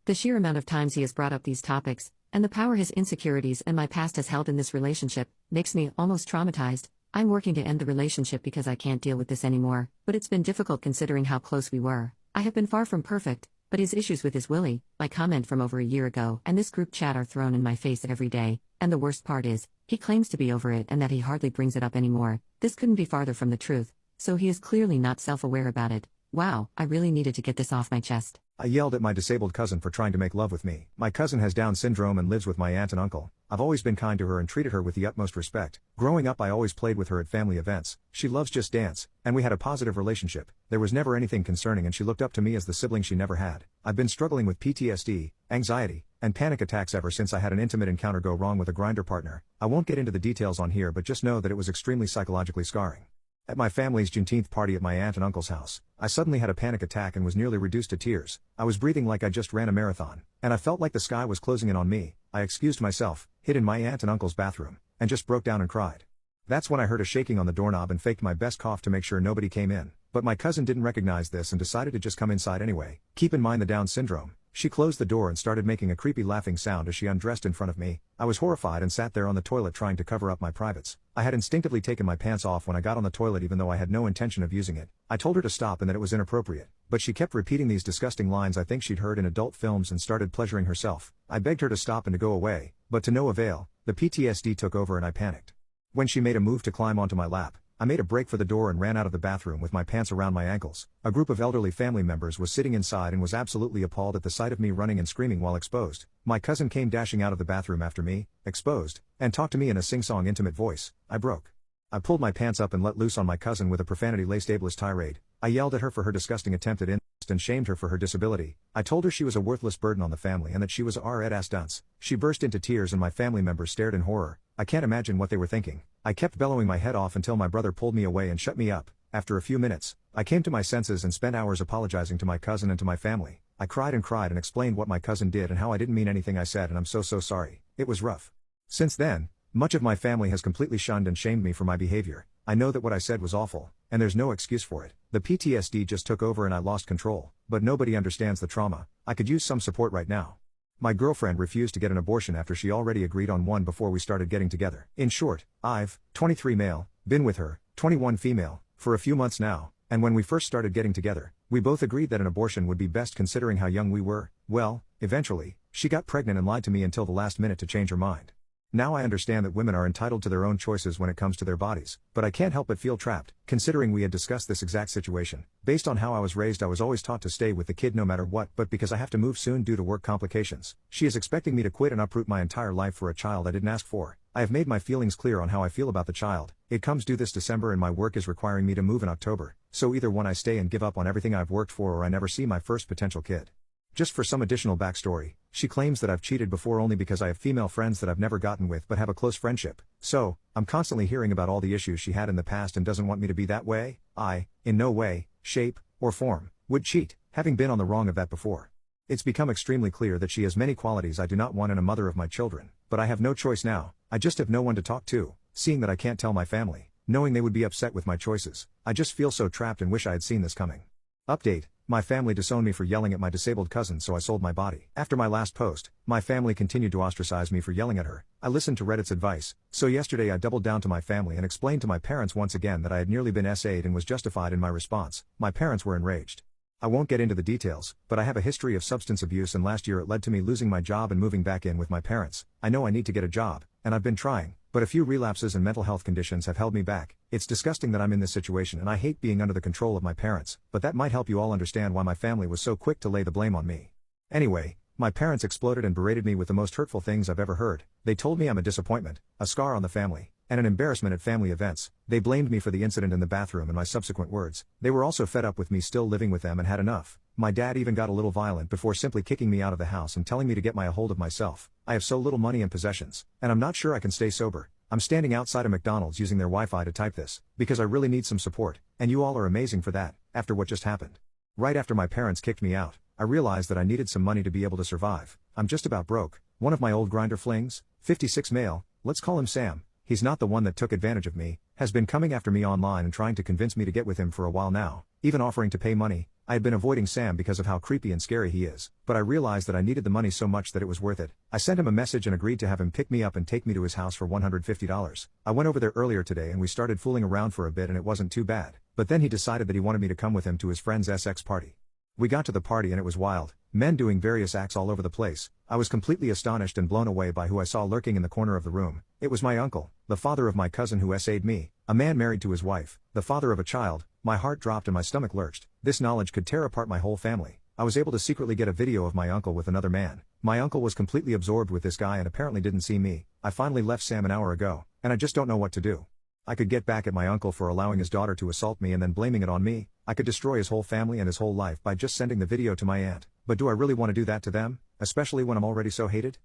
[SPEAKER 2] The sheer amount of times he has brought up these topics, and the power his insecurities and my past has held in this relationship, makes me almost traumatized. I'm working to end the relationship because I can't deal with this anymore, but it's been difficult considering how close we were. I have been far from perfect, but his issues with his Willie, my comment from over a year ago, and this group chat are thrown in my face every day, and the worst part is, he claims to be over it and that he hardly brings it up anymore. This couldn't be farther from the truth, so he is clearly not self-aware about it. Wow, I really needed to get this off my chest.
[SPEAKER 1] I yelled at my disabled cousin for trying to make love with me. My cousin has Down syndrome and lives with my aunt and uncle. I've always been kind to her and treated her with the utmost respect. Growing up, I always played with her at family events. She loves Just Dance, and we had a positive relationship. There was never anything concerning and she looked up to me as the sibling she never had. I've been struggling with PTSD, anxiety, and panic attacks ever since I had an intimate encounter go wrong with a grinder partner. I won't get into the details on here, but just know that it was extremely psychologically scarring. At my family's Juneteenth party at my aunt and uncle's house, I suddenly had a panic attack and was nearly reduced to tears. I was breathing like I just ran a marathon, and I felt like the sky was closing in on me. I excused myself, hid in my aunt and uncle's bathroom, and just broke down and cried. That's when I heard a shaking on the doorknob and faked my best cough to make sure nobody came in. But my cousin didn't recognize this and decided to just come inside anyway. Keep in mind the Down syndrome. She closed the door and started making a creepy laughing sound as she undressed in front of me. I was horrified and sat there on the toilet trying to cover up my privates. I had instinctively taken my pants off when I got on the toilet even though I had no intention of using it. I told her to stop and that it was inappropriate, but she kept repeating these disgusting lines I think she'd heard in adult films and started pleasuring herself. I begged her to stop and to go away, but to no avail. The PTSD took over and I panicked. When she made a move to climb onto my lap, I made a break for the door and ran out of the bathroom with my pants around my ankles. A group of elderly family members was sitting inside and was absolutely appalled at the sight of me running and screaming while exposed. My cousin came dashing out of the bathroom after me, exposed, and talked to me in a sing-song intimate voice. I broke. I pulled my pants up and let loose on my cousin with a profanity-laced ableist tirade. I yelled at her for her disgusting attempt at incest and shamed her for her disability. I told her she was a worthless burden on the family and that she was a red-ass dunce. She burst into tears and my family members stared in horror. I can't imagine what they were thinking. I kept bellowing my head off until my brother pulled me away and shut me up. After a few minutes, I came to my senses and spent hours apologizing to my cousin and to my family. I cried and explained what my cousin did and how I didn't mean anything I said and I'm so sorry. It was rough. Since then, much of my family has completely shunned and shamed me for my behavior. I know that what I said was awful, and there's no excuse for it. The PTSD just took over and I lost control, but nobody understands the trauma. I could use some support right now. My girlfriend refused to get an abortion after she already agreed on one before we started getting together. In short, I've, 23 male, been with her, 21 female, for a few months now, and when we first started getting together, we both agreed that an abortion would be best considering how young we were. Well, eventually, she got pregnant and lied to me until the last minute to change her mind. Now I understand that women are entitled to their own choices when it comes to their bodies, but I can't help but feel trapped, considering we had discussed this exact situation. Based on how I was raised, I was always taught to stay with the kid no matter what, but because I have to move soon due to work complications, she is expecting me to quit and uproot my entire life for a child I didn't ask for. I have made my feelings clear on how I feel about the child. It comes due this December and my work is requiring me to move in October, so either one I stay and give up on everything I've worked for or I never see my first potential kid. Just for some additional backstory, she claims that I've cheated before only because I have female friends that I've never gotten with but have a close friendship. So, I'm constantly hearing about all the issues she had in the past and doesn't want me to be that way. I, in no way, shape, or form, would cheat, having been on the wrong of that before. It's become extremely clear that she has many qualities I do not want in a mother of my children, but I have no choice now. I just have no one to talk to, seeing that I can't tell my family, knowing they would be upset with my choices. I just feel so trapped and wish I had seen this coming. Update. My family disowned me for yelling at my disabled cousin, so I sold my body. After my last post, my family continued to ostracize me for yelling at her. I listened to Reddit's advice, so yesterday I doubled down to my family and explained to my parents once again that I had nearly been SA'd and was justified in my response. My parents were enraged. I won't get into the details, but I have a history of substance abuse and last year it led to me losing my job and moving back in with my parents. I know I need to get a job, and I've been trying, but a few relapses and mental health conditions have held me back. It's disgusting that I'm in this situation and I hate being under the control of my parents, but that might help you all understand why my family was so quick to lay the blame on me. Anyway, my parents exploded and berated me with the most hurtful things I've ever heard. They told me I'm a disappointment, a scar on the family, and an embarrassment at family events. They blamed me for the incident in the bathroom and my subsequent words. They were also fed up with me still living with them and had enough. My dad even got a little violent before simply kicking me out of the house and telling me to get a hold of myself. I have so little money and possessions, and I'm not sure I can stay sober. I'm standing outside a McDonald's using their Wi-Fi to type this, because I really need some support, and you all are amazing for that, after what just happened. Right after my parents kicked me out, I realized that I needed some money to be able to survive. I'm just about broke. One of my old grinder flings, 56 male, let's call him Sam, he's not the one that took advantage of me, has been coming after me online and trying to convince me to get with him for a while now, even offering to pay money. I had been avoiding Sam because of how creepy and scary he is, but I realized that I needed the money so much that it was worth it. I sent him a message and agreed to have him pick me up and take me to his house for $150. I went over there earlier today and we started fooling around for a bit and it wasn't too bad, but then he decided that he wanted me to come with him to his friend's SX party. We got to the party and it was wild, men doing various acts all over the place. I was completely astonished and blown away by who I saw lurking in the corner of the room. It was my uncle, the father of my cousin who SA'd me, a man married to his wife, the father of a child. My heart dropped and my stomach lurched. This knowledge could tear apart my whole family. I was able to secretly get a video of my uncle with another man. My uncle was completely absorbed with this guy and apparently didn't see me. I finally left Sam an hour ago, and I just don't know what to do. I could get back at my uncle for allowing his daughter to assault me and then blaming it on me. I could destroy his whole family and his whole life by just sending the video to my aunt. But do I really want to do that to them, especially when I'm already so hated?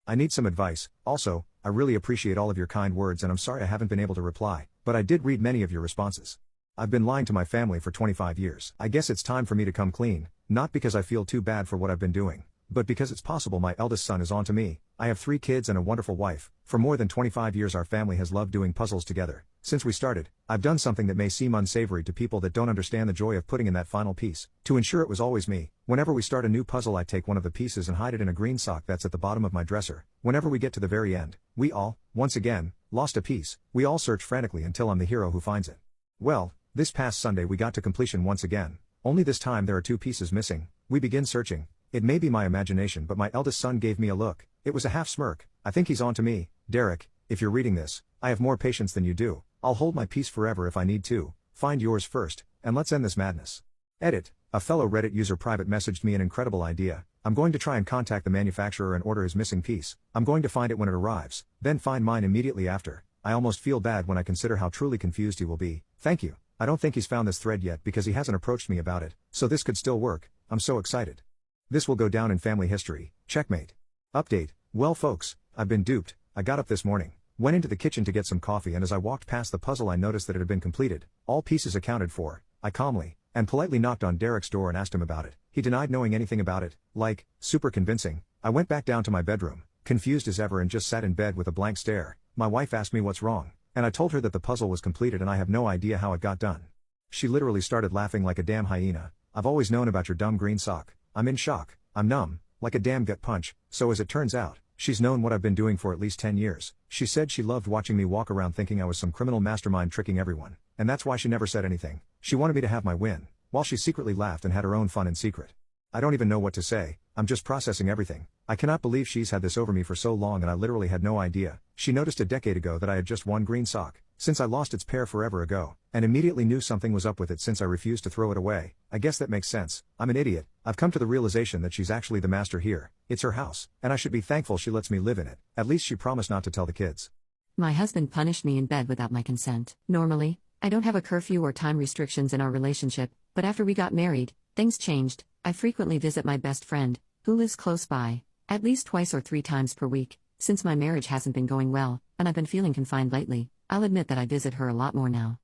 [SPEAKER 1] I need some advice. Also, I really appreciate all of your kind words and I'm sorry I haven't been able to reply, but I did read many of your responses. I've been lying to my family for 25 years. I guess it's time for me to come clean, not because I feel too bad for what I've been doing, but because it's possible my eldest son is on to me. I have 3 kids and a wonderful wife. For more than 25 years our family has loved doing puzzles together. Since we started, I've done something that may seem unsavory to people that don't understand the joy of putting in that final piece. To ensure it was always me, whenever we start a new puzzle I take one of the pieces and hide it in a green sock that's at the bottom of my dresser. Whenever we get to the very end, we all, once again, lost a piece. We all search frantically until I'm the hero who finds it. Well, this past Sunday we got to completion once again. Only this time there are 2 pieces missing. We begin searching. It may be my imagination but my eldest son gave me a look. It was a half smirk. I think he's on to me. Derek, if you're reading this, I have more patience than you do. I'll hold my peace forever if I need to. Find yours first, and let's end this madness. Edit. A fellow Reddit user private messaged me an incredible idea. I'm going to try and contact the manufacturer and order his missing piece. I'm going to find it when it arrives, then find mine immediately after. I almost feel bad when I consider how truly confused he will be. Thank you. I don't think he's found this thread yet because he hasn't approached me about it, so this could still work. I'm so excited. This will go down in family history. Checkmate. Update. Well folks, I've been duped. I got up this morning, went into the kitchen to get some coffee and as I walked past the puzzle I noticed that it had been completed, all pieces accounted for. I calmly and politely knocked on Derek's door and asked him about it. He denied knowing anything about it. Like, super convincing. I went back down to my bedroom, confused as ever and just sat in bed with a blank stare. My wife asked me what's wrong, and I told her that the puzzle was completed and I have no idea how it got done. She literally started laughing like a damn hyena. I've always known about your dumb green sock. I'm in shock. I'm numb, like a damn gut punch. So as it turns out, she's known what I've been doing for at least 10 years. She said she loved watching me walk around thinking I was some criminal mastermind tricking everyone, and that's why she never said anything. She wanted me to have my win, while she secretly laughed and had her own fun in secret. I don't even know what to say. I'm just processing everything. I cannot believe she's had this over me for so long and I literally had no idea. She noticed a decade ago that I had just one green sock, since I lost its pair forever ago, and immediately knew something was up with it since I refused to throw it away. I guess that makes sense. I'm an idiot. I've come to the realization that she's actually the master here. It's her house, and I should be thankful she lets me live in it. At least she promised not to tell the kids.
[SPEAKER 2] My husband punished me in bed without my consent. Normally, I don't have a curfew or time restrictions in our relationship, but after we got married, things changed. I frequently visit my best friend, who lives close by, at least twice or 3 times per week. Since my marriage hasn't been going well, and I've been feeling confined lately, I'll admit that I visit her a lot more now.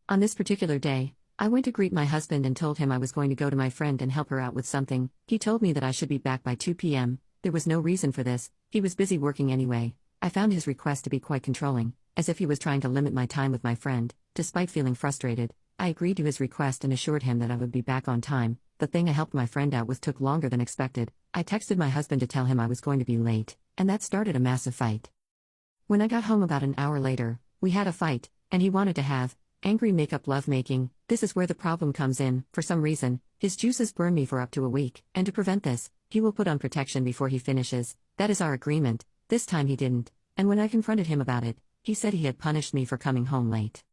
[SPEAKER 2] On this particular day, I went to greet my husband and told him I was going to go to my friend and help her out with something. He told me that I should be back by 2 p.m. There was no reason for this. He was busy working anyway. I found his request to be quite controlling, as if he was trying to limit my time with my friend. Despite feeling frustrated, I agreed to his request and assured him that I would be back on time. The thing I helped my friend out with took longer than expected. I texted my husband to tell him I was going to be late, and that started a massive fight. When I got home about an hour later, we had a fight, and he wanted to have angry makeup lovemaking. This is where the problem comes in. For some reason, his juices burn me for up to a week, and to prevent this, he will put on protection before he finishes. That is our agreement. This time he didn't, and when I confronted him about it, he said he had punished me for coming home late.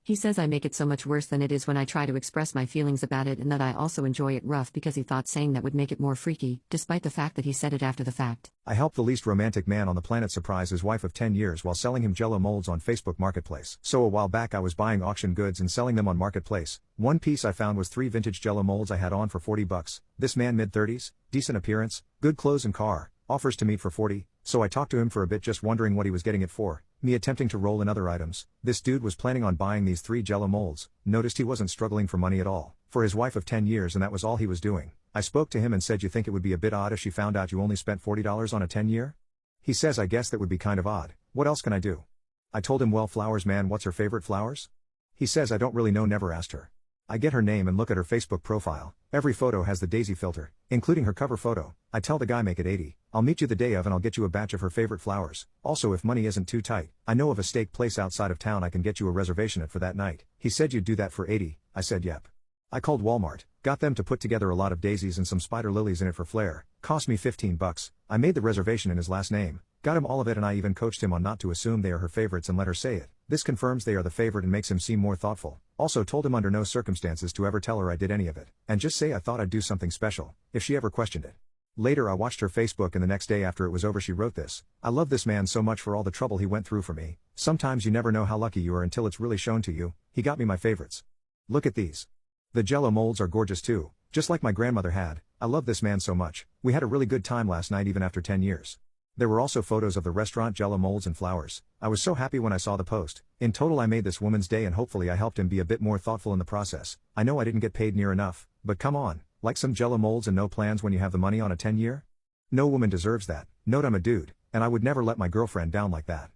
[SPEAKER 2] He says I make it so much worse than it is when I try to express my feelings about it, and that I also enjoy it rough because he thought saying that would make it more freaky, despite the fact that he said it after the fact.
[SPEAKER 1] I helped the least romantic man on the planet surprise his wife of 10 years while selling him Jello molds on Facebook Marketplace. So a while back I was buying auction goods and selling them on Marketplace. One piece I found was 3 vintage Jello molds I had on for $40. This man mid-30s, decent appearance, good clothes and car, offers to meet for 40, so I talked to him for a bit just wondering what he was getting it for, me attempting to roll in other items. This dude was planning on buying these 3 Jello molds, noticed he wasn't struggling for money at all, for his wife of 10 years, and that was all he was doing. I spoke to him and said, you think it would be a bit odd if she found out you only spent $40 on a 10-year? He says, I guess that would be kind of odd, what else can I do? I told him, well, flowers man, what's her favorite flowers? He says, I don't really know, never asked her. I get her name and look at her Facebook profile. Every photo has the daisy filter, including her cover photo. I tell the guy, make it 80. I'll meet you the day of and I'll get you a batch of her favorite flowers. Also, if money isn't too tight, I know of a steak place outside of town I can get you a reservation at for that night. He said, you'd do that for 80. I said, yep. I called Walmart, got them to put together a lot of daisies and some spider lilies in it for flair. Cost me $15. I made the reservation in his last name, got him all of it, and I even coached him on not to assume they are her favorites and let her say it. This confirms they are the favorite and makes him seem more thoughtful. Also told him under no circumstances to ever tell her I did any of it, and just say I thought I'd do something special, if she ever questioned it. Later I watched her Facebook and the next day after it was over she wrote this: I love this man so much for all the trouble he went through for me. Sometimes you never know how lucky you are until it's really shown to you. He got me my favorites. Look at these. The Jello molds are gorgeous too, just like my grandmother had. I love this man so much. We had a really good time last night even after 10 years. There were also photos of the restaurant, Jello molds and flowers. I was so happy when I saw the post. In total I made this woman's day and hopefully I helped him be a bit more thoughtful in the process. I know I didn't get paid near enough, but come on, like some Jello molds and no plans when you have the money on a 10-year? No woman deserves that. Note I'm a dude, and I would never let my girlfriend down like that.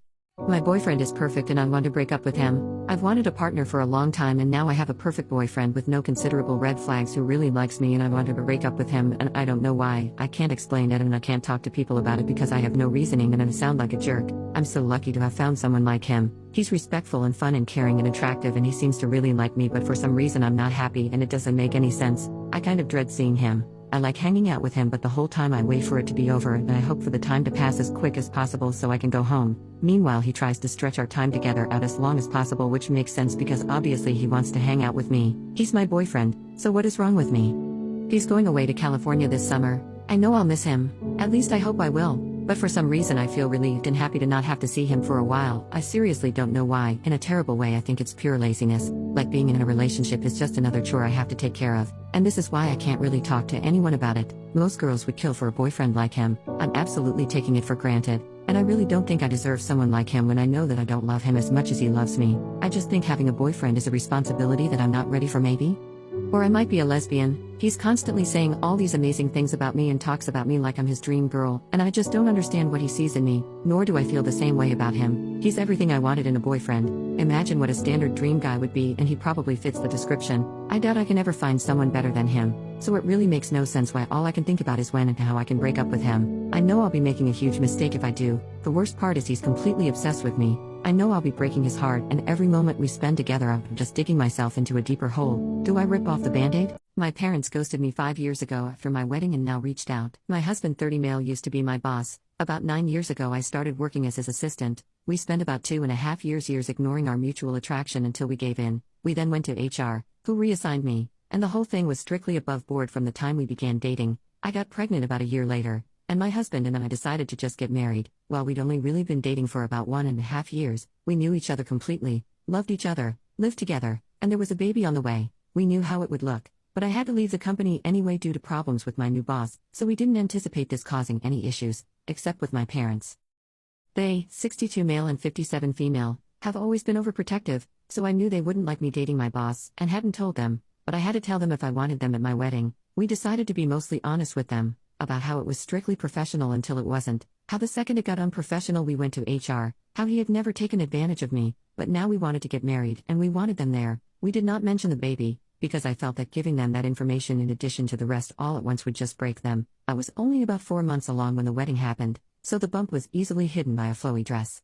[SPEAKER 2] My boyfriend is perfect and I want to break up with him. I've wanted a partner for a long time and now I have a perfect boyfriend with no considerable red flags who really likes me, and I wanted to break up with him and I don't know why. I can't explain it and I can't talk to people about it because I have no reasoning and I sound like a jerk. I'm so lucky to have found someone like him. He's respectful and fun and caring and attractive and he seems to really like me, but for some reason I'm not happy and it doesn't make any sense. I kind of dread seeing him. I like hanging out with him, but the whole time I wait for it to be over and I hope for the time to pass as quick as possible so I can go home. Meanwhile he tries to stretch our time together out as long as possible, which makes sense because obviously he wants to hang out with me. He's my boyfriend, so what is wrong with me? He's going away to California this summer. I know I'll miss him. At least I hope I will. But for some reason I feel relieved and happy to not have to see him for a while. I seriously don't know why. In a terrible way I think it's pure laziness. Like being in a relationship is just another chore I have to take care of. And this is why I can't really talk to anyone about it. Most girls would kill for a boyfriend like him. I'm absolutely taking it for granted. And I really don't think I deserve someone like him when I know that I don't love him as much as he loves me. I just think having a boyfriend is a responsibility that I'm not ready for, maybe? Or I might be a lesbian. He's constantly saying all these amazing things about me and talks about me like I'm his dream girl, and I just don't understand what he sees in me, nor do I feel the same way about him. He's everything I wanted in a boyfriend. Imagine what a standard dream guy would be, and he probably fits the description. I doubt I can ever find someone better than him. So it really makes no sense why all I can think about is when and how I can break up with him. I know I'll be making a huge mistake if I do. The worst part is he's completely obsessed with me. I know I'll be breaking his heart, and every moment we spend together I'm just digging myself into a deeper hole. Do I rip off the band-aid? My parents ghosted me 5 years ago after my wedding and now reached out. My husband, 30 male, used to be my boss. About 9 years ago I started working as his assistant. We spent about 2.5 years ignoring our mutual attraction until we gave in. We then went to HR, who reassigned me, and the whole thing was strictly above board from the time we began dating. I got pregnant about a year later, and my husband and I decided to just get married. While we'd only really been dating for about 1.5 years, we knew each other completely, loved each other, lived together, and there was a baby on the way. We knew how it would look, but I had to leave the company anyway due to problems with my new boss, so we didn't anticipate this causing any issues, except with my parents. They, 62 male and 57 female, have always been overprotective, so I knew they wouldn't like me dating my boss, and hadn't told them, but I had to tell them if I wanted them at my wedding. We decided to be mostly honest with them about how it was strictly professional until it wasn't, how the second it got unprofessional we went to HR, how he had never taken advantage of me, but now we wanted to get married and we wanted them there. We did not mention the baby, because I felt that giving them that information in addition to the rest all at once would just break them. I was only about 4 months along when the wedding happened, so the bump was easily hidden by a flowy dress.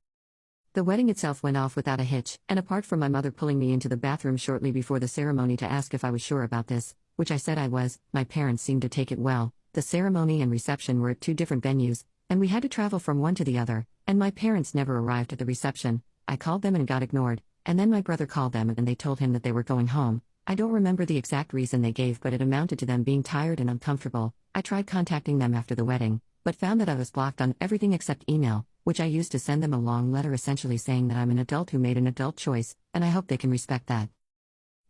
[SPEAKER 2] The wedding itself went off without a hitch, and apart from my mother pulling me into the bathroom shortly before the ceremony to ask if I was sure about this, which I said I was, my parents seemed to take it well. The ceremony and reception were at 2 different venues, and we had to travel from one to the other, and my parents never arrived at the reception. I called them and got ignored. and then my brother called them and they told him that they were going home. I don't remember the exact reason they gave, but it amounted to them being tired and uncomfortable. I tried contacting them after the wedding, but found that I was blocked on everything except email, which I used to send them a long letter essentially saying that I'm an adult who made an adult choice, and I hope they can respect that.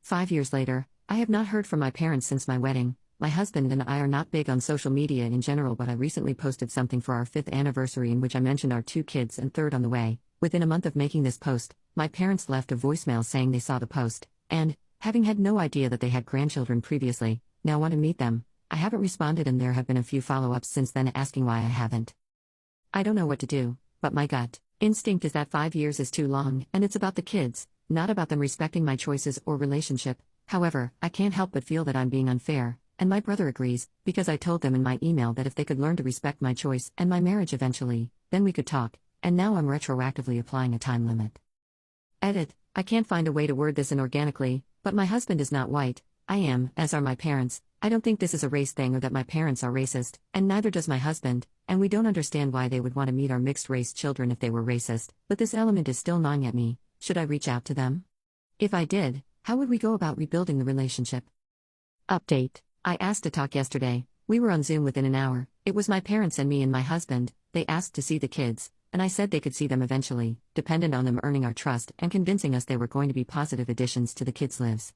[SPEAKER 2] 5 years later, I have not heard from my parents since my wedding. My husband and I are not big on social media in general, but I recently posted something for our 5th anniversary in which I mentioned our 2 kids and third on the way. Within a month of making this post, my parents left a voicemail saying they saw the post, and, having had no idea that they had grandchildren previously, now want to meet them. I haven't responded and there have been a few follow-ups since then asking why I haven't. I don't know what to do, but my gut instinct is that 5 years is too long, and it's about the kids, not about them respecting my choices or relationship. However, I can't help but feel that I'm being unfair, and my brother agrees, because I told them in my email that if they could learn to respect my choice and my marriage eventually, then we could talk, and now I'm retroactively applying a time limit. Edit. I can't find a way to word this inorganically, but my husband is not white. I am, as are my parents. I don't think this is a race thing or that my parents are racist, and neither does my husband, and we don't understand why they would want to meet our mixed-race children if they were racist, but this element is still gnawing at me. Should I reach out to them? If I did, how would we go about rebuilding the relationship? Update. I asked to talk yesterday. We were on Zoom within an hour. It was my parents and me and my husband. They asked to see the kids, and I said they could see them eventually, dependent on them earning our trust and convincing us they were going to be positive additions to the kids' lives.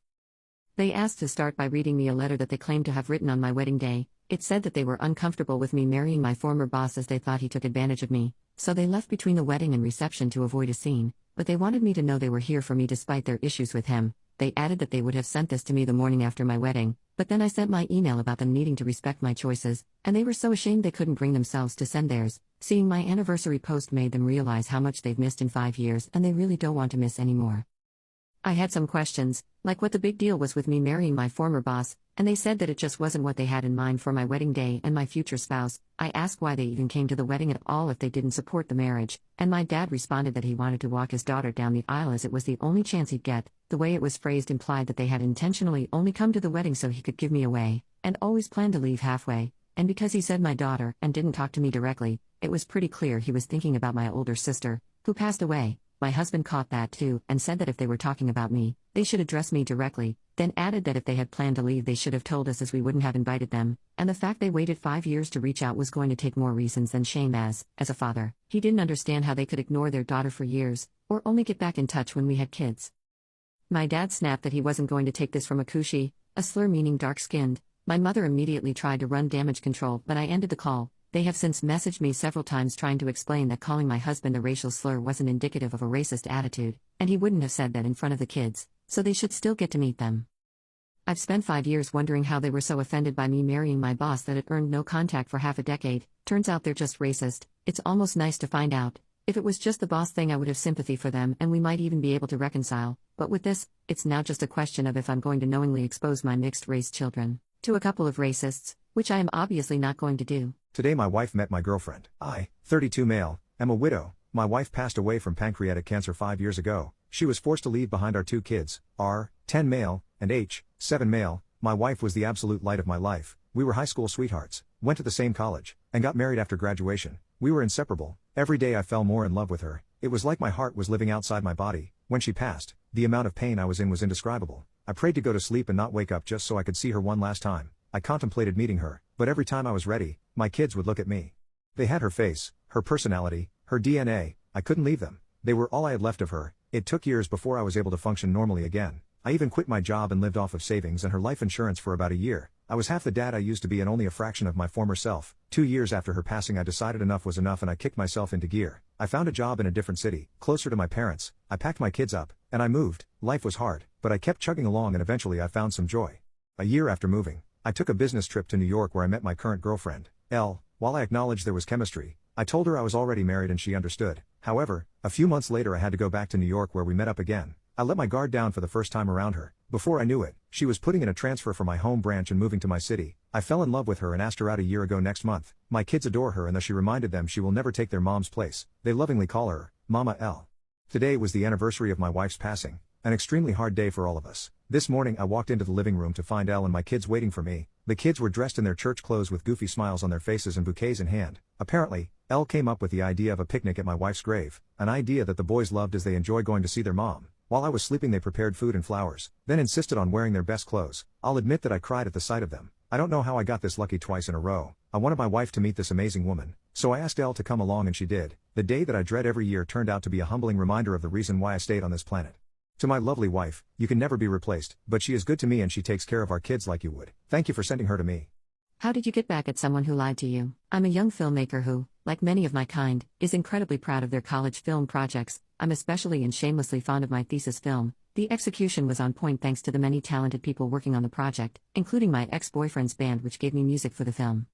[SPEAKER 2] They asked to start by reading me a letter that they claimed to have written on my wedding day. It said that they were uncomfortable with me marrying my former boss as they thought he took advantage of me, so they left between the wedding and reception to avoid a scene, but they wanted me to know they were here for me despite their issues with him. They added that they would have sent this to me the morning after my wedding, but then I sent my email about them needing to respect my choices, and they were so ashamed they couldn't bring themselves to send theirs. Seeing my anniversary post made them realize how much they've missed in 5 years and they really don't want to miss anymore. I had some questions, like what the big deal was with me marrying my former boss, and they said that it just wasn't what they had in mind for my wedding day and my future spouse. I asked why they even came to the wedding at all if they didn't support the marriage, and my dad responded that he wanted to walk his daughter down the aisle as it was the only chance he'd get. The way it was phrased implied that they had intentionally only come to the wedding so he could give me away, and always planned to leave halfway, and because he said my daughter and didn't talk to me directly, it was pretty clear he was thinking about my older sister, who passed away. My husband caught that too, and said that if they were talking about me, they should address me directly, then added that if they had planned to leave they should have told us as we wouldn't have invited them, and the fact they waited 5 years to reach out was going to take more reasons than shame as a father, he didn't understand how they could ignore their daughter for years, or only get back in touch when we had kids. My dad snapped that he wasn't going to take this from a kushi, a slur meaning dark-skinned. My mother immediately tried to run damage control, but I ended the call. They have since messaged me several times trying to explain that calling my husband a racial slur wasn't indicative of a racist attitude, and he wouldn't have said that in front of the kids, so they should still get to meet them. I've spent 5 years wondering how they were so offended by me marrying my boss that it earned no contact for half a decade. Turns out they're just racist. It's almost nice to find out. If it was just the boss thing I would have sympathy for them and we might even be able to reconcile, but with this, it's now just a question of if I'm going to knowingly expose my mixed-race children to a couple of racists, which I am obviously not going to do.
[SPEAKER 1] Today my wife met my girlfriend. I, 32 male, am a widow. My wife passed away from pancreatic cancer 5 years ago. She was forced to leave behind our 2 kids, R, 10 male, and H, 7 male. My wife was the absolute light of my life. We were high school sweethearts, went to the same college, and got married after graduation. We were inseparable. Every day I fell more in love with her. It was like my heart was living outside my body. When she passed, the amount of pain I was in was indescribable. I prayed to go to sleep and not wake up just so I could see her one last time. I contemplated meeting her, but every time I was ready, my kids would look at me. They had her face, her personality, her DNA. I couldn't leave them. They were all I had left of her. It took years before I was able to function normally again. I even quit my job and lived off of savings and her life insurance for about a year. I was half the dad I used to be and only a fraction of my former self. 2 years after her passing I decided enough was enough and I kicked myself into gear. I found a job in a different city, closer to my parents. I packed my kids up, and I moved. Life was hard, but I kept chugging along and eventually I found some joy. A year after moving, I took a business trip to New York where I met my current girlfriend, Elle. While I acknowledged there was chemistry, I told her I was already married and she understood. However, a few months later I had to go back to New York where we met up again. I let my guard down for the first time around her. Before I knew it, she was putting in a transfer for my home branch and moving to my city. I fell in love with her and asked her out a year ago next month. My kids adore her and thus she reminded them she will never take their mom's place. They lovingly call her Mama L. Today was the anniversary of my wife's passing. An extremely hard day for all of us. This morning I walked into the living room to find Elle and my kids waiting for me. The kids were dressed in their church clothes with goofy smiles on their faces and bouquets in hand. Apparently, Elle came up with the idea of a picnic at my wife's grave, an idea that the boys loved as they enjoy going to see their mom. While I was sleeping they prepared food and flowers, then insisted on wearing their best clothes. I'll admit that I cried at the sight of them. I don't know how I got this lucky twice in a row. I wanted my wife to meet this amazing woman, so I asked Elle to come along and she did. The day that I dread every year turned out to be a humbling reminder of the reason why I stayed on this planet. To my lovely wife, you can never be replaced, but she is good to me and she takes care of our kids like you would. Thank you for sending her to me.
[SPEAKER 2] How did you get back at someone who lied to you? I'm a young filmmaker who, like many of my kind, is incredibly proud of their college film projects. I'm especially and shamelessly fond of my thesis film. The execution was on point thanks to the many talented people working on the project, including my ex-boyfriend's band which gave me music for the film.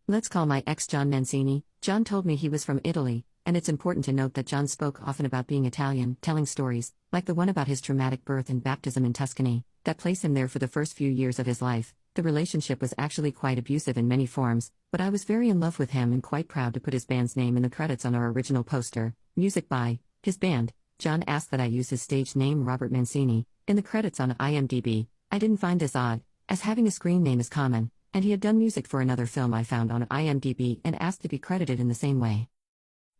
[SPEAKER 2] Let's call my ex John Mancini. John told me he was from Italy, and it's important to note that John spoke often about being Italian, telling stories, like the one about his traumatic birth and baptism in Tuscany, that placed him there for the first few years of his life. The relationship was actually quite abusive in many forms, but I was very in love with him and quite proud to put his band's name in the credits on our original poster. Music by his band. John asked that I use his stage name Robert Mancini in the credits on IMDb. I didn't find this odd, as having a screen name is common, and he had done music for another film I found on IMDb and asked to be credited in the same way.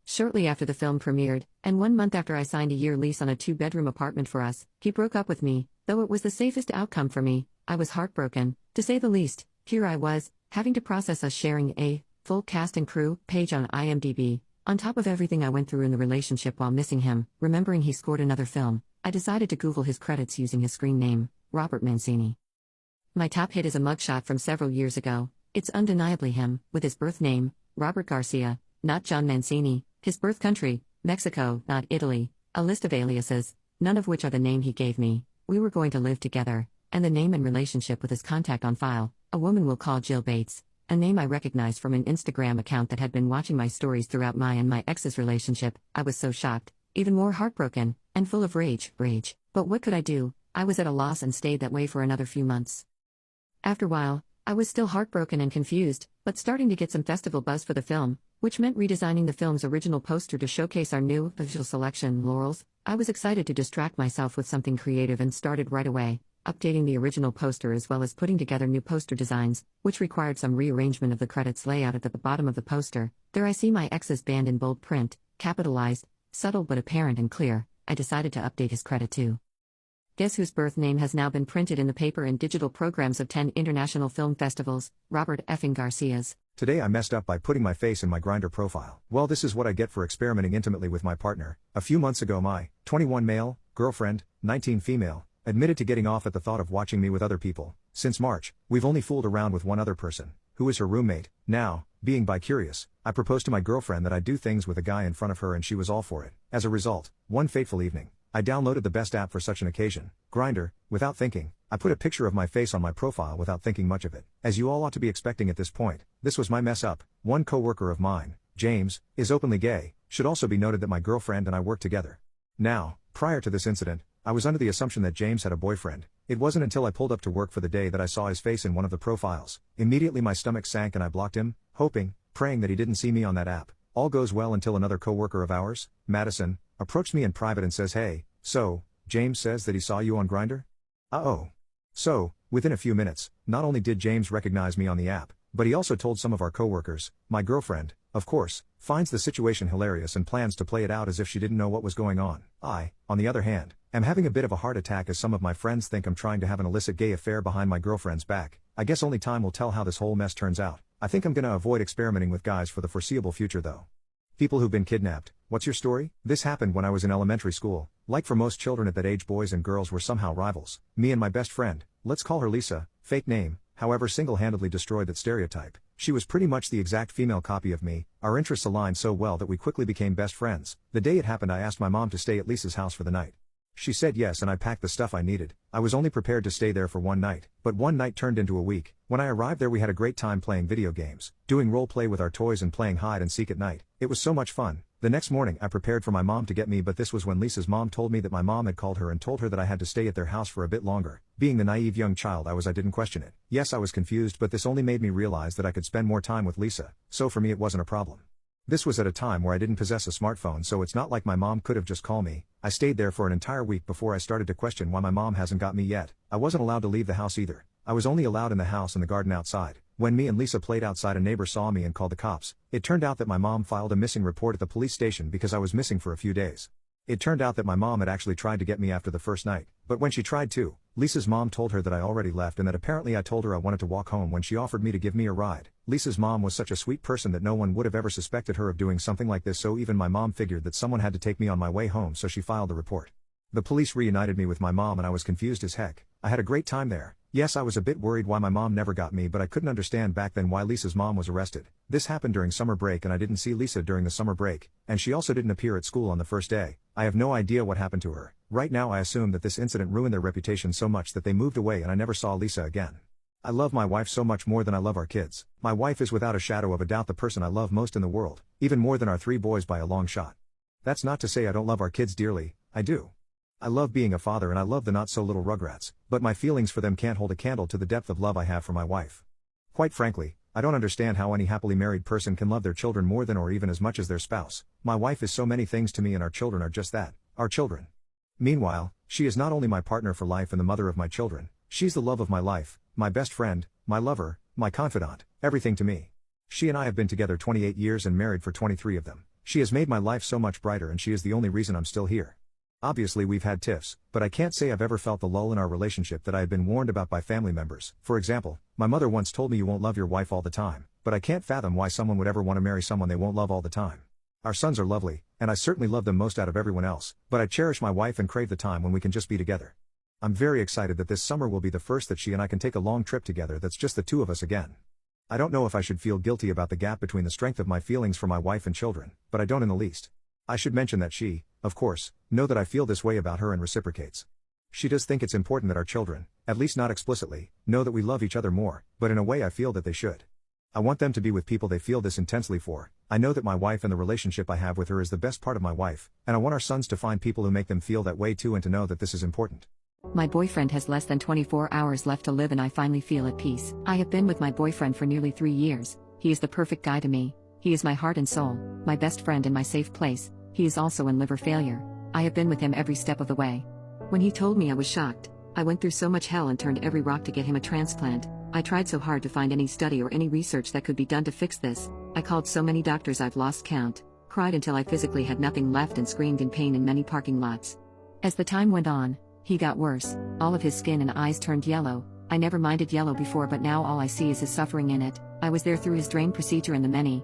[SPEAKER 2] Shortly after the film premiered, and 1 month after I signed a year lease on a 2-bedroom apartment for us, he broke up with me. Though it was the safest outcome for me, I was heartbroken, to say the least. Here I was, having to process us sharing a full cast and crew page on IMDb. On top of everything I went through in the relationship while missing him, remembering he scored another film, I decided to Google his credits using his screen name, Robert Mancini. My top hit is a mugshot from several years ago. It's undeniably him, with his birth name, Robert Garcia, not John Mancini, his birth country, Mexico, not Italy, a list of aliases, none of which are the name he gave me. We were going to live together, and the name and relationship with his contact on file, a woman we'll call Jill Bates, a name I recognized from an Instagram account that had been watching my stories throughout my and my ex's relationship. I was so shocked, even more heartbroken, and full of rage. But what could I do? I was at a loss and stayed that way for another few months. After a while, I was still heartbroken and confused, but starting to get some festival buzz for the film, which meant redesigning the film's original poster to showcase our new visual selection, Laurels. I was excited to distract myself with something creative and started right away, updating the original poster as well as putting together new poster designs, which required some rearrangement of the credits layout at the bottom of the poster. There I see my ex's band in bold print, capitalized, subtle but apparent and clear. I decided to update his credit too. Guess whose birth name has now been printed in the paper and digital programs of 10 international film festivals? Robert effing Garcia's.
[SPEAKER 1] Today I messed up by putting my face in my Grindr profile. Well, this is what I get for experimenting intimately with my partner. A few months ago my 21 male, girlfriend, 19 female, admitted to getting off at the thought of watching me with other people. Since March, we've only fooled around with one other person, who is her roommate. Now, being bi-curious, I proposed to my girlfriend that I'd do things with a guy in front of her and she was all for it. As a result, one fateful evening, I downloaded the best app for such an occasion, Grindr. Without thinking, I put a picture of my face on my profile without thinking much of it. As you all ought to be expecting at this point, this was my mess up. One coworker of mine, James, is openly gay. Should also be noted that my girlfriend and I work together. Now, prior to this incident, I was under the assumption that James had a boyfriend. It wasn't until I pulled up to work for the day that I saw his face in one of the profiles. Immediately my stomach sank and I blocked him, hoping, praying that he didn't see me on that app. All goes well until another coworker of ours, Madison, approached me in private and says, "Hey, so, James says that he saw you on Grindr?" Uh-oh. So, within a few minutes, not only did James recognize me on the app, but he also told some of our coworkers. My girlfriend, of course, finds the situation hilarious and plans to play it out as if she didn't know what was going on. I, on the other hand, am having a bit of a heart attack as some of my friends think I'm trying to have an illicit gay affair behind my girlfriend's back. I guess only time will tell how this whole mess turns out. I think I'm gonna avoid experimenting with guys for the foreseeable future though. People who've been kidnapped, what's your story? This happened when I was in elementary school. Like for most children at that age, boys and girls were somehow rivals. Me and my best friend, let's call her Lisa, fake name, however, single-handedly destroyed that stereotype. She was pretty much the exact female copy of me. Our interests aligned so well that we quickly became best friends. The day it happened I asked my mom to stay at Lisa's house for the night. She said yes and I packed the stuff I needed. I was only prepared to stay there for one night, but one night turned into a week. When I arrived there we had a great time playing video games, doing role play with our toys and playing hide and seek at night. It was so much fun. The next morning I prepared for my mom to get me, but this was when Lisa's mom told me that my mom had called her and told her that I had to stay at their house for a bit longer. Being the naive young child I didn't question it. Yes, I was confused, but this only made me realize that I could spend more time with Lisa, so for me it wasn't a problem. This was at a time where I didn't possess a smartphone, so it's not like my mom could have just called me. I stayed there for an entire week before I started to question why my mom hasn't got me yet. I wasn't allowed to leave the house either. I was only allowed in the house and the garden outside. When me and Lisa played outside, a neighbor saw me and called the cops. It turned out that my mom filed a missing report at the police station because I was missing for a few days. It turned out that my mom had actually tried to get me after the first night, but when she tried to, Lisa's mom told her that I already left and that apparently I told her I wanted to walk home when she offered me to give me a ride. Lisa's mom was such a sweet person that no one would have ever suspected her of doing something like this, so even my mom figured that someone had to take me on my way home, so she filed a report. The police reunited me with my mom and I was confused as heck. I had a great time there. Yes, I was a bit worried why my mom never got me, but I couldn't understand back then why Lisa's mom was arrested. This happened during summer break and I didn't see Lisa during the summer break, and she also didn't appear at school on the first day. I have no idea what happened to her. Right now I assume that this incident ruined their reputation so much that they moved away and I never saw Lisa again. I love my wife so much more than I love our kids. My wife is without a shadow of a doubt the person I love most in the world, even more than our 3 boys by a long shot. That's not to say I don't love our kids dearly, I do. I love being a father and I love the not-so-little rugrats, but my feelings for them can't hold a candle to the depth of love I have for my wife. Quite frankly, I don't understand how any happily married person can love their children more than or even as much as their spouse. My wife is so many things to me and our children are just that, our children. Meanwhile, she is not only my partner for life and the mother of my children, she's the love of my life, my best friend, my lover, my confidant, everything to me. She and I have been together 28 years and married for 23 of them. She has made my life so much brighter and she is the only reason I'm still here. Obviously we've had tiffs, but I can't say I've ever felt the lull in our relationship that I had been warned about by family members. For example, my mother once told me you won't love your wife all the time, but I can't fathom why someone would ever want to marry someone they won't love all the time. Our sons are lovely, and I certainly love them most out of everyone else, but I cherish my wife and crave the time when we can just be together. I'm very excited that this summer will be the first that she and I can take a long trip together that's just the 2 of us again. I don't know if I should feel guilty about the gap between the strength of my feelings for my wife and children, but I don't in the least. I should mention that she, of course, know that I feel this way about her and reciprocates. She does think it's important that our children, at least not explicitly, know that we love each other more, but in a way I feel that they should. I want them to be with people they feel this intensely for. I know that my wife and the relationship I have with her is the best part of my wife, and I want our sons to find people who make them feel that way too and to know that this is important.
[SPEAKER 2] My boyfriend has less than 24 hours left to live and I finally feel at peace. I have been with my boyfriend for nearly 3 years. He is the perfect guy to me. He is my heart and soul, my best friend and my safe place. He is also in liver failure. I have been with him every step of the way. When he told me I was shocked. I went through so much hell and turned every rock to get him a transplant. I tried so hard to find any study or any research that could be done to fix this. I called so many doctors I've lost count, cried until I physically had nothing left and screamed in pain in many parking lots. As the time went on, he got worse. All of his skin and eyes turned yellow. I never minded yellow before, but now all I see is his suffering in it. I was there through his drain procedure and the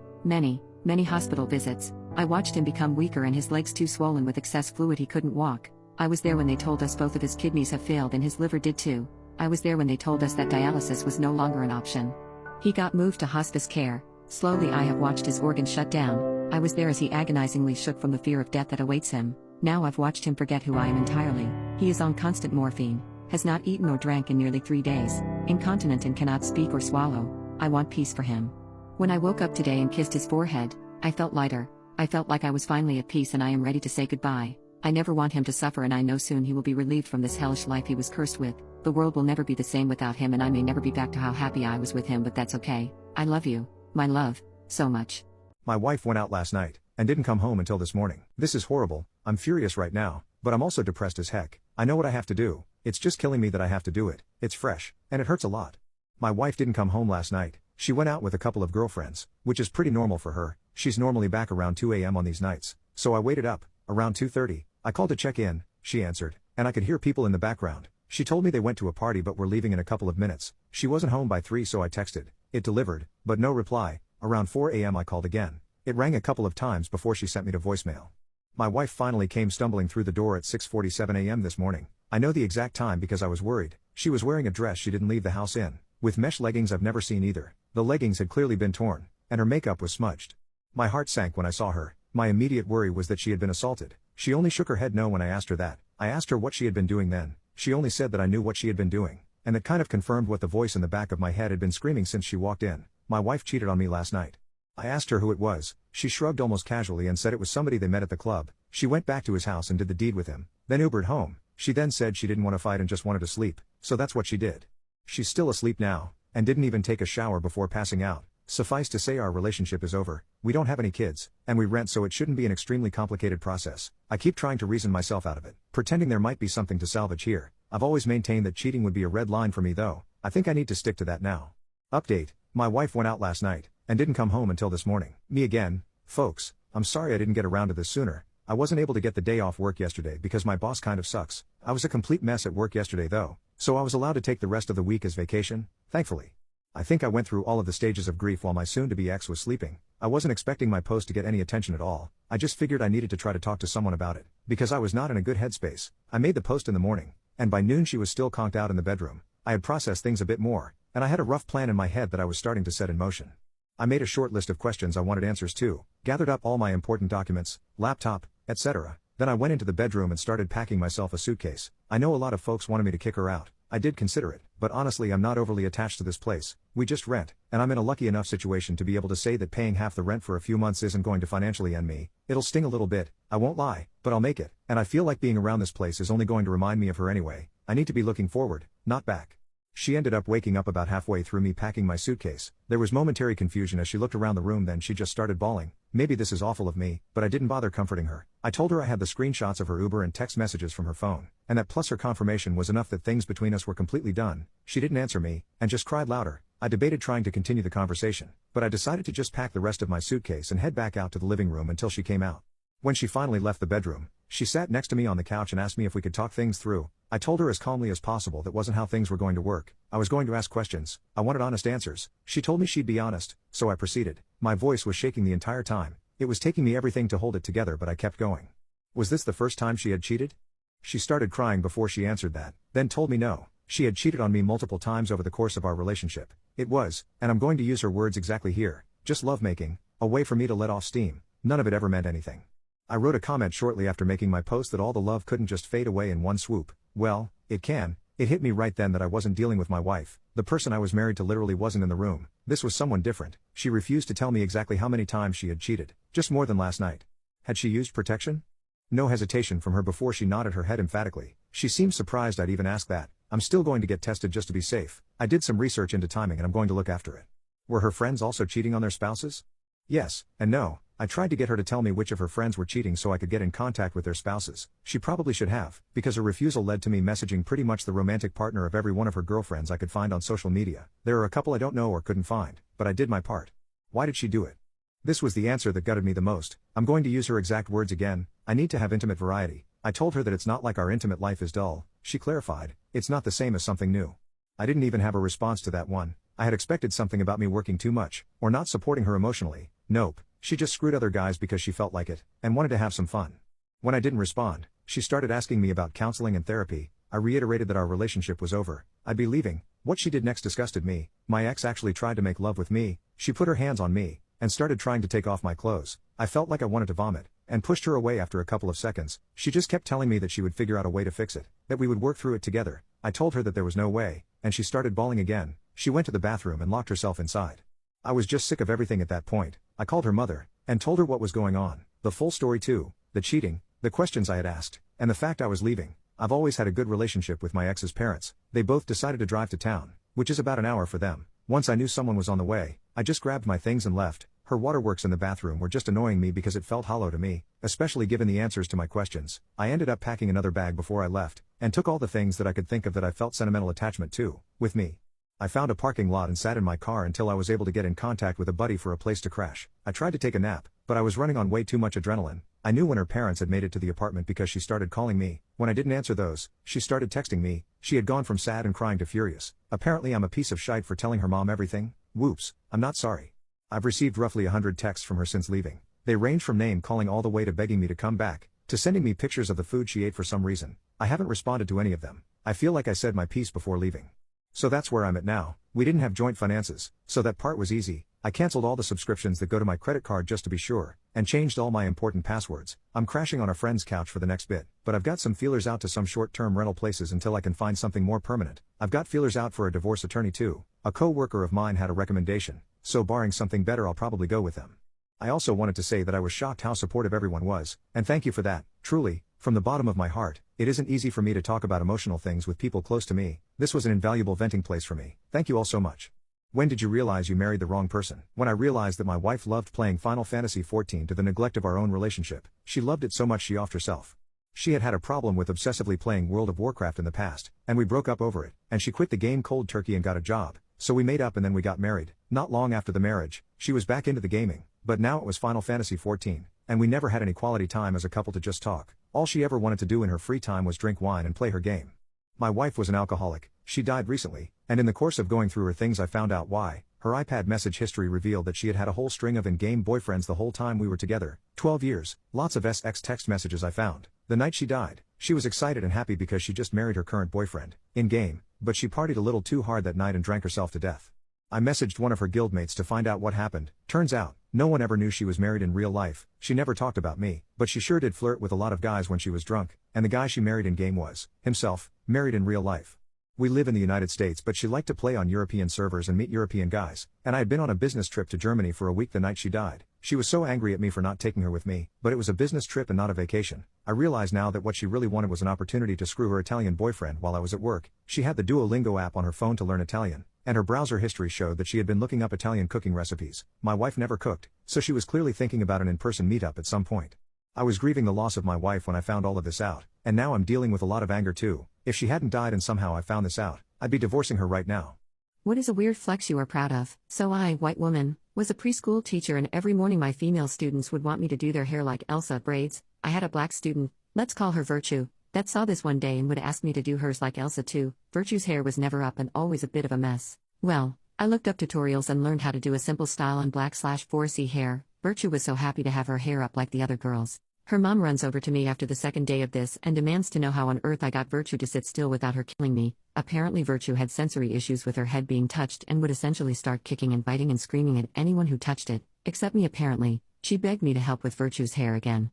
[SPEAKER 2] many hospital visits. I watched him become weaker and his legs too swollen with excess fluid he couldn't walk. I was there when they told us both of his kidneys have failed and his liver did too. I was there when they told us that dialysis was no longer an option. He got moved to hospice care. Slowly I have watched his organs shut down. I was there as he agonizingly shook from the fear of death that awaits him. Now I've watched him forget who I am entirely. He is on constant morphine, has not eaten or drank in nearly 3 days, incontinent and cannot speak or swallow. I want peace for him. When I woke up today and kissed his forehead, I felt lighter. I felt like I was finally at peace and I am ready to say goodbye. I never want him to suffer and I know soon he will be relieved from this hellish life he was cursed with. The world will never be the same without him and I may never be back to how happy I was with him, but that's okay. I love you, my love, so much.
[SPEAKER 1] My wife went out last night, and didn't come home until this morning. This is horrible. I'm furious right now, but I'm also depressed as heck. I know what I have to do. It's just killing me that I have to do it. It's fresh, and it hurts a lot. My wife didn't come home last night. She went out with a couple of girlfriends, which is pretty normal for her. She's normally back around 2 a.m. on these nights. So I waited up, around 2:30. I called to check in, she answered, and I could hear people in the background. She told me they went to a party but were leaving in a couple of minutes. She wasn't home by 3, so I texted. It delivered, but no reply. Around 4 a.m. I called again. It rang a couple of times before she sent me to voicemail. My wife finally came stumbling through the door at 6:47 a.m. this morning. I know the exact time because I was worried. She was wearing a dress she didn't leave the house in, with mesh leggings I've never seen either. The leggings had clearly been torn, and her makeup was smudged. My heart sank when I saw her. My immediate worry was that she had been assaulted. She only shook her head no when I asked her that. I asked her what she had been doing then. She only said that I knew what she had been doing, and that kind of confirmed what the voice in the back of my head had been screaming since she walked in. My wife cheated on me last night. I asked her who it was. She shrugged almost casually and said it was somebody they met at the club. She went back to his house and did the deed with him, then Ubered home. She then said she didn't want to fight and just wanted to sleep, so that's what she did. She's still asleep now, and didn't even take a shower before passing out. Suffice to say our relationship is over. We don't have any kids, and we rent, so it shouldn't be an extremely complicated process. I keep trying to reason myself out of it, pretending there might be something to salvage here. I've always maintained that cheating would be a red line for me though. I think I need to stick to that now. Update: my wife went out last night, and didn't come home until this morning. Me again, folks. I'm sorry I didn't get around to this sooner. I wasn't able to get the day off work yesterday because my boss kind of sucks. I was a complete mess at work yesterday though, so I was allowed to take the rest of the week as vacation, thankfully. I think I went through all of the stages of grief while my soon-to-be ex was sleeping. I wasn't expecting my post to get any attention at all. I just figured I needed to try to talk to someone about it, because I was not in a good headspace. I made the post in the morning, and by noon she was still conked out in the bedroom. I had processed things a bit more, and I had a rough plan in my head that I was starting to set in motion. I made a short list of questions I wanted answers to, gathered up all my important documents, laptop, etc. Then I went into the bedroom and started packing myself a suitcase. I know a lot of folks wanted me to kick her out. I did consider it, but honestly I'm not overly attached to this place. We just rent, and I'm in a lucky enough situation to be able to say that paying half the rent for a few months isn't going to financially end me. It'll sting a little bit, I won't lie, but I'll make it, and I feel like being around this place is only going to remind me of her anyway. I need to be looking forward, not back. She ended up waking up about halfway through me packing my suitcase. There was momentary confusion as she looked around the room, then she just started bawling. Maybe this is awful of me, but I didn't bother comforting her. I told her I had the screenshots of her Uber and text messages from her phone, and that plus her confirmation was enough that things between us were completely done. She didn't answer me, and just cried louder. I debated trying to continue the conversation, but I decided to just pack the rest of my suitcase and head back out to the living room until she came out. When she finally left the bedroom, she sat next to me on the couch and asked me if we could talk things through. I told her as calmly as possible that wasn't how things were going to work. I was going to ask questions. I wanted honest answers. She told me she'd be honest, so I proceeded. My voice was shaking the entire time. It was taking me everything to hold it together, but I kept going. Was this the first time she had cheated? She started crying before she answered that, then told me no. She had cheated on me multiple times over the course of our relationship. It was, and I'm going to use her words exactly here, just lovemaking, a way for me to let off steam. None of it ever meant anything. I wrote a comment shortly after making my post that all the love couldn't just fade away in one swoop. Well, it can. It hit me right then that I wasn't dealing with my wife. The person I was married to literally wasn't in the room. This was someone different. She refused to tell me exactly how many times she had cheated. Just more than last night. Had she used protection? No hesitation from her before she nodded her head emphatically. She seemed surprised I'd even asked that. I'm still going to get tested just to be safe. I did some research into timing and I'm going to look after it. Were her friends also cheating on their spouses? Yes, and no. I tried to get her to tell me which of her friends were cheating so I could get in contact with their spouses. She probably should have, because her refusal led to me messaging pretty much the romantic partner of every one of her girlfriends I could find on social media. There are a couple I don't know or couldn't find, but I did my part. Why did she do it? This was the answer that gutted me the most. I'm going to use her exact words again. I need to have intimate variety. I told her that it's not like our intimate life is dull. She clarified, it's not the same as something new. I didn't even have a response to that one. I had expected something about me working too much, or not supporting her emotionally. Nope. She just screwed other guys because she felt like it, and wanted to have some fun. When I didn't respond, she started asking me about counseling and therapy. I reiterated that our relationship was over. I'd be leaving. What she did next disgusted me. My ex actually tried to make love with me. She put her hands on me, and started trying to take off my clothes. I felt like I wanted to vomit, and pushed her away after a couple of seconds. She just kept telling me that she would figure out a way to fix it, that we would work through it together. I told her that there was no way, and she started bawling again. She went to the bathroom and locked herself inside. I was just sick of everything at that point. I called her mother, and told her what was going on. The full story too, the cheating, the questions I had asked, and the fact I was leaving. I've always had a good relationship with my ex's parents. They both decided to drive to town, which is about an hour for them. Once I knew someone was on the way, I just grabbed my things and left. Her waterworks in the bathroom were just annoying me because it felt hollow to me, especially given the answers to my questions. I ended up packing another bag before I left, and took all the things that I could think of that I felt sentimental attachment to, with me. I found a parking lot and sat in my car until I was able to get in contact with a buddy for a place to crash. I tried to take a nap, but I was running on way too much adrenaline. I knew when her parents had made it to the apartment because she started calling me. When I didn't answer those, she started texting me. She had gone from sad and crying to furious. Apparently I'm a piece of shite for telling her mom everything. Whoops, I'm not sorry. I've received roughly 100 texts from her since leaving. They range from name calling all the way to begging me to come back, to sending me pictures of the food she ate for some reason. I haven't responded to any of them. I feel like I said my piece before leaving. So that's where I'm at now. We didn't have joint finances, so that part was easy. I canceled all the subscriptions that go to my credit card just to be sure, and changed all my important passwords. I'm crashing on a friend's couch for the next bit, but I've got some feelers out to some short-term rental places until I can find something more permanent. I've got feelers out for a divorce attorney too. A co-worker of mine had a recommendation, so barring something better I'll probably go with them. I also wanted to say that I was shocked how supportive everyone was, and thank you for that, truly, from the bottom of my heart. It isn't easy for me to talk about emotional things with people close to me. This was an invaluable venting place for me. Thank you all so much. When did you realize you married the wrong person? When I realized that my wife loved playing Final Fantasy XIV to the neglect of our own relationship. She loved it so much she offed herself. She had had a problem with obsessively playing World of Warcraft in the past, and we broke up over it, and she quit the game cold turkey and got a job. So we made up and then we got married. Not long after the marriage, she was back into the gaming, but now it was Final Fantasy XIV. and we never had any quality time as a couple to just talk. All she ever wanted to do in her free time was drink wine and play her game. My wife was an alcoholic, she died recently, and in the course of going through her things I found out why. Her iPad message history revealed that she had had a whole string of in-game boyfriends the whole time we were together, 12 years, lots of SX text messages I found. The night she died, she was excited and happy because she just married her current boyfriend, in-game, but she partied a little too hard that night and drank herself to death. I messaged one of her guildmates to find out what happened. Turns out, no one ever knew she was married in real life. She never talked about me, but she sure did flirt with a lot of guys when she was drunk, and the guy she married in game was, himself, married in real life. We live in the United States, but she liked to play on European servers and meet European guys, and I had been on a business trip to Germany for a week the night she died. She was so angry at me for not taking her with me, but it was a business trip and not a vacation. I realize now that what she really wanted was an opportunity to screw her Italian boyfriend while I was at work. She had the Duolingo app on her phone to learn Italian, and her browser history showed that she had been looking up Italian cooking recipes. My wife never cooked, so she was clearly thinking about an in-person meetup at some point. I was grieving the loss of my wife when I found all of this out, and now I'm dealing with a lot of anger too. If she hadn't died and somehow I found this out, I'd be divorcing her right now.
[SPEAKER 2] What is a weird flex you are proud of? So I, white woman, was a preschool teacher, and every morning my female students would want me to do their hair like Elsa braids. I had a black student, let's call her Virtue, that saw this one day and would ask me to do hers like Elsa too. Virtue's hair was never up and always a bit of a mess. Well, I looked up tutorials and learned how to do a simple style on black/4C hair. Virtue was so happy to have her hair up like the other girls. Her mom runs over to me after the second day of this and demands to know how on earth I got Virtue to sit still without her killing me. Apparently Virtue had sensory issues with her head being touched and would essentially start kicking and biting and screaming at anyone who touched it, except me apparently. She begged me to help with Virtue's hair again.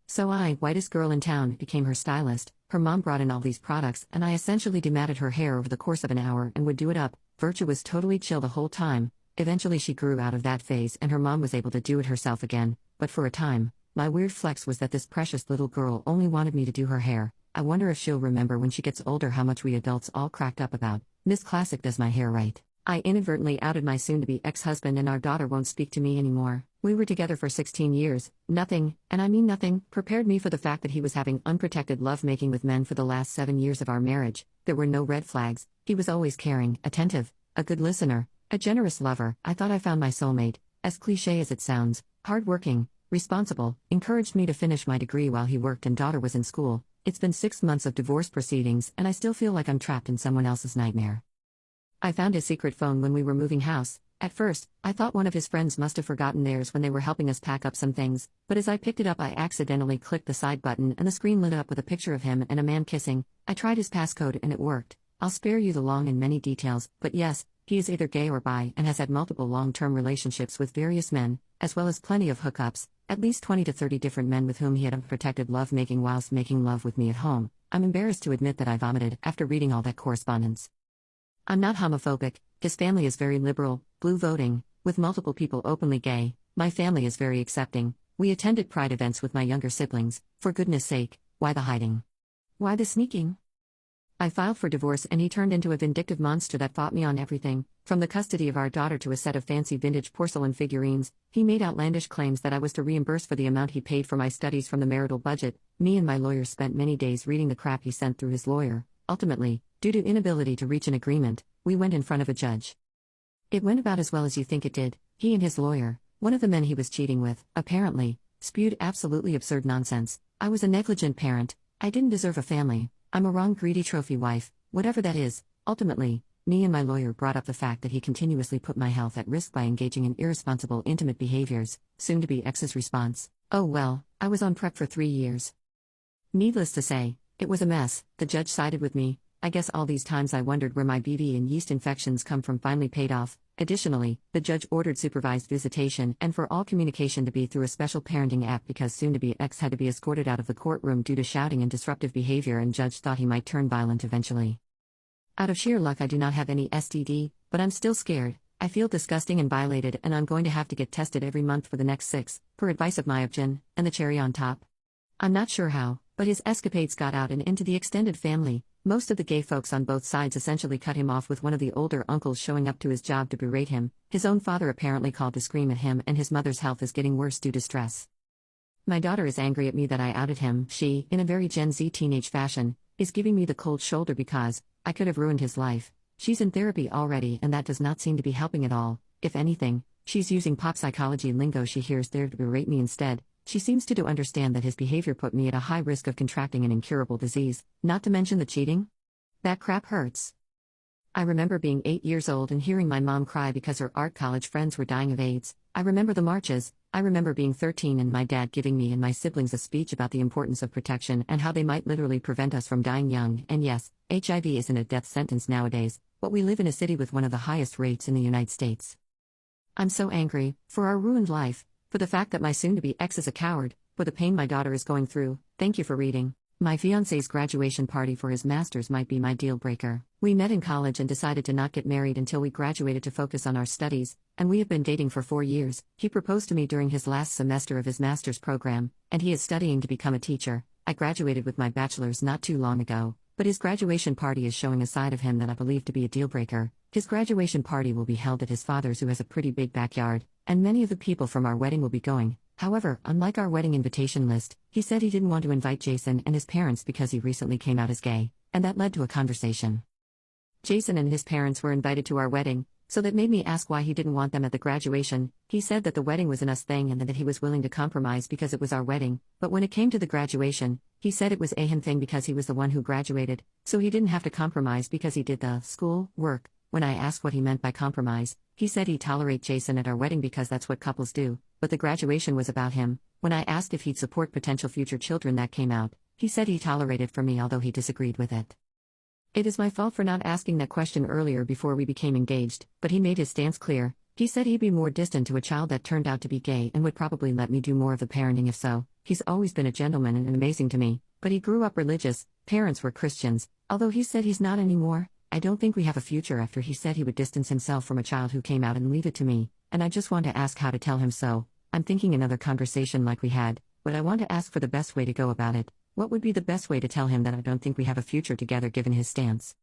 [SPEAKER 2] So I, whitest girl in town, became her stylist. Her mom brought in all these products and I essentially dematted her hair over the course of an hour and would do it up. Virtue was totally chill the whole time. Eventually she grew out of that phase and her mom was able to do it herself again, but for a time, my weird flex was that this precious little girl only wanted me to do her hair. I wonder if she'll remember when she gets older how much we adults all cracked up about. Miss Classic does my hair right. I inadvertently outed my soon-to-be ex-husband and our daughter won't speak to me anymore. We were together for 16 years. Nothing, and I mean nothing, prepared me for the fact that he was having unprotected lovemaking with men for the last 7 years of our marriage. There were no red flags. He was always caring, attentive, a good listener, a generous lover. I thought I found my soulmate. As cliché as it sounds, hardworking, responsible, encouraged me to finish my degree while he worked and daughter was in school. It's been 6 months of divorce proceedings and I still feel like I'm trapped in someone else's nightmare. I found his secret phone when we were moving house. At first, I thought one of his friends must have forgotten theirs when they were helping us pack up some things, but as I picked it up I accidentally clicked the side button and the screen lit up with a picture of him and a man kissing. I tried his passcode and it worked. I'll spare you the long and many details, but yes, he is either gay or bi and has had multiple long-term relationships with various men, as well as plenty of hookups, at least 20 to 30 different men with whom he had unprotected lovemaking whilst making love with me at home. I'm embarrassed to admit that I vomited after reading all that correspondence. I'm not homophobic. His family is very liberal, blue voting, with multiple people openly gay. My family is very accepting. We attended pride events with my younger siblings. For goodness sake, why the hiding? Why the sneaking? I filed for divorce and he turned into a vindictive monster that fought me on everything, from the custody of our daughter to a set of fancy vintage porcelain figurines. He made outlandish claims that I was to reimburse for the amount he paid for my studies from the marital budget. Me and my lawyer spent many days reading the crap he sent through his lawyer. Ultimately, due to inability to reach an agreement, we went in front of a judge. It went about as well as you think it did. He and his lawyer, one of the men he was cheating with, apparently, spewed absolutely absurd nonsense. I was a negligent parent. I didn't deserve a family. I'm a wrong greedy trophy wife, whatever that is. Ultimately, me and my lawyer brought up the fact that he continuously put my health at risk by engaging in irresponsible intimate behaviors. Soon-to-be ex's response: oh well, I was on prep for 3 years. Needless to say, it was a mess. The judge sided with me. I guess all these times I wondered where my BV and yeast infections come from finally paid off. Additionally, the judge ordered supervised visitation and for all communication to be through a special parenting app because soon-to-be ex had to be escorted out of the courtroom due to shouting and disruptive behavior, and judge thought he might turn violent eventually. Out of sheer luck I do not have any STD, but I'm still scared. I feel disgusting and violated and I'm going to have to get tested every month for the next 6, per advice of my obgyn, and the cherry on top. I'm not sure how, but his escapades got out and into the extended family. Most of the gay folks on both sides essentially cut him off, with one of the older uncles showing up to his job to berate him. His own father apparently called to scream at him, and his mother's health is getting worse due to stress. My daughter is angry at me that I outed him. She, in a very Gen Z teenage fashion, is giving me the cold shoulder because I could have ruined his life. She's in therapy already and that does not seem to be helping at all. If anything, she's using pop psychology lingo she hears there to berate me instead. She seems to understand that his behavior put me at a high risk of contracting an incurable disease, not to mention the cheating. That crap hurts. I remember being 8 years old and hearing my mom cry because her art college friends were dying of AIDS. I remember the marches. I remember being 13 and my dad giving me and my siblings a speech about the importance of protection and how they might literally prevent us from dying young. And yes, HIV isn't a death sentence nowadays, but we live in a city with one of the highest rates in the United States. I'm so angry, for our ruined life, for the fact that my soon-to-be ex is a coward, for the pain my daughter is going through. Thank you for reading. My fiancé's graduation party for his master's might be my deal breaker. We met in college and decided to not get married until we graduated to focus on our studies, and we have been dating for 4 years. He proposed to me during his last semester of his master's program, and he is studying to become a teacher. I graduated with my bachelor's not too long ago, but his graduation party is showing a side of him that I believe to be a deal breaker. His graduation party will be held at his father's, who has a pretty big backyard, and many of the people from our wedding will be going. However, unlike our wedding invitation list, he said he didn't want to invite Jason and his parents because he recently came out as gay, and that led to a conversation. Jason and his parents were invited to our wedding, so that made me ask why he didn't want them at the graduation. He said that the wedding was an us thing and that he was willing to compromise because it was our wedding, but when it came to the graduation, he said it was a him thing because he was the one who graduated, so he didn't have to compromise because he did the school work. When I asked what he meant by compromise, he said he'd tolerate Jason at our wedding because that's what couples do, but the graduation was about him. When I asked if he'd support potential future children that came out, he said he tolerated for me, although he disagreed with it. It is my fault for not asking that question earlier before we became engaged, but he made his stance clear. He said he'd be more distant to a child that turned out to be gay and would probably let me do more of the parenting if so. He's always been a gentleman and amazing to me, but he grew up religious, parents were Christians, although he said he's not anymore. I don't think we have a future after he said he would distance himself from a child who came out and leave it to me, and I just want to ask how to tell him so. I'm thinking another conversation like we had, but I want to ask for the best way to go about it. What would be the best way to tell him that I don't think we have a future together given his stance?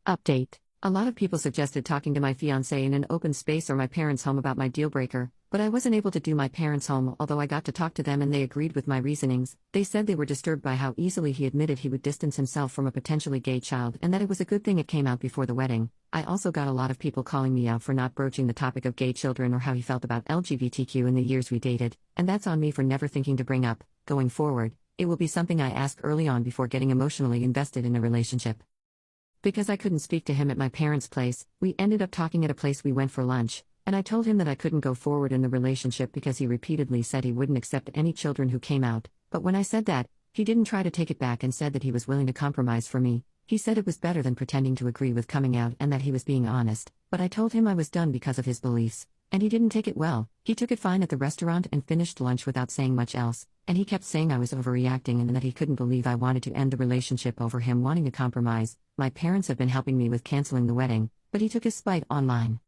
[SPEAKER 2] Update. A lot of people suggested talking to my fiancé in an open space or my parents' home about my deal breaker, but I wasn't able to do my parents' home, although I got to talk to them and they agreed with my reasonings. They said they were disturbed by how easily he admitted he would distance himself from a potentially gay child and that it was a good thing it came out before the wedding. I also got a lot of people calling me out for not broaching the topic of gay children or how he felt about LGBTQ in the years we dated, and that's on me for never thinking to bring up. Going forward, it will be something I ask early on before getting emotionally invested in a relationship. Because I couldn't speak to him at my parents' place, we ended up talking at a place we went for lunch, and I told him that I couldn't go forward in the relationship because he repeatedly said he wouldn't accept any children who came out, but when I said that, he didn't try to take it back and said that he was willing to compromise for me. He said it was better than pretending to agree with coming out and that he was being honest, but I told him I was done because of his beliefs, and he didn't take it well. He took it fine at the restaurant and finished lunch without saying much else, and he kept saying I was overreacting and that he couldn't believe I wanted to end the relationship over him wanting to compromise. My parents have been helping me with canceling the wedding, but he took his spite online.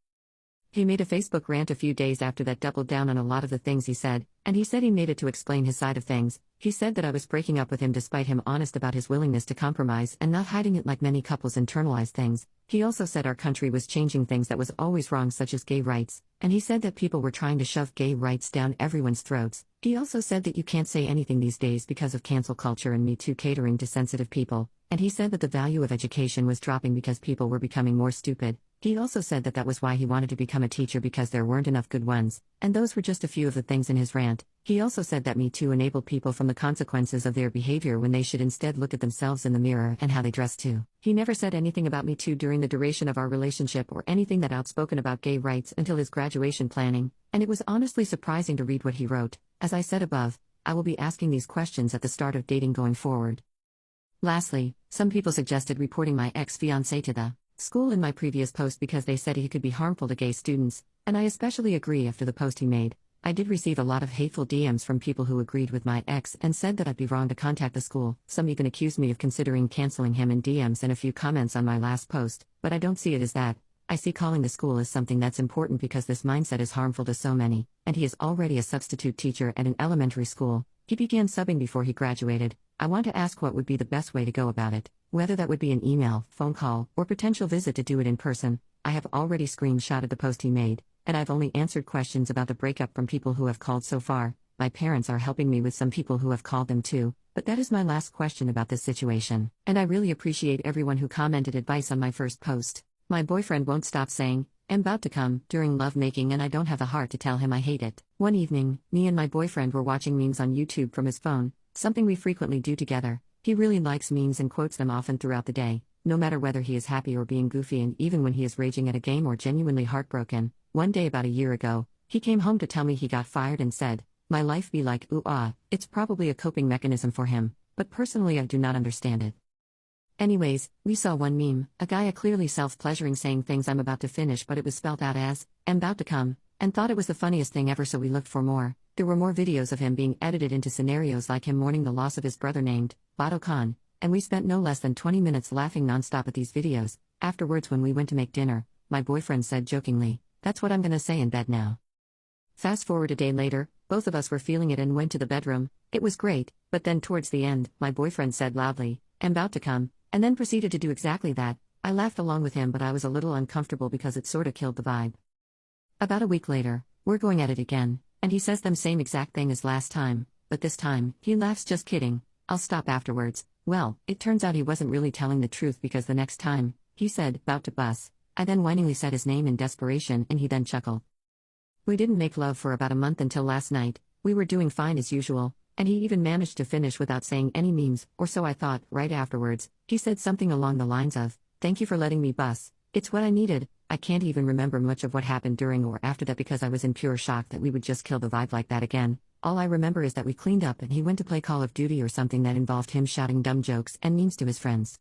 [SPEAKER 2] He made a Facebook rant a few days after that, doubled down on a lot of the things he said, and he said he made it to explain his side of things. He said that I was breaking up with him despite him honest about his willingness to compromise and not hiding it like many couples internalize things. He also said our country was changing things that was always wrong, such as gay rights, and he said that people were trying to shove gay rights down everyone's throats. He also said that you can't say anything these days because of cancel culture and Me Too catering to sensitive people, and he said that the value of education was dropping because people were becoming more stupid. He also said that that was why he wanted to become a teacher because there weren't enough good ones, and those were just a few of the things in his rant. He also said that Me Too enabled people from the consequences of their behavior when they should instead look at themselves in the mirror and how they dress too. He never said anything about Me Too during the duration of our relationship or anything that outspoken about gay rights until his graduation planning, and it was honestly surprising to read what he wrote. As I said above, I will be asking these questions at the start of dating going forward. Lastly, some people suggested reporting my ex-fiancé to the school in my previous post because they said he could be harmful to gay students, and I especially agree after the post he made. I did receive a lot of hateful DMs from people who agreed with my ex and said that I'd be wrong to contact the school. Some even accused me of considering canceling him in DMs and a few comments on my last post, but I don't see it as that. I see calling the school as something that's important because this mindset is harmful to so many, and he is already a substitute teacher at an elementary school. He began subbing before he graduated. I want to ask what would be the best way to go about it, whether that would be an email, phone call, or potential visit to do it in person. I have already screenshotted the post he made, and I've only answered questions about the breakup from people who have called so far. My parents are helping me with some people who have called them too, but that is my last question about this situation, and I really appreciate everyone who commented advice on my first post. My boyfriend won't stop saying, am about to come during lovemaking and I don't have the heart to tell him I hate it. One evening, me and my boyfriend were watching memes on YouTube from his phone, something we frequently do together. He really likes memes and quotes them often throughout the day, no matter whether he is happy or being goofy, and even when he is raging at a game or genuinely heartbroken. One day about a year ago, he came home to tell me he got fired and said, "My life be like ooh ah." It's probably a coping mechanism for him, but personally I do not understand it. Anyways, we saw one meme, a guy clearly self-pleasuring saying things I'm about to finish, but it was spelled out as, "am about to come," and thought it was the funniest thing ever, so we looked for more. There were more videos of him being edited into scenarios like him mourning the loss of his brother named Bado Khan, and we spent no less than 20 minutes laughing nonstop at these videos. Afterwards, when we went to make dinner, my boyfriend said jokingly, "That's what I'm gonna say in bed now." Fast forward a day later, both of us were feeling it and went to the bedroom. It was great, but then towards the end, my boyfriend said loudly, "am about to come," and then proceeded to do exactly that. I laughed along with him, but I was a little uncomfortable because it sorta killed the vibe. About a week later, we're going at it again, and he says the same exact thing as last time, but this time, he laughs, "just kidding, I'll stop afterwards." Well, it turns out he wasn't really telling the truth, because the next time, he said, "about to bus." I then whiningly said his name in desperation and he then chuckled. We didn't make love for about a month until last night. We were doing fine as usual, and he even managed to finish without saying any memes, or so I thought. Right afterwards, he said something along the lines of, "Thank you for letting me bus. It's what I needed." I can't even remember much of what happened during or after that because I was in pure shock that we would just kill the vibe like that again. All I remember is that we cleaned up and he went to play Call of Duty or something that involved him shouting dumb jokes and memes to his friends.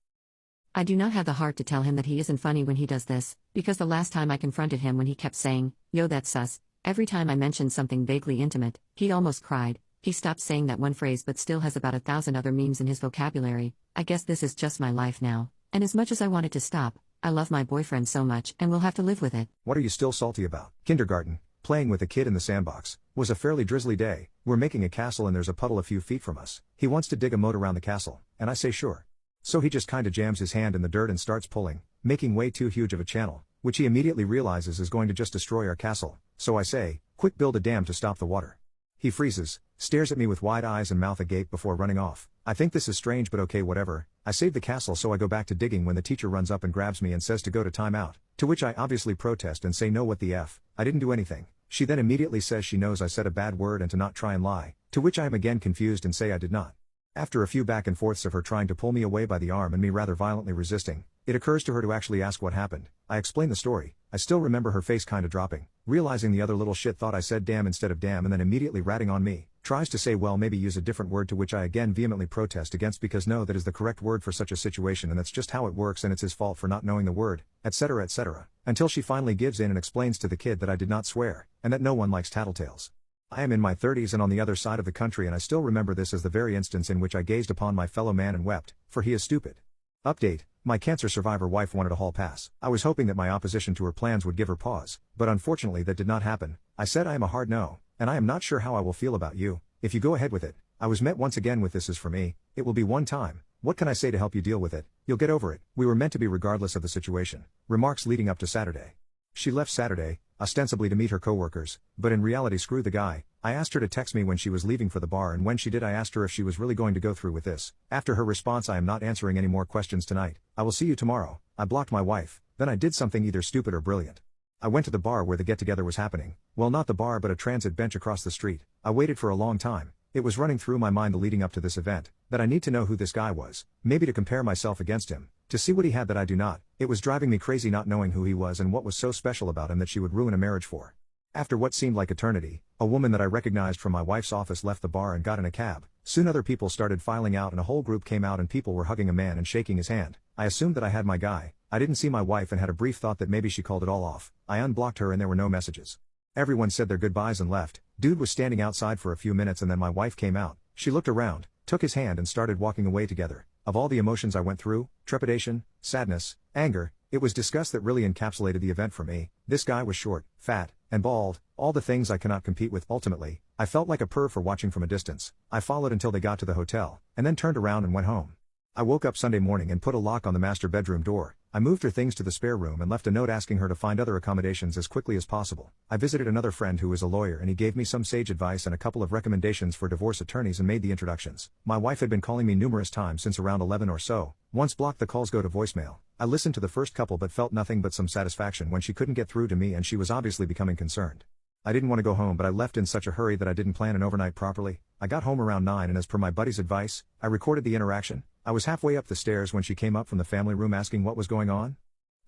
[SPEAKER 2] I do not have the heart to tell him that he isn't funny when he does this, because the last time I confronted him when he kept saying, "Yo, that's sus," every time I mentioned something vaguely intimate, he almost cried. He stopped saying that one phrase but still has about 1,000 other memes in his vocabulary. I guess this is just my life now, and as much as I want it to stop, I love my boyfriend so much and will have to live with it.
[SPEAKER 1] What are you still salty about? Kindergarten, playing with a kid in the sandbox, was a fairly drizzly day. We're making a castle and there's a puddle a few feet from us. He wants to dig a moat around the castle, and I say sure. So he just kinda jams his hand in the dirt and starts pulling, making way too huge of a channel, which he immediately realizes is going to just destroy our castle. So I say, "Quick, build a dam to stop the water." He freezes, stares at me with wide eyes and mouth agape before running off. I think this is strange, but okay, whatever. I save the castle, so I go back to digging when the teacher runs up and grabs me and says to go to time out, to which I obviously protest and say no, what the F, I didn't do anything. She then immediately says she knows I said a bad word and to not try and lie, to which I am again confused and say I did not. After a few back and forths of her trying to pull me away by the arm and me rather violently resisting, it occurs to her to actually ask what happened. I explain the story. I still remember her face kinda dropping, realizing the other little shit thought I said damn instead of damn, and then immediately ratting on me. Tries to say, well, maybe use a different word, to which I again vehemently protest against, because no, that is the correct word for such a situation and that's just how it works and it's his fault for not knowing the word, etc., etc. Until she finally gives in and explains to the kid that I did not swear, and that no one likes tattletales. I am in my 30s and on the other side of the country, and I still remember this as the very instance in which I gazed upon my fellow man and wept, for he is stupid. Update: my cancer survivor wife wanted a hall pass. I was hoping that my opposition to her plans would give her pause, but unfortunately that did not happen. I said I am a hard no, and I am not sure how I will feel about you if you go ahead with it. I was met once again with "this is for me, it will be one time. What can I say to help you deal with it? You'll get over it. We were meant to be regardless of the situation." Remarks leading up to Saturday. She left Saturday, ostensibly to meet her coworkers, but in reality screw the guy. I asked her to text me when she was leaving for the bar, and when she did I asked her if she was really going to go through with this. After her response, "I am not answering any more questions tonight. I will see you tomorrow," I blocked my wife. Then I did something either stupid or brilliant. I went to the bar where the get-together was happening. Well, not the bar, but a transit bench across the street. I waited for a long time. It was running through my mind the leading up to this event, that I need to know who this guy was, maybe to compare myself against him, to see what he had that I do not. It was driving me crazy not knowing who he was and what was so special about him that she would ruin a marriage for. After what seemed like eternity, a woman that I recognized from my wife's office left the bar and got in a cab. Soon other people started filing out and a whole group came out and people were hugging a man and shaking his hand. I assumed that I had my guy. I didn't see my wife and had a brief thought that maybe she called it all off. I unblocked her and there were no messages. Everyone said their goodbyes and left. Dude was standing outside for a few minutes and then my wife came out. She looked around, took his hand and started walking away together. Of all the emotions I went through, trepidation, sadness, anger, it was disgust that really encapsulated the event for me. This guy was short, fat, and bald, all the things I cannot compete with. Ultimately, I felt like a perv for watching from a distance. I followed until they got to the hotel, and then turned around and went home. I woke up Sunday morning and put a lock on the master bedroom door. I moved her things to the spare room and left a note asking her to find other accommodations as quickly as possible. I visited another friend who is a lawyer and he gave me some sage advice and a couple of recommendations for divorce attorneys and made the introductions. My wife had been calling me numerous times since around 11 or so, Once blocked the calls go to voicemail. I listened to the first couple but felt nothing but some satisfaction when she couldn't get through to me and she was obviously becoming concerned. I didn't want to go home but I left in such a hurry that I didn't plan an overnight properly. I got home around 9 and as per my buddy's advice, I recorded the interaction. I was halfway up the stairs when she came up from the family room asking what was going on.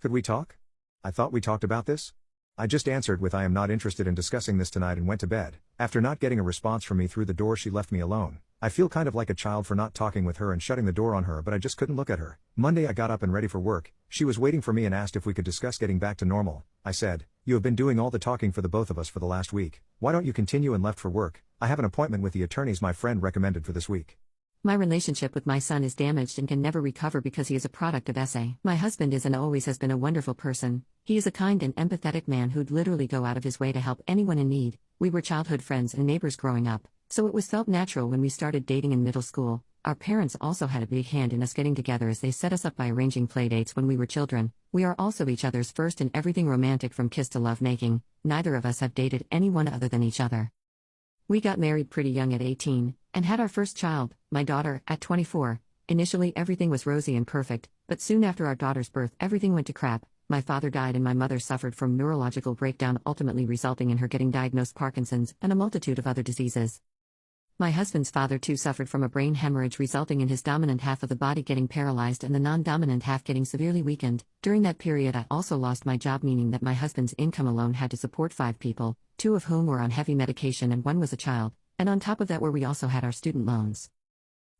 [SPEAKER 1] Could we talk? I thought we talked about this. I just answered with I am not interested in discussing this tonight and went to bed. After not getting a response from me through the door she left me alone. I feel kind of like a child for not talking with her and shutting the door on her but I just couldn't look at her. Monday I got up and ready for work. She was waiting for me and asked if we could discuss getting back to normal. I said, you have been doing all the talking for the both of us for the last week. Why don't you continue and left for work? I have an appointment with the attorneys my friend recommended for this week.
[SPEAKER 2] My relationship with my son is damaged and can never recover because he is a product of SA. My husband is and always has been a wonderful person. He is a kind and empathetic man who'd literally go out of his way to help anyone in need. We were childhood friends and neighbors growing up, so it was felt natural when we started dating in middle school. Our parents also had a big hand in us getting together as they set us up by arranging playdates when we were children. We are also each other's first in everything romantic from kiss to lovemaking. Neither of us have dated anyone other than each other. We got married pretty young at 18, and had our first child, my daughter, at 24. Initially everything was rosy and perfect, but soon after our daughter's birth everything went to crap. My father died and my mother suffered from neurological breakdown, ultimately resulting in her getting diagnosed Parkinson's and a multitude of other diseases. My husband's father too suffered from a brain hemorrhage resulting in his dominant half of the body getting paralyzed and the non-dominant half getting severely weakened. During that period I also lost my job, meaning that my husband's income alone had to support 5 people, 2 of whom were on heavy medication and 1 was a child, and on top of that we also had our student loans.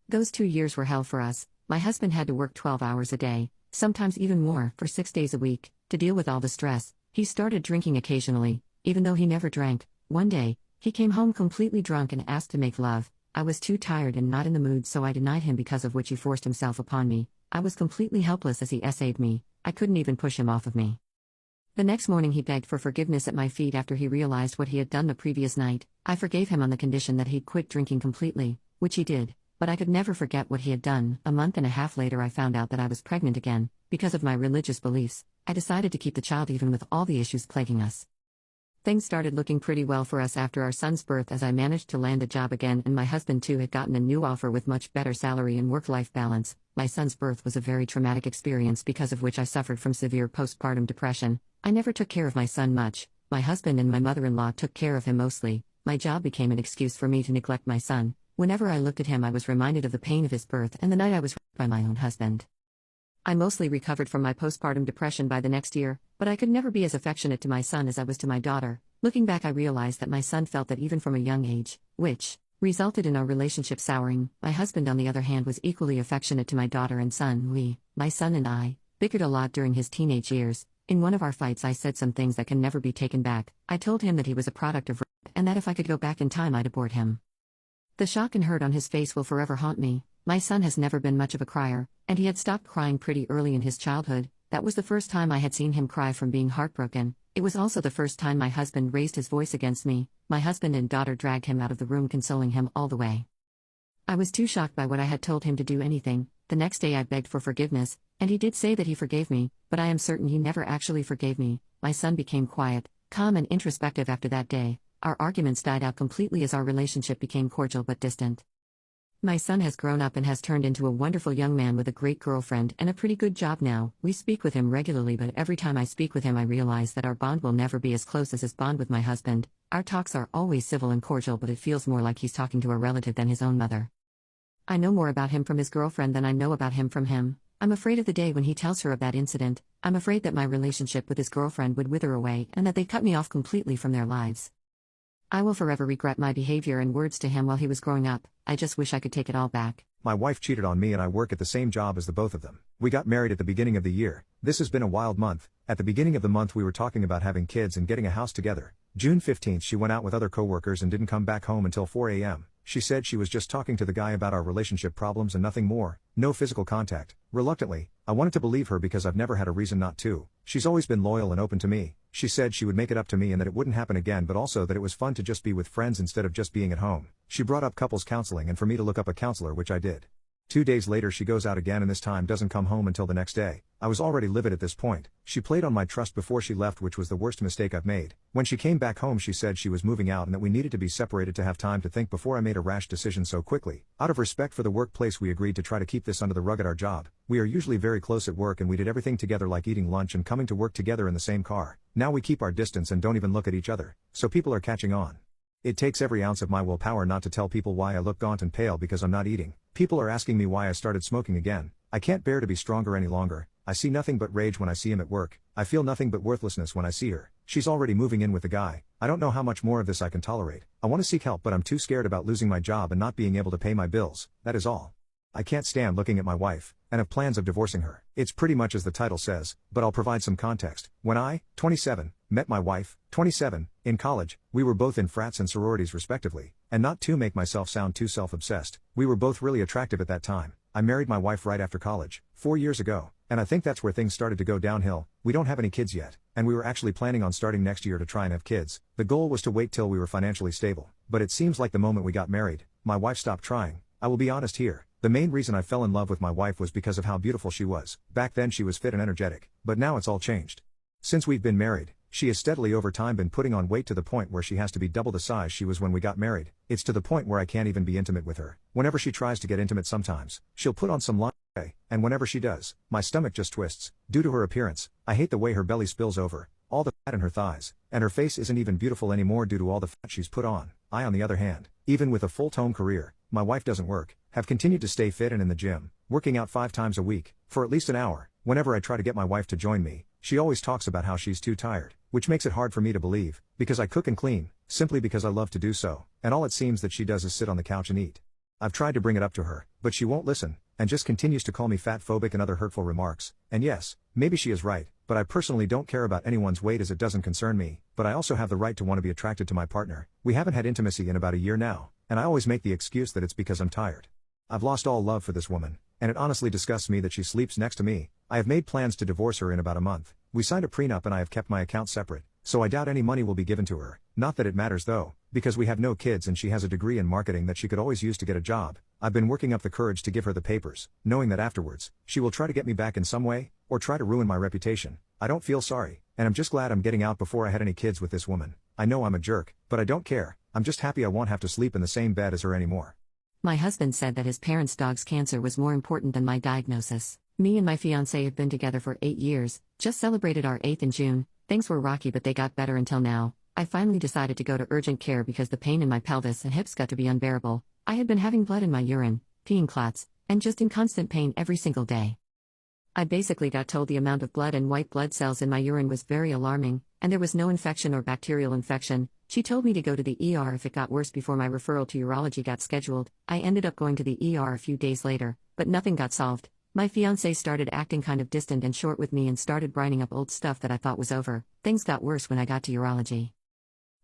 [SPEAKER 2] Those 2 years were hell for us. My husband had to work 12 hours a day, sometimes even more, for 6 days a week, to deal with all the stress. He started drinking occasionally, even though he never drank. One day, he came home completely drunk and asked to make love. I was too tired and not in the mood, so I denied him, because of which he forced himself upon me. I was completely helpless as he essayed me. I couldn't even push him off of me. The next morning he begged for forgiveness at my feet after he realized what he had done the previous night. I forgave him on the condition that he'd quit drinking completely, which he did, but I could never forget what he had done. A month and a half later I found out that I was pregnant again. Because of my religious beliefs, I decided to keep the child even with all the issues plaguing us. Things started looking pretty well for us after our son's birth, as I managed to land a job again and my husband too had gotten a new offer with much better salary and work-life balance. My son's birth was a very traumatic experience, because of which I suffered from severe postpartum depression. I never took care of my son much. My husband and my mother-in-law took care of him mostly. My job became an excuse for me to neglect my son. Whenever I looked at him I was reminded of the pain of his birth and the night I was raped by my own husband. I mostly recovered from my postpartum depression by the next year, but I could never be as affectionate to my son as I was to my daughter. Looking back I realized that my son felt that even from a young age, which resulted in our relationship souring. My husband on the other hand was equally affectionate to my daughter and son. My son and I, bickered a lot during his teenage years. In one of our fights I said some things that can never be taken back. I told him that he was a product of rape, and that if I could go back in time I'd abort him. The shock and hurt on his face will forever haunt me. My son has never been much of a crier, and he had stopped crying pretty early in his childhood. That was the first time I had seen him cry from being heartbroken. It was also the first time my husband raised his voice against me. My husband and daughter dragged him out of the room, consoling him all the way. I was too shocked by what I had told him to do anything. The next day I begged for forgiveness, and he did say that he forgave me, but I am certain he never actually forgave me. My son became quiet, calm and introspective after that day. Our arguments died out completely as our relationship became cordial but distant. My son has grown up and has turned into a wonderful young man with a great girlfriend and a pretty good job now. We speak with him regularly, but every time I speak with him I realize that our bond will never be as close as his bond with my husband. Our talks are always civil and cordial, but it feels more like he's talking to a relative than his own mother. I know more about him from his girlfriend than I know about him from him. I'm afraid of the day when he tells her of that incident. I'm afraid that my relationship with his girlfriend would wither away and that they'd cut me off completely from their lives. I will forever regret my behavior and words to him while he was growing up. I just wish I could take it all back.
[SPEAKER 1] My wife cheated on me and I work at the same job as the both of them. We got married at the beginning of the year. This has been a wild month. At the beginning of the month we were talking about having kids and getting a house together. June 15th she went out with other coworkers and didn't come back home until 4 a.m. She said she was just talking to the guy about our relationship problems and nothing more, no physical contact. Reluctantly, I wanted to believe her because I've never had a reason not to. She's always been loyal and open to me. She said she would make it up to me and that it wouldn't happen again, but also that it was fun to just be with friends instead of just being at home. She brought up couples counseling and for me to look up a counselor, which I did. 2 days later she goes out again and this time doesn't come home until the next day. I was already livid at this point. She played on my trust before she left, which was the worst mistake I've made. When she came back home she said she was moving out and that we needed to be separated to have time to think before I made a rash decision so quickly. Out of respect for the workplace we agreed to try to keep this under the rug at our job. We are usually very close at work and we did everything together, like eating lunch and coming to work together in the same car. Now we keep our distance and don't even look at each other. So people are catching on. It takes every ounce of my willpower not to tell people why I look gaunt and pale because I'm not eating. People are asking me why I started smoking again. I can't bear to be stronger any longer. I see nothing but rage when I see him at work. I feel nothing but worthlessness when I see her. She's already moving in with the guy. I don't know how much more of this I can tolerate. I want to seek help but I'm too scared about losing my job and not being able to pay my bills. That is all. I can't stand looking at my wife, and have plans of divorcing her. It's pretty much as the title says, but I'll provide some context. When I, 27, met my wife, 27, in college, we were both in frats and sororities respectively, and not to make myself sound too self-obsessed, we were both really attractive at that time. I married my wife right after college, 4 years ago, and I think that's where things started to go downhill. We don't have any kids yet, and we were actually planning on starting next year to try and have kids. The goal was to wait till we were financially stable, but it seems like the moment we got married, my wife stopped trying. I will be honest here. The main reason I fell in love with my wife was because of how beautiful she was. Back then she was fit and energetic, but now it's all changed. Since we've been married, she has steadily over time been putting on weight to the point where she has to be double the size she was when we got married. It's to the point where I can't even be intimate with her. Whenever she tries to get intimate sometimes, she'll put on some lingerie, and whenever she does, my stomach just twists. Due to her appearance, I hate the way her belly spills over, all the fat in her thighs, and her face isn't even beautiful anymore due to all the fat she's put on. I, on the other hand, even with a full-time career, my wife doesn't work, have continued to stay fit and in the gym, working out 5 times a week, for at least an hour. Whenever I try to get my wife to join me, she always talks about how she's too tired, which makes it hard for me to believe, because I cook and clean, simply because I love to do so, and all it seems that she does is sit on the couch and eat. I've tried to bring it up to her, but she won't listen, and just continues to call me fat-phobic and other hurtful remarks. And yes, maybe she is right, but I personally don't care about anyone's weight as it doesn't concern me, but I also have the right to want to be attracted to my partner. We haven't had intimacy in about a year now, and I always make the excuse that it's because I'm tired. I've lost all love for this woman, and it honestly disgusts me that she sleeps next to me. I have made plans to divorce her in about a month. We signed a prenup and I have kept my accounts separate, so I doubt any money will be given to her. Not that it matters though, because we have no kids and she has a degree in marketing that she could always use to get a job. I've been working up the courage to give her the papers, knowing that afterwards, she will try to get me back in some way, or try to ruin my reputation. I don't feel sorry, and I'm just glad I'm getting out before I had any kids with this woman. I know I'm a jerk, but I don't care. I'm just happy I won't have to sleep in the same bed as her anymore.
[SPEAKER 2] My husband said that his parents' dog's cancer was more important than my diagnosis. Me and my fiancé have been together for 8 years, just celebrated our 8th in June. Things were rocky but they got better until now. I finally decided to go to urgent care because the pain in my pelvis and hips got to be unbearable. I had been having blood in my urine, peeing clots, and just in constant pain every single day. I basically got told the amount of blood and white blood cells in my urine was very alarming, and there was no infection or bacterial infection. She told me to go to the ER if it got worse before my referral to urology got scheduled. I ended up going to the ER a few days later, but nothing got solved. My fiancé started acting kind of distant and short with me and started bringing up old stuff that I thought was over. Things got worse when I got to urology.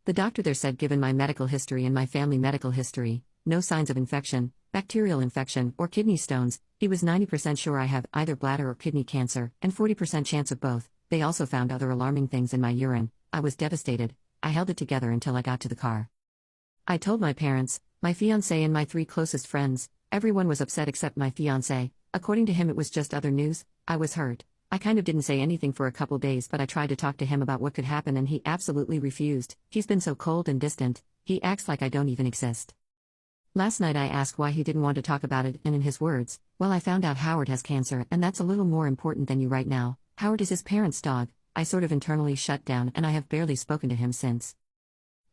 [SPEAKER 2] The doctor there said, given my medical history and my family medical history, no signs of infection, bacterial infection, or kidney stones. He was 90% sure I have either bladder or kidney cancer, and 40% chance of both. They also found other alarming things in my urine. I was devastated. I held it together until I got to the car. I told my parents, my fiancé and my 3 closest friends. Everyone was upset except my fiancé. According to him it was just other news. I was hurt. I kind of didn't say anything for a couple days, but I tried to talk to him about what could happen and he absolutely refused. He's been so cold and distant. He acts like I don't even exist. Last night I asked why he didn't want to talk about it, and in his words, well, I found out Howard has cancer and that's a little more important than you right now. Howard is his parents' dog. I sort of internally shut down and I have barely spoken to him since.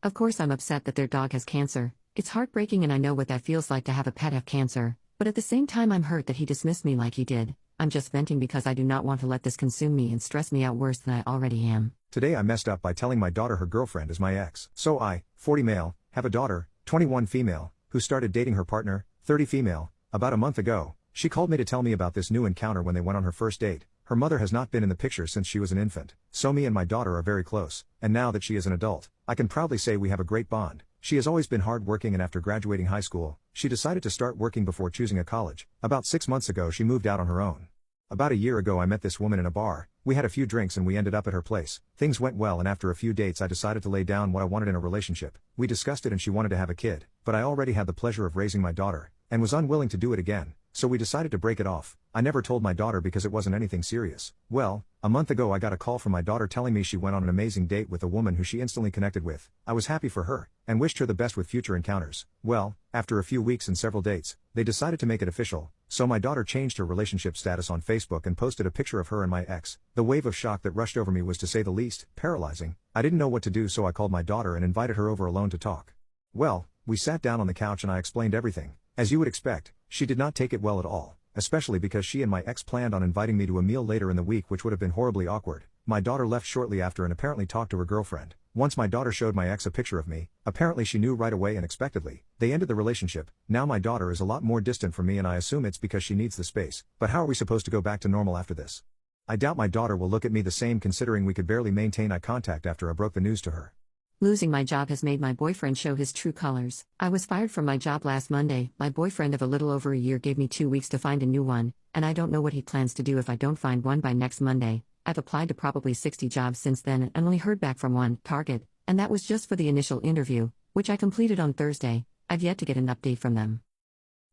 [SPEAKER 2] Of course I'm upset that their dog has cancer. It's heartbreaking and I know what that feels like to have a pet have cancer, but at the same time I'm hurt that he dismissed me like he did. I'm just venting because I do not want to let this consume me and stress me out worse than I already am.
[SPEAKER 1] Today I messed up by telling my daughter her girlfriend is my ex. So I, 40 male, have a daughter, 21 female, who started dating her partner, 30 female, about a month ago. She called me to tell me about this new encounter when they went on her first date. Her mother has not been in the picture since she was an infant, so me and my daughter are very close, and now that she is an adult, I can proudly say we have a great bond. She has always been hard-working and after graduating high school, she decided to start working before choosing a college. About 6 months ago she moved out on her own. About a year ago I met this woman in a bar. We had a few drinks and we ended up at her place. Things went well and after a few dates I decided to lay down what I wanted in a relationship. We discussed it and she wanted to have a kid, but I already had the pleasure of raising my daughter, and was unwilling to do it again. so we decided to break it off. I never told my daughter because it wasn't anything serious. Well, a month ago I got a call from my daughter telling me she went on an amazing date with a woman who she instantly connected with. I was happy for her, and wished her the best with future encounters. Well, after a few weeks and several dates, they decided to make it official, so my daughter changed her relationship status on Facebook and posted a picture of her and my ex. The wave of shock that rushed over me was, to say the least, paralyzing. I didn't know what to do, so I called my daughter and invited her over alone to talk. Well, we sat down on the couch and I explained everything. As you would expect, she did not take it well at all, especially because she and my ex planned on inviting me to a meal later in the week, which would have been horribly awkward. My daughter left shortly after and apparently talked to her girlfriend. Once my daughter showed my ex a picture of me, apparently she knew right away and unexpectedly. They ended the relationship. Now my daughter is a lot more distant from me and I assume it's because she needs the space. But how are we supposed to go back to normal after this? I doubt my daughter will look at me the same, considering we could barely maintain eye contact after I broke the news to her.
[SPEAKER 2] Losing my job has made my boyfriend show his true colors. I was fired from my job last Monday. My boyfriend of a little over a year gave me 2 weeks to find a new one, and I don't know what he plans to do if I don't find one by next Monday. I've applied to probably 60 jobs since then and only heard back from one, Target, and that was just for the initial interview, which I completed on Thursday. I've yet to get an update from them.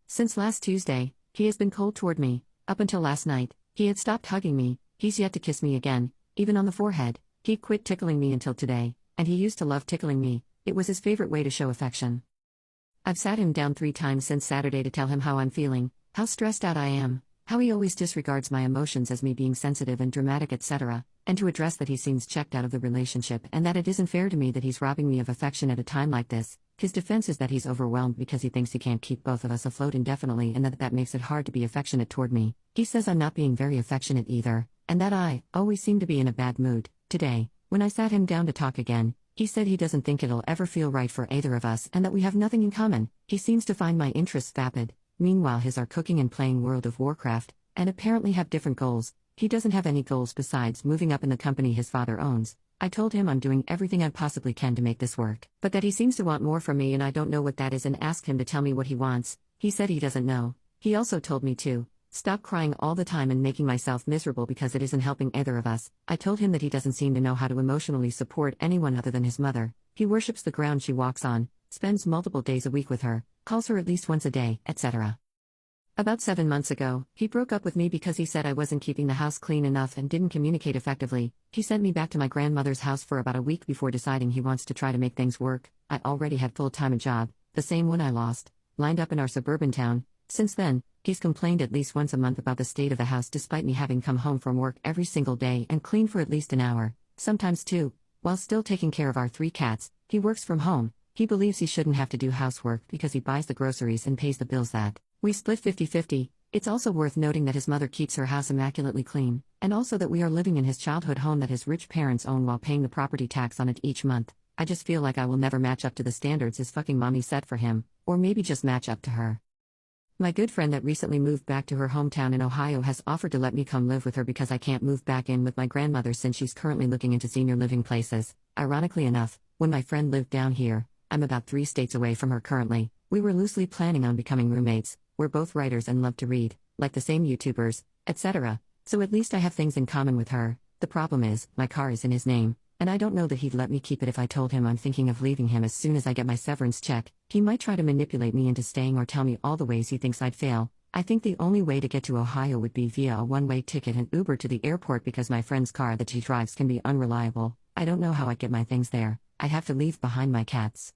[SPEAKER 2] Since last Tuesday, he has been cold toward me. Up until last night, he had stopped hugging me. He's yet to kiss me again, even on the forehead. He quit tickling me until today. And he used to love tickling me. It was his favorite way to show affection. I've sat him down 3 times since Saturday to tell him how I'm feeling, how stressed out I am, how he always disregards my emotions as me being sensitive and dramatic, etc., and to address that he seems checked out of the relationship and that it isn't fair to me that he's robbing me of affection at a time like this. His defense is that he's overwhelmed because he thinks he can't keep both of us afloat indefinitely and that makes it hard to be affectionate toward me. He says I'm not being very affectionate either, and that I always seem to be in a bad mood. Today, when I sat him down to talk again, he said he doesn't think it'll ever feel right for either of us and that we have nothing in common. He seems to find my interests vapid. Meanwhile, his are cooking and playing World of Warcraft, and apparently have different goals. He doesn't have any goals besides moving up in the company his father owns. I told him I'm doing everything I possibly can to make this work, but that he seems to want more from me and I don't know what that is, and asked him to tell me what he wants. He said he doesn't know. He also told me to stop crying all the time and making myself miserable because it isn't helping either of us. I told him that he doesn't seem to know how to emotionally support anyone other than his mother. He worships the ground she walks on, spends multiple days a week with her, calls her at least once a day, etc. About 7 months ago, he broke up with me because he said I wasn't keeping the house clean enough and didn't communicate effectively. He sent me back to my grandmother's house for about a week before deciding he wants to try to make things work. I already had full-time job, the same one I lost, lined up in our suburban town. Since then, he's complained at least once a month about the state of the house despite me having come home from work every single day and clean for at least an hour, sometimes 2, while still taking care of our 3 cats. He works from home. He believes he shouldn't have to do housework because he buys the groceries and pays the bills that we split 50-50. It's also worth noting that his mother keeps her house immaculately clean, and also that we are living in his childhood home that his rich parents own while paying the property tax on it each month. I just feel like I will never match up to the standards his fucking mommy set for him, or maybe just match up to her. My good friend that recently moved back to her hometown in Ohio has offered to let me come live with her because I can't move back in with my grandmother since she's currently looking into senior living places. Ironically enough, when my friend lived down here, I'm about 3 states away from her currently, we were loosely planning on becoming roommates. We're both writers and love to read, like the same YouTubers, etc. So at least I have things in common with her. The problem is, my car is in his name, and I don't know that he'd let me keep it if I told him I'm thinking of leaving him as soon as I get my severance check. He might try to manipulate me into staying or tell me all the ways he thinks I'd fail. I think the only way to get to Ohio would be via a one-way ticket and Uber to the airport because my friend's car that she drives can be unreliable. I don't know how I'd get my things there. I'd have to leave behind my cats.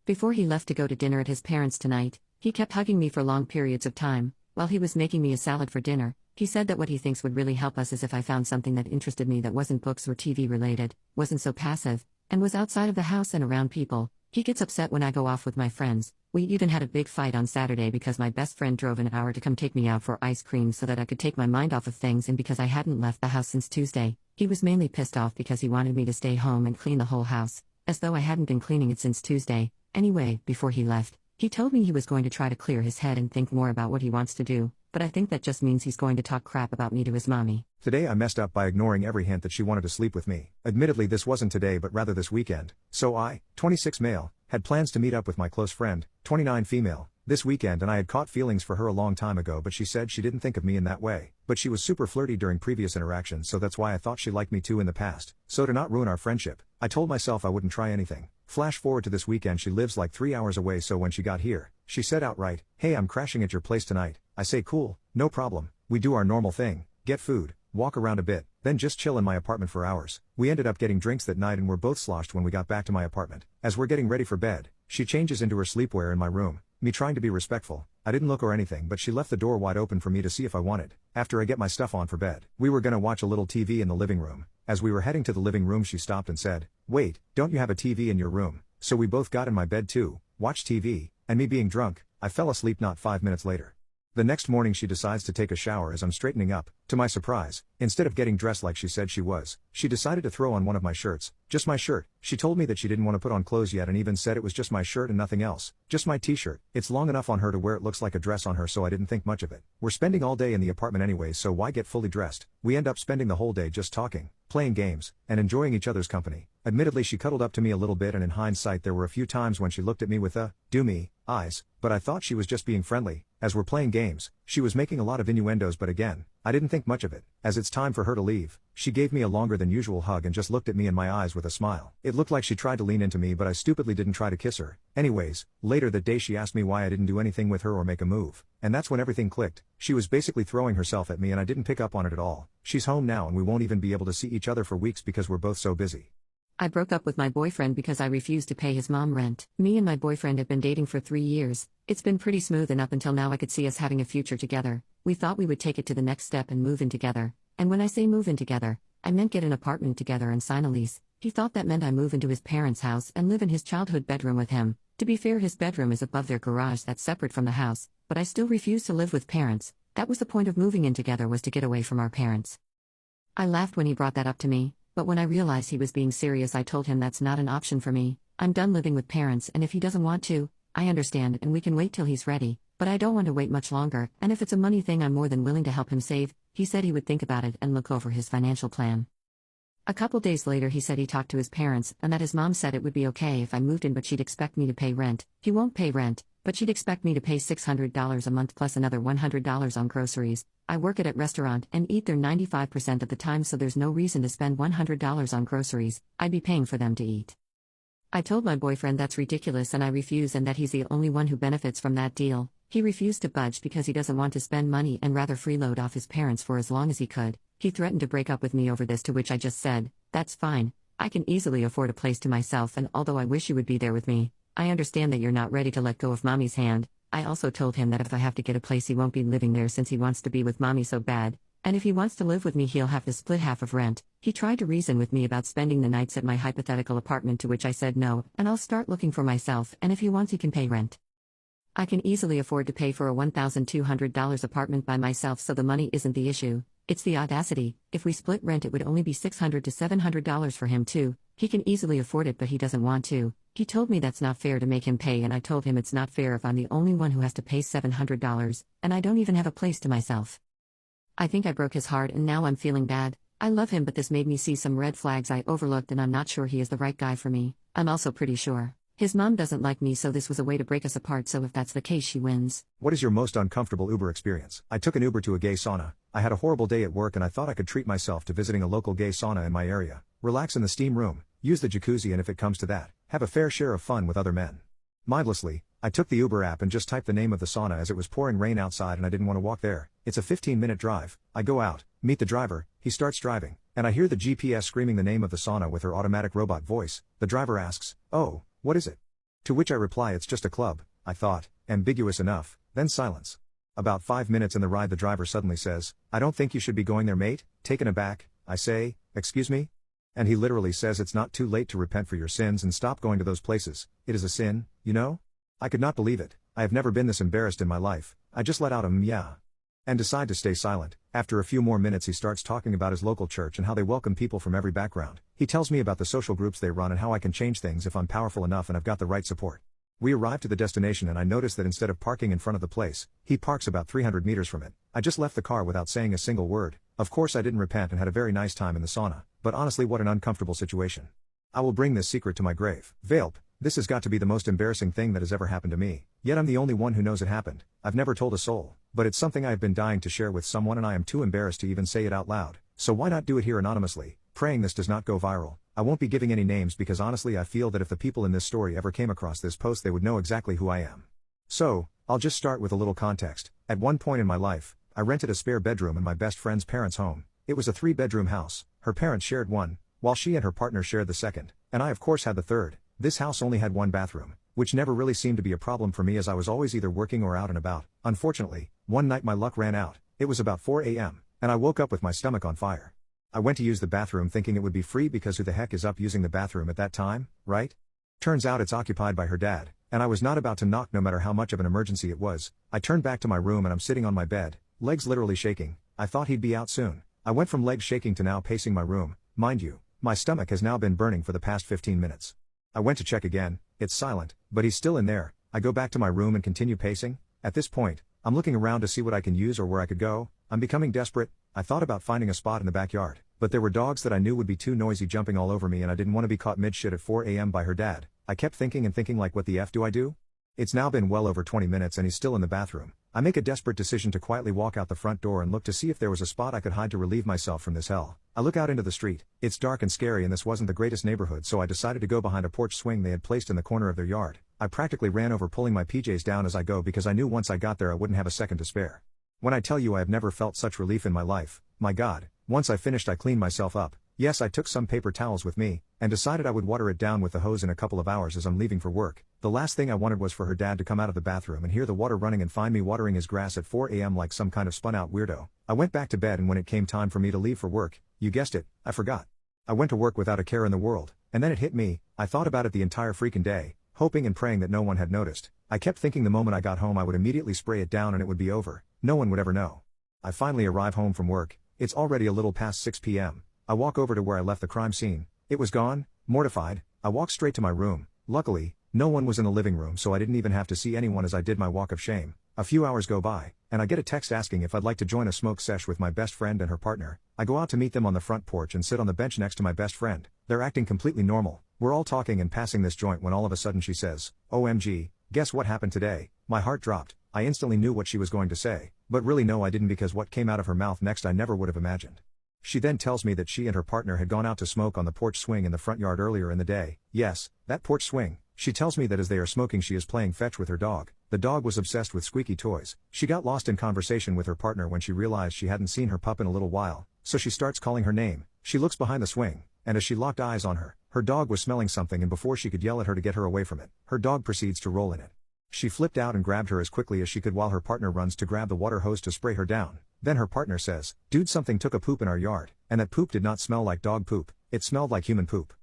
[SPEAKER 2] Before he left to go to dinner at his parents' tonight, he kept hugging me for long periods of time. While he was making me a salad for dinner, he said that what he thinks would really help us is if I found something that interested me that wasn't books or TV related, wasn't so passive, and was outside of the house and around people. He gets upset when I go off with my friends. We even had a big fight on Saturday because my best friend drove an hour to come take me out for ice cream so that I could take my mind off of things, and because I hadn't left the house since Tuesday. He was mainly pissed off because he wanted me to stay home and clean the whole house, as though I hadn't been cleaning it since Tuesday. Anyway, before he left, he told me he was going to try to clear his head and think more about what he wants to do, but I think that just means he's going to talk crap about me to his mommy.
[SPEAKER 1] Today I messed up by ignoring every hint that she wanted to sleep with me. Admittedly, this wasn't today but rather this weekend. So I, 26 male, had plans to meet up with my close friend, 29 female, this weekend, and I had caught feelings for her a long time ago, but she said she didn't think of me in that way. But she was super flirty during previous interactions, so that's why I thought she liked me too in the past. So to not ruin our friendship, I told myself I wouldn't try anything. Flash forward to this weekend, she lives like 3 hours away, so when she got here, She said outright, "Hey, I'm crashing at your place tonight." I say cool, no problem. We do our normal thing, get food, walk around a bit, then just chill in my apartment for hours. We ended up getting drinks that night and were both sloshed when we got back to my apartment. As we're getting ready for bed, she changes into her sleepwear in my room, me trying to be respectful. I didn't look or anything, but she left the door wide open for me to see if I wanted. After I get my stuff on for bed, we were gonna watch a little TV in the living room. As we were heading to the living room, she stopped and said, "Wait, don't you have a TV in your room?" So we both got in my bed too, watched TV, and me being drunk, I fell asleep not 5 minutes later. The next morning she decides to take a shower as I'm straightening up. To my surprise, instead of getting dressed like she said she was, she decided to throw on one of my shirts. Just my shirt. She told me that she didn't want to put on clothes yet and even said it was just my shirt and nothing else. Just my t-shirt. It's long enough on her to where it looks like a dress on her, so I didn't think much of it. We're spending all day in the apartment anyway, so why get fully dressed? We end up spending the whole day just talking, playing games, and enjoying each other's company. Admittedly, she cuddled up to me a little bit, and in hindsight there were a few times when she looked at me with do me eyes, but I thought she was just being friendly. As we're playing games, she was making a lot of innuendos, but again, I didn't think much of it. As it's time for her to leave, she gave me a longer than usual hug and just looked at me in my eyes with a smile. It looked like she tried to lean into me, but I stupidly didn't try to kiss her. Anyways, later that day she asked me why I didn't do anything with her or make a move, and that's when everything clicked. She was basically throwing herself at me and I didn't pick up on it at all. She's home now and we won't even be able to see each other for weeks because we're both so busy.
[SPEAKER 2] I broke up with my boyfriend because I refused to pay his mom rent. Me and my boyfriend have been dating for 3 years. It's been pretty smooth, and up until now I could see us having a future together. We thought we would take it to the next step and move in together. And when I say move in together, I meant get an apartment together and sign a lease. He thought that meant I move into his parents' house and live in his childhood bedroom with him. To be fair, his bedroom is above their garage that's separate from the house, but I still refuse to live with parents. That was the point of moving in together, was to get away from our parents. I laughed when he brought that up to me, but when I realized he was being serious, I told him that's not an option for me. I'm done living with parents, and if he doesn't want to, I understand and we can wait till he's ready, but I don't want to wait much longer, and if it's a money thing I'm more than willing to help him save. He said he would think about it and look over his financial plan. A couple days later he said he talked to his parents and that his mom said it would be okay if I moved in, but she'd expect me to pay rent. He won't pay rent, but she'd expect me to pay $600 a month plus another $100 on groceries. I work at a restaurant and eat there 95% of the time, so there's no reason to spend $100 on groceries. I'd be paying for them to eat. I told my boyfriend that's ridiculous and I refuse, and that he's the only one who benefits from that deal. He refused to budge because he doesn't want to spend money and rather freeload off his parents for as long as he could. He threatened to break up with me over this, to which I just said, "That's fine. I can easily afford a place to myself, and although I wish you would be there with me, I understand that you're not ready to let go of mommy's hand." I also told him that if I have to get a place, he won't be living there since he wants to be with mommy so bad, and if he wants to live with me, he'll have to split half of rent. He tried to reason with me about spending the nights at my hypothetical apartment, to which I said no, and I'll start looking for myself, and if he wants, he can pay rent. I can easily afford to pay for a $1,200 apartment by myself, so the money isn't the issue. It's the audacity. If we split rent, it would only be $600 to $700 for him too. He can easily afford it, but he doesn't want to. He told me that's not fair to make him pay, and I told him it's not fair if I'm the only one who has to pay $700, and I don't even have a place to myself. I think I broke his heart and now I'm feeling bad. I love him, but this made me see some red flags I overlooked, and I'm not sure he is the right guy for me. I'm also pretty sure his mom doesn't like me, so this was a way to break us apart, so if that's the case, she wins.
[SPEAKER 1] What is your most uncomfortable Uber experience? I took an Uber to a gay sauna. I had a horrible day at work and I thought I could treat myself to visiting a local gay sauna in my area. Relax in the steam room, use the jacuzzi, and if it comes to that, have a fair share of fun with other men. Mindlessly, I took the Uber app and just typed the name of the sauna as it was pouring rain outside and I didn't want to walk there. It's a 15-minute drive. I go out, meet the driver, he starts driving, and I hear the GPS screaming the name of the sauna with her automatic robot voice. The driver asks, "Oh, what is it?" To which I reply, "It's just a club." I thought, ambiguous enough, then silence. About 5 minutes in the ride, the driver suddenly says, "I don't think you should be going there, mate." Taken aback, I say, "Excuse me?" And he literally says, "It's not too late to repent for your sins and stop going to those places. It is a sin, you know?" I could not believe it. I have never been this embarrassed in my life. I just let out a yeah, and decide to stay silent. After a few more minutes he starts talking about his local church and how they welcome people from every background. He tells me about the social groups they run and how I can change things if I'm powerful enough and I've got the right support. We arrive to the destination and I notice that instead of parking in front of the place, he parks about 300 meters from it. I just left the car without saying a single word. Of course I didn't repent and had a very nice time in the sauna, but honestly, what an uncomfortable situation. I will bring this secret to my grave. Velp. This has got to be the most embarrassing thing that has ever happened to me, yet I'm the only one who knows it happened. I've never told a soul, but it's something I have been dying to share with someone and I am too embarrassed to even say it out loud, so why not do it here anonymously, praying this does not go viral. I won't be giving any names because honestly I feel that if the people in this story ever came across this post, they would know exactly who I am. So, I'll just start with a little context. At one point in my life, I rented a spare bedroom in my best friend's parents' home. It was a 3-bedroom house. Her parents shared one, while she and her partner shared the second, and I of course had the third. This house only had one bathroom, which never really seemed to be a problem for me as I was always either working or out and about. Unfortunately, one night my luck ran out. It was about 4 a.m., and I woke up with my stomach on fire. I went to use the bathroom thinking it would be free because who the heck is up using the bathroom at that time, right? Turns out it's occupied by her dad, and I was not about to knock no matter how much of an emergency it was. I turned back to my room and I'm sitting on my bed, legs literally shaking. I thought he'd be out soon. I went from legs shaking to now pacing my room. Mind you, my stomach has now been burning for the past 15 minutes. I went to check again. It's silent, but he's still in there. I go back to my room and continue pacing. At this point, I'm looking around to see what I can use or where I could go. I'm becoming desperate. I thought about finding a spot in the backyard, but there were dogs that I knew would be too noisy jumping all over me and I didn't want to be caught mid-shit at 4 a.m. by her dad. I kept thinking like what the F do I do? It's now been well over 20 minutes and he's still in the bathroom. I make a desperate decision to quietly walk out the front door and look to see if there was a spot I could hide to relieve myself from this hell. I look out into the street. It's dark and scary and this wasn't the greatest neighborhood, so I decided to go behind a porch swing they had placed in the corner of their yard. I practically ran over pulling my PJs down as I go because I knew once I got there I wouldn't have a second to spare. When I tell you I have never felt such relief in my life, my God, once I finished I cleaned myself up. Yes, I took some paper towels with me, and decided I would water it down with the hose in a couple of hours as I'm leaving for work. The last thing I wanted was for her dad to come out of the bathroom and hear the water running and find me watering his grass at 4 a.m. like some kind of spun out weirdo. I went back to bed and when it came time for me to leave for work, you guessed it, I forgot. I went to work without a care in the world, and then it hit me. I thought about it the entire freaking day, hoping and praying that no one had noticed. I kept thinking the moment I got home I would immediately spray it down and it would be over. No one would ever know. I finally arrive home from work. It's already a little past 6 p.m. I walk over to where I left the crime scene. It was gone. Mortified, I walk straight to my room. Luckily, no one was in the living room so I didn't even have to see anyone as I did my walk of shame. A few hours go by, and I get a text asking if I'd like to join a smoke sesh with my best friend and her partner. I go out to meet them on the front porch and sit on the bench next to my best friend. They're acting completely normal. We're all talking and passing this joint when all of a sudden she says, "OMG, guess what happened today?" My heart dropped. I instantly knew what she was going to say, but really no I didn't because what came out of her mouth next I never would have imagined. She then tells me that she and her partner had gone out to smoke on the porch swing in the front yard earlier in the day. Yes, that porch swing. She tells me that as they are smoking she is playing fetch with her dog. The dog was obsessed with squeaky toys. She got lost in conversation with her partner when she realized she hadn't seen her pup in a little while, so she starts calling her name. She looks behind the swing, and as she locked eyes on her, her dog was smelling something and before she could yell at her to get her away from it, her dog proceeds to roll in it. She flipped out and grabbed her as quickly as she could while her partner runs to grab the water hose to spray her down. Then her partner says, "Dude, something took a poop in our yard, and that poop did not smell like dog poop, it smelled like human poop."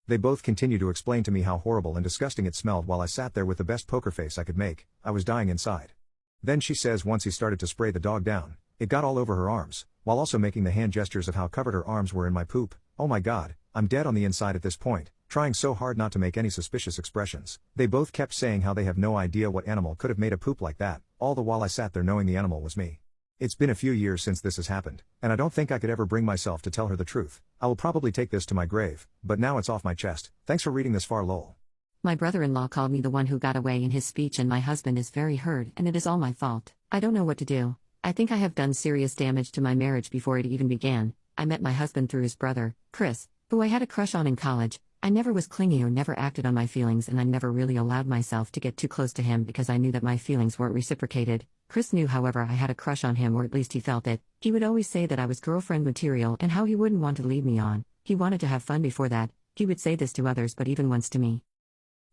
[SPEAKER 1] They both continue to explain to me how horrible and disgusting it smelled while I sat there with the best poker face I could make. I was dying inside. Then she says once he started to spray the dog down, it got all over her arms, while also making the hand gestures of how covered her arms were in my poop. Oh my God, I'm dead on the inside at this point, trying so hard not to make any suspicious expressions. They both kept saying how they have no idea what animal could have made a poop like that, all the while I sat there knowing the animal was me. It's been a few years since this has happened, and I don't think I could ever bring myself to tell her the truth. I will probably take this to my grave, but now it's off my chest. Thanks for reading this far, lol.
[SPEAKER 2] My brother-in-law called me the one who got away in his speech and my husband is very hurt and it is all my fault. I don't know what to do. I think I have done serious damage to my marriage before it even began. I met my husband through his brother, Chris, who I had a crush on in college. I never was clingy or never acted on my feelings and I never really allowed myself to get too close to him because I knew that my feelings weren't reciprocated. Chris knew however I had a crush on him or at least he felt it. He would always say that I was girlfriend material and how he wouldn't want to lead me on. He wanted to have fun before that. He would say this to others but even once to me.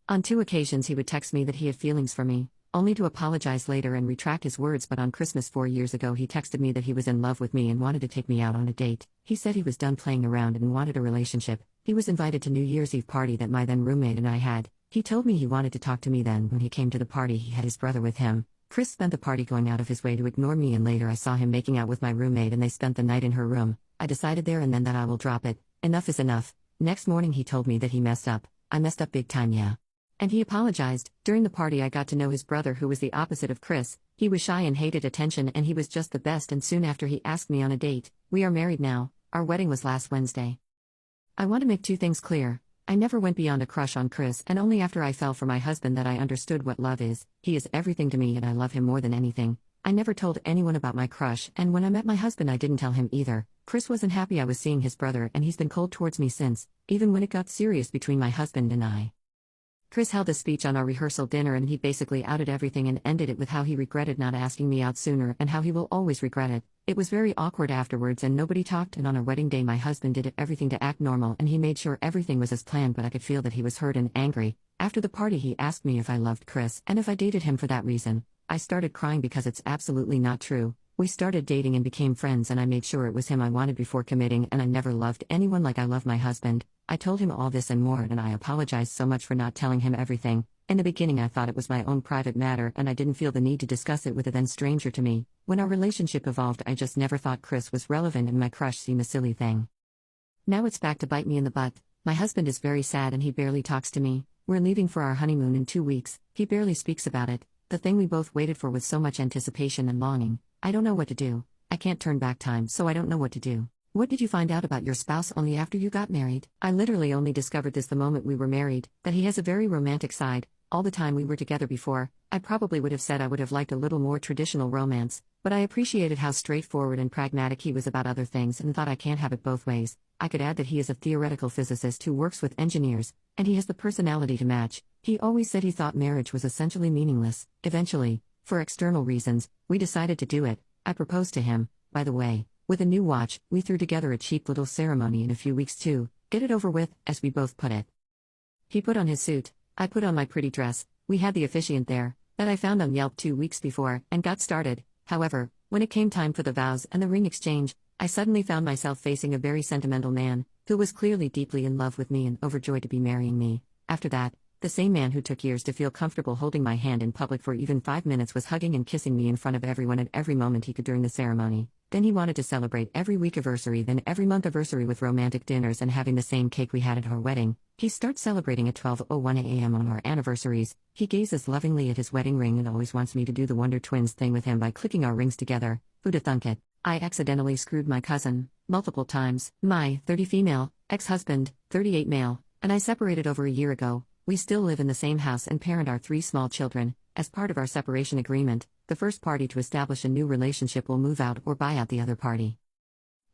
[SPEAKER 2] On 2 occasions he would text me that he had feelings for me, only to apologize later and retract his words, but on Christmas 4 years ago he texted me that he was in love with me and wanted to take me out on a date. He said he was done playing around and wanted a relationship. He was invited to New Year's Eve party that my then roommate and I had. He told me he wanted to talk to me then. When he came to the party he had his brother with him. Chris spent the party going out of his way to ignore me and later I saw him making out with my roommate and they spent the night in her room. I decided there and then that I will drop it. Enough is enough. Next morning he told me that he messed up. I messed up big time, yeah. And he apologized. During the party I got to know his brother who was the opposite of Chris. He was shy and hated attention and he was just the best, and soon after he asked me on a date. We are married now. Our wedding was last Wednesday. I want to make 2 things clear. I never went beyond a crush on Chris, and only after I fell for my husband that I understood what love is. He is everything to me and I love him more than anything. I never told anyone about my crush, and when I met my husband I didn't tell him either. Chris wasn't happy I was seeing his brother and he's been cold towards me since, even when it got serious between my husband and I. Chris held a speech on our rehearsal dinner and he basically outed everything and ended it with how he regretted not asking me out sooner and how he will always regret it. It was very awkward afterwards and nobody talked, and on our wedding day my husband did everything to act normal and he made sure everything was as planned, but I could feel that he was hurt and angry. After the party he asked me if I loved Chris and if I dated him for that reason. I started crying because it's absolutely not true. We started dating and became friends and I made sure it was him I wanted before committing, and I never loved anyone like I love my husband. I told him all this and more, and I apologized so much for not telling him everything. In the beginning I thought it was my own private matter and I didn't feel the need to discuss it with a then stranger to me. When our relationship evolved I just never thought Chris was relevant and my crush seemed a silly thing. Now it's back to bite me in the butt. My husband is very sad and he barely talks to me. We're leaving for our honeymoon in 2 weeks. He barely speaks about it. The thing we both waited for with so much anticipation and longing. I don't know what to do. I can't turn back time, so I don't know what to do. What did you find out about your spouse only after you got married? I literally only discovered this the moment we were married, that he has a very romantic side. All the time we were together before, I probably would have said I would have liked a little more traditional romance, but I appreciated how straightforward and pragmatic he was about other things and thought I can't have it both ways. I could add that he is a theoretical physicist who works with engineers, and he has the personality to match. He always said he thought marriage was essentially meaningless. Eventually, for external reasons, we decided to do it. I proposed to him, by the way, with a new watch. We threw together a cheap little ceremony in a few weeks to get it over with, as we both put it. He put on his suit, I put on my pretty dress. We had the officiant there, that I found on Yelp 2 weeks before, and got started. However, when it came time for the vows and the ring exchange, I suddenly found myself facing a very sentimental man, who was clearly deeply in love with me and overjoyed to be marrying me. After that, the same man who took years to feel comfortable holding my hand in public for even 5 minutes was hugging and kissing me in front of everyone at every moment he could during the ceremony. Then he wanted to celebrate every week anniversary, then every month anniversary with romantic dinners and having the same cake we had at our wedding. He starts celebrating at 12:01 a.m. on our anniversaries. He gazes lovingly at his wedding ring and always wants me to do the Wonder Twins thing with him by clicking our rings together. Who'da thunk it? I accidentally screwed my cousin, multiple times. My 30 female, ex-husband, 38 male, and I separated over a year ago. We still live in the same house and parent our 3 small children. As part of our separation agreement, the first party to establish a new relationship will move out or buy out the other party.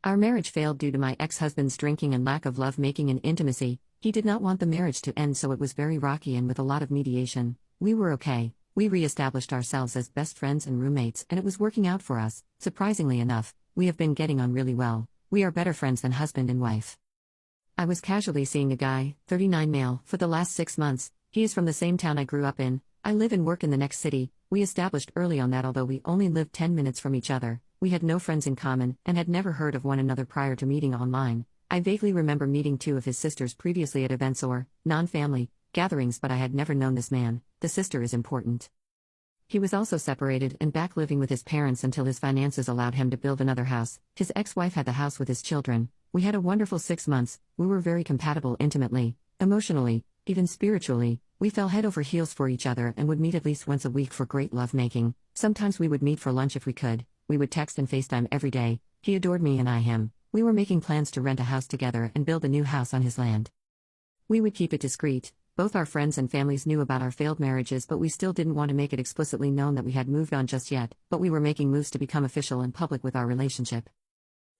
[SPEAKER 2] Our marriage failed due to my ex-husband's drinking and lack of love-making and intimacy. He did not want the marriage to end, so it was very rocky and with a lot of mediation. We were okay. We re-established ourselves as best friends and roommates, and it was working out for us. Surprisingly enough, we have been getting on really well. We are better friends than husband and wife. I was casually seeing a guy, 39 male, for the last 6 months. He is from the same town I grew up in. I live and work in the next city. We established early on that although we only lived 10 minutes from each other, we had no friends in common and had never heard of one another prior to meeting online. I vaguely remember meeting 2 of his sisters previously at events or non-family gatherings, but I had never known this man. The sister is important. He was also separated and back living with his parents until his finances allowed him to build another house. His ex-wife had the house with his children. We had a wonderful 6 months. We were very compatible intimately, emotionally, even spiritually. We fell head over heels for each other and would meet at least once a week for great lovemaking. Sometimes we would meet for lunch if we could. We would text and FaceTime every day. He adored me and I him. We were making plans to rent a house together and build a new house on his land. We would keep it discreet. Both our friends and families knew about our failed marriages, but we still didn't want to make it explicitly known that we had moved on just yet, but we were making moves to become official and public with our relationship.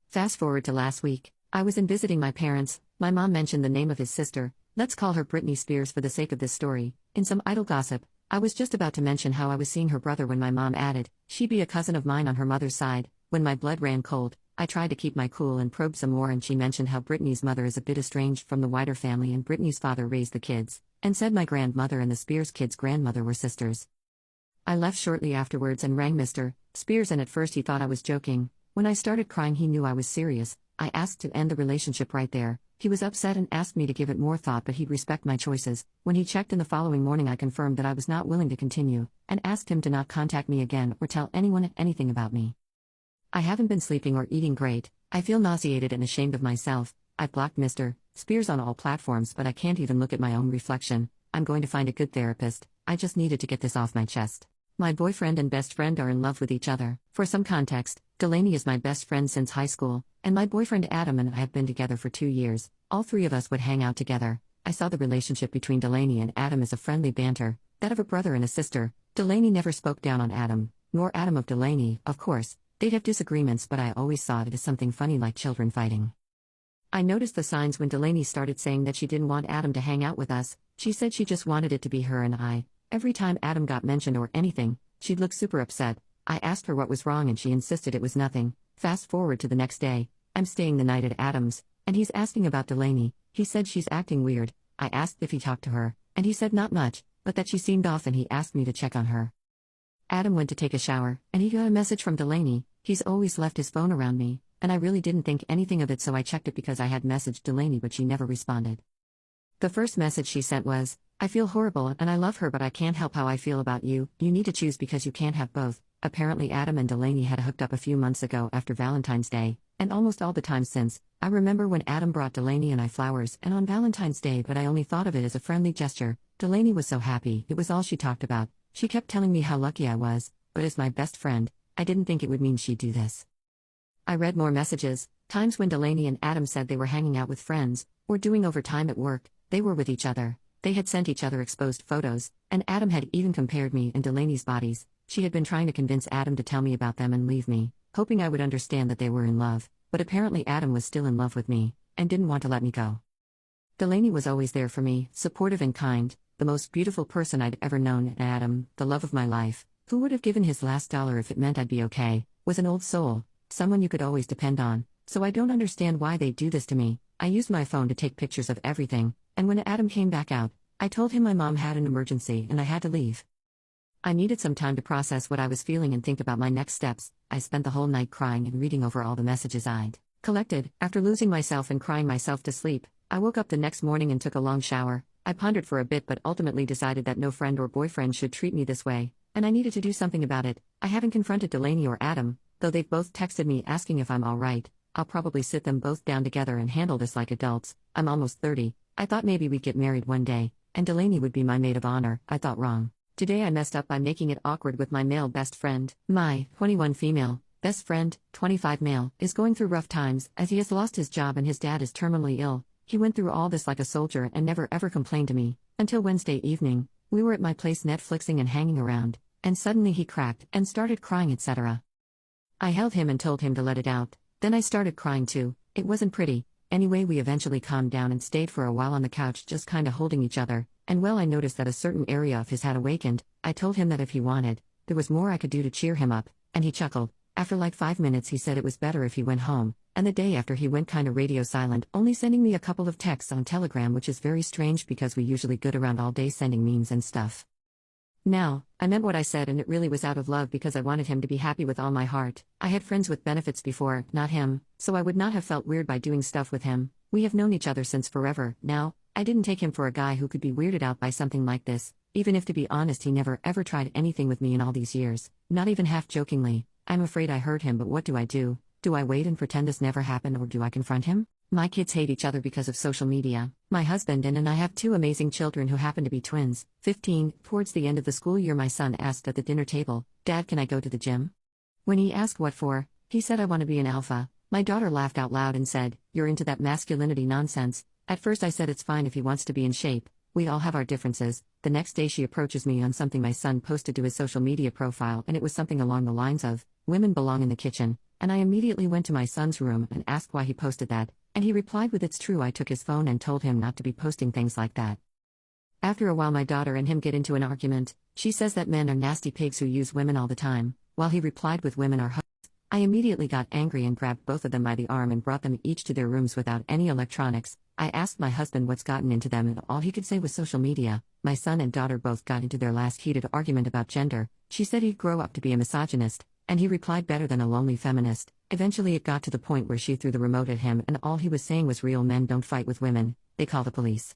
[SPEAKER 2] Fast forward to last week. I was in visiting my parents. My mom mentioned the name of his sister. Let's call her Britney Spears for the sake of this story. In some idle gossip, I was just about to mention how I was seeing her brother when my mom added, "She be a cousin of mine on her mother's side." When my blood ran cold, I tried to keep my cool and probed some more, and she mentioned how Britney's mother is a bit estranged from the wider family and Britney's father raised the kids, and said my grandmother and the Spears kids' grandmother were sisters. I left shortly afterwards and rang Mr. Spears, and at first he thought I was joking. When I started crying he knew I was serious. I asked to end the relationship right there. He was upset and asked me to give it more thought, but he'd respect my choices. When he checked in the following morning I confirmed that I was not willing to continue, and asked him to not contact me again or tell anyone anything about me. I haven't been sleeping or eating great. I feel nauseated and ashamed of myself. I've blocked Mr. Spears on all platforms, but I can't even look at my own reflection. I'm going to find a good therapist. I just needed to get this off my chest. My boyfriend and best friend are in love with each other. For some context, Delaney is my best friend since high school, and my boyfriend Adam and I have been together for 2 years. All 3 of us would hang out together. I saw the relationship between Delaney and Adam as a friendly banter, that of a brother and a sister. Delaney never spoke down on Adam, nor Adam of Delaney. Of course, they'd have disagreements, but I always saw it as something funny like children fighting. I noticed the signs when Delaney started saying that she didn't want Adam to hang out with us. She said she just wanted it to be her and I. Every time Adam got mentioned or anything, she'd look super upset. I asked her what was wrong and she insisted it was nothing. Fast forward to the next day. I'm staying the night at Adam's, and he's asking about Delaney. He said she's acting weird. I asked if he talked to her, and he said not much, but that she seemed off and he asked me to check on her. Adam went to take a shower, and he got a message from Delaney. He's always left his phone around me, and I really didn't think anything of it, so I checked it because I had messaged Delaney but she never responded. The first message she sent was, "I feel horrible and I love her but I can't help how I feel about you. You need to choose because you can't have both." Apparently Adam and Delaney had hooked up a few months ago after Valentine's Day, and almost all the time since. I remember when Adam brought Delaney and I flowers and on Valentine's Day, but I only thought of it as a friendly gesture. Delaney was so happy, it was all she talked about. She kept telling me how lucky I was, but as my best friend, I didn't think it would mean she'd do this. I read more messages, times when Delaney and Adam said they were hanging out with friends, or doing overtime at work. They were with each other. They had sent each other exposed photos, and Adam had even compared me and Delaney's bodies. She had been trying to convince Adam to tell me about them and leave me, hoping I would understand that they were in love, but apparently Adam was still in love with me, and didn't want to let me go. Delaney was always there for me, supportive and kind, the most beautiful person I'd ever known, and Adam, the love of my life, who would have given his last dollar if it meant I'd be okay, was an old soul, someone you could always depend on, so I don't understand why they'd do this to me. I used my phone to take pictures of everything, and when Adam came back out, I told him my mom had an emergency and I had to leave. I needed some time to process what I was feeling and think about my next steps. I spent the whole night crying and reading over all the messages I'd collected. After losing myself and crying myself to sleep, I woke up the next morning and took a long shower. I pondered for a bit but ultimately decided that no friend or boyfriend should treat me this way, and I needed to do something about it. I haven't confronted Delaney or Adam, though they've both texted me asking if I'm alright. I'll probably sit them both down together and handle this like adults. I'm almost 30. I thought maybe we'd get married one day, and Delaney would be my maid of honor. I thought wrong. Today I messed up by making it awkward with my male best friend. My 21 female best friend, 25 male, is going through rough times as he has lost his job and his dad is terminally ill. He went through all this like a soldier and never ever complained to me. Until Wednesday evening, we were at my place Netflixing and hanging around, and suddenly he cracked and started crying, etc. I held him and told him to let it out. Then I started crying too. It wasn't pretty. Anyway, we eventually calmed down and stayed for a while on the couch just kinda holding each other, and well, I noticed that a certain area of his had awakened. I told him that if he wanted, there was more I could do to cheer him up, and he chuckled. After like 5 minutes he said it was better if he went home, and the day after he went kinda radio silent, only sending me a couple of texts on Telegram, which is very strange because we usually good around all day sending memes and stuff. Now, I meant what I said and it really was out of love because I wanted him to be happy with all my heart. I had friends with benefits before, not him, so I would not have felt weird by doing stuff with him. We have known each other since forever. Now, I didn't take him for a guy who could be weirded out by something like this, even if to be honest he never ever tried anything with me in all these years, not even half jokingly. I'm afraid I hurt him, but what do I do? Do I wait and pretend this never happened or do I confront him? My kids hate each other because of social media. My husband and I have 2 amazing children who happen to be twins. 15, towards the end of the school year my son asked at the dinner table, "Dad, can I go to the gym?" When he asked what for, he said, "I want to be an alpha." My daughter laughed out loud and said, "You're into that masculinity nonsense." At first I said it's fine if he wants to be in shape. We all have our differences. The next day she approaches me on something my son posted to his social media profile, and it was something along the lines of, "Women belong in the kitchen," and I immediately went to my son's room and asked why he posted that, and he replied with, "It's true." I took his phone and told him not to be posting things like that. After a while my daughter and him get into an argument. She says that men are nasty pigs who use women all the time, while he replied with, "Women are hoes." I immediately got angry and grabbed both of them by the arm and brought them each to their rooms without any electronics. I asked my husband what's gotten into them and all he could say was social media. My son and daughter both got into their last heated argument about gender. She said he'd grow up to be a misogynist, and he replied better than a lonely feminist. Eventually it got to the point where she threw the remote at him and all he was saying was, "Real men don't fight with women, they call the police."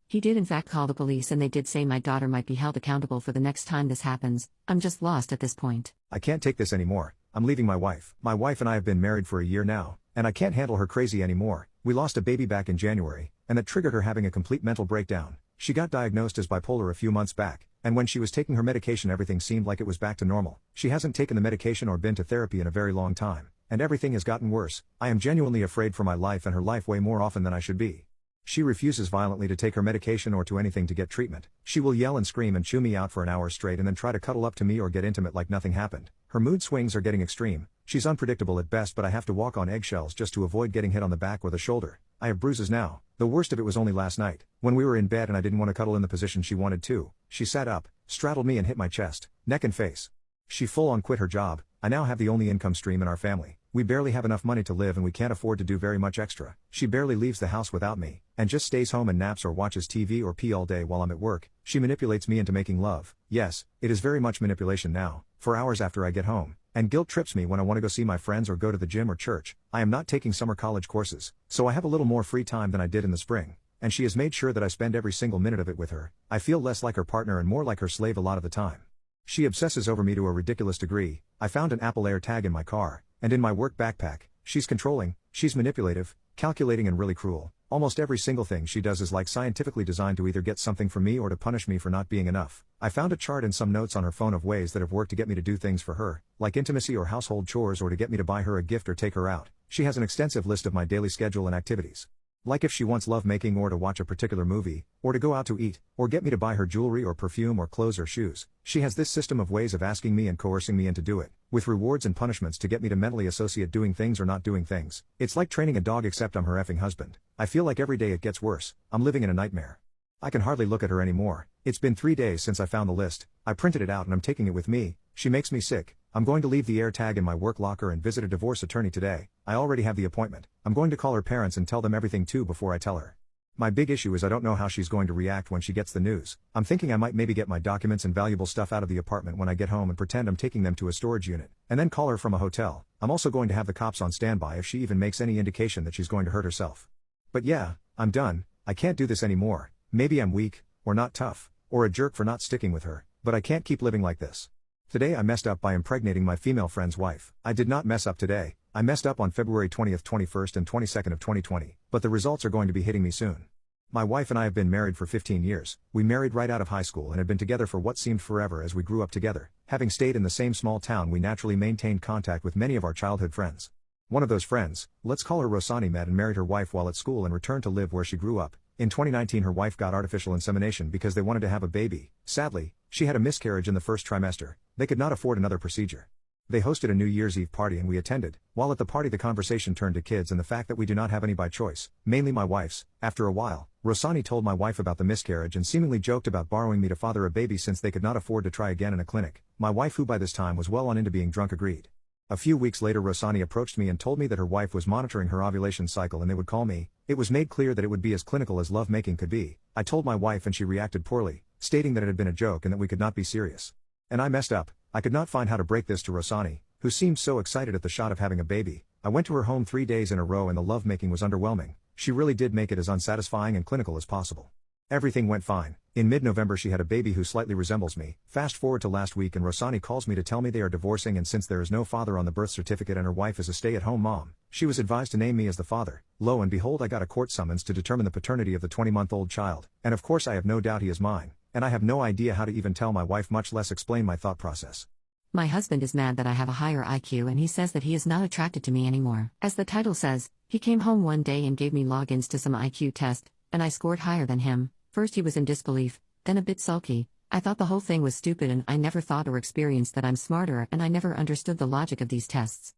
[SPEAKER 2] He did in fact call the police and they did say my daughter might be held accountable for the next time this happens. I'm just lost at this point.
[SPEAKER 1] I can't take this anymore. I'm leaving my wife. My wife and I have been married for a year now, and I can't handle her crazy anymore. We lost a baby back in January, and that triggered her having a complete mental breakdown. She got diagnosed as bipolar a few months back, and when she was taking her medication everything seemed like it was back to normal. She hasn't taken the medication or been to therapy in a very long time, and everything has gotten worse. I am genuinely afraid for my life and her life way more often than I should be. She refuses violently to take her medication or to anything to get treatment. She will yell and scream and chew me out for an hour straight and then try to cuddle up to me or get intimate like nothing happened. Her mood swings are getting extreme. She's unpredictable at best, but I have to walk on eggshells just to avoid getting hit on the back or the shoulder. I have bruises now, The worst of it was only last night, when we were in bed and I didn't want to cuddle in the position she wanted to. She sat up, straddled me and hit my chest, neck and face. She full on quit her job. I now have the only income stream in our family. We barely have enough money to live and we can't afford to do very much extra. She barely leaves the house without me, and just stays home and naps or watches TV or pee all day while I'm at work. She manipulates me into making love. Yes, it is very much manipulation now, for hours after I get home, and guilt trips me when I want to go see my friends or go to the gym or church. I am not taking summer college courses, so I have a little more free time than I did in the spring, and she has made sure that I spend every single minute of it with her. I feel less like her partner and more like her slave a lot of the time. She obsesses over me to a ridiculous degree. I found an Apple AirTag in my car, and in my work backpack. She's controlling, she's manipulative, calculating and really cruel. Almost every single thing she does is like scientifically designed to either get something from me or to punish me for not being enough. I found a chart and some notes on her phone of ways that have worked to get me to do things for her, like intimacy or household chores, or to get me to buy her a gift or take her out. She has an extensive list of my daily schedule and activities. Like if she wants lovemaking or to watch a particular movie, or to go out to eat, or get me to buy her jewelry or perfume or clothes or shoes. She has this system of ways of asking me and coercing me into do it, with rewards and punishments to get me to mentally associate doing things or not doing things. It's like training a dog, except I'm her effing husband. I feel like every day it gets worse. I'm living in a nightmare. I can hardly look at her anymore. It's been 3 days since I found the list. I printed it out and I'm taking it with me. She makes me sick. I'm going to leave the AirTag in my work locker and visit a divorce attorney today. I already have the appointment. I'm going to call her parents and tell them everything too before I tell her. My big issue is I don't know how she's going to react when she gets the news. I'm thinking I might maybe get my documents and valuable stuff out of the apartment when I get home and pretend I'm taking them to a storage unit, and then call her from a hotel. I'm also going to have the cops on standby if she even makes any indication that she's going to hurt herself. But yeah, I'm done. I can't do this anymore. Maybe I'm weak, or not tough, or a jerk for not sticking with her, but I can't keep living like this. Today I messed up by impregnating my female friend's wife. I did not mess up today. I messed up on February 20th, 21st and 22nd of 2020, but the results are going to be hitting me soon. My wife and I have been married for 15 years. We married right out of high school and had been together for what seemed forever as we grew up together. Having stayed in the same small town, we naturally maintained contact with many of our childhood friends. One of those friends, let's call her Rosani, met and married her wife while at school and returned to live where she grew up. In 2019 her wife got artificial insemination because they wanted to have a baby. Sadly, she had a miscarriage in the first trimester. They could not afford another procedure. They hosted a New Year's Eve party and we attended. While at the party the conversation turned to kids and the fact that we do not have any by choice, mainly my wife's. After a while, Rosani told my wife about the miscarriage and seemingly joked about borrowing me to father a baby since they could not afford to try again in a clinic. My wife, who by this time was well on into being drunk, agreed. A few weeks later Rosani approached me and told me that her wife was monitoring her ovulation cycle and they would call me. It was made clear that it would be as clinical as lovemaking could be. I told my wife and she reacted poorly, stating that it had been a joke and that we could not be serious. And I messed up. I could not find how to break this to Rosani, who seemed so excited at the shot of having a baby. I went to her home 3 days in a row and the lovemaking was underwhelming. She really did make it as unsatisfying and clinical as possible. Everything went fine. In mid-November she had a baby who slightly resembles me. Fast forward to last week and Rosani calls me to tell me they are divorcing, and since there is no father on the birth certificate and her wife is a stay-at-home mom, she was advised to name me as the father. Lo and behold, I got a court summons to determine the paternity of the 20-month-old child, and of course I have no doubt he is mine, and I have no idea how to even tell my wife, much less explain my thought process.
[SPEAKER 2] My husband is mad that I have a higher IQ and he says that he is not attracted to me anymore. As the title says, he came home one day and gave me logins to some IQ test, and I scored higher than him. First he was in disbelief, then a bit sulky. I thought the whole thing was stupid and I never thought or experienced that I'm smarter, and I never understood the logic of these tests.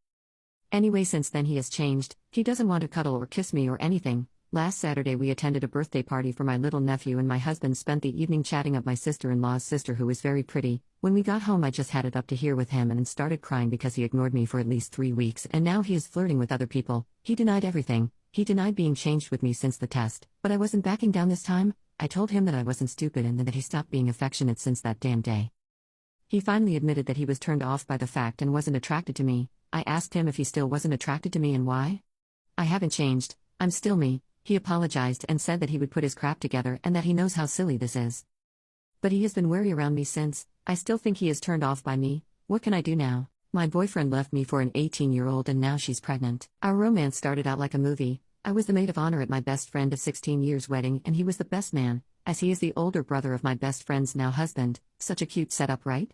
[SPEAKER 2] Anyway, since then he has changed. He doesn't want to cuddle or kiss me or anything. Last Saturday we attended a birthday party for my little nephew and my husband spent the evening chatting up my sister-in-law's sister, who is very pretty. When we got home I just had it up to here with him and started crying because he ignored me for at least 3 weeks and now he is flirting with other people. He denied everything. He denied being changed with me since the test, but I wasn't backing down this time. I told him that I wasn't stupid and that he stopped being affectionate since that damn day. He finally admitted that he was turned off by the fact and wasn't attracted to me. I asked him if he still wasn't attracted to me and why. I haven't changed. I'm still me. He apologized and said that he would put his crap together and that he knows how silly this is. But he has been wary around me since. I still think he is turned off by me. What can I do now? My boyfriend left me for an 18-year-old and now she's pregnant. Our romance started out like a movie. I was the maid of honor at my best friend of 16 years' wedding and he was the best man, as he is the older brother of my best friend's now husband. Such a cute setup, right?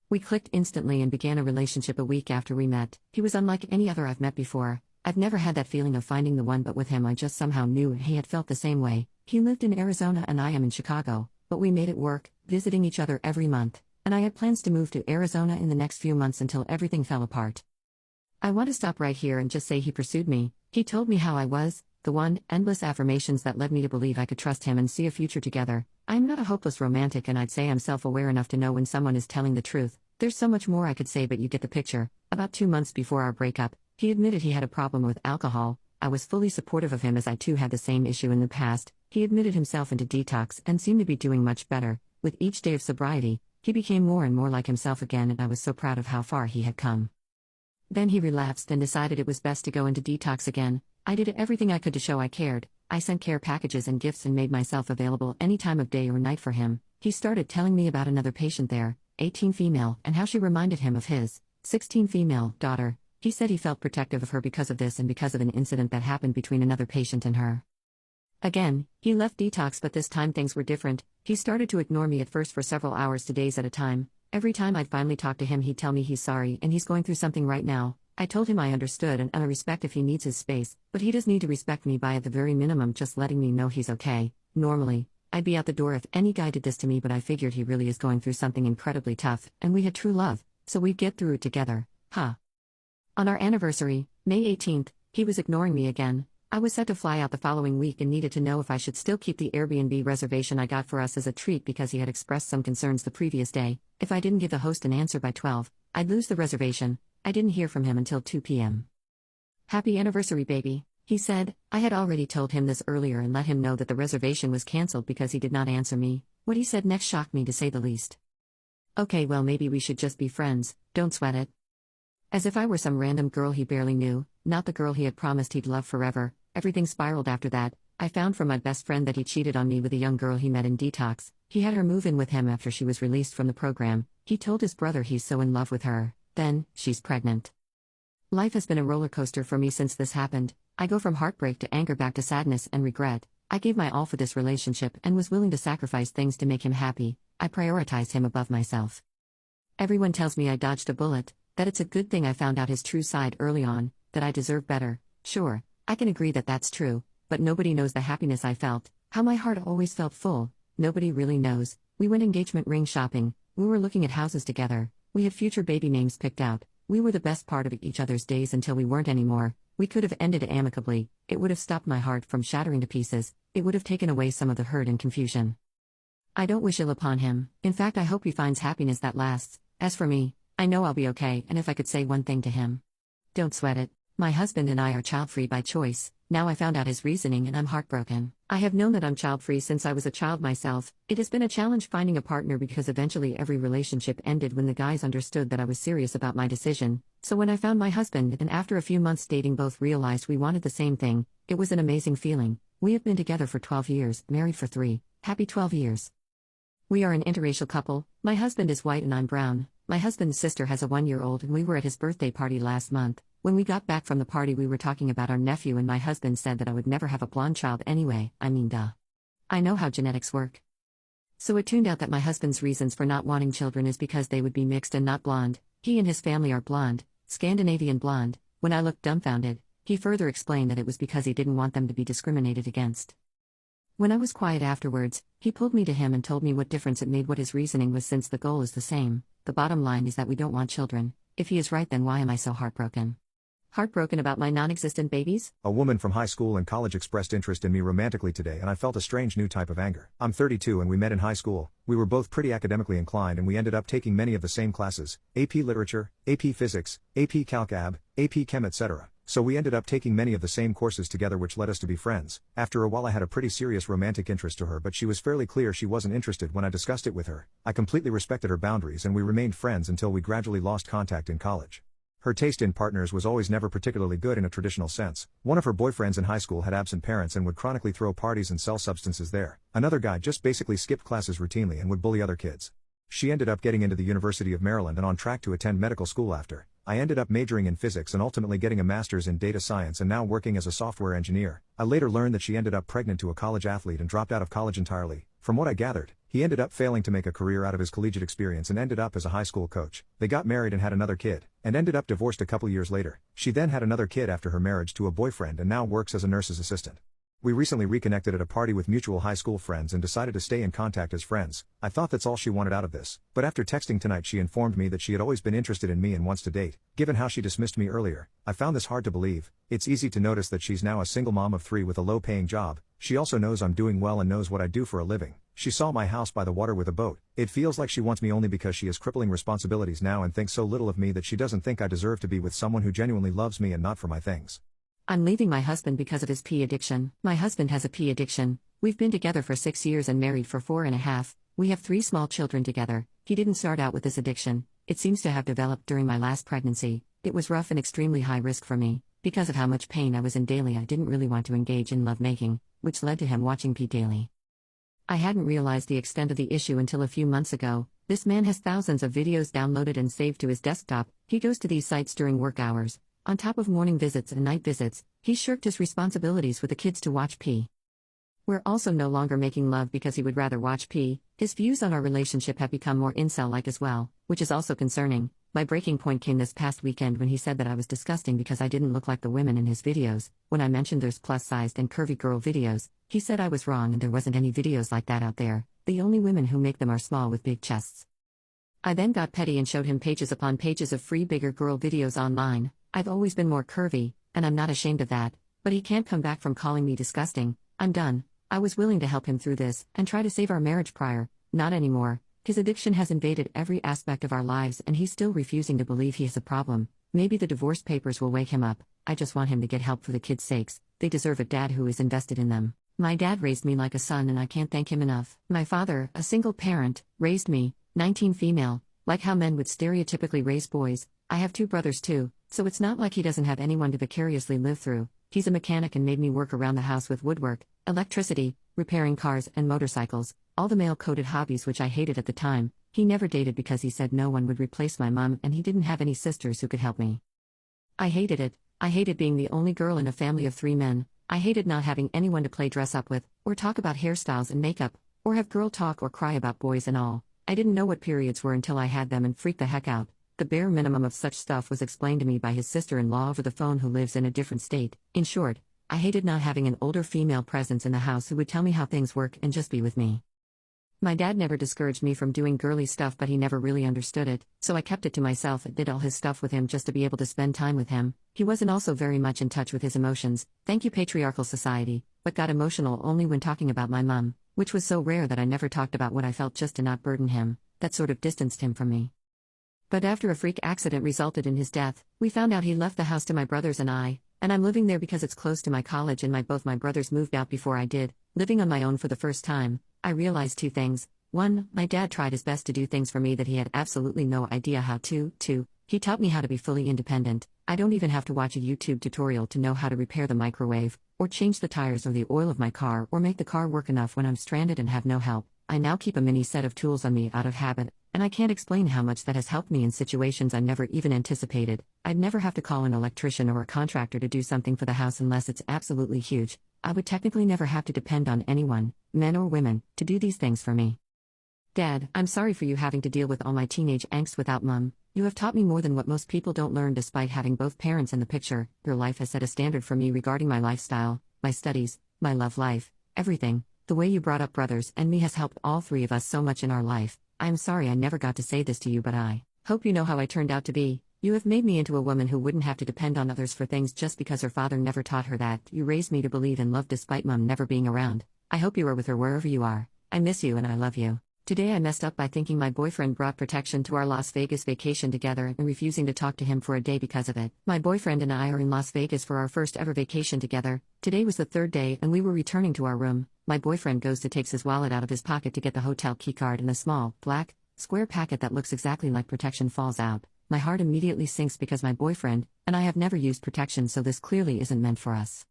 [SPEAKER 2] We clicked instantly and began a relationship a week after we met. He was unlike any other I've met before. I've never had that feeling of finding the one, but with him I just somehow knew he had felt the same way. He lived in Arizona and I am in Chicago, but we made it work, visiting each other every month, and I had plans to move to Arizona in the next few months until everything fell apart. I want to stop right here and just say he pursued me. He told me how I was, The one, endless affirmations that led me to believe I could trust him and see a future together. I am not a hopeless romantic, and I'd say I'm self-aware enough to know when someone is telling the truth. There's so much more I could say, but you get the picture. About 2 months before our breakup, he admitted he had a problem with alcohol. I was fully supportive of him as I too had the same issue in the past. He admitted himself into detox and seemed to be doing much better. With each day of sobriety, he became more and more like himself again, and I was so proud of how far he had come. Then he relapsed and decided it was best to go into detox again. I did everything I could to show I cared. I sent care packages and gifts and made myself available any time of day or night for him. He started telling me about another patient there, 18 female, and how she reminded him of his 16 female daughter. He said he felt protective of her because of this and because of an incident that happened between another patient and her. Again, he left detox, but this time things were different. He started to ignore me at first for several hours to days at a time. Every time I'd finally talk to him, he'd tell me he's sorry and he's going through something right now. I told him I understood and I respect if he needs his space, but he does need to respect me by at the very minimum just letting me know he's okay. Normally, I'd be out the door if any guy did this to me, but I figured he really is going through something incredibly tough, and we had true love, so we'd get through it together. On our anniversary, May 18th, he was ignoring me again. I was set to fly out the following week and needed to know if I should still keep the Airbnb reservation I got for us as a treat because he had expressed some concerns the previous day. If I didn't give the host an answer by 12, I'd lose the reservation. I didn't hear from him until 2 p.m. "Happy anniversary, baby," he said. I had already told him this earlier and let him know that the reservation was cancelled because he did not answer me. What he said next shocked me to say the least. "Okay, well, maybe we should just be friends, don't sweat it." As if I were some random girl he barely knew, not the girl he had promised he'd love forever. Everything spiraled after that. I found from my best friend that he cheated on me with a young girl he met in detox. He had her move in with him after she was released from the program. He told his brother he's so in love with her. Then, she's pregnant. Life has been a roller coaster for me since this happened. I go from heartbreak to anger back to sadness and regret. I gave my all for this relationship and was willing to sacrifice things to make him happy. I prioritized him above myself. Everyone tells me I dodged a bullet, that it's a good thing I found out his true side early on, that I deserve better. Sure, I can agree that that's true, but nobody knows the happiness I felt, how my heart always felt full. Nobody really knows. We went engagement ring shopping, we were looking at houses together, we had future baby names picked out, we were the best part of each other's days until we weren't anymore. We could have ended it amicably. It would have stopped my heart from shattering to pieces. It would have taken away some of the hurt and confusion. I don't wish ill upon him. In fact, I hope he finds happiness that lasts. As for me, I know I'll be okay, and if I could say one thing to him. Don't sweat it. My husband and I are child-free by choice. Now I found out his reasoning and I'm heartbroken. I have known that I'm child-free since I was a child myself. It has been a challenge finding a partner because eventually every relationship ended when the guys understood that I was serious about my decision. So when I found my husband and after a few months dating both realized we wanted the same thing, it was an amazing feeling. We have been together for 12 years, married for 3. Happy 12 years. We are an interracial couple. My husband is white and I'm brown. My husband's sister has a 1-year-old and we were at his birthday party last month. When we got back from the party we were talking about our nephew and my husband said that I would never have a blonde child anyway. I mean, duh. I know how genetics work. So it turned out that my husband's reasons for not wanting children is because they would be mixed and not blonde. He and his family are blonde, Scandinavian blonde. When I looked dumbfounded, he further explained that it was because he didn't want them to be discriminated against. When I was quiet afterwards, he pulled me to him and told me what difference it made, what his reasoning was, since the goal is the same. The bottom line is that we don't want children. If he is right, then why am I so heartbroken? Heartbroken about my non-existent babies?
[SPEAKER 1] A woman from high school and college expressed interest in me romantically today and I felt a strange new type of anger. I'm 32 and we met in high school. We were both pretty academically inclined and we ended up taking many of the same classes, AP Literature, AP Physics, AP Calc Ab, AP Chem, etc. So we ended up taking many of the same courses together, which led us to be friends. After a while I had a pretty serious romantic interest to her, but she was fairly clear she wasn't interested when I discussed it with her. I completely respected her boundaries and we remained friends until we gradually lost contact in college. Her taste in partners was always never particularly good in a traditional sense. One of her boyfriends in high school had absent parents and would chronically throw parties and sell substances there. Another guy just basically skipped classes routinely and would bully other kids. She ended up getting into the University of Maryland and on track to attend medical school after. I ended up majoring in physics and ultimately getting a master's in data science and now working as a software engineer. I later learned that she ended up pregnant to a college athlete and dropped out of college entirely. From what I gathered, he ended up failing to make a career out of his collegiate experience and ended up as a high school coach. They got married and had another kid, and ended up divorced a couple years later. She then had another kid after her marriage to a boyfriend and now works as a nurse's assistant. We recently reconnected at a party with mutual high school friends and decided to stay in contact as friends. I thought that's all she wanted out of this. But after texting tonight she informed me that she had always been interested in me and wants to date. Given how she dismissed me earlier, I found this hard to believe. It's easy to notice that she's now a single mom of 3 with a low-paying job. She also knows I'm doing well and knows what I do for a living. She saw my house by the water with a boat. It feels like she wants me only because she has crippling responsibilities now and thinks so little of me that she doesn't think I deserve to be with someone who genuinely loves me and not for my things.
[SPEAKER 2] I'm leaving my husband because of his pee addiction. My husband has a pee addiction. We've been together for 6 years and married for 4.5. We have 3 small children together. He didn't start out with this addiction. It seems to have developed during my last pregnancy. It was rough and extremely high risk for me. Because of how much pain I was in daily, I didn't really want to engage in lovemaking, which led to him watching pee daily. I hadn't realized the extent of the issue until a few months ago. This man has thousands of videos downloaded and saved to his desktop. He goes to these sites during work hours. On top of morning visits and night visits, he shirked his responsibilities with the kids to watch pee. We're also no longer making love because he would rather watch pee. His views on our relationship have become more incel-like as well, which is also concerning. My breaking point came this past weekend when he said that I was disgusting because I didn't look like the women in his videos. When I mentioned there's plus-sized and curvy girl videos, he said I was wrong and there wasn't any videos like that out there. The only women who make them are small with big chests. I then got petty and showed him pages upon pages of free bigger girl videos online. I've always been more curvy, and I'm not ashamed of that, but he can't come back from calling me disgusting. I'm done. I was willing to help him through this and try to save our marriage prior. Not anymore. His addiction has invaded every aspect of our lives and he's still refusing to believe he has a problem. Maybe the divorce papers will wake him up. I just want him to get help for the kids' sakes. They deserve a dad who is invested in them. My dad raised me like a son and I can't thank him enough. My father, a single parent, raised me, 19 female, like how men would stereotypically raise boys. I have 2 brothers too, so it's not like he doesn't have anyone to vicariously live through. He's a mechanic and made me work around the house with woodwork, electricity, repairing cars and motorcycles, all the male-coded hobbies which I hated at the time. He never dated because he said no one would replace my mom and he didn't have any sisters who could help me. I hated it. I hated being the only girl in a family of 3 men. I hated not having anyone to play dress up with, or talk about hairstyles and makeup, or have girl talk or cry about boys and all. I didn't know what periods were until I had them and freaked the heck out. The bare minimum of such stuff was explained to me by his sister-in-law over the phone who lives in a different state. In short, I hated not having an older female presence in the house who would tell me how things work and just be with me. My dad never discouraged me from doing girly stuff, but he never really understood it, so I kept it to myself and did all his stuff with him just to be able to spend time with him. He wasn't also very much in touch with his emotions, thank you patriarchal society, but got emotional only when talking about my mum, which was so rare that I never talked about what I felt just to not burden him. That sort of distanced him from me. But after a freak accident resulted in his death, we found out he left the house to my brothers and I'm living there because it's close to my college and both my brothers moved out before I did. Living on my own for the first time, I realized 2 things. 1, my dad tried his best to do things for me that he had absolutely no idea how to. 2, he taught me how to be fully independent. I don't even have to watch a YouTube tutorial to know how to repair the microwave, or change the tires or the oil of my car, or make the car work enough when I'm stranded and have no help. I now keep a mini set of tools on me out of habit, and I can't explain how much that has helped me in situations I never even anticipated. I'd never have to call an electrician or a contractor to do something for the house unless it's absolutely huge. I would technically never have to depend on anyone, men or women, to do these things for me. Dad, I'm sorry for you having to deal with all my teenage angst without mum. You have taught me more than what most people don't learn despite having both parents in the picture. Your life has set a standard for me regarding my lifestyle, my studies, my love life, everything. The way you brought up brothers and me has helped all 3 of us so much in our life. I'm sorry I never got to say this to you, but I hope you know how I turned out to be. You have made me into a woman who wouldn't have to depend on others for things just because her father never taught her that. You raised me to believe in love despite mum never being around. I hope you are with her wherever you are. I miss you and I love you. Today I messed up by thinking my boyfriend brought protection to our Las Vegas vacation together and refusing to talk to him for a day because of it. My boyfriend and I are in Las Vegas for our first ever vacation together. Today was the 3rd day and we were returning to our room. My boyfriend goes to takes his wallet out of his pocket to get the hotel keycard and a small, black, square packet that looks exactly like protection falls out. My heart immediately sinks because my boyfriend and I have never used protection, so this clearly isn't meant for us.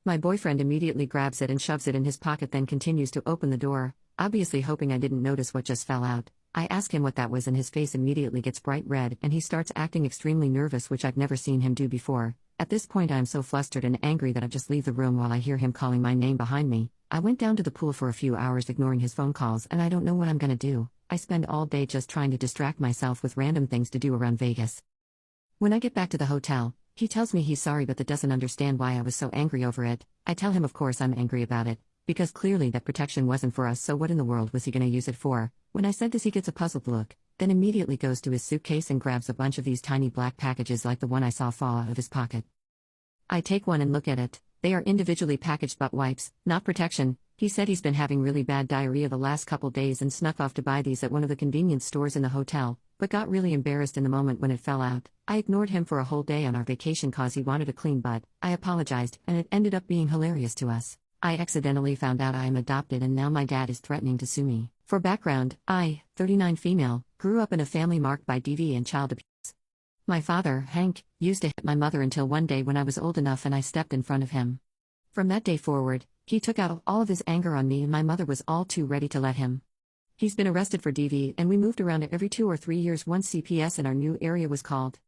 [SPEAKER 2] My boyfriend immediately grabs it and shoves it in his pocket, then continues to open the door, obviously hoping I didn't notice what just fell out. I ask him what that was and his face immediately gets bright red and he starts acting extremely nervous, which I've never seen him do before. At this point I am so flustered and angry that I just leave the room while I hear him calling my name behind me. I went down to the pool for a few hours ignoring his phone calls and I don't know what I'm gonna do. I spend all day just trying to distract myself with random things to do around Vegas. When I get back to the hotel, he tells me he's sorry but that doesn't understand why I was so angry over it. I tell him of course I'm angry about it, because clearly that protection wasn't for us, so what in the world was he gonna use it for? When I said this he gets a puzzled look, then immediately goes to his suitcase and grabs a bunch of these tiny black packages like the one I saw fall out of his pocket. I take one and look at it. They are individually packaged butt wipes, not protection. He said he's been having really bad diarrhea the last couple days and snuck off to buy these at one of the convenience stores in the hotel, but got really embarrassed in the moment when it fell out. I ignored him for a whole day on our vacation cause he wanted a clean butt. I apologized, and it ended up being hilarious to us. I accidentally found out I am adopted and now my dad is threatening to sue me. For background, I, 39 female, grew up in a family marked by DV and child abuse. My father, Hank, used to hit my mother until one day when I was old enough and I stepped in front of him. From that day forward, he took out all of his anger on me and my mother was all too ready to let him. He's been arrested for DV and we moved around every 2 or 3 years once CPS in our new area was called.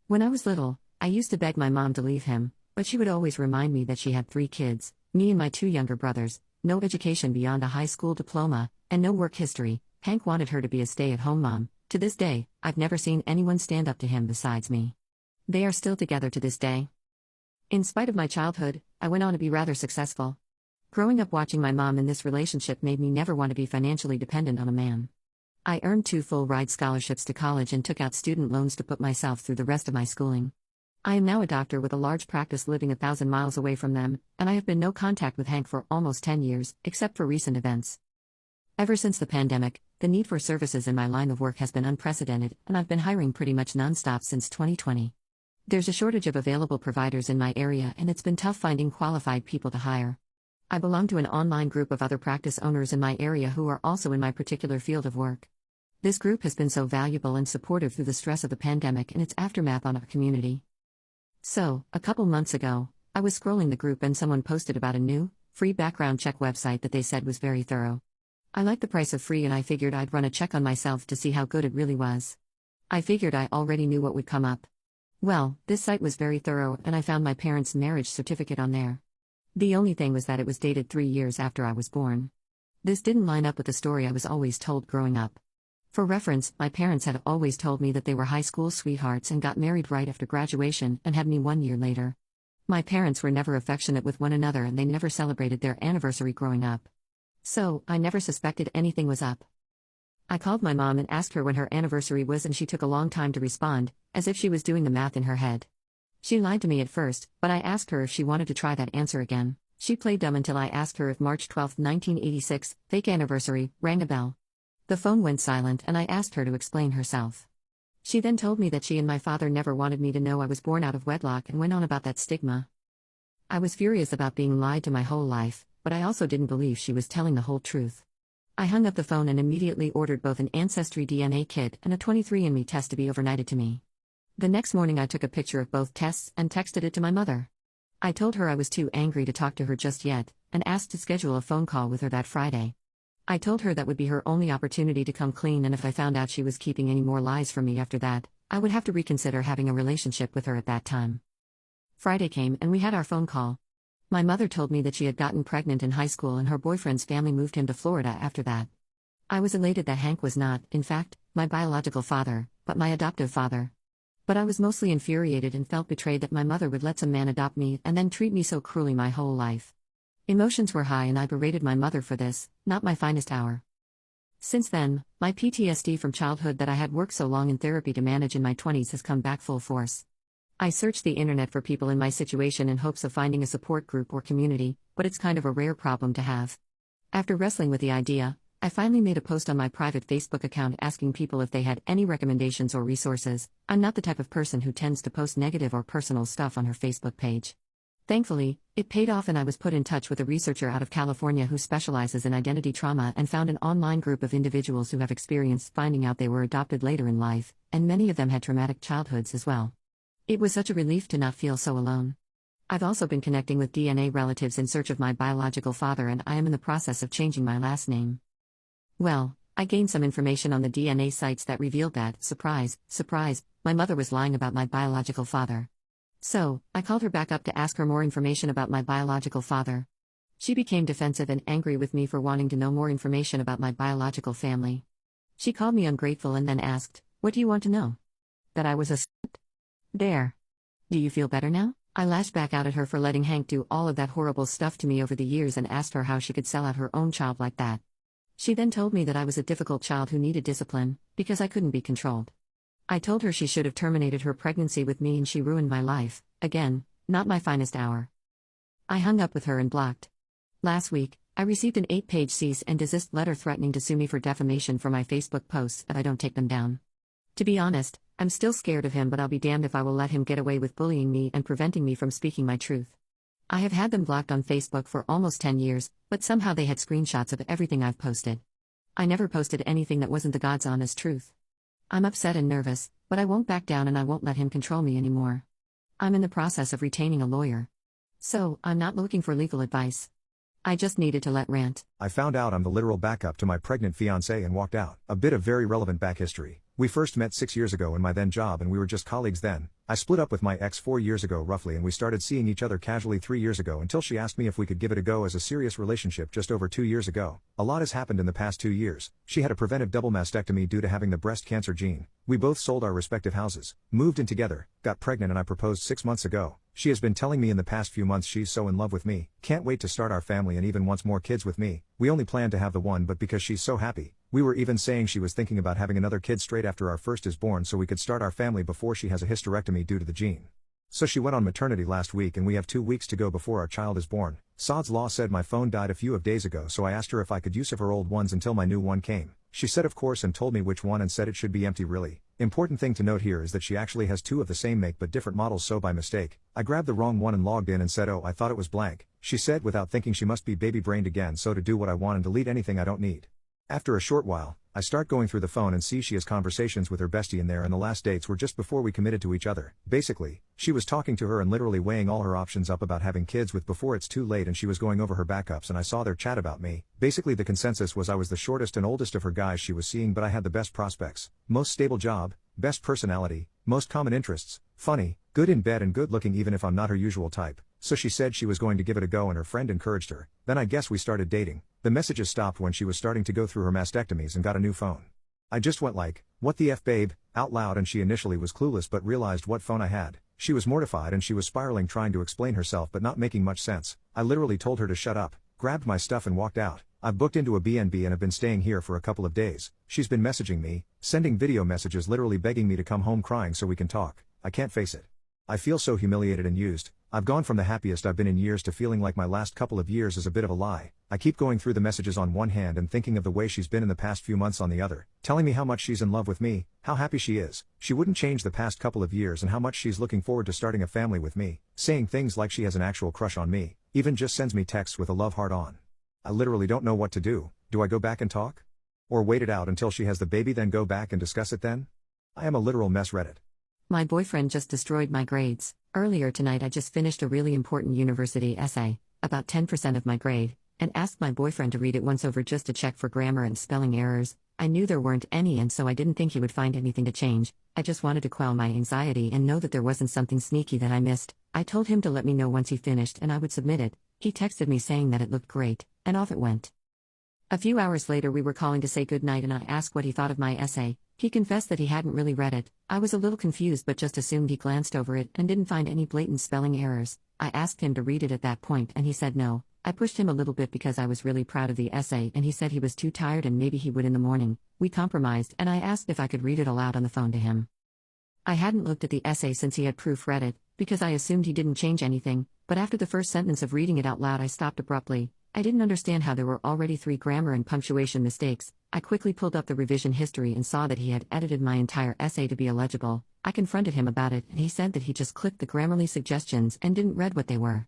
[SPEAKER 2] When I was little, I used to beg my mom to leave him, but she would always remind me that she had 3 kids, me and my 2 younger brothers, no education beyond a high school diploma, and no work history. Hank wanted her to be a stay-at-home mom. To this day, I've never seen anyone stand up to him besides me. They are still together to this day. In spite of my childhood, I went on to be rather successful. Growing up watching my mom in this relationship made me never want to be financially dependent on a man. I earned 2 full-ride scholarships to college and took out student loans to put myself through the rest of my schooling. I am now a doctor with a large practice living 1,000 miles away from them, and I have been no contact with Hank for almost 10 years, except for recent events. Ever since the pandemic, the need for services in my line of work has been unprecedented, and I've been hiring pretty much nonstop since 2020. There's a shortage of available providers in my area, and it's been tough finding qualified people to hire. I belong to an online group of other practice owners in my area who are also in my particular field of work. This group has been so valuable and supportive through the stress of the pandemic and its aftermath on our community. So, a couple months ago, I was scrolling the group and someone posted about a new, free background check website that they said was very thorough. I liked the price of free and I figured I'd run a check on myself to see how good it really was. I figured I already knew what would come up. Well, this site was very thorough and I found my parents' marriage certificate on there. The only thing was that it was dated 3 years after I was born. This didn't line up with the story I was always told growing up. For reference, my parents had always told me that they were high school sweethearts and got married right after graduation and had me 1 year later. My parents were never affectionate with one another and they never celebrated their anniversary growing up. So, I never suspected anything was up. I called my mom and asked her when her anniversary was and she took a long time to respond, as if she was doing the math in her head. She lied to me at first, but I asked her if she wanted to try that answer again. She played dumb until I asked her if March 12, 1986, fake anniversary, rang a bell. The phone went silent and I asked her to explain herself. She then told me that she and my father never wanted me to know I was born out of wedlock and went on about that stigma. I was furious about being lied to my whole life, but I also didn't believe she was telling the whole truth. I hung up the phone and immediately ordered both an Ancestry DNA kit and a 23andMe test to be overnighted to me. The next morning I took a picture of both tests and texted it to my mother. I told her I was too angry to talk to her just yet, and asked to schedule a phone call with her that Friday. I told her that would be her only opportunity to come clean, and if I found out she was keeping any more lies from me after that, I would have to reconsider having a relationship with her at that time. Friday came and we had our phone call. My mother told me that she had gotten pregnant in high school and her boyfriend's family moved him to Florida after that. I was elated that Hank was not, in fact, my biological father, but my adoptive father. But I was mostly infuriated and felt betrayed that my mother would let some man adopt me and then treat me so cruelly my whole life. Emotions were high and I berated my mother for this, not my finest hour. Since then, my PTSD from childhood that I had worked so long in therapy to manage in my 20s has come back full force. I searched the internet for people in my situation in hopes of finding a support group or community, but it's kind of a rare problem to have. After wrestling with the idea, I finally made a post on my private Facebook account asking people if they had any recommendations or resources. I'm not the type of person who tends to post negative or personal stuff on her Facebook page. Thankfully, it paid off and I was put in touch with a researcher out of California who specializes in identity trauma and found an online group of individuals who have experienced finding out they were adopted later in life, and many of them had traumatic childhoods as well. It was such a relief to not feel so alone. I've also been connecting with DNA relatives in search of my biological father, and I am in the process of changing my last name. Well, I gained some information on the DNA sites that revealed that, surprise, surprise, my mother was lying about my biological father. So, I called her back up to ask her more information about my biological father. She became defensive and angry with me for wanting to know more information about my biological family. She called me ungrateful and then asked, "What do you want to know?" That I was a slut? There. Do you feel better now? I lashed back out at her for letting Hank do all of that horrible stuff to me over the years and asked her how she could sell out her own child like that. She then told me that I was a difficult child who needed discipline, because I couldn't be controlled. I told her she should have terminated her pregnancy with me and she ruined my life, again, not my finest hour. I hung up with her and blocked. Last week, I received an 8-page cease and desist letter threatening to sue me for defamation for my Facebook posts if I don't take them down. To be honest, I'm still scared of him, but I'll be damned if I will let him get away with bullying me and preventing me from speaking my truth. I have had them blocked on Facebook for almost 10 years, but somehow they had screenshots of everything I've posted. I never posted anything that wasn't the God's honest truth. I'm upset and nervous, but I won't back down and I won't let him control me anymore. I'm in the process of retaining a lawyer. So, I'm not looking for legal advice. I just needed to let rant.
[SPEAKER 1] I found out I'm the literal backup to my pregnant fiancée and walked out. A bit of very relevant back history. We first met 6 years ago in my then job and we were just colleagues then. I split up with my ex 4 years ago roughly and we started seeing each other casually 3 years ago until she asked me if we could give it a go as a serious relationship just over 2 years ago. A lot has happened in the past 2 years. She had a preventive double mastectomy due to having the breast cancer gene. We both sold our respective houses, moved in together, got pregnant and I proposed 6 months ago. She has been telling me in the past few months she's so in love with me, can't wait to start our family and even wants more kids with me. We only plan to have the one but because she's so happy. We were even saying she was thinking about having another kid straight after our first is born so we could start our family before she has a hysterectomy due to the gene. So she went on maternity last week and we have 2 weeks to go before our child is born. Sod's Law said my phone died a few days ago so I asked her if I could use of her old ones until my new one came. She said of course and told me which one and said it should be empty really. Important thing to note here is that she actually has 2 of the same make but different models so by mistake, I grabbed the wrong one and logged in and said oh I thought it was blank. She said without thinking she must be baby brained again so to do what I want and delete anything I don't need. After a short while, I start going through the phone and see she has conversations with her bestie in there and the last dates were just before we committed to each other. Basically, she was talking to her and literally weighing all her options up about having kids with before it's too late and she was going over her backups and I saw their chat about me. Basically the consensus was I was the shortest and oldest of her guys she was seeing but I had the best prospects, most stable job, best personality, most common interests, funny, good in bed and good looking even if I'm not her usual type. So she said she was going to give it a go and her friend encouraged her. Then I guess we started dating. The messages stopped when she was starting to go through her mastectomies and got a new phone. I just went like, what the F babe, out loud and she initially was clueless but realized what phone I had. She was mortified and she was spiraling trying to explain herself but not making much sense. I literally told her to shut up, grabbed my stuff and walked out. I've booked into a B&B and have been staying here for a couple of days. She's been messaging me, sending video messages literally begging me to come home crying so we can talk. I can't face it. I feel so humiliated and used. I've gone from the happiest I've been in years to feeling like my last couple of years is a bit of a lie. I keep going through the messages on one hand and thinking of the way she's been in the past few months on the other, telling me how much she's in love with me, how happy she is, she wouldn't change the past couple of years and how much she's looking forward to starting a family with me, saying things like she has an actual crush on me, even just sends me texts with a love heart on. I literally don't know what to do. Do I go back and talk? Or wait it out until she has the baby then go back and discuss it then? I am a literal mess Reddit.
[SPEAKER 2] My boyfriend just destroyed my grades. Earlier tonight I just finished a really important university essay, about 10% of my grade, and asked my boyfriend to read it once over just to check for grammar and spelling errors. I knew there weren't any and so I didn't think he would find anything to change. I just wanted to quell my anxiety and know that there wasn't something sneaky that I missed. I told him to let me know once he finished and I would submit it. He texted me saying that it looked great, and off it went. A few hours later we were calling to say goodnight and I asked what he thought of my essay. He confessed that he hadn't really read it. I was a little confused but just assumed he glanced over it and didn't find any blatant spelling errors. I asked him to read it at that point and he said no. I pushed him a little bit because I was really proud of the essay and he said he was too tired and maybe he would in the morning. We compromised and I asked if I could read it aloud on the phone to him. I hadn't looked at the essay since he had proofread it, because I assumed he didn't change anything, but after the first sentence of reading it out loud I stopped abruptly. I didn't understand how there were already 3 grammar and punctuation mistakes. I quickly pulled up the revision history and saw that he had edited my entire essay to be illegible. I confronted him about it and he said that he just clicked the Grammarly suggestions and didn't read what they were.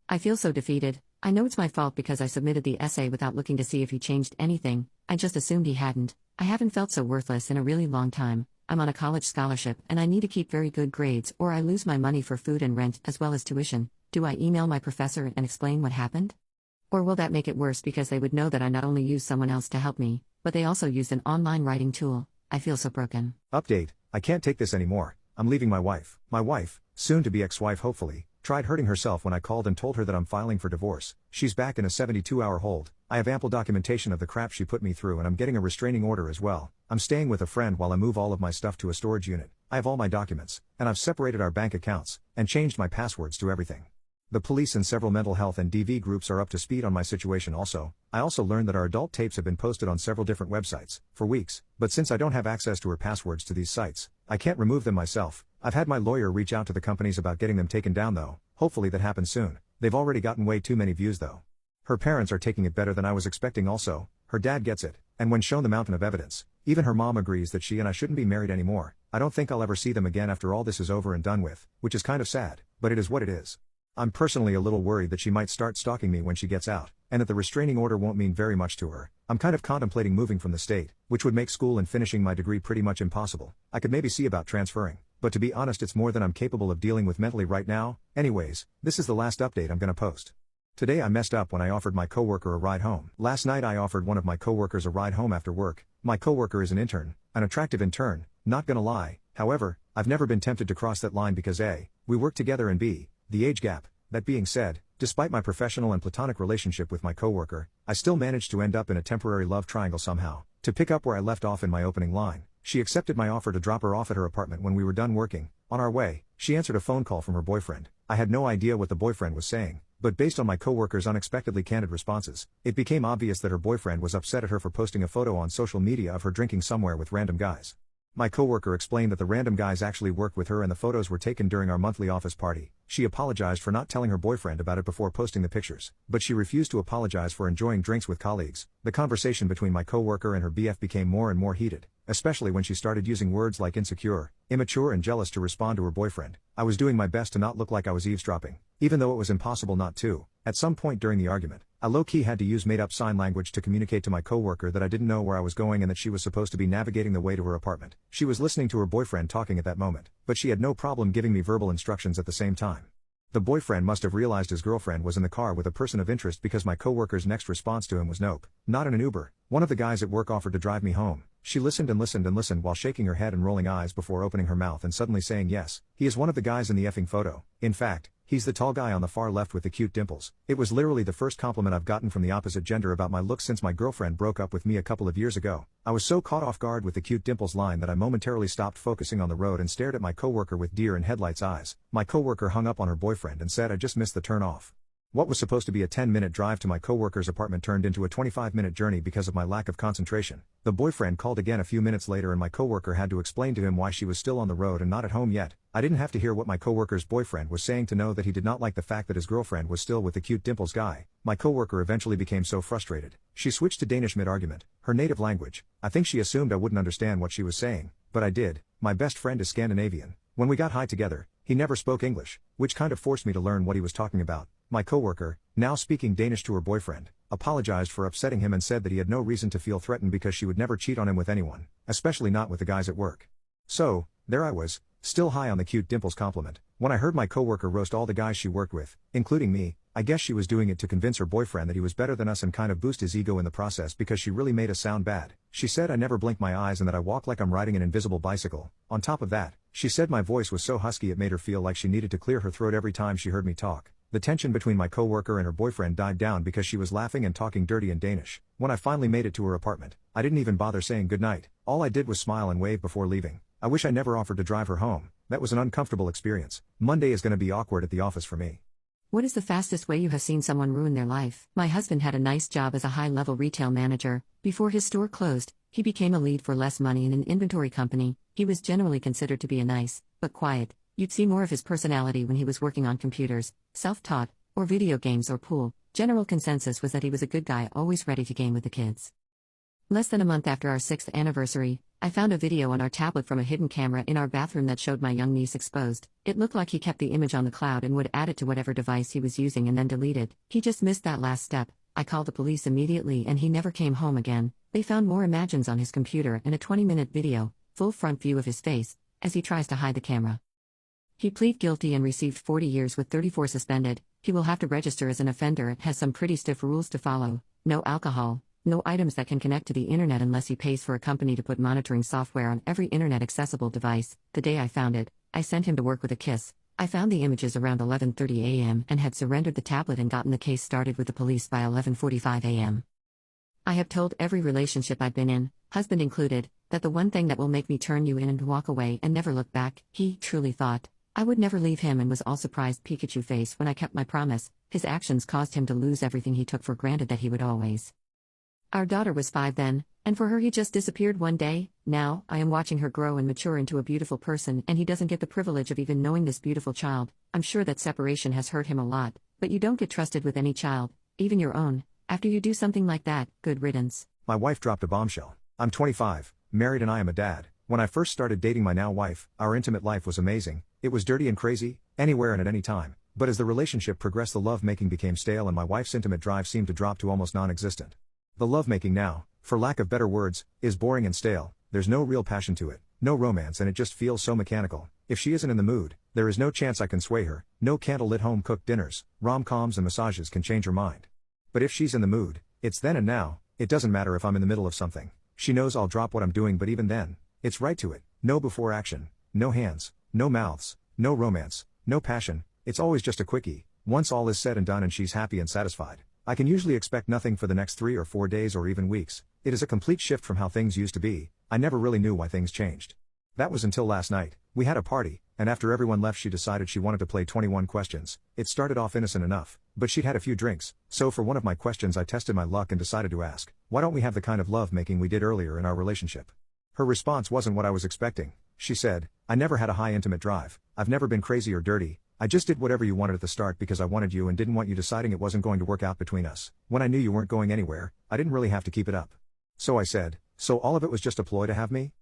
[SPEAKER 2] I feel so defeated. I know it's my fault because I submitted the essay without looking to see if he changed anything. I just assumed he hadn't. I haven't felt so worthless in a really long time. I'm on a college scholarship and I need to keep very good grades or I lose my money for food and rent as well as tuition. Do I email my professor and explain what happened? Or will that make it worse because they would know that I not only used someone else to help me, but they also used an online writing tool? I feel so broken.
[SPEAKER 1] Update, I can't take this anymore. I'm leaving my wife. My wife, soon to be ex-wife hopefully, tried hurting herself when I called and told her that I'm filing for divorce. She's back in a 72-hour hold. I have ample documentation of the crap she put me through and I'm getting a restraining order as well. I'm staying with a friend while I move all of my stuff to a storage unit. I have all my documents, and I've separated our bank accounts, and changed my passwords to everything. The police and several mental health and DV groups are up to speed on my situation also. I also learned that our adult tapes have been posted on several different websites, for weeks, but since I don't have access to her passwords to these sites, I can't remove them myself. I've had my lawyer reach out to the companies about getting them taken down though, hopefully that happens soon. They've already gotten way too many views though. Her parents are taking it better than I was expecting also, her dad gets it, and when shown the mountain of evidence, even her mom agrees that she and I shouldn't be married anymore. I don't think I'll ever see them again after all this is over and done with, which is kind of sad, but it is what it is. I'm personally a little worried that she might start stalking me when she gets out, and that the restraining order won't mean very much to her. I'm kind of contemplating moving from the state, which would make school and finishing my degree pretty much impossible. I could maybe see about transferring, but to be honest it's more than I'm capable of dealing with mentally right now. Anyways, this is the last update I'm gonna post. Today I messed up when I offered my coworker a ride home. Last night I offered one of my coworkers a ride home after work. My coworker is an intern, an attractive intern, not gonna lie. However, I've never been tempted to cross that line because A, we work together and B, the age gap. That being said, despite my professional and platonic relationship with my coworker, I still managed to end up in a temporary love triangle somehow. To pick up where I left off in my opening line, she accepted my offer to drop her off at her apartment when we were done working. On our way, she answered a phone call from her boyfriend. I had no idea what the boyfriend was saying, but based on my coworker's unexpectedly candid responses, it became obvious that her boyfriend was upset at her for posting a photo on social media of her drinking somewhere with random guys. My coworker explained that the random guys actually worked with her and the photos were taken during our monthly office party. She apologized for not telling her boyfriend about it before posting the pictures, but she refused to apologize for enjoying drinks with colleagues. The conversation between my coworker and her BF became more and more heated, especially when she started using words like insecure, immature and jealous to respond to her boyfriend. I was doing my best to not look like I was eavesdropping, even though it was impossible not to. At some point during the argument, I low-key had to use made-up sign language to communicate to my coworker that I didn't know where I was going and that she was supposed to be navigating the way to her apartment. She was listening to her boyfriend talking at that moment, but she had no problem giving me verbal instructions at the same time. The boyfriend must have realized his girlfriend was in the car with a person of interest because my coworker's next response to him was nope, not in an Uber. One of the guys at work offered to drive me home. She listened and listened and listened while shaking her head and rolling eyes before opening her mouth and suddenly saying yes. He is one of the guys in the effing photo. In fact, he's the tall guy on the far left with the cute dimples. It was literally the first compliment I've gotten from the opposite gender about my looks since my girlfriend broke up with me a couple of years ago. I was so caught off guard with the cute dimples line that I momentarily stopped focusing on the road and stared at my coworker with deer in headlights eyes. My coworker hung up on her boyfriend and said I just missed the turn off. What was supposed to be a 10-minute drive to my coworker's apartment turned into a 25-minute journey because of my lack of concentration. The boyfriend called again a few minutes later and my coworker had to explain to him why she was still on the road and not at home yet. I didn't have to hear what my coworker's boyfriend was saying to know that he did not like the fact that his girlfriend was still with the cute dimples guy. My coworker eventually became so frustrated, she switched to Danish mid-argument, her native language. I think she assumed I wouldn't understand what she was saying, but I did. My best friend is Scandinavian. When we got high together, he never spoke English, which kind of forced me to learn what he was talking about. My coworker, now speaking Danish to her boyfriend, apologized for upsetting him and said that he had no reason to feel threatened because she would never cheat on him with anyone, especially not with the guys at work. So, there I was, still high on the cute dimples compliment, when I heard my coworker roast all the guys she worked with, including me. I guess she was doing it to convince her boyfriend that he was better than us and kind of boost his ego in the process because she really made us sound bad. She said I never blink my eyes and that I walk like I'm riding an invisible bicycle. On top of that, she said my voice was so husky it made her feel like she needed to clear her throat every time she heard me talk. The tension between my coworker and her boyfriend died down because she was laughing and talking dirty in Danish. When I finally made it to her apartment, I didn't even bother saying goodnight. All I did was smile and wave before leaving. I wish I never offered to drive her home. That was an uncomfortable experience. Monday is gonna be awkward at the office for me.
[SPEAKER 2] What is the fastest way you have seen someone ruin their life? My husband had a nice job as a high-level retail manager. Before his store closed, he became a lead for less money in an inventory company. He was generally considered to be a nice, but quiet. You'd see more of his personality when he was working on computers, self-taught, or video games or pool. General consensus was that he was a good guy always ready to game with the kids. Less than a month after our 6th anniversary, I found a video on our tablet from a hidden camera in our bathroom that showed my young niece exposed. It looked like he kept the image on the cloud and would add it to whatever device he was using and then delete it. He just missed that last step. I called the police immediately and he never came home again. They found more imagines on his computer and a 20-minute video, full front view of his face, as he tries to hide the camera. He pleaded guilty and received 40 years with 34 suspended. He will have to register as an offender and has some pretty stiff rules to follow. No alcohol. No items that can connect to the internet unless he pays for a company to put monitoring software on every internet-accessible device. The day I found it, I sent him to work with a kiss. I found the images around 11:30 a.m. and had surrendered the tablet and gotten the case started with the police by 11:45 a.m. I have told every relationship I've been in, husband included, That the one thing that will make me turn you in and walk away and never look back, he truly thought. I would never leave him and was all surprised Pikachu face when I kept my promise. His actions caused him to lose everything he took for granted that he would always. Our daughter was 5 then, and for her he just disappeared one day. Now, I am watching her grow and mature into a beautiful person and he doesn't get the privilege of even knowing this beautiful child. I'm sure that separation has hurt him a lot, but you don't get trusted with any child, even your own. After you do something like that, good riddance.
[SPEAKER 1] My wife dropped a bombshell. I'm 25, married and I am a dad. When I first started dating my now wife, our intimate life was amazing. It was dirty and crazy, anywhere and at any time. But as the relationship progressed, the lovemaking became stale and my wife's intimate drive seemed to drop to almost non-existent. The lovemaking now, for lack of better words, is boring and stale. There's no real passion to it, no romance, and it just feels so mechanical. If she isn't in the mood, there is no chance I can sway her. No candlelit home-cooked dinners, rom-coms and massages can change her mind. But if she's in the mood, it's then and now. It doesn't matter if I'm in the middle of something. She knows I'll drop what I'm doing, but even then, it's right to it. No before action, no hands, no mouths, no romance, no passion. It's always just a quickie. Once all is said and done and she's happy and satisfied, I can usually expect nothing for the next 3 or 4 days or even weeks. It is a complete shift from how things used to be. I never really knew why things changed. That was until last night. We had a party, and after everyone left she decided she wanted to play 21 questions. It started off innocent enough, but she'd had a few drinks, so for one of my questions I tested my luck and decided to ask, why don't we have the kind of love-making we did earlier in our relationship? Her response wasn't what I was expecting. She said, I never had a high intimate drive. I've never been crazy or dirty. I just did whatever you wanted at the start because I wanted you and didn't want you deciding it wasn't going to work out between us. When I knew you weren't going anywhere, I didn't really have to keep it up. So I said, so all of it was just a ploy to have me?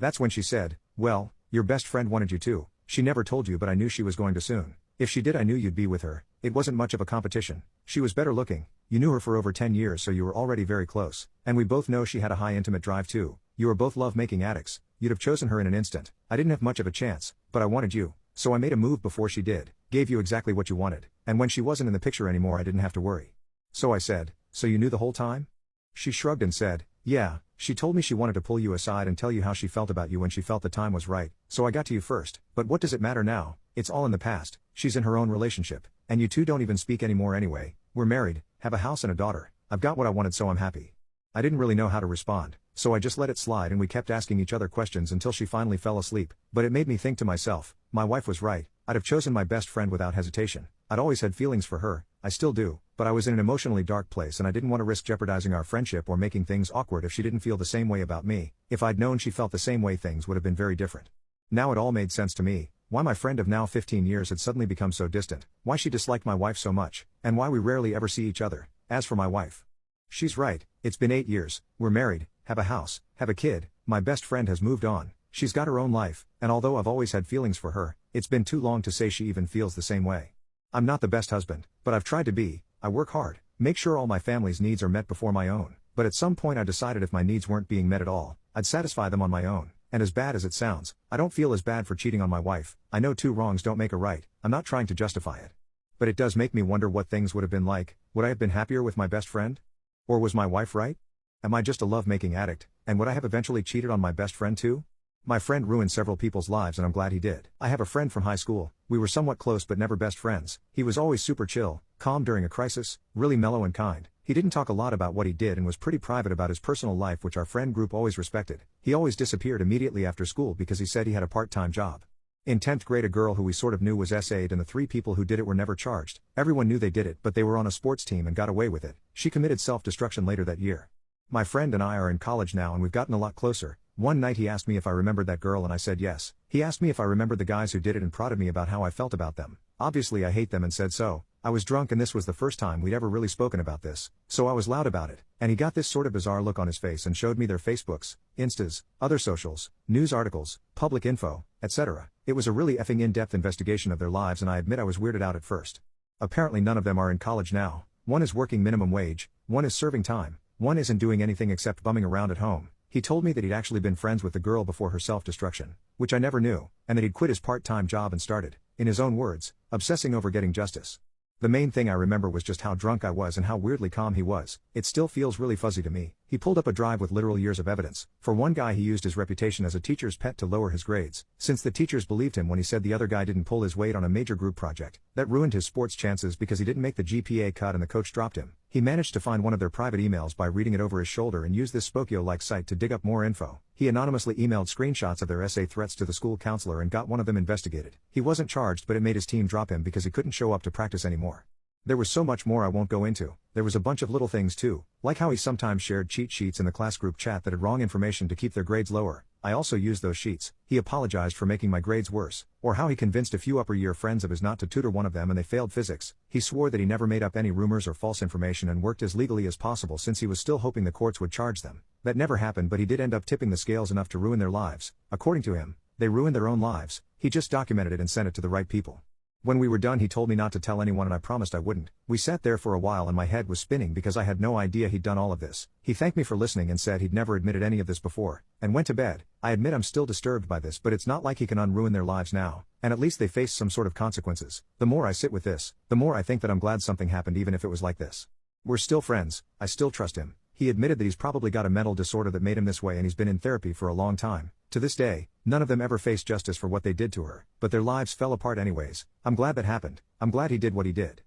[SPEAKER 1] That's when she said, well, your best friend wanted you to. She never told you, but I knew she was going to soon. If she did, I knew you'd be with her. It wasn't much of a competition. She was better looking. You knew her for over 10 years, so you were already very close. And we both know she had a high intimate drive too. You were both love-making addicts. You'd have chosen her in an instant. I didn't have much of a chance, but I wanted you. So I made a move before she did. Gave you exactly what you wanted. And when she wasn't in the picture anymore, I didn't have to worry. So I said, so you knew the whole time? She shrugged and said, yeah, she told me she wanted to pull you aside and tell you how she felt about you when she felt the time was right, so I got to you first. But what does it matter now? It's all in the past. She's in her own relationship. And you two don't even speak anymore anyway. We're married, have a house and a daughter. I've got what I wanted, so I'm happy. I didn't really know how to respond, so I just let it slide and we kept asking each other questions until she finally fell asleep. But it made me think to myself, my wife was right. I'd have chosen my best friend without hesitation. I'd always had feelings for her, I still do, but I was in an emotionally dark place and I didn't want to risk jeopardizing our friendship or making things awkward if she didn't feel the same way about me. If I'd known she felt the same way, things would have been very different. Now it all made sense to me, why my friend of now 15 years had suddenly become so distant, why she disliked my wife so much, and why we rarely ever see each other. As for my wife, she's right, it's been 8 years, we're married, have a house, have a kid, my best friend has moved on, she's got her own life, and although I've always had feelings for her, it's been too long to say she even feels the same way. I'm not the best husband, but I've tried to be. I work hard, make sure all my family's needs are met before my own, but at some point I decided if my needs weren't being met at all, I'd satisfy them on my own. And as bad as it sounds, I don't feel as bad for cheating on my wife. I know 2 wrongs don't make a right, I'm not trying to justify it. But it does make me wonder what things would have been like. Would I have been happier with my best friend? Or was my wife right? Am I just a love-making addict, and would I have eventually cheated on my best friend too? My friend ruined several people's lives and I'm glad he did. I have a friend from high school. We were somewhat close but never best friends. He was always super chill, calm during a crisis, really mellow and kind. He didn't talk a lot about what he did and was pretty private about his personal life, which our friend group always respected. He always disappeared immediately after school because he said he had a part-time job. In 10th grade, a girl who we sort of knew was SA'd and the 3 people who did it were never charged. Everyone knew they did it, but they were on a sports team and got away with it. She committed self-destruction later that year. My friend and I are in college now and we've gotten a lot closer. One night he asked me if I remembered that girl and I said yes. He asked me if I remembered the guys who did it and prodded me about how I felt about them. Obviously I hate them and said so. I was drunk and this was the first time we'd ever really spoken about this, so I was loud about it, and he got this sort of bizarre look on his face and showed me their Facebooks, Instas, other socials, news articles, public info, etc. It was a really effing in-depth investigation of their lives and I admit I was weirded out at first. Apparently none of them are in college now. One is working minimum wage, one is serving time, one isn't doing anything except bumming around at home. He told me that he'd actually been friends with the girl before her self-destruction, which I never knew, and that he'd quit his part-time job and started, in his own words, obsessing over getting justice. The main thing I remember was just how drunk I was and how weirdly calm he was. It still feels really fuzzy to me. He pulled up a drive with literal years of evidence. For one guy, he used his reputation as a teacher's pet to lower his grades, since the teachers believed him when he said the other guy didn't pull his weight on a major group project. That ruined his sports chances because he didn't make the GPA cut and the coach dropped him. He managed to find one of their private emails by reading it over his shoulder and used this Spokio-like site to dig up more info. He anonymously emailed screenshots of their essay threats to the school counselor and got one of them investigated. He wasn't charged, but it made his team drop him because he couldn't show up to practice anymore. There was so much more I won't go into. There was a bunch of little things too, like how he sometimes shared cheat sheets in the class group chat that had wrong information to keep their grades lower. I also used those sheets. He apologized for making my grades worse, or how he convinced a few upper year friends of his not to tutor one of them and they failed physics. He swore that he never made up any rumors or false information and worked as legally as possible since he was still hoping the courts would charge them. That never happened, but he did end up tipping the scales enough to ruin their lives. According to him, they ruined their own lives. He just documented it and sent it to the right people. When we were done, he told me not to tell anyone and I promised I wouldn't. We sat there for a while and my head was spinning because I had no idea he'd done all of this. He thanked me for listening and said he'd never admitted any of this before, and went to bed. I admit I'm still disturbed by this, but it's not like he can unruin their lives now, and at least they face some sort of consequences. The more I sit with this, the more I think that I'm glad something happened even if it was like this. We're still friends, I still trust him. He admitted that he's probably got a mental disorder that made him this way and he's been in therapy for a long time. To this day, none of them ever faced justice for what they did to her, but their lives fell apart anyways. I'm glad that happened. I'm glad he did what he did.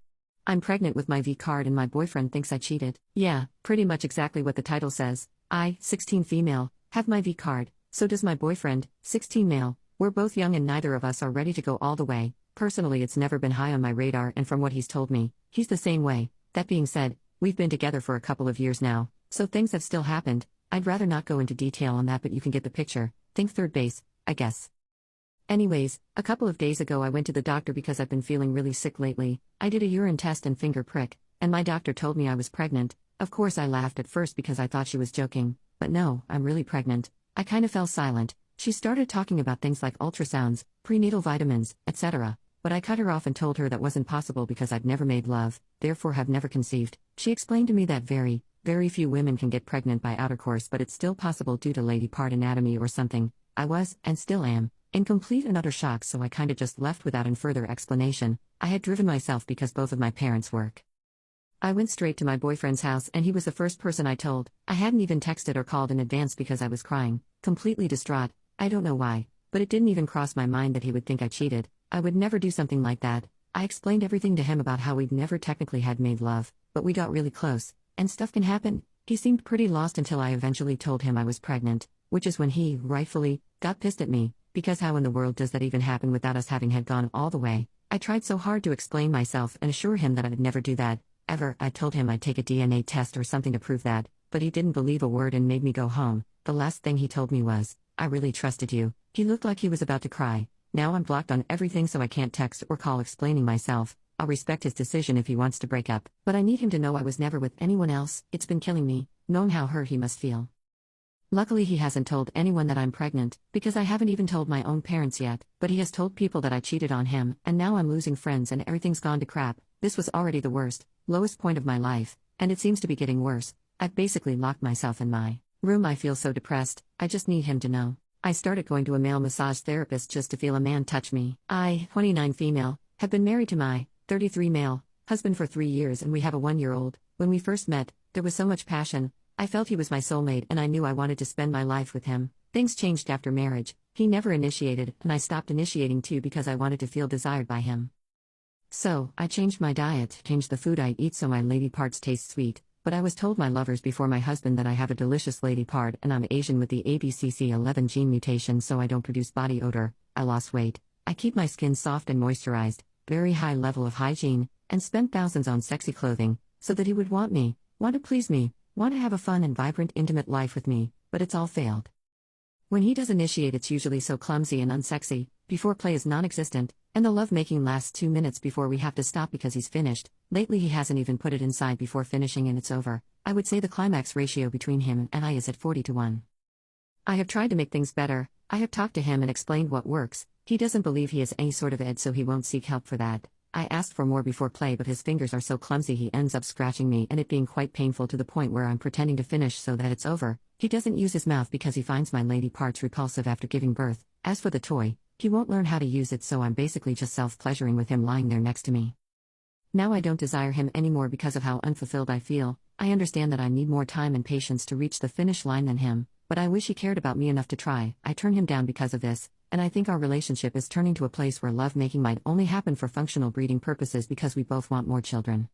[SPEAKER 2] I'm pregnant with my V card and my boyfriend thinks I cheated. Yeah, pretty much exactly what the title says. I, 16 female, have my V card, so does my boyfriend, 16 male. We're both young and neither of us are ready to go all the way. Personally, it's never been high on my radar, and from what he's told me, he's the same way. That being said, we've been together for a couple of years now, so things have still happened. I'd rather not go into detail on that, but you can get the picture. Think third base, I guess. Anyways, a couple of days ago I went to the doctor because I've been feeling really sick lately. I did a urine test and finger prick, and my doctor told me I was pregnant. Of course I laughed at first because I thought she was joking, but no, I'm really pregnant. I kind of fell silent. She started talking about things like ultrasounds, prenatal vitamins, etc., but I cut her off and told her that wasn't possible because I've never made love, therefore have never conceived. She explained to me that very few women can get pregnant by outercourse, but it's still possible due to lady part anatomy or something. I was, and still am, in complete and utter shock, so I kinda just left without any further explanation. I had driven myself because both of my parents work. I went straight to my boyfriend's house and he was the first person I told. I hadn't even texted or called in advance because I was crying, completely distraught. I don't know why, but it didn't even cross my mind that he would think I cheated. I would never do something like that. I explained everything to him about how we'd never technically had made love, but we got really close, and stuff can happen. He seemed pretty lost until I eventually told him I was pregnant, which is when he, rightfully, got pissed at me, because how in the world does that even happen without us having had gone all the way? I tried so hard to explain myself and assure him that I'd never do that, ever. I told him I'd take a DNA test or something to prove that, but he didn't believe a word and made me go home. The last thing he told me was, I really trusted you. He looked like he was about to cry. Now I'm blocked on everything so I can't text or call explaining myself. I'll respect his decision if he wants to break up, but I need him to know I was never with anyone else. It's been killing me, knowing how hurt he must feel. Luckily he hasn't told anyone that I'm pregnant, because I haven't even told my own parents yet, but he has told people that I cheated on him, and now I'm losing friends and everything's gone to crap. This was already the worst, lowest point of my life, and it seems to be getting worse. I've basically locked myself in my room. I feel so depressed. I just need him to know. I started going to a male massage therapist just to feel a man touch me. I, 29 female, have been married to my 33 male husband for 3 years and we have a 1-year-old. When we first met, there was so much passion. I felt he was my soulmate and I knew I wanted to spend my life with him. Things changed after marriage. He never initiated and I stopped initiating too because I wanted to feel desired by him. So, I changed my diet, changed the food I eat so my lady parts taste sweet. But I was told my lovers before my husband that I have a delicious lady part and I'm Asian with the ABCC11 gene mutation, so I don't produce body odor. I lost weight. I keep my skin soft and moisturized, very high level of hygiene, and spent thousands on sexy clothing, so that he would want me, want to please me, want to have a fun and vibrant intimate life with me, but it's all failed. When he does initiate, it's usually so clumsy and unsexy. Before play is non-existent, and the lovemaking lasts 2 minutes before we have to stop because he's finished. Lately he hasn't even put it inside before finishing and it's over. I would say the climax ratio between him and I is at 40-1. I have tried to make things better. I have talked to him and explained what works. He doesn't believe he has any sort of ed, so he won't seek help for that. I asked for more before play, but his fingers are so clumsy he ends up scratching me and it being quite painful to the point where I'm pretending to finish so that it's over. He doesn't use his mouth because he finds my lady parts repulsive after giving birth. As for the toy, he won't learn how to use it, so I'm basically just self-pleasuring with him lying there next to me. Now I don't desire him anymore because of how unfulfilled I feel. I understand that I need more time and patience to reach the finish line than him, but I wish he cared about me enough to try. I turn him down because of this, and I think our relationship is turning to a place where lovemaking might only happen for functional breeding purposes because we both want more children.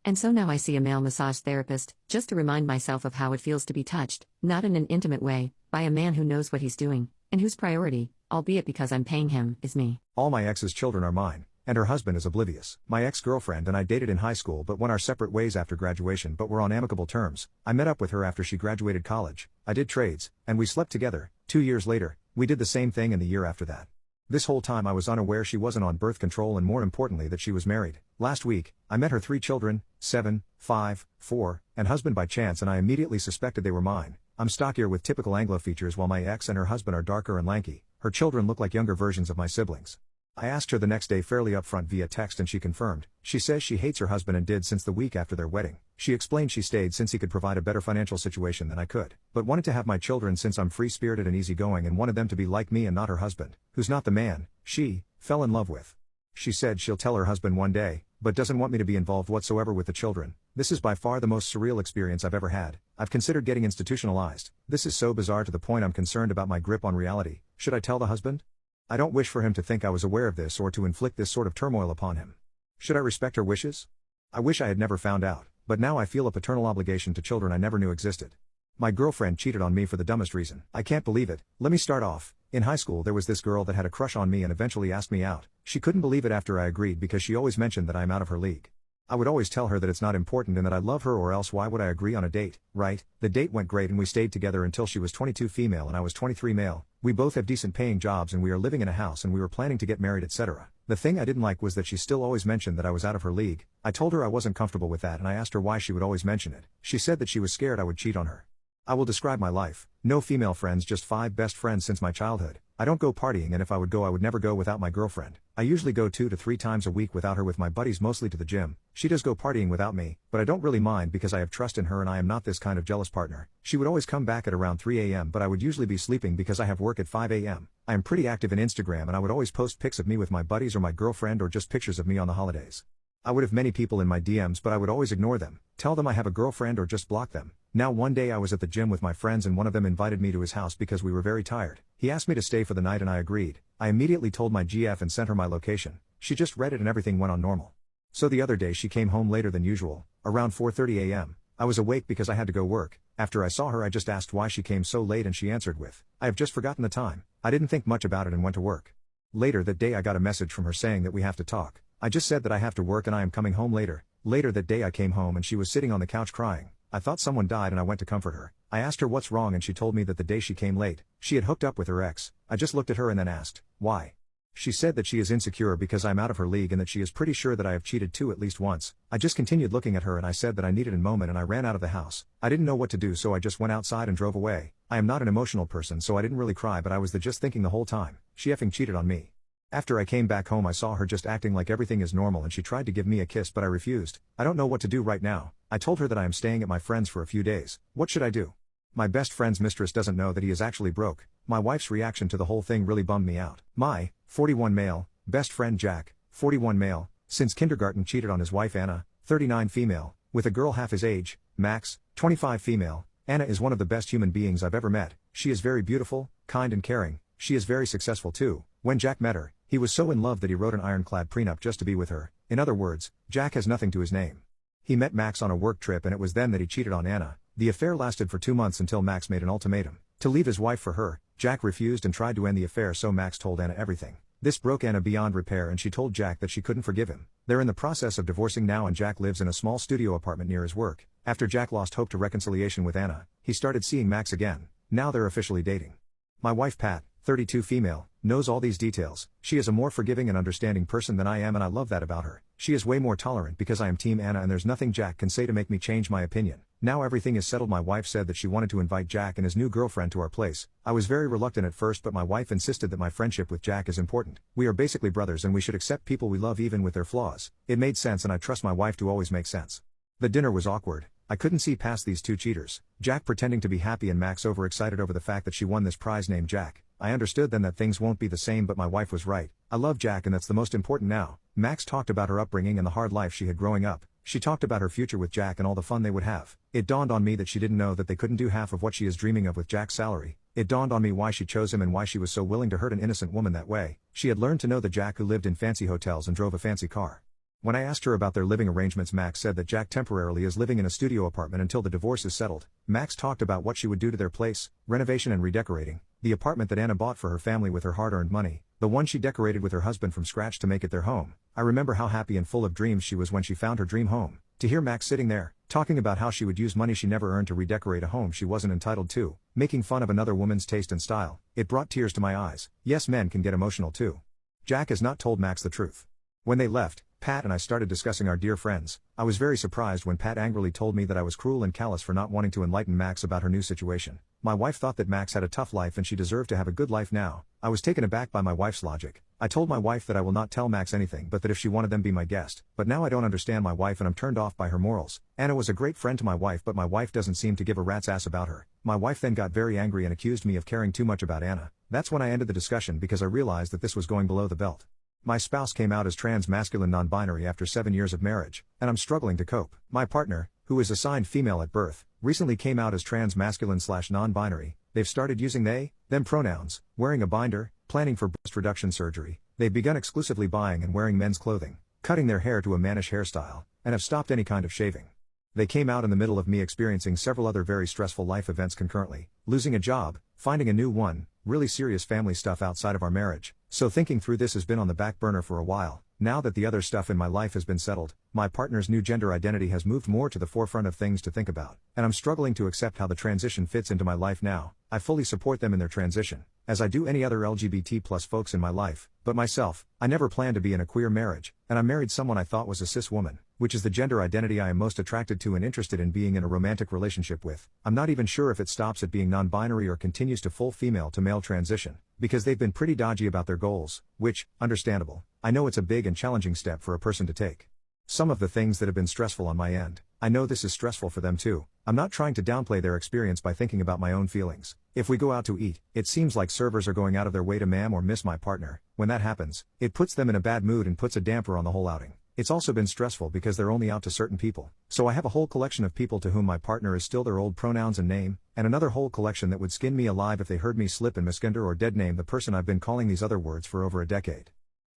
[SPEAKER 2] And so now I see a male massage therapist, just to remind myself of how it feels to be touched, not in an intimate way, by a man who knows what he's doing, and whose priority, albeit because I'm paying him, is me.
[SPEAKER 1] All my ex's children are mine, and her husband is oblivious. My ex-girlfriend and I dated in high school but went our separate ways after graduation, but were on amicable terms. I met up with her after she graduated college, I did trades, and we slept together. 2 years later, we did the same thing, and the year after that. This whole time I was unaware she wasn't on birth control, and more importantly that she was married. Last week, I met her 3 children, 7, 5, 4, and husband by chance, and I immediately suspected they were mine. I'm stockier with typical Anglo features while my ex and her husband are darker and lanky. Her children look like younger versions of my siblings. I asked her the next day fairly upfront via text, and she confirmed. She says she hates her husband and did since the week after their wedding. She explained she stayed since he could provide a better financial situation than I could, but wanted to have my children since I'm free-spirited and easygoing, and wanted them to be like me and not her husband, who's not the man she fell in love with. She said she'll tell her husband one day, but doesn't want me to be involved whatsoever with the children. This is by far the most surreal experience I've ever had. I've considered getting institutionalized. This is so bizarre to the point I'm concerned about my grip on reality. Should I tell the husband? I don't wish for him to think I was aware of this or to inflict this sort of turmoil upon him. Should I respect her wishes? I wish I had never found out, but now I feel a paternal obligation to children I never knew existed. My girlfriend cheated on me for the dumbest reason. I can't believe it. Let me start off. In high school there was this girl that had a crush on me and eventually asked me out. She couldn't believe it after I agreed because she always mentioned that I'm out of her league. I would always tell her that it's not important and that I love her, or else why would I agree on a date, right? The date went great and we stayed together until she was 22 female and I was 23 male. We both have decent paying jobs and we are living in a house and we were planning to get married, etc. The thing I didn't like was that she still always mentioned that I was out of her league. I told her I wasn't comfortable with that and I asked her why she would always mention it. She said that she was scared I would cheat on her. I will describe my life. No female friends, just 5 best friends since my childhood. I don't go partying, and if I would go I would never go without my girlfriend. I usually go 2 to 3 times a week without her, with my buddies mostly to the gym. She does go partying without me, but I don't really mind because I have trust in her and I am not this kind of jealous partner. She would always come back at around 3 a.m. but I would usually be sleeping because I have work at 5 a.m. I am pretty active in Instagram and I would always post pics of me with my buddies or my girlfriend, or just pictures of me on the holidays. I would have many people in my DMs but I would always ignore them, tell them I have a girlfriend, or just block them. Now one day I was at the gym with my friends and one of them invited me to his house because we were very tired. He asked me to stay for the night and I agreed. I immediately told my GF and sent her my location. She just read it and everything went on normal. So the other day she came home later than usual, around 4:30 a.m. I was awake because I had to go work. After I saw her I just asked why she came so late and she answered with, "I have just forgotten the time." I didn't think much about it and went to work. Later that day I got a message from her saying that we have to talk. I just said that I have to work and I am coming home later. Later that day I came home and she was sitting on the couch crying. I thought someone died and I went to comfort her. I asked her what's wrong and she told me that the day she came late, she had hooked up with her ex. I just looked at her and then asked, why? She said that she is insecure because I'm out of her league and that she is pretty sure that I have cheated too, at least once. I just continued looking at her and I said that I needed a moment and I ran out of the house. I didn't know what to do, so I just went outside and drove away. I am not an emotional person, so I didn't really cry, but I was just thinking the whole time, she effing cheated on me. After I came back home I saw her just acting like everything is normal and she tried to give me a kiss but I refused. I don't know what to do right now. I told her that I am staying at my friend's for a few days. What should I do? My best friend's mistress doesn't know that he is actually broke. My wife's reaction to the whole thing really bummed me out. My 41 male best friend Jack, 41 male, since kindergarten, cheated on his wife Anna, 39 female, with a girl half his age, Max, 25 female. Anna is one of the best human beings I've ever met. She is very beautiful, kind and caring. She is very successful too. When Jack met her, he was so in love that he wrote an ironclad prenup just to be with her. In other words, Jack has nothing to his name. He met Max on a work trip and it was then that he cheated on Anna. The affair lasted for 2 months until Max made an ultimatum to leave his wife for her. Jack refused and tried to end the affair, so Max told Anna everything. This broke Anna beyond repair and she told Jack that she couldn't forgive him. They're in the process of divorcing now and Jack lives in a small studio apartment near his work. After Jack lost hope to reconciliation with Anna, he started seeing Max again. Now they're officially dating. My wife Pat, 32 female, knows all these details. She is a more forgiving and understanding person than I am and I love that about her. She is way more tolerant because I am team Anna and there's nothing Jack can say to make me change my opinion. Now everything is settled. My wife said that she wanted to invite Jack and his new girlfriend to our place. I was very reluctant at first, but my wife insisted that my friendship with Jack is important. We are basically brothers and we should accept people we love even with their flaws. It made sense and I trust my wife to always make sense. The dinner was awkward. I couldn't see past these two cheaters. Jack pretending to be happy and Max overexcited over the fact that she won this prize named Jack. I understood then that things won't be the same, but my wife was right. I love Jack and that's the most important now. Max talked about her upbringing and the hard life she had growing up. She talked about her future with Jack and all the fun they would have. It dawned on me that she didn't know that they couldn't do half of what she is dreaming of with Jack's salary. It dawned on me why she chose him and why she was so willing to hurt an innocent woman that way. She had learned to know the Jack who lived in fancy hotels and drove a fancy car. When I asked her about their living arrangements, Max said that Jack temporarily is living in a studio apartment until the divorce is settled. Max talked about what she would do to their place, renovation and redecorating, the apartment that Anna bought for her family with her hard-earned money, the one she decorated with her husband from scratch to make it their home. I remember how happy and full of dreams she was when she found her dream home. To hear Max sitting there, talking about how she would use money she never earned to redecorate a home she wasn't entitled to, making fun of another woman's taste and style, it brought tears to my eyes. Yes, men can get emotional too. Jack has not told Max the truth. When they left, Pat and I started discussing our dear friends. I was very surprised when Pat angrily told me that I was cruel and callous for not wanting to enlighten Max about her new situation. My wife thought that Max had a tough life and she deserved to have a good life now. I was taken aback by my wife's logic. I told my wife that I will not tell Max anything but that if she wanted them be my guest. But now I don't understand my wife and I'm turned off by her morals. Anna was a great friend to my wife, but my wife doesn't seem to give a rat's ass about her. My wife then got very angry and accused me of caring too much about Anna. That's when I ended the discussion because I realized that this was going below the belt. My spouse came out as trans-masculine non-binary after 7 years of marriage, and I'm struggling to cope. My partner, who is assigned female at birth, recently came out as trans-masculine/non-binary. They've started using they, them pronouns, wearing a binder, planning for breast reduction surgery. They've begun exclusively buying and wearing men's clothing, cutting their hair to a mannish hairstyle, and have stopped any kind of shaving. They came out in the middle of me experiencing several other very stressful life events concurrently, losing a job, finding a new one, really serious family stuff outside of our marriage. So thinking through this has been on the back burner for a while. Now that the other stuff in my life has been settled, my partner's new gender identity has moved more to the forefront of things to think about, and I'm struggling to accept how the transition fits into my life now. I fully support them in their transition, as I do any other LGBT+ folks in my life, but myself, I never planned to be in a queer marriage, and I married someone I thought was a cis woman, which is the gender identity I am most attracted to and interested in being in a romantic relationship with. I'm not even sure if it stops at being non-binary or continues to full female to male transition, because they've been pretty dodgy about their goals, which, understandable. I know it's a big and challenging step for a person to take. Some of the things that have been stressful on my end, I know this is stressful for them too. I'm not trying to downplay their experience by thinking about my own feelings. If we go out to eat, it seems like servers are going out of their way to ma'am or miss my partner. When that happens, it puts them in a bad mood and puts a damper on the whole outing. It's also been stressful because they're only out to certain people. So I have a whole collection of people to whom my partner is still their old pronouns and name, and another whole collection that would skin me alive if they heard me slip and misgender or dead name the person I've been calling these other words for over a decade.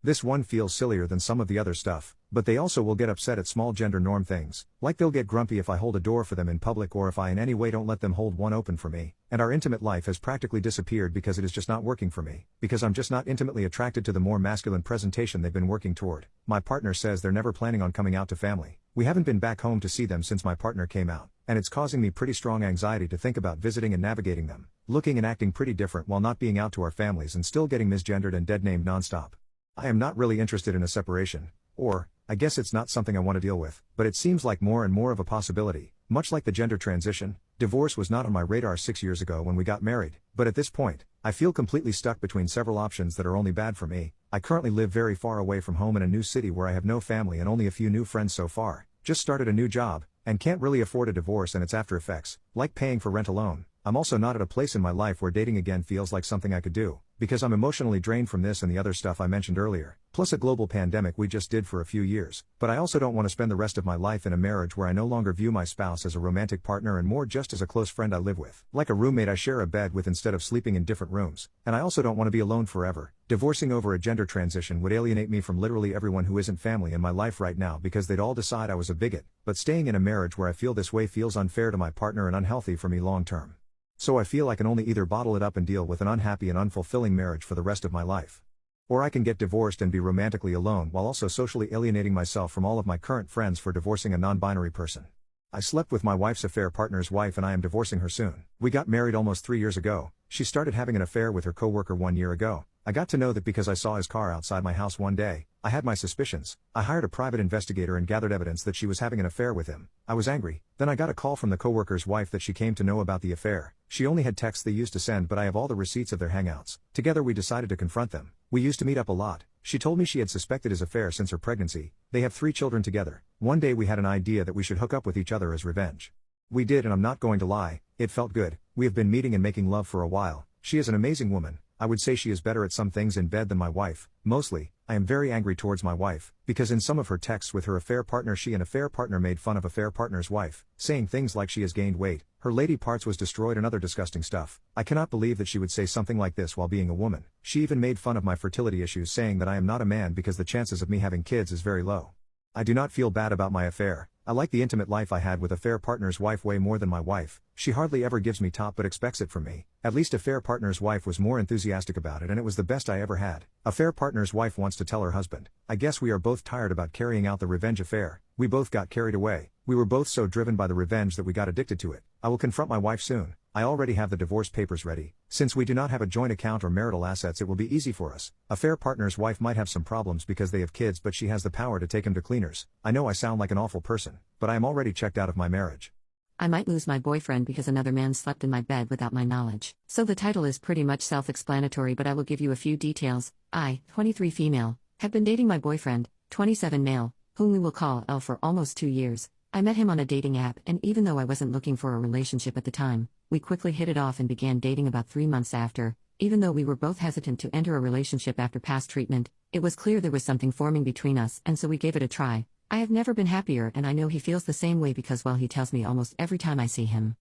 [SPEAKER 1] This one feels sillier than some of the other stuff, but they also will get upset at small gender norm things, like they'll get grumpy if I hold a door for them in public or if I in any way don't let them hold one open for me, and our intimate life has practically disappeared because it is just not working for me, because I'm just not intimately attracted to the more masculine presentation they've been working toward. My partner says they're never planning on coming out to family. We haven't been back home to see them since my partner came out, and it's causing me pretty strong anxiety to think about visiting and navigating them, looking and acting pretty different while not being out to our families and still getting misgendered and dead named nonstop. I am not really interested in a separation, or, I guess it's not something I want to deal with, but it seems like more and more of a possibility. Much like the gender transition, divorce was not on my radar 6 years ago when we got married, but at this point, I feel completely stuck between several options that are only bad for me. I currently live very far away from home in a new city where I have no family and only a few new friends so far, just started a new job, and can't really afford a divorce and its after effects, like paying for rent alone. I'm also not at a place in my life where dating again feels like something I could do, because I'm emotionally drained from this and the other stuff I mentioned earlier, plus a global pandemic we just did for a few years. But I also don't want to spend the rest of my life in a marriage where I no longer view my spouse as a romantic partner and more just as a close friend I live with, like a roommate I share a bed with instead of sleeping in different rooms. And I also don't want to be alone forever. Divorcing over a gender transition would alienate me from literally everyone who isn't family in my life right now because they'd all decide I was a bigot, but staying in a marriage where I feel this way feels unfair to my partner and unhealthy for me long term. So I feel I can only either bottle it up and deal with an unhappy and unfulfilling marriage for the rest of my life, or I can get divorced and be romantically alone while also socially alienating myself from all of my current friends for divorcing a non-binary person. I slept with my wife's affair partner's wife and I am divorcing her soon. We got married almost 3 years ago. She started having an affair with her coworker 1 year ago. I got to know that because I saw his car outside my house one day. I had my suspicions. I hired a private investigator and gathered evidence that she was having an affair with him. I was angry. Then I got a call from the coworker's wife that she came to know about the affair. She only had texts they used to send, but I have all the receipts of their hangouts. Together we decided to confront them. We used to meet up a lot. She told me she had suspected his affair since her pregnancy. They have 3 children together. One day we had an idea that we should hook up with each other as revenge. We did, and I'm not going to lie, it felt good. We have been meeting and making love for a while. She is an amazing woman. I would say she is better at some things in bed than my wife. Mostly, I am very angry towards my wife, because in some of her texts with her affair partner she and affair partner made fun of affair partner's wife, saying things like she has gained weight, her lady parts was destroyed and other disgusting stuff. I cannot believe that she would say something like this while being a woman. She even made fun of my fertility issues, saying that I am not a man because the chances of me having kids is very low. I do not feel bad about my affair. I like the intimate life I had with affair partner's wife way more than my wife. She hardly ever gives me top but expects it from me. At least affair partner's wife was more enthusiastic about it and it was the best I ever had. Affair partner's wife wants to tell her husband, I guess we are both tired about carrying out the revenge affair. We both got carried away. We were both so driven by the revenge that we got addicted to it. I will confront my wife soon. I already have the divorce papers ready. Since we do not have a joint account or marital assets, it will be easy for us. Affair partner's wife might have some problems because they have kids, but she has the power to take him to cleaners. I know I sound like an awful person, but I am already checked out of my marriage.
[SPEAKER 2] I might lose my boyfriend because another man slept in my bed without my knowledge. So the title is pretty much self-explanatory, but I will give you a few details. I, 23 female, have been dating my boyfriend, 27 male, whom we will call L, for almost 2 years. I met him on a dating app, and even though I wasn't looking for a relationship at the time, we quickly hit it off and began dating about 3 months after. Even though we were both hesitant to enter a relationship after past treatment, it was clear there was something forming between us, and so we gave it a try. I have never been happier, and I know he feels the same way because, well, he tells me almost every time I see him.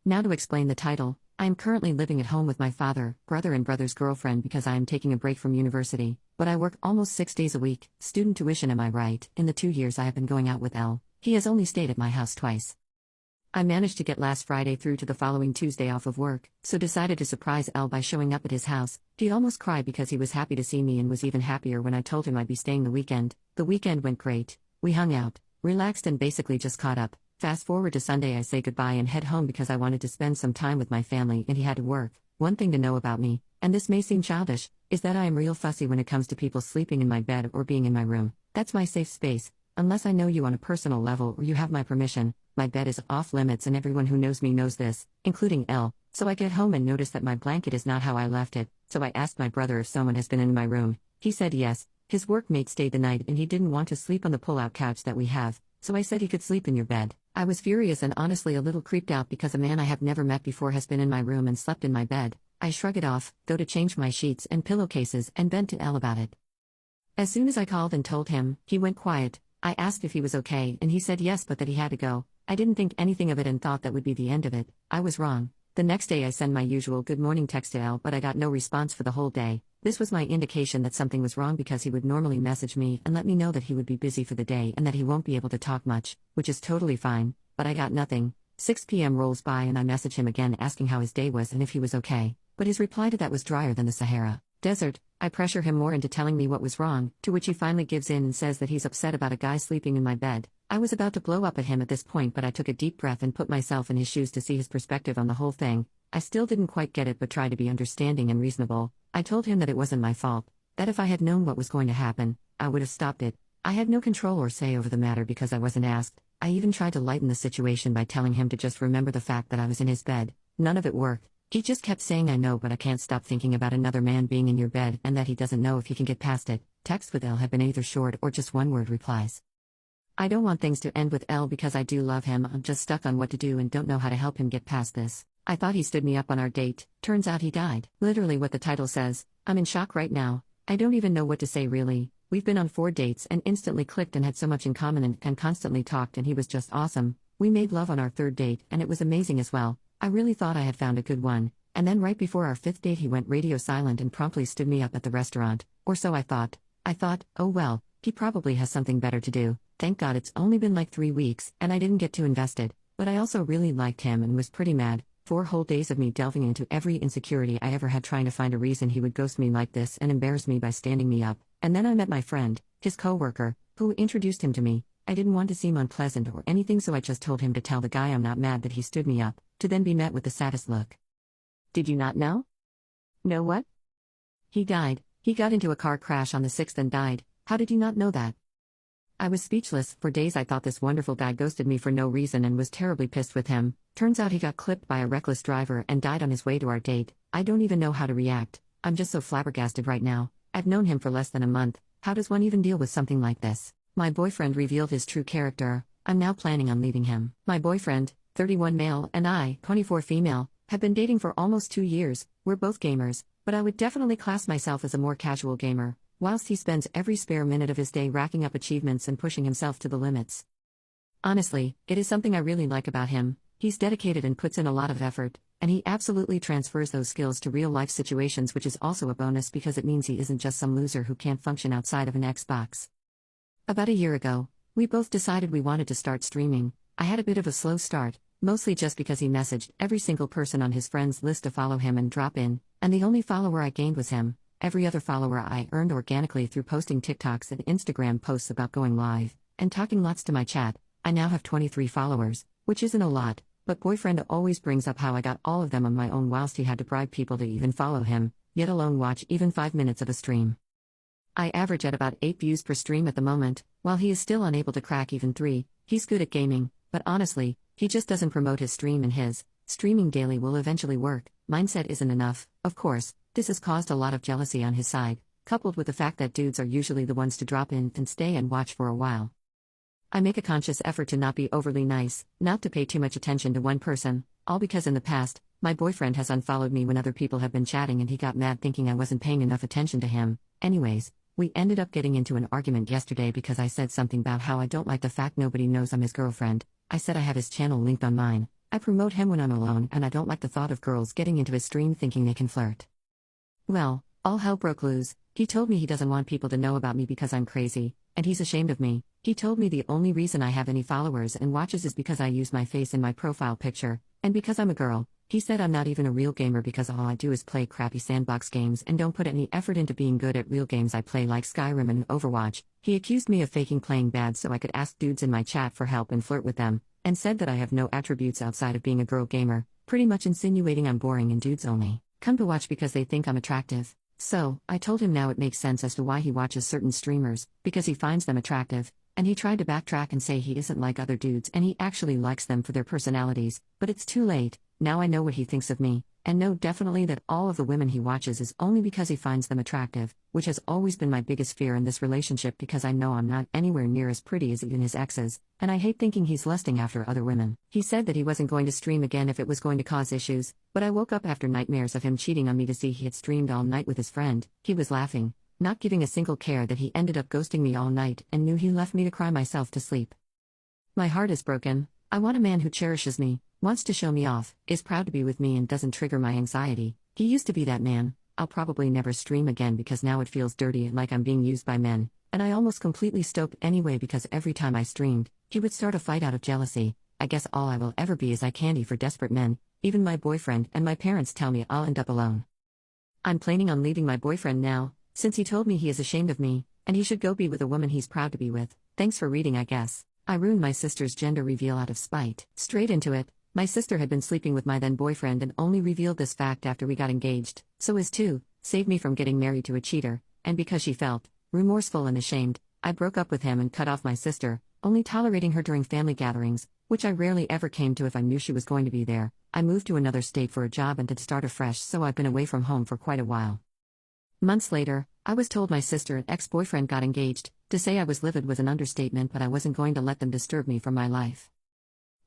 [SPEAKER 2] Now to explain the title, I am currently living at home with my father, brother and brother's girlfriend because I am taking a break from university, but I work almost 6 days a week. Student tuition, am I right? In the 2 years I have been going out with L, he has only stayed at my house twice. I managed to get last Friday through to the following Tuesday off of work, so decided to surprise L by showing up at his house. He almost cried because he was happy to see me and was even happier when I told him I'd be staying the weekend. The weekend went great. We hung out, relaxed and basically just caught up. Fast forward to Sunday, I say goodbye and head home because I wanted to spend some time with my family and he had to work. One thing to know about me, and this may seem childish, is that I am real fussy when it comes to people sleeping in my bed or being in my room. That's my safe space. Unless I know you on a personal level or you have my permission, my bed is off limits and everyone who knows me knows this, including L. So I get home and notice that my blanket is not how I left it, so I asked my brother if someone has been in my room. He said yes, his workmate stayed the night and he didn't want to sleep on the pull-out couch that we have, so I said he could sleep in your bed. I was furious and honestly a little creeped out because a man I have never met before has been in my room and slept in my bed. I shrug it off, go to change my sheets and pillowcases and vent to L about it. As soon as I called and told him, he went quiet. I asked if he was okay and he said yes but that he had to go. I didn't think anything of it and thought that would be the end of it. I was wrong. The next day I send my usual good morning text to L but I got no response for the whole day. This was my indication that something was wrong because he would normally message me and let me know that he would be busy for the day and that he won't be able to talk much, which is totally fine, but I got nothing. 6 p.m. rolls by and I message him again asking how his day was and if he was okay, but his reply to that was drier than the Sahara Desert. I pressure him more into telling me what was wrong, to which he finally gives in and says that he's upset about a guy sleeping in my bed. I was about to blow up at him at this point, but I took a deep breath and put myself in his shoes to see his perspective on the whole thing. I still didn't quite get it but tried to be understanding and reasonable. I told him that it wasn't my fault, that if I had known what was going to happen, I would have stopped it. I had no control or say over the matter because I wasn't asked. I even tried to lighten the situation by telling him to just remember the fact that I was in his bed. None of it worked. He just kept saying I know but I can't stop thinking about another man being in your bed and that he doesn't know if he can get past it. Texts with L have been either short or just one-word replies. I don't want things to end with L because I do love him. I'm just stuck on what to do and don't know how to help him get past this. I thought he stood me up on our date, turns out he died. Literally what the title says. I'm in shock right now. I don't even know what to say really. We've been on 4 dates and instantly clicked and had so much in common and constantly talked and he was just awesome. We made love on our 3rd date and it was amazing as well. I really thought I had found a good one. And then right before our 5th date he went radio silent and promptly stood me up at the restaurant. Or so I thought. Oh well, he probably has something better to do. Thank God it's only been like 3 weeks and I didn't get too invested. But I also really liked him and was pretty mad. 4 whole days of me delving into every insecurity I ever had trying to find a reason he would ghost me like this and embarrass me by standing me up. And then I met my friend, his coworker, who introduced him to me. I didn't want to seem unpleasant or anything so I just told him to tell the guy I'm not mad that he stood me up, to then be met with the saddest look. Did you not know? Know what? He died. He got into a car crash on the 6th and died. How did you not know that? I was speechless. For days I thought this wonderful guy ghosted me for no reason and was terribly pissed with him. Turns out he got clipped by a reckless driver and died on his way to our date. I don't even know how to react. I'm just so flabbergasted right now. I've known him for less than a month. How does one even deal with something like this? My boyfriend revealed his true character. I'm now planning on leaving him. My boyfriend, 31 male, and I, 24 female, have been dating for almost 2 years. We're both gamers, but I would definitely class myself as a more casual gamer, whilst he spends every spare minute of his day racking up achievements and pushing himself to the limits. Honestly, it is something I really like about him. He's dedicated and puts in a lot of effort, and he absolutely transfers those skills to real-life situations, which is also a bonus because it means he isn't just some loser who can't function outside of an Xbox. About a year ago, We both decided we wanted to start streaming. I had a bit of a slow start, mostly just because he messaged every single person on his friends list to follow him and drop in, and the only follower I gained was him. Every other follower I earned organically through posting TikToks and Instagram posts about going live, and talking lots to my chat. I now have 23 followers, which isn't a lot, but boyfriend always brings up how I got all of them on my own whilst he had to bribe people to even follow him, yet alone watch even 5 minutes of a stream. I average at about 8 views per stream at the moment, while he is still unable to crack even 3. He's good at gaming, but honestly, he just doesn't promote his stream, and his streaming daily will eventually work. Mindset isn't enough. Of course, this has caused a lot of jealousy on his side, coupled with the fact that dudes are usually the ones to drop in and stay and watch for a while. I make a conscious effort to not be overly nice, not to pay too much attention to one person, all because in the past, my boyfriend has unfollowed me when other people have been chatting and he got mad thinking I wasn't paying enough attention to him. Anyways, we ended up getting into an argument yesterday because I said something about how I don't like the fact nobody knows I'm his girlfriend. I said I have his channel linked on mine, I promote him when I'm alone, and I don't like the thought of girls getting into his stream thinking they can flirt. Well, all hell broke loose. He told me he doesn't want people to know about me because I'm crazy, and he's ashamed of me. He told me the only reason I have any followers and watches is because I use my face in my profile picture, and because I'm a girl. He said I'm not even a real gamer because all I do is play crappy sandbox games and don't put any effort into being good at real games I play like Skyrim and Overwatch. He accused me of faking playing bad so I could ask dudes in my chat for help and flirt with them, and said that I have no attributes outside of being a girl gamer, pretty much insinuating I'm boring and dudes only come to watch because they think I'm attractive. So, I told him now it makes sense as to why he watches certain streamers, because he finds them attractive, and he tried to backtrack and say he isn't like other dudes and he actually likes them for their personalities, but it's too late. Now I know what he thinks of me, and know definitely that all of the women he watches is only because he finds them attractive, which has always been my biggest fear in this relationship because I know I'm not anywhere near as pretty as even his exes, and I hate thinking he's lusting after other women. He said that he wasn't going to stream again if it was going to cause issues, but I woke up after nightmares of him cheating on me to see he had streamed all night with his friend. He was laughing, not giving a single care that he ended up ghosting me all night and knew he left me to cry myself to sleep. My heart is broken. I want a man who cherishes me, wants to show me off, is proud to be with me and doesn't trigger my anxiety. He used to be that man. I'll probably never stream again because now it feels dirty and like I'm being used by men, and I almost completely stopped anyway because every time I streamed, he would start a fight out of jealousy. I guess all I will ever be is eye candy for desperate men. Even my boyfriend and my parents tell me I'll end up alone. I'm planning on leaving my boyfriend now, since he told me he is ashamed of me, and he should go be with a woman he's proud to be with. Thanks for reading, I guess. I ruined my sister's gender reveal out of spite. Straight into it. My sister had been sleeping with my then boyfriend and only revealed this fact after we got engaged, so as to save me from getting married to a cheater, and because she felt remorseful and ashamed, I broke up with him and cut off my sister, only tolerating her during family gatherings, which I rarely ever came to if I knew she was going to be there. I moved to another state for a job and to start afresh, so I've been away from home for quite a while. Months later, I was told my sister and ex-boyfriend got engaged. To say I was livid was an understatement, but I wasn't going to let them disturb me from my life.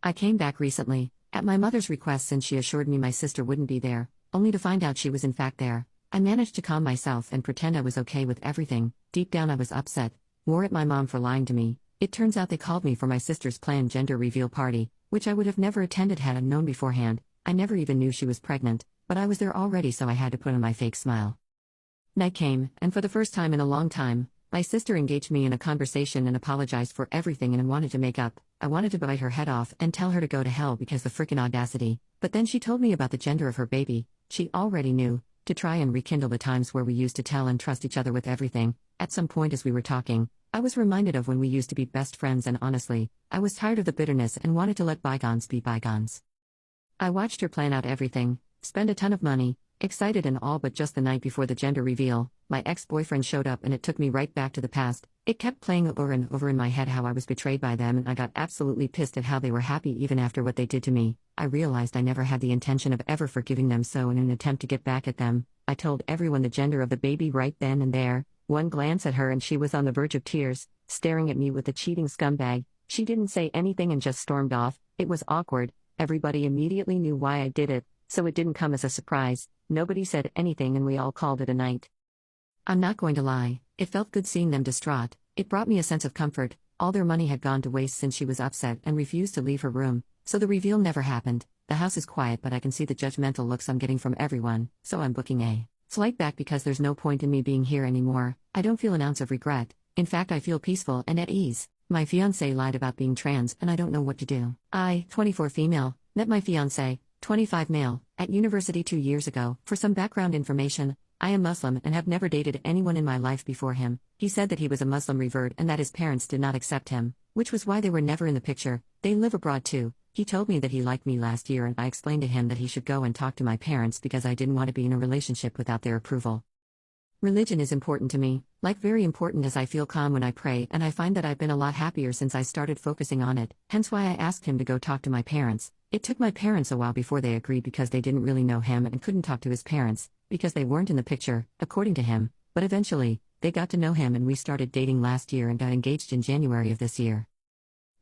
[SPEAKER 2] I came back recently, at my mother's request since she assured me my sister wouldn't be there, only to find out she was in fact there. I managed to calm myself and pretend I was okay with everything. Deep down I was upset, more at my mom for lying to me. It turns out they called me for my sister's planned gender reveal party, which I would have never attended had I known beforehand. I never even knew she was pregnant, but I was there already, so I had to put on my fake smile. Night came, and for the first time in a long time, my sister engaged me in a conversation and apologized for everything and wanted to make up. I wanted to bite her head off and tell her to go to hell because the frickin' audacity, but then she told me about the gender of her baby. She already knew, to try and rekindle the times where we used to tell and trust each other with everything. At some point as we were talking, I was reminded of when we used to be best friends, and honestly, I was tired of the bitterness and wanted to let bygones be bygones. I watched her plan out everything, spend a ton of money, excited and all, but just the night before the gender reveal, my ex-boyfriend showed up and it took me right back to the past. It kept playing over and over in my head how I was betrayed by them, and I got absolutely pissed at how they were happy even after what they did to me. I realized I never had the intention of ever forgiving them, so in an attempt to get back at them, I told everyone the gender of the baby right then and there. One glance at her and she was on the verge of tears, staring at me with the cheating scumbag. She didn't say anything and just stormed off. It was awkward. Everybody immediately knew why I did it, so it didn't come as a surprise. Nobody said anything and we all called it a night. I'm not going to lie, it felt good seeing them distraught. It brought me a sense of comfort. All their money had gone to waste since she was upset and refused to leave her room, so the reveal never happened. The house is quiet, but I can see the judgmental looks I'm getting from everyone, so I'm booking a flight back because there's no point in me being here anymore. I don't feel an ounce of regret. In fact, I feel peaceful and at ease. My fiancé lied about being trans and I don't know what to do. I, 24 female, met my fiancé, 25 male, at university 2 years ago. For some background information, I am Muslim and have never dated anyone in my life before him. He said that he was a Muslim revert and that his parents did not accept him, which was why they were never in the picture. They live abroad too. He told me that he liked me last year and I explained to him that he should go and talk to my parents because I didn't want to be in a relationship without their approval. Religion is important to me, like very important, as I feel calm when I pray, and I find that I've been a lot happier since I started focusing on it, hence why I asked him to go talk to my parents. It took my parents a while before they agreed because they didn't really know him and couldn't talk to his parents, because they weren't in the picture, according to him, but eventually, they got to know him and we started dating last year and got engaged in January of this year.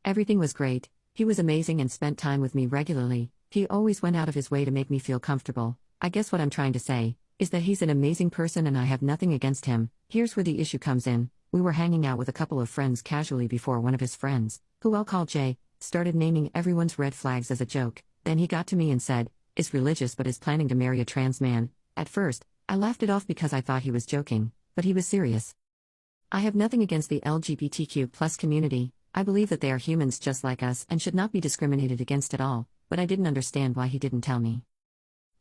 [SPEAKER 2] Everything was great, he was amazing and spent time with me regularly, he always went out of his way to make me feel comfortable. I guess what I'm trying to say is that he's an amazing person and I have nothing against him. Here's where the issue comes in. We were hanging out with a couple of friends casually before one of his friends, who I'll call Jay, started naming everyone's red flags as a joke. Then he got to me and said, "Is religious but is planning to marry a trans man." At first, I laughed it off because I thought he was joking, but he was serious. I have nothing against the LGBTQ+ community. I believe that they are humans just like us and should not be discriminated against at all, but I didn't understand why he didn't tell me.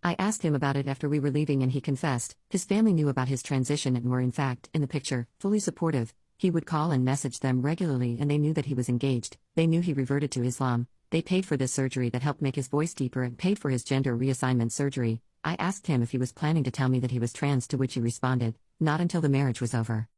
[SPEAKER 2] I asked him about it after we were leaving and he confessed. His family knew about his transition and were in fact, in the picture, fully supportive. He would call and message them regularly and they knew that he was engaged. They knew he reverted to Islam. They paid for this surgery that helped make his voice deeper and paid for his gender reassignment surgery. I asked him if he was planning to tell me that he was trans, to which he responded, "Not until the marriage was over."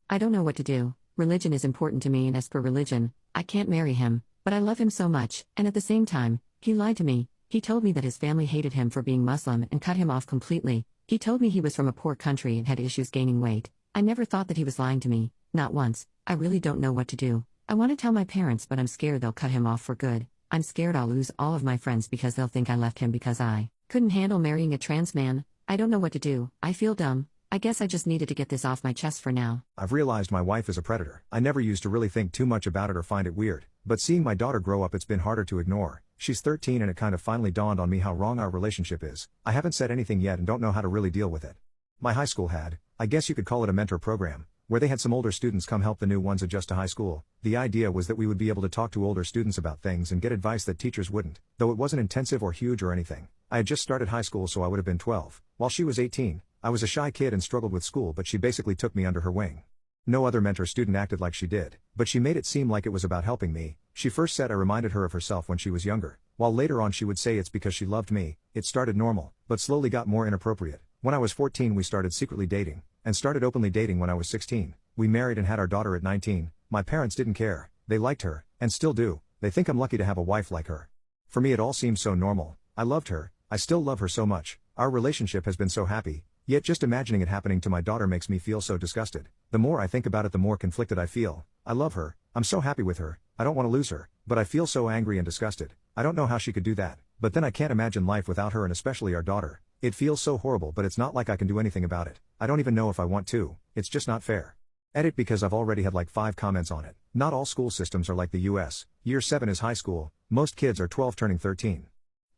[SPEAKER 2] I don't know what to do. Religion is important to me and as per religion, I can't marry him, but I love him so much, and at the same time, he lied to me. He told me that his family hated him for being Muslim and cut him off completely. He told me he was from a poor country and had issues gaining weight. I never thought that he was lying to me, not once. I really don't know what to do. I want to tell my parents, but I'm scared they'll cut him off for good. I'm scared I'll lose all of my friends because they'll think I left him because I couldn't handle marrying a trans man. I don't know what to do. I feel dumb. I guess I just needed to get this off my chest for now.
[SPEAKER 1] I've realized my wife is a predator. I never used to really think too much about it or find it weird, but seeing my daughter grow up, it's been harder to ignore. She's 13 and it kind of finally dawned on me how wrong our relationship is. I haven't said anything yet and don't know how to really deal with it. My high school had, I guess you could call it a mentor program, where they had some older students come help the new ones adjust to high school. The idea was that we would be able to talk to older students about things and get advice that teachers wouldn't, though it wasn't intensive or huge or anything. I had just started high school, so I would have been 12, while she was 18. I was a shy kid and struggled with school, but she basically took me under her wing. No other mentor student acted like she did, but she made it seem like it was about helping me. She first said I reminded her of herself when she was younger, while later on she would say it's because she loved me. It started normal, but slowly got more inappropriate. When I was 14 we started secretly dating, and started openly dating when I was 16. We married and had our daughter at 19. My parents didn't care. They liked her, and still do. They think I'm lucky to have a wife like her. For me it all seems so normal. I loved her. I still love her so much. Our relationship has been so happy. Yet just imagining it happening to my daughter makes me feel so disgusted. The more I think about it, the more conflicted I feel. I love her. I'm so happy with her. I don't want to lose her. But I feel so angry and disgusted. I don't know how she could do that. But then I can't imagine life without her and especially our daughter. It feels so horrible, but it's not like I can do anything about it. I don't even know if I want to. It's just not fair. Edit, because I've already had like 5 comments on it. Not all school systems are like the US. Year 7 is high school. Most kids are 12 turning 13.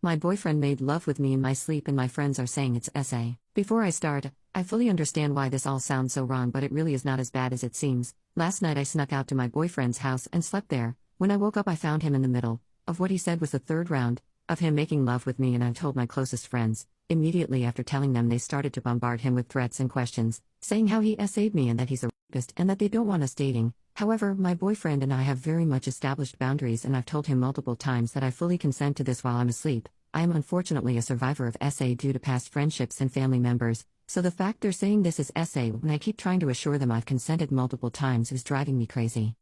[SPEAKER 2] My boyfriend made love with me in my sleep and my friends are saying it's SA. Before I start, I fully understand why this all sounds so wrong, but it really is not as bad as it seems. Last night I snuck out to my boyfriend's house and slept there. When I woke up I found him in the middle of what he said was the 3rd round of him making love with me, and I told my closest friends. Immediately after telling them, they started to bombard him with threats and questions, saying how he SA'd me and that he's a rapist and that they don't want us dating. However, my boyfriend and I have very much established boundaries and I've told him multiple times that I fully consent to this while I'm asleep. I am unfortunately a survivor of SA due to past friendships and family members, so the fact they're saying this is SA when I keep trying to assure them I've consented multiple times is driving me crazy.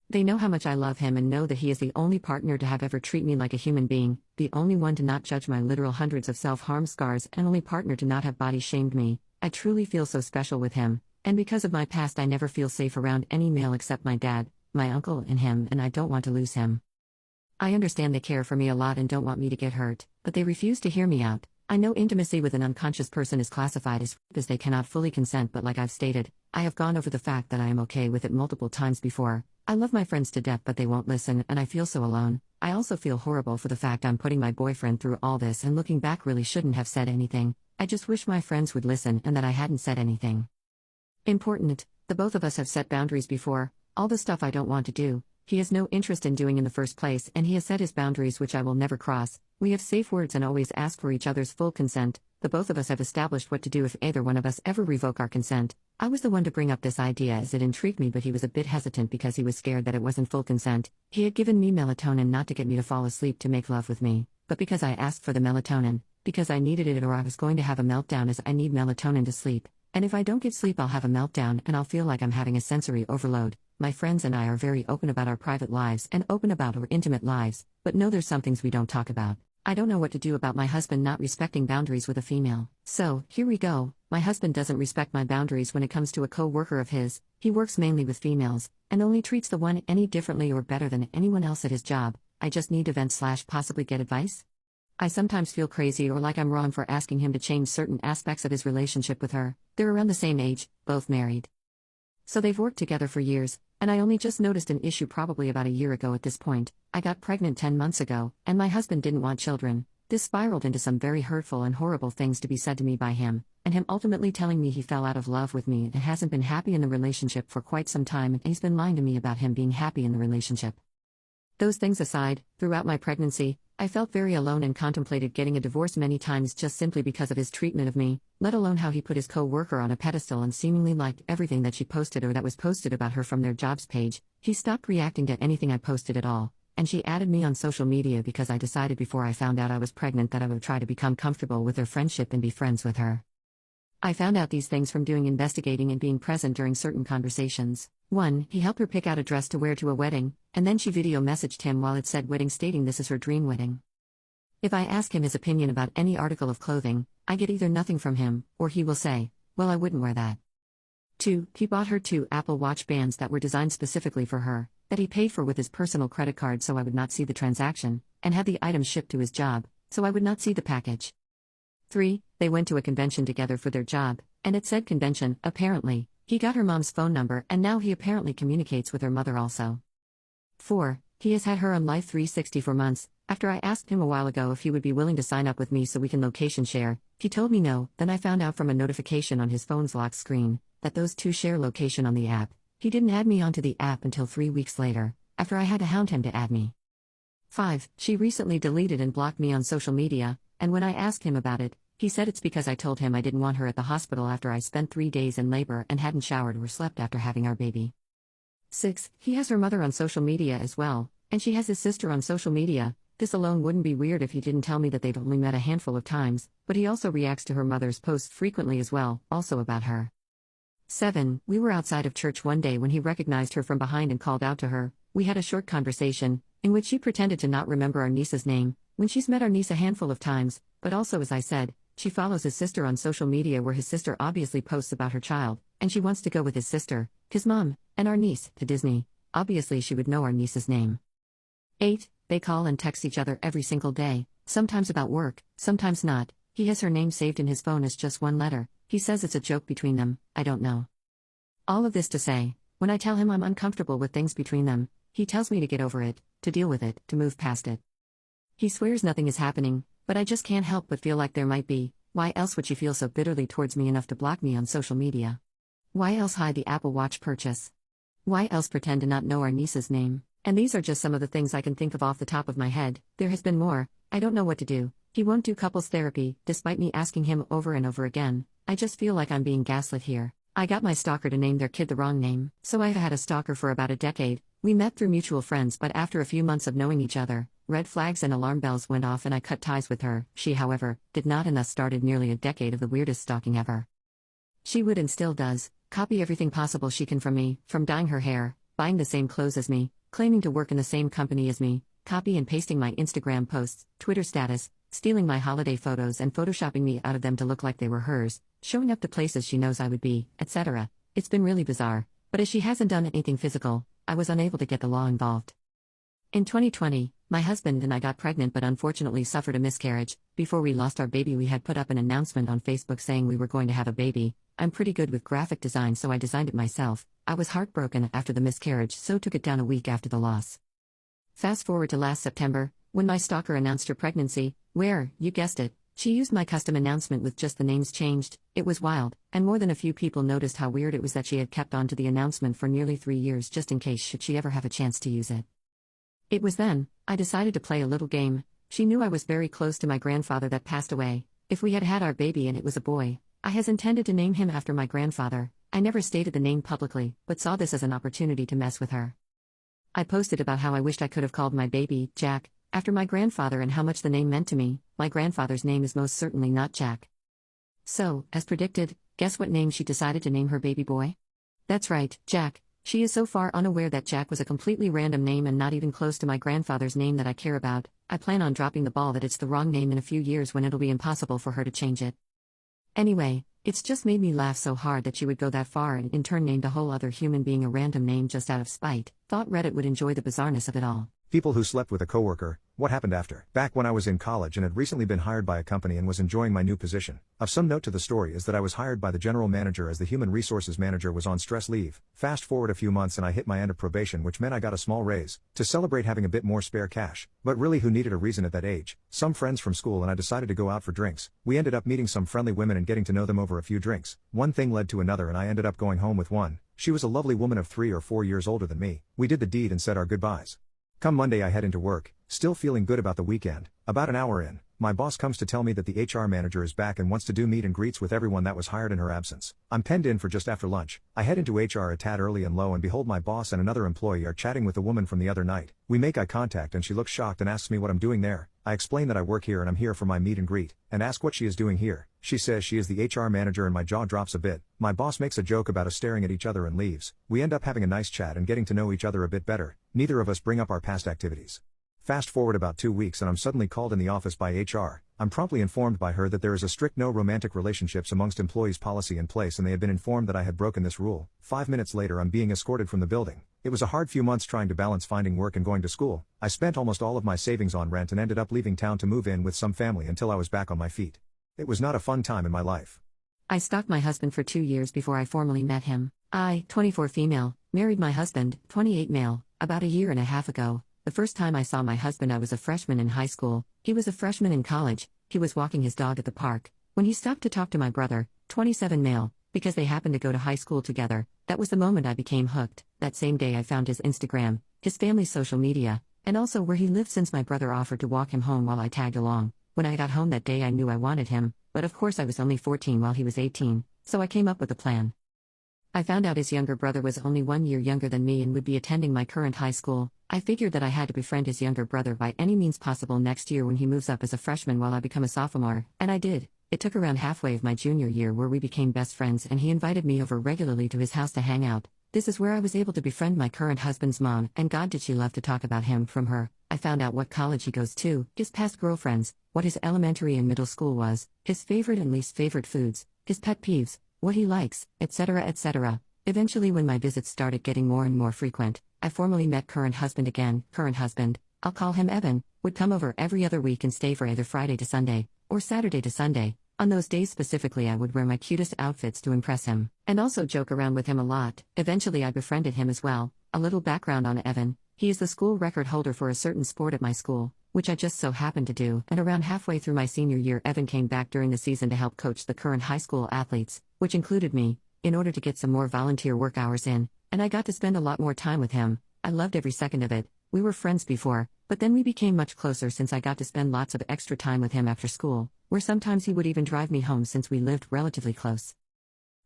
[SPEAKER 2] They know how much I love him and know that he is the only partner to have ever treated me like a human being, the only one to not judge my literal hundreds of self-harm scars, and only partner to not have body shamed me. I truly feel so special with him, and because of my past I never feel safe around any male except my dad, my uncle and him, and I don't want to lose him. I understand they care for me a lot and don't want me to get hurt, but they refuse to hear me out. I know intimacy with an unconscious person is classified as rape as they cannot fully consent, but like I've stated, I have gone over the fact that I am okay with it multiple times before. I love my friends to death but they won't listen and I feel so alone. I also feel horrible for the fact I'm putting my boyfriend through all this, and looking back really shouldn't have said anything. I just wish my friends would listen and that I hadn't said anything. Important, the both of us have set boundaries before. All the stuff I don't want to do, he has no interest in doing in the first place, and he has set his boundaries which I will never cross. We have safe words and always ask for each other's full consent. The both of us have established what to do if either one of us ever revoke our consent. I was the one to bring up this idea as it intrigued me, but he was a bit hesitant because he was scared that it wasn't full consent. He had given me melatonin not to get me to fall asleep to make love with me, but because I asked for the melatonin, because I needed it or I was going to have a meltdown, as I need melatonin to sleep. And if I don't get sleep, I'll have a meltdown and I'll feel like I'm having a sensory overload. My friends and I are very open about our private lives and open about our intimate lives, but no, there's some things we don't talk about. I don't know what to do about my husband not respecting boundaries with a female. So, here we go. My husband doesn't respect my boundaries when it comes to a co-worker of his. He works mainly with females, and only treats the one any differently or better than anyone else at his job. I just need to vent / possibly get advice. I sometimes feel crazy or like I'm wrong for asking him to change certain aspects of his relationship with her. They're around the same age, both married. So they've worked together for years, and I only just noticed an issue probably about a year ago at this point. I got pregnant 10 months ago, and my husband didn't want children. This spiraled into some very hurtful and horrible things to be said to me by him, and him ultimately telling me he fell out of love with me and hasn't been happy in the relationship for quite some time, and he's been lying to me about him being happy in the relationship. Those things aside, throughout my pregnancy, I felt very alone and contemplated getting a divorce many times just simply because of his treatment of me, let alone how he put his co-worker on a pedestal and seemingly liked everything that she posted or that was posted about her from their jobs page. He stopped reacting to anything I posted at all, and she added me on social media because I decided before I found out I was pregnant that I would try to become comfortable with her friendship and be friends with her. I found out these things from doing investigating and being present during certain conversations. 1. He helped her pick out a dress to wear to a wedding, and then she video messaged him while it said wedding, stating this is her dream wedding. If I ask him his opinion about any article of clothing, I get either nothing from him, or he will say, well, I wouldn't wear that. 2. He bought her 2 Apple Watch bands that were designed specifically for her, that he paid for with his personal credit card so I would not see the transaction, and had the items shipped to his job, so I would not see the package. 3. They went to a convention together for their job, and it said convention, apparently. He got her mom's phone number and now he apparently communicates with her mother also. 4. He has had her on Life 360 for months. After I asked him a while ago if he would be willing to sign up with me so we can location share, he told me no. Then I found out from a notification on his phone's lock screen that those two share location on the app. He didn't add me onto the app until 3 weeks later, after I had to hound him to add me. 5. She recently deleted and blocked me on social media, and when I asked him about it, he said it's because I told him I didn't want her at the hospital after I spent 3 days in labor and hadn't showered or slept after having our baby. 6. He has her mother on social media as well, and she has his sister on social media. This alone wouldn't be weird if he didn't tell me that they've only met a handful of times, but he also reacts to her mother's posts frequently as well, also about her. 7. We were outside of church one day when he recognized her from behind and called out to her. We had a short conversation, in which she pretended to not remember our niece's name, when she's met our niece a handful of times, but also, as I said, she follows his sister on social media where his sister obviously posts about her child, and she wants to go with his sister, his mom, and our niece, to Disney. Obviously she would know our niece's name. 8. They call and text each other every single day, sometimes about work, sometimes not. He has her name saved in his phone as just one letter. He says it's a joke between them, I don't know. All of this to say, when I tell him I'm uncomfortable with things between them, he tells me to get over it, to deal with it, to move past it. He swears nothing is happening, but I just can't help but feel like there might be. Why else would she feel so bitterly towards me enough to block me on social media? Why else hide the Apple Watch purchase? Why else pretend to not know our niece's name? And these are just some of the things I can think of off the top of my head. There has been more. I don't know what to do. He won't do couples therapy, despite me asking him over and over again. I just feel like I'm being gaslit here. I got my stalker to name their kid the wrong name. So I've had a stalker for about a decade. We met through mutual friends, but after a few months of knowing each other, red flags and alarm bells went off and I cut ties with her. She, however, did not, and thus started nearly a decade of the weirdest stalking ever. She would and still does copy everything possible she can from me, from dyeing her hair, buying the same clothes as me, claiming to work in the same company as me, copy and pasting my Instagram posts, Twitter status, stealing my holiday photos and photoshopping me out of them to look like they were hers, showing up to places she knows I would be, etc. It's been really bizarre, but as she hasn't done anything physical, I was unable to get the law involved. In 2020, my husband and I got pregnant but unfortunately suffered a miscarriage. Before we lost our baby, we had put up an announcement on Facebook saying we were going to have a baby. I'm pretty good with graphic design, so I designed it myself. I was heartbroken after the miscarriage, so took it down a week after the loss. Fast forward to last September, when my stalker announced her pregnancy, where, you guessed it, She used my custom announcement with just the names changed. It was wild, and more than a few people noticed how weird it was that she had kept on to the announcement for nearly 3 years just in case should she ever have a chance to use it. It was then I decided to play a little game. She knew I was very close to my grandfather that passed away. If we had had our baby and it was a boy, I had intended to name him after my grandfather. I never stated the name publicly, but saw this as an opportunity to mess with her. I posted about how I wished I could have called my baby Jack, after my grandfather, and how much the name meant to me. My grandfather's name is most certainly not Jack. So, as predicted, guess what name she decided to name her baby boy? That's right, Jack. She is so far unaware that Jack was a completely random name and not even close to my grandfather's name that I care about. I plan on dropping the ball that it's the wrong name in a few years when it'll be impossible for her to change it. Anyway, it's just made me laugh so hard that she would go that far and in turn named a whole other human being a random name just out of spite. Thought Reddit would enjoy the bizarreness of it all.
[SPEAKER 1] People who slept with a coworker. What happened after? Back when I was in college and had recently been hired by a company and was enjoying my new position. Of some note to the story is that I was hired by the general manager as the human resources manager was on stress leave. Fast forward a few months and I hit my end of probation, which meant I got a small raise to celebrate having a bit more spare cash. But really, who needed a reason at that age? Some friends from school and I decided to go out for drinks. We ended up meeting some friendly women and getting to know them over a few drinks. One thing led to another and I ended up going home with one. She was a lovely woman of 3 or 4 years older than me. We did the deed and said our goodbyes. Come Monday I head into work, still feeling good about the weekend. About an hour in, my boss comes to tell me that the HR manager is back and wants to do meet and greets with everyone that was hired in her absence. I'm penned in for just after lunch. I head into HR a tad early and lo and behold, my boss and another employee are chatting with the woman from the other night. We make eye contact and she looks shocked and asks me what I'm doing there. I explain that I work here and I'm here for my meet and greet, and ask what she is doing here. She says she is the HR manager and my jaw drops a bit. My boss makes a joke about us staring at each other and leaves. We end up having a nice chat and getting to know each other a bit better. Neither of us bring up our past activities. Fast forward about 2 weeks and I'm suddenly called in the office by HR. I'm promptly informed by her that there is a strict no romantic relationships amongst employees policy in place and they had been informed that I had broken this rule. 5 minutes later I'm being escorted from the building. It was a hard few months trying to balance finding work and going to school. I spent almost all of my savings on rent and ended up leaving town to move in with some family until I was back on my feet. It was not a fun time in my life.
[SPEAKER 2] I stalked my husband for 2 years before I formally met him. I, 24 female, married my husband, 28 male, about a year and a half ago. The first time I saw my husband I was a freshman in high school. He was a freshman in college. He was walking his dog at the park when he stopped to talk to my brother, 27 male, because they happened to go to high school together. That was the moment I became hooked. That same day I found his Instagram, his family's social media, and also where he lived since my brother offered to walk him home while I tagged along. When I got home that day I knew I wanted him, but of course I was only 14 while he was 18, so I came up with a plan. I found out his younger brother was only 1 year younger than me and would be attending my current high school. I figured that I had to befriend his younger brother by any means possible next year when he moves up as a freshman while I become a sophomore, and I did. It took around halfway of my junior year where we became best friends and he invited me over regularly to his house to hang out. This is where I was able to befriend my current husband's mom, and God did she love to talk about him from her. I found out what college he goes to, his past girlfriends, what his elementary and middle school was, his favorite and least favorite foods, his pet peeves, what he likes, etc., etc. Eventually, when my visits started getting more and more frequent, I formally met current husband again. Current husband, I'll call him Evan, would come over every other week and stay for either Friday to Sunday, or Saturday to Sunday. On those days specifically I would wear my cutest outfits to impress him, and also joke around with him a lot. Eventually I befriended him as well. A little background on Evan: he is the school record holder for a certain sport at my school, which I just so happened to do, and around halfway through my senior year Evan came back during the season to help coach the current high school athletes, which included me, in order to get some more volunteer work hours in, and I got to spend a lot more time with him. I loved every second of it. We were friends before, but then we became much closer since I got to spend lots of extra time with him after school, where sometimes he would even drive me home since we lived relatively close.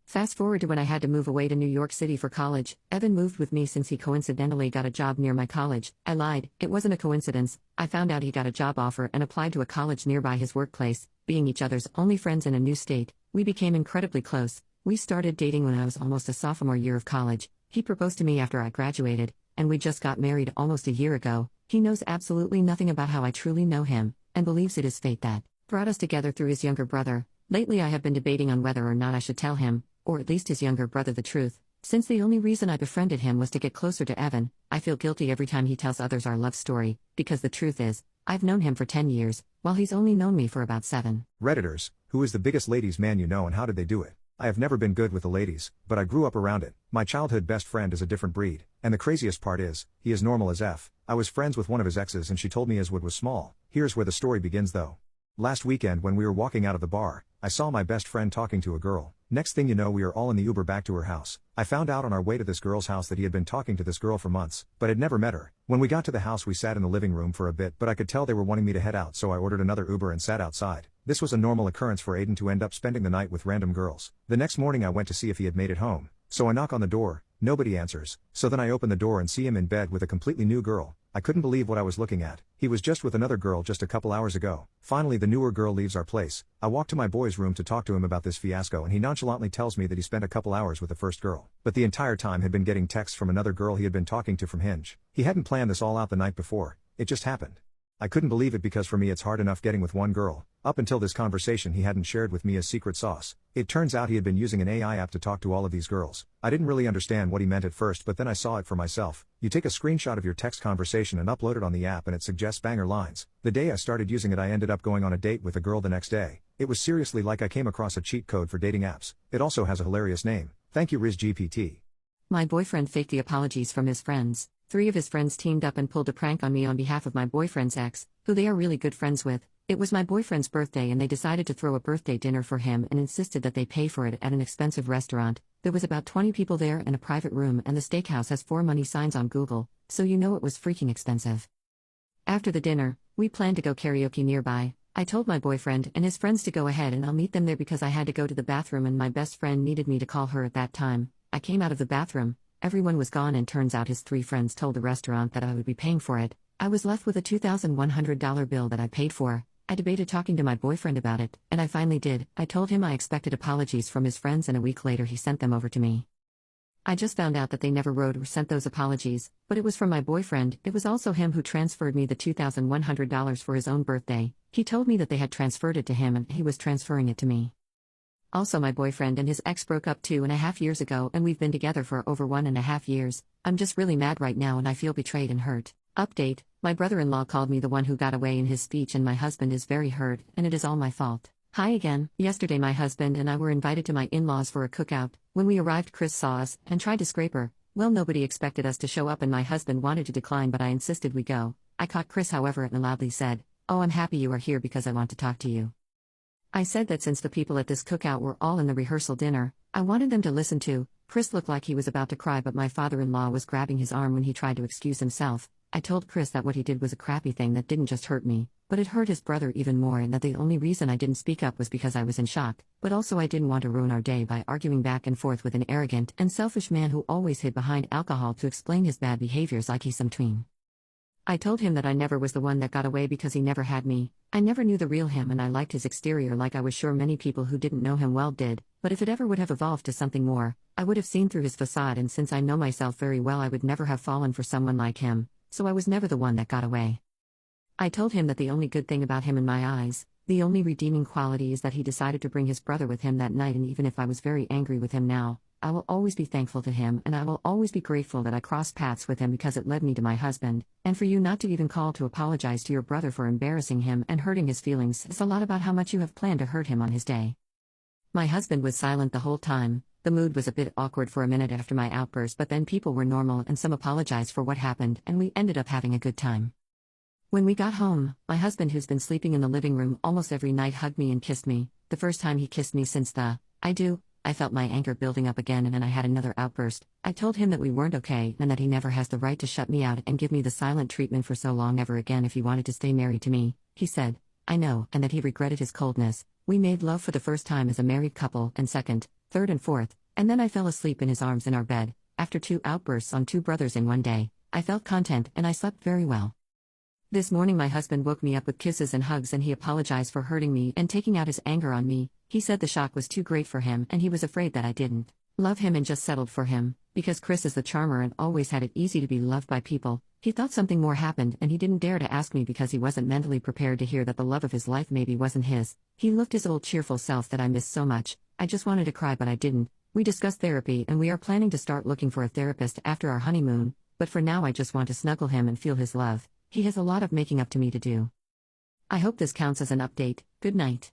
[SPEAKER 2] Fast forward to when I had to move away to New York City for college. Evan moved with me since he coincidentally got a job near my college. I lied, it wasn't a coincidence. I found out he got a job offer and applied to a college nearby his workplace. Being each other's only friends in a new state, we became incredibly close. We started dating when I was almost a sophomore year of college. He proposed to me after I graduated, and we just got married almost a year ago. He knows absolutely nothing about how I truly know him, and believes it is fate that brought us together through his younger brother. Lately I have been debating on whether or not I should tell him, or at least his younger brother, the truth. Since the only reason I befriended him was to get closer to Evan, I feel guilty every time he tells others our love story, because the truth is, I've known him for 10 years, while he's only known me for about 7.
[SPEAKER 1] Redditors, who is the biggest ladies man you know and how did they do it? I have never been good with the ladies, but I grew up around it. My childhood best friend is a different breed, and the craziest part is, he is normal as F. I was friends with one of his exes and she told me his wood was small. Here's where the story begins though. Last weekend when we were walking out of the bar, I saw my best friend talking to a girl. Next thing you know, we are all in the Uber back to her house. I found out on our way to this girl's house that he had been talking to this girl for months, but had never met her. When we got to the house, we sat in the living room for a bit, but I could tell they were wanting me to head out, so I ordered another Uber and sat outside. This was a normal occurrence for Aiden to end up spending the night with random girls. The next morning I went to see if he had made it home. So I knock on the door, nobody answers. So then I open the door and see him in bed with a completely new girl. I couldn't believe what I was looking at. He was just with another girl just a couple hours ago. Finally the newer girl leaves our place. I walk to my boy's room to talk to him about this fiasco, and he nonchalantly tells me that he spent a couple hours with the first girl, but the entire time had been getting texts from another girl he had been talking to from Hinge. He hadn't planned this all out the night before, it just happened. I couldn't believe it because for me it's hard enough getting with one girl. Up until this conversation he hadn't shared with me his secret sauce. It turns out he had been using an AI app to talk to all of these girls. I didn't really understand what he meant at first, but then I saw it for myself. You take a screenshot of your text conversation and upload it on the app and it suggests banger lines. The day I started using it I ended up going on a date with a girl the next day. It was seriously like I came across a cheat code for dating apps. It also has a hilarious name. Thank you RizGPT.
[SPEAKER 2] My boyfriend faked the apologies from his friends. 3 of his friends teamed up and pulled a prank on me on behalf of my boyfriend's ex, who they are really good friends with. It was my boyfriend's birthday and they decided to throw a birthday dinner for him and insisted that they pay for it at an expensive restaurant. There was about 20 people there in a private room, and the steakhouse has 4 money signs on Google, so you know it was freaking expensive. After the dinner, we planned to go karaoke nearby. I told my boyfriend and his friends to go ahead and I'll meet them there because I had to go to the bathroom and my best friend needed me to call her at that time. I came out of the bathroom, everyone was gone, and turns out his 3 friends told the restaurant that I would be paying for it. I was left with a $2,100 bill that I paid for. I debated talking to my boyfriend about it, and I finally did. I told him I expected apologies from his friends, and a week later he sent them over to me. I just found out that they never wrote or sent those apologies, but it was from my boyfriend. It was also him who transferred me the $2,100 for his own birthday. He told me that they had transferred it to him and he was transferring it to me. Also, my boyfriend and his ex broke up 2.5 years ago and we've been together for over 1.5 years. I'm just really mad right now and I feel betrayed and hurt. Update: my brother-in-law called me the one who got away in his speech and my husband is very hurt and it is all my fault. Hi again. Yesterday my husband and I were invited to my in-laws for a cookout. When we arrived Chris saw us and tried to scrape her. Well, nobody expected us to show up and my husband wanted to decline but I insisted we go. I caught Chris however and loudly said, "Oh, I'm happy you are here because I want to talk to you." I said that since the people at this cookout were all in the rehearsal dinner, I wanted them to listen to. Chris looked like he was about to cry but my father-in-law was grabbing his arm when he tried to excuse himself. I told Chris that what he did was a crappy thing that didn't just hurt me, but it hurt his brother even more, and that the only reason I didn't speak up was because I was in shock, but also I didn't want to ruin our day by arguing back and forth with an arrogant and selfish man who always hid behind alcohol to explain his bad behaviors like he's some tween. I told him that I never was the one that got away because he never had me. I never knew the real him and I liked his exterior like I was sure many people who didn't know him well did, but if it ever would have evolved to something more, I would have seen through his facade, and since I know myself very well I would never have fallen for someone like him, so I was never the one that got away. I told him that the only good thing about him in my eyes, the only redeeming quality, is that he decided to bring his brother with him that night, and even if I was very angry with him now, I will always be thankful to him and I will always be grateful that I crossed paths with him because it led me to my husband. And for you not to even call to apologize to your brother for embarrassing him and hurting his feelings says a lot about how much you have planned to hurt him on his day. My husband was silent the whole time. The mood was a bit awkward for a minute after my outburst, but then people were normal and some apologized for what happened and we ended up having a good time. When we got home, my husband, who's been sleeping in the living room almost every night, hugged me and kissed me. The first time he kissed me since I felt my anger building up again and then I had another outburst. I told him that we weren't okay and that he never has the right to shut me out and give me the silent treatment for so long ever again if he wanted to stay married to me. He said, "I know," and that he regretted his coldness. We made love for the first time as a married couple, and second, third and fourth, and then I fell asleep in his arms in our bed. After 2 outbursts on 2 brothers in one day, I felt content and I slept very well. This morning my husband woke me up with kisses and hugs and he apologized for hurting me and taking out his anger on me. He said the shock was too great for him and he was afraid that I didn't love him and just settled for him. Because Chris is the charmer and always had it easy to be loved by people, he thought something more happened and he didn't dare to ask me because he wasn't mentally prepared to hear that the love of his life maybe wasn't his. He looked his old cheerful self that I missed so much. I just wanted to cry but I didn't. We discussed therapy and we are planning to start looking for a therapist after our honeymoon, but for now I just want to snuggle him and feel his love. He has a lot of making up to me to do. I hope this counts as an update. Good night.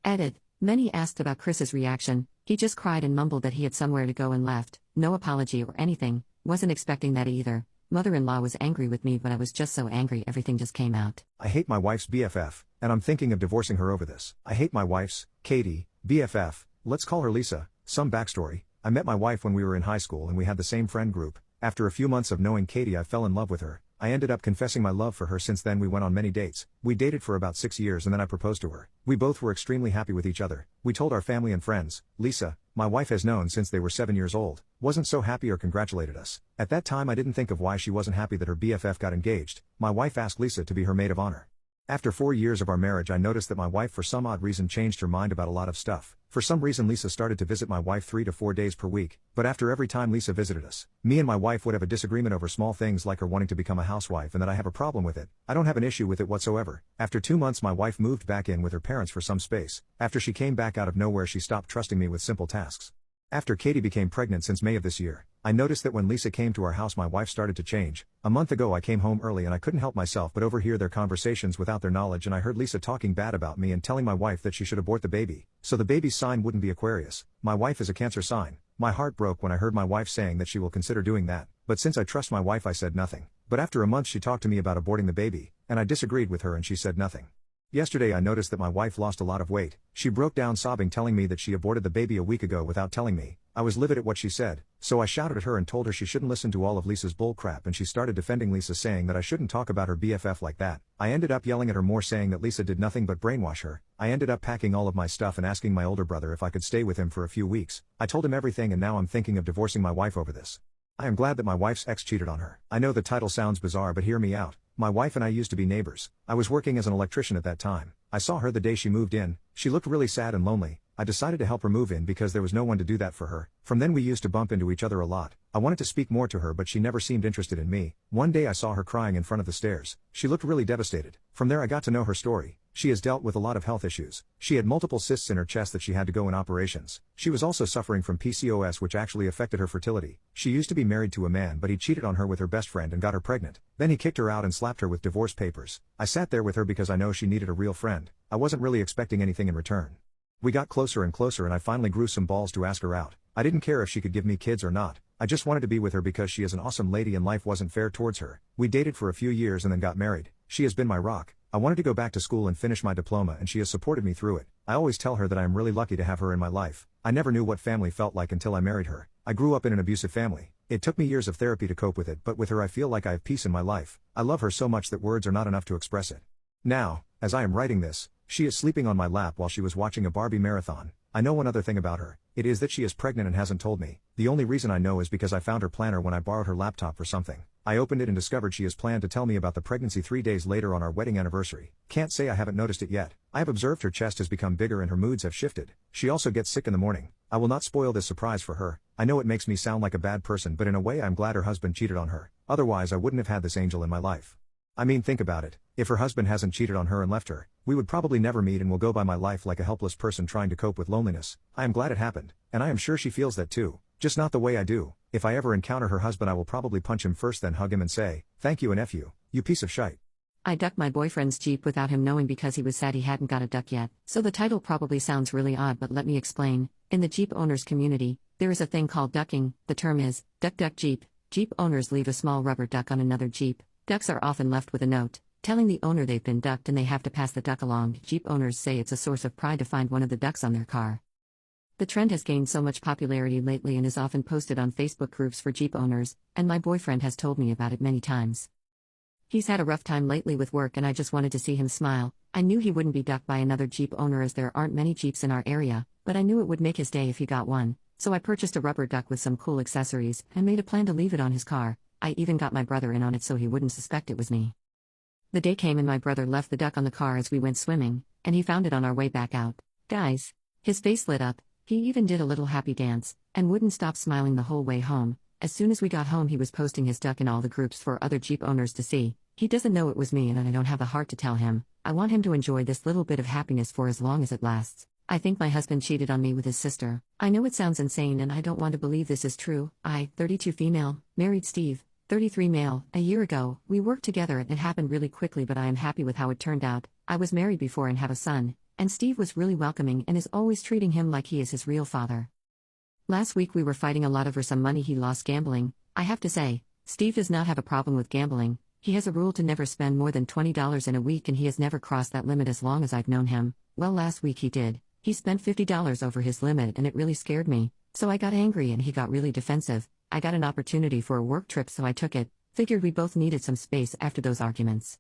[SPEAKER 2] Edit. Many asked about Chris's reaction. He just cried and mumbled that he had somewhere to go and left. No apology or anything. Wasn't expecting that either. Mother-in-law was angry with me, but I was just so angry everything just came out.
[SPEAKER 1] I hate my wife's BFF, and I'm thinking of divorcing her over this. I hate my wife's, Katie, BFF, let's call her Lisa. Some backstory: I met my wife when we were in high school and we had the same friend group. After a few months of knowing Katie, I fell in love with her. I ended up confessing my love for her. Since then we went on many dates. We dated for about 6 years and then I proposed to her. We both were extremely happy with each other. We told our family and friends. Lisa, my wife, has known since they were 7 years old, wasn't so happy or congratulated us. At that time I didn't think of why she wasn't happy that her BFF got engaged. My wife asked Lisa to be her maid of honor. After 4 years of our marriage, I noticed that my wife for some odd reason changed her mind about a lot of stuff. For some reason Lisa started to visit my wife 3 to 4 days per week, but after every time Lisa visited us, me and my wife would have a disagreement over small things like her wanting to become a housewife and that I have a problem with it. I don't have an issue with it whatsoever. After 2 months my wife moved back in with her parents for some space. After she came back out of nowhere, she stopped trusting me with simple tasks. After Katie became pregnant since May of this year, I noticed that when Lisa came to our house my wife started to change. A month ago I came home early and I couldn't help myself but overhear their conversations without their knowledge, and I heard Lisa talking bad about me and telling my wife that she should abort the baby, so the baby's sign wouldn't be Aquarius. My wife is a Cancer sign. My heart broke when I heard my wife saying that she will consider doing that, but since I trust my wife I said nothing. But after a month she talked to me about aborting the baby, and I disagreed with her and she said nothing. Yesterday I noticed that my wife lost a lot of weight. She broke down sobbing, telling me that she aborted the baby a week ago without telling me. I was livid at what she said, so I shouted at her and told her she shouldn't listen to all of Lisa's bullcrap, and she started defending Lisa, saying that I shouldn't talk about her BFF like that. I ended up yelling at her more, saying that Lisa did nothing but brainwash her. I ended up packing all of my stuff and asking my older brother if I could stay with him for a few weeks. I told him everything and now I'm thinking of divorcing my wife over this. I am glad that my wife's ex cheated on her. I know the title sounds bizarre, but hear me out. My wife and I used to be neighbors. I was working as an electrician at that time. I saw her the day she moved in. She looked really sad and lonely. I decided to help her move in because there was no one to do that for her. From then we used to bump into each other a lot. I wanted to speak more to her, but she never seemed interested in me. One day I saw her crying in front of the stairs. She looked really devastated. From there I got to know her story. She has dealt with a lot of health issues. She had multiple cysts in her chest that she had to go in operations. She was also suffering from PCOS, which actually affected her fertility. She used to be married to a man, but he cheated on her with her best friend and got her pregnant. Then he kicked her out and slapped her with divorce papers. I sat there with her because I know she needed a real friend. I wasn't really expecting anything in return. We got closer and closer and I finally grew some balls to ask her out. I didn't care if she could give me kids or not. I just wanted to be with her because she is an awesome lady and life wasn't fair towards her. We dated for a few years and then got married. She has been my rock. I wanted to go back to school and finish my diploma and she has supported me through it. I always tell her that I am really lucky to have her in my life. I never knew what family felt like until I married her. I grew up in an abusive family. It took me years of therapy to cope with it, but with her I feel like I have peace in my life. I love her so much that words are not enough to express it. Now, as I am writing this, she is sleeping on my lap while she was watching a Barbie marathon. I know one other thing about her. It is that she is pregnant and hasn't told me. The only reason I know is because I found her planner when I borrowed her laptop for something. I opened it and discovered she has planned to tell me about the pregnancy 3 days later on our wedding anniversary. Can't say I haven't noticed it yet. I have observed her chest has become bigger and her moods have shifted. She also gets sick in the morning. I will not spoil this surprise for her. I know it makes me sound like a bad person, but in a way I'm glad her husband cheated on her. Otherwise I wouldn't have had this angel in my life. I mean, think about it. If her husband hasn't cheated on her and left her, we would probably never meet and will go by my life like a helpless person trying to cope with loneliness. I am glad it happened, and I am sure she feels that too. Just not the way I do. If I ever encounter her husband I will probably punch him first, then hug him and say, "Thank you and F you, you piece of shite."
[SPEAKER 2] I ducked my boyfriend's Jeep without him knowing because he was sad he hadn't got a duck yet. So the title probably sounds really odd, but let me explain. In the Jeep owners community, there is a thing called ducking. The term is, duck duck Jeep. Jeep owners leave a small rubber duck on another Jeep. Ducks are often left with a note telling the owner they've been ducked and they have to pass the duck along. Jeep owners say it's a source of pride to find one of the ducks on their car. The trend has gained so much popularity lately and is often posted on Facebook groups for Jeep owners, and my boyfriend has told me about it many times. He's had a rough time lately with work and I just wanted to see him smile. I knew he wouldn't be ducked by another Jeep owner as there aren't many Jeeps in our area, but I knew it would make his day if he got one, so I purchased a rubber duck with some cool accessories and made a plan to leave it on his car. I even got my brother in on it so he wouldn't suspect it was me. The day came and my brother left the duck on the car as we went swimming, and he found it on our way back out. Guys, his face lit up, he even did a little happy dance, and wouldn't stop smiling the whole way home. As soon as we got home he was posting his duck in all the groups for other Jeep owners to see. He doesn't know it was me and I don't have the heart to tell him. I want him to enjoy this little bit of happiness for as long as it lasts. I think my husband cheated on me with his sister. I know it sounds insane and I don't want to believe this is true. I, 32 female, married Steve, 33 male, a year ago. We worked together and it happened really quickly, but I am happy with how it turned out. I was married before and have a son, and Steve was really welcoming and is always treating him like he is his real father. Last week we were fighting a lot over some money he lost gambling. I have to say, Steve does not have a problem with gambling. He has a rule to never spend more than $20 in a week, and he has never crossed that limit as long as I've known him. Well, last week he did. He spent $50 over his limit, and it really scared me. So I got angry and he got really defensive. I got an opportunity for a work trip, so I took it. Figured we both needed some space after those arguments.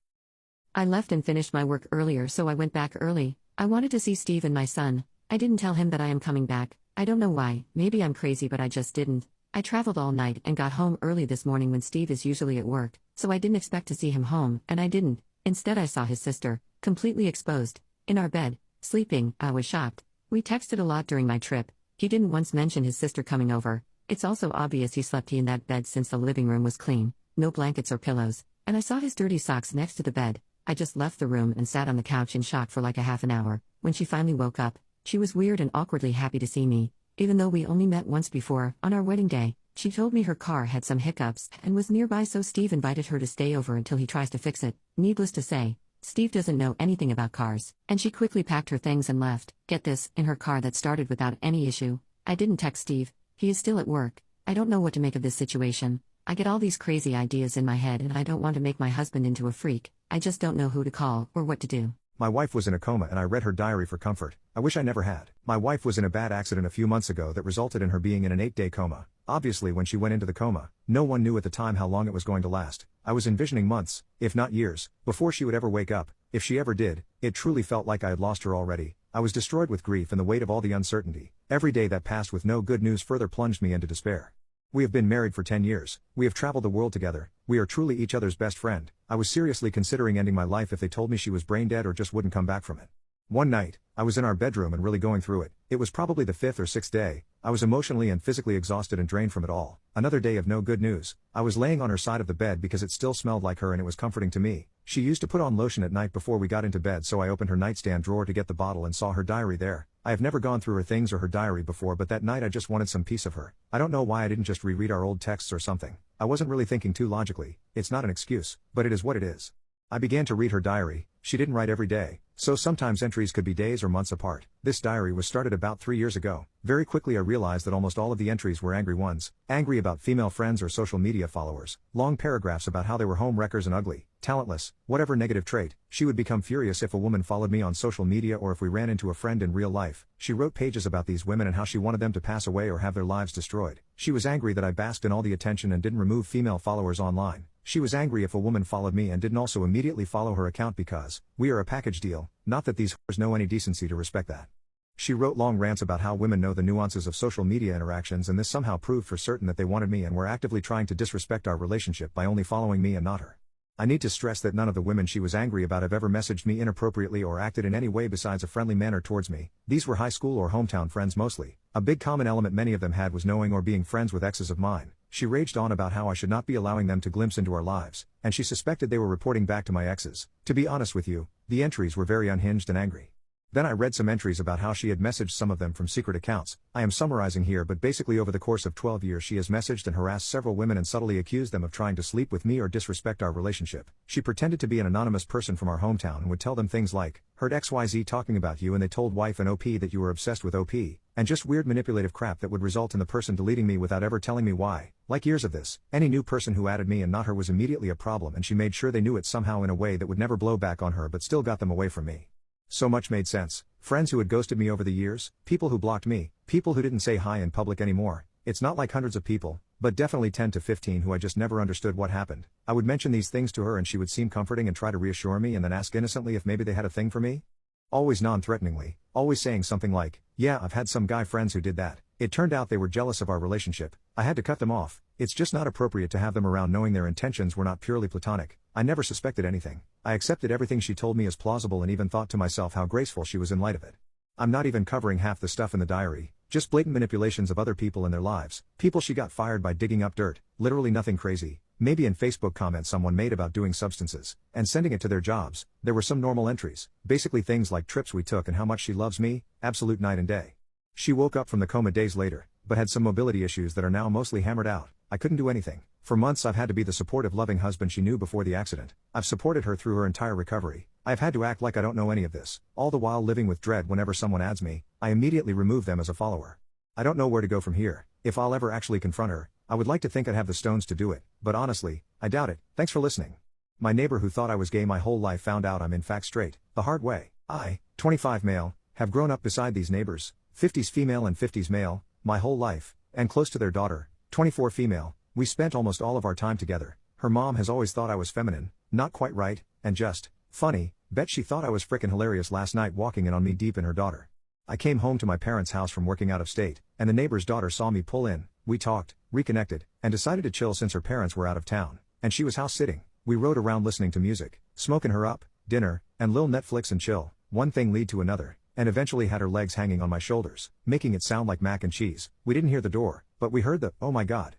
[SPEAKER 2] I left and finished my work earlier, so I went back early. I wanted to see Steve and my son. I didn't tell him that I am coming back. I don't know why, maybe I'm crazy, but I just didn't. I traveled all night and got home early this morning when Steve is usually at work, so I didn't expect to see him home, and I didn't. Instead, I saw his sister, completely exposed, in our bed, sleeping. I was shocked. We texted a lot during my trip. He didn't once mention his sister coming over. It's also obvious he slept in that bed since the living room was clean, no blankets or pillows, and I saw his dirty socks next to the bed. I just left the room and sat on the couch in shock for like a half an hour. When she finally woke up, she was weird and awkwardly happy to see me. Even though we only met once before, on our wedding day, she told me her car had some hiccups and was nearby, so Steve invited her to stay over until he tries to fix it. Needless to say, Steve doesn't know anything about cars, and she quickly packed her things and left, get this, in her car that started without any issue. I didn't text Steve. He is still at work. I don't know what to make of this situation. I get all these crazy ideas in my head and I don't want to make my husband into a freak. I just don't know who to call or what to do.
[SPEAKER 1] My wife was in a coma and I read her diary for comfort. I wish I never had. My wife was in a bad accident a few months ago that resulted in her being in an 8-day coma. Obviously, when she went into the coma, no one knew at the time how long it was going to last. I was envisioning months, if not years, before she would ever wake up. If she ever did, it truly felt like I had lost her already. I was destroyed with grief and the weight of all the uncertainty. Every day that passed with no good news further plunged me into despair. We have been married for 10 years. We have traveled the world together. We are truly each other's best friend. I was seriously considering ending my life if they told me she was brain dead or just wouldn't come back from it. One night, I was in our bedroom and really going through it. It was probably the 5th or 6th day. I was emotionally and physically exhausted and drained from it all. Another day of no good news. I was laying on her side of the bed because it still smelled like her and it was comforting to me. She used to put on lotion at night before we got into bed, so I opened her nightstand drawer to get the bottle and saw her diary there. I have never gone through her things or her diary before, but that night I just wanted some piece of her. I don't know why I didn't just reread our old texts or something. I wasn't really thinking too logically. It's not an excuse, but it is what it is. I began to read her diary. She didn't write every day, so sometimes entries could be days or months apart. This diary was started about 3 years ago. Very quickly I realized that almost all of the entries were angry ones. Angry about female friends or social media followers. Long paragraphs about how they were home wreckers and ugly, talentless, whatever negative trait. She would become furious if a woman followed me on social media or if we ran into a friend in real life. She wrote pages about these women and how she wanted them to pass away or have their lives destroyed. She was angry that I basked in all the attention and didn't remove female followers online. She was angry if a woman followed me and didn't also immediately follow her account because we are a package deal, not that these whores know any decency to respect that. She wrote long rants about how women know the nuances of social media interactions, and this somehow proved for certain that they wanted me and were actively trying to disrespect our relationship by only following me and not her. I need to stress that none of the women she was angry about have ever messaged me inappropriately or acted in any way besides a friendly manner towards me. These were high school or hometown friends mostly. A big common element many of them had was knowing or being friends with exes of mine. She raged on about how I should not be allowing them to glimpse into our lives, and she suspected they were reporting back to my exes. To be honest with you, the entries were very unhinged and angry. Then I read some entries about how she had messaged some of them from secret accounts. I am summarizing here, but basically over the course of 12 years she has messaged and harassed several women and subtly accused them of trying to sleep with me or disrespect our relationship. She pretended to be an anonymous person from our hometown and would tell them things like, "Heard XYZ talking about you and they told wife and OP that you were obsessed with OP," and just weird manipulative crap that would result in the person deleting me without ever telling me why. Like years of this, any new person who added me and not her was immediately a problem, and she made sure they knew it somehow in a way that would never blow back on her but still got them away from me. So much made sense. Friends who had ghosted me over the years, people who blocked me, people who didn't say hi in public anymore. It's not like hundreds of people, but definitely 10 to 15 who I just never understood what happened. I would mention these things to her and she would seem comforting and try to reassure me and then ask innocently if maybe they had a thing for me. Always non-threateningly, always saying something like, "Yeah, I've had some guy friends who did that." It turned out they were jealous of our relationship. I had to cut them off. It's just not appropriate to have them around knowing their intentions were not purely platonic. I never suspected anything. I accepted everything she told me as plausible and even thought to myself how graceful she was in light of it. I'm not even covering half the stuff in the diary, just blatant manipulations of other people in their lives. People she got fired by digging up dirt, literally nothing crazy. Maybe in Facebook comments someone made about doing substances, and sending it to their jobs. There were some normal entries, basically things like trips we took and how much she loves me, absolute night and day. She woke up from the coma days later, but had some mobility issues that are now mostly hammered out. I couldn't do anything. For months I've had to be the supportive, loving husband she knew before the accident. I've supported her through her entire recovery. I've had to act like I don't know any of this, all the while living with dread whenever someone adds me. I immediately remove them as a follower. I don't know where to go from here, if I'll ever actually confront her. I would like to think I'd have the stones to do it, but honestly, I doubt it. Thanks for listening. My neighbor who thought I was gay my whole life found out I'm in fact straight, the hard way. I, 25 male, have grown up beside these neighbors, 50s female and 50s male, my whole life, and close to their daughter, 24 female. We spent almost all of our time together. Her mom has always thought I was feminine, not quite right, and just funny. Bet she thought I was frickin' hilarious last night walking in on me deep in her daughter. I came home to my parents' house from working out of state, and the neighbor's daughter saw me pull in. We talked, reconnected, and decided to chill since her parents were out of town, and she was house sitting. We rode around listening to music, smoking her up, dinner, and lil Netflix and chill. One thing lead to another, and eventually had her legs hanging on my shoulders, making it sound like mac and cheese. We didn't hear the door, but we heard the, oh my god.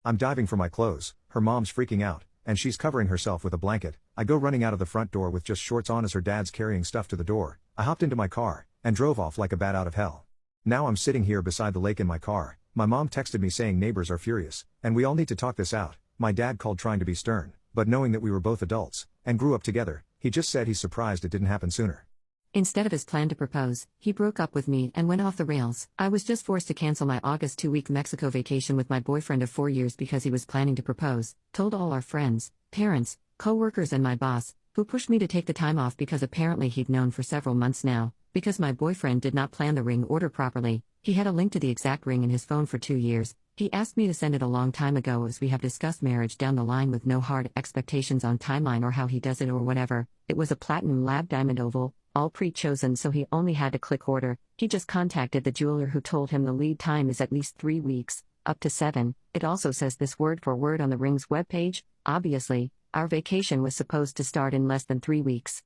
[SPEAKER 1] I'm diving for my clothes, her mom's freaking out, and she's covering herself with a blanket. I go running out of the front door with just shorts on as her dad's carrying stuff to the door. I hopped into my car, and drove off like a bat out of hell. Now I'm sitting here beside the lake in my car. My mom texted me saying neighbors are furious, and we all need to talk this out. My dad called trying to be stern, but knowing that we were both adults, and grew up together, he just said he's surprised it didn't happen sooner.
[SPEAKER 2] Instead of his plan to propose, he broke up with me and went off the rails. I was just forced to cancel my August 2-week Mexico vacation with my boyfriend of 4 years because he was planning to propose, told all our friends, parents, co-workers and my boss, who pushed me to take the time off because apparently he'd known for several months now. Because my boyfriend did not plan the ring order properly, he had a link to the exact ring in his phone for 2 years. He asked me to send it a long time ago as we have discussed marriage down the line with no hard expectations on timeline or how he does it or whatever. It was a platinum lab diamond oval, all pre-chosen, so he only had to click order. He just contacted the jeweler who told him the lead time is at least 3 weeks, up to 7. It also says this word for word on the ring's webpage. Obviously, our vacation was supposed to start in less than 3 weeks.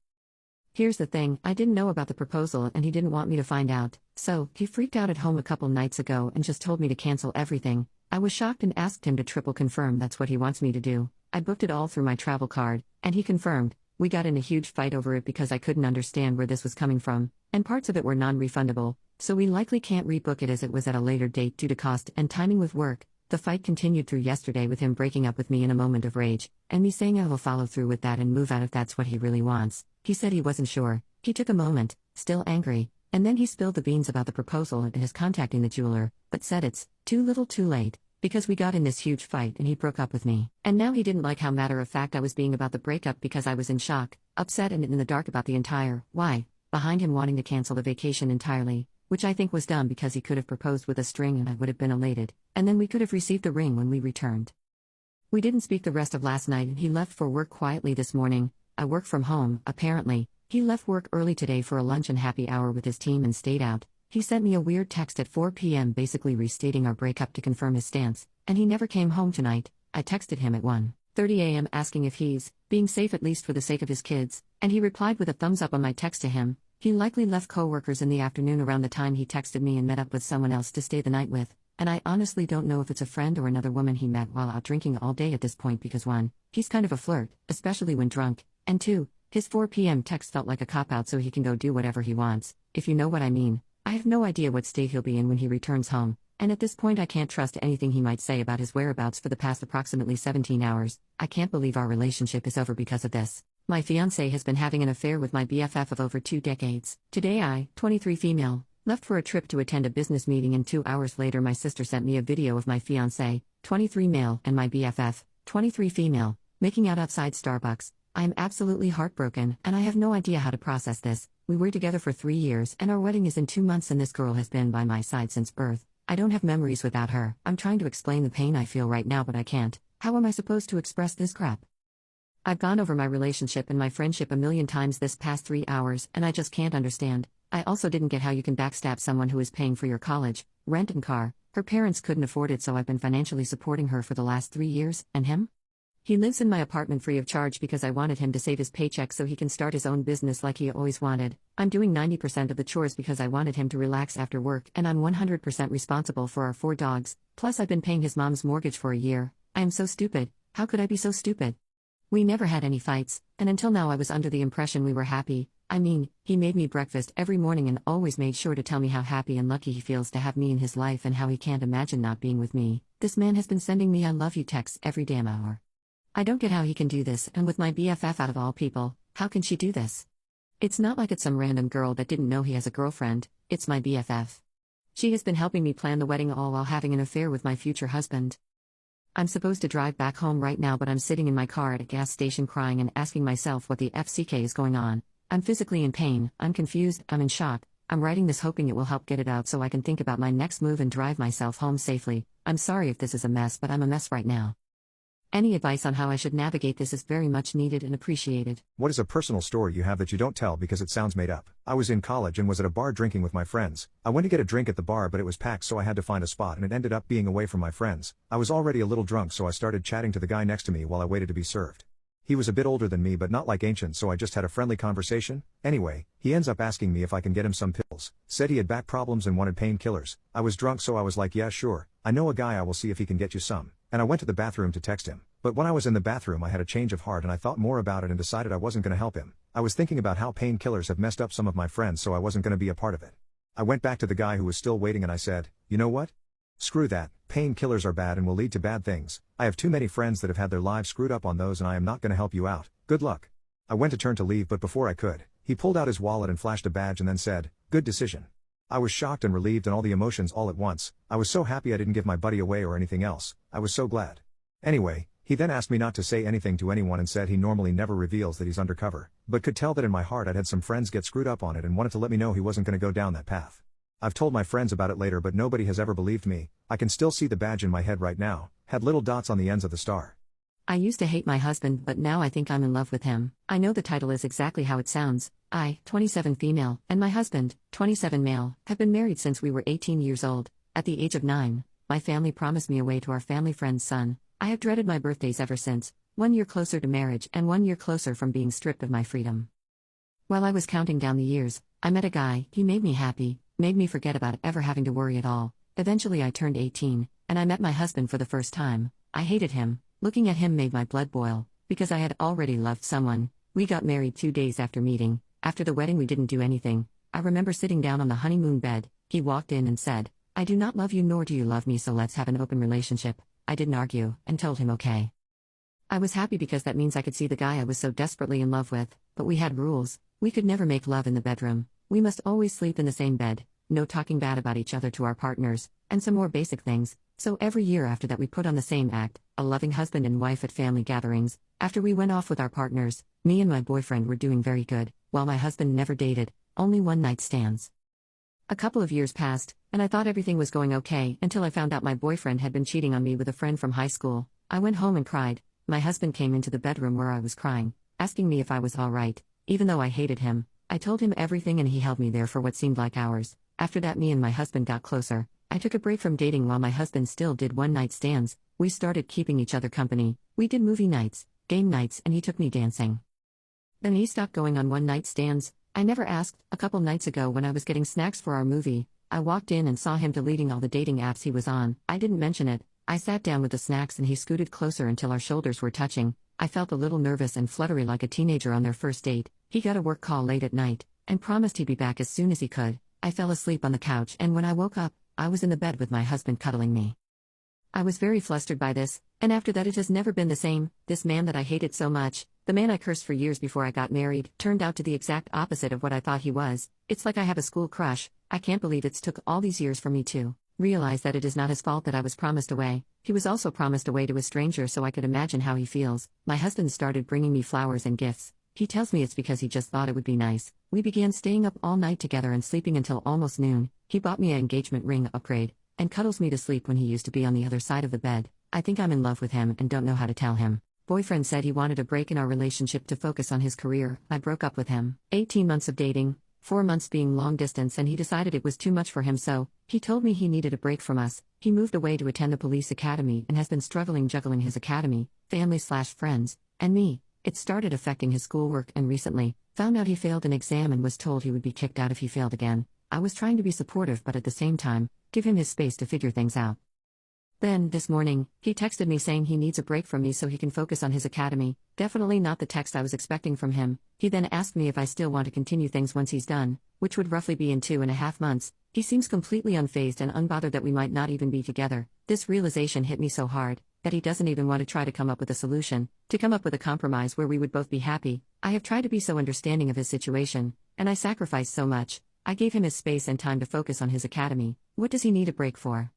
[SPEAKER 2] Here's the thing, I didn't know about the proposal and he didn't want me to find out, so he freaked out at home a couple nights ago and just told me to cancel everything. I was shocked and asked him to triple confirm that's what he wants me to do. I booked it all through my travel card, and he confirmed. We got in a huge fight over it because I couldn't understand where this was coming from, and parts of it were non-refundable, so we likely can't rebook it as it was at a later date due to cost and timing with work. The fight continued through yesterday with him breaking up with me in a moment of rage, and me saying I will follow through with that and move out if that's what he really wants. He said he wasn't sure. He took a moment, still angry, and then he spilled the beans about the proposal and is contacting the jeweler, but said it's too little too late, because we got in this huge fight and he broke up with me. And now he didn't like how matter-of-fact I was being about the breakup because I was in shock, upset and in the dark about the entire why behind him wanting to cancel the vacation entirely, which I think was dumb because he could have proposed with a string and I would have been elated, and then we could have received the ring when we returned. We didn't speak the rest of last night and he left for work quietly this morning. I work from home, apparently. He left work early today for a lunch and happy hour with his team and stayed out. He sent me a weird text at 4 p.m. basically restating our breakup to confirm his stance, and he never came home tonight. I texted him at 1:30 a.m. asking if he's being safe at least for the sake of his kids, and he replied with a thumbs up on my text to him. He likely left co-workers in the afternoon around the time he texted me and met up with someone else to stay the night with, and I honestly don't know if it's a friend or another woman he met while out drinking all day at this point because 1, he's kind of a flirt, especially when drunk, and 2, his 4 p.m. text felt like a cop-out so he can go do whatever he wants, if you know what I mean. I have no idea what state he'll be in when he returns home, and at this point I can't trust anything he might say about his whereabouts for the past approximately 17 hours. I can't believe our relationship is over because of this. My fiancé has been having an affair with my BFF of over 2 decades. Today I, 23 female, left for a trip to attend a business meeting and 2 hours later my sister sent me a video of my fiancé, 23 male, and my BFF, 23 female, making out outside Starbucks. I am absolutely heartbroken, and I have no idea how to process this. We were together for 3 years, and our wedding is in 2 months, and this girl has been by my side since birth. I don't have memories without her. I'm trying to explain the pain I feel right now, but I can't. How am I supposed to express this crap? I've gone over my relationship and my friendship a million times this past 3 hours, and I just can't understand. I also didn't get how you can backstab someone who is paying for your college, rent, and car. Her parents couldn't afford it, so I've been financially supporting her for the last 3 years, and him? He lives in my apartment free of charge because I wanted him to save his paycheck so he can start his own business like he always wanted. I'm doing 90% of the chores because I wanted him to relax after work, and I'm 100% responsible for our 4 dogs. Plus I've been paying his mom's mortgage for a year. I am so stupid. How could I be so stupid? We never had any fights, and until now I was under the impression we were happy. I mean, he made me breakfast every morning and always made sure to tell me how happy and lucky he feels to have me in his life and how he can't imagine not being with me. This man has been sending me I love you texts every damn hour. I don't get how he can do this, and with my BFF out of all people, how can she do this? It's not like it's some random girl that didn't know he has a girlfriend, it's my BFF. She has been helping me plan the wedding all while having an affair with my future husband. I'm supposed to drive back home right now, but I'm sitting in my car at a gas station crying and asking myself what the FCK is going on. I'm physically in pain, I'm confused, I'm in shock. I'm writing this hoping it will help get it out so I can think about my next move and drive myself home safely. I'm sorry if this is a mess, but I'm a mess right now. Any advice on how I should navigate this is very much needed and appreciated.
[SPEAKER 1] What is a personal story you have that you don't tell because it sounds made up? I was in college and was at a bar drinking with my friends. I went to get a drink at the bar, but it was packed, so I had to find a spot, and it ended up being away from my friends. I was already a little drunk, so I started chatting to the guy next to me while I waited to be served. He was a bit older than me, but not like ancient, so I just had a friendly conversation. Anyway, he ends up asking me if I can get him some pills. Said he had back problems and wanted painkillers. I was drunk, so I was like, yeah, sure. I know a guy, I will see if he can get you some. And I went to the bathroom to text him. But when I was in the bathroom, I had a change of heart and I thought more about it and decided I wasn't going to help him. I was thinking about how painkillers have messed up some of my friends, so I wasn't going to be a part of it. I went back to the guy who was still waiting and I said, you know what? Screw that. Painkillers are bad and will lead to bad things. I have too many friends that have had their lives screwed up on those, and I am not going to help you out. Good luck. I went to turn to leave, but before I could, he pulled out his wallet and flashed a badge and then said, good decision. I was shocked and relieved and all the emotions all at once. I was so happy I didn't give my buddy away or anything else. I was so glad. Anyway, he then asked me not to say anything to anyone and said he normally never reveals that he's undercover, but could tell that in my heart I'd had some friends get screwed up on it and wanted to let me know he wasn't going to go down that path. I've told my friends about it later, but nobody has ever believed me. I can still see the badge in my head right now, had little dots on the ends of the star.
[SPEAKER 2] I used to hate my husband, but now I think I'm in love with him. I know the title is exactly how it sounds. I, 27 female, and my husband, 27 male, have been married since we were 18 years old. At the age of 9, my family promised me away to our family friend's son. I have dreaded my birthdays ever since, 1 year closer to marriage and 1 year closer from being stripped of my freedom. While I was counting down the years, I met a guy. He made me happy, made me forget about ever having to worry at all. Eventually I turned 18, and I met my husband for the first time. I hated him. Looking at him made my blood boil, because I had already loved someone. We got married 2 days after meeting. After the wedding we didn't do anything. I remember sitting down on the honeymoon bed. He walked in and said, I do not love you nor do you love me, so let's have an open relationship. I didn't argue, and told him okay. I was happy because that means I could see the guy I was so desperately in love with, but we had rules. We could never make love in the bedroom. We must always sleep in the same bed, no talking bad about each other to our partners, and some more basic things. So every year after that we put on the same act, a loving husband and wife at family gatherings. After we went off with our partners, me and my boyfriend were doing very good, while my husband never dated, only one-night stands. A couple of years passed, and I thought everything was going okay until I found out my boyfriend had been cheating on me with a friend from high school. I went home and cried. My husband came into the bedroom where I was crying, asking me if I was all right. Even though I hated him, I told him everything and he held me there for what seemed like hours. After that me and my husband got closer. I took a break from dating while my husband still did one-night stands. We started keeping each other company. We did movie nights, game nights, and he took me dancing. Then he stopped going on one-night stands. I never asked. A couple nights ago when I was getting snacks for our movie, I walked in and saw him deleting all the dating apps he was on. I didn't mention it. I sat down with the snacks and he scooted closer until our shoulders were touching. I felt a little nervous and fluttery like a teenager on their first date. He got a work call late at night, and promised he'd be back as soon as he could. I fell asleep on the couch, and when I woke up, I was in the bed with my husband cuddling me. I was very flustered by this, and after that it has never been the same. This man that I hated so much, the man I cursed for years before I got married, turned out to the exact opposite of what I thought he was. It's like I have a school crush. I can't believe it's took all these years for me to realize that it is not his fault that I was promised away. He was also promised away to a stranger, so I could imagine how he feels. My husband started bringing me flowers and gifts. He tells me it's because he just thought it would be nice. We began staying up all night together and sleeping until almost noon. He bought me an engagement ring upgrade, and cuddles me to sleep when he used to be on the other side of the bed. I think I'm in love with him and don't know how to tell him. Boyfriend said he wanted a break in our relationship to focus on his career. I broke up with him. 18 months of dating, 4 months being long distance, and he decided it was too much for him, so he told me he needed a break from us. He moved away to attend the police academy and has been struggling juggling his academy, family/friends, and me. It started affecting his schoolwork, and recently found out he failed an exam and was told he would be kicked out if he failed again. I was trying to be supportive but at the same time, give him his space to figure things out. Then, this morning, he texted me saying he needs a break from me so he can focus on his academy. Definitely not the text I was expecting from him. He then asked me if I still want to continue things once he's done, which would roughly be in 2.5 months. He seems completely unfazed and unbothered that we might not even be together. This realization hit me so hard, that he doesn't even want to try to come up with a solution, to come up with a compromise where we would both be happy. I have tried to be so understanding of his situation, and I sacrificed so much. I gave him his space and time to focus on his academy. What does he need a break for?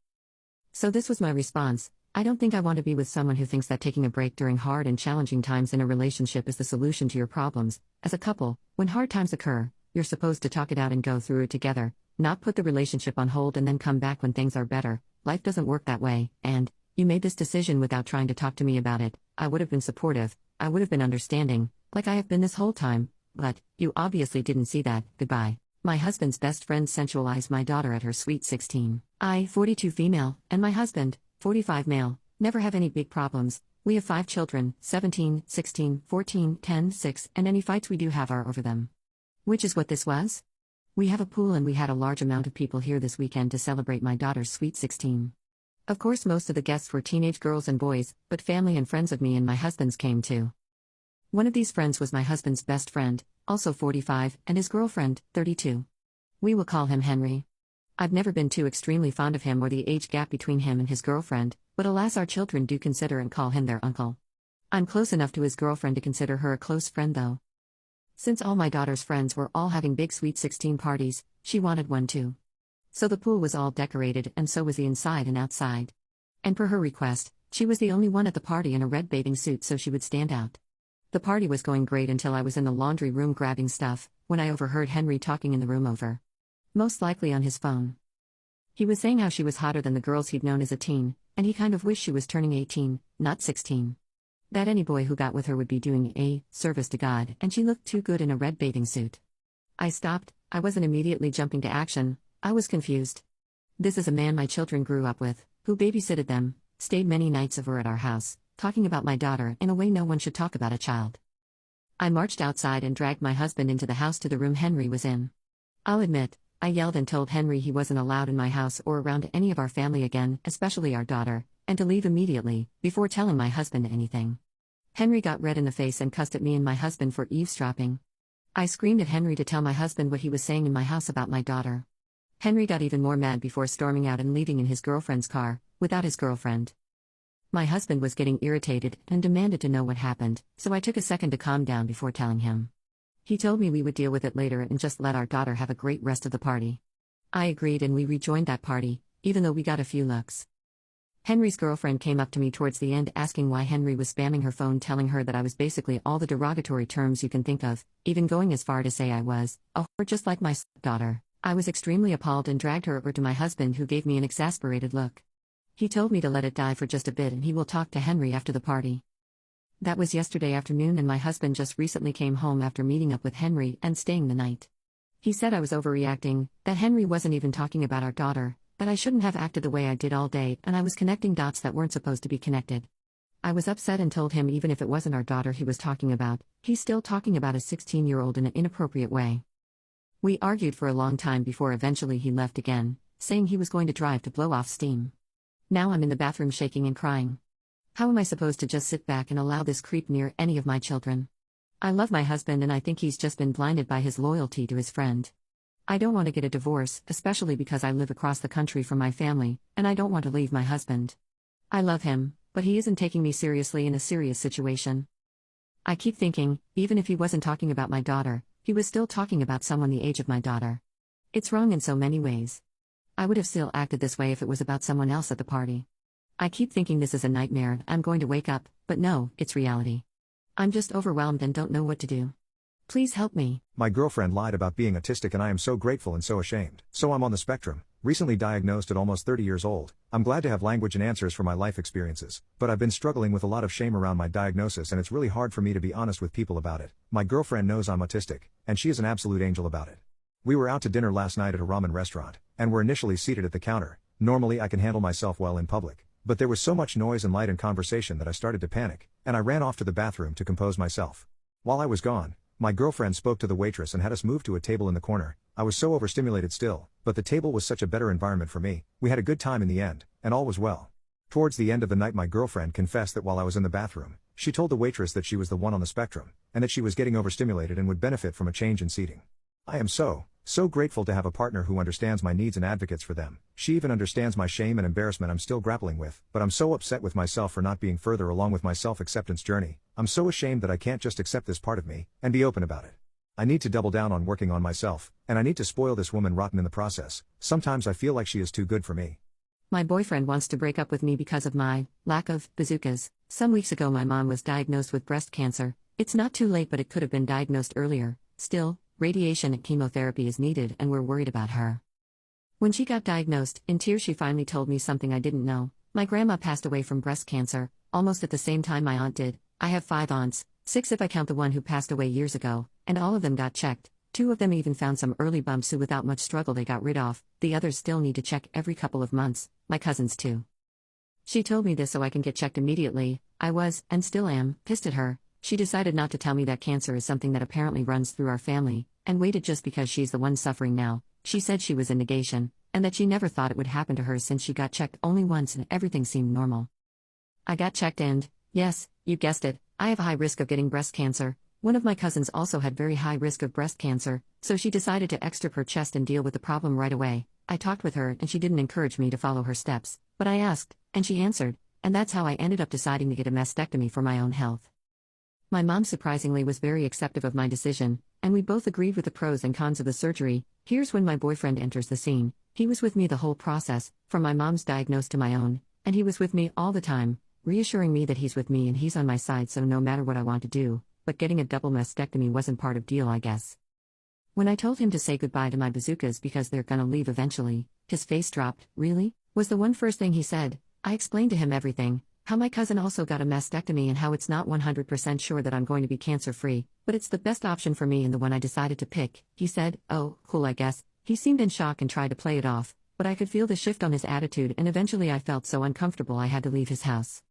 [SPEAKER 2] So this was my response. I don't think I want to be with someone who thinks that taking a break during hard and challenging times in a relationship is the solution to your problems. As a couple, when hard times occur, you're supposed to talk it out and go through it together, not put the relationship on hold and then come back when things are better. Life doesn't work that way, and you made this decision without trying to talk to me about it. I would have been supportive, I would have been understanding, like I have been this whole time, but you obviously didn't see that. Goodbye. My husband's best friend sensualized my daughter at her sweet 16. I, 42 female, and my husband, 45 male, never have any big problems. We have 5 children, 17, 16, 14, 10, 6, and any fights we do have are over them. Which is what this was? We have a pool and we had a large amount of people here this weekend to celebrate my daughter's sweet 16. Of course most of the guests were teenage girls and boys, but family and friends of me and my husband's came too. One of these friends was my husband's best friend, also 45, and his girlfriend, 32. We will call him Henry. I've never been too extremely fond of him or the age gap between him and his girlfriend, but alas our children do consider and call him their uncle. I'm close enough to his girlfriend to consider her a close friend though. Since all my daughter's friends were all having big sweet 16 parties, she wanted one too. So the pool was all decorated and so was the inside and outside. And per her request, she was the only one at the party in a red bathing suit so she would stand out. The party was going great until I was in the laundry room grabbing stuff, when I overheard Henry talking in the room over. Most likely on his phone. He was saying how she was hotter than the girls he'd known as a teen, and he kind of wished she was turning 18, not 16. That any boy who got with her would be doing a service to God, and she looked too good in a red bathing suit. I stopped, I wasn't immediately jumping to action, I was confused. This is a man my children grew up with, who babysitted them, stayed many nights over at our house, talking about my daughter in a way no one should talk about a child. I marched outside and dragged my husband into the house to the room Henry was in. I'll admit, I yelled and told Henry he wasn't allowed in my house or around any of our family again, especially our daughter, and to leave immediately, before telling my husband anything. Henry got red in the face and cussed at me and my husband for eavesdropping. I screamed at Henry to tell my husband what he was saying in my house about my daughter. Henry got even more mad before storming out and leaving in his girlfriend's car, without his girlfriend. My husband was getting irritated and demanded to know what happened, so I took a second to calm down before telling him. He told me we would deal with it later and just let our daughter have a great rest of the party. I agreed and we rejoined that party, even though we got a few looks. Henry's girlfriend came up to me towards the end asking why Henry was spamming her phone telling her that I was basically all the derogatory terms you can think of, even going as far to say I was a whore just like my daughter. I was extremely appalled and dragged her over to my husband who gave me an exasperated look. He told me to let it die for just a bit and he will talk to Henry after the party. That was yesterday afternoon and my husband just recently came home after meeting up with Henry and staying the night. He said I was overreacting, that Henry wasn't even talking about our daughter, that I shouldn't have acted the way I did all day and I was connecting dots that weren't supposed to be connected. I was upset and told him even if it wasn't our daughter he was talking about, he's still talking about a 16-year-old in an inappropriate way. We argued for a long time before eventually he left again, saying he was going to drive to blow off steam. Now I'm in the bathroom shaking and crying. How am I supposed to just sit back and allow this creep near any of my children? I love my husband and I think he's just been blinded by his loyalty to his friend. I don't want to get a divorce, especially because I live across the country from my family, and I don't want to leave my husband. I love him, but he isn't taking me seriously in a serious situation. I keep thinking, even if he wasn't talking about my daughter, he was still talking about someone the age of my daughter. It's wrong in so many ways. I would have still acted this way if it was about someone else at the party. I keep thinking this is a nightmare, I'm going to wake up, but no, it's reality. I'm just overwhelmed and don't know what to do. Please help me.
[SPEAKER 1] My girlfriend lied about being autistic and I am so grateful and so ashamed. So I'm on the spectrum, recently diagnosed at almost 30 years old. I'm glad to have language and answers for my life experiences, but I've been struggling with a lot of shame around my diagnosis and it's really hard for me to be honest with people about it. My girlfriend knows I'm autistic, and she is an absolute angel about it. We were out to dinner last night at a ramen restaurant, and were initially seated at the counter. Normally I can handle myself well in public, but there was so much noise and light and conversation that I started to panic, and I ran off to the bathroom to compose myself. While I was gone, my girlfriend spoke to the waitress and had us move to a table in the corner. I was so overstimulated still, but the table was such a better environment for me. We had a good time in the end, and all was well. Towards the end of the night my girlfriend confessed that while I was in the bathroom, she told the waitress that she was the one on the spectrum, and that she was getting overstimulated and would benefit from a change in seating. I am so grateful to have a partner who understands my needs and advocates for them. She even understands my shame and embarrassment I'm still grappling with, but I'm so upset with myself for not being further along with my self-acceptance journey. I'm so ashamed that I can't just accept this part of me, and be open about it. I need to double down on working on myself, and I need to spoil this woman rotten in the process. Sometimes I feel like she is too good for me.
[SPEAKER 2] My boyfriend wants to break up with me because of my lack of bazookas. Some weeks ago, my mom was diagnosed with breast cancer. It's not too late, but it could have been diagnosed earlier. Still, radiation and chemotherapy is needed, and we're worried about her. When she got diagnosed, in tears, she finally told me something I didn't know. My grandma passed away from breast cancer, almost at the same time my aunt did. I have 5 aunts, 6 if I count the one who passed away years ago, and all of them got checked. 2 of them even found some early bumps who without much struggle they got rid of. The others still need to check every couple of months, my cousins too. She told me this so I can get checked immediately. I was, and still am, pissed at her. She decided not to tell me that cancer is something that apparently runs through our family, and waited just because she's the one suffering now. She said she was in negation, and that she never thought it would happen to her since she got checked only once and everything seemed normal. I got checked and, yes, you guessed it, I have a high risk of getting breast cancer. One of my cousins also had very high risk of breast cancer, so she decided to extirp her chest and deal with the problem right away. I talked with her and she didn't encourage me to follow her steps, but I asked, and she answered, and that's how I ended up deciding to get a mastectomy for my own health. My mom surprisingly was very accepting of my decision, and we both agreed with the pros and cons of the surgery. Here's when my boyfriend enters the scene. He was with me the whole process, from my mom's diagnosis to my own, and he was with me all the time, reassuring me that he's with me and he's on my side so no matter what I want to do, but getting a double mastectomy wasn't part of deal, I guess. When I told him to say goodbye to my bazookas because they're gonna leave eventually, his face dropped. Really? Was the one first thing he said. I explained to him everything, how my cousin also got a mastectomy and how it's not 100% sure that I'm going to be cancer-free, but it's the best option for me and the one I decided to pick. He said, oh, cool I guess. He seemed in shock and tried to play it off, but I could feel the shift on his attitude and eventually I felt so uncomfortable I had to leave his house.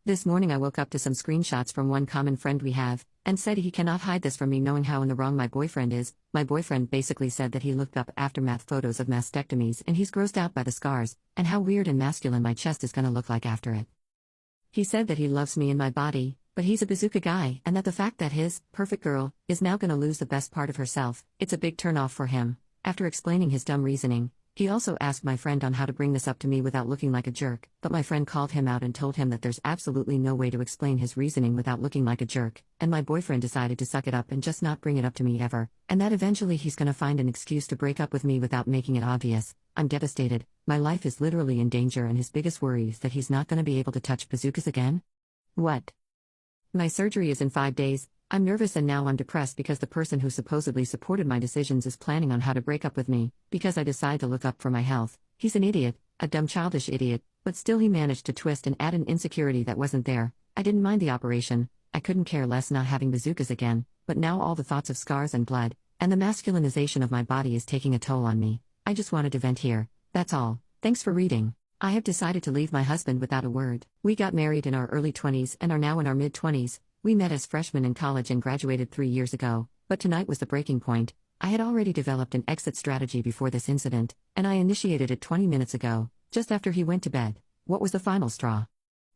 [SPEAKER 2] This morning I woke up to some screenshots from one common friend we have, and said he cannot hide this from me knowing how in the wrong my boyfriend is. My boyfriend basically said that he looked up aftermath photos of mastectomies and he's grossed out by the scars, and how weird and masculine my chest is gonna look like after it. He said that he loves me and my body, but he's a bazooka guy and that the fact that his perfect girl is now gonna lose the best part of herself, it's a big turn-off for him. After explaining his dumb reasoning, he also asked my friend on how to bring this up to me without looking like a jerk, but my friend called him out and told him that there's absolutely no way to explain his reasoning without looking like a jerk, and my boyfriend decided to suck it up and just not bring it up to me ever, and that eventually he's gonna find an excuse to break up with me without making it obvious. I'm devastated, my life is literally in danger and his biggest worry is that he's not gonna be able to touch bazookas again? What? My surgery is in 5 days. I'm nervous and now I'm depressed because the person who supposedly supported my decisions is planning on how to break up with me, because I decide to look up for my health. He's an idiot, a dumb childish idiot, but still he managed to twist and add an insecurity that wasn't there. I didn't mind the operation, I couldn't care less not having bazookas again, but now all the thoughts of scars and blood, and the masculinization of my body is taking a toll on me. I just wanted to vent here, that's all. Thanks for reading. I have decided to leave my husband without a word. We got married in our early 20s and are now in our mid-20s. We met as freshmen in college and graduated 3 years ago, but tonight was the breaking point. I had already developed an exit strategy before this incident, and I initiated it 20 minutes ago, just after he went to bed. What was the final straw?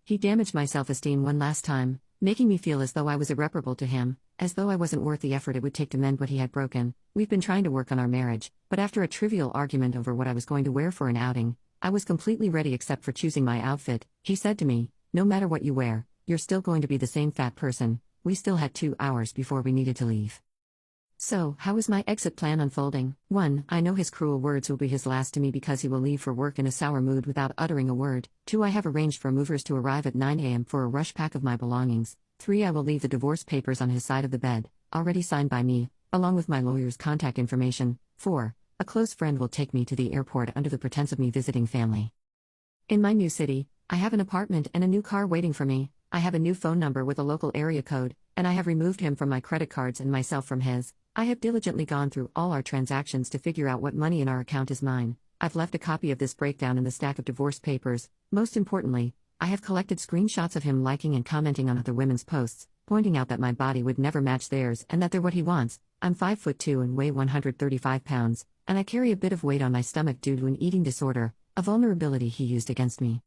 [SPEAKER 2] He damaged my self-esteem one last time, making me feel as though I was irreparable to him, as though I wasn't worth the effort it would take to mend what he had broken. We've been trying to work on our marriage, but after a trivial argument over what I was going to wear for an outing, I was completely ready except for choosing my outfit. He said to me, no matter what you wear, you're still going to be the same fat person. We still had 2 hours before we needed to leave. So, how is my exit plan unfolding? 1. I know his cruel words will be his last to me because he will leave for work in a sour mood without uttering a word. 2. I have arranged for movers to arrive at 9 a.m. for a rush pack of my belongings. 3. I will leave the divorce papers on his side of the bed, already signed by me, along with my lawyer's contact information. 4. A close friend will take me to the airport under the pretense of me visiting family. In my new city, I have an apartment and a new car waiting for me. I have a new phone number with a local area code, and I have removed him from my credit cards and myself from his. I have diligently gone through all our transactions to figure out what money in our account is mine. I've left a copy of this breakdown in the stack of divorce papers. Most importantly, I have collected screenshots of him liking and commenting on other women's posts, pointing out that my body would never match theirs and that they're what he wants. I'm 5'2" and weigh 135 pounds, and I carry a bit of weight on my stomach due to an eating disorder, a vulnerability he used against me.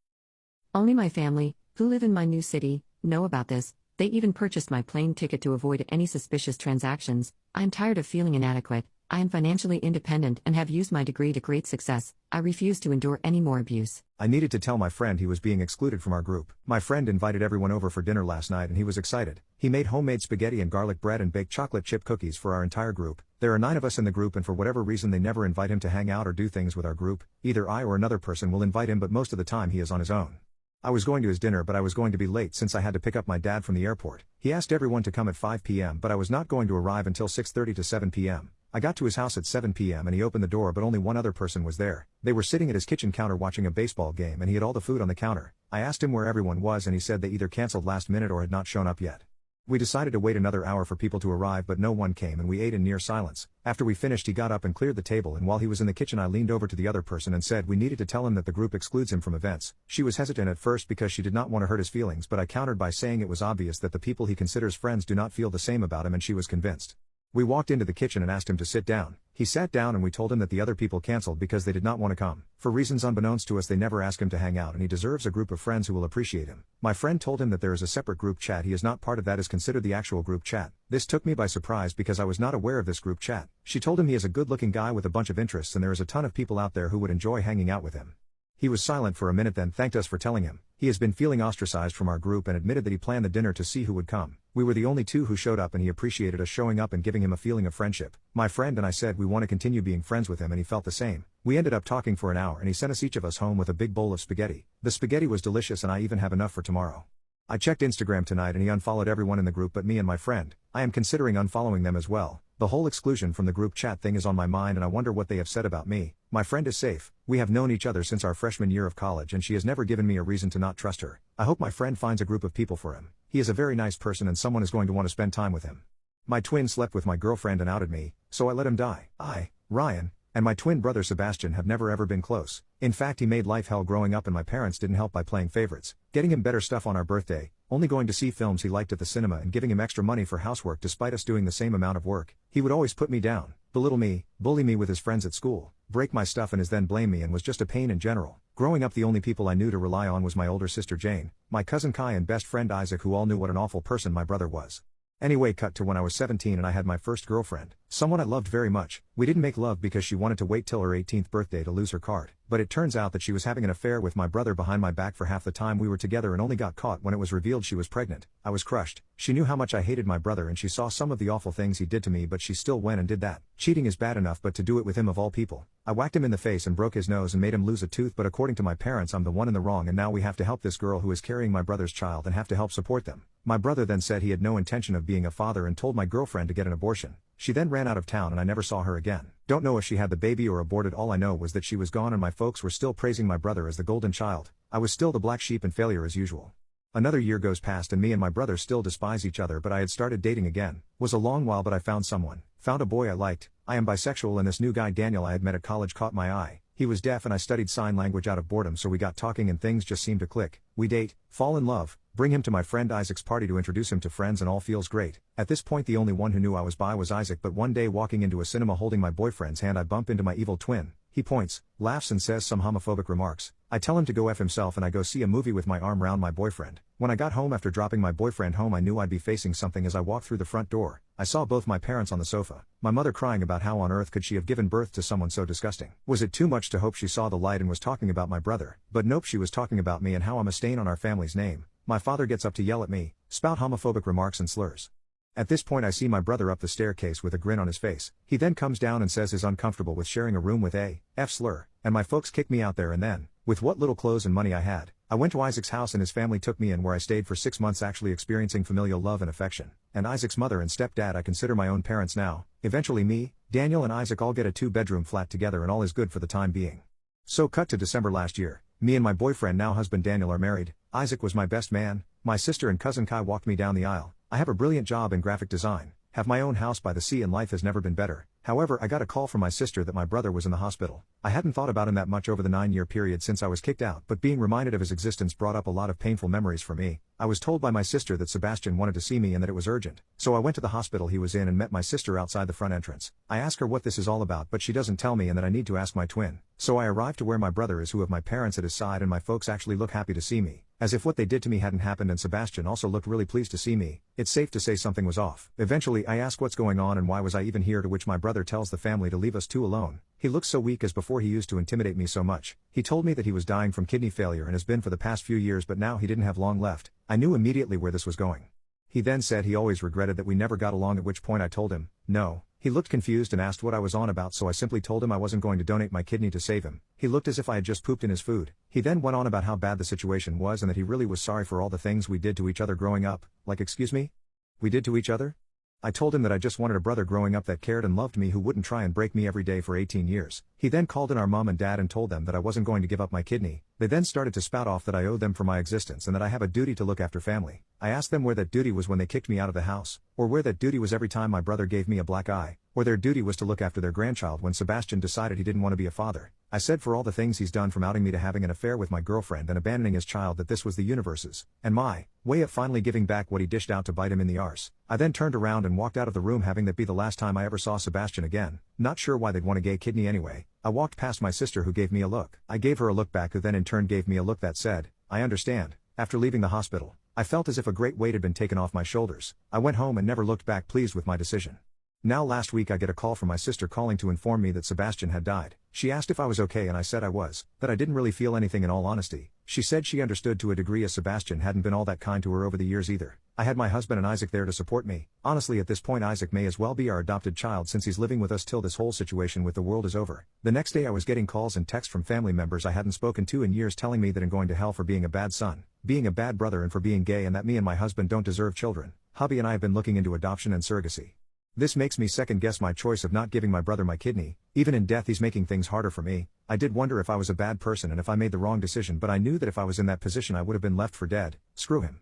[SPEAKER 2] Only my family, who live in my new city, know about this. They even purchased my plane ticket to avoid any suspicious transactions. I'm tired of feeling inadequate. I am financially independent and have used my degree to great success. I refuse to endure any more abuse.
[SPEAKER 1] I needed to tell my friend he was being excluded from our group. My friend invited everyone over for dinner last night and he was excited. He made homemade spaghetti and garlic bread and baked chocolate chip cookies for our entire group. There are 9 of us in the group and for whatever reason they never invite him to hang out or do things with our group. Either I or another person will invite him, but most of the time he is on his own. I was going to his dinner, but I was going to be late since I had to pick up my dad from the airport. He asked everyone to come at 5 p.m. but I was not going to arrive until 6:30 to 7 p.m. I got to his house at 7 p.m. and he opened the door, but only one other person was there. They were sitting at his kitchen counter watching a baseball game and he had all the food on the counter. I asked him where everyone was and he said they either canceled last minute or had not shown up yet. We decided to wait another hour for people to arrive, but no one came and we ate in near silence. After we finished he got up and cleared the table, and while he was in the kitchen I leaned over to the other person and said we needed to tell him that the group excludes him from events. She was hesitant at first because she did not want to hurt his feelings, but I countered by saying it was obvious that the people he considers friends do not feel the same about him, and she was convinced. We walked into the kitchen and asked him to sit down. He sat down and we told him that the other people canceled because they did not want to come. For reasons unbeknownst to us they never asked him to hang out and he deserves a group of friends who will appreciate him. My friend told him that there is a separate group chat he is not part of that is considered the actual group chat. This took me by surprise because I was not aware of this group chat. She told him he is a good-looking guy with a bunch of interests and there is a ton of people out there who would enjoy hanging out with him. He was silent for a minute, then thanked us for telling him. He has been feeling ostracized from our group and admitted that he planned the dinner to see who would come. We were the only 2 who showed up and he appreciated us showing up and giving him a feeling of friendship. My friend and I said we want to continue being friends with him and he felt the same. We ended up talking for an hour and he sent us each of us home with a big bowl of spaghetti. The spaghetti was delicious and I even have enough for tomorrow. I checked Instagram tonight and he unfollowed everyone in the group but me and my friend. I am considering unfollowing them as well. The whole exclusion from the group chat thing is on my mind and I wonder what they have said about me. My friend is safe. We have known each other since our freshman year of college and she has never given me a reason to not trust her. I hope my friend finds a group of people for him. He is a very nice person and someone is going to want to spend time with him. My twin slept with my girlfriend and outed me, so I let him die. I, Ryan, and my twin brother Sebastian have never ever been close. In fact, he made life hell growing up and my parents didn't help by playing favorites, getting him better stuff on our birthday, only going to see films he liked at the cinema and giving him extra money for housework despite us doing the same amount of work. He would always put me down, belittle me, bully me with his friends at school, break my stuff and then blame me, and was just a pain in general. Growing up the only people I knew to rely on was my older sister Jane, my cousin Kai and best friend Isaac, who all knew what an awful person my brother was. Anyway, cut to when I was 17 and I had my first girlfriend, someone I loved very much. We didn't make love because she wanted to wait till her 18th birthday to lose her card, but it turns out that she was having an affair with my brother behind my back for half the time we were together and only got caught when it was revealed she was pregnant. I was crushed. She knew how much I hated my brother and she saw some of the awful things he did to me, but she still went and did that. Cheating is bad enough, but to do it with him of all people. I whacked him in the face and broke his nose and made him lose a tooth, but according to my parents I'm the one in the wrong and now we have to help this girl who is carrying my brother's child and have to help support them. My brother then said he had no intention of being a father and told my girlfriend to get an abortion. She then ran out of town and I never saw her again. Don't know if she had the baby or aborted, all I know was that she was gone and my folks were still praising my brother as the golden child. I was still the black sheep and failure as usual. Another year goes past and me and my brother still despise each other, but I had started dating again. Was a long while, but I found someone. Found a boy I liked. I am bisexual and this new guy Daniel I had met at college caught my eye. He was deaf and I studied sign language out of boredom, so we got talking and things just seemed to click. We date, fall in love, bring him to my friend Isaac's party to introduce him to friends and all feels great. At this point the only one who knew I was bi was Isaac, but one day walking into a cinema holding my boyfriend's hand I bump into my evil twin. He points, laughs and says some homophobic remarks. I tell him to go F himself and I go see a movie with my arm round my boyfriend. When I got home after dropping my boyfriend home I knew I'd be facing something as I walked through the front door. I saw both my parents on the sofa, my mother crying about how on earth could she have given birth to someone so disgusting. Was it too much to hope she saw the light and was talking about my brother? But nope, she was talking about me and how I'm a stain on our family's name. My father gets up to yell at me, spout homophobic remarks and slurs. At this point I see my brother up the staircase with a grin on his face. He then comes down and says he's uncomfortable with sharing a room with a F slur, and my folks kick me out there and then, with what little clothes and money I had, I went to Isaac's house and his family took me in, where I stayed for 6 months actually experiencing familial love and affection. And Isaac's mother and stepdad I consider my own parents now. Eventually me, Daniel and Isaac all get a 2-bedroom flat together and all is good for the time being. So cut to December last year. Me and my boyfriend, now husband Daniel, are married. Isaac was my best man. My sister and cousin Kai walked me down the aisle. I have a brilliant job in graphic design, have my own house by the sea, and life has never been better. However, I got a call from my sister that my brother was in the hospital. I hadn't thought about him that much over the 9-year period since I was kicked out, but being reminded of his existence brought up a lot of painful memories for me. I was told by my sister that Sebastian wanted to see me and that it was urgent. So I went to the hospital he was in and met my sister outside the front entrance. I ask her what this is all about, but she doesn't tell me and that I need to ask my twin. So I arrive to where my brother is, who have my parents at his side, and my folks actually look happy to see me. As if what they did to me hadn't happened, and Sebastian also looked really pleased to see me. It's safe to say something was off. Eventually I ask what's going on and why was I even here, to which my brother tells the family to leave us two alone. He looks so weak, as before he used to intimidate me so much. He told me that he was dying from kidney failure and has been for the past few years, but now he didn't have long left. I knew immediately where this was going. He then said he always regretted that we never got along, at which point I told him, no. He looked confused and asked what I was on about, so I simply told him I wasn't going to donate my kidney to save him. He looked as if I had just pooped in his food. He then went on about how bad the situation was and that he really was sorry for all the things we did to each other growing up. Like, excuse me? We did to each other? I told him that I just wanted a brother growing up that cared and loved me, who wouldn't try and break me every day for 18 years. He then called in our mom and dad and told them that I wasn't going to give up my kidney. They then started to spout off that I owed them for my existence and that I have a duty to look after family. I asked them where that duty was when they kicked me out of the house, or where that duty was every time my brother gave me a black eye, or their duty was to look after their grandchild when Sebastian decided he didn't want to be a father. I said for all the things he's done, from outing me to having an affair with my girlfriend and abandoning his child, that this was the universe's and my way of finally giving back what he dished out to bite him in the arse. I then turned around and walked out of the room, having that be the last time I ever saw Sebastian again. Not sure why they'd want a gay kidney anyway. I walked past my sister, who gave me a look. I gave her a look back, who then in turn gave me a look that said, I understand. After leaving the hospital, I felt as if a great weight had been taken off my shoulders. I went home and never looked back, pleased with my decision. Now last week I get a call from my sister calling to inform me that Sebastian had died. She asked if I was okay and I said I was, that I didn't really feel anything in all honesty. She said she understood to a degree, as Sebastian hadn't been all that kind to her over the years either. I had my husband and Isaac there to support me. Honestly, at this point Isaac may as well be our adopted child, since he's living with us till this whole situation with the world is over. The next day I was getting calls and texts from family members I hadn't spoken to in years, telling me that I'm going to hell for being a bad son, being a bad brother, and for being gay, and that me and my husband don't deserve children. Hubby and I have been looking into adoption and surrogacy. This makes me second guess my choice of not giving my brother my kidney. Even in death he's making things harder for me. I did wonder if I was a bad person and if I made the wrong decision, but I knew that if I was in that position I would have been left for dead. Screw him.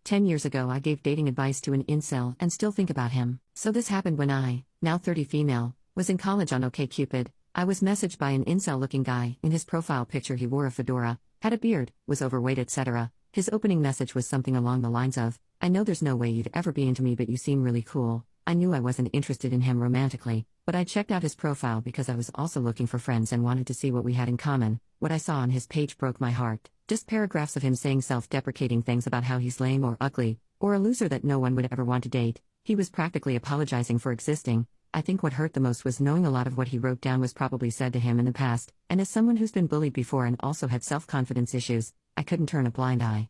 [SPEAKER 2] 10 years ago I gave dating advice to an incel and still think about him. So this happened when I, now 30 female, was in college on OkCupid. I was messaged by an incel looking guy. In his profile picture he wore a fedora, had a beard, was overweight, etc. His opening message was something along the lines of, I know there's no way you'd ever be into me, but you seem really cool. I knew I wasn't interested in him romantically, but I checked out his profile because I was also looking for friends and wanted to see what we had in common. What I saw on his page broke my heart. Just paragraphs of him saying self-deprecating things about how he's lame or ugly, or a loser that no one would ever want to date. He was practically apologizing for existing. I think what hurt the most was knowing a lot of what he wrote down was probably said to him in the past, and as someone who's been bullied before and also had self-confidence issues, I couldn't turn a blind eye.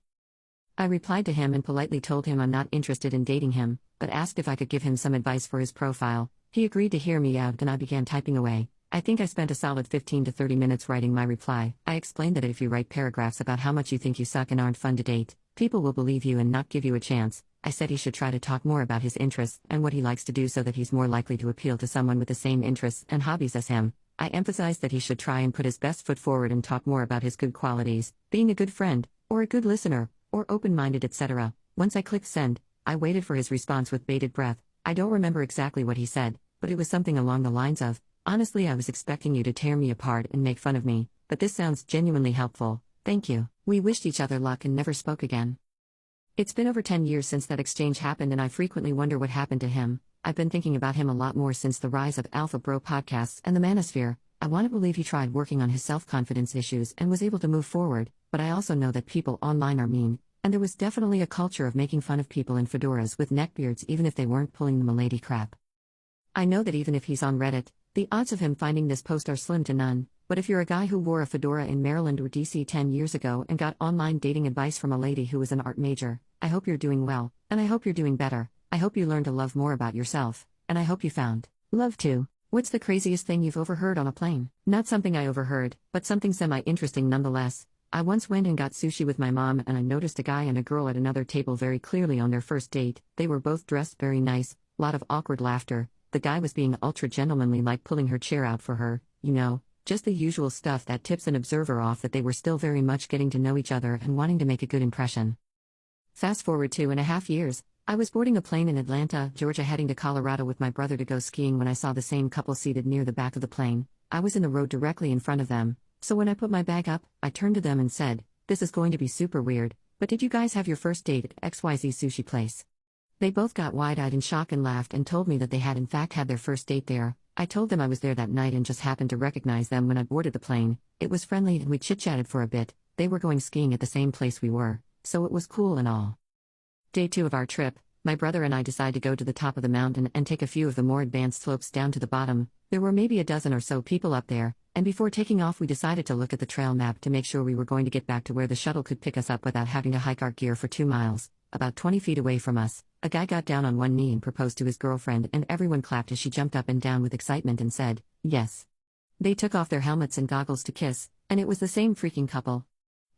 [SPEAKER 2] I replied to him and politely told him I'm not interested in dating him, but asked if I could give him some advice for his profile. He agreed to hear me out and I began typing away. I think I spent a solid 15 to 30 minutes writing my reply. I explained that if you write paragraphs about how much you think you suck and aren't fun to date, people will believe you and not give you a chance. I said he should try to talk more about his interests and what he likes to do so that he's more likely to appeal to someone with the same interests and hobbies as him. I emphasized that he should try and put his best foot forward and talk more about his good qualities, being a good friend, or a good listener, or open-minded, etc. Once I clicked send, I waited for his response with bated breath. I don't remember exactly what he said, but it was something along the lines of, honestly, I was expecting you to tear me apart and make fun of me, but this sounds genuinely helpful. Thank you. We wished each other luck and never spoke again. It's been over 10 years since that exchange happened and I frequently wonder what happened to him. I've been thinking about him a lot more since the rise of Alpha Bro podcasts and the manosphere. I want to believe he tried working on his self-confidence issues and was able to move forward, but I also know that people online are mean, and there was definitely a culture of making fun of people in fedoras with neckbeards even if they weren't pulling the milady crap. I know that even if he's on Reddit, the odds of him finding this post are slim to none, but if you're a guy who wore a fedora in Maryland or DC 10 years ago and got online dating advice from a lady who was an art major, I hope you're doing well, and I hope you're doing better. I hope you learned to love more about yourself, and I hope you found love too. What's the craziest thing you've overheard on a plane? Not something I overheard, but something semi-interesting nonetheless. I once went and got sushi with my mom and I noticed a guy and a girl at another table very clearly on their first date. They were both dressed very nice, lot of awkward laughter. The guy was being ultra gentlemanly, like pulling her chair out for her, just the usual stuff that tips an observer off that they were still very much getting to know each other and wanting to make a good impression. Fast forward 2.5 years, I was boarding a plane in Atlanta, Georgia, heading to Colorado with my brother to go skiing when I saw the same couple seated near the back of the plane. I was in the row directly in front of them, so when I put my bag up, I turned to them and said, "This is going to be super weird, but did you guys have your first date at XYZ sushi place?" They both got wide-eyed in shock and laughed and told me that they had in fact had their first date there. I told them I was there that night and just happened to recognize them when I boarded the plane. It was friendly and we chit-chatted for a bit. They were going skiing at the same place we were. so it was cool and all. Day 2 of our trip, my brother and I decided to go to the top of the mountain and take a few of the more advanced slopes down to the bottom. There were maybe a dozen or so people up there, and before taking off we decided to look at the trail map to make sure we were going to get back to where the shuttle could pick us up without having to hike our gear for 2 miles. About 20 feet away from us, a guy got down on one knee and proposed to his girlfriend, and everyone clapped as she jumped up and down with excitement and said, yes. They took off their helmets and goggles to kiss, and it was the same freaking couple.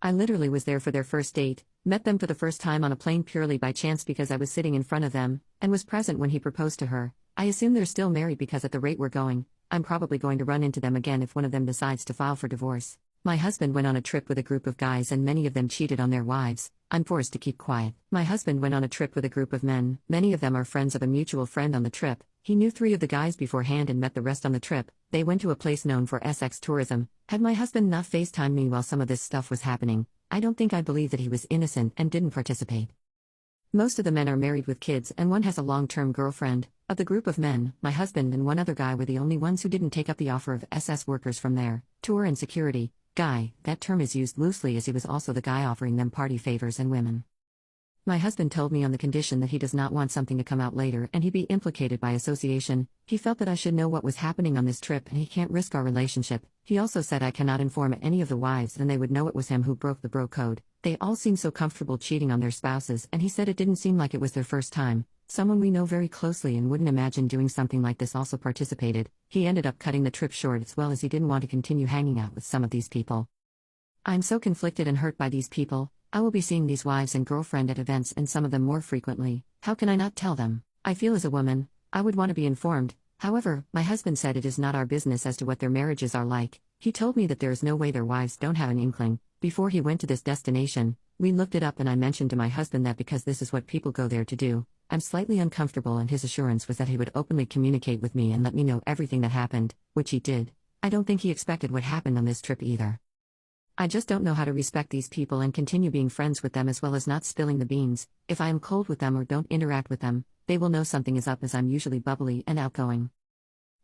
[SPEAKER 2] I literally was there for their first date, met them for the first time on a plane purely by chance because I was sitting in front of them, and was present when he proposed to her. I assume they're still married because at the rate we're going, I'm probably going to run into them again if one of them decides to file for divorce. My husband went on a trip with a group of guys and many of them cheated on their wives. I'm forced to keep quiet. My husband went on a trip with a group of men, many of them are friends of a mutual friend on the trip. He knew 3 of the guys beforehand and met the rest on the trip. They went to a place known for sex tourism. Had my husband not FaceTimed me while some of this stuff was happening, I don't think I'd believe that he was innocent and didn't participate. Most of the men are married with kids and one has a long-term girlfriend. Of the group of men, my husband and one other guy were the only ones who didn't take up the offer of SS workers from their tour and security guy. That term is used loosely as he was also the guy offering them party favors and women. My husband told me on the condition that he does not want something to come out later and he'd be implicated by association. He felt that I should know what was happening on this trip and he can't risk our relationship. He also said I cannot inform any of the wives and they would know it was him who broke the bro code. They all seemed so comfortable cheating on their spouses and he said it didn't seem like it was their first time. Someone we know very closely and wouldn't imagine doing something like this also participated. He ended up cutting the trip short as well as he didn't want to continue hanging out with some of these people. I'm so conflicted and hurt by these people. I will be seeing these wives and girlfriend at events and some of them more frequently. How can I not tell them? I feel as a woman, I would want to be informed. However, my husband said it is not our business as to what their marriages are like. He told me that there is no way their wives don't have an inkling. Before he went to this destination, we looked it up and I mentioned to my husband that because this is what people go there to do, I'm slightly uncomfortable and his assurance was that he would openly communicate with me and let me know everything that happened, which he did. I don't think he expected what happened on this trip either. I just don't know how to respect these people and continue being friends with them as well as not spilling the beans. If I am cold with them or don't interact with them, they will know something is up as I'm usually bubbly and outgoing.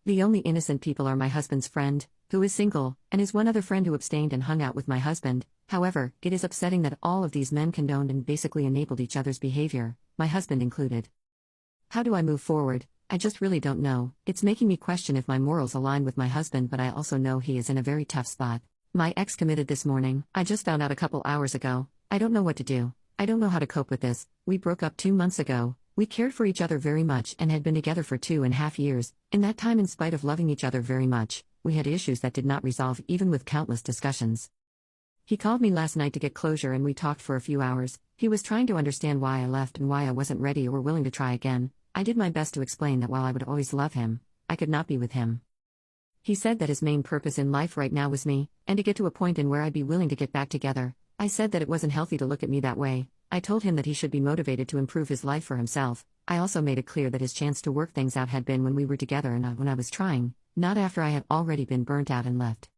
[SPEAKER 2] The only innocent people are my husband's friend, who is single, and his one other friend who abstained and hung out with my husband. However, it is upsetting that all of these men condoned and basically enabled each other's behavior, my husband included. How do I move forward? I just really don't know. It's making me question if my morals align with my husband, but I also know he is in a very tough spot. My ex committed this morning. I just found out a couple hours ago. I don't know what to do. I don't know how to cope with this. We broke up 2 months ago. We cared for each other very much and had been together for 2.5 years. In that time, in spite of loving each other very much, we had issues that did not resolve even with countless discussions. He called me last night to get closure and we talked for a few hours. He was trying to understand why I left and why I wasn't ready or willing to try again. I did my best to explain that while I would always love him, I could not be with him. He said that his main purpose in life right now was me, and to get to a point in where I'd be willing to get back together. I said that it wasn't healthy to look at me that way. I told him that he should be motivated to improve his life for himself. I also made it clear that his chance to work things out had been when we were together and not when I was trying, not after I had already been burnt out and left.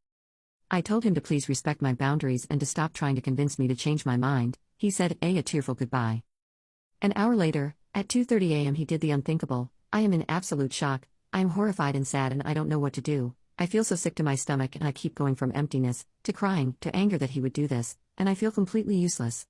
[SPEAKER 2] I told him to please respect my boundaries and to stop trying to convince me to change my mind. He said a tearful goodbye. An hour later, at 2:30 a.m. he did the unthinkable. I am in absolute shock. I am horrified and sad and I don't know what to do. I feel so sick to my stomach and I keep going from emptiness, to crying, to anger that he would do this, and I feel completely useless.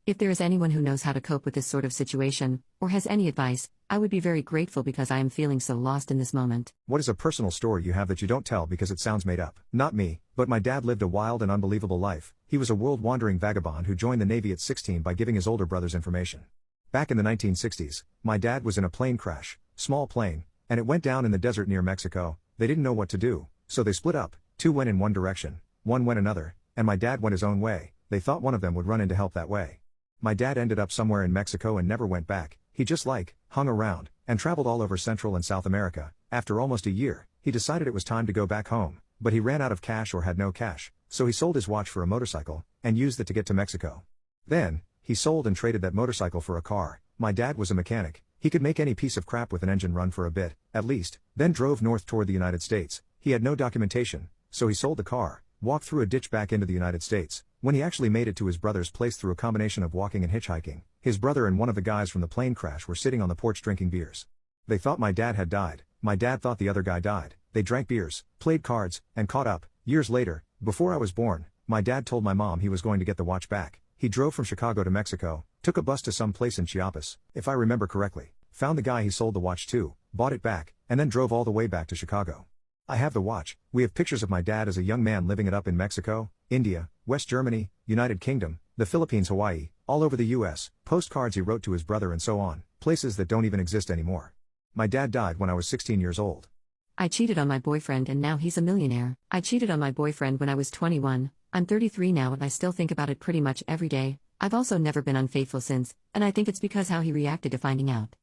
[SPEAKER 2] If there is anyone who knows how to cope with this sort of situation, or has any advice, I would be very grateful because I am feeling so lost in this moment.
[SPEAKER 1] What is a personal story you have that you don't tell because it sounds made up? Not me, but my dad lived a wild and unbelievable life. He was a world-wandering vagabond who joined the Navy at 16 by giving his older brothers information. Back in the 1960s, my dad was in a plane crash, small plane, and it went down in the desert near Mexico. They didn't know what to do, so they split up. 2 went in one direction, 1 went another, and my dad went his own way. They thought one of them would run in to help that way. My dad ended up somewhere in Mexico and never went back. He just hung around, and traveled all over Central and South America. After almost a year, he decided it was time to go back home, but he ran out of cash or had no cash, so he sold his watch for a motorcycle, and used it to get to Mexico. Then, he sold and traded that motorcycle for a car. My dad was a mechanic. He could make any piece of crap with an engine run for a bit, at least, then drove north toward the United States. He had no documentation, so he sold the car, walked through a ditch back into the United States. When he actually made it to his brother's place through a combination of walking and hitchhiking, his brother and one of the guys from the plane crash were sitting on the porch drinking beers. They thought my dad had died. My dad thought the other guy died. They drank beers, played cards, and caught up. Years later, before I was born, my dad told my mom he was going to get the watch back. He drove from Chicago to Mexico, took a bus to some place in Chiapas, if I remember correctly, found the guy he sold the watch to, bought it back, and then drove all the way back to Chicago. I have the watch. We have pictures of my dad as a young man living it up in Mexico, India, West Germany, United Kingdom, the Philippines, Hawaii, all over the US, postcards he wrote to his brother and so on, places that don't even exist anymore. My dad died when I was 16 years old.
[SPEAKER 2] I cheated on my boyfriend and now he's a millionaire. I cheated on my boyfriend when I was 21. I'm 33 now and I still think about it pretty much every day. I've also never been unfaithful since, and I think it's because how he reacted to finding out.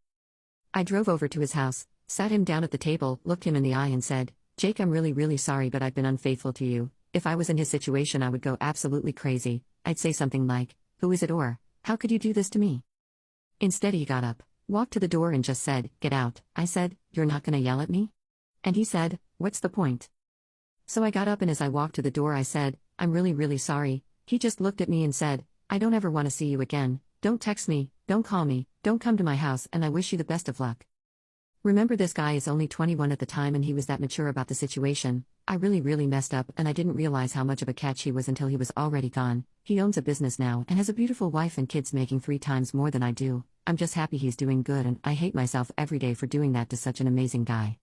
[SPEAKER 2] I drove over to his house, sat him down at the table, looked him in the eye and said, "Jake, I'm really sorry but I've been unfaithful to you." If I was in his situation I would go absolutely crazy. I'd say something like, "Who is it?" or, "How could you do this to me?" Instead he got up, walked to the door and just said, "Get out." I said, "You're not gonna yell at me?" And he said, "What's the point?" So I got up and as I walked to the door I said, "I'm really sorry." He just looked at me and said, "I don't ever want to see you again. Don't text me, don't call me, don't come to my house, and I wish you the best of luck." Remember, this guy is only 21 at the time and he was that mature about the situation. I really messed up and I didn't realize how much of a catch he was until he was already gone. He owns a business now and has a beautiful wife and kids making 3 times more than I do. I'm just happy he's doing good and I hate myself every day for doing that to such an amazing guy.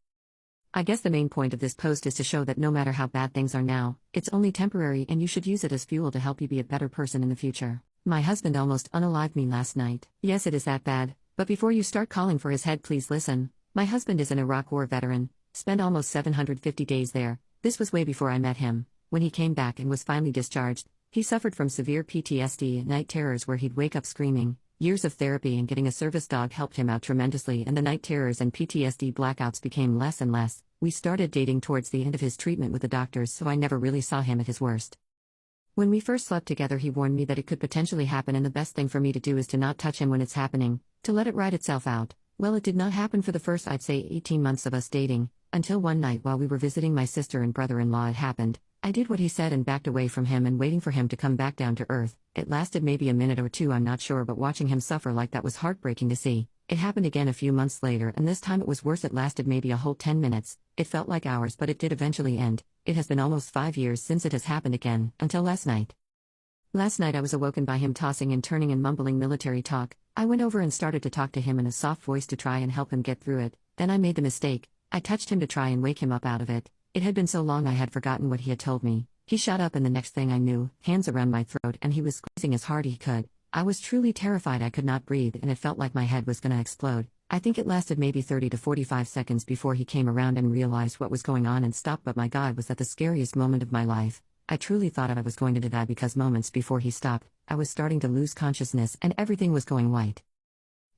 [SPEAKER 2] I guess the main point of this post is to show that no matter how bad things are now, it's only temporary and you should use it as fuel to help you be a better person in the future. My husband almost unalived me last night. Yes, it is that bad, but before you start calling for his head, please listen. My husband is an Iraq War veteran, spent almost 750 days there. This was way before I met him. When he came back and was finally discharged, he suffered from severe PTSD and night terrors where he'd wake up screaming. Years of therapy and getting a service dog helped him out tremendously, and the night terrors and PTSD blackouts became less and less. We started dating towards the end of his treatment with the doctors, so I never really saw him at his worst. When we first slept together he warned me that it could potentially happen and the best thing for me to do is to not touch him when it's happening, to let it ride itself out. Well, it did not happen for the first, I'd say, 18 months of us dating, until one night while we were visiting my sister and brother-in-law it happened. I did what he said and backed away from him and waiting for him to come back down to earth. It lasted maybe a minute or two, I'm not sure, but watching him suffer like that was heartbreaking to see. It happened again a few months later and this time it was worse. It lasted maybe a whole 10 minutes. It felt like hours, but it did eventually end. It has been almost 5 years since it has happened again, until last night. Last night I was awoken by him tossing and turning and mumbling military talk. I went over and started to talk to him in a soft voice to try and help him get through it. Then I made the mistake. I touched him to try and wake him up out of it. It had been so long I had forgotten what he had told me. He shot up and the next thing I knew, hands around my throat and he was squeezing as hard as he could. I was truly terrified. I could not breathe and it felt like my head was gonna explode. I think it lasted maybe 30 to 45 seconds before he came around and realized what was going on and stopped, but my God, was that the scariest moment of my life. I truly thought I was going to die because moments before he stopped, I was starting to lose consciousness and everything was going white.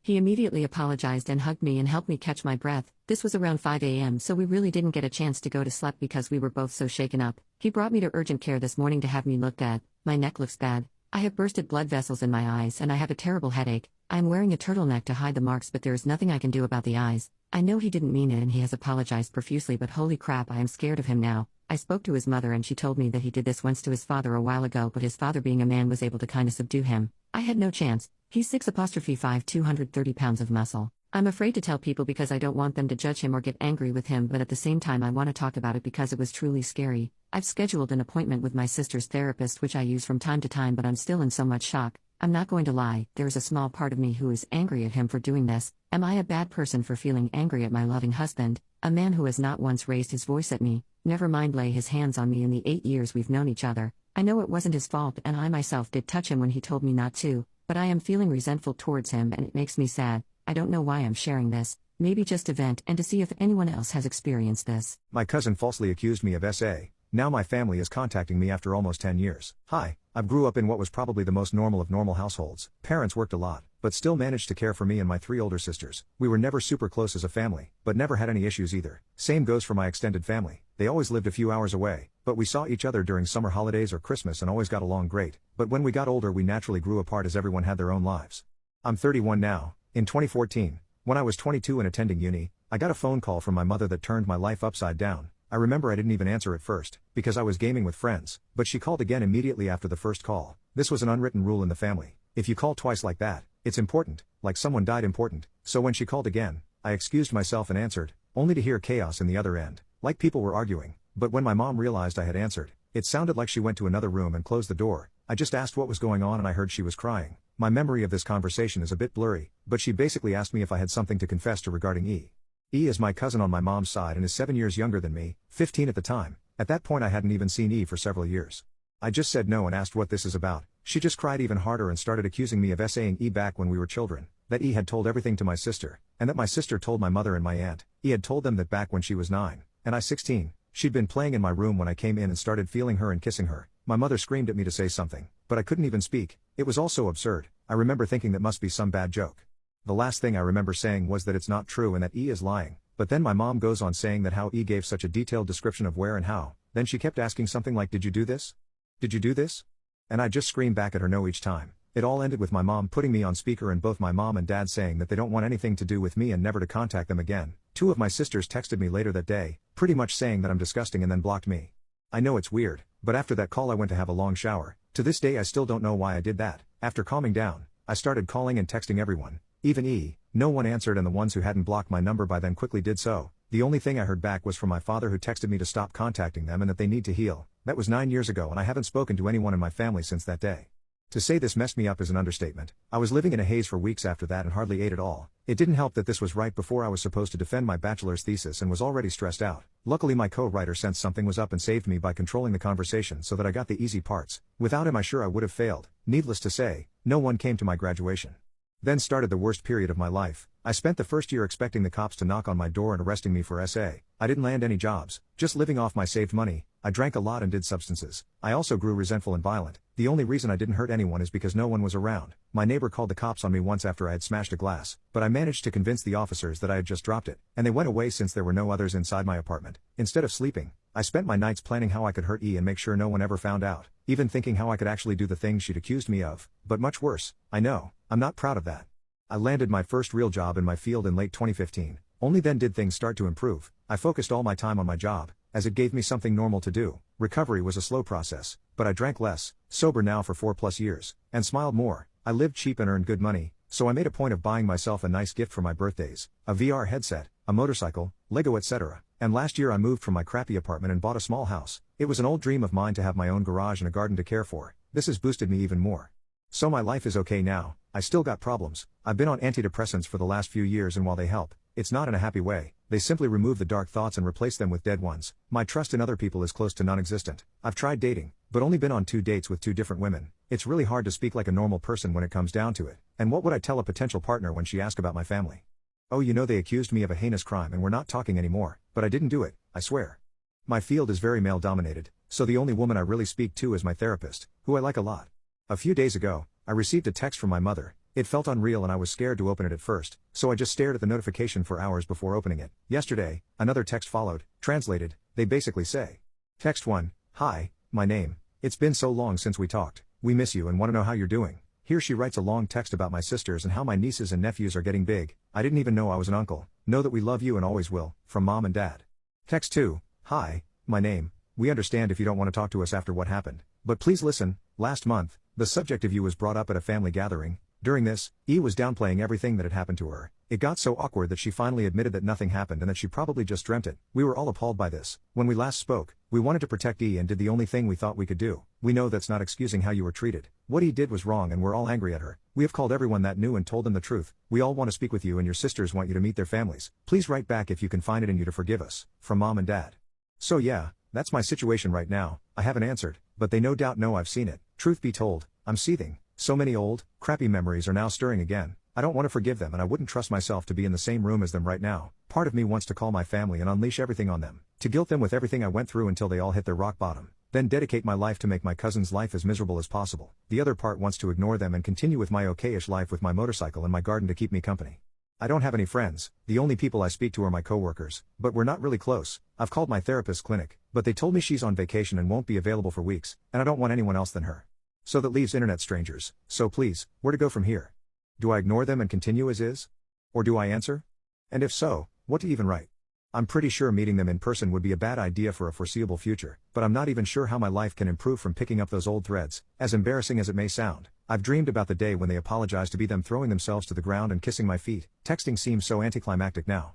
[SPEAKER 2] He immediately apologized and hugged me and helped me catch my breath. This was around 5 a.m. so we really didn't get a chance to go to sleep because we were both so shaken up. He brought me to urgent care this morning to have me looked at. My neck looks bad. I have bursted blood vessels in my eyes and I have a terrible headache. I am wearing a turtleneck to hide the marks, but there is nothing I can do about the eyes. I know he didn't mean it and he has apologized profusely, but holy crap, I am scared of him now. I spoke to his mother and she told me that he did this once to his father a while ago, but his father being a man was able to kinda subdue him. I had no chance. He's 6'5", 230 pounds of muscle. I'm afraid to tell people because I don't want them to judge him or get angry with him, but at the same time I want to talk about it because it was truly scary. I've scheduled an appointment with my sister's therapist, which I use from time to time, but I'm still in so much shock. I'm not going to lie, there is a small part of me who is angry at him for doing this. Am I a bad person for feeling angry at my loving husband, a man who has not once raised his voice at me, never mind lay his hands on me in the 8 years we've known each other? I know it wasn't his fault and I myself did touch him when he told me not to, but I am feeling resentful towards him and it makes me sad. I don't know why I'm sharing this, maybe just to vent and to see if anyone else has experienced this.
[SPEAKER 1] My cousin falsely accused me of SA. Now my family is contacting me after almost 10 years. Hi, I grew up in what was probably the most normal of normal households. Parents worked a lot, but still managed to care for me and my 3 older sisters. We were never super close as a family, but never had any issues either. Same goes for my extended family. They always lived a few hours away, but we saw each other during summer holidays or Christmas and always got along great. But when we got older we naturally grew apart as everyone had their own lives. I'm 31 now. In 2014, when I was 22 and attending uni, I got a phone call from my mother that turned my life upside down. I remember I didn't even answer at first, because I was gaming with friends, but she called again immediately after the first call. This was an unwritten rule in the family. If you call twice like that, it's important, like someone died important. So when she called again, I excused myself and answered, only to hear chaos in the other end, like people were arguing. But when my mom realized I had answered, it sounded like she went to another room and closed the door. I just asked what was going on and I heard she was crying. My memory of this conversation is a bit blurry, but she basically asked me if I had something to confess to regarding E. E is my cousin on my mom's side and is 7 years younger than me, 15 at the time. At that point I hadn't even seen E for several years. I just said no and asked what this is about. She just cried even harder and started accusing me of saying E back when we were children, that E had told everything to my sister, and that my sister told my mother and my aunt. E had told them that back when she was 9, and I 16, she'd been playing in my room when I came in and started feeling her and kissing her. My mother screamed at me to say something, but I couldn't even speak. It was all so absurd. I remember thinking that must be some bad joke. The last thing I remember saying was that it's not true and that E is lying, but then my mom goes on saying that how E gave such a detailed description of where and how. Then she kept asking something like, "Did you do this? Did you do this?" And I just screamed back at her no each time. It all ended with my mom putting me on speaker and both my mom and dad saying that they don't want anything to do with me and never to contact them again. Two of my sisters texted me later that day, pretty much saying that I'm disgusting and then blocked me. I know it's weird, but after that call I went to have a long shower. To this day I still don't know why I did that. After calming down, I started calling and texting everyone, even E. No one answered and the ones who hadn't blocked my number by then quickly did so. The only thing I heard back was from my father who texted me to stop contacting them and that they need to heal. That was 9 years ago and I haven't spoken to anyone in my family since that day. To say this messed me up is an understatement. I was living in a haze for weeks after that and hardly ate at all. It didn't help that this was right before I was supposed to defend my bachelor's thesis and was already stressed out. Luckily my co-writer sensed something was up and saved me by controlling the conversation so that I got the easy parts. Without him I sure I would have failed. Needless to say, no one came to my graduation. Then started the worst period of my life. I spent the first year expecting the cops to knock on my door and arresting me for SA. I didn't land any jobs, just living off my saved money. I drank a lot and did substances. I also grew resentful and violent. The only reason I didn't hurt anyone is because no one was around. My neighbor called the cops on me once after I had smashed a glass, but I managed to convince the officers that I had just dropped it, and they went away since there were no others inside my apartment. Instead of sleeping, I spent my nights planning how I could hurt E and make sure no one ever found out, even thinking how I could actually do the things she'd accused me of. But much worse, I know, I'm not proud of that. I landed my first real job in my field in late 2015. Only then did things start to improve. I focused all my time on my job, as it gave me something normal to do. Recovery was a slow process, but I drank less, sober now for 4+ years, and smiled more. I lived cheap and earned good money, so I made a point of buying myself a nice gift for my birthdays, a VR headset, a motorcycle, Lego etc. And last year I moved from my crappy apartment and bought a small house. It was an old dream of mine to have my own garage and a garden to care for. This has boosted me even more. So my life is okay now. I still got problems. I've been on antidepressants for the last few years and while they help, it's not in a happy way. They simply remove the dark thoughts and replace them with dead ones. My trust in other people is close to non-existent. I've tried dating, but only been on 2 dates with 2 different women. It's really hard to speak like a normal person when it comes down to it. And what would I tell a potential partner when she asked about my family? Oh, you know, they accused me of a heinous crime and we're not talking anymore, but I didn't do it, I swear. My field is very male dominated, so the only woman I really speak to is my therapist, who I like a lot. A few days ago, I received a text from my mother. It felt unreal and I was scared to open it at first, so I just stared at the notification for hours before opening it. Yesterday, another text followed. Translated, they basically say. Text 1, "Hi, my name. It's been so long since we talked. We miss you and want to know how you're doing." Here she writes a long text about my sisters and how my nieces and nephews are getting big. I didn't even know I was an uncle. Know that we love you and always will, from mom and dad. Text 2, "Hi, my name. We understand if you don't want to talk to us after what happened, but please listen. Last month, the subject of you was brought up at a family gathering. During this, E was downplaying everything that had happened to her. It got so awkward that she finally admitted that nothing happened and that she probably just dreamt it. We were all appalled by this. When we last spoke, we wanted to protect E and did the only thing we thought we could do. We know that's not excusing how you were treated. What E did was wrong and we're all angry at her. We have called everyone that knew and told them the truth. We all want to speak with you and your sisters want you to meet their families. Please write back if you can find it in you to forgive us. From mom and dad." So yeah, that's my situation right now. I haven't answered, but they no doubt know I've seen it. Truth be told, I'm seething. So many old, crappy memories are now stirring again. I don't want to forgive them and I wouldn't trust myself to be in the same room as them right now. Part of me wants to call my family and unleash everything on them. To guilt them with everything I went through until they all hit their rock bottom. Then dedicate my life to make my cousin's life as miserable as possible. The other part wants to ignore them and continue with my okayish life with my motorcycle and my garden to keep me company. I don't have any friends. The only people I speak to are my coworkers, but we're not really close. I've called my therapist's clinic, but they told me she's on vacation and won't be available for weeks, and I don't want anyone else than her. So that leaves internet strangers. So please, where to go from here? Do I ignore them and continue as is? Or do I answer? And if so, what to even write? I'm pretty sure meeting them in person would be a bad idea for a foreseeable future, but I'm not even sure how my life can improve from picking up those old threads, as embarrassing as it may sound. I've dreamed about the day when they apologize to be them throwing themselves to the ground and kissing my feet. Texting seems so anticlimactic now.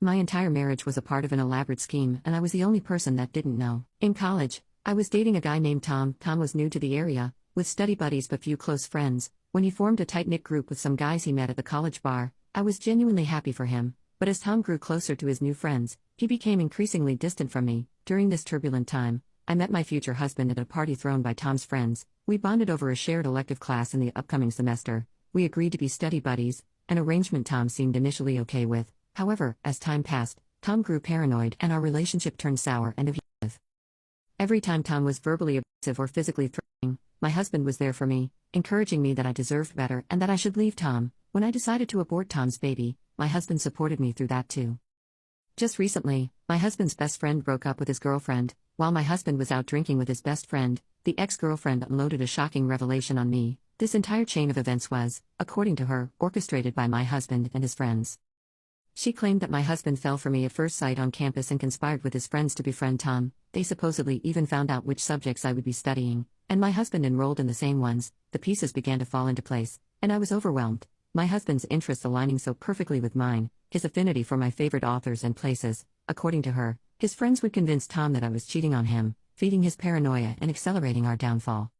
[SPEAKER 2] My entire marriage was a part of an elaborate scheme and I was the only person that didn't know. In college, I was dating a guy named Tom. Tom was new to the area, with study buddies but few close friends. When he formed a tight-knit group with some guys he met at the college bar, I was genuinely happy for him, but as Tom grew closer to his new friends, he became increasingly distant from me. During this turbulent time, I met my future husband at a party thrown by Tom's friends. We bonded over a shared elective class in the upcoming semester. We agreed to be study buddies, an arrangement Tom seemed initially okay with. However, as time passed, Tom grew paranoid and our relationship turned sour and abusive. Every time Tom was verbally abusive or physically threatening, my husband was there for me, encouraging me that I deserved better and that I should leave Tom. When I decided to abort Tom's baby, my husband supported me through that too. Just recently, my husband's best friend broke up with his girlfriend. While my husband was out drinking with his best friend, the ex-girlfriend unloaded a shocking revelation on me. This entire chain of events was, according to her, orchestrated by my husband and his friends. She claimed that my husband fell for me at first sight on campus and conspired with his friends to befriend Tom. They supposedly even found out which subjects I would be studying, and my husband enrolled in the same ones. The pieces began to fall into place, and I was overwhelmed. My husband's interests aligning so perfectly with mine, his affinity for my favorite authors and places. According to her, his friends would convince Tom that I was cheating on him, feeding his paranoia and accelerating our downfall.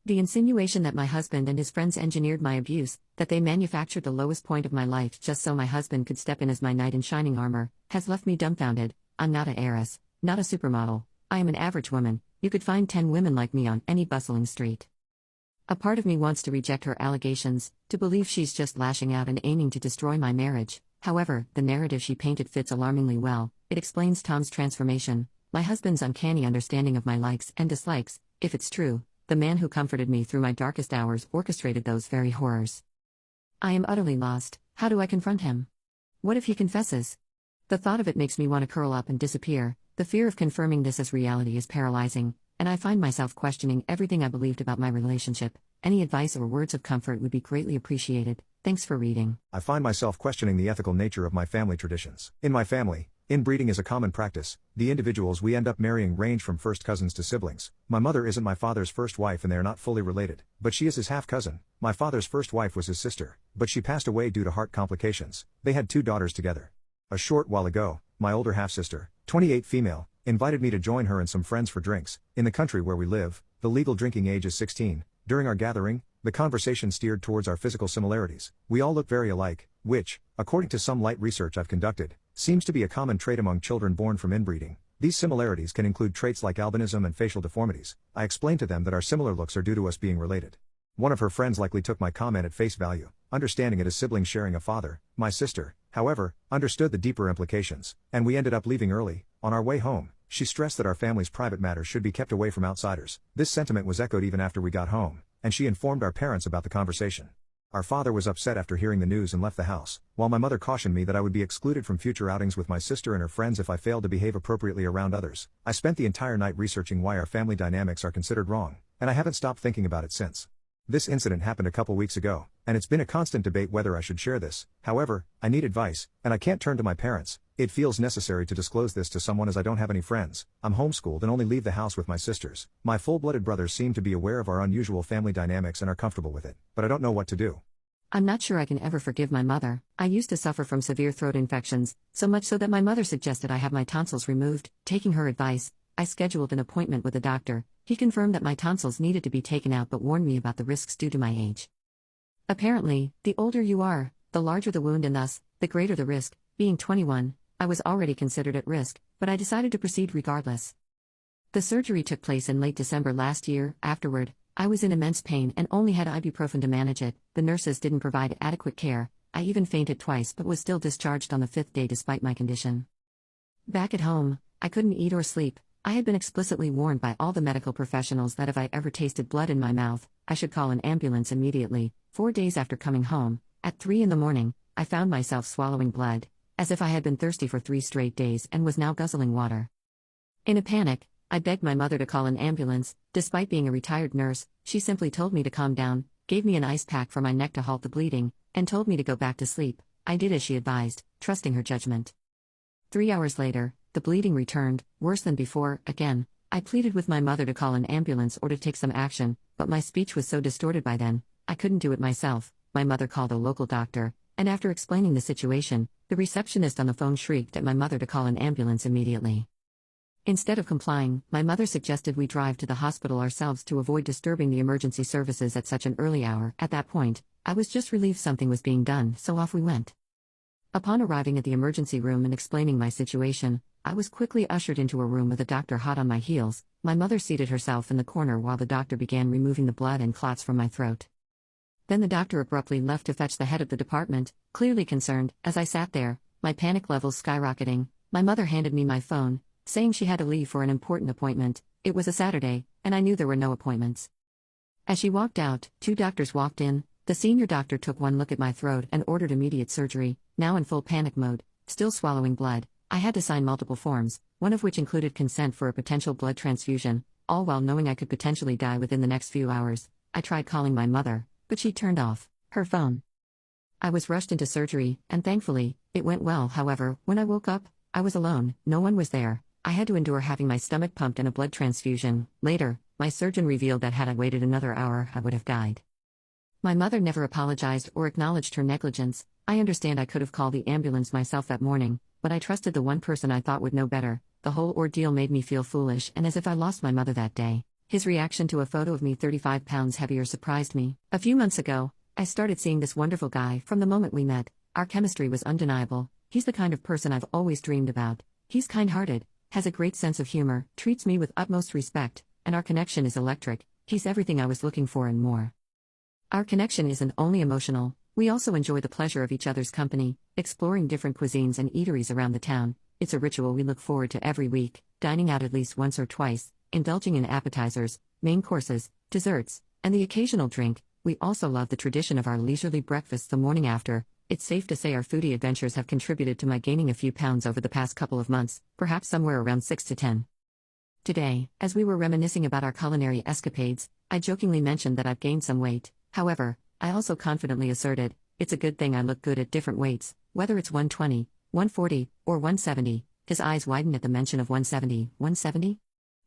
[SPEAKER 2] The insinuation that my husband and his friends engineered my abuse, that they manufactured the lowest point of my life just so my husband could step in as my knight in shining armor, has left me dumbfounded. I'm not an heiress, not a supermodel. I am an average woman. You could find 10 women like me on any bustling street. A part of me wants to reject her allegations, to believe she's just lashing out and aiming to destroy my marriage. However, the narrative she painted fits alarmingly well. It explains Tom's transformation, my husband's uncanny understanding of my likes and dislikes. If it's true, the man who comforted me through my darkest hours orchestrated those very horrors. I am utterly lost. How do I confront him? What if he confesses? The thought of it makes me want to curl up and disappear. The fear of confirming this as reality is paralyzing, and I find myself questioning everything I believed about my relationship. Any advice or words of comfort would be greatly appreciated. Thanks for reading.
[SPEAKER 1] I find myself questioning the ethical nature of my family traditions. In my family, inbreeding is a common practice. The individuals we end up marrying range from first cousins to siblings. My mother isn't my father's first wife and they are not fully related, but she is his half-cousin. My father's first wife was his sister, but she passed away due to heart complications. They had 2 daughters together. A short while ago, my older half-sister, 28 female, invited me to join her and some friends for drinks. In the country where we live, the legal drinking age is 16. During our gathering, the conversation steered towards our physical similarities. We all look very alike, which, according to some light research I've conducted, seems to be a common trait among children born from inbreeding. These similarities can include traits like albinism and facial deformities. I explained to them that our similar looks are due to us being related. One of her friends likely took my comment at face value, understanding it as siblings sharing a father. My sister, however, understood the deeper implications, and we ended up leaving early. On our way home, she stressed that our family's private matters should be kept away from outsiders. This sentiment was echoed even after we got home, and she informed our parents about the conversation. Our father was upset after hearing the news and left the house, while my mother cautioned me that I would be excluded from future outings with my sister and her friends if I failed to behave appropriately around others. I spent the entire night researching why our family dynamics are considered wrong, and I haven't stopped thinking about it since. This incident happened a couple weeks ago, and it's been a constant debate whether I should share this. However, I need advice, and I can't turn to my parents. It feels necessary to disclose this to someone as I don't have any friends. I'm homeschooled and only leave the house with my sisters. My full-blooded brothers seem to be aware of our unusual family dynamics and are comfortable with it, but I don't know what to do.
[SPEAKER 2] I'm not sure I can ever forgive my mother. I used to suffer from severe throat infections, so much so that my mother suggested I have my tonsils removed. Taking her advice, I scheduled an appointment with a doctor. He confirmed that my tonsils needed to be taken out but warned me about the risks due to my age. Apparently, the older you are, the larger the wound and thus, the greater the risk. Being 21, I was already considered at risk, but I decided to proceed regardless. The surgery took place in late December last year. Afterward, I was in immense pain and only had ibuprofen to manage it. The nurses didn't provide adequate care. I even fainted twice but was still discharged on the 5th day despite my condition. Back at home, I couldn't eat or sleep. I had been explicitly warned by all the medical professionals that if I ever tasted blood in my mouth, I should call an ambulance immediately. 4 days after coming home, at 3 in the morning, I found myself swallowing blood, as if I had been thirsty for 3 straight days and was now guzzling water. In a panic, I begged my mother to call an ambulance. Despite being a retired nurse, she simply told me to calm down, gave me an ice pack for my neck to halt the bleeding, and told me to go back to sleep. I did as she advised, trusting her judgment. 3 hours later, the bleeding returned, worse than before. Again, I pleaded with my mother to call an ambulance or to take some action, but my speech was so distorted by then, I couldn't do it myself. My mother called a local doctor, and after explaining the situation, the receptionist on the phone shrieked at my mother to call an ambulance immediately. Instead of complying, my mother suggested we drive to the hospital ourselves to avoid disturbing the emergency services at such an early hour. At that point, I was just relieved something was being done, so off we went. Upon arriving at the emergency room and explaining my situation, I was quickly ushered into a room with a doctor hot on my heels. My mother seated herself in the corner while the doctor began removing the blood and clots from my throat. Then the doctor abruptly left to fetch the head of the department, clearly concerned. As I sat there, my panic levels skyrocketing, my mother handed me my phone, saying she had to leave for an important appointment. It was a Saturday, and I knew there were no appointments. As she walked out, 2 doctors walked in. The senior doctor took one look at my throat and ordered immediate surgery. Now in full panic mode, still swallowing blood, I had to sign multiple forms, one of which included consent for a potential blood transfusion, all while knowing I could potentially die within the next few hours. I tried calling my mother, but she turned off her phone. I was rushed into surgery, and thankfully, it went well. However, when I woke up, I was alone, no one was there. I had to endure having my stomach pumped and a blood transfusion. Later, my surgeon revealed that had I waited another hour, I would have died. My mother never apologized or acknowledged her negligence. I understand I could have called the ambulance myself that morning, but I trusted the one person I thought would know better. The whole ordeal made me feel foolish and as if I lost my mother that day. His reaction to a photo of me 35 pounds heavier surprised me. A few months ago, I started seeing this wonderful guy. From the moment we met, our chemistry was undeniable. He's the kind of person I've always dreamed about. He's kind-hearted, has a great sense of humor, treats me with utmost respect, and our connection is electric. He's everything I was looking for and more. Our connection isn't only emotional, we also enjoy the pleasure of each other's company, exploring different cuisines and eateries around the town. It's a ritual we look forward to every week, dining out at least once or twice, indulging in appetizers, main courses, desserts, and the occasional drink. We also love the tradition of our leisurely breakfasts the morning after. It's safe to say our foodie adventures have contributed to my gaining a few pounds over the past couple of months, perhaps somewhere around 6 to 10. Today, as we were reminiscing about our culinary escapades, I jokingly mentioned that I've gained some weight. However, I also confidently asserted, it's a good thing I look good at different weights, whether it's 120, 140, or 170. His eyes widened at the mention of 170. 170?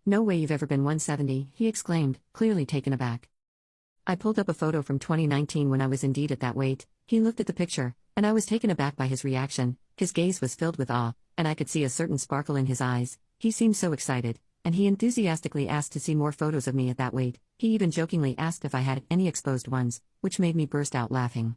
[SPEAKER 2] No way you've ever been 170, he exclaimed, clearly taken aback. I pulled up a photo from 2019 when I was indeed at that weight. He looked at the picture, and I was taken aback by his reaction. His gaze was filled with awe, and I could see a certain sparkle in his eyes. He seemed so excited, and he enthusiastically asked to see more photos of me at that weight. He even jokingly asked if I had any exposed ones, which made me burst out laughing.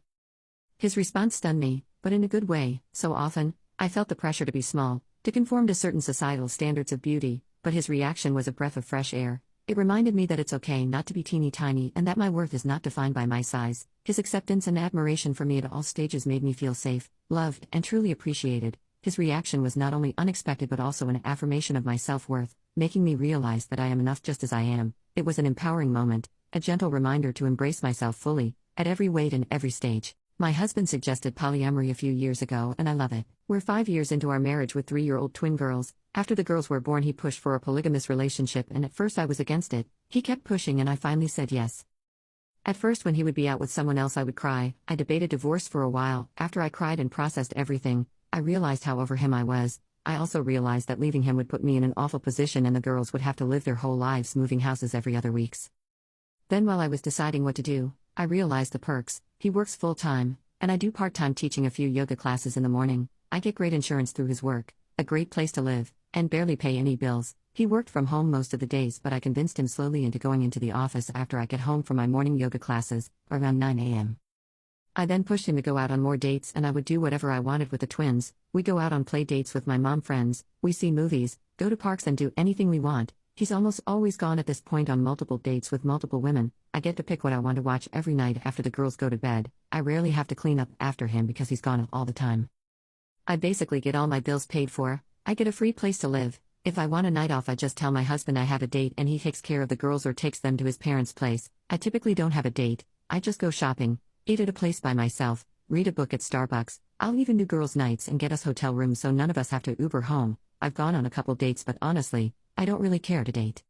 [SPEAKER 2] His response stunned me, but in a good way. So often, I felt the pressure to be small, to conform to certain societal standards of beauty, but his reaction was a breath of fresh air. It reminded me that it's okay not to be teeny tiny and that my worth is not defined by my size. His acceptance and admiration for me at all stages made me feel safe, loved, and truly appreciated. His reaction was not only unexpected but also an affirmation of my self-worth, making me realize that I am enough just as I am. It was an empowering moment, a gentle reminder to embrace myself fully, at every weight and every stage. My husband suggested polyamory a few years ago and I love it. We're 5 years into our marriage with 3-year-old twin girls. After the girls were born he pushed for a polygamous relationship and at first I was against it. He kept pushing and I finally said yes. At first when he would be out with someone else I would cry. I debated divorce for a while. After I cried and processed everything, I realized how over him I was. I also realized that leaving him would put me in an awful position and the girls would have to live their whole lives moving houses every other weeks. Then while I was deciding what to do, I realized the perks. He works full-time, and I do part-time teaching a few yoga classes in the morning. I get great insurance through his work, a great place to live, and barely pay any bills. He worked from home most of the days but I convinced him slowly into going into the office after I get home from my morning yoga classes, around 9 a.m. I then pushed him to go out on more dates and I would do whatever I wanted with the twins. We go out on play dates with my mom friends, we see movies, go to parks and do anything we want. He's almost always gone at this point on multiple dates with multiple women. I get to pick what I want to watch every night after the girls go to bed. I rarely have to clean up after him because he's gone all the time. I basically get all my bills paid for. I get a free place to live. If I want a night off I just tell my husband I have a date and he takes care of the girls or takes them to his parents' place. I typically don't have a date. I just go shopping, eat at a place by myself, read a book at Starbucks. I'll even do girls' nights and get us hotel rooms so none of us have to Uber home. I've gone on a couple dates but honestly, I don't really care to date.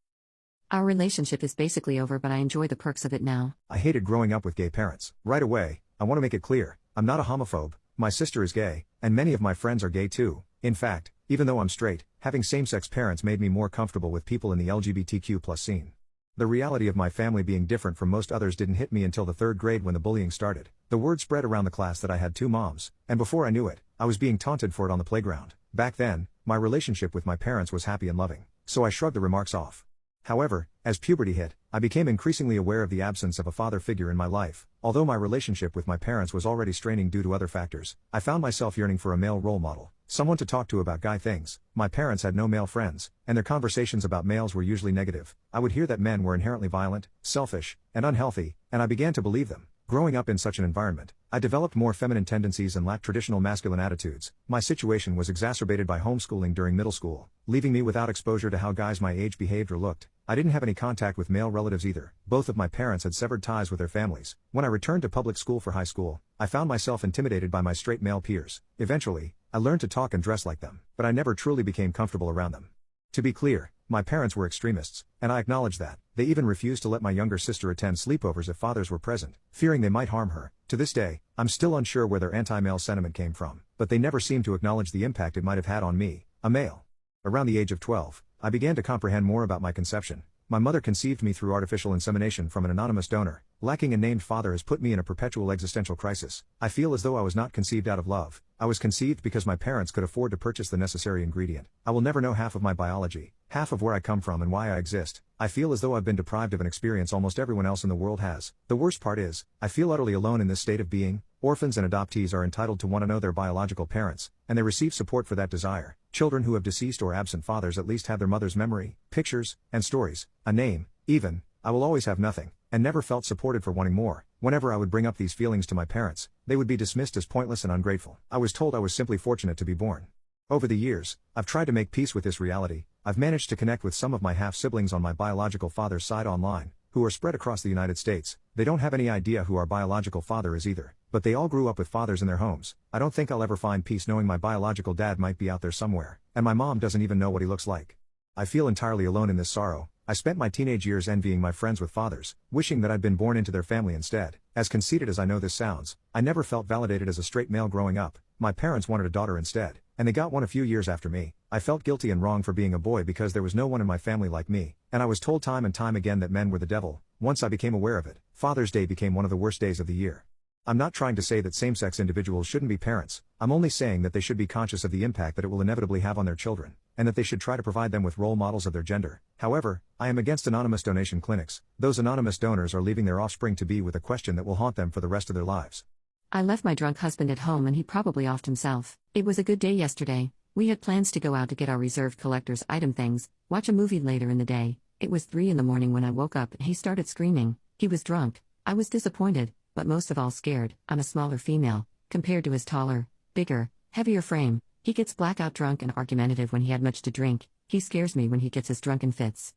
[SPEAKER 2] Our relationship is basically over but I enjoy the perks of it now.
[SPEAKER 1] I hated growing up with gay parents. Right away, I want to make it clear, I'm not a homophobe, my sister is gay, and many of my friends are gay too. In fact, even though I'm straight, having same-sex parents made me more comfortable with people in the LGBTQ+ scene. The reality of my family being different from most others didn't hit me until the 3rd grade when the bullying started. The word spread around the class that I had 2 moms, and before I knew it, I was being taunted for it on the playground. Back then, my relationship with my parents was happy and loving. so I shrugged the remarks off. However, as puberty hit, I became increasingly aware of the absence of a father figure in my life. Although my relationship with my parents was already straining due to other factors, I found myself yearning for a male role model, someone to talk to about guy things. My parents had no male friends, and their conversations about males were usually negative. I would hear that men were inherently violent, selfish, and unhealthy, and I began to believe them. Growing up in such an environment, I developed more feminine tendencies and lacked traditional masculine attitudes. My situation was exacerbated by homeschooling during middle school, leaving me without exposure to how guys my age behaved or looked. I didn't have any contact with male relatives either. Both of my parents had severed ties with their families. When I returned to public school for high school, I found myself intimidated by my straight male peers. Eventually, I learned to talk and dress like them, but I never truly became comfortable around them. To be clear, my parents were extremists, and I acknowledge that. They even refused to let my younger sister attend sleepovers if fathers were present, fearing they might harm her. To this day, I'm still unsure where their anti-male sentiment came from, but they never seemed to acknowledge the impact it might have had on me, a male. Around the age of 12, I began to comprehend more about my conception. My mother conceived me through artificial insemination from an anonymous donor. Lacking a named father has put me in a perpetual existential crisis. I feel as though I was not conceived out of love. I was conceived because my parents could afford to purchase the necessary ingredient. I will never know half of my biology, half of where I come from and why I exist. I feel as though I've been deprived of an experience almost everyone else in the world has. The worst part is, I feel utterly alone in this state of being. Orphans and adoptees are entitled to want to know their biological parents, and they receive support for that desire. Children who have deceased or absent fathers at least have their mother's memory, pictures, and stories, a name, even. I will always have nothing, and never felt supported for wanting more. Whenever I would bring up these feelings to my parents, they would be dismissed as pointless and ungrateful. I was told I was simply fortunate to be born. Over the years, I've tried to make peace with this reality. I've managed to connect with some of my half-siblings on my biological father's side online, who are spread across the United States. They don't have any idea who our biological father is either, but they all grew up with fathers in their homes. I don't think I'll ever find peace knowing my biological dad might be out there somewhere, and my mom doesn't even know what he looks like. I feel entirely alone in this sorrow. I spent my teenage years envying my friends with fathers, wishing that I'd been born into their family instead. As conceited as I know this sounds, I never felt validated as a straight male growing up. My parents wanted a daughter instead, and they got one a few years after me. I felt guilty and wrong for being a boy because there was no one in my family like me, and I was told time and time again that men were the devil. Once I became aware of it, Father's Day became one of the worst days of the year. I'm not trying to say that same-sex individuals shouldn't be parents. I'm only saying that they should be conscious of the impact that it will inevitably have on their children, and that they should try to provide them with role models of their gender. However, I am against anonymous donation clinics. Those anonymous donors are leaving their offspring to be with a question that will haunt them for the rest of their lives.
[SPEAKER 2] I left my drunk husband at home and he probably offed himself. It was a good day yesterday. We had plans to go out to get our reserved collector's item things, watch a movie later in the day. It was 3 a.m. when I woke up and he started screaming. He was drunk. I was disappointed, but most of all scared. I'm a smaller female, compared to his taller, bigger, heavier frame. He gets blackout drunk and argumentative when he had much to drink. He scares me when he gets his drunken fits.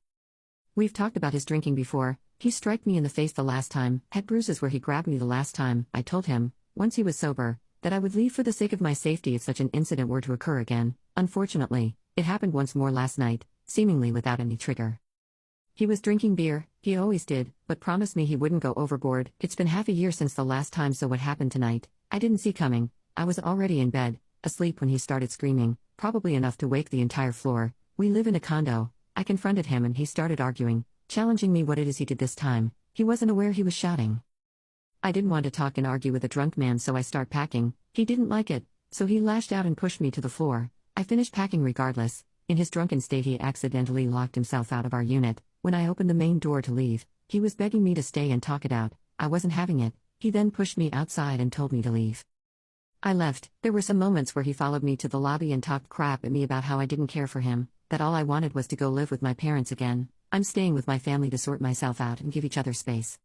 [SPEAKER 2] We've talked about his drinking before. He struck me in the face the last time, had bruises where he grabbed me the last time. I told him, once he was sober, that I would leave for the sake of my safety if such an incident were to occur again. Unfortunately, it happened once more last night, seemingly without any trigger. He was drinking beer, he always did, but promised me he wouldn't go overboard. It's been half a year since the last time, so what happened tonight, I didn't see coming. I was already in bed, asleep when he started screaming, probably enough to wake the entire floor. We live in a condo. I confronted him and he started arguing, challenging me what it is he did this time. He wasn't aware he was shouting. I didn't want to talk and argue with a drunk man, so I start packing. He didn't like it, so he lashed out and pushed me to the floor. I finished packing regardless. In his drunken state he accidentally locked himself out of our unit. When I opened the main door to leave, he was begging me to stay and talk it out. I wasn't having it. He then pushed me outside and told me to leave. I left. There were some moments where he followed me to the lobby and talked crap at me about how I didn't care for him, that all I wanted was to go live with my parents again. I'm staying with my family to sort myself out and give each other space.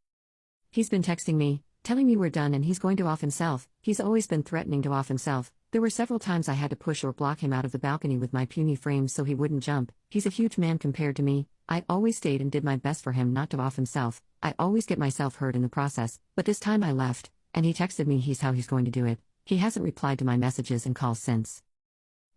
[SPEAKER 2] He's been texting me, telling me we're done and he's going to off himself. He's always been threatening to off himself. There were several times I had to push or block him out of the balcony with my puny frame so he wouldn't jump. He's a huge man compared to me. I always stayed and did my best for him not to off himself. I always get myself hurt in the process, but this time I left, and he texted me he's going to do it. He hasn't replied to my messages and calls since.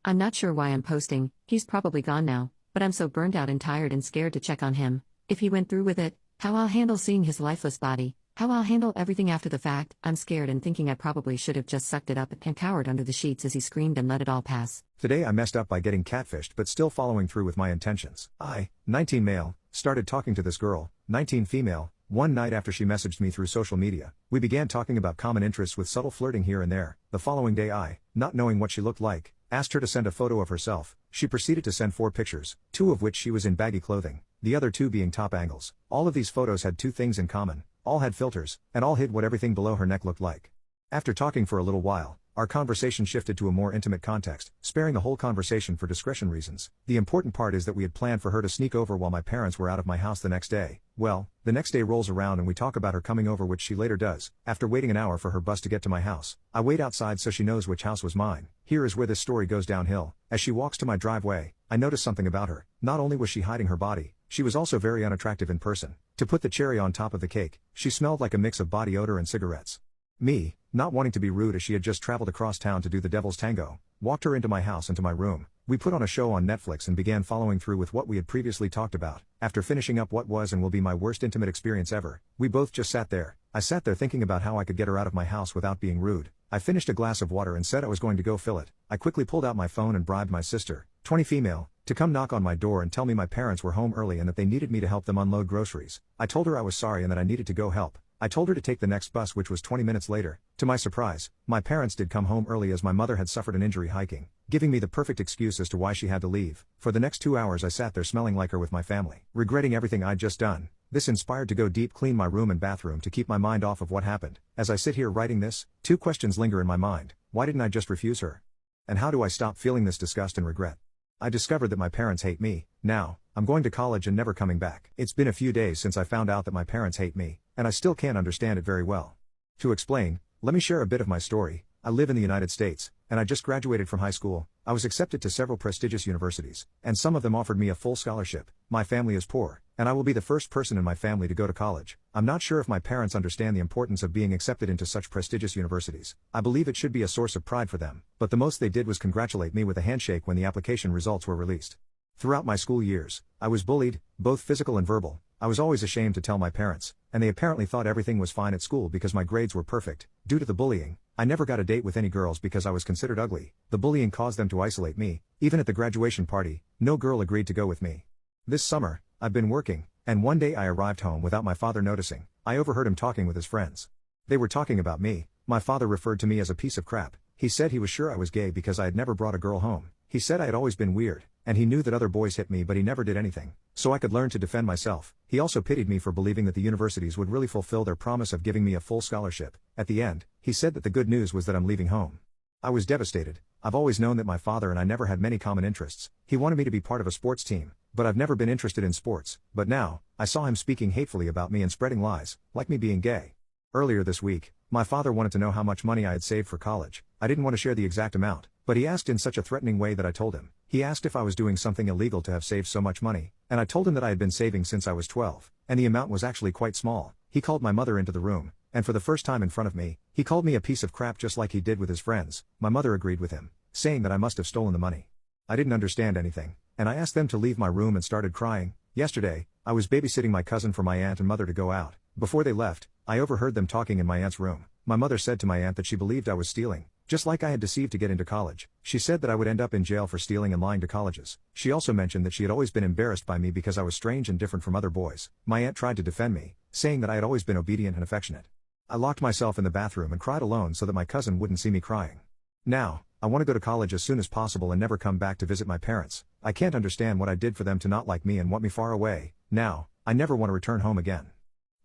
[SPEAKER 2] I'm not sure why I'm posting. He's probably gone now, but I'm so burned out and tired and scared to check on him. If he went through with it, how I'll handle seeing his lifeless body, how I'll handle everything after the fact. I'm scared and thinking I probably should have just sucked it up and cowered under the sheets as he screamed and let it all pass.
[SPEAKER 1] Today I messed up by getting catfished but still following through with my intentions. I, 19 male, started talking to this girl, 19 female, one night after she messaged me through social media. We began talking about common interests with subtle flirting here and there. The following day I, not knowing what she looked like, Asked her to send a photo of herself. She proceeded to send 4 pictures, 2 of which she was in baggy clothing, the other 2 being top angles. All of these photos had 2 things in common, all had filters, and all hid what everything below her neck looked like. After talking for a little while, our conversation shifted to a more intimate context, sparing the whole conversation for discretion reasons. The important part is that we had planned for her to sneak over while my parents were out of my house the next day. Well, the next day rolls around and we talk about her coming over, which she later does, after waiting an hour for her bus to get to my house. I wait outside so she knows which house was mine. Here is where this story goes downhill. As she walks to my driveway, I notice something about her. Not only was she hiding her body, she was also very unattractive in person. To put the cherry on top of the cake, she smelled like a mix of body odor and cigarettes. Me, not wanting to be rude as she had just traveled across town to do the devil's tango, walked her into my house and to my room. We put on a show on Netflix and began following through with what we had previously talked about. After finishing up what was and will be my worst intimate experience ever, we both just sat there. I sat there thinking about how I could get her out of my house without being rude. I finished a glass of water and said I was going to go fill it. I quickly pulled out my phone and bribed my sister, 20 female, to come knock on my door and tell me my parents were home early and that they needed me to help them unload groceries. I told her I was sorry and that I needed to go help. I told her to take the next bus, which was 20 minutes later. To my surprise, my parents did come home early as my mother had suffered an injury hiking, giving me the perfect excuse as to why she had to leave. For the next 2 hours I sat there smelling like her with my family, regretting everything I'd just done. This inspired to go deep clean my room and bathroom to keep my mind off of what happened. As I sit here writing this, 2 questions linger in my mind. Why didn't I just refuse her? And how do I stop feeling this disgust and regret? I discovered that my parents hate me. Now, I'm going to college and never coming back. It's been a few days since I found out that my parents hate me, and I still can't understand it very well. To explain, let me share a bit of my story. I live in the United States, and I just graduated from high school. I was accepted to several prestigious universities, and some of them offered me a full scholarship. My family is poor, and I will be the first person in my family to go to college. I'm not sure if my parents understand the importance of being accepted into such prestigious universities. I believe it should be a source of pride for them, but the most they did was congratulate me with a handshake when the application results were released. Throughout my school years, I was bullied, both physical and verbal. I was always ashamed to tell my parents, and they apparently thought everything was fine at school because my grades were perfect. Due to the bullying, I never got a date with any girls because I was considered ugly. The bullying caused them to isolate me. Even at the graduation party, no girl agreed to go with me. This summer, I've been working, and one day I arrived home without my father noticing. I overheard him talking with his friends. They were talking about me. My father referred to me as a piece of crap. He said he was sure I was gay because I had never brought a girl home. He said I had always been weird, and he knew that other boys hit me but he never did anything, so I could learn to defend myself. He also pitied me for believing that the universities would really fulfill their promise of giving me a full scholarship. At the end, he said that the good news was that I'm leaving home. I was devastated. I've always known that my father and I never had many common interests. He wanted me to be part of a sports team, but I've never been interested in sports. But now, I saw him speaking hatefully about me and spreading lies, like me being gay. Earlier this week, my father wanted to know how much money I had saved for college. I didn't want to share the exact amount, but he asked in such a threatening way that I told him. He asked if I was doing something illegal to have saved so much money, and I told him that I had been saving since I was 12, and the amount was actually quite small. He called my mother into the room, and for the first time in front of me, he called me a piece of crap just like he did with his friends. My mother agreed with him, saying that I must have stolen the money. I didn't understand anything, and I asked them to leave my room and started crying. Yesterday, I was babysitting my cousin for my aunt and mother to go out. Before they left, I overheard them talking in my aunt's room. My mother said to my aunt that she believed I was stealing, just like I had deceived to get into college. She said that I would end up in jail for stealing and lying to colleges. She also mentioned that she had always been embarrassed by me because I was strange and different from other boys. My aunt tried to defend me, saying that I had always been obedient and affectionate. I locked myself in the bathroom and cried alone so that my cousin wouldn't see me crying. Now, I want to go to college as soon as possible and never come back to visit my parents. I can't understand what I did for them to not like me and want me far away. Now, I never want to return home again.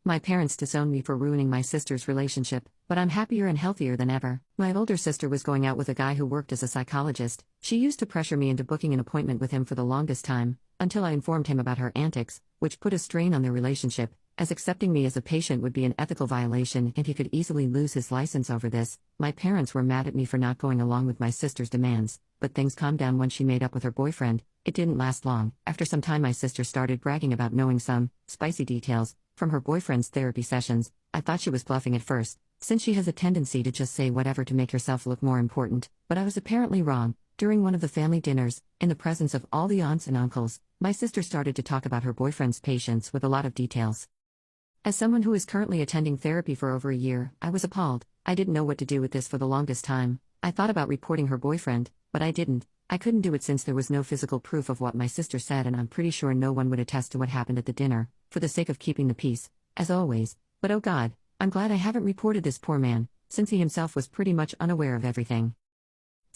[SPEAKER 2] My parents disowned me for ruining my sister's relationship, but I'm happier and healthier than ever. My older sister was going out with a guy who worked as a psychologist. She used to pressure me into booking an appointment with him for the longest time, until I informed him about her antics, which put a strain on their relationship, as accepting me as a patient would be an ethical violation and he could easily lose his license over this. My parents were mad at me for not going along with my sister's demands, but things calmed down when she made up with her boyfriend. It didn't last long. After some time my sister started bragging about knowing some spicy details from her boyfriend's therapy sessions. I thought she was bluffing at first, since she has a tendency to just say whatever to make herself look more important, but I was apparently wrong. During one of the family dinners, in the presence of all the aunts and uncles, my sister started to talk about her boyfriend's patients with a lot of details. As someone who is currently attending therapy for over a year, I was appalled. I didn't know what to do with this for the longest time. I thought about reporting her boyfriend, but I didn't. I couldn't do it since there was no physical proof of what my sister said, and I'm pretty sure no one would attest to what happened at the dinner, for the sake of keeping the peace, as always. But oh God, I'm glad I haven't reported this poor man, since he himself was pretty much unaware of everything.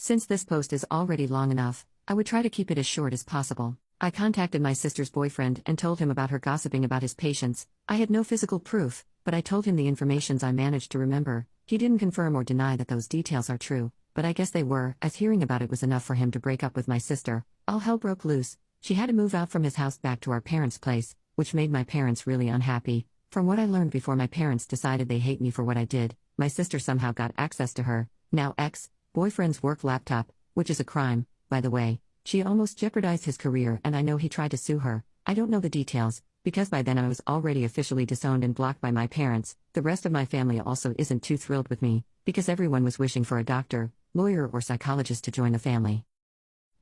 [SPEAKER 2] Since this post is already long enough, I would try to keep it as short as possible. I contacted my sister's boyfriend and told him about her gossiping about his patients. I had no physical proof, but I told him the informations I managed to remember. He didn't confirm or deny that those details are true, but I guess they were, as hearing about it was enough for him to break up with my sister. All hell broke loose. She had to move out from his house back to our parents' place, which made my parents really unhappy. From what I learned before my parents decided they hate me for what I did, my sister somehow got access to her, now ex-boyfriend's work laptop, which is a crime, by the way. She almost jeopardized his career and I know he tried to sue her. I don't know the details, because by then I was already officially disowned and blocked by my parents. The rest of my family also isn't too thrilled with me, because everyone was wishing for a doctor, lawyer or psychologist to join the family.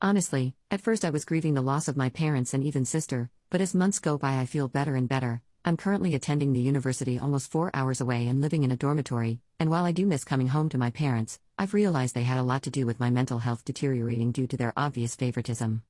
[SPEAKER 2] Honestly, at first I was grieving the loss of my parents and even sister, but as months go by I feel better and better. I'm currently attending the university almost 4 hours away and living in a dormitory, and while I do miss coming home to my parents, I've realized they had a lot to do with my mental health deteriorating due to their obvious favoritism.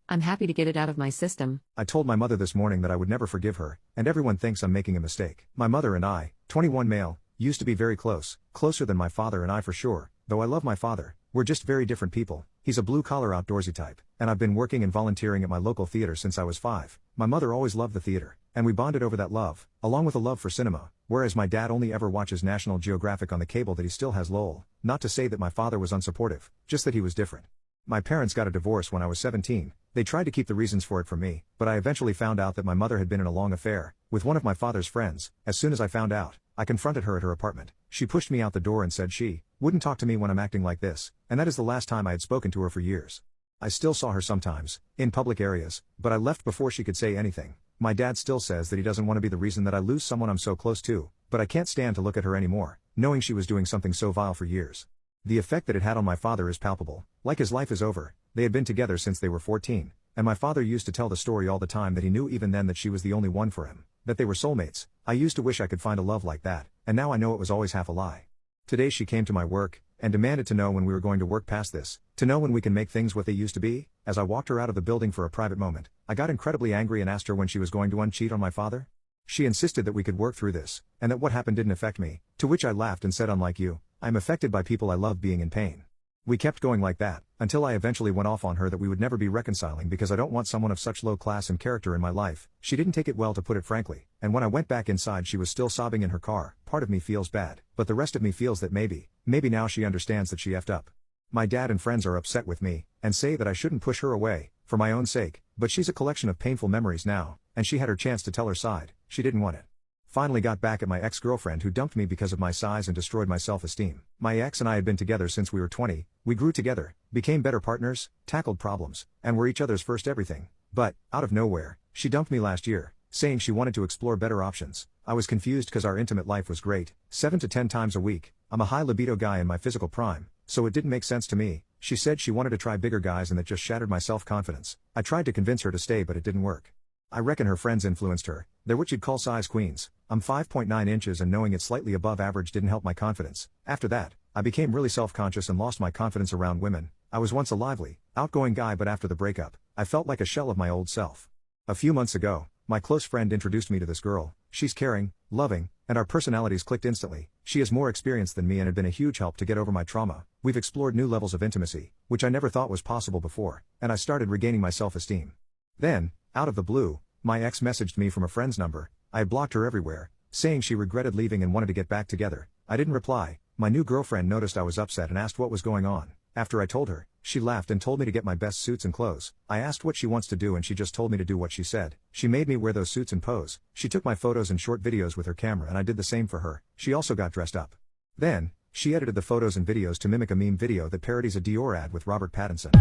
[SPEAKER 2] I'm happy to get it out of my system.
[SPEAKER 1] I told my mother this morning that I would never forgive her, and everyone thinks I'm making a mistake. My mother and I, 21 male, used to be very close, closer than my father and I for sure, though I love my father. We're just very different people. He's a blue-collar outdoorsy type, and I've been working and volunteering at my local theater since I was 5. My mother always loved the theater, and we bonded over that love, along with a love for cinema, whereas my dad only ever watches National Geographic on the cable that he still has lol. Not to say that my father was unsupportive, just that he was different. My parents got a divorce when I was 17. They tried to keep the reasons for it from me, but I eventually found out that my mother had been in a long affair with one of my father's friends. As soon as I found out, I confronted her at her apartment. She pushed me out the door and said she wouldn't talk to me when I'm acting like this, and that is the last time I had spoken to her for years. I still saw her sometimes, in public areas, but I left before she could say anything. My dad still says that he doesn't want to be the reason that I lose someone I'm so close to, but I can't stand to look at her anymore, knowing she was doing something so vile for years. The effect that it had on my father is palpable. Like his life is over. They had been together since they were 14, and my father used to tell the story all the time that he knew even then that she was the only one for him, that they were soulmates. I used to wish I could find a love like that, and now I know it was always half a lie. Today she came to my work, and demanded to know when we were going to work past this, to know when we can make things what they used to be. As I walked her out of the building for a private moment, I got incredibly angry and asked her when she was going to uncheat on my father. She insisted that we could work through this, and that what happened didn't affect me, to which I laughed and said, unlike you, I'm affected by people I love being in pain. We kept going like that, until I eventually went off on her that we would never be reconciling because I don't want someone of such low class and character in my life. She didn't take it well, to put it frankly, and when I went back inside she was still sobbing in her car. Part of me feels bad, but the rest of me feels that maybe now she understands that she effed up. My dad and friends are upset with me, and say that I shouldn't push her away, for my own sake, but she's a collection of painful memories now, and she had her chance to tell her side. She didn't want it. Finally got back at my ex-girlfriend who dumped me because of my size and destroyed my self-esteem. My ex and I had been together since we were 20, we grew together, became better partners, tackled problems, and were each other's first everything. But, out of nowhere, she dumped me last year, saying she wanted to explore better options. I was confused because our intimate life was great, 7 to 10 times a week. I'm a high libido guy in my physical prime, so it didn't make sense to me. She said she wanted to try bigger guys and that just shattered my self-confidence. I tried to convince her to stay but it didn't work. I reckon her friends influenced her. They're what you'd call size queens. I'm 5.9 inches and knowing it's slightly above average didn't help my confidence. After that, I became really self-conscious and lost my confidence around women. I was once a lively, outgoing guy, but after the breakup, I felt like a shell of my old self. A few months ago, my close friend introduced me to this girl. She's caring, loving, and our personalities clicked instantly. She is more experienced than me and had been a huge help to get over my trauma. We've explored new levels of intimacy, which I never thought was possible before, and I started regaining my self-esteem. Then, out of the blue, my ex messaged me from a friend's number. I had blocked her everywhere, saying she regretted leaving and wanted to get back together. I didn't reply. My new girlfriend noticed I was upset and asked what was going on. After I told her, she laughed and told me to get my best suits and clothes. I asked what she wants to do and she just told me to do what she said. She made me wear those suits and pose. She took my photos and short videos with her camera and I did the same for her. She also got dressed up. Then, she edited the photos and videos to mimic a meme video that parodies a Dior ad with Robert Pattinson.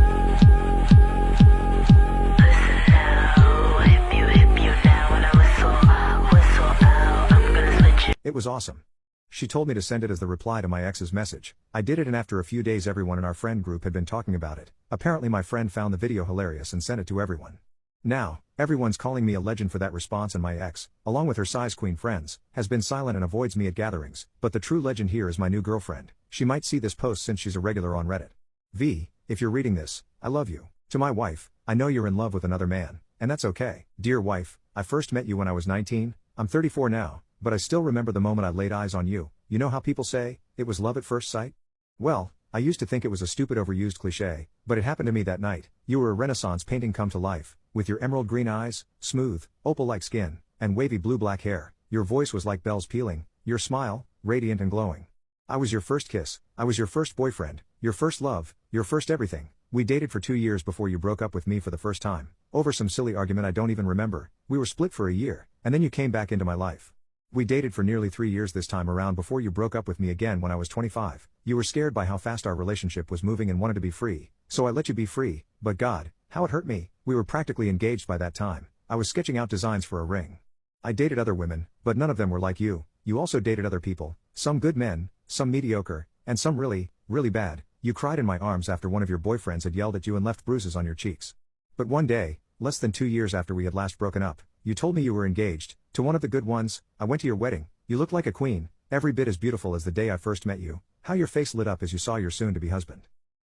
[SPEAKER 1] It was awesome. She told me to send it as the reply to my ex's message. I did it and after a few days everyone in our friend group had been talking about it. Apparently my friend found the video hilarious and sent it to everyone. Now, everyone's calling me a legend for that response and my ex, along with her size queen friends, has been silent and avoids me at gatherings. But the true legend here is my new girlfriend. She might see this post since she's a regular on Reddit. V, if you're reading this, I love you. To my wife, I know you're in love with another man, and that's okay. Dear wife, I first met you when I was 19, I'm 34 now. But I still remember the moment I laid eyes on you. You know how people say, it was love at first sight? Well, I used to think it was a stupid overused cliche, but it happened to me that night. You were a Renaissance painting come to life, with your emerald green eyes, smooth, opal-like skin, and wavy blue-black hair. Your voice was like bells pealing, your smile, radiant and glowing. I was your first kiss, I was your first boyfriend, your first love, your first everything. We dated for 2 years before you broke up with me for the first time. Over some silly argument I don't even remember. We were split for a year, and then you came back into my life. We dated for nearly 3 years this time around before you broke up with me again when I was 25. You were scared by how fast our relationship was moving and wanted to be free, so I let you be free, but God, how it hurt me. We were practically engaged by that time. I was sketching out designs for a ring. I dated other women, but none of them were like you. You also dated other people, some good men, some mediocre, and some really, really bad. You cried in my arms after one of your boyfriends had yelled at you and left bruises on your cheeks. But one day, less than 2 years after we had last broken up, you told me you were engaged to one of the good ones. I went to your wedding. You looked like a queen, every bit as beautiful as the day I first met you. How your face lit up as you saw your soon-to-be husband.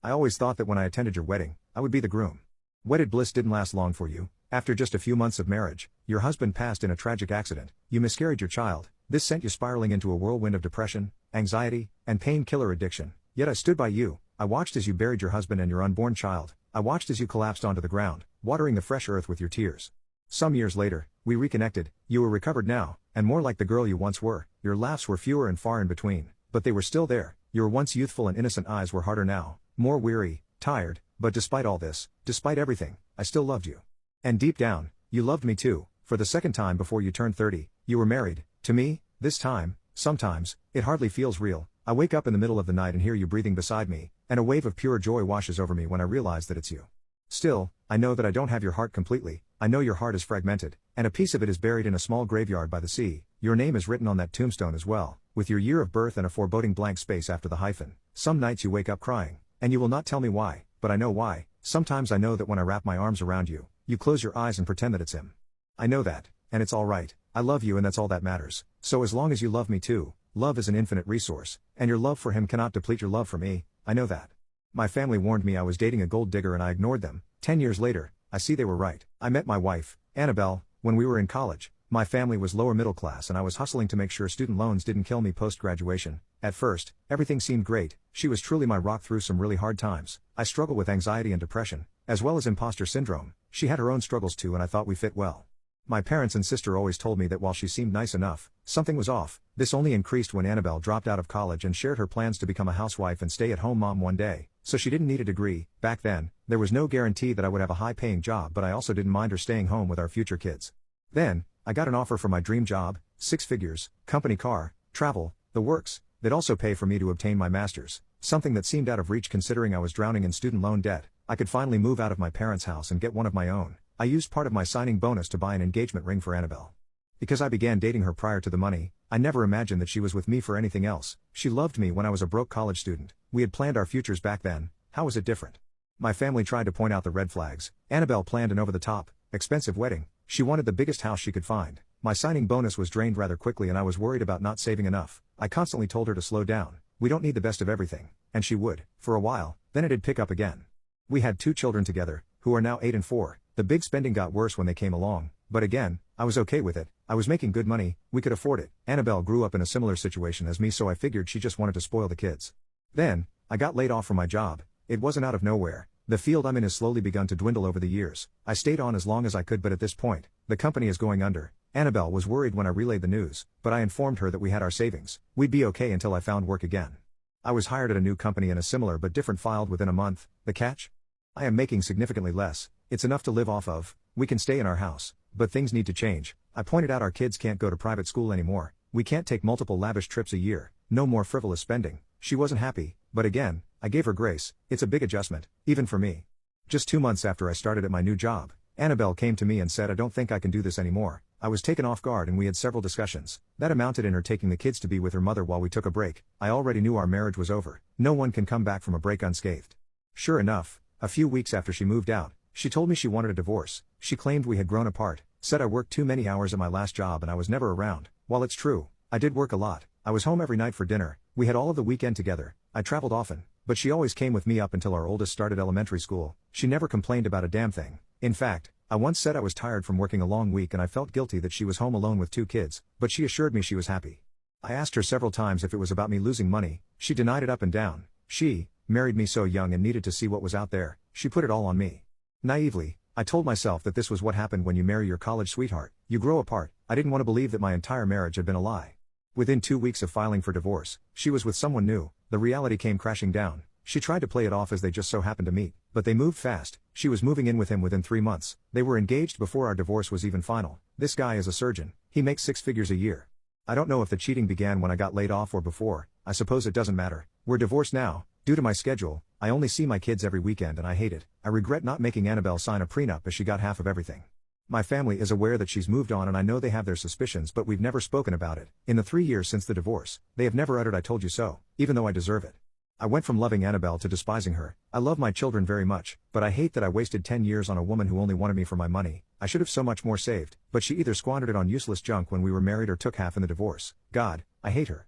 [SPEAKER 1] I always thought that when I attended your wedding, I would be the groom. Wedded bliss didn't last long for you. After just a few months of marriage, your husband passed in a tragic accident. You miscarried your child. This sent you spiraling into a whirlwind of depression, anxiety, and painkiller addiction. Yet I stood by you. I watched as you buried your husband and your unborn child. I watched as you collapsed onto the ground, watering the fresh earth with your tears. Some years later, we reconnected. You were recovered now, and more like the girl you once were. Your laughs were fewer and far in between, but they were still there. Your once youthful and innocent eyes were harder now, more weary, tired, but despite all this, despite everything, I still loved you. And deep down, you loved me too. For the second time before you turned 30, you were married. To me, this time, sometimes, it hardly feels real. I wake up in the middle of the night and hear you breathing beside me, and a wave of pure joy washes over me when I realize that it's you. Still, I know that I don't have your heart completely. I know your heart is fragmented, and a piece of it is buried in a small graveyard by the sea. Your name is written on that tombstone as well, with your year of birth and a foreboding blank space after the hyphen. Some nights you wake up crying, and you will not tell me why, but I know why. Sometimes I know that when I wrap my arms around you, you close your eyes and pretend that it's him. I know that, and it's all right. I love you and that's all that matters. So as long as you love me too, love is an infinite resource, and your love for him cannot deplete your love for me. I know that. My family warned me I was dating a gold digger and I ignored them. 10 years later, I see they were right. I met my wife, Annabelle, when we were in college. My family was lower middle class and I was hustling to make sure student loans didn't kill me post-graduation. At first, everything seemed great. She was truly my rock through some really hard times. I struggle with anxiety and depression, as well as imposter syndrome. She had her own struggles too and I thought we fit well. My parents and sister always told me that while she seemed nice enough, something was off. This only increased when Annabelle dropped out of college and shared her plans to become a housewife and stay-at-home mom one day. So she didn't need a degree. Back then, there was no guarantee that I would have a high-paying job, but I also didn't mind her staying home with our future kids. Then, I got an offer for my dream job, 6 figures, company car, travel, the works. They'd also pay for me to obtain my master's, something that seemed out of reach considering I was drowning in student loan debt. I could finally move out of my parents' house and get one of my own. I used part of my signing bonus to buy an engagement ring for Annabelle. Because I began dating her prior to the money, I never imagined that she was with me for anything else. She loved me when I was a broke college student. We had planned our futures back then. How was it different? My family tried to point out the red flags. Annabelle planned an over-the-top, expensive wedding. She wanted the biggest house she could find. My signing bonus was drained rather quickly and I was worried about not saving enough. I constantly told her to slow down. We don't need the best of everything. And she would, for a while, then it'd pick up again. We had 2 children together, who are now 8 and 4. The big spending got worse when they came along, but again, I was okay with it. I was making good money, we could afford it. Annabelle grew up in a similar situation as me, so I figured she just wanted to spoil the kids. Then, I got laid off from my job. It wasn't out of nowhere. The field I'm in has slowly begun to dwindle over the years. I stayed on as long as I could, but at this point, the company is going under. Annabelle was worried when I relayed the news, but I informed her that we had our savings. We'd be okay until I found work again. I was hired at a new company in a similar but different field within a month. The catch? I am making significantly less. It's enough to live off of. We can stay in our house, but things need to change. I pointed out our kids can't go to private school anymore. We can't take multiple lavish trips a year. No more frivolous spending. She wasn't happy, but again, I gave her grace. It's a big adjustment, even for me. Just 2 months after I started at my new job, Annabelle came to me and said, "I don't think I can do this anymore." I was taken off guard and we had several discussions. That amounted in her taking the kids to be with her mother while we took a break. I already knew our marriage was over. No one can come back from a break unscathed. Sure enough, a few weeks after she moved out, she told me she wanted a divorce. She claimed we had grown apart, said I worked too many hours at my last job and I was never around. While it's true, I did work a lot. I was home every night for dinner. We had all of the weekend together. I traveled often, but she always came with me up until our oldest started elementary school. She never complained about a damn thing. In fact, I once said I was tired from working a long week and I felt guilty that she was home alone with 2 kids, but she assured me she was happy. I asked her several times if it was about me losing money. She denied it up and down. She, married me so young and needed to see what was out there, she put it all on me. Naively, I told myself that this was what happened when you marry your college sweetheart, you grow apart. I didn't want to believe that my entire marriage had been a lie. Within 2 weeks of filing for divorce, she was with someone new. The reality came crashing down. She tried to play it off as they just so happened to meet, but they moved fast. She was moving in with him within 3 months. They were engaged before our divorce was even final. This guy is a surgeon. He makes 6 figures a year. I don't know if the cheating began when I got laid off or before. I suppose it doesn't matter. We're divorced now. Due to my schedule, I only see my kids every weekend and I hate it. I regret not making Annabelle sign a prenup as she got half of everything. My family is aware that she's moved on and I know they have their suspicions, but we've never spoken about it. In the 3 years since the divorce, they have never uttered "I told you so," even though I deserve it. I went from loving Annabelle to despising her. I love my children very much, but I hate that I wasted 10 years on a woman who only wanted me for my money. I should have so much more saved, but she either squandered it on useless junk when we were married or took half in the divorce. God, I hate her.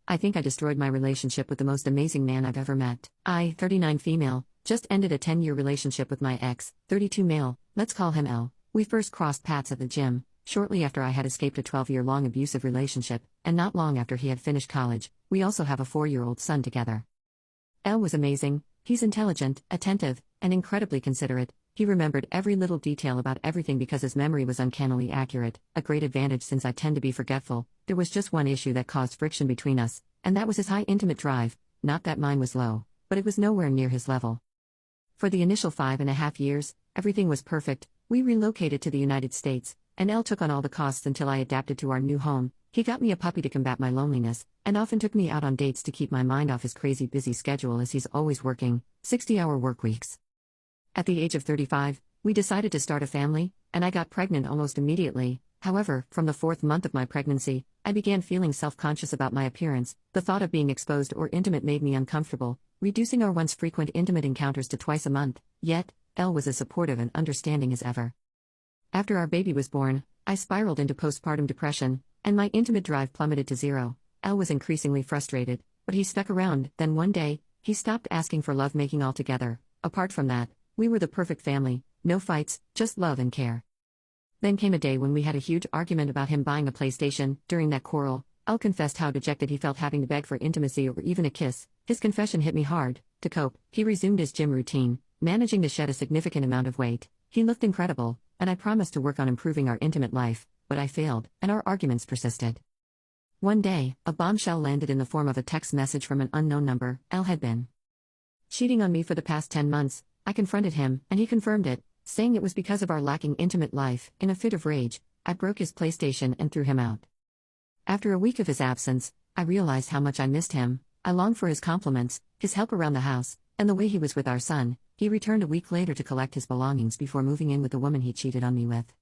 [SPEAKER 2] I think I destroyed my relationship with the most amazing man I've ever met. I, 39 female, just ended a 10-year relationship with my ex, 32 male, let's call him L. We first crossed paths at the gym, shortly after I had escaped a 12-year-long abusive relationship, and not long after he had finished college. We also have a 4-year-old son together. L was amazing. He's intelligent, attentive, and incredibly considerate. He remembered every little detail about everything because his memory was uncannily accurate, a great advantage since I tend to be forgetful. There was just one issue that caused friction between us, and that was his high intimate drive. Not that mine was low, but it was nowhere near his level. For the initial 5.5 years, everything was perfect. We relocated to the United States, and L took on all the costs until I adapted to our new home. He got me a puppy to combat my loneliness, and often took me out on dates to keep my mind off his crazy busy schedule as he's always working, 60-hour work weeks. At the age of 35, we decided to start a family, and I got pregnant almost immediately. However, from the 4th month of my pregnancy, I began feeling self-conscious about my appearance. The thought of being exposed or intimate made me uncomfortable, reducing our once frequent intimate encounters to twice a month. Yet, Elle was as supportive and understanding as ever. After our baby was born, I spiraled into postpartum depression, and my intimate drive plummeted to zero. Elle was increasingly frustrated, but he stuck around. Then one day, he stopped asking for lovemaking altogether. Apart from that, we were the perfect family, no fights, just love and care. Then came a day when we had a huge argument about him buying a PlayStation. During that quarrel, Elle confessed how dejected he felt having to beg for intimacy or even a kiss. His confession hit me hard. To cope, he resumed his gym routine, managing to shed a significant amount of weight. He looked incredible, and I promised to work on improving our intimate life, but I failed, and our arguments persisted. One day, a bombshell landed in the form of a text message from an unknown number. Elle had been cheating on me for the past 10 months. I confronted him, and he confirmed it, saying it was because of our lacking intimate life. In a fit of rage, I broke his PlayStation and threw him out. After a week of his absence, I realized how much I missed him. I longed for his compliments, his help around the house, and the way he was with our son. He returned a week later to collect his belongings before moving in with the woman he cheated on me with.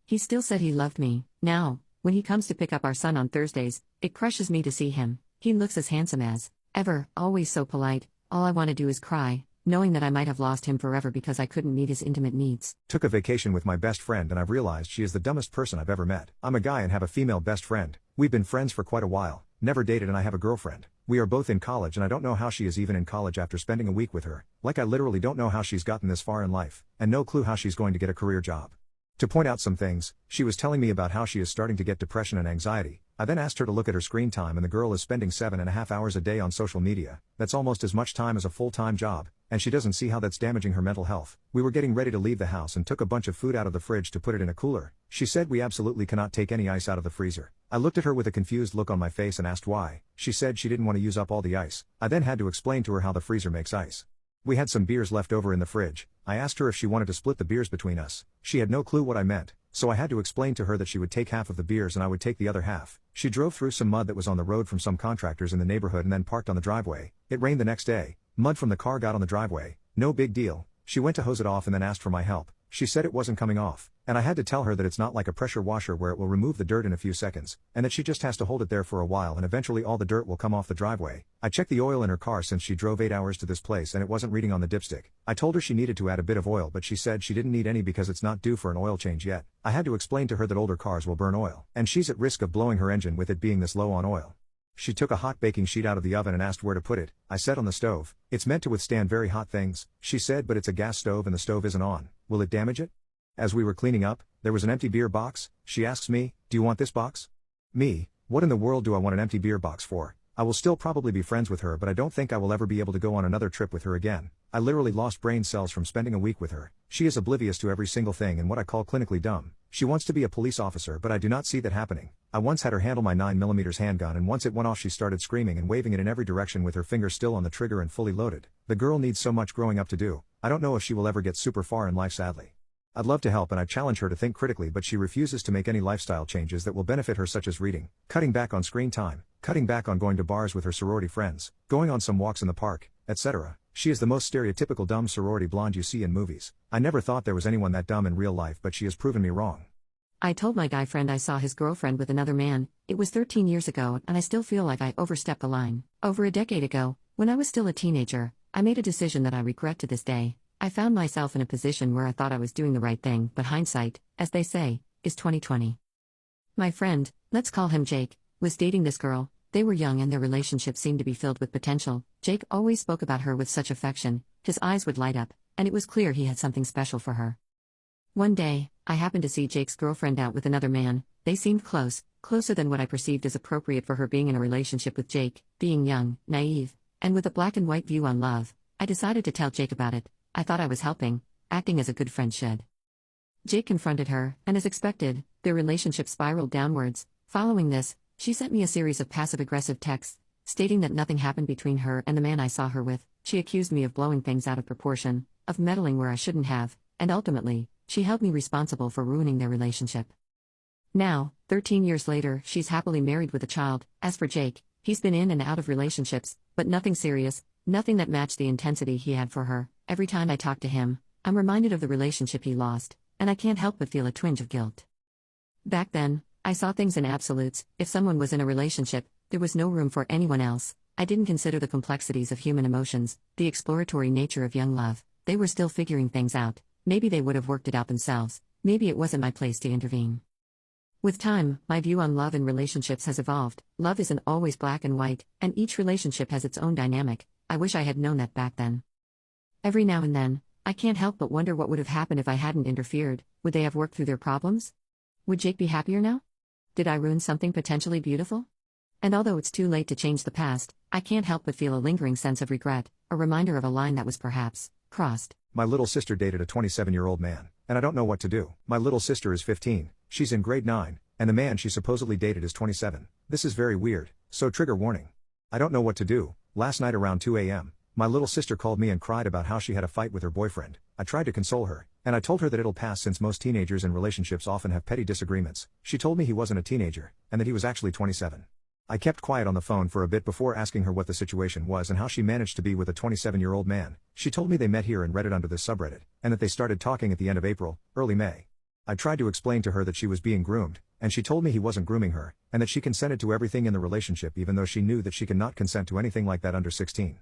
[SPEAKER 2] He still said he loved me. Now, when he comes to pick up our son on Thursdays, it crushes me to see him. He looks as handsome as ever, always so polite. All I want to do is cry, knowing that I might have lost him forever because I couldn't meet his intimate needs.
[SPEAKER 1] Took a vacation with my best friend and I've realized she is the dumbest person I've ever met. I'm a guy and have a female best friend. We've been friends for quite a while, never dated, and I have a girlfriend. We are both in college and I don't know how she is even in college after spending a week with her. Like, I literally don't know how she's gotten this far in life, and no clue how she's going to get a career job. To point out some things, she was telling me about how she is starting to get depression and anxiety. I then asked her to look at her screen time and the girl is spending 7.5 hours a day on social media. That's almost as much time as a full-time job, and she doesn't see how that's damaging her mental health. We were getting ready to leave the house and took a bunch of food out of the fridge to put it in a cooler. She said we absolutely cannot take any ice out of the freezer. I looked at her with a confused look on my face and asked why. She said she didn't want to use up all the ice. I then had to explain to her how the freezer makes ice. We had some beers left over in the fridge. I asked her if she wanted to split the beers between us. She had no clue what I meant, so I had to explain to her that she would take half of the beers and I would take the other half. She drove through some mud that was on the road from some contractors in the neighborhood and then parked on the driveway. It rained the next day. Mud from the car got on the driveway. No big deal. She went to hose it off and then asked for my help. She said it wasn't coming off, and I had to tell her that it's not like a pressure washer where it will remove the dirt in a few seconds, and that she just has to hold it there for a while and eventually all the dirt will come off the driveway. I checked the oil in her car since she drove 8 hours to this place and it wasn't reading on the dipstick. I told her she needed to add a bit of oil, but she said she didn't need any because it's not due for an oil change yet. I had to explain to her that older cars will burn oil, and she's at risk of blowing her engine with it being this low on oil. She took a hot baking sheet out of the oven and asked where to put it. I said on the stove. It's meant to withstand very hot things, she said, but it's a gas stove and the stove isn't on. Will it damage it? As we were cleaning up, there was an empty beer box. She asks me, do you want this box? Me, what in the world do I want an empty beer box for? I will still probably be friends with her, but I don't think I will ever be able to go on another trip with her again. I literally lost brain cells from spending a week with her. She is oblivious to every single thing and what I call clinically dumb. She wants to be a police officer, but I do not see that happening. I once had her handle my 9mm handgun, and once it went off she started screaming and waving it in every direction with her finger still on the trigger and fully loaded. The girl needs so much growing up to do. I don't know if she will ever get super far in life, sadly. I'd love to help and I challenge her to think critically, but she refuses to make any lifestyle changes that will benefit her, such as reading, cutting back on screen time, cutting back on going to bars with her sorority friends, going on some walks in the park, etc. She is the most stereotypical dumb sorority blonde you see in movies. I never thought there was anyone that dumb in real life, but she has proven me wrong.
[SPEAKER 2] I told my guy friend I saw his girlfriend with another man. It was 13 years ago, and I still feel like I overstepped the line. Over a decade ago, when I was still a teenager, I made a decision that I regret to this day. I found myself in a position where I thought I was doing the right thing, but hindsight, as they say, is 20/20. My friend, let's call him Jake, was dating this girl. They were young and their relationship seemed to be filled with potential. Jake always spoke about her with such affection, his eyes would light up, and it was clear he had something special for her. One day, I happened to see Jake's girlfriend out with another man. They seemed close, closer than what I perceived as appropriate for her being in a relationship with Jake. Being young, naive, and with a black and white view on love, I decided to tell Jake about it. I thought I was helping, acting as a good friend should. Jake confronted her, and as expected, their relationship spiraled downwards. Following this, she sent me a series of passive-aggressive texts, stating that nothing happened between her and the man I saw her with. She accused me of blowing things out of proportion, of meddling where I shouldn't have, and ultimately, she held me responsible for ruining their relationship. Now, 13 years later, she's happily married with a child. As for Jake, he's been in and out of relationships, but nothing serious, nothing that matched the intensity he had for her. Every time I talk to him, I'm reminded of the relationship he lost, and I can't help but feel a twinge of guilt. Back then, I saw things in absolutes. If someone was in a relationship, there was no room for anyone else. I didn't consider the complexities of human emotions, the exploratory nature of young love. They were still figuring things out. Maybe they would have worked it out themselves. Maybe it wasn't my place to intervene. With time, my view on love and relationships has evolved. Love isn't always black and white, and each relationship has its own dynamic. I wish I had known that back then. Every now and then, I can't help but wonder what would have happened if I hadn't interfered. Would they have worked through their problems? Would Jake be happier now? Did I ruin something potentially beautiful? And although it's too late to change the past, I can't help but feel a lingering sense of regret, a reminder of a line that was perhaps crossed.
[SPEAKER 1] My little sister dated a 27-year-old man, and I don't know what to do. My little sister is 15, she's in grade 9, and the man she supposedly dated is 27. This is very weird, so trigger warning. I don't know what to do. Last night around 2 a.m., my little sister called me and cried about how she had a fight with her boyfriend. I tried to console her, and I told her that it'll pass since most teenagers in relationships often have petty disagreements. She told me he wasn't a teenager, and that he was actually 27. I kept quiet on the phone for a bit before asking her what the situation was and how she managed to be with a 27-year-old man. She told me they met here in Reddit under this subreddit, and that they started talking at the end of April, early May. I tried to explain to her that she was being groomed, and she told me he wasn't grooming her, and that she consented to everything in the relationship even though she knew that she could not consent to anything like that under 16.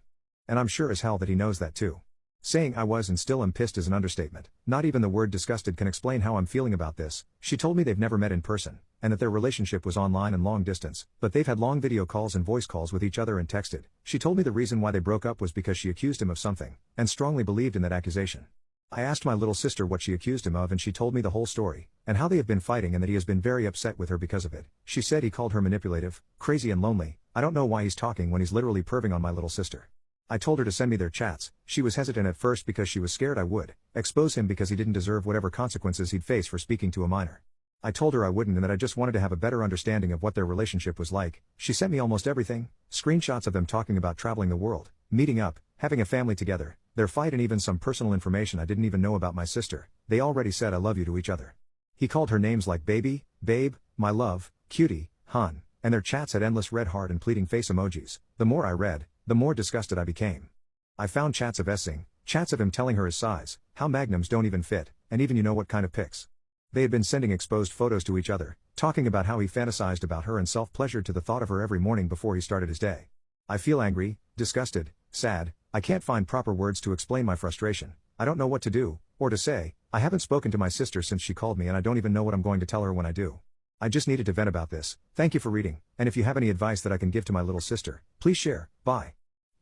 [SPEAKER 1] And I'm sure as hell that he knows that too. Saying I was and still am pissed is an understatement. Not even the word disgusted can explain how I'm feeling about this. She told me they've never met in person, and that their relationship was online and long distance, but they've had long video calls and voice calls with each other and texted. She told me the reason why they broke up was because she accused him of something, and strongly believed in that accusation. I asked my little sister what she accused him of and she told me the whole story, and how they have been fighting and that he has been very upset with her because of it. She said he called her manipulative, crazy and lonely. I don't know why he's talking when he's literally perving on my little sister. I told her to send me their chats. She was hesitant at first because she was scared I would expose him because he didn't deserve whatever consequences he'd face for speaking to a minor. I told her I wouldn't and that I just wanted to have a better understanding of what their relationship was like. She sent me almost everything, screenshots of them talking about traveling the world, meeting up, having a family together, their fight and even some personal information I didn't even know about my sister. They already said I love you to each other. He called her names like baby, babe, my love, cutie, hun, and their chats had endless red heart and pleading face emojis. The more I read, the more disgusted I became. I found chats of essing, chats of him telling her his size, how magnums don't even fit, and even you know what kind of pics. They had been sending exposed photos to each other, talking about how he fantasized about her and self-pleasured to the thought of her every morning before he started his day. I feel angry, disgusted, sad. I can't find proper words to explain my frustration. I don't know what to do, or to say. I haven't spoken to my sister since she called me and I don't even know what I'm going to tell her when I do. I just needed to vent about this. Thank you for reading, and if you have any advice that I can give to my little sister, please share. Bye.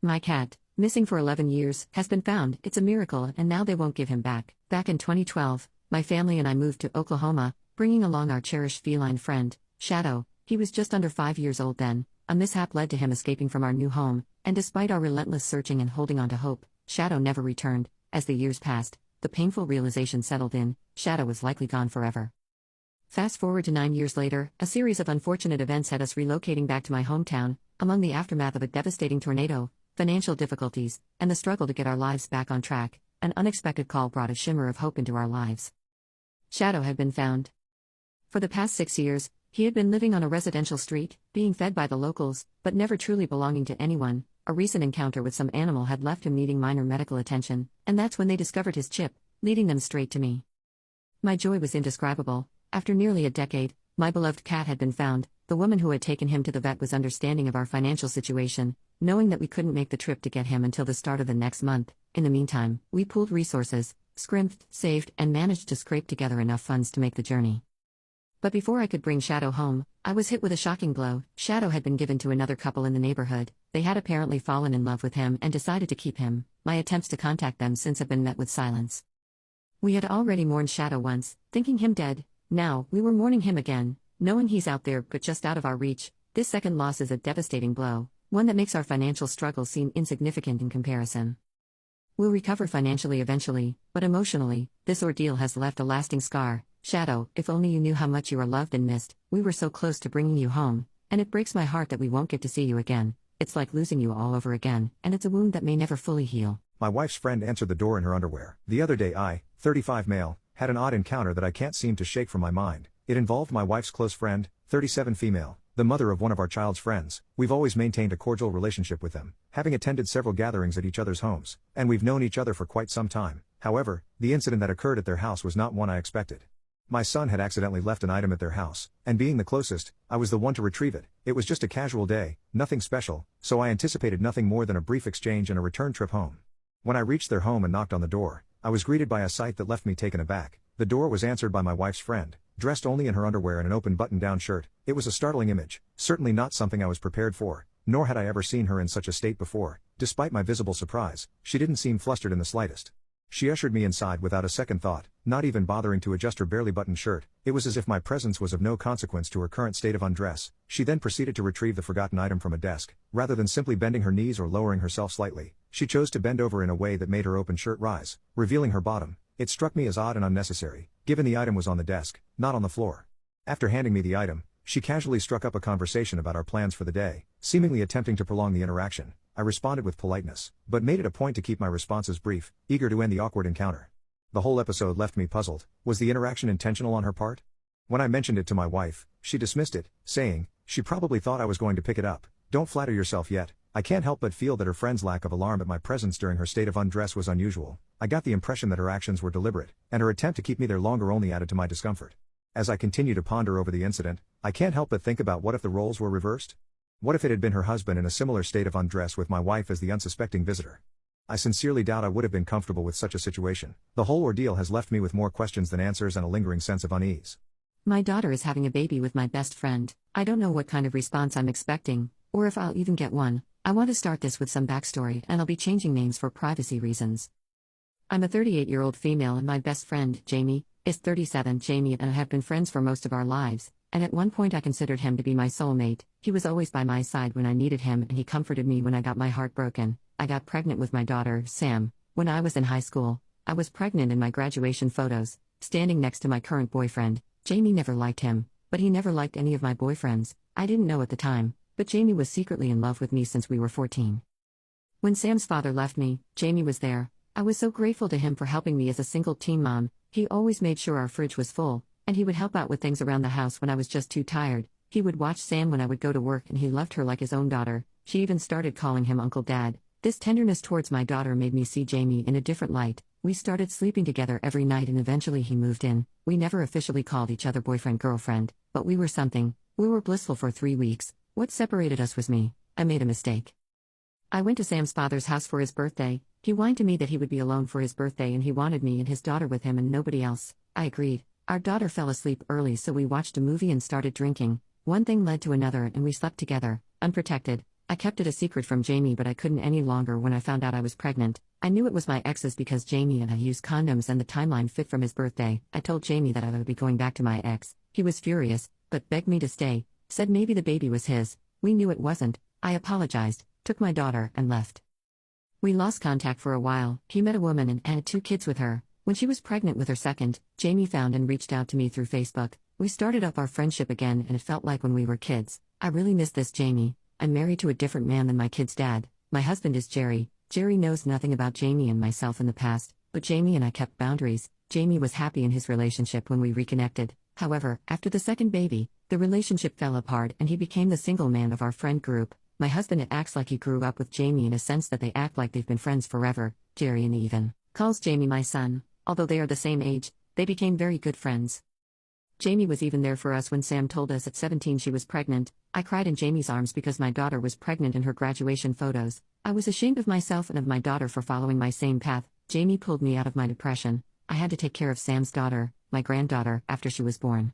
[SPEAKER 2] My cat, missing for 11 years, has been found. It's a miracle and now they won't give him back. Back in 2012, my family and I moved to Oklahoma, bringing along our cherished feline friend, Shadow. He was just under 5 years old then. A mishap led to him escaping from our new home, and despite our relentless searching and holding on to hope, Shadow never returned. As the years passed, the painful realization settled in: Shadow was likely gone forever. Fast forward to 9 years later, a series of unfortunate events had us relocating back to my hometown. Among the aftermath of a devastating tornado, financial difficulties, and the struggle to get our lives back on track, an unexpected call brought a shimmer of hope into our lives. Shadow had been found. For the past 6 years, he had been living on a residential street, being fed by the locals, but never truly belonging to anyone. A recent encounter with some animal had left him needing minor medical attention, and that's when they discovered his chip, leading them straight to me. My joy was indescribable. After nearly a decade, my beloved cat had been found. The woman who had taken him to the vet was understanding of our financial situation, knowing that we couldn't make the trip to get him until the start of the next month. In the meantime, we pooled resources, scrimped, saved, and managed to scrape together enough funds to make the journey. But before I could bring Shadow home, I was hit with a shocking blow. Shadow had been given to another couple in the neighborhood. They had apparently fallen in love with him and decided to keep him. My attempts to contact them since have been met with silence. We had already mourned Shadow once, thinking him dead. Now, we were mourning him again, knowing he's out there but just out of our reach. This second loss is a devastating blow, one that makes our financial struggles seem insignificant in comparison. We'll recover financially eventually, but emotionally, this ordeal has left a lasting scar. Shadow, if only you knew how much you are loved and missed. We were so close to bringing you home, and it breaks my heart that we won't get to see you again. It's like losing you all over again, and it's a wound that may never fully heal.
[SPEAKER 1] My wife's friend answered the door in her underwear. The other day I, 35 male, had an odd encounter that I can't seem to shake from my mind. It involved my wife's close friend, 37 female, the mother of one of our child's friends. We've always maintained a cordial relationship with them, having attended several gatherings at each other's homes, and we've known each other for quite some time. However, the incident that occurred at their house was not one I expected. My son had accidentally left an item at their house, and being the closest, I was the one to retrieve it. It was just a casual day, nothing special, so I anticipated nothing more than a brief exchange and a return trip home. When I reached their home and knocked on the door, I was greeted by a sight that left me taken aback. The door was answered by my wife's friend, dressed only in her underwear and an open button-down shirt. It was a startling image, certainly not something I was prepared for, nor had I ever seen her in such a state before. Despite my visible surprise, she didn't seem flustered in the slightest. She ushered me inside without a second thought, not even bothering to adjust her barely buttoned shirt. It was as if my presence was of no consequence to her current state of undress. She then proceeded to retrieve the forgotten item from a desk. Rather than simply bending her knees or lowering herself slightly, she chose to bend over in a way that made her open shirt rise, revealing her bottom. It struck me as odd and unnecessary, given the item was on the desk, not on the floor. After handing me the item, she casually struck up a conversation about our plans for the day, seemingly attempting to prolong the interaction. I responded with politeness, but made it a point to keep my responses brief, eager to end the awkward encounter. The whole episode left me puzzled. Was the interaction intentional on her part? When I mentioned it to my wife, she dismissed it, saying, she probably thought I was going to pick it up. Don't flatter yourself yet. I can't help but feel that her friend's lack of alarm at my presence during her state of undress was unusual. I got the impression that her actions were deliberate, and her attempt to keep me there longer only added to my discomfort. As I continue to ponder over the incident, I can't help but think about what if the roles were reversed? What if it had been her husband in a similar state of undress with my wife as the unsuspecting visitor? I sincerely doubt I would have been comfortable with such a situation. The whole ordeal has left me with more questions than answers and a lingering sense of unease.
[SPEAKER 2] My daughter is having a baby with my best friend. I don't know what kind of response I'm expecting, or if I'll even get one. I want to start this with some backstory, and I'll be changing names for privacy reasons. I'm a 38-year-old female and my best friend, Jamie, is 37. Jamie and I have been friends for most of our lives, and at one point I considered him to be my soulmate. He was always by my side when I needed him and he comforted me when I got my heart broken. I got pregnant with my daughter, Sam, when I was in high school. I was pregnant in my graduation photos, standing next to my current boyfriend. Jamie never liked him, but he never liked any of my boyfriends. I didn't know at the time, but Jamie was secretly in love with me since we were 14. When Sam's father left me, Jamie was there. I was so grateful to him for helping me as a single teen mom. He always made sure our fridge was full, and he would help out with things around the house when I was just too tired. He would watch Sam when I would go to work and he loved her like his own daughter. She even started calling him Uncle Dad. This tenderness towards my daughter made me see Jamie in a different light. We started sleeping together every night and eventually he moved in. We never officially called each other boyfriend-girlfriend, but we were something. We were blissful for 3 weeks. What separated us was me. I made a mistake. I went to Sam's father's house for his birthday. He whined to me that he would be alone for his birthday and he wanted me and his daughter with him and nobody else. I agreed. Our daughter fell asleep early so we watched a movie and started drinking. One thing led to another and we slept together, unprotected. I kept it a secret from Jamie but I couldn't any longer when I found out I was pregnant. I knew it was my ex's because Jamie and I used condoms and the timeline fit from his birthday. I told Jamie that I would be going back to my ex. He was furious, but begged me to stay, said maybe the baby was his. We knew it wasn't. I apologized, took my daughter, and left. We lost contact for a while. He met a woman and had 2 kids with her. When she was pregnant with her second, Jamie found and reached out to me through Facebook. We started up our friendship again and it felt like when we were kids. I really miss this Jamie. I'm married to a different man than my kid's dad. My husband is Jerry. Jerry knows nothing about Jamie and myself in the past, but Jamie and I kept boundaries. Jamie was happy in his relationship when we reconnected. However, after the second baby, the relationship fell apart and he became the single man of our friend group. My husband acts like he grew up with Jamie in a sense that they act like they've been friends forever. Jerry and even calls Jamie my son. Although they are the same age, they became very good friends. Jamie was even there for us when Sam told us at 17 she was pregnant. I cried in Jamie's arms because my daughter was pregnant in her graduation photos. I was ashamed of myself and of my daughter for following my same path. Jamie pulled me out of my depression. I had to take care of Sam's daughter, my granddaughter, after she was born.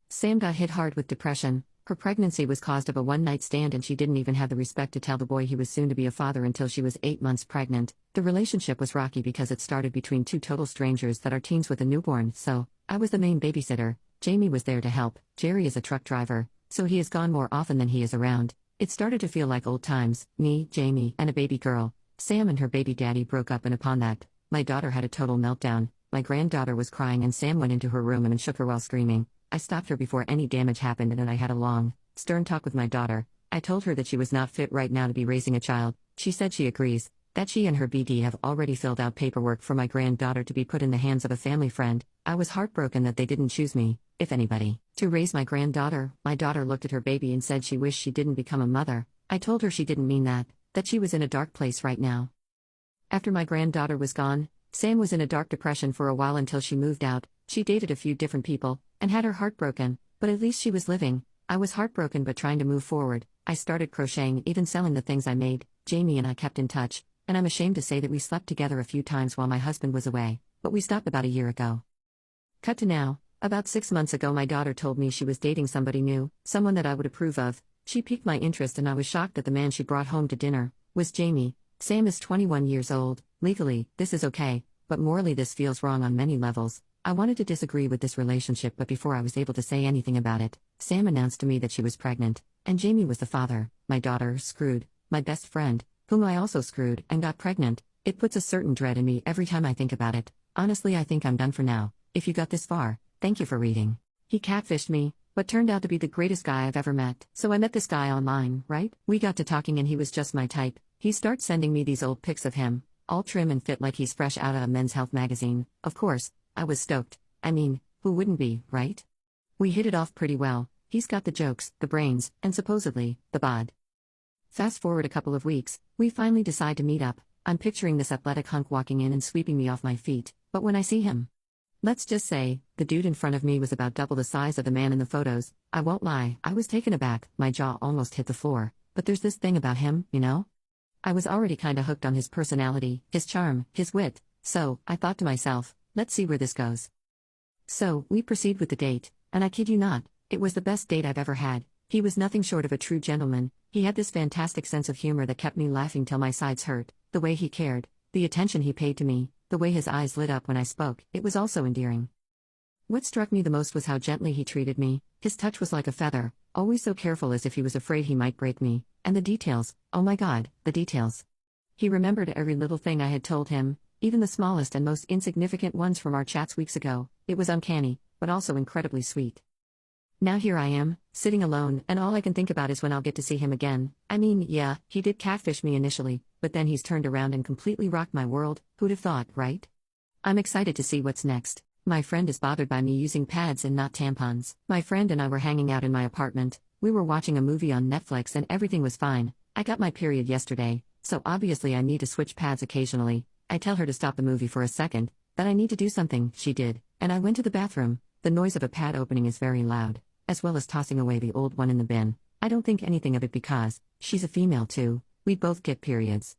[SPEAKER 2] Sam got hit hard with depression. Her pregnancy was caused of a one-night stand and she didn't even have the respect to tell the boy he was soon to be a father until she was 8 months pregnant. The relationship was rocky because it started between 2 total strangers that are teens with a newborn, so I was the main babysitter. Jamie was there to help. Jerry is a truck driver, so he is gone more often than he is around. It started to feel like old times, me, Jamie, and a baby girl. Sam and her baby daddy broke up and upon that, my daughter had a total meltdown. My granddaughter was crying and Sam went into her room and shook her while screaming. I stopped her before any damage happened and then I had a long, stern talk with my daughter. I told her that she was not fit right now to be raising a child. She said she agrees, that she and her BD have already filled out paperwork for my granddaughter to be put in the hands of a family friend. I was heartbroken that they didn't choose me, if anybody, to raise my granddaughter. My daughter looked at her baby and said she wished she didn't become a mother. I told her she didn't mean that she was in a dark place right now. After my granddaughter was gone, Sam was in a dark depression for a while until she moved out. She dated a few different people, and had her heart broken, but at least she was living. I was heartbroken but trying to move forward. I started crocheting, even selling the things I made. Jamie and I kept in touch, and I'm ashamed to say that we slept together a few times while my husband was away, but we stopped about a year ago. Cut to now. About 6 months ago my daughter told me she was dating somebody new, someone that I would approve of. She piqued my interest and I was shocked that the man she brought home to dinner was Jamie. Sam is 21 years old. Legally, this is okay, but morally this feels wrong on many levels. I wanted to disagree with this relationship, but before I was able to say anything about it, Sam announced to me that she was pregnant, and Jamie was the father. My daughter, screwed, my best friend, whom I also screwed, and got pregnant. It puts a certain dread in me every time I think about it. Honestly, I think I'm done for now. If you got this far, thank you for reading. He catfished me, but turned out to be the greatest guy I've ever met. So I met this guy online, right? We got to talking and he was just my type. He starts sending me these old pics of him, all trim and fit like he's fresh out of a Men's Health magazine. Of course, I was stoked. I mean, who wouldn't be, right? We hit it off pretty well. He's got the jokes, the brains, and supposedly, the bod. Fast forward a couple of weeks, we finally decide to meet up. I'm picturing this athletic hunk walking in and sweeping me off my feet, but when I see him, let's just say, the dude in front of me was about double the size of the man in the photos. I won't lie, I was taken aback, my jaw almost hit the floor, but there's this thing about him, you know? I was already kinda hooked on his personality, his charm, his wit, so, I thought to myself, let's see where this goes. So, we proceed with the date, and I kid you not, it was the best date I've ever had. He was nothing short of a true gentleman. He had this fantastic sense of humor that kept me laughing till my sides hurt. The way he cared, the attention he paid to me, the way his eyes lit up when I spoke, it was also endearing. What struck me the most was how gently he treated me. His touch was like a feather, always so careful as if he was afraid he might break me. And the details, oh my god, the details. He remembered every little thing I had told him, even the smallest and most insignificant ones from our chats weeks ago. It was uncanny, but also incredibly sweet. Now here I am, sitting alone, and all I can think about is when I'll get to see him again. I mean, yeah, he did catfish me initially, but then he's turned around and completely rocked my world. Who'd have thought, right? I'm excited to see what's next. My friend is bothered by me using pads and not tampons. My friend and I were hanging out in my apartment. We were watching a movie on Netflix and everything was fine. I got my period yesterday, so obviously I need to switch pads occasionally. I tell her to stop the movie for a second, that I need to do something. She did, and I went to the bathroom. The noise of a pad opening is very loud, as well as tossing away the old one in the bin. I don't think anything of it because she's a female too. We both get periods.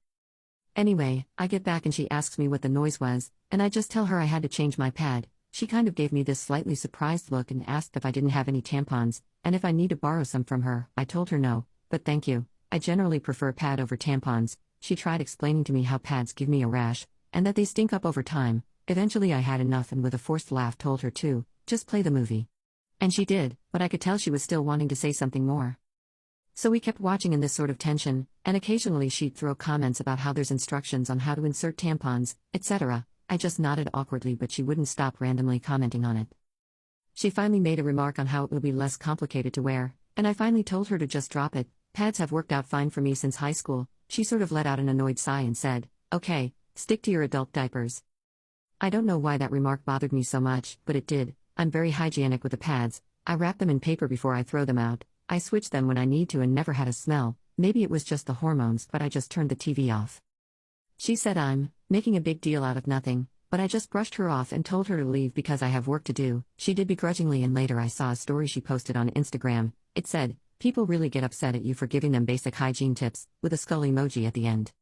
[SPEAKER 2] Anyway, I get back and she asks me what the noise was, and I just tell her I had to change my pad. She kind of gave me this slightly surprised look and asked if I didn't have any tampons, and if I need to borrow some from her. I told her no, but thank you. I generally prefer pad over tampons. She tried explaining to me how pads give me a rash, and that they stink up over time. Eventually I had enough and with a forced laugh told her to, just play the movie. And she did, but I could tell she was still wanting to say something more. So we kept watching in this sort of tension, and occasionally she'd throw comments about how there's instructions on how to insert tampons, etc. I just nodded awkwardly, but she wouldn't stop randomly commenting on it. She finally made a remark on how it will be less complicated to wear, and I finally told her to just drop it. Pads have worked out fine for me since high school. She sort of let out an annoyed sigh and said, "Okay, stick to your adult diapers." I don't know why that remark bothered me so much, but it did. I'm very hygienic with the pads. I wrap them in paper before I throw them out. I switch them when I need to and never had a smell. Maybe it was just the hormones, but I just turned the TV off. She said I'm making a big deal out of nothing, but I just brushed her off and told her to leave because I have work to do. She did begrudgingly, and later I saw a story she posted on Instagram. It said, "People really get upset at you for giving them basic hygiene tips," with a skull emoji at the end.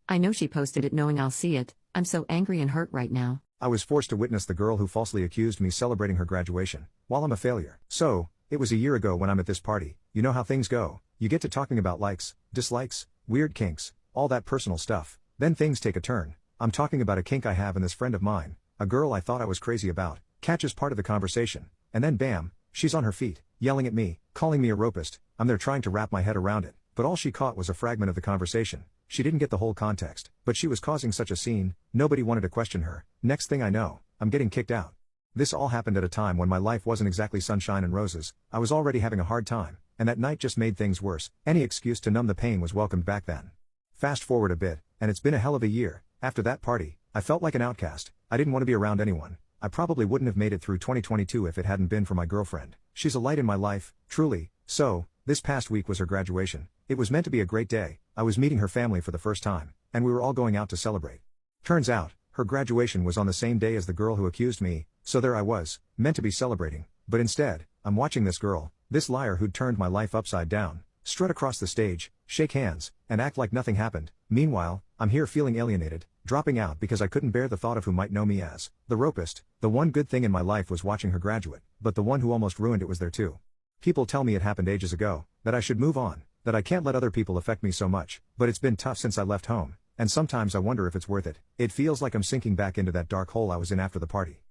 [SPEAKER 2] I know she posted it knowing I'll see it. I'm so angry and hurt right now.
[SPEAKER 1] I was forced to witness the girl who falsely accused me celebrating her graduation, while I'm a failure. So, it was a year ago when I'm at this party. You know how things go. You get to talking about likes, dislikes, weird kinks, all that personal stuff. Then things take a turn. I'm talking about a kink I have, and this friend of mine, a girl I thought I was crazy about, catches part of the conversation. And then bam, she's on her feet, yelling at me, calling me a rapist. I'm there trying to wrap my head around it, but all she caught was a fragment of the conversation. She didn't get the whole context, but she was causing such a scene, nobody wanted to question her. Next thing I know, I'm getting kicked out. This all happened at a time when my life wasn't exactly sunshine and roses. I was already having a hard time, and that night just made things worse. Any excuse to numb the pain was welcomed back then. Fast forward a bit, and it's been a hell of a year. After that party, I felt like an outcast. I didn't want to be around anyone. I probably wouldn't have made it through 2022 if it hadn't been for my girlfriend. She's a light in my life, truly. So, this past week was her graduation. It was meant to be a great day. I was meeting her family for the first time, and we were all going out to celebrate. Turns out, her graduation was on the same day as the girl who accused me, so there I was, meant to be celebrating, but instead, I'm watching this girl, this liar who'd turned my life upside down, strut across the stage, shake hands, and act like nothing happened. Meanwhile, I'm here feeling alienated, dropping out because I couldn't bear the thought of who might know me as the rapist. The one good thing in my life was watching her graduate, but the one who almost ruined it was there too. People tell me it happened ages ago, that I should move on, that I can't let other people affect me so much, but it's been tough since I left home, and sometimes I wonder if it's worth it. It feels like I'm sinking back into that dark hole I was in after the party.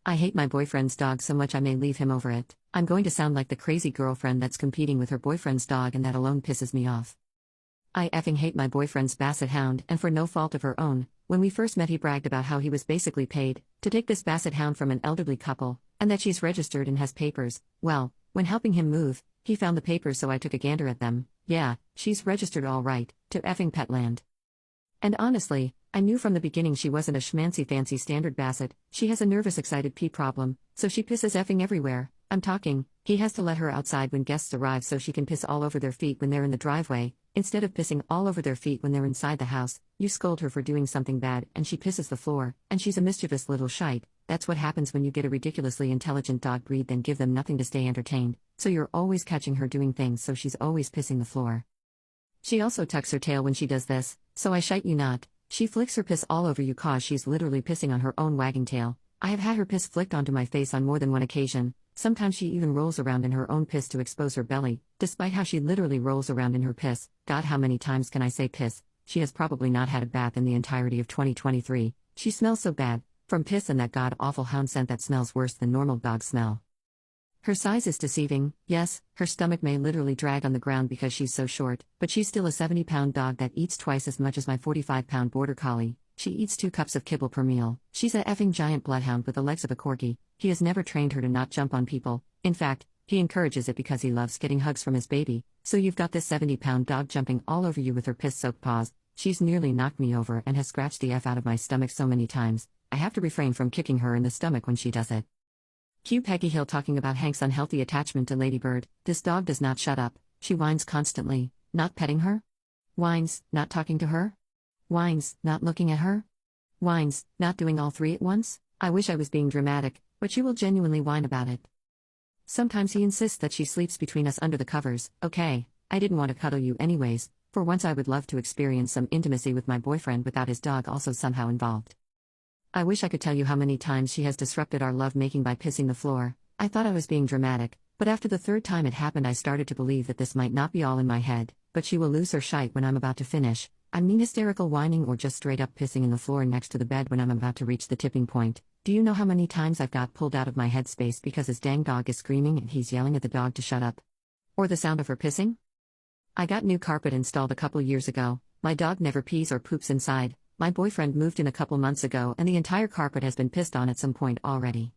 [SPEAKER 2] I hate my boyfriend's dog so much I may leave him over it. I'm going to sound like the crazy girlfriend that's competing with her boyfriend's dog, and that alone pisses me off. I effing hate my boyfriend's basset hound, and for no fault of her own. When we first met, he bragged about how he was basically paid to take this basset hound from an elderly couple, and that she's registered and has papers. Well, when helping him move, he found the papers, so I took a gander at them. Yeah, she's registered all right, to effing Petland. And honestly, I knew from the beginning she wasn't a schmancy fancy standard basset. She has a nervous excited pee problem, so she pisses effing everywhere. I'm talking, he has to let her outside when guests arrive so she can piss all over their feet when they're in the driveway, instead of pissing all over their feet when they're inside the house. You scold her for doing something bad and she pisses the floor, and she's a mischievous little shite. That's what happens when you get a ridiculously intelligent dog breed, then give them nothing to stay entertained, so you're always catching her doing things, so she's always pissing the floor. She also tucks her tail when she does this, so I shite you not. She flicks her piss all over you cause she's literally pissing on her own wagging tail. I have had her piss flicked onto my face on more than one occasion. Sometimes she even rolls around in her own piss to expose her belly, despite how she literally rolls around in her piss. God, how many times can I say piss? She has probably not had a bath in the entirety of 2023. She smells so bad, from piss and that god-awful hound scent that smells worse than normal dog smell. Her size is deceiving. Yes, her stomach may literally drag on the ground because she's so short, but she's still a 70-pound dog that eats twice as much as my 45-pound border collie. She eats 2 cups of kibble per meal. She's a effing giant bloodhound with the legs of a corgi. He has never trained her to not jump on people. In fact, he encourages it because he loves getting hugs from his baby. So you've got this 70-pound dog jumping all over you with her piss-soaked paws. She's nearly knocked me over and has scratched the F out of my stomach so many times, I have to refrain from kicking her in the stomach when she does it. Cue Peggy Hill talking about Hank's unhealthy attachment to Ladybird. This dog does not shut up. She whines constantly. Not petting her? Whines, not talking to her? Whines, not looking at her? Whines, not doing all three at once? I wish I was being dramatic, but she will genuinely whine about it. Sometimes he insists that she sleeps between us under the covers. Okay, I didn't want to cuddle you anyways. For once I would love to experience some intimacy with my boyfriend without his dog also somehow involved. I wish I could tell you how many times she has disrupted our lovemaking by pissing the floor. I thought I was being dramatic, but after the third time it happened I started to believe that this might not be all in my head, but she will lose her shite when I'm about to finish. I mean hysterical whining or just straight up pissing in the floor next to the bed when I'm about to reach the tipping point. Do you know how many times I've got pulled out of my headspace because his dang dog is screaming and he's yelling at the dog to shut up? Or the sound of her pissing? I got new carpet installed a couple years ago. My dog never pees or poops inside. My boyfriend moved in a couple months ago and the entire carpet has been pissed on at some point already.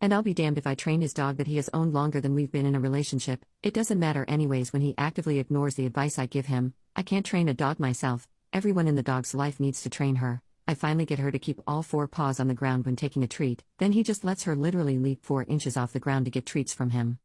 [SPEAKER 2] And I'll be damned if I train his dog that he has owned longer than we've been in a relationship. It doesn't matter anyways when he actively ignores the advice I give him. I can't train a dog myself. Everyone in the dog's life needs to train her. I finally get her to keep all 4 paws on the ground when taking a treat, then he just lets her literally leap 4 inches off the ground to get treats from him.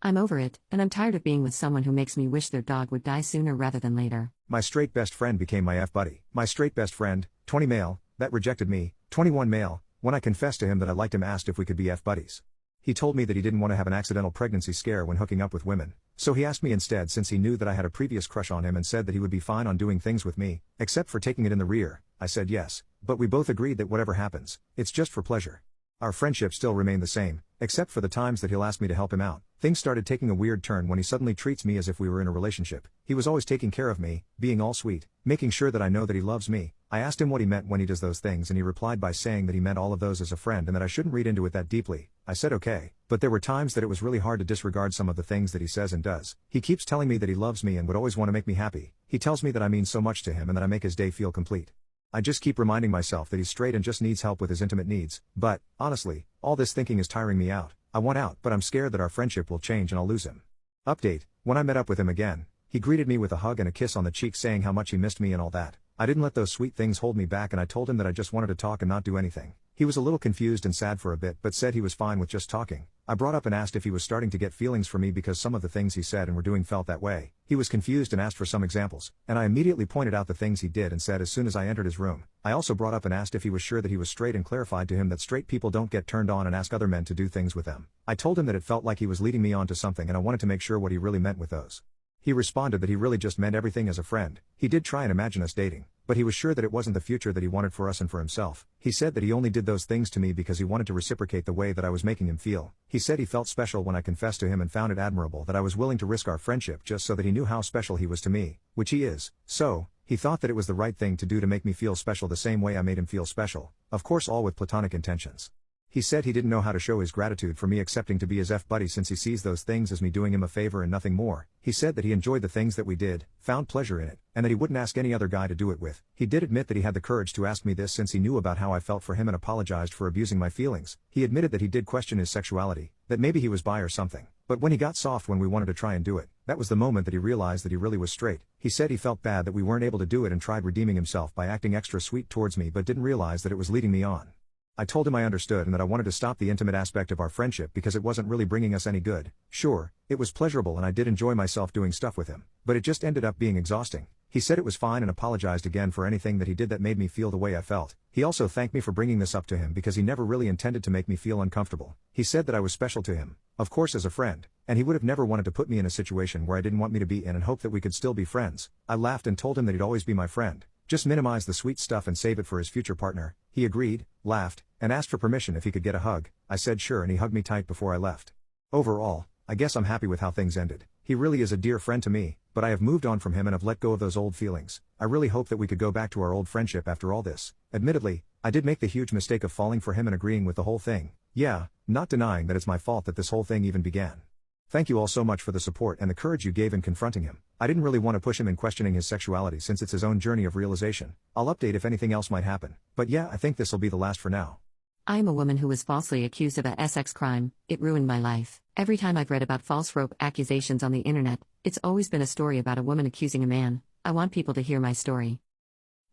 [SPEAKER 2] I'm over it, and I'm tired of being with someone who makes me wish their dog would die sooner rather than later.
[SPEAKER 1] My straight best friend became my F-buddy. My straight best friend, 20 male, that rejected me, 21 male, when I confessed to him that I liked him asked if we could be F-buddies. He told me that he didn't want to have an accidental pregnancy scare when hooking up with women, so he asked me instead since he knew that I had a previous crush on him and said that he would be fine on doing things with me, except for taking it in the rear. I said yes, but we both agreed that whatever happens, it's just for pleasure. Our friendship still remained the same, except for the times that he'll ask me to help him out. Things started taking a weird turn when he suddenly treats me as if we were in a relationship. He was always taking care of me, being all sweet, making sure that I know that he loves me. I asked him what he meant when he does those things and he replied by saying that he meant all of those as a friend and that I shouldn't read into it that deeply. I said okay, but there were times that it was really hard to disregard some of the things that he says and does. He keeps telling me that he loves me and would always want to make me happy. He tells me that I mean so much to him and that I make his day feel complete. I just keep reminding myself that he's straight and just needs help with his intimate needs, but, honestly, all this thinking is tiring me out. I want out, but I'm scared that our friendship will change and I'll lose him. Update: when I met up with him again, he greeted me with a hug and a kiss on the cheek saying how much he missed me and all that. I didn't let those sweet things hold me back and I told him that I just wanted to talk and not do anything. He was a little confused and sad for a bit but said he was fine with just talking. I brought up and asked if he was starting to get feelings for me because some of the things he said and were doing felt that way. He was confused and asked for some examples, and I immediately pointed out the things he did and said as soon as I entered his room. I also brought up and asked if he was sure that he was straight and clarified to him that straight people don't get turned on and ask other men to do things with them. I told him that it felt like he was leading me on to something and I wanted to make sure what he really meant with those. He responded that he really just meant everything as a friend. He did try and imagine us dating, but he was sure that it wasn't the future that he wanted for us and for himself. He said that he only did those things to me because he wanted to reciprocate the way that I was making him feel. He said he felt special when I confessed to him and found it admirable that I was willing to risk our friendship just so that he knew how special he was to me, which he is. So, he thought that it was the right thing to do to make me feel special the same way I made him feel special, of course all with platonic intentions. He said he didn't know how to show his gratitude for me accepting to be his F-buddy since he sees those things as me doing him a favor and nothing more. He said that he enjoyed the things that we did, found pleasure in it, and that he wouldn't ask any other guy to do it with. He did admit that he had the courage to ask me this since he knew about how I felt for him and apologized for abusing my feelings. He admitted that he did question his sexuality, that maybe he was bi or something. But when he got soft when we wanted to try and do it, that was the moment that he realized that he really was straight. He said he felt bad that we weren't able to do it and tried redeeming himself by acting extra sweet towards me but didn't realize that it was leading me on. I told him I understood and that I wanted to stop the intimate aspect of our friendship because it wasn't really bringing us any good. Sure, it was pleasurable and I did enjoy myself doing stuff with him, but it just ended up being exhausting. He said it was fine and apologized again for anything that he did that made me feel the way I felt. He also thanked me for bringing this up to him because he never really intended to make me feel uncomfortable. He said that I was special to him, of course as a friend, and he would have never wanted to put me in a situation where I didn't want me to be in and hoped that we could still be friends. I laughed and told him that he'd always be my friend. Just minimize the sweet stuff and save it for his future partner. He agreed, laughed, and asked for permission if he could get a hug. I said sure and he hugged me tight before I left. Overall, I guess I'm happy with how things ended. He really is a dear friend to me, but I have moved on from him and have let go of those old feelings. I really hope that we could go back to our old friendship after all this. Admittedly, I did make the huge mistake of falling for him and agreeing with the whole thing. Yeah, not denying that it's my fault that this whole thing even began. Thank you all so much for the support and the courage you gave in confronting him. I didn't really want to push him in questioning his sexuality since it's his own journey of realization. I'll update if anything else might happen. But yeah, I think this'll be the last for now.
[SPEAKER 2] I am a woman who was falsely accused of a sex crime. It ruined my life. Every time I've read about false rape accusations on the internet, it's always been a story about a woman accusing a man. I want people to hear my story.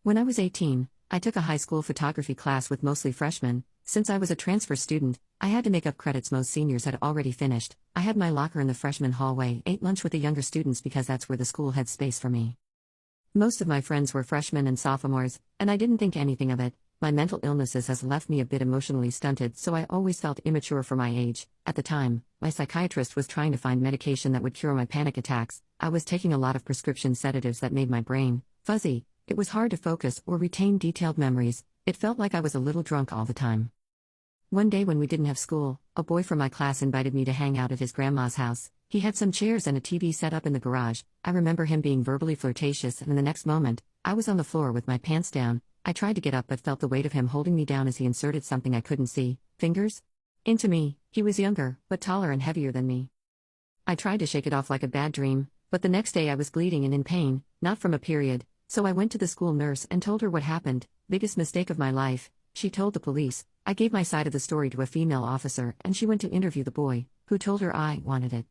[SPEAKER 2] When I was 18, I took a high school photography class with mostly freshmen. Since I was a transfer student, I had to make up credits most seniors had already finished. I had my locker in the freshman hallway, ate lunch with the younger students because that's where the school had space for me. Most of my friends were freshmen and sophomores, and I didn't think anything of it. My mental illnesses has left me a bit emotionally stunted, so I always felt immature for my age. At the time, my psychiatrist was trying to find medication that would cure my panic attacks. I was taking a lot of prescription sedatives that made my brain fuzzy. It was hard to focus or retain detailed memories. It felt like I was a little drunk all the time. One day when we didn't have school, a boy from my class invited me to hang out at his grandma's house. He had some chairs and a TV set up in the garage. I remember him being verbally flirtatious, and in the next moment, I was on the floor with my pants down. I tried to get up but felt the weight of him holding me down as he inserted something I couldn't see, fingers, into me. He was younger, but taller and heavier than me. I tried to shake it off like a bad dream, But the next day I was bleeding and in pain, not from a period, so I went to the school nurse and told her what happened. Biggest mistake of my life, she told the police. I gave my side of the story to a female officer and she went to interview the boy, who told her I wanted it.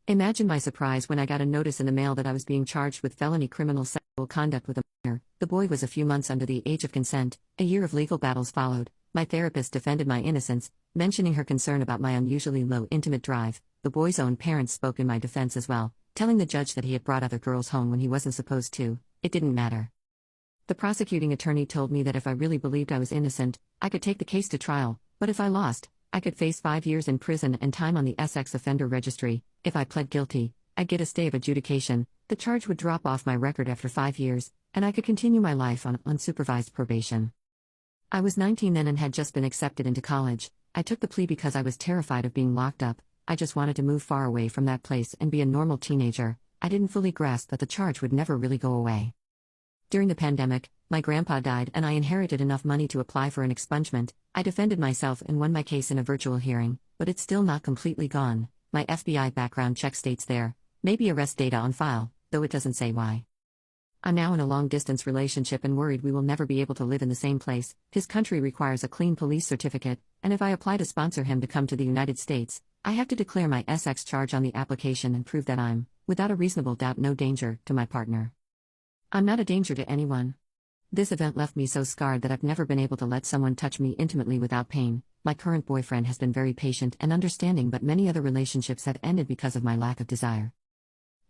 [SPEAKER 2] Imagine my surprise when I got a notice in the mail that I was being charged with felony criminal sexual conduct with a minor. The boy was a few months under the age of consent. A year of legal battles followed. My therapist defended my innocence, mentioning her concern about my unusually low intimate drive. The boy's own parents spoke in my defense as well, telling the judge that he had brought other girls home when he wasn't supposed to. It didn't matter. The prosecuting attorney told me that if I really believed I was innocent, I could take the case to trial, but if I lost, I could face 5 years in prison and time on the sex offender registry. If I pled guilty, I'd get a stay of adjudication, the charge would drop off my record after 5 years, and I could continue my life on unsupervised probation. I was 19 then and had just been accepted into college. I took the plea because I was terrified of being locked up. I just wanted to move far away from that place and be a normal teenager. I didn't fully grasp that the charge would never really go away. During the pandemic, my grandpa died and I inherited enough money to apply for an expungement. I defended myself and won my case in a virtual hearing, but it's still not completely gone. My FBI background check states there may be arrest data on file, though it doesn't say why. I'm now in a long-distance relationship and worried we will never be able to live in the same place. His country requires a clean police certificate, and if I apply to sponsor him to come to the United States, I have to declare my SX charge on the application and prove that I'm, without a reasonable doubt, no danger to my partner. I'm not a danger to anyone. This event left me so scarred that I've never been able to let someone touch me intimately without pain. My current boyfriend has been very patient and understanding, but many other relationships have ended because of my lack of desire.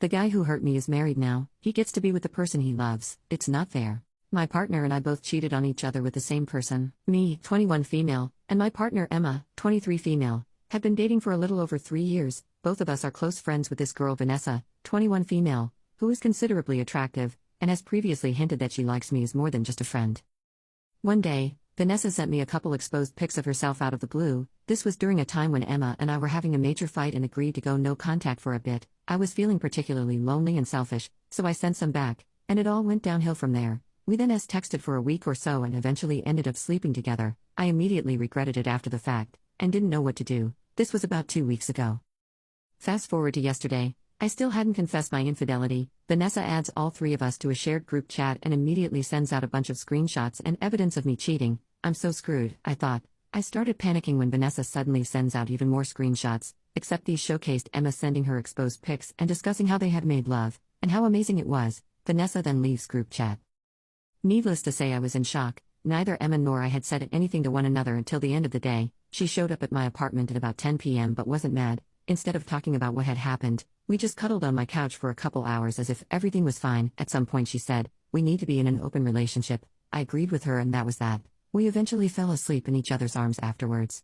[SPEAKER 2] The guy who hurt me is married now. He gets to be with the person he loves. It's not fair. My partner and I both cheated on each other with the same person. Me, 21 female, and my partner Emma, 23 female, have been dating for a little over 3 years. Both of us are close friends with this girl Vanessa, 21 female, who is considerably attractive, and has previously hinted that she likes me as more than just a friend. One day, Vanessa sent me a couple exposed pics of herself out of the blue. This was during a time when Emma and I were having a major fight and agreed to go no contact for a bit. I was feeling particularly lonely and selfish, so I sent some back, and it all went downhill from there. We then texted for a week or so and eventually ended up sleeping together. I immediately regretted it after the fact, and didn't know what to do. This was about 2 weeks ago. Fast forward to yesterday. I still hadn't confessed my infidelity. Vanessa adds all 3 of us to a shared group chat and immediately sends out a bunch of screenshots and evidence of me cheating. I'm so screwed, I thought. I started panicking when Vanessa suddenly sends out even more screenshots, except these showcased Emma sending her exposed pics and discussing how they had made love, and how amazing it was. Vanessa then leaves group chat. Needless to say, I was in shock. Neither Emma nor I had said anything to one another until the end of the day. She showed up at my apartment at about 10 p.m. but wasn't mad. Instead of talking about what had happened, we just cuddled on my couch for a couple hours as if everything was fine. At some point she said, "We need to be in an open relationship." I agreed with her and that was that. We eventually fell asleep in each other's arms afterwards.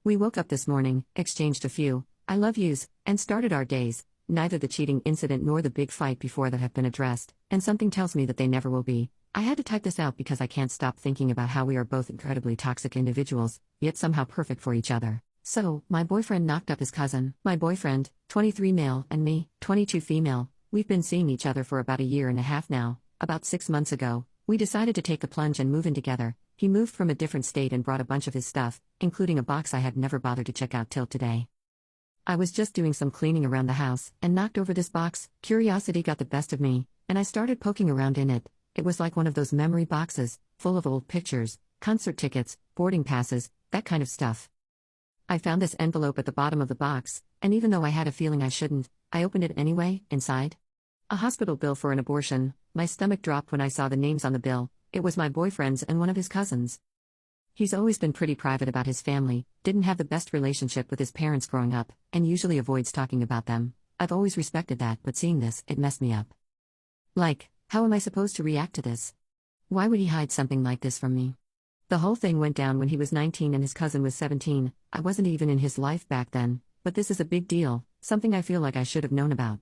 [SPEAKER 2] We woke up this morning, exchanged a few "I love yous," and started our days. Neither the cheating incident nor the big fight before that have been addressed, and something tells me that they never will be. I had to type this out because I can't stop thinking about how we are both incredibly toxic individuals, yet somehow perfect for each other. So, my boyfriend knocked up his cousin. My boyfriend, 23 male, and me, 22 female, we've been seeing each other for about a year and a half now. About 6 months ago, we decided to take the plunge and move in together. He moved from a different state and brought a bunch of his stuff, including a box I had never bothered to check out till today. I was just doing some cleaning around the house, and knocked over this box. Curiosity got the best of me, and I started poking around in it. It was like one of those memory boxes, full of old pictures, concert tickets, boarding passes, that kind of stuff. I found this envelope at the bottom of the box, and even though I had a feeling I shouldn't, I opened it anyway. Inside, a hospital bill for an abortion. My stomach dropped when I saw the names on the bill. It was my boyfriend's and one of his cousins. He's always been pretty private about his family, didn't have the best relationship with his parents growing up, and usually avoids talking about them. I've always respected that, but seeing this, it messed me up. Like, how am I supposed to react to this? Why would he hide something like this from me? The whole thing went down when he was 19 and his cousin was 17. I wasn't even in his life back then, but this is a big deal, something I feel like I should have known about.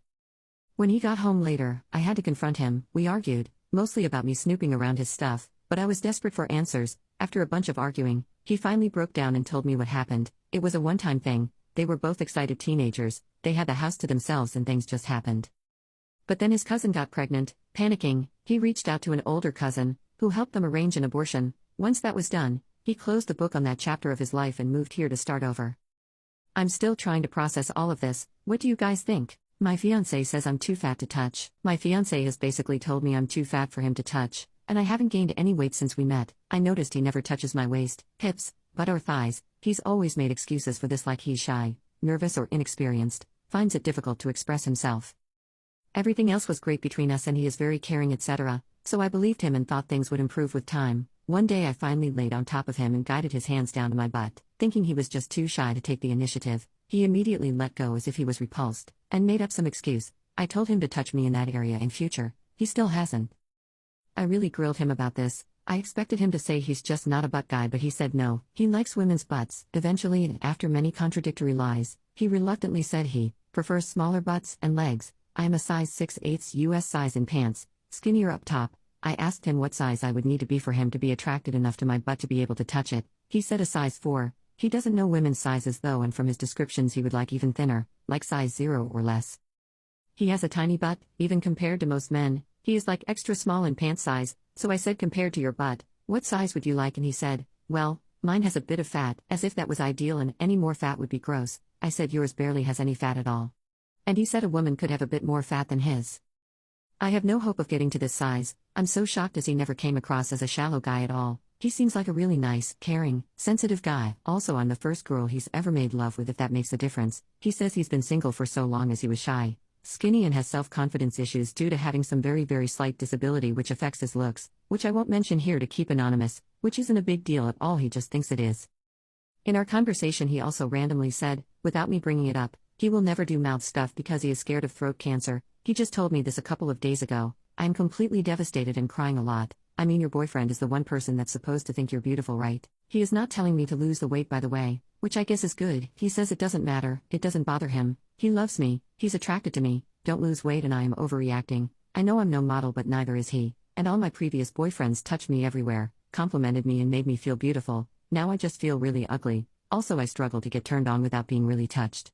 [SPEAKER 2] When he got home later, I had to confront him. We argued, mostly about me snooping around his stuff, but I was desperate for answers. After a bunch of arguing, he finally broke down and told me what happened. It was a one-time thing. They were both excited teenagers, they had the house to themselves and things just happened. But then his cousin got pregnant. Panicking, he reached out to an older cousin, who helped them arrange an abortion. Once that was done, he closed the book on that chapter of his life and moved here to start over. I'm still trying to process all of this. What do you guys think? My fiancé says I'm too fat to touch. My fiancé has basically told me I'm too fat for him to touch, and I haven't gained any weight since we met. I noticed he never touches my waist, hips, butt or thighs. He's always made excuses for this, like he's shy, nervous or inexperienced, finds it difficult to express himself. Everything else was great between us and he is very caring, etc., so I believed him and thought things would improve with time. One day I finally laid on top of him and guided his hands down to my butt, thinking he was just too shy to take the initiative. He immediately let go as if he was repulsed, and made up some excuse. I told him to touch me in that area in future. He still hasn't. I really grilled him about this. I expected him to say he's just not a butt guy, but he said no, he likes women's butts. Eventually, and after many contradictory lies, he reluctantly said he prefers smaller butts and legs. I am a size 6/8 US size in pants, skinnier up top. I asked him what size I would need to be for him to be attracted enough to my butt to be able to touch it. He said a size 4. He doesn't know women's sizes though, and from his descriptions he would like even thinner, like size 0 or less. He has a tiny butt, even compared to most men. He is like extra small in pant size, so I said, compared to your butt, what size would you like? And he said, well, mine has a bit of fat, as if that was ideal and any more fat would be gross. I said yours barely has any fat at all. And he said a woman could have a bit more fat than his. I have no hope of getting to this size. I'm so shocked as he never came across as a shallow guy at all. He seems like a really nice, caring, sensitive guy. Also, I'm the first girl he's ever made love with, if that makes a difference. He says he's been single for so long as he was shy, skinny and has self-confidence issues due to having some very slight disability which affects his looks, which I won't mention here to keep anonymous, which isn't a big deal at all, he just thinks it is. In our conversation he also randomly said, without me bringing it up, he will never do mouth stuff because he is scared of throat cancer. He just told me this a couple of days ago. I'm completely devastated and crying a lot. I mean, your boyfriend is the one person that's supposed to think you're beautiful, right? He is not telling me to lose the weight, by the way, which I guess is good. He says it doesn't matter, it doesn't bother him. He loves me, he's attracted to me, don't lose weight, and I am overreacting. I know I'm no model, but neither is he. And all my previous boyfriends touched me everywhere, complimented me and made me feel beautiful. Now I just feel really ugly. Also, I struggle to get turned on without being really touched.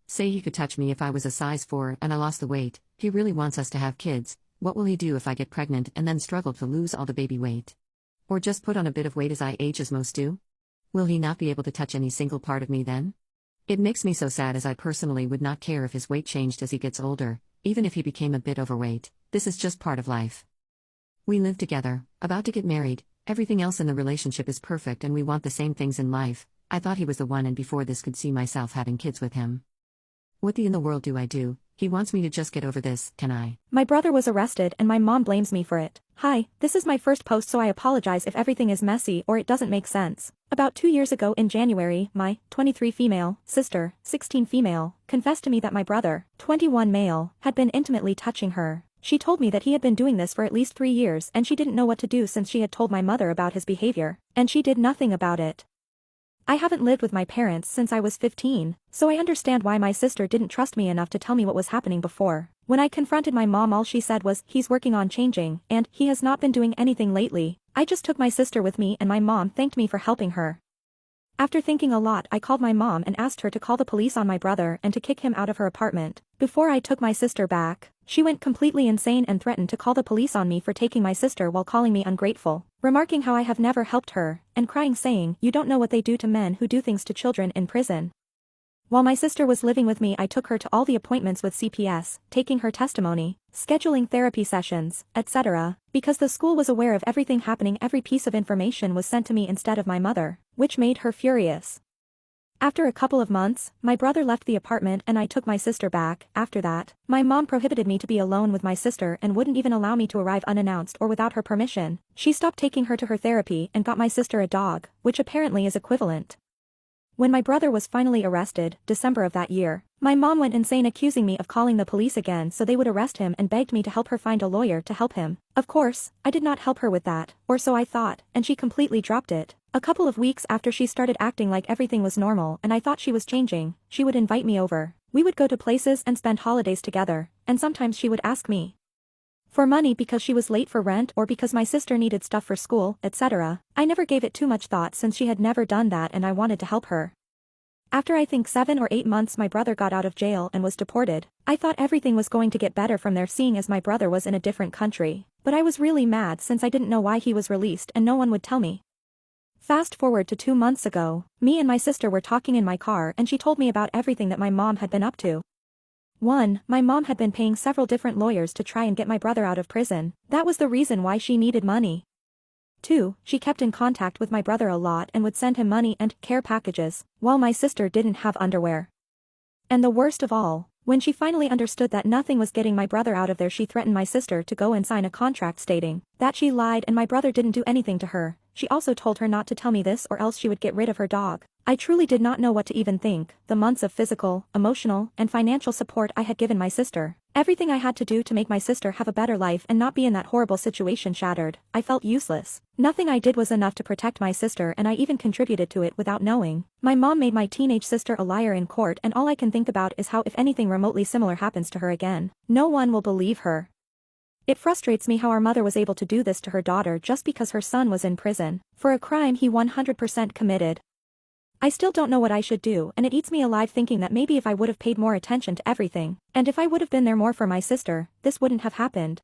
[SPEAKER 2] Say he could touch me if I was a size 4 and I lost the weight. He really wants us to have kids. What will he do if I get pregnant and then struggle to lose all the baby weight? Or just put on a bit of weight as I age, as most do? Will he not be able to touch any single part of me then? It makes me so sad, as I personally would not care if his weight changed as he gets older, even if he became a bit overweight. This is just part of life. We live together, about to get married, everything else in the relationship is perfect and we want the same things in life. I thought he was the one, and before this could see myself having kids with him. What in the world do I do? He wants me to just get over this, can I?
[SPEAKER 3] My brother was arrested and my mom blames me for it. Hi, this is my first post, so I apologize if everything is messy or it doesn't make sense. About 2 years ago in January, my 23 female sister, 16 female, confessed to me that my brother, 21 male, had been intimately touching her. She told me that he had been doing this for at least 3 years and she didn't know what to do since she had told my mother about his behavior, and she did nothing about it. I haven't lived with my parents since I was 15, so I understand why my sister didn't trust me enough to tell me what was happening before. When I confronted my mom, all she said was, he's working on changing, and he has not been doing anything lately. I just took my sister with me and my mom thanked me for helping her. After thinking a lot, I called my mom and asked her to call the police on my brother and to kick him out of her apartment. Before I took my sister back, she went completely insane and threatened to call the police on me for taking my sister while calling me ungrateful, remarking how I have never helped her, and crying, saying, you don't know what they do to men who do things to children in prison. While my sister was living with me, I took her to all the appointments with CPS, taking her testimony, scheduling therapy sessions, etc., because the school was aware of everything happening. Every piece of information was sent to me instead of my mother, which made her furious. After a couple of months, my brother left the apartment and I took my sister back. After that, my mom prohibited me to be alone with my sister and wouldn't even allow me to arrive unannounced or without her permission. She stopped taking her to her therapy and got my sister a dog, which apparently is equivalent. When my brother was finally arrested, December of that year, my mom went insane accusing me of calling the police again so they would arrest him and begged me to help her find a lawyer to help him. Of course, I did not help her with that, or so I thought, and she completely dropped it. A couple of weeks after she started acting like everything was normal and I thought she was changing, she would invite me over. We would go to places and spend holidays together, and sometimes she would ask me for money because she was late for rent or because my sister needed stuff for school, etc. I never gave it too much thought since she had never done that and I wanted to help her. After I think 7 or 8 months, my brother got out of jail and was deported. I thought everything was going to get better from there, seeing as my brother was in a different country. But I was really mad since I didn't know why he was released and no one would tell me. Fast forward to 2 months ago, me and my sister were talking in my car and she told me about everything that my mom had been up to. 1. My mom had been paying several different lawyers to try and get my brother out of prison. That was the reason why she needed money. 2. She kept in contact with my brother a lot and would send him money and care packages, while my sister didn't have underwear. And the worst of all, when she finally understood that nothing was getting my brother out of there, she threatened my sister to go and sign a contract stating that she lied and my brother didn't do anything to her. She also told her not to tell me this or else she would get rid of her dog. I truly did not know what to even think. The months of physical, emotional, and financial support I had given my sister, everything I had to do to make my sister have a better life and not be in that horrible situation shattered, I felt useless. Nothing I did was enough to protect my sister, and I even contributed to it without knowing. My mom made my teenage sister a liar in court, and all I can think about is how if anything remotely similar happens to her again, no one will believe her. It frustrates me how our mother was able to do this to her daughter just because her son was in prison for a crime he 100% committed. I still don't know what I should do, and it eats me alive thinking that maybe if I would have paid more attention to everything, and if I would have been there more for my sister, this wouldn't have happened.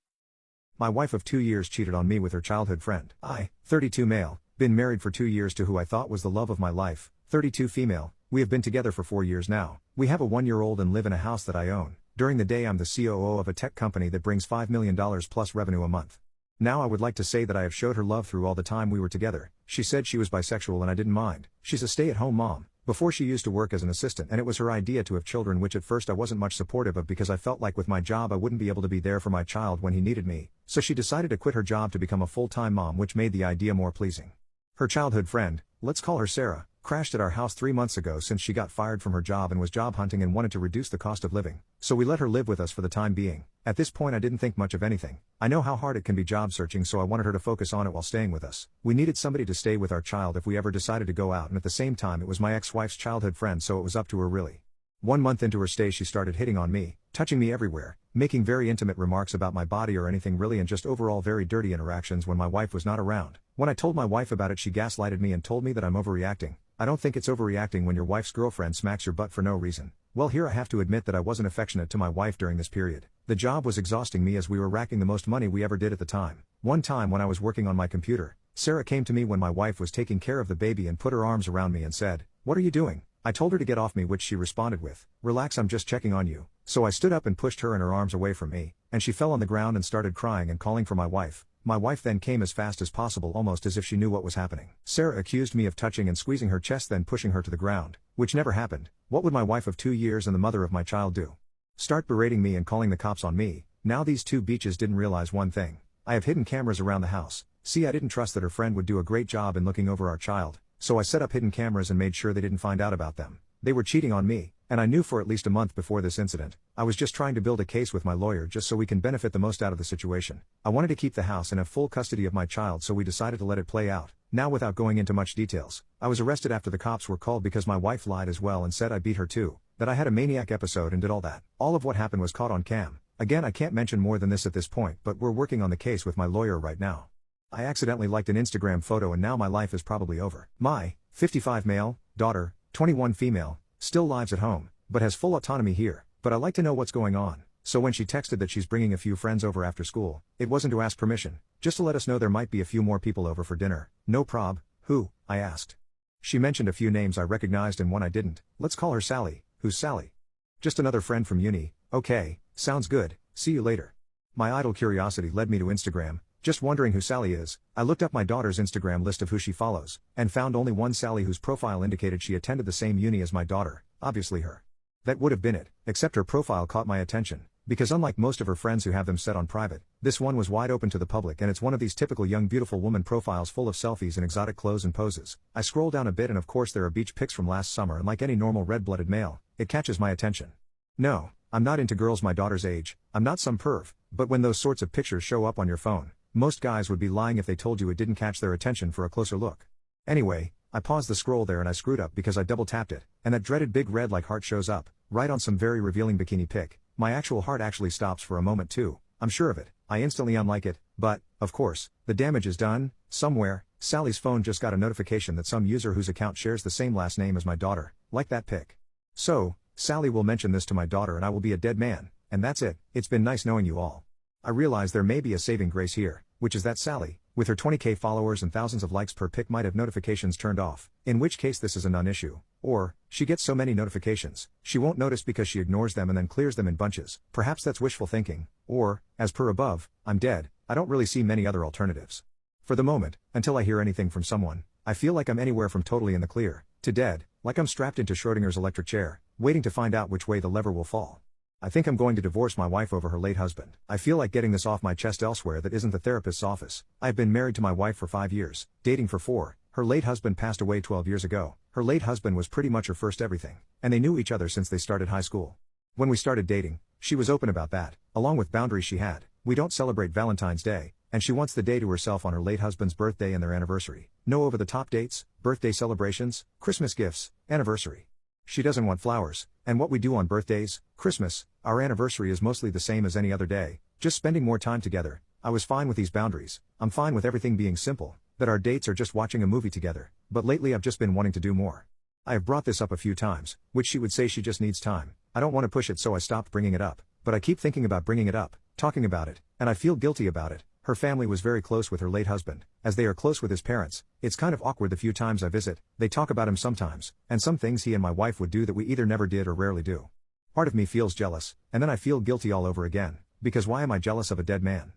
[SPEAKER 1] My wife of 2 years cheated on me with her childhood friend. I, 32 male, been married for 2 years to who I thought was the love of my life, 32 female, we have been together for 4 years now. We have a 1-year-old and live in a house that I own. During the day I'm the COO of a tech company that brings $5 million plus revenue a month. Now I would like to say that I have showed her love through all the time we were together. She said she was bisexual and I didn't mind. She's a stay-at-home mom. Before she used to work as an assistant, and it was her idea to have children, which at first I wasn't much supportive of because I felt like with my job I wouldn't be able to be there for my child when he needed me. So she decided to quit her job to become a full-time mom, which made the idea more pleasing. Her childhood friend, let's call her Sarah, crashed at our house 3 months ago since she got fired from her job and was job hunting and wanted to reduce the cost of living. So we let her live with us for the time being. At this point I didn't think much of anything. I know how hard it can be job searching, so I wanted her to focus on it while staying with us. We needed somebody to stay with our child if we ever decided to go out, and at the same time it was my ex-wife's childhood friend, so it was up to her really. 1 month into her stay she started hitting on me, touching me everywhere, making very intimate remarks about my body or anything really, and just overall very dirty interactions when my wife was not around. When I told my wife about it she gaslighted me and told me that I'm overreacting. I don't think it's overreacting when your wife's girlfriend smacks your butt for no reason. Well, here I have to admit that I wasn't affectionate to my wife during this period. The job was exhausting me as we were racking the most money we ever did at the time. One time when I was working on my computer, Sarah came to me when my wife was taking care of the baby and put her arms around me and said, "What are you doing?" I told her to get off me, which she responded with, "Relax, I'm just checking on you." So I stood up and pushed her and her arms away from me, and she fell on the ground and started crying and calling for my wife. My wife then came as fast as possible, almost as if she knew what was happening. Sarah accused me of touching and squeezing her chest, then pushing her to the ground, which never happened. What would my wife of 2 years and the mother of my child do? Start berating me and calling the cops on me. Now these two bitches didn't realize one thing. I have hidden cameras around the house. See, I didn't trust that her friend would do a great job in looking over our child, so I set up hidden cameras and made sure they didn't find out about them. They were cheating on me, and I knew for at least a month before this incident. I was just trying to build a case with my lawyer just so we can benefit the most out of the situation. I wanted to keep the house and have full custody of my child, so we decided to let it play out. Now, without going into much details, I was arrested after the cops were called because my wife lied as well and said I beat her too, that I had a maniac episode and did all that. All of what happened was caught on cam. Again, I can't mention more than this at this point, but we're working on the case with my lawyer right now. I accidentally liked an Instagram photo and now my life is probably over. My 55 male daughter, 21 female, still lives at home, but has full autonomy here, but I like to know what's going on. So when she texted that she's bringing a few friends over after school, it wasn't to ask permission, just to let us know there might be a few more people over for dinner. No prob. Who? I asked. She mentioned a few names I recognized and one I didn't. Let's call her Sally. Who's Sally? Just another friend from uni. Okay, sounds good, see you later. My idle curiosity led me to Instagram, just wondering who Sally is. I looked up my daughter's Instagram list of who she follows, and found only one Sally whose profile indicated she attended the same uni as my daughter, obviously her. That would have been it, except her profile caught my attention, because unlike most of her friends who have them set on private, this one was wide open to the public, and it's one of these typical young beautiful woman profiles full of selfies and exotic clothes and poses. I scroll down a bit and of course there are beach pics from last summer, and like any normal red-blooded male, it catches my attention. No, I'm not into girls my daughter's age, I'm not some perv, but when those sorts of pictures show up on your phone, most guys would be lying if they told you it didn't catch their attention for a closer look. Anyway, I paused the scroll there and I screwed up because I double tapped it, and that dreaded big red like heart shows up, right on some very revealing bikini pic. My actual heart actually stops for a moment too, I'm sure of it. I instantly unlike it, but, of course, the damage is done. Somewhere, Sally's phone just got a notification that some user whose account shares the same last name as my daughter, liked that pic. So, Sally will mention this to my daughter and I will be a dead man, and that's it. It's been nice knowing you all. I realize there may be a saving grace here, which is that Sally, with her 20k followers and thousands of likes per pic, might have notifications turned off, in which case this is a non-issue. Or, she gets so many notifications, she won't notice because she ignores them and then clears them in bunches. Perhaps that's wishful thinking. Or, as per above, I'm dead, I don't really see many other alternatives. For the moment, until I hear anything from someone, I feel like I'm anywhere from totally in the clear, to dead, like I'm strapped into Schrodinger's electric chair, waiting to find out which way the lever will fall. I think I'm going to divorce my wife over her late husband. I feel like getting this off my chest elsewhere that isn't the therapist's office. I've been married to my wife for 5 years, dating for 4. Her late husband passed away 12 years ago. Her late husband was pretty much her first everything, and they knew each other since they started high school. When we started dating, she was open about that, along with boundaries she had. We don't celebrate Valentine's Day, and she wants the day to herself on her late husband's birthday and their anniversary. No over-the-top dates, birthday celebrations, Christmas gifts, anniversary. She doesn't want flowers, and what we do on birthdays, Christmas, our anniversary is mostly the same as any other day, just spending more time together. I was fine with these boundaries. I'm fine with everything being simple, that our dates are just watching a movie together, but lately I've just been wanting to do more. I have brought this up a few times, which she would say she just needs time. I don't want to push it, so I stopped bringing it up, but I keep thinking about bringing it up, talking about it, and I feel guilty about it. Her family was very close with her late husband, as they are close with his parents. It's kind of awkward the few times I visit, they talk about him sometimes, and some things he and my wife would do that we either never did or rarely do. Part of me feels jealous, and then I feel guilty all over again, because why am I jealous of a dead man?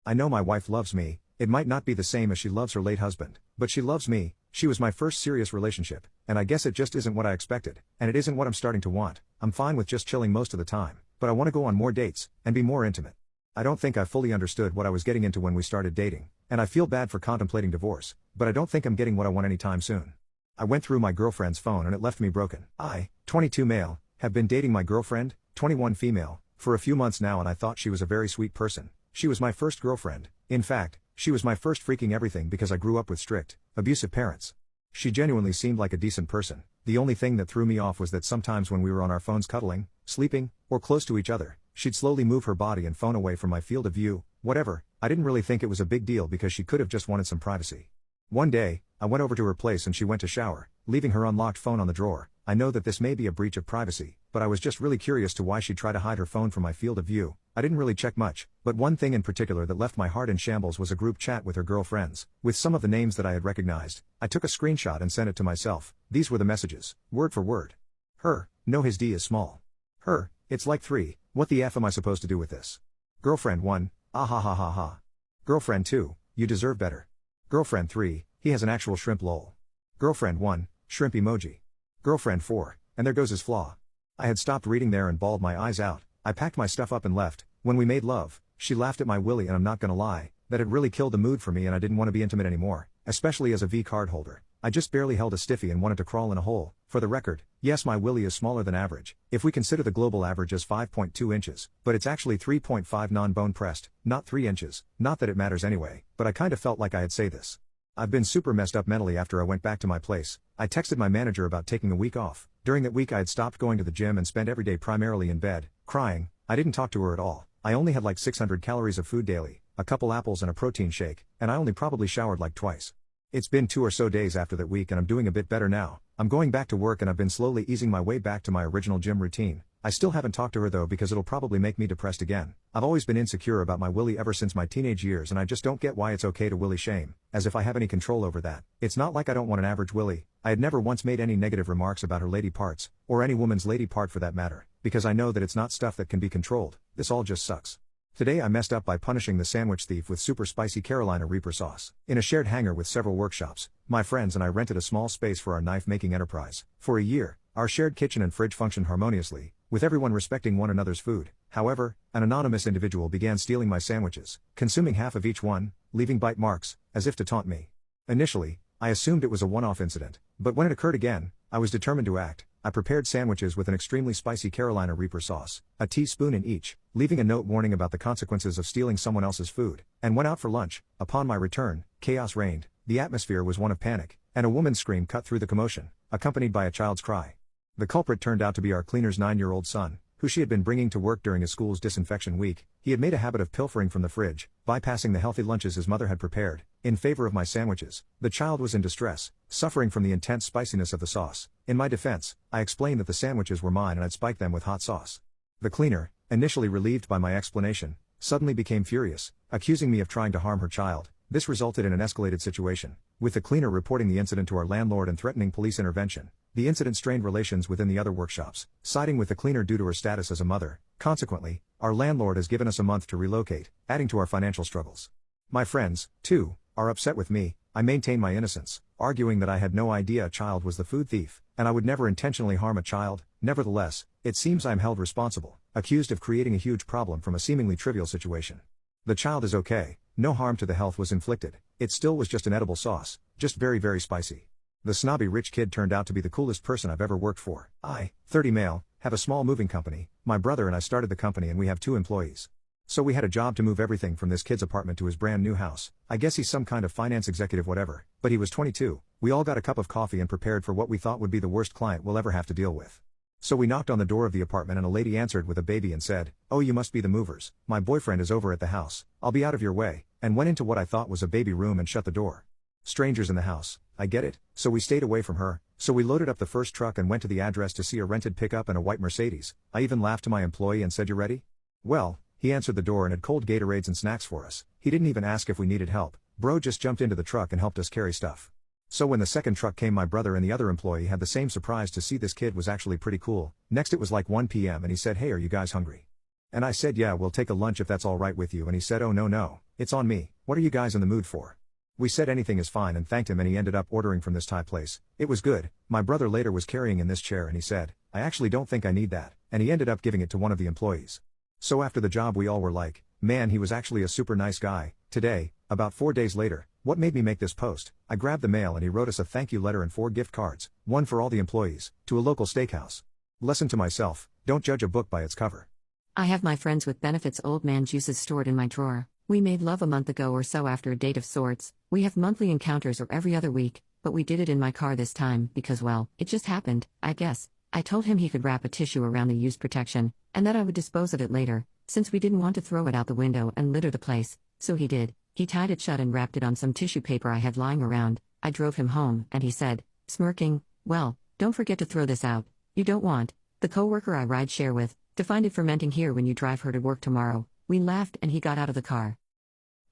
[SPEAKER 1] I know my wife loves me, it might not be the same as she loves her late husband, but she loves me. She was my first serious relationship, and I guess it just isn't what I expected, and it isn't what I'm starting to want. I'm fine with just chilling most of the time, but I want to go on more dates, and be more intimate. I don't think I fully understood what I was getting into when we started dating, and I feel bad for contemplating divorce, but I don't think I'm getting what I want anytime soon. I went through my girlfriend's phone and it left me broken. I, 22 male, have been dating my girlfriend, 21 female, for a few months now, and I thought she was a very sweet person. She was my first girlfriend. In fact, she was my first freaking everything because I grew up with strict, abusive parents. She genuinely seemed like a decent person. The only thing that threw me off was that sometimes when we were on our phones cuddling, sleeping, or close to each other, she'd slowly move her body and phone away from my field of view. Whatever, I didn't really think it was a big deal because she could have just wanted some privacy. One day, I went over to her place and she went to shower, leaving her unlocked phone on the drawer. I know that this may be a breach of privacy, but I was just really curious to why she'd try to hide her phone from my field of view. I didn't really check much, but one thing in particular that left my heart in shambles was a group chat with her girlfriends, with some of the names that I had recognized. I took a screenshot and sent it to myself. These were the messages, word for word. Her, no, his D is small. Her, it's like 3, what the F am I supposed to do with this? Girlfriend 1, ah ha ha ha ha. Girlfriend 2, you deserve better. Girlfriend 3, he has an actual shrimp lol. Girlfriend 1, shrimp emoji. Girlfriend 4, and there goes his flaw. I had stopped reading there and bawled my eyes out. I packed my stuff up and left. When we made love, she laughed at my willy, and I'm not gonna lie, that had really killed the mood for me and I didn't want to be intimate anymore, especially as a V card holder. I just barely held a stiffy and wanted to crawl in a hole. For the record, yes, my willy is smaller than average, if we consider the global average as 5.2 inches, but it's actually 3.5 non-bone pressed, not 3 inches, not that it matters anyway, but I kinda felt like I had say this. I've been super messed up mentally after I went back to my place. I texted my manager about taking a week off. During that week I had stopped going to the gym and spent every day primarily in bed, crying. I didn't talk to her at all. I only had like 600 calories of food daily, a couple apples and a protein shake, and I only probably showered like twice. It's been 2 or so days after that week and I'm doing a bit better now. I'm going back to work and I've been slowly easing my way back to my original gym routine. I still haven't talked to her though because it'll probably make me depressed again. I've always been insecure about my willy ever since my teenage years, and I just don't get why it's okay to willy shame, as if I have any control over that. It's not like I don't want an average willy. I had never once made any negative remarks about her lady parts, or any woman's lady part for that matter, because I know that it's not stuff that can be controlled. This all just sucks. Today I messed up by punishing the sandwich thief with super spicy Carolina Reaper sauce. In a shared hangar with several workshops, my friends and I rented a small space for our knife-making enterprise. For a year, our shared kitchen and fridge functioned harmoniously, with everyone respecting one another's food. However, an anonymous individual began stealing my sandwiches, consuming half of each one, leaving bite marks, as if to taunt me. Initially, I assumed it was a one-off incident, but when it occurred again, I was determined to act. I prepared sandwiches with an extremely spicy Carolina Reaper sauce, a teaspoon in each, leaving a note warning about the consequences of stealing someone else's food, and went out for lunch. Upon my return, chaos reigned. The atmosphere was one of panic, and a woman's scream cut through the commotion, accompanied by a child's cry. The culprit turned out to be our cleaner's 9-year-old son, who she had been bringing to work during his school's disinfection week. He had made a habit of pilfering from the fridge, bypassing the healthy lunches his mother had prepared, in favor of my sandwiches. The child was in distress, suffering from the intense spiciness of the sauce. In my defense, I explained that the sandwiches were mine and I'd spiked them with hot sauce. The cleaner, initially relieved by my explanation, suddenly became furious, accusing me of trying to harm her child. This resulted in an escalated situation, with the cleaner reporting the incident to our landlord and threatening police intervention. The incident strained relations within the other workshops, siding with the cleaner due to her status as a mother. Consequently, our landlord has given us a month to relocate, adding to our financial struggles. My friends, too, are upset with me. I maintain my innocence, arguing that I had no idea a child was the food thief, and I would never intentionally harm a child. Nevertheless, it seems I am held responsible, accused of creating a huge problem from a seemingly trivial situation. The child is okay, no harm to the health was inflicted, it still was just an edible sauce, just very very spicy. The snobby rich kid turned out to be the coolest person I've ever worked for. I, 30 male, have a small moving company. My brother and I started the company and we have 2 employees. So we had a job to move everything from this kid's apartment to his brand new house. I guess he's some kind of finance executive whatever, but he was 22. We all got a cup of coffee and prepared for what we thought would be the worst client we'll ever have to deal with. So we knocked on the door of the apartment and a lady answered with a baby and said, "Oh, you must be the movers. My boyfriend is over at the house. I'll be out of your way," and went into what I thought was a baby room and shut the door. Strangers in the house, I get it, so we stayed away from her. So we loaded up the first truck and went to the address to see a rented pickup and a white Mercedes. I even laughed to my employee and said, "You ready?" Well, he answered the door and had cold Gatorades and snacks for us. He didn't even ask if we needed help. Bro just jumped into the truck and helped us carry stuff. So when the second truck came, my brother and the other employee had the same surprise to see this kid was actually pretty cool. Next it was like 1 p.m. and he said, "Hey, are you guys hungry?" And I said, "Yeah, we'll take a lunch if that's alright with you," and he said, "Oh no, it's on me. What are you guys in the mood for?" We said anything is fine and thanked him, and he ended up ordering from this Thai place. It was good. My brother later was carrying in this chair and he said, "I actually don't think I need that," and he ended up giving it to one of the employees. So after the job we all were like, "Man, he was actually a super nice guy." Today, about 4 days later, what made me make this post? I grabbed the mail and he wrote us a thank you letter and 4 gift cards, one for all the employees, to a local steakhouse. Lesson to myself, don't judge a book by its cover.
[SPEAKER 2] I have my friends with benefits old man juices stored in my drawer. We made love a month ago or so after a date of sorts. We have monthly encounters or every other week, but we did it in my car this time because, well, it just happened, I guess. I told him he could wrap a tissue around the used protection, and that I would dispose of it later, since we didn't want to throw it out the window and litter the place. So he did. He tied it shut and wrapped it on some tissue paper I had lying around. I drove him home, and he said, smirking, "Well, don't forget to throw this out. You don't want the coworker I ride share with to find it fermenting here when you drive her to work tomorrow." We laughed and he got out of the car.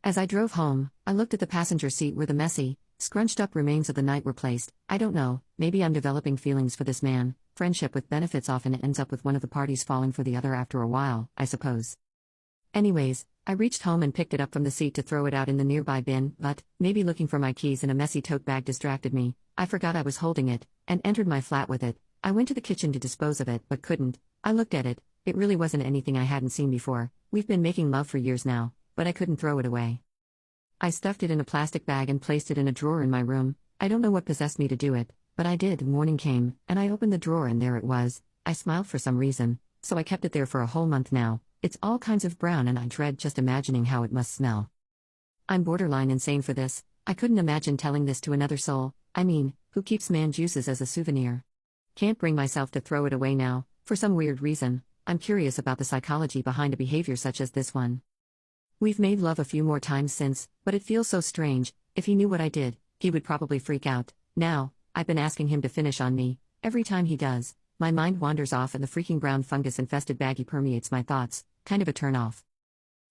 [SPEAKER 2] As I drove home, I looked at the passenger seat where the messy, scrunched up remains of the night were placed. I don't know, maybe I'm developing feelings for this man. Friendship with benefits often ends up with one of the parties falling for the other after a while, I suppose. Anyways, I reached home and picked it up from the seat to throw it out in the nearby bin, but maybe looking for my keys in a messy tote bag distracted me. I forgot I was holding it, and entered my flat with it. I went to the kitchen to dispose of it but couldn't. I looked at it. It really wasn't anything I hadn't seen before. We've been making love for years now, but I couldn't throw it away. I stuffed it in a plastic bag and placed it in a drawer in my room. I don't know what possessed me to do it, but I did. Morning came, and I opened the drawer and there it was. I smiled for some reason, so I kept it there for a whole month now. It's all kinds of brown and I dread just imagining how it must smell. I'm borderline insane for this. I couldn't imagine telling this to another soul. I mean, who keeps man juices as a souvenir? Can't bring myself to throw it away now, for some weird reason. I'm curious about the psychology behind a behavior such as this one. We've made love a few more times since, but it feels so strange. If he knew what I did, he would probably freak out. Now, I've been asking him to finish on me. Every time he does, my mind wanders off and the freaking brown fungus-infested baggie permeates my thoughts, kind of a turn-off.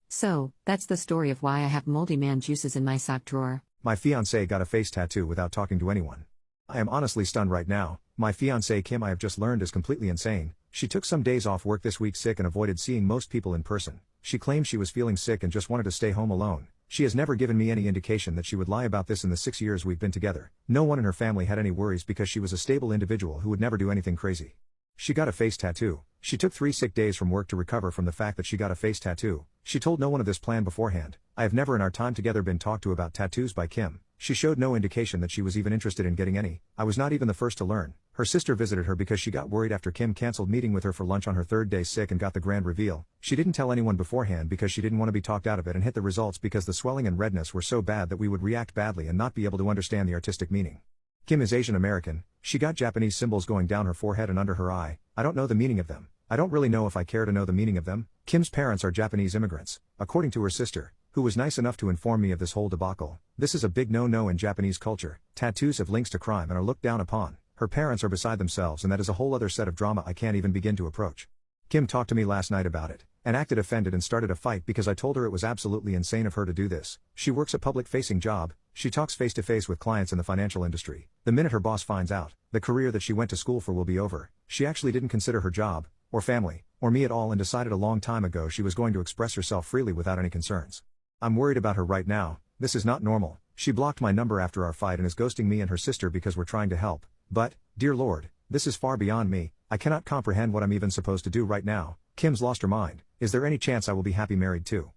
[SPEAKER 2] So, that's the story of why I have moldy man juices in my sock drawer.
[SPEAKER 1] My fiancé got a face tattoo without talking to anyone. I am honestly stunned right now. My fiancé Kim, I have just learned, is completely insane. She took some days off work this week sick and avoided seeing most people in person. She claimed she was feeling sick and just wanted to stay home alone. She has never given me any indication that she would lie about this in the 6 years we've been together. No one in her family had any worries because she was a stable individual who would never do anything crazy. She got a face tattoo. She took 3 sick days from work to recover from the fact that she got a face tattoo. She told no one of this plan beforehand. I have never in our time together been talked to about tattoos by Kim. She showed no indication that she was even interested in getting any. I was not even the first to learn. Her sister visited her because she got worried after Kim canceled meeting with her for lunch on her 3rd day sick and got the grand reveal. She didn't tell anyone beforehand because she didn't want to be talked out of it and hit the results because the swelling and redness were so bad that we would react badly and not be able to understand the artistic meaning. Kim is Asian American. She got Japanese symbols going down her forehead and under her eye. I don't know the meaning of them. I don't really know if I care to know the meaning of them. Kim's parents are Japanese immigrants. According to her sister, who was nice enough to inform me of this whole debacle, this is a big no-no in Japanese culture. Tattoos have links to crime and are looked down upon. Her parents are beside themselves and that is a whole other set of drama I can't even begin to approach. Kim talked to me last night about it, and acted offended and started a fight because I told her it was absolutely insane of her to do this. She works a public-facing job, she talks face-to-face with clients in the financial industry. The minute her boss finds out, the career that she went to school for will be over. She actually didn't consider her job, or family, or me at all and decided a long time ago she was going to express herself freely without any concerns. I'm worried about her right now. This is not normal. She blocked my number after our fight and is ghosting me and her sister because we're trying to help. But, dear Lord, this is far beyond me. I cannot comprehend what I'm even supposed to do right now. Kim's lost her mind. Is there any chance I will be happy married too?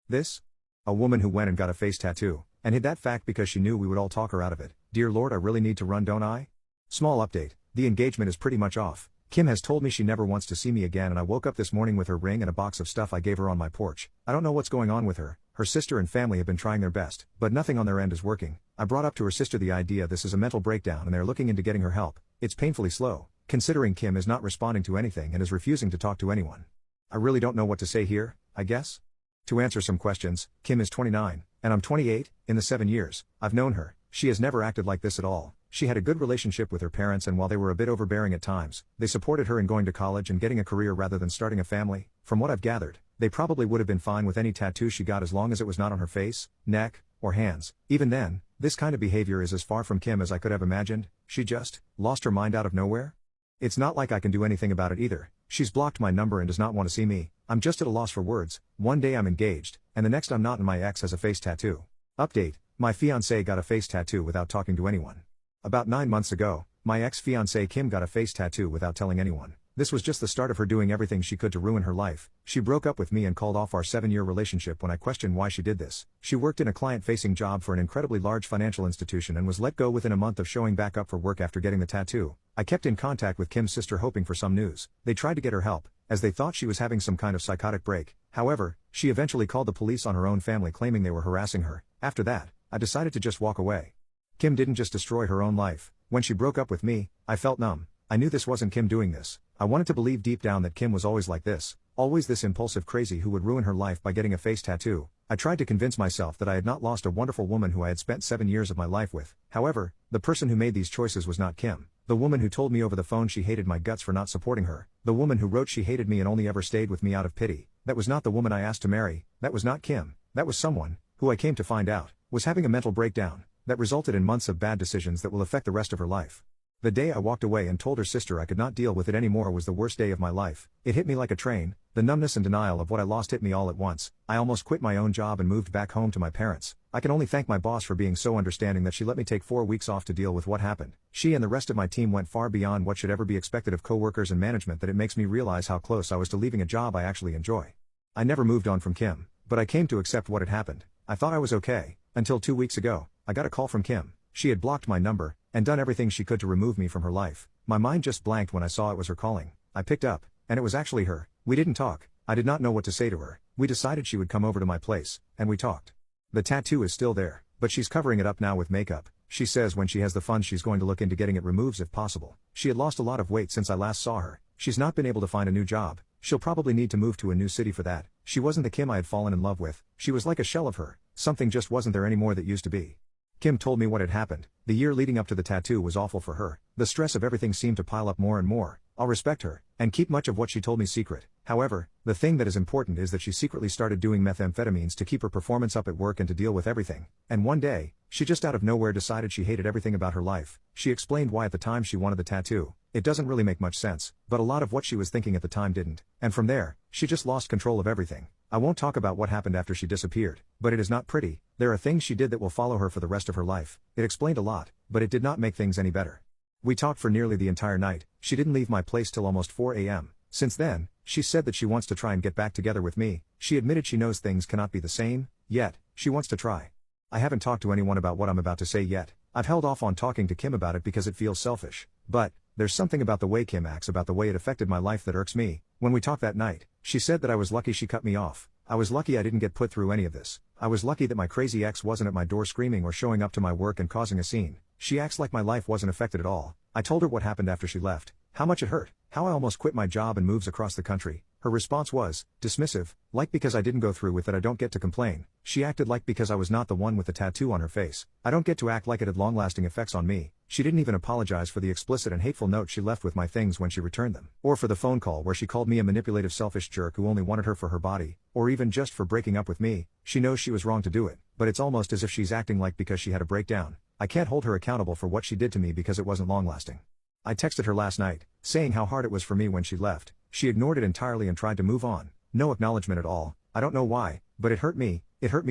[SPEAKER 1] This? A woman who went and got a face tattoo, and hid that fact because she knew we would all talk her out of it. Dear Lord, I really need to run, don't I? Small update. The engagement is pretty much off. Kim has told me she never wants to see me again, and I woke up this morning with her ring and a box of stuff I gave her on my porch. I don't know what's going on with her. Her sister and family have been trying their best, but nothing on their end is working. I brought up to her sister the idea this is a mental breakdown and they're looking into getting her help. It's painfully slow, considering Kim is not responding to anything and is refusing to talk to anyone. I really don't know what to say here, I guess? To answer some questions, Kim is 29, and I'm 28. In the 7 years I've known her, she has never acted like this at all. She had a good relationship with her parents, and while they were a bit overbearing at times, they supported her in going to college and getting a career rather than starting a family. From what I've gathered, they probably would have been fine with any tattoo she got as long as it was not on her face, neck, or hands. Even then, this kind of behavior is as far from Kim as I could have imagined. She just lost her mind out of nowhere? It's not like I can do anything about it either. She's blocked my number and does not want to see me. I'm just at a loss for words. One day I'm engaged, and the next I'm not, and my ex has a face tattoo. Update: my fiancé got a face tattoo without talking to anyone. About 9 months ago, my ex-fiancée Kim got a face tattoo without telling anyone. This was just the start of her doing everything she could to ruin her life. She broke up with me and called off our 7-year relationship when I questioned why she did this. She worked in a client-facing job for an incredibly large financial institution and was let go within a month of showing back up for work after getting the tattoo. I kept in contact with Kim's sister hoping for some news. They tried to get her help, as they thought she was having some kind of psychotic break. However, she eventually called the police on her own family claiming they were harassing her. After that, I decided to just walk away. Kim didn't just destroy her own life. When she broke up with me, I felt numb. I knew this wasn't Kim doing this. I wanted to believe deep down that Kim was always like this, always this impulsive crazy who would ruin her life by getting a face tattoo. I tried to convince myself that I had not lost a wonderful woman who I had spent 7 years of my life with. However, the person who made these choices was not Kim. The woman who told me over the phone she hated my guts for not supporting her. The woman who wrote she hated me and only ever stayed with me out of pity. That was not the woman I asked to marry. That was not Kim. That was someone who I came to find out was having a mental breakdown that resulted in months of bad decisions that will affect the rest of her life. The day I walked away and told her sister I could not deal with it anymore was the worst day of my life. It hit me like a train. The numbness and denial of what I lost hit me all at once. I almost quit my own job and moved back home to my parents. I can only thank my boss for being so understanding that she let me take 4 weeks off to deal with what happened. She and the rest of my team went far beyond what should ever be expected of coworkers and management, that it makes me realize how close I was to leaving a job I actually enjoy. I never moved on from Kim, but I came to accept what had happened. I thought I was okay, until 2 weeks ago. I got a call from Kim. She had blocked my number, and done everything she could to remove me from her life. My mind just blanked when I saw it was her calling. I picked up, and it was actually her. We didn't talk. I did not know what to say to her. We decided she would come over to my place, and we talked. The tattoo is still there, but she's covering it up now with makeup. She says when she has the funds she's going to look into getting it removed if possible. She had lost a lot of weight since I last saw her. She's not been able to find a new job. She'll probably need to move to a new city for that. She wasn't the Kim I had fallen in love with. She was like a shell of her. Something just wasn't there anymore that used to be. Kim told me what had happened. The year leading up to the tattoo was awful for her. The stress of everything seemed to pile up more and more. I'll respect her, and keep much of what she told me secret. However, the thing that is important is that she secretly started doing methamphetamines to keep her performance up at work and to deal with everything. And one day, she just out of nowhere decided she hated everything about her life. She explained why at the time she wanted the tattoo. It doesn't really make much sense, but a lot of what she was thinking at the time didn't. And from there, she just lost control of everything. I won't talk about what happened after she disappeared, but it is not pretty. There are things she did that will follow her for the rest of her life. It explained a lot, but it did not make things any better. We talked for nearly the entire night. She didn't leave my place till almost 4 a.m. Since then, she said that she wants to try and get back together with me. She admitted she knows things cannot be the same, yet, she wants to try. I haven't talked to anyone about what I'm about to say yet. I've held off on talking to Kim about it because it feels selfish. But, there's something about the way Kim acts, about the way it affected my life, that irks me. When we talked that night, she said that I was lucky she cut me off. I was lucky I didn't get put through any of this. I was lucky that my crazy ex wasn't at my door screaming or showing up to my work and causing a scene. She acts like my life wasn't affected at all. I told her what happened after she left, how much it hurt, how I almost quit my job and moves across the country. Her response was dismissive, like because I didn't go through with it I don't get to complain. She acted like because I was not the one with the tattoo on her face, I don't get to act like it had long-lasting effects on me. She didn't even apologize for the explicit and hateful note she left with my things when she returned them, or for the phone call where she called me a manipulative selfish jerk who only wanted her for her body, or even just for breaking up with me. She knows she was wrong to do it, but it's almost as if she's acting like because she had a breakdown, I can't hold her accountable for what she did to me because it wasn't long-lasting. I texted her last night, saying how hard it was for me when she left. She ignored it entirely and tried to move on. No acknowledgement at all. I don't know why, but it hurt me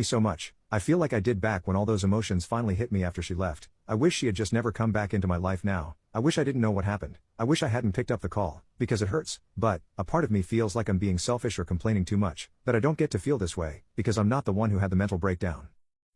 [SPEAKER 1] so much. I feel like I did back when all those emotions finally hit me after she left. I wish she had just never come back into my life now. I wish I didn't know what happened. I wish I hadn't picked up the call, because it hurts, but a part of me feels like I'm being selfish or complaining too much, that I don't get to feel this way, because I'm not the one who had the mental breakdown.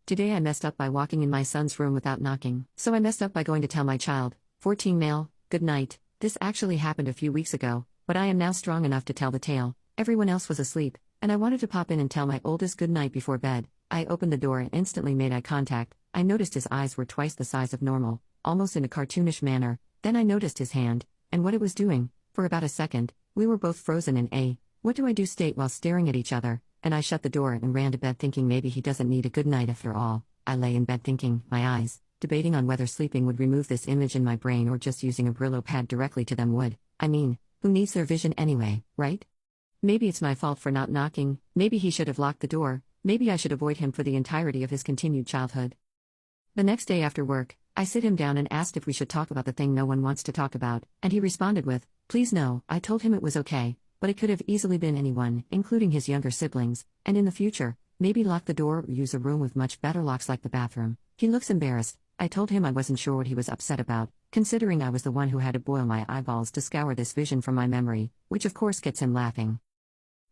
[SPEAKER 2] Today I messed up by walking in my son's room without knocking. So I messed up by going to tell my child, 14 male, good night. This actually happened a few weeks ago, but I am now strong enough to tell the tale. Everyone else was asleep, and I wanted to pop in and tell my oldest good night before bed. I opened the door and instantly made eye contact. I noticed his eyes were twice the size of normal, almost in a cartoonish manner. Then I noticed his hand, and what it was doing. For about a second, we were both frozen in a what do I do state while staring at each other, and I shut the door and ran to bed thinking maybe he doesn't need a good night after all. I lay in bed thinking, my eyes, debating on whether sleeping would remove this image in my brain or just using a Brillo pad directly to them would. I mean, who needs their vision anyway, right? Maybe it's my fault for not knocking, maybe he should have locked the door, maybe I should avoid him for the entirety of his continued childhood. The next day after work, I sit him down and asked if we should talk about the thing no one wants to talk about, and he responded with, please no. I told him it was okay, but it could have easily been anyone, including his younger siblings, and in the future, maybe lock the door or use a room with much better locks like the bathroom. He looks embarrassed. I told him I wasn't sure what he was upset about, considering I was the one who had to boil my eyeballs to scour this vision from my memory, which of course gets him laughing.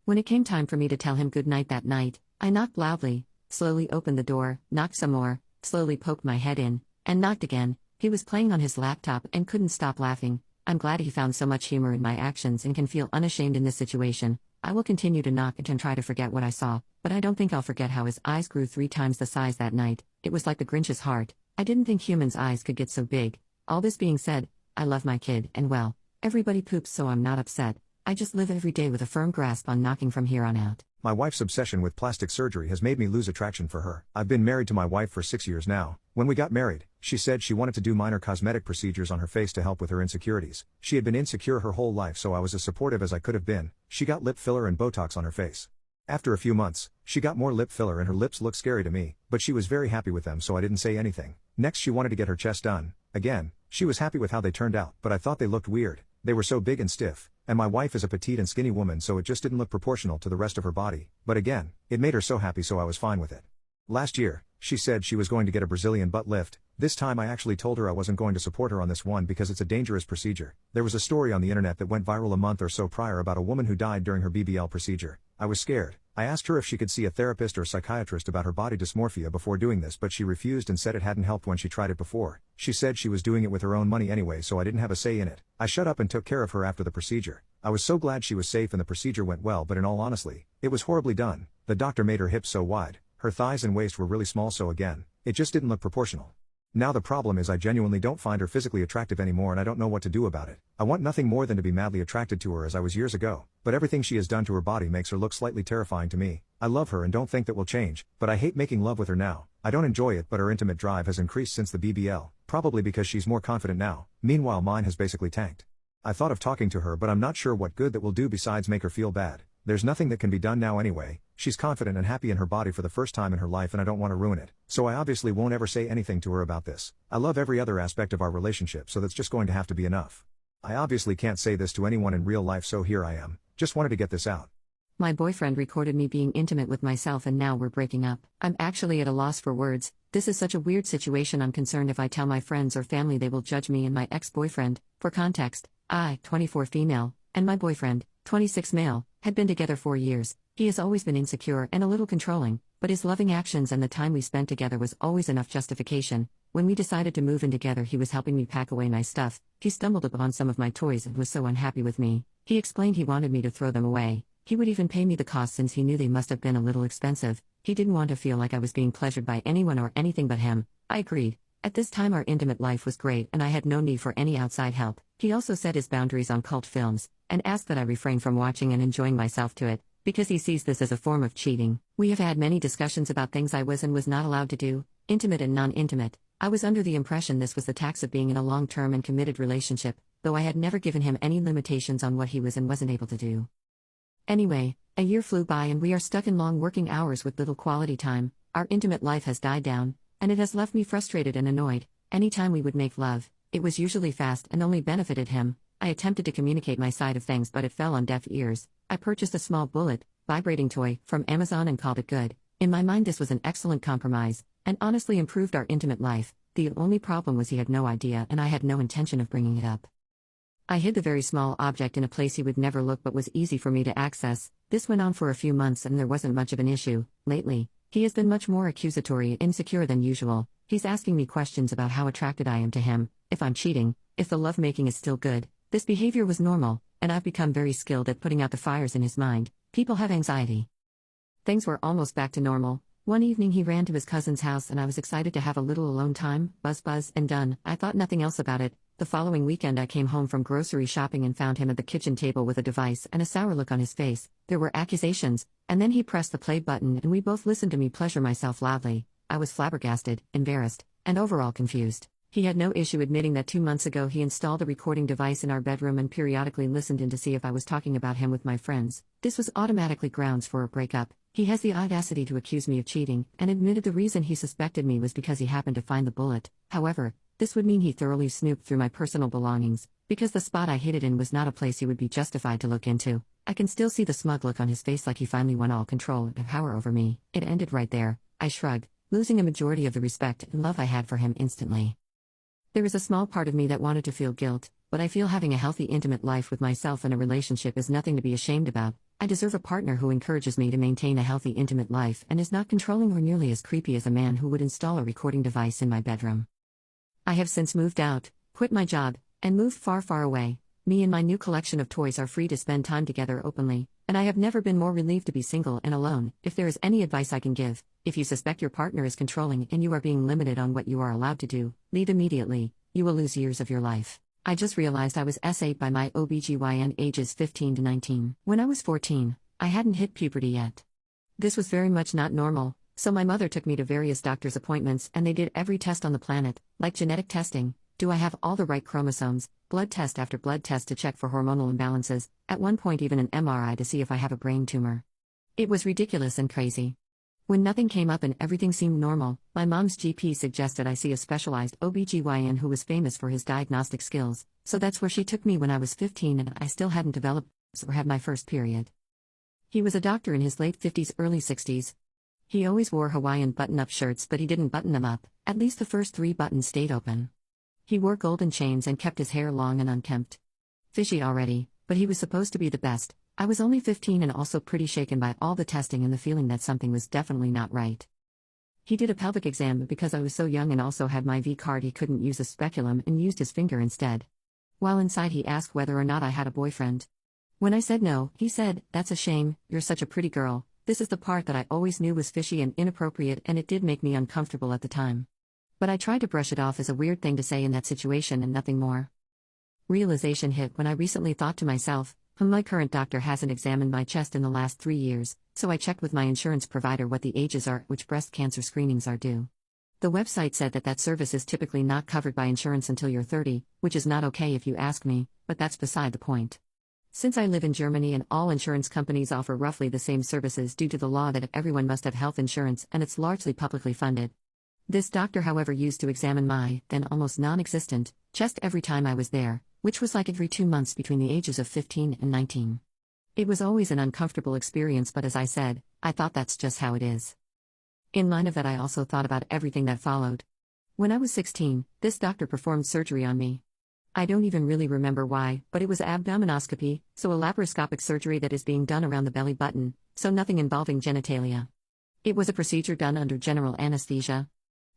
[SPEAKER 2] When it came time for me to tell him good night that night, I knocked loudly, slowly opened the door, knocked some more, slowly poked my head in, and knocked again. He was playing on his laptop and couldn't stop laughing. I'm glad he found so much humor in my actions and can feel unashamed in this situation. I will continue to knock and try to forget what I saw, but I don't think I'll forget how his eyes grew 3 times the size that night. It was like the Grinch's heart. I didn't think humans' eyes could get so big. All this being said, I love my kid, and well, everybody poops so I'm not upset. I just live every day with a firm grasp on knocking from here on out.
[SPEAKER 1] My wife's obsession with plastic surgery has made me lose attraction for her. I've been married to my wife for 6 years now. When we got married, she said she wanted to do minor cosmetic procedures on her face to help with her insecurities. She had been insecure her whole life, so I was as supportive as I could have been. She got lip filler and Botox on her face. After a few months, she got more lip filler and her lips looked scary to me, but she was very happy with them, so I didn't say anything. Next, she wanted to get her chest done. Again, she was happy with how they turned out, but I thought they looked weird. They were so big and stiff, and my wife is a petite and skinny woman, so it just didn't look proportional to the rest of her body. But again, it made her so happy, so I was fine with it. Last year, she said she was going to get a Brazilian butt lift. This time I actually told her I wasn't going to support her on this one because it's a dangerous procedure. There was a story on the internet that went viral a month or so prior about a woman who died during her BBL procedure. I was scared. I asked her if she could see a therapist or psychiatrist about her body dysmorphia before doing this, but she refused and said it hadn't helped when she tried it before. She said she was doing it with her own money anyway, so I didn't have a say in it. I shut up and took care of her after the procedure. I was so glad she was safe and the procedure went well, but in all honesty, it was horribly done. The doctor made her hips so wide, her thighs and waist were really small, so again, it just didn't look proportional. Now the problem is I genuinely don't find her physically attractive anymore and I don't know what to do about it. I want nothing more than to be madly attracted to her as I was years ago, but everything she has done to her body makes her look slightly terrifying to me. I love her and don't think that will change, but I hate making love with her now. I don't enjoy it, but her intimate drive has increased since the BBL, probably because she's more confident now. Meanwhile, mine has basically tanked. I thought of talking to her, but I'm not sure what good that will do besides make her feel bad. There's nothing that can be done now anyway. She's confident and happy in her body for the first time in her life and I don't want to ruin it. So I obviously won't ever say anything to her about this. I love every other aspect of our relationship, so that's just going to have to be enough. I obviously can't say this to anyone in real life, so here I am. Just wanted to get this out.
[SPEAKER 2] My boyfriend recorded me being intimate with myself and now we're breaking up. I'm actually at a loss for words. This is such a weird situation. I'm concerned if I tell my friends or family they will judge me and my ex-boyfriend. For context, I, 24 female, and my boyfriend, 26 male, had been together 4 years. He has always been insecure and a little controlling, but his loving actions and the time we spent together was always enough justification. When we decided to move in together, he was helping me pack away my stuff. He stumbled upon some of my toys and was so unhappy with me. He explained he wanted me to throw them away. He would even pay me the cost since he knew they must have been a little expensive. He didn't want to feel like I was being pleasured by anyone or anything but him. I agreed. At this time our intimate life was great and I had no need for any outside help. He also set his boundaries on cult films. and asked that I refrain from watching and enjoying myself to it, because he sees this as a form of cheating. We have had many discussions about things I was and was not allowed to do, intimate and non-intimate. I was under the impression this was the tax of being in a long-term and committed relationship, though I had never given him any limitations on what he was and wasn't able to do. Anyway, a year flew by and we are stuck in long working hours with little quality time. Our intimate life has died down, and it has left me frustrated and annoyed. Anytime we would make love, it was usually fast and only benefited him. I attempted to communicate my side of things, but it fell on deaf ears. I purchased a small bullet, vibrating toy from Amazon and called it good. In my mind, this was an excellent compromise, and honestly improved our intimate life. The only problem was he had no idea and I had no intention of bringing it up. I hid the very small object in a place he would never look but was easy for me to access. This went on for a few months and there wasn't much of an issue. Lately, he has been much more accusatory and insecure than usual. He's asking me questions about how attracted I am to him, if I'm cheating, if the lovemaking is still good. This behavior was normal, and I've become very skilled at putting out the fires in his mind. People have anxiety. Things were almost back to normal. One evening he ran to his cousin's house and I was excited to have a little alone time. Buzz and done. I thought nothing else about it. The following weekend I came home from grocery shopping and found him at the kitchen table with a device and a sour look on his face. There were accusations, and then he pressed the play button and we both listened to me pleasure myself loudly. I was flabbergasted, embarrassed, and overall confused. He had no issue admitting that 2 months ago he installed a recording device in our bedroom and periodically listened in to see if I was talking about him with my friends. This was automatically grounds for a breakup. He has the audacity to accuse me of cheating, and admitted the reason he suspected me was because he happened to find the bullet. However, this would mean he thoroughly snooped through my personal belongings, because the spot I hid it in was not a place he would be justified to look into. I can still see the smug look on his face, like he finally won all control and power over me. It ended right there. I shrugged, losing a majority of the respect and love I had for him instantly. There is a small part of me that wanted to feel guilt, but I feel having a healthy intimate life with myself in a relationship is nothing to be ashamed about. I deserve a partner who encourages me to maintain a healthy intimate life and is not controlling or nearly as creepy as a man who would install a recording device in my bedroom. I have since moved out, quit my job, and moved far away. Me and my new collection of toys are free to spend time together openly, and I have never been more relieved to be single and alone. If there is any advice I can give, if you suspect your partner is controlling and you are being limited on what you are allowed to do, leave immediately. You will lose years of your life. I just realized I was S8 by my OBGYN ages 15 to 19. When I was 14, I hadn't hit puberty yet. This was very much not normal, so my mother took me to various doctor's appointments and they did every test on the planet, like genetic testing. Do I have all the right chromosomes? Blood test after blood test to check for hormonal imbalances, at one point even an MRI to see if I have a brain tumor. It was ridiculous and crazy. When nothing came up and everything seemed normal, my mom's GP suggested I see a specialized OBGYN who was famous for his diagnostic skills, so that's where she took me when I was 15 and I still hadn't developed or had my first period. He was a doctor in his late 50s, early 60s. He always wore Hawaiian button-up shirts, but he didn't button them up. At least the first 3 buttons stayed open. He wore golden chains and kept his hair long and unkempt. Fishy already, but he was supposed to be the best. I was only 15 and also pretty shaken by all the testing and the feeling that something was definitely not right. He did a pelvic exam, but because I was so young and also had my V card, he couldn't use a speculum and used his finger instead. While inside, he asked whether or not I had a boyfriend. When I said no, he said, "That's a shame, you're such a pretty girl." This is the part that I always knew was fishy and inappropriate, and it did make me uncomfortable at the time. But I tried to brush it off as a weird thing to say in that situation and nothing more. Realization hit when I recently thought to myself, my current doctor hasn't examined my chest in the last 3 years, so I checked with my insurance provider what the ages are at which breast cancer screenings are due. The website said that service is typically not covered by insurance until you're 30, which is not okay if you ask me, but that's beside the point. Since I live in Germany and all insurance companies offer roughly the same services due to the law that everyone must have health insurance and it's largely publicly funded. This doctor, however, used to examine my, then almost non-existent, chest every time I was there, which was like every 2 months between the ages of 15 and 19. It was always an uncomfortable experience, but as I said, I thought that's just how it is. In line of that, I also thought about everything that followed. When I was 16, this doctor performed surgery on me. I don't even really remember why, but it was abdominoscopy, so a laparoscopic surgery that is being done around the belly button, so nothing involving genitalia. It was a procedure done under general anesthesia.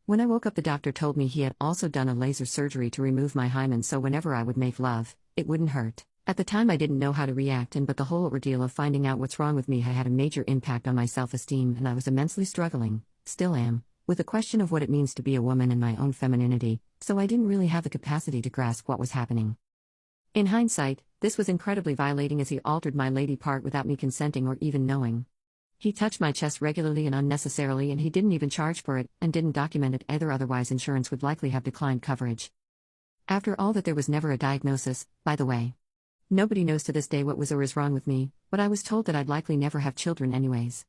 [SPEAKER 2] When I woke up, the doctor told me he had also done a laser surgery to remove my hymen, so whenever I would make love, it wouldn't hurt. At the time I didn't know how to react, but the whole ordeal of finding out what's wrong with me had a major impact on my self-esteem, and I was immensely struggling, still am, with the question of what it means to be a woman and my own femininity, so I didn't really have the capacity to grasp what was happening. In hindsight, This was incredibly violating as he altered my lady part without me consenting or even knowing. He touched my chest regularly and unnecessarily, and he didn't even charge for it, and didn't document it either, otherwise insurance would likely have declined coverage. After all that, there was never a diagnosis, by the way. Nobody knows to this day what was or is wrong with me, but I was told that I'd likely never have children anyways.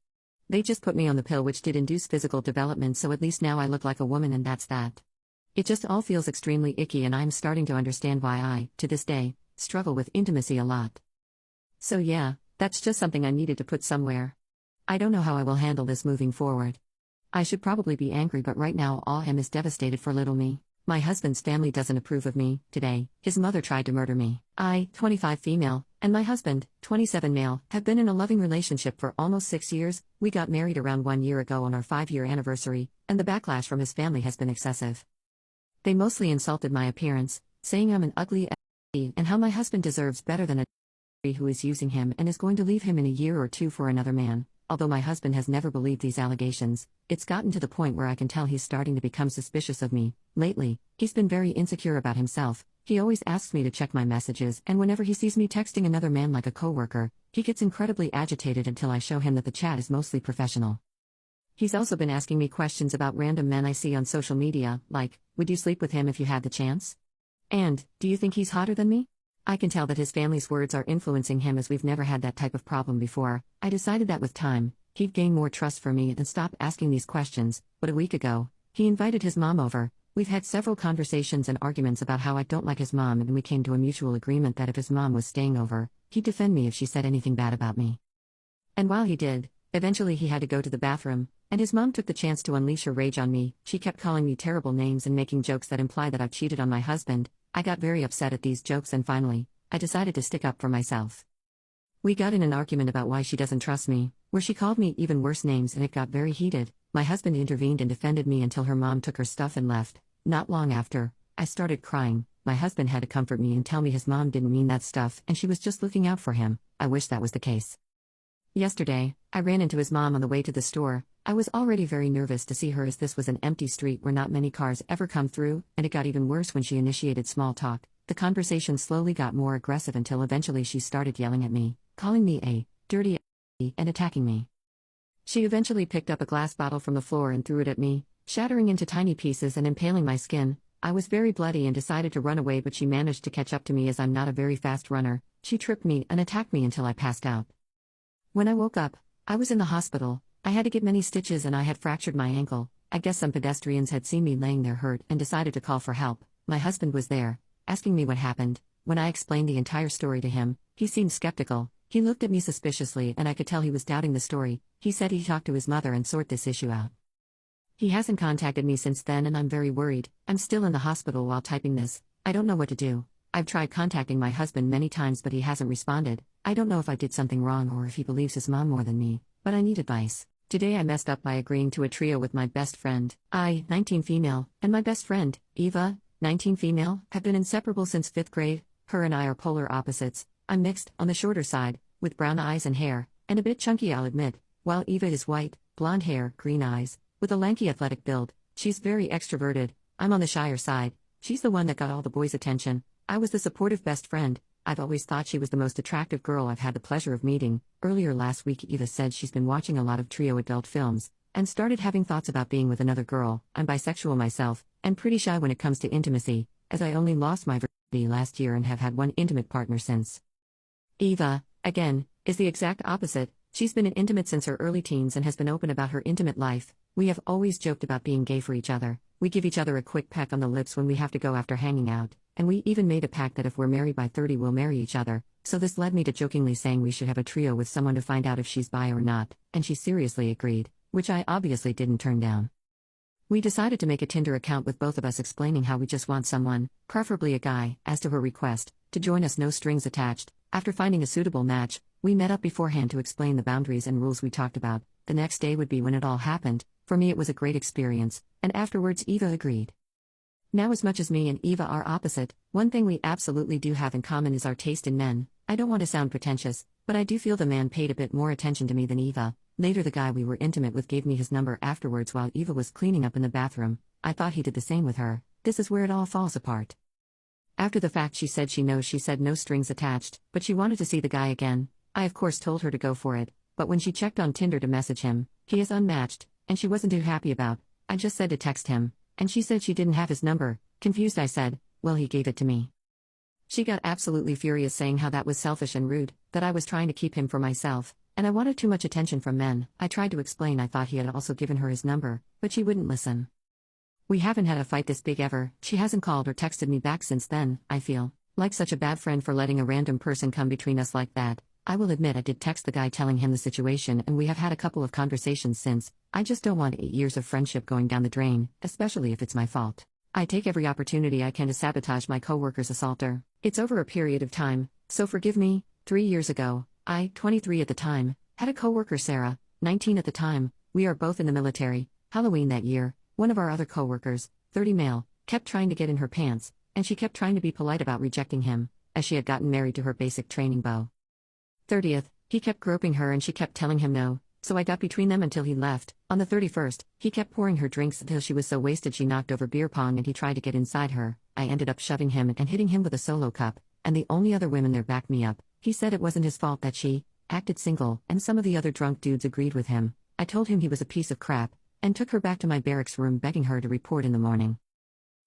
[SPEAKER 2] They just put me on the pill, which did induce physical development, so at least now I look like a woman, and that's that. It just all feels extremely icky, and I'm starting to understand why I, to this day, struggle with intimacy a lot. So yeah, that's just something I needed to put somewhere. I don't know how I will handle this moving forward. I should probably be angry, but right now all I am is devastated for little me. My husband's family doesn't approve of me. Today, his mother tried to murder me. I, 25 female, and my husband, 27 male, have been in a loving relationship for almost 6 years. We got married around 1 year ago on our 5-year anniversary, and the backlash from his family has been excessive. They mostly insulted my appearance, saying I'm an ugly and how my husband deserves better than a who is using him and is going to leave him in a year or two for another man. Although my husband has never believed these allegations, it's gotten to the point where I can tell he's starting to become suspicious of me. Lately, he's been very insecure about himself. He always asks me to check my messages, and whenever he sees me texting another man like a coworker, he gets incredibly agitated until I show him that the chat is mostly professional. He's also been asking me questions about random men I see on social media, like, would you sleep with him if you had the chance? And, do you think he's hotter than me? I can tell that his family's words are influencing him, as we've never had that type of problem before. I decided that with time, he'd gain more trust for me and stop asking these questions, but a week ago, he invited his mom over. We've had several conversations and arguments about how I don't like his mom, and we came to a mutual agreement that if his mom was staying over, he'd defend me if she said anything bad about me. And while he did, eventually he had to go to the bathroom, and his mom took the chance to unleash her rage on me. She kept calling me terrible names and making jokes that imply that I've cheated on my husband. I got very upset at these jokes, and finally, I decided to stick up for myself. We got in an argument about why she doesn't trust me, where she called me even worse names, and it got very heated. My husband intervened and defended me until her mom took her stuff and left. Not long after, I started crying. My husband had to comfort me and tell me his mom didn't mean that stuff and she was just looking out for him. I wish that was the case. Yesterday, I ran into his mom on the way to the store. I was already very nervous to see her, as this was an empty street where not many cars ever come through, and it got even worse when she initiated small talk. The conversation slowly got more aggressive until eventually she started yelling at me, calling me a dirty and attacking me. She eventually picked up a glass bottle from the floor and threw it at me, shattering into tiny pieces and impaling my skin. I was very bloody and decided to run away, but she managed to catch up to me as I'm not a very fast runner. She tripped me and attacked me until I passed out. When I woke up, I was in the hospital. I had to get many stitches and I had fractured my ankle. I guess some pedestrians had seen me laying there hurt and decided to call for help. My husband was there, asking me what happened. When I explained the entire story to him, he seemed skeptical. He looked at me suspiciously and I could tell he was doubting the story. He said he'd talk to his mother and sort this issue out. He hasn't contacted me since then, and I'm very worried. I'm still in the hospital while typing this. I don't know what to do. I've tried contacting my husband many times, but he hasn't responded. I don't know if I did something wrong or if he believes his mom more than me, but I need advice. Today I messed up by agreeing to a trio with my best friend, I, 19 female, and my best friend, Eva, 19 female, have been inseparable since 5th grade. Her and I are polar opposites. I'm mixed, on the shorter side, with brown eyes and hair, and a bit chunky, I'll admit, while Eva is white, blonde hair, green eyes, with a lanky athletic build. She's very extroverted. I'm on the shyer side. She's the one that got all the boys' attention. I was the supportive best friend. I've always thought she was the most attractive girl I've had the pleasure of meeting. Earlier last week, Eva said she's been watching a lot of trio adult films, and started having thoughts about being with another girl. I'm bisexual myself, and pretty shy when it comes to intimacy, as I only lost my virginity last year and have had one intimate partner since. Eva, again, is the exact opposite. She's been intimate since her early teens and has been open about her intimate life. We have always joked about being gay for each other. We give each other a quick peck on the lips when we have to go after hanging out, and we even made a pact that if we're married by 30 we'll marry each other. So this led me to jokingly saying we should have a trio with someone to find out if she's bi or not, and she seriously agreed, which I obviously didn't turn down. We decided to make a Tinder account with both of us, explaining how we just want someone, preferably a guy, as to her request, to join us, no strings attached. After finding a suitable match, we met up beforehand to explain the boundaries and rules we talked about. The next day would be when it all happened. For me it was a great experience, and afterwards Eva agreed. Now, as much as me and Eva are opposite, one thing we absolutely do have in common is our taste in men. I don't want to sound pretentious, but I do feel the man paid a bit more attention to me than Eva. Later the guy we were intimate with gave me his number afterwards while Eva was cleaning up in the bathroom. I thought he did the same with her. This is where it all falls apart. After the fact, she said she knows she said no strings attached, but she wanted to see the guy again. I of course told her to go for it, but when she checked on Tinder to message him, he is unmatched, and she wasn't too happy about. I just said to text him, and she said she didn't have his number. Confused, I said, well, he gave it to me. She got absolutely furious, saying how that was selfish and rude, that I was trying to keep him for myself, and I wanted too much attention from men. I tried to explain I thought he had also given her his number, but she wouldn't listen. We haven't had a fight this big ever. She hasn't called or texted me back since then. I feel like such a bad friend for letting a random person come between us like that. I will admit I did text the guy telling him the situation, and we have had a couple of conversations since. I just don't want 8 years of friendship going down the drain, especially if it's my fault. I take every opportunity I can to sabotage my coworker's assaulter. It's over a period of time, so forgive me. 3 years ago, I, 23 at the time, had a coworker, Sarah, 19 at the time. We are both in the military. Halloween that year, one of our other coworkers, 30 male, kept trying to get in her pants, and she kept trying to be polite about rejecting him, as she had gotten married to her basic training beau. 30th, he kept groping her and she kept telling him no, so I got between them until he left. On the 31st, he kept pouring her drinks until she was so wasted she knocked over beer pong and he tried to get inside her. I ended up shoving him and hitting him with a solo cup, and the only other women there backed me up. He said it wasn't his fault that she acted single, and some of the other drunk dudes agreed with him. I told him he was a piece of crap, and took her back to my barracks room begging her to report in the morning.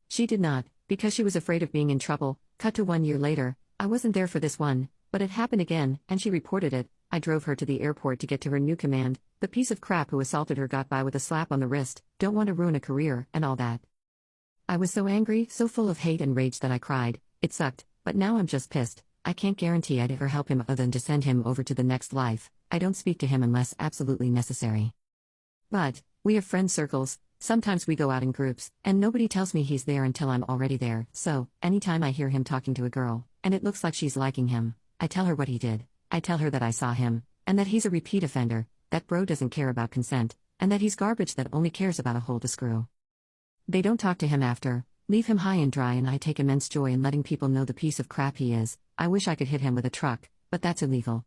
[SPEAKER 2] She did not, because she was afraid of being in trouble. Cut to 1 year later, I wasn't there for this one, but it happened again, and she reported it. I drove her to the airport to get to her new command. The piece of crap who assaulted her got by with a slap on the wrist, don't want to ruin a career, and all that. I was so angry, so full of hate and rage that I cried. It sucked, but now I'm just pissed. I can't guarantee I'd ever help him other than to send him over to the next life. I don't speak to him unless absolutely necessary. But we have friend circles. Sometimes we go out in groups, and nobody tells me he's there until I'm already there. So, anytime I hear him talking to a girl, and it looks like she's liking him, I tell her what he did. I tell her that I saw him, and that he's a repeat offender, that bro doesn't care about consent, and that he's garbage that only cares about a hole to screw. They don't talk to him after, leave him high and dry, and I take immense joy in letting people know the piece of crap he is. I wish I could hit him with a truck, but that's illegal.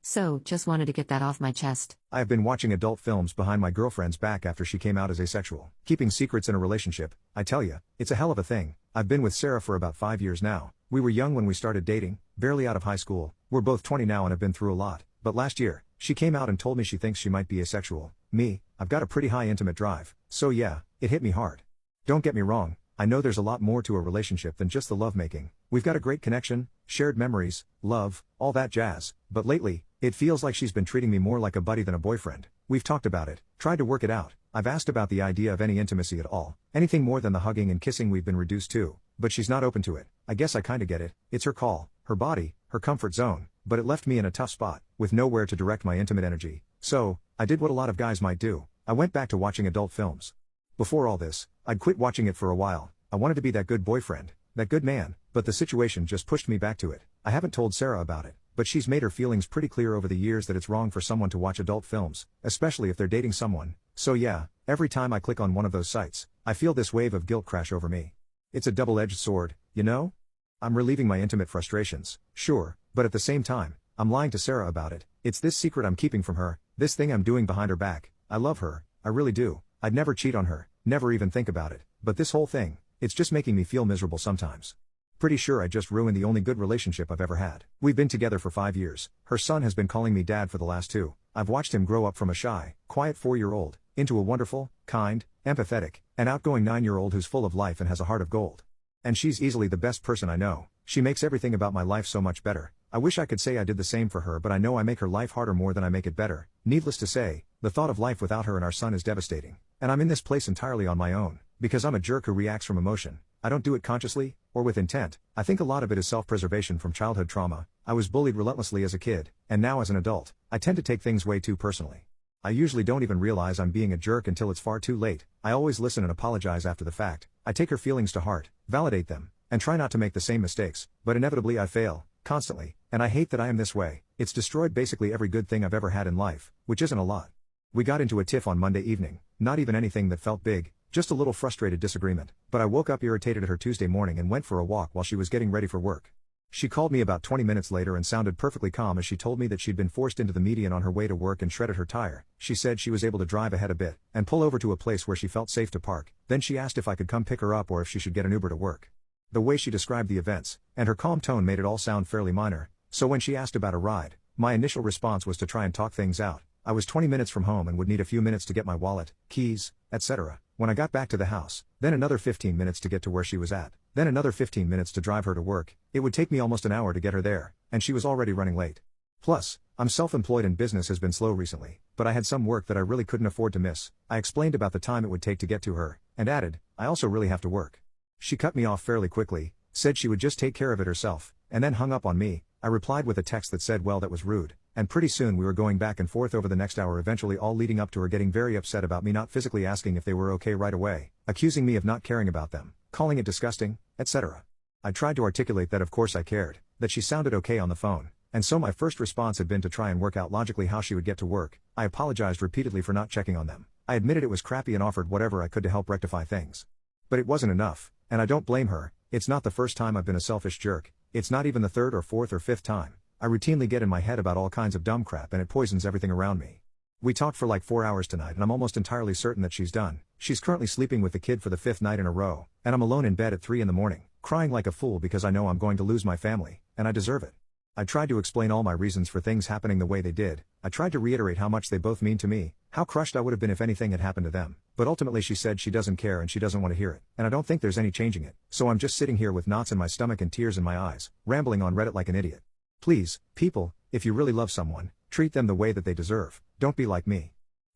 [SPEAKER 2] So, just wanted to get that off my chest.
[SPEAKER 1] I have been watching adult films behind my girlfriend's back after she came out as asexual. Keeping secrets in a relationship, I tell ya, it's a hell of a thing. I've been with Sarah for about 5 years now. We were young when we started dating, barely out of high school. We're both 20 now and have been through a lot. But last year, she came out and told me she thinks she might be asexual. Me, I've got a pretty high intimate drive. So yeah, it hit me hard. Don't get me wrong, I know there's a lot more to a relationship than just the lovemaking. We've got a great connection, shared memories, love, all that jazz. But lately, it feels like she's been treating me more like a buddy than a boyfriend. We've talked about it, tried to work it out. I've asked about the idea of any intimacy at all. Anything more than the hugging and kissing we've been reduced to. But she's not open to it. I guess I kinda get it. It's her call, her body, her comfort zone. But it left me in a tough spot, with nowhere to direct my intimate energy. So, I did what a lot of guys might do. I went back to watching adult films. Before all this, I'd quit watching it for a while. I wanted to be that good boyfriend, that good man, but the situation just pushed me back to it. I haven't told Sarah about it, but she's made her feelings pretty clear over the years that it's wrong for someone to watch adult films, especially if they're dating someone. So yeah, every time I click on one of those sites, I feel this wave of guilt crash over me. It's a double-edged sword, you know? I'm relieving my intimate frustrations, sure, but at the same time, I'm lying to Sarah about it. It's this secret I'm keeping from her, this thing I'm doing behind her back. I love her, I really do. I'd never cheat on her, never even think about it, but this whole thing, it's just making me feel miserable sometimes. Pretty sure I just ruined the only good relationship I've ever had. We've been together for 5 years. Her son has been calling me dad for the last 2. I've watched him grow up from a shy, quiet 4-year-old, into a wonderful, kind, empathetic, and outgoing 9-year-old who's full of life and has a heart of gold. And she's easily the best person I know. She makes everything about my life so much better. I wish I could say I did the same for her, but I know I make her life harder more than I make it better. Needless to say, the thought of life without her and our son is devastating. And I'm in this place entirely on my own, because I'm a jerk who reacts from emotion. I don't do it consciously, or with intent. I think a lot of it is self-preservation from childhood trauma. I was bullied relentlessly as a kid, and now as an adult, I tend to take things way too personally. I usually don't even realize I'm being a jerk until it's far too late. I always listen and apologize after the fact. I take her feelings to heart, validate them, and try not to make the same mistakes, but inevitably I fail, constantly, and I hate that I am this way. It's destroyed basically every good thing I've ever had in life, which isn't a lot. We got into a tiff on Monday evening, not even anything that felt big, just a little frustrated disagreement, but I woke up irritated at her Tuesday morning and went for a walk while she was getting ready for work. She called me about 20 minutes later and sounded perfectly calm as she told me that she'd been forced into the median on her way to work and shredded her tire. She said she was able to drive ahead a bit and pull over to a place where she felt safe to park. Then she asked if I could come pick her up or if she should get an Uber to work. The way she described the events, and her calm tone made it all sound fairly minor, so when she asked about a ride, my initial response was to try and talk things out. I was 20 minutes from home and would need a few minutes to get my wallet, keys, etc. when I got back to the house, then another 15 minutes to get to where she was at, then another 15 minutes to drive her to work. It would take me almost an hour to get her there, and she was already running late. Plus, I'm self-employed and business has been slow recently, but I had some work that I really couldn't afford to miss. I explained about the time it would take to get to her, and added, I also really have to work. She cut me off fairly quickly, said she would just take care of it herself, and then hung up on me. I replied with a text that said, well, that was rude, and pretty soon we were going back and forth over the next hour, eventually all leading up to her getting very upset about me not physically asking if they were okay right away, accusing me of not caring about them, calling it disgusting, etc. I tried to articulate that of course I cared, that she sounded okay on the phone, and so my first response had been to try and work out logically how she would get to work. I apologized repeatedly for not checking on them. I admitted it was crappy and offered whatever I could to help rectify things. But it wasn't enough, and I don't blame her. It's not the first time I've been a selfish jerk, it's not even the third or fourth or fifth time. I routinely get in my head about all kinds of dumb crap and it poisons everything around me. We talked for like 4 hours tonight and I'm almost entirely certain that she's done. She's currently sleeping with the kid for the 5th night in a row, and I'm alone in bed at 3 in the morning, crying like a fool because I know I'm going to lose my family, and I deserve it. I tried to explain all my reasons for things happening the way they did. I tried to reiterate how much they both mean to me, how crushed I would have been if anything had happened to them, but ultimately she said she doesn't care and she doesn't want to hear it, and I don't think there's any changing it, so I'm just sitting here with knots in my stomach and tears in my eyes, rambling on Reddit like an idiot. Please, people, if you really love someone, treat them the way that they deserve, don't be like me.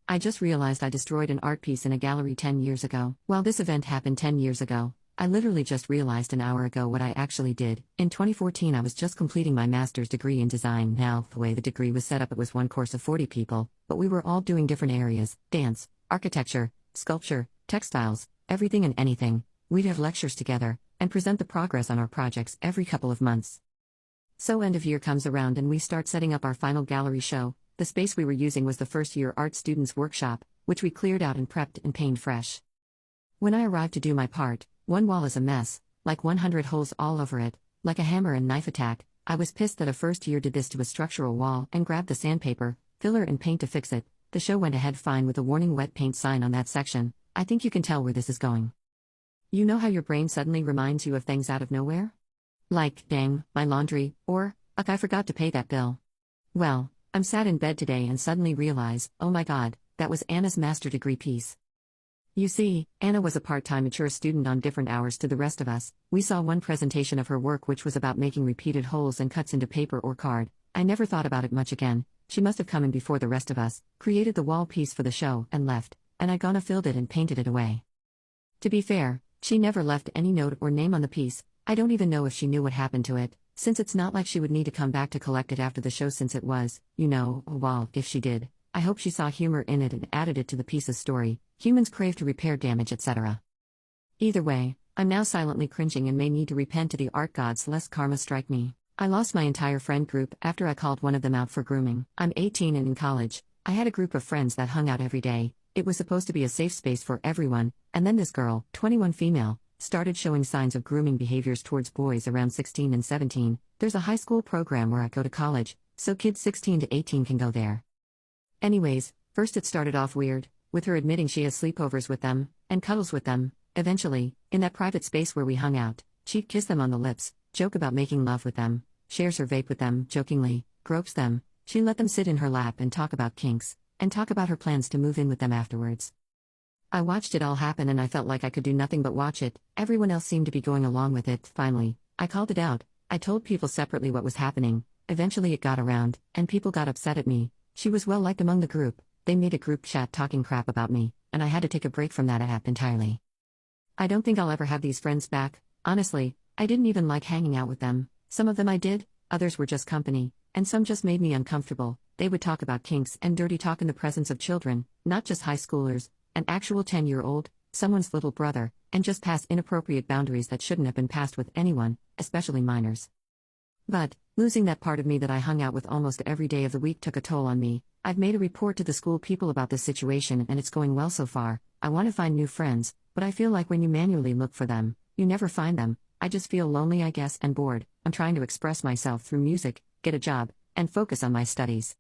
[SPEAKER 2] I just realized I destroyed an art piece in a gallery 10 years ago. Well, this event happened 10 years ago. I literally just realized an hour ago what I actually did. In 2014 I was just completing my master's degree in design. Now, the way the degree was set up, it was one course of 40 people, but we were all doing different areas: dance, architecture, sculpture, textiles, everything and anything. We'd have lectures together, and present the progress on our projects every couple of months. So end of year comes around and we start setting up our final gallery show. The space we were using was the first year art students' workshop, which we cleared out and prepped and painted fresh. When I arrived to do my part, one wall is a mess, like 100 holes all over it, like a hammer and knife attack. I was pissed that a first year did this to a structural wall and grabbed the sandpaper, filler and paint to fix it. The show went ahead fine with a warning wet paint sign on that section. I think you can tell where this is going. You know how your brain suddenly reminds you of things out of nowhere? Like, dang, my laundry, or, ugh, I forgot to pay that bill. Well, I'm sat in bed today and suddenly realize, oh my god, that was Anna's master degree piece. You see, Anna was a part-time mature student on different hours to the rest of us. We saw one presentation of her work which was about making repeated holes and cuts into paper or card. I never thought about it much again. She must have come in before the rest of us, created the wall piece for the show, and left, and I gonna filled it and painted it away. To be fair, she never left any note or name on the piece. I don't even know if she knew what happened to it, since it's not like she would need to come back to collect it after the show, since it was, you know, a wall. If she did, I hope she saw humor in it and added it to the piece's story. Humans crave to repair damage, etc. Either way, I'm now silently cringing and may need to repent to the art gods lest karma strike me. I lost my entire friend group after I called one of them out for grooming. I'm 18 and in college. I had a group of friends that hung out every day. It was supposed to be a safe space for everyone, and then this girl, 21 female, started showing signs of grooming behaviors towards boys around 16 and 17. There's a high school program where I go to college, so kids 16 to 18 can go there. Anyways, first it started off weird, with her admitting she has sleepovers with them, and cuddles with them. Eventually, in that private space where we hung out, she'd kiss them on the lips, joke about making love with them, shares her vape with them, jokingly, gropes them. She let them sit in her lap and talk about kinks, and talk about her plans to move in with them afterwards. I watched it all happen and I felt like I could do nothing but watch it. Everyone else seemed to be going along with it. Finally, I called it out. I told people separately what was happening. Eventually it got around, and people got upset at me. She was well liked among the group. They made a group chat talking crap about me, and I had to take a break from that app entirely. I don't think I'll ever have these friends back. Honestly, I didn't even like hanging out with them. Some of them I did, others were just company, and some just made me uncomfortable. They would talk about kinks and dirty talk in the presence of children, not just high schoolers, an actual 10-year-old, someone's little brother, and just pass inappropriate boundaries that shouldn't have been passed with anyone, especially minors. But, losing that part of me that I hung out with almost every day of the week took a toll on me. I've made a report to the school people about this situation and it's going well so far. I want to find new friends, but I feel like when you manually look for them, you never find them. I just feel lonely, I guess, and bored. I'm trying to express myself through music, get a job, and focus on my studies.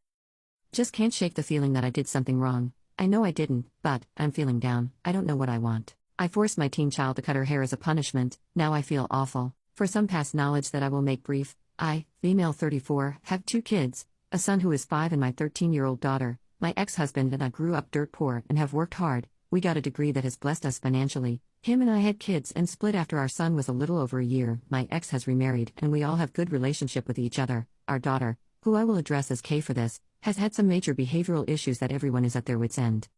[SPEAKER 2] Just can't shake the feeling that I did something wrong. I know I didn't, but I'm feeling down. I don't know what I want. I forced my teen child to cut her hair as a punishment. Now I feel awful. For some past knowledge that I will make brief, I, female 34, have 2 kids, a son who is 5 and my 13-year-old daughter. My ex-husband and I grew up dirt poor and have worked hard. We got a degree that has blessed us financially. Him and I had kids and split after our son was a little over a year. My ex has remarried and we all have good relationship with each other. Our daughter, who I will address as K for this, has had some major behavioral issues that everyone is at their wits' end.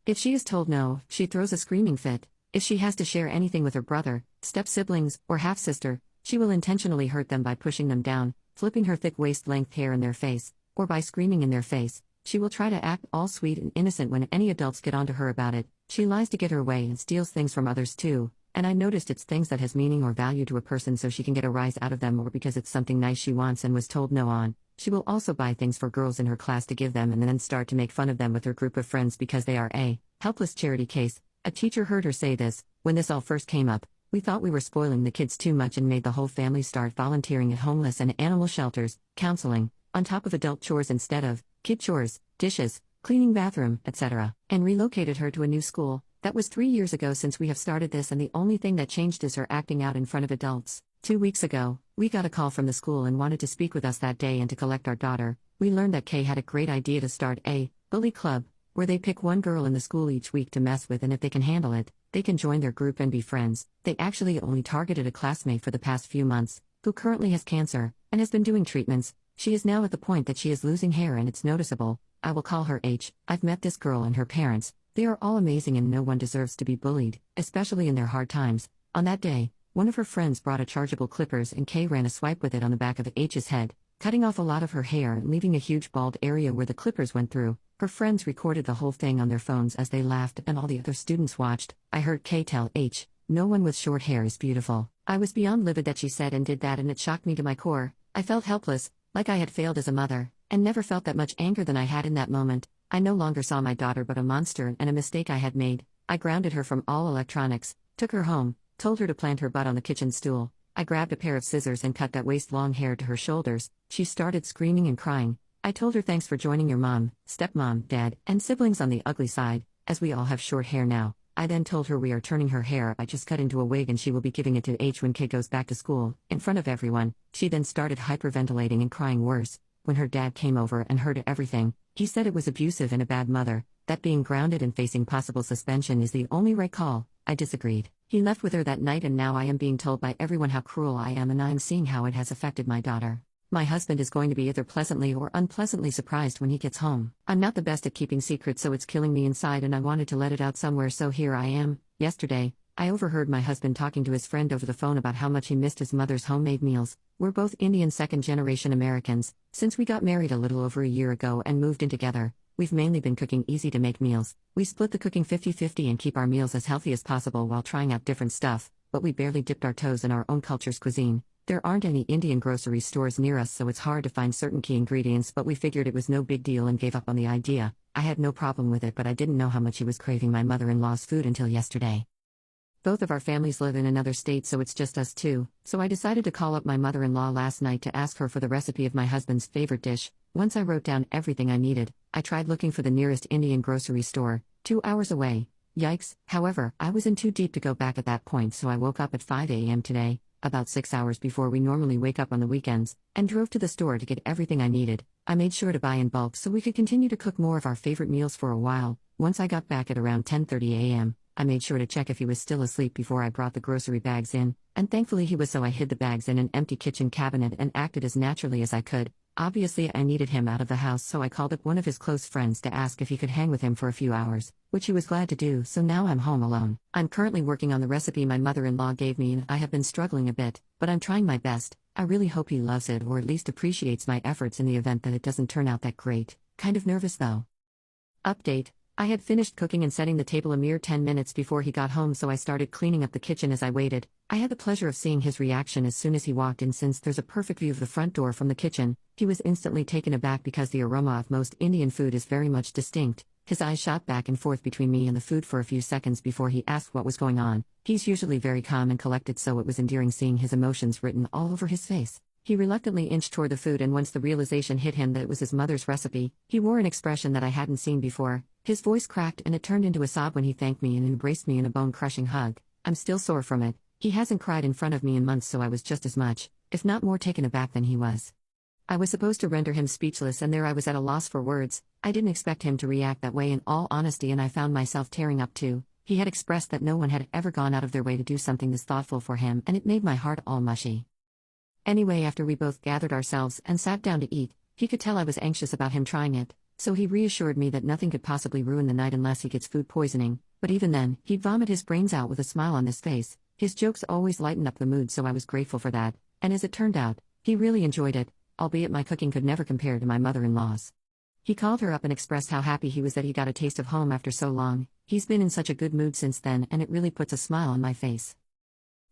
[SPEAKER 2] If she is told no, she throws a screaming fit. If she has to share anything with her brother, step-siblings, or half-sister, she will intentionally hurt them by pushing them down, flipping her thick waist-length hair in their face, or by screaming in their face. She will try to act all sweet and innocent when any adults get onto her about it. She lies to get her way and steals things from others too, and I noticed it's things that has meaning or value to a person so she can get a rise out of them or because it's something nice she wants and was told no on. She will also buy things for girls in her class to give them and then start to make fun of them with her group of friends because they are a helpless charity case. A teacher heard her say this. When this all first came up, we thought we were spoiling the kids too much and made the whole family start volunteering at homeless and animal shelters, counseling, on top of adult chores instead of kid chores, dishes, cleaning bathroom, etc., and relocated her to a new school. That was 3 years ago since we have started this, and the only thing that changed is her acting out in front of adults. 2 weeks ago, we got a call from the school and wanted to speak with us that day and to collect our daughter. We learned that Kay had a great idea to start a bully club, where they pick one girl in the school each week to mess with, and if they can handle it, they can join their group and be friends. They actually only targeted a classmate for the past few months, who currently has cancer, and has been doing treatments. She is now at the point that she is losing hair and it's noticeable. I will call her H. I've met this girl and her parents. They are all amazing and no one deserves to be bullied, especially in their hard times. On that day, one of her friends brought a chargeable clippers and Kay ran a swipe with it on the back of H's head, cutting off a lot of her hair and leaving a huge bald area where the clippers went through. Her friends recorded the whole thing on their phones as they laughed and all the other students watched. I heard Kay tell H, "No one with short hair is beautiful." I was beyond livid that she said and did that, and it shocked me to my core. I felt helpless, like I had failed as a mother, and never felt that much anger than I had in that moment. I no longer saw my daughter but a monster and a mistake I had made. I grounded her from all electronics, took her home, told her to plant her butt on the kitchen stool. I grabbed a pair of scissors and cut that waist-long hair to her shoulders. She started screaming and crying. I told her thanks for joining your mom, stepmom, dad, and siblings on the ugly side, as we all have short hair now. I then told her we are turning her hair. I just cut into a wig and she will be giving it to H when Kay goes back to school, in front of everyone. She then started hyperventilating and crying worse. When her dad came over and heard everything, he said it was abusive and a bad mother, that being grounded and facing possible suspension is the only right call. I disagreed. He left with her that night and now I am being told by everyone how cruel I am and I am seeing how it has affected my daughter. My husband is going to be either pleasantly or unpleasantly surprised when he gets home. I'm not the best at keeping secrets, so it's killing me inside and I wanted to let it out somewhere, so here I am. Yesterday, I overheard my husband talking to his friend over the phone about how much he missed his mother's homemade meals. We're both Indian second-generation Americans. Since we got married a little over a year ago and moved in together, we've mainly been cooking easy-to-make meals. We split the cooking 50-50 and keep our meals as healthy as possible while trying out different stuff, but we barely dipped our toes in our own culture's cuisine. There aren't any Indian grocery stores near us, so it's hard to find certain key ingredients, but we figured it was no big deal and gave up on the idea. I had no problem with it, but I didn't know how much he was craving my mother-in-law's food until yesterday. Both of our families live in another state, so it's just us two, so I decided to call up my mother-in-law last night to ask her for the recipe of my husband's favorite dish. Once I wrote down everything I needed, I tried looking for the nearest Indian grocery store, 2 hours away. Yikes. However, I was in too deep to go back at that point, so I woke up at 5 a.m. today, about 6 hours before we normally wake up on the weekends, and drove to the store to get everything I needed. I made sure to buy in bulk so we could continue to cook more of our favorite meals for a while. Once I got back at around 10:30 a.m., I made sure to check if he was still asleep before I brought the grocery bags in, and thankfully he was, so I hid the bags in an empty kitchen cabinet and acted as naturally as I could. Obviously I needed him out of the house, so I called up one of his close friends to ask if he could hang with him for a few hours, which he was glad to do, so now I'm home alone. I'm currently working on the recipe my mother-in-law gave me and I have been struggling a bit, but I'm trying my best. I really hope he loves it or at least appreciates my efforts in the event that it doesn't turn out that great. Kind of nervous though. Update. I had finished cooking and setting the table a mere 10 minutes before he got home, so I started cleaning up the kitchen as I waited. I had the pleasure of seeing his reaction as soon as he walked in. Since there's a perfect view of the front door from the kitchen, he was instantly taken aback because the aroma of most Indian food is very much distinct. His eyes shot back and forth between me and the food for a few seconds before he asked what was going on. He's usually very calm and collected, so it was endearing seeing his emotions written all over his face. He reluctantly inched toward the food, and once the realization hit him that it was his mother's recipe, he wore an expression that I hadn't seen before. His voice cracked and it turned into a sob when he thanked me and embraced me in a bone-crushing hug. I'm still sore from it. He hasn't cried in front of me in months, so I was just as much, if not more, taken aback than he was. I was supposed to render him speechless, and there I was at a loss for words. I didn't expect him to react that way, in all honesty, and I found myself tearing up too. He had expressed that no one had ever gone out of their way to do something this thoughtful for him, and it made my heart all mushy. Anyway, after we both gathered ourselves and sat down to eat, he could tell I was anxious about him trying it, so he reassured me that nothing could possibly ruin the night unless he gets food poisoning, but even then, he'd vomit his brains out with a smile on his face. His jokes always lightened up the mood, so I was grateful for that, and as it turned out, he really enjoyed it, albeit my cooking could never compare to my mother-in-law's. He called her up and expressed how happy he was that he got a taste of home after so long. He's been in such a good mood since then, and it really puts a smile on my face.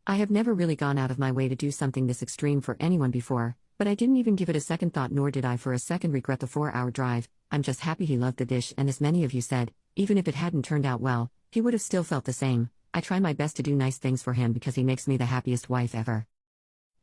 [SPEAKER 2] I have never really gone out of my way to do something this extreme for anyone before, but I didn't even give it a second thought, nor did I for a second regret the 4-hour drive. I'm just happy he loved the dish, and as many of you said, even if it hadn't turned out well, he would have still felt the same. I try my best to do nice things for him because he makes me the happiest wife ever.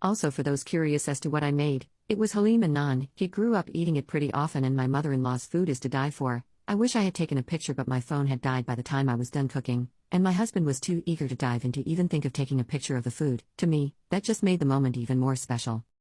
[SPEAKER 2] Also, for those curious as to what I made, it was halim and naan. He grew up eating it pretty often, and my mother-in-law's food is to die for. I wish I had taken a picture, but my phone had died by the time I was done cooking, and my husband was too eager to dive in to even think of taking a picture of the food. To me, that just made the moment even more special.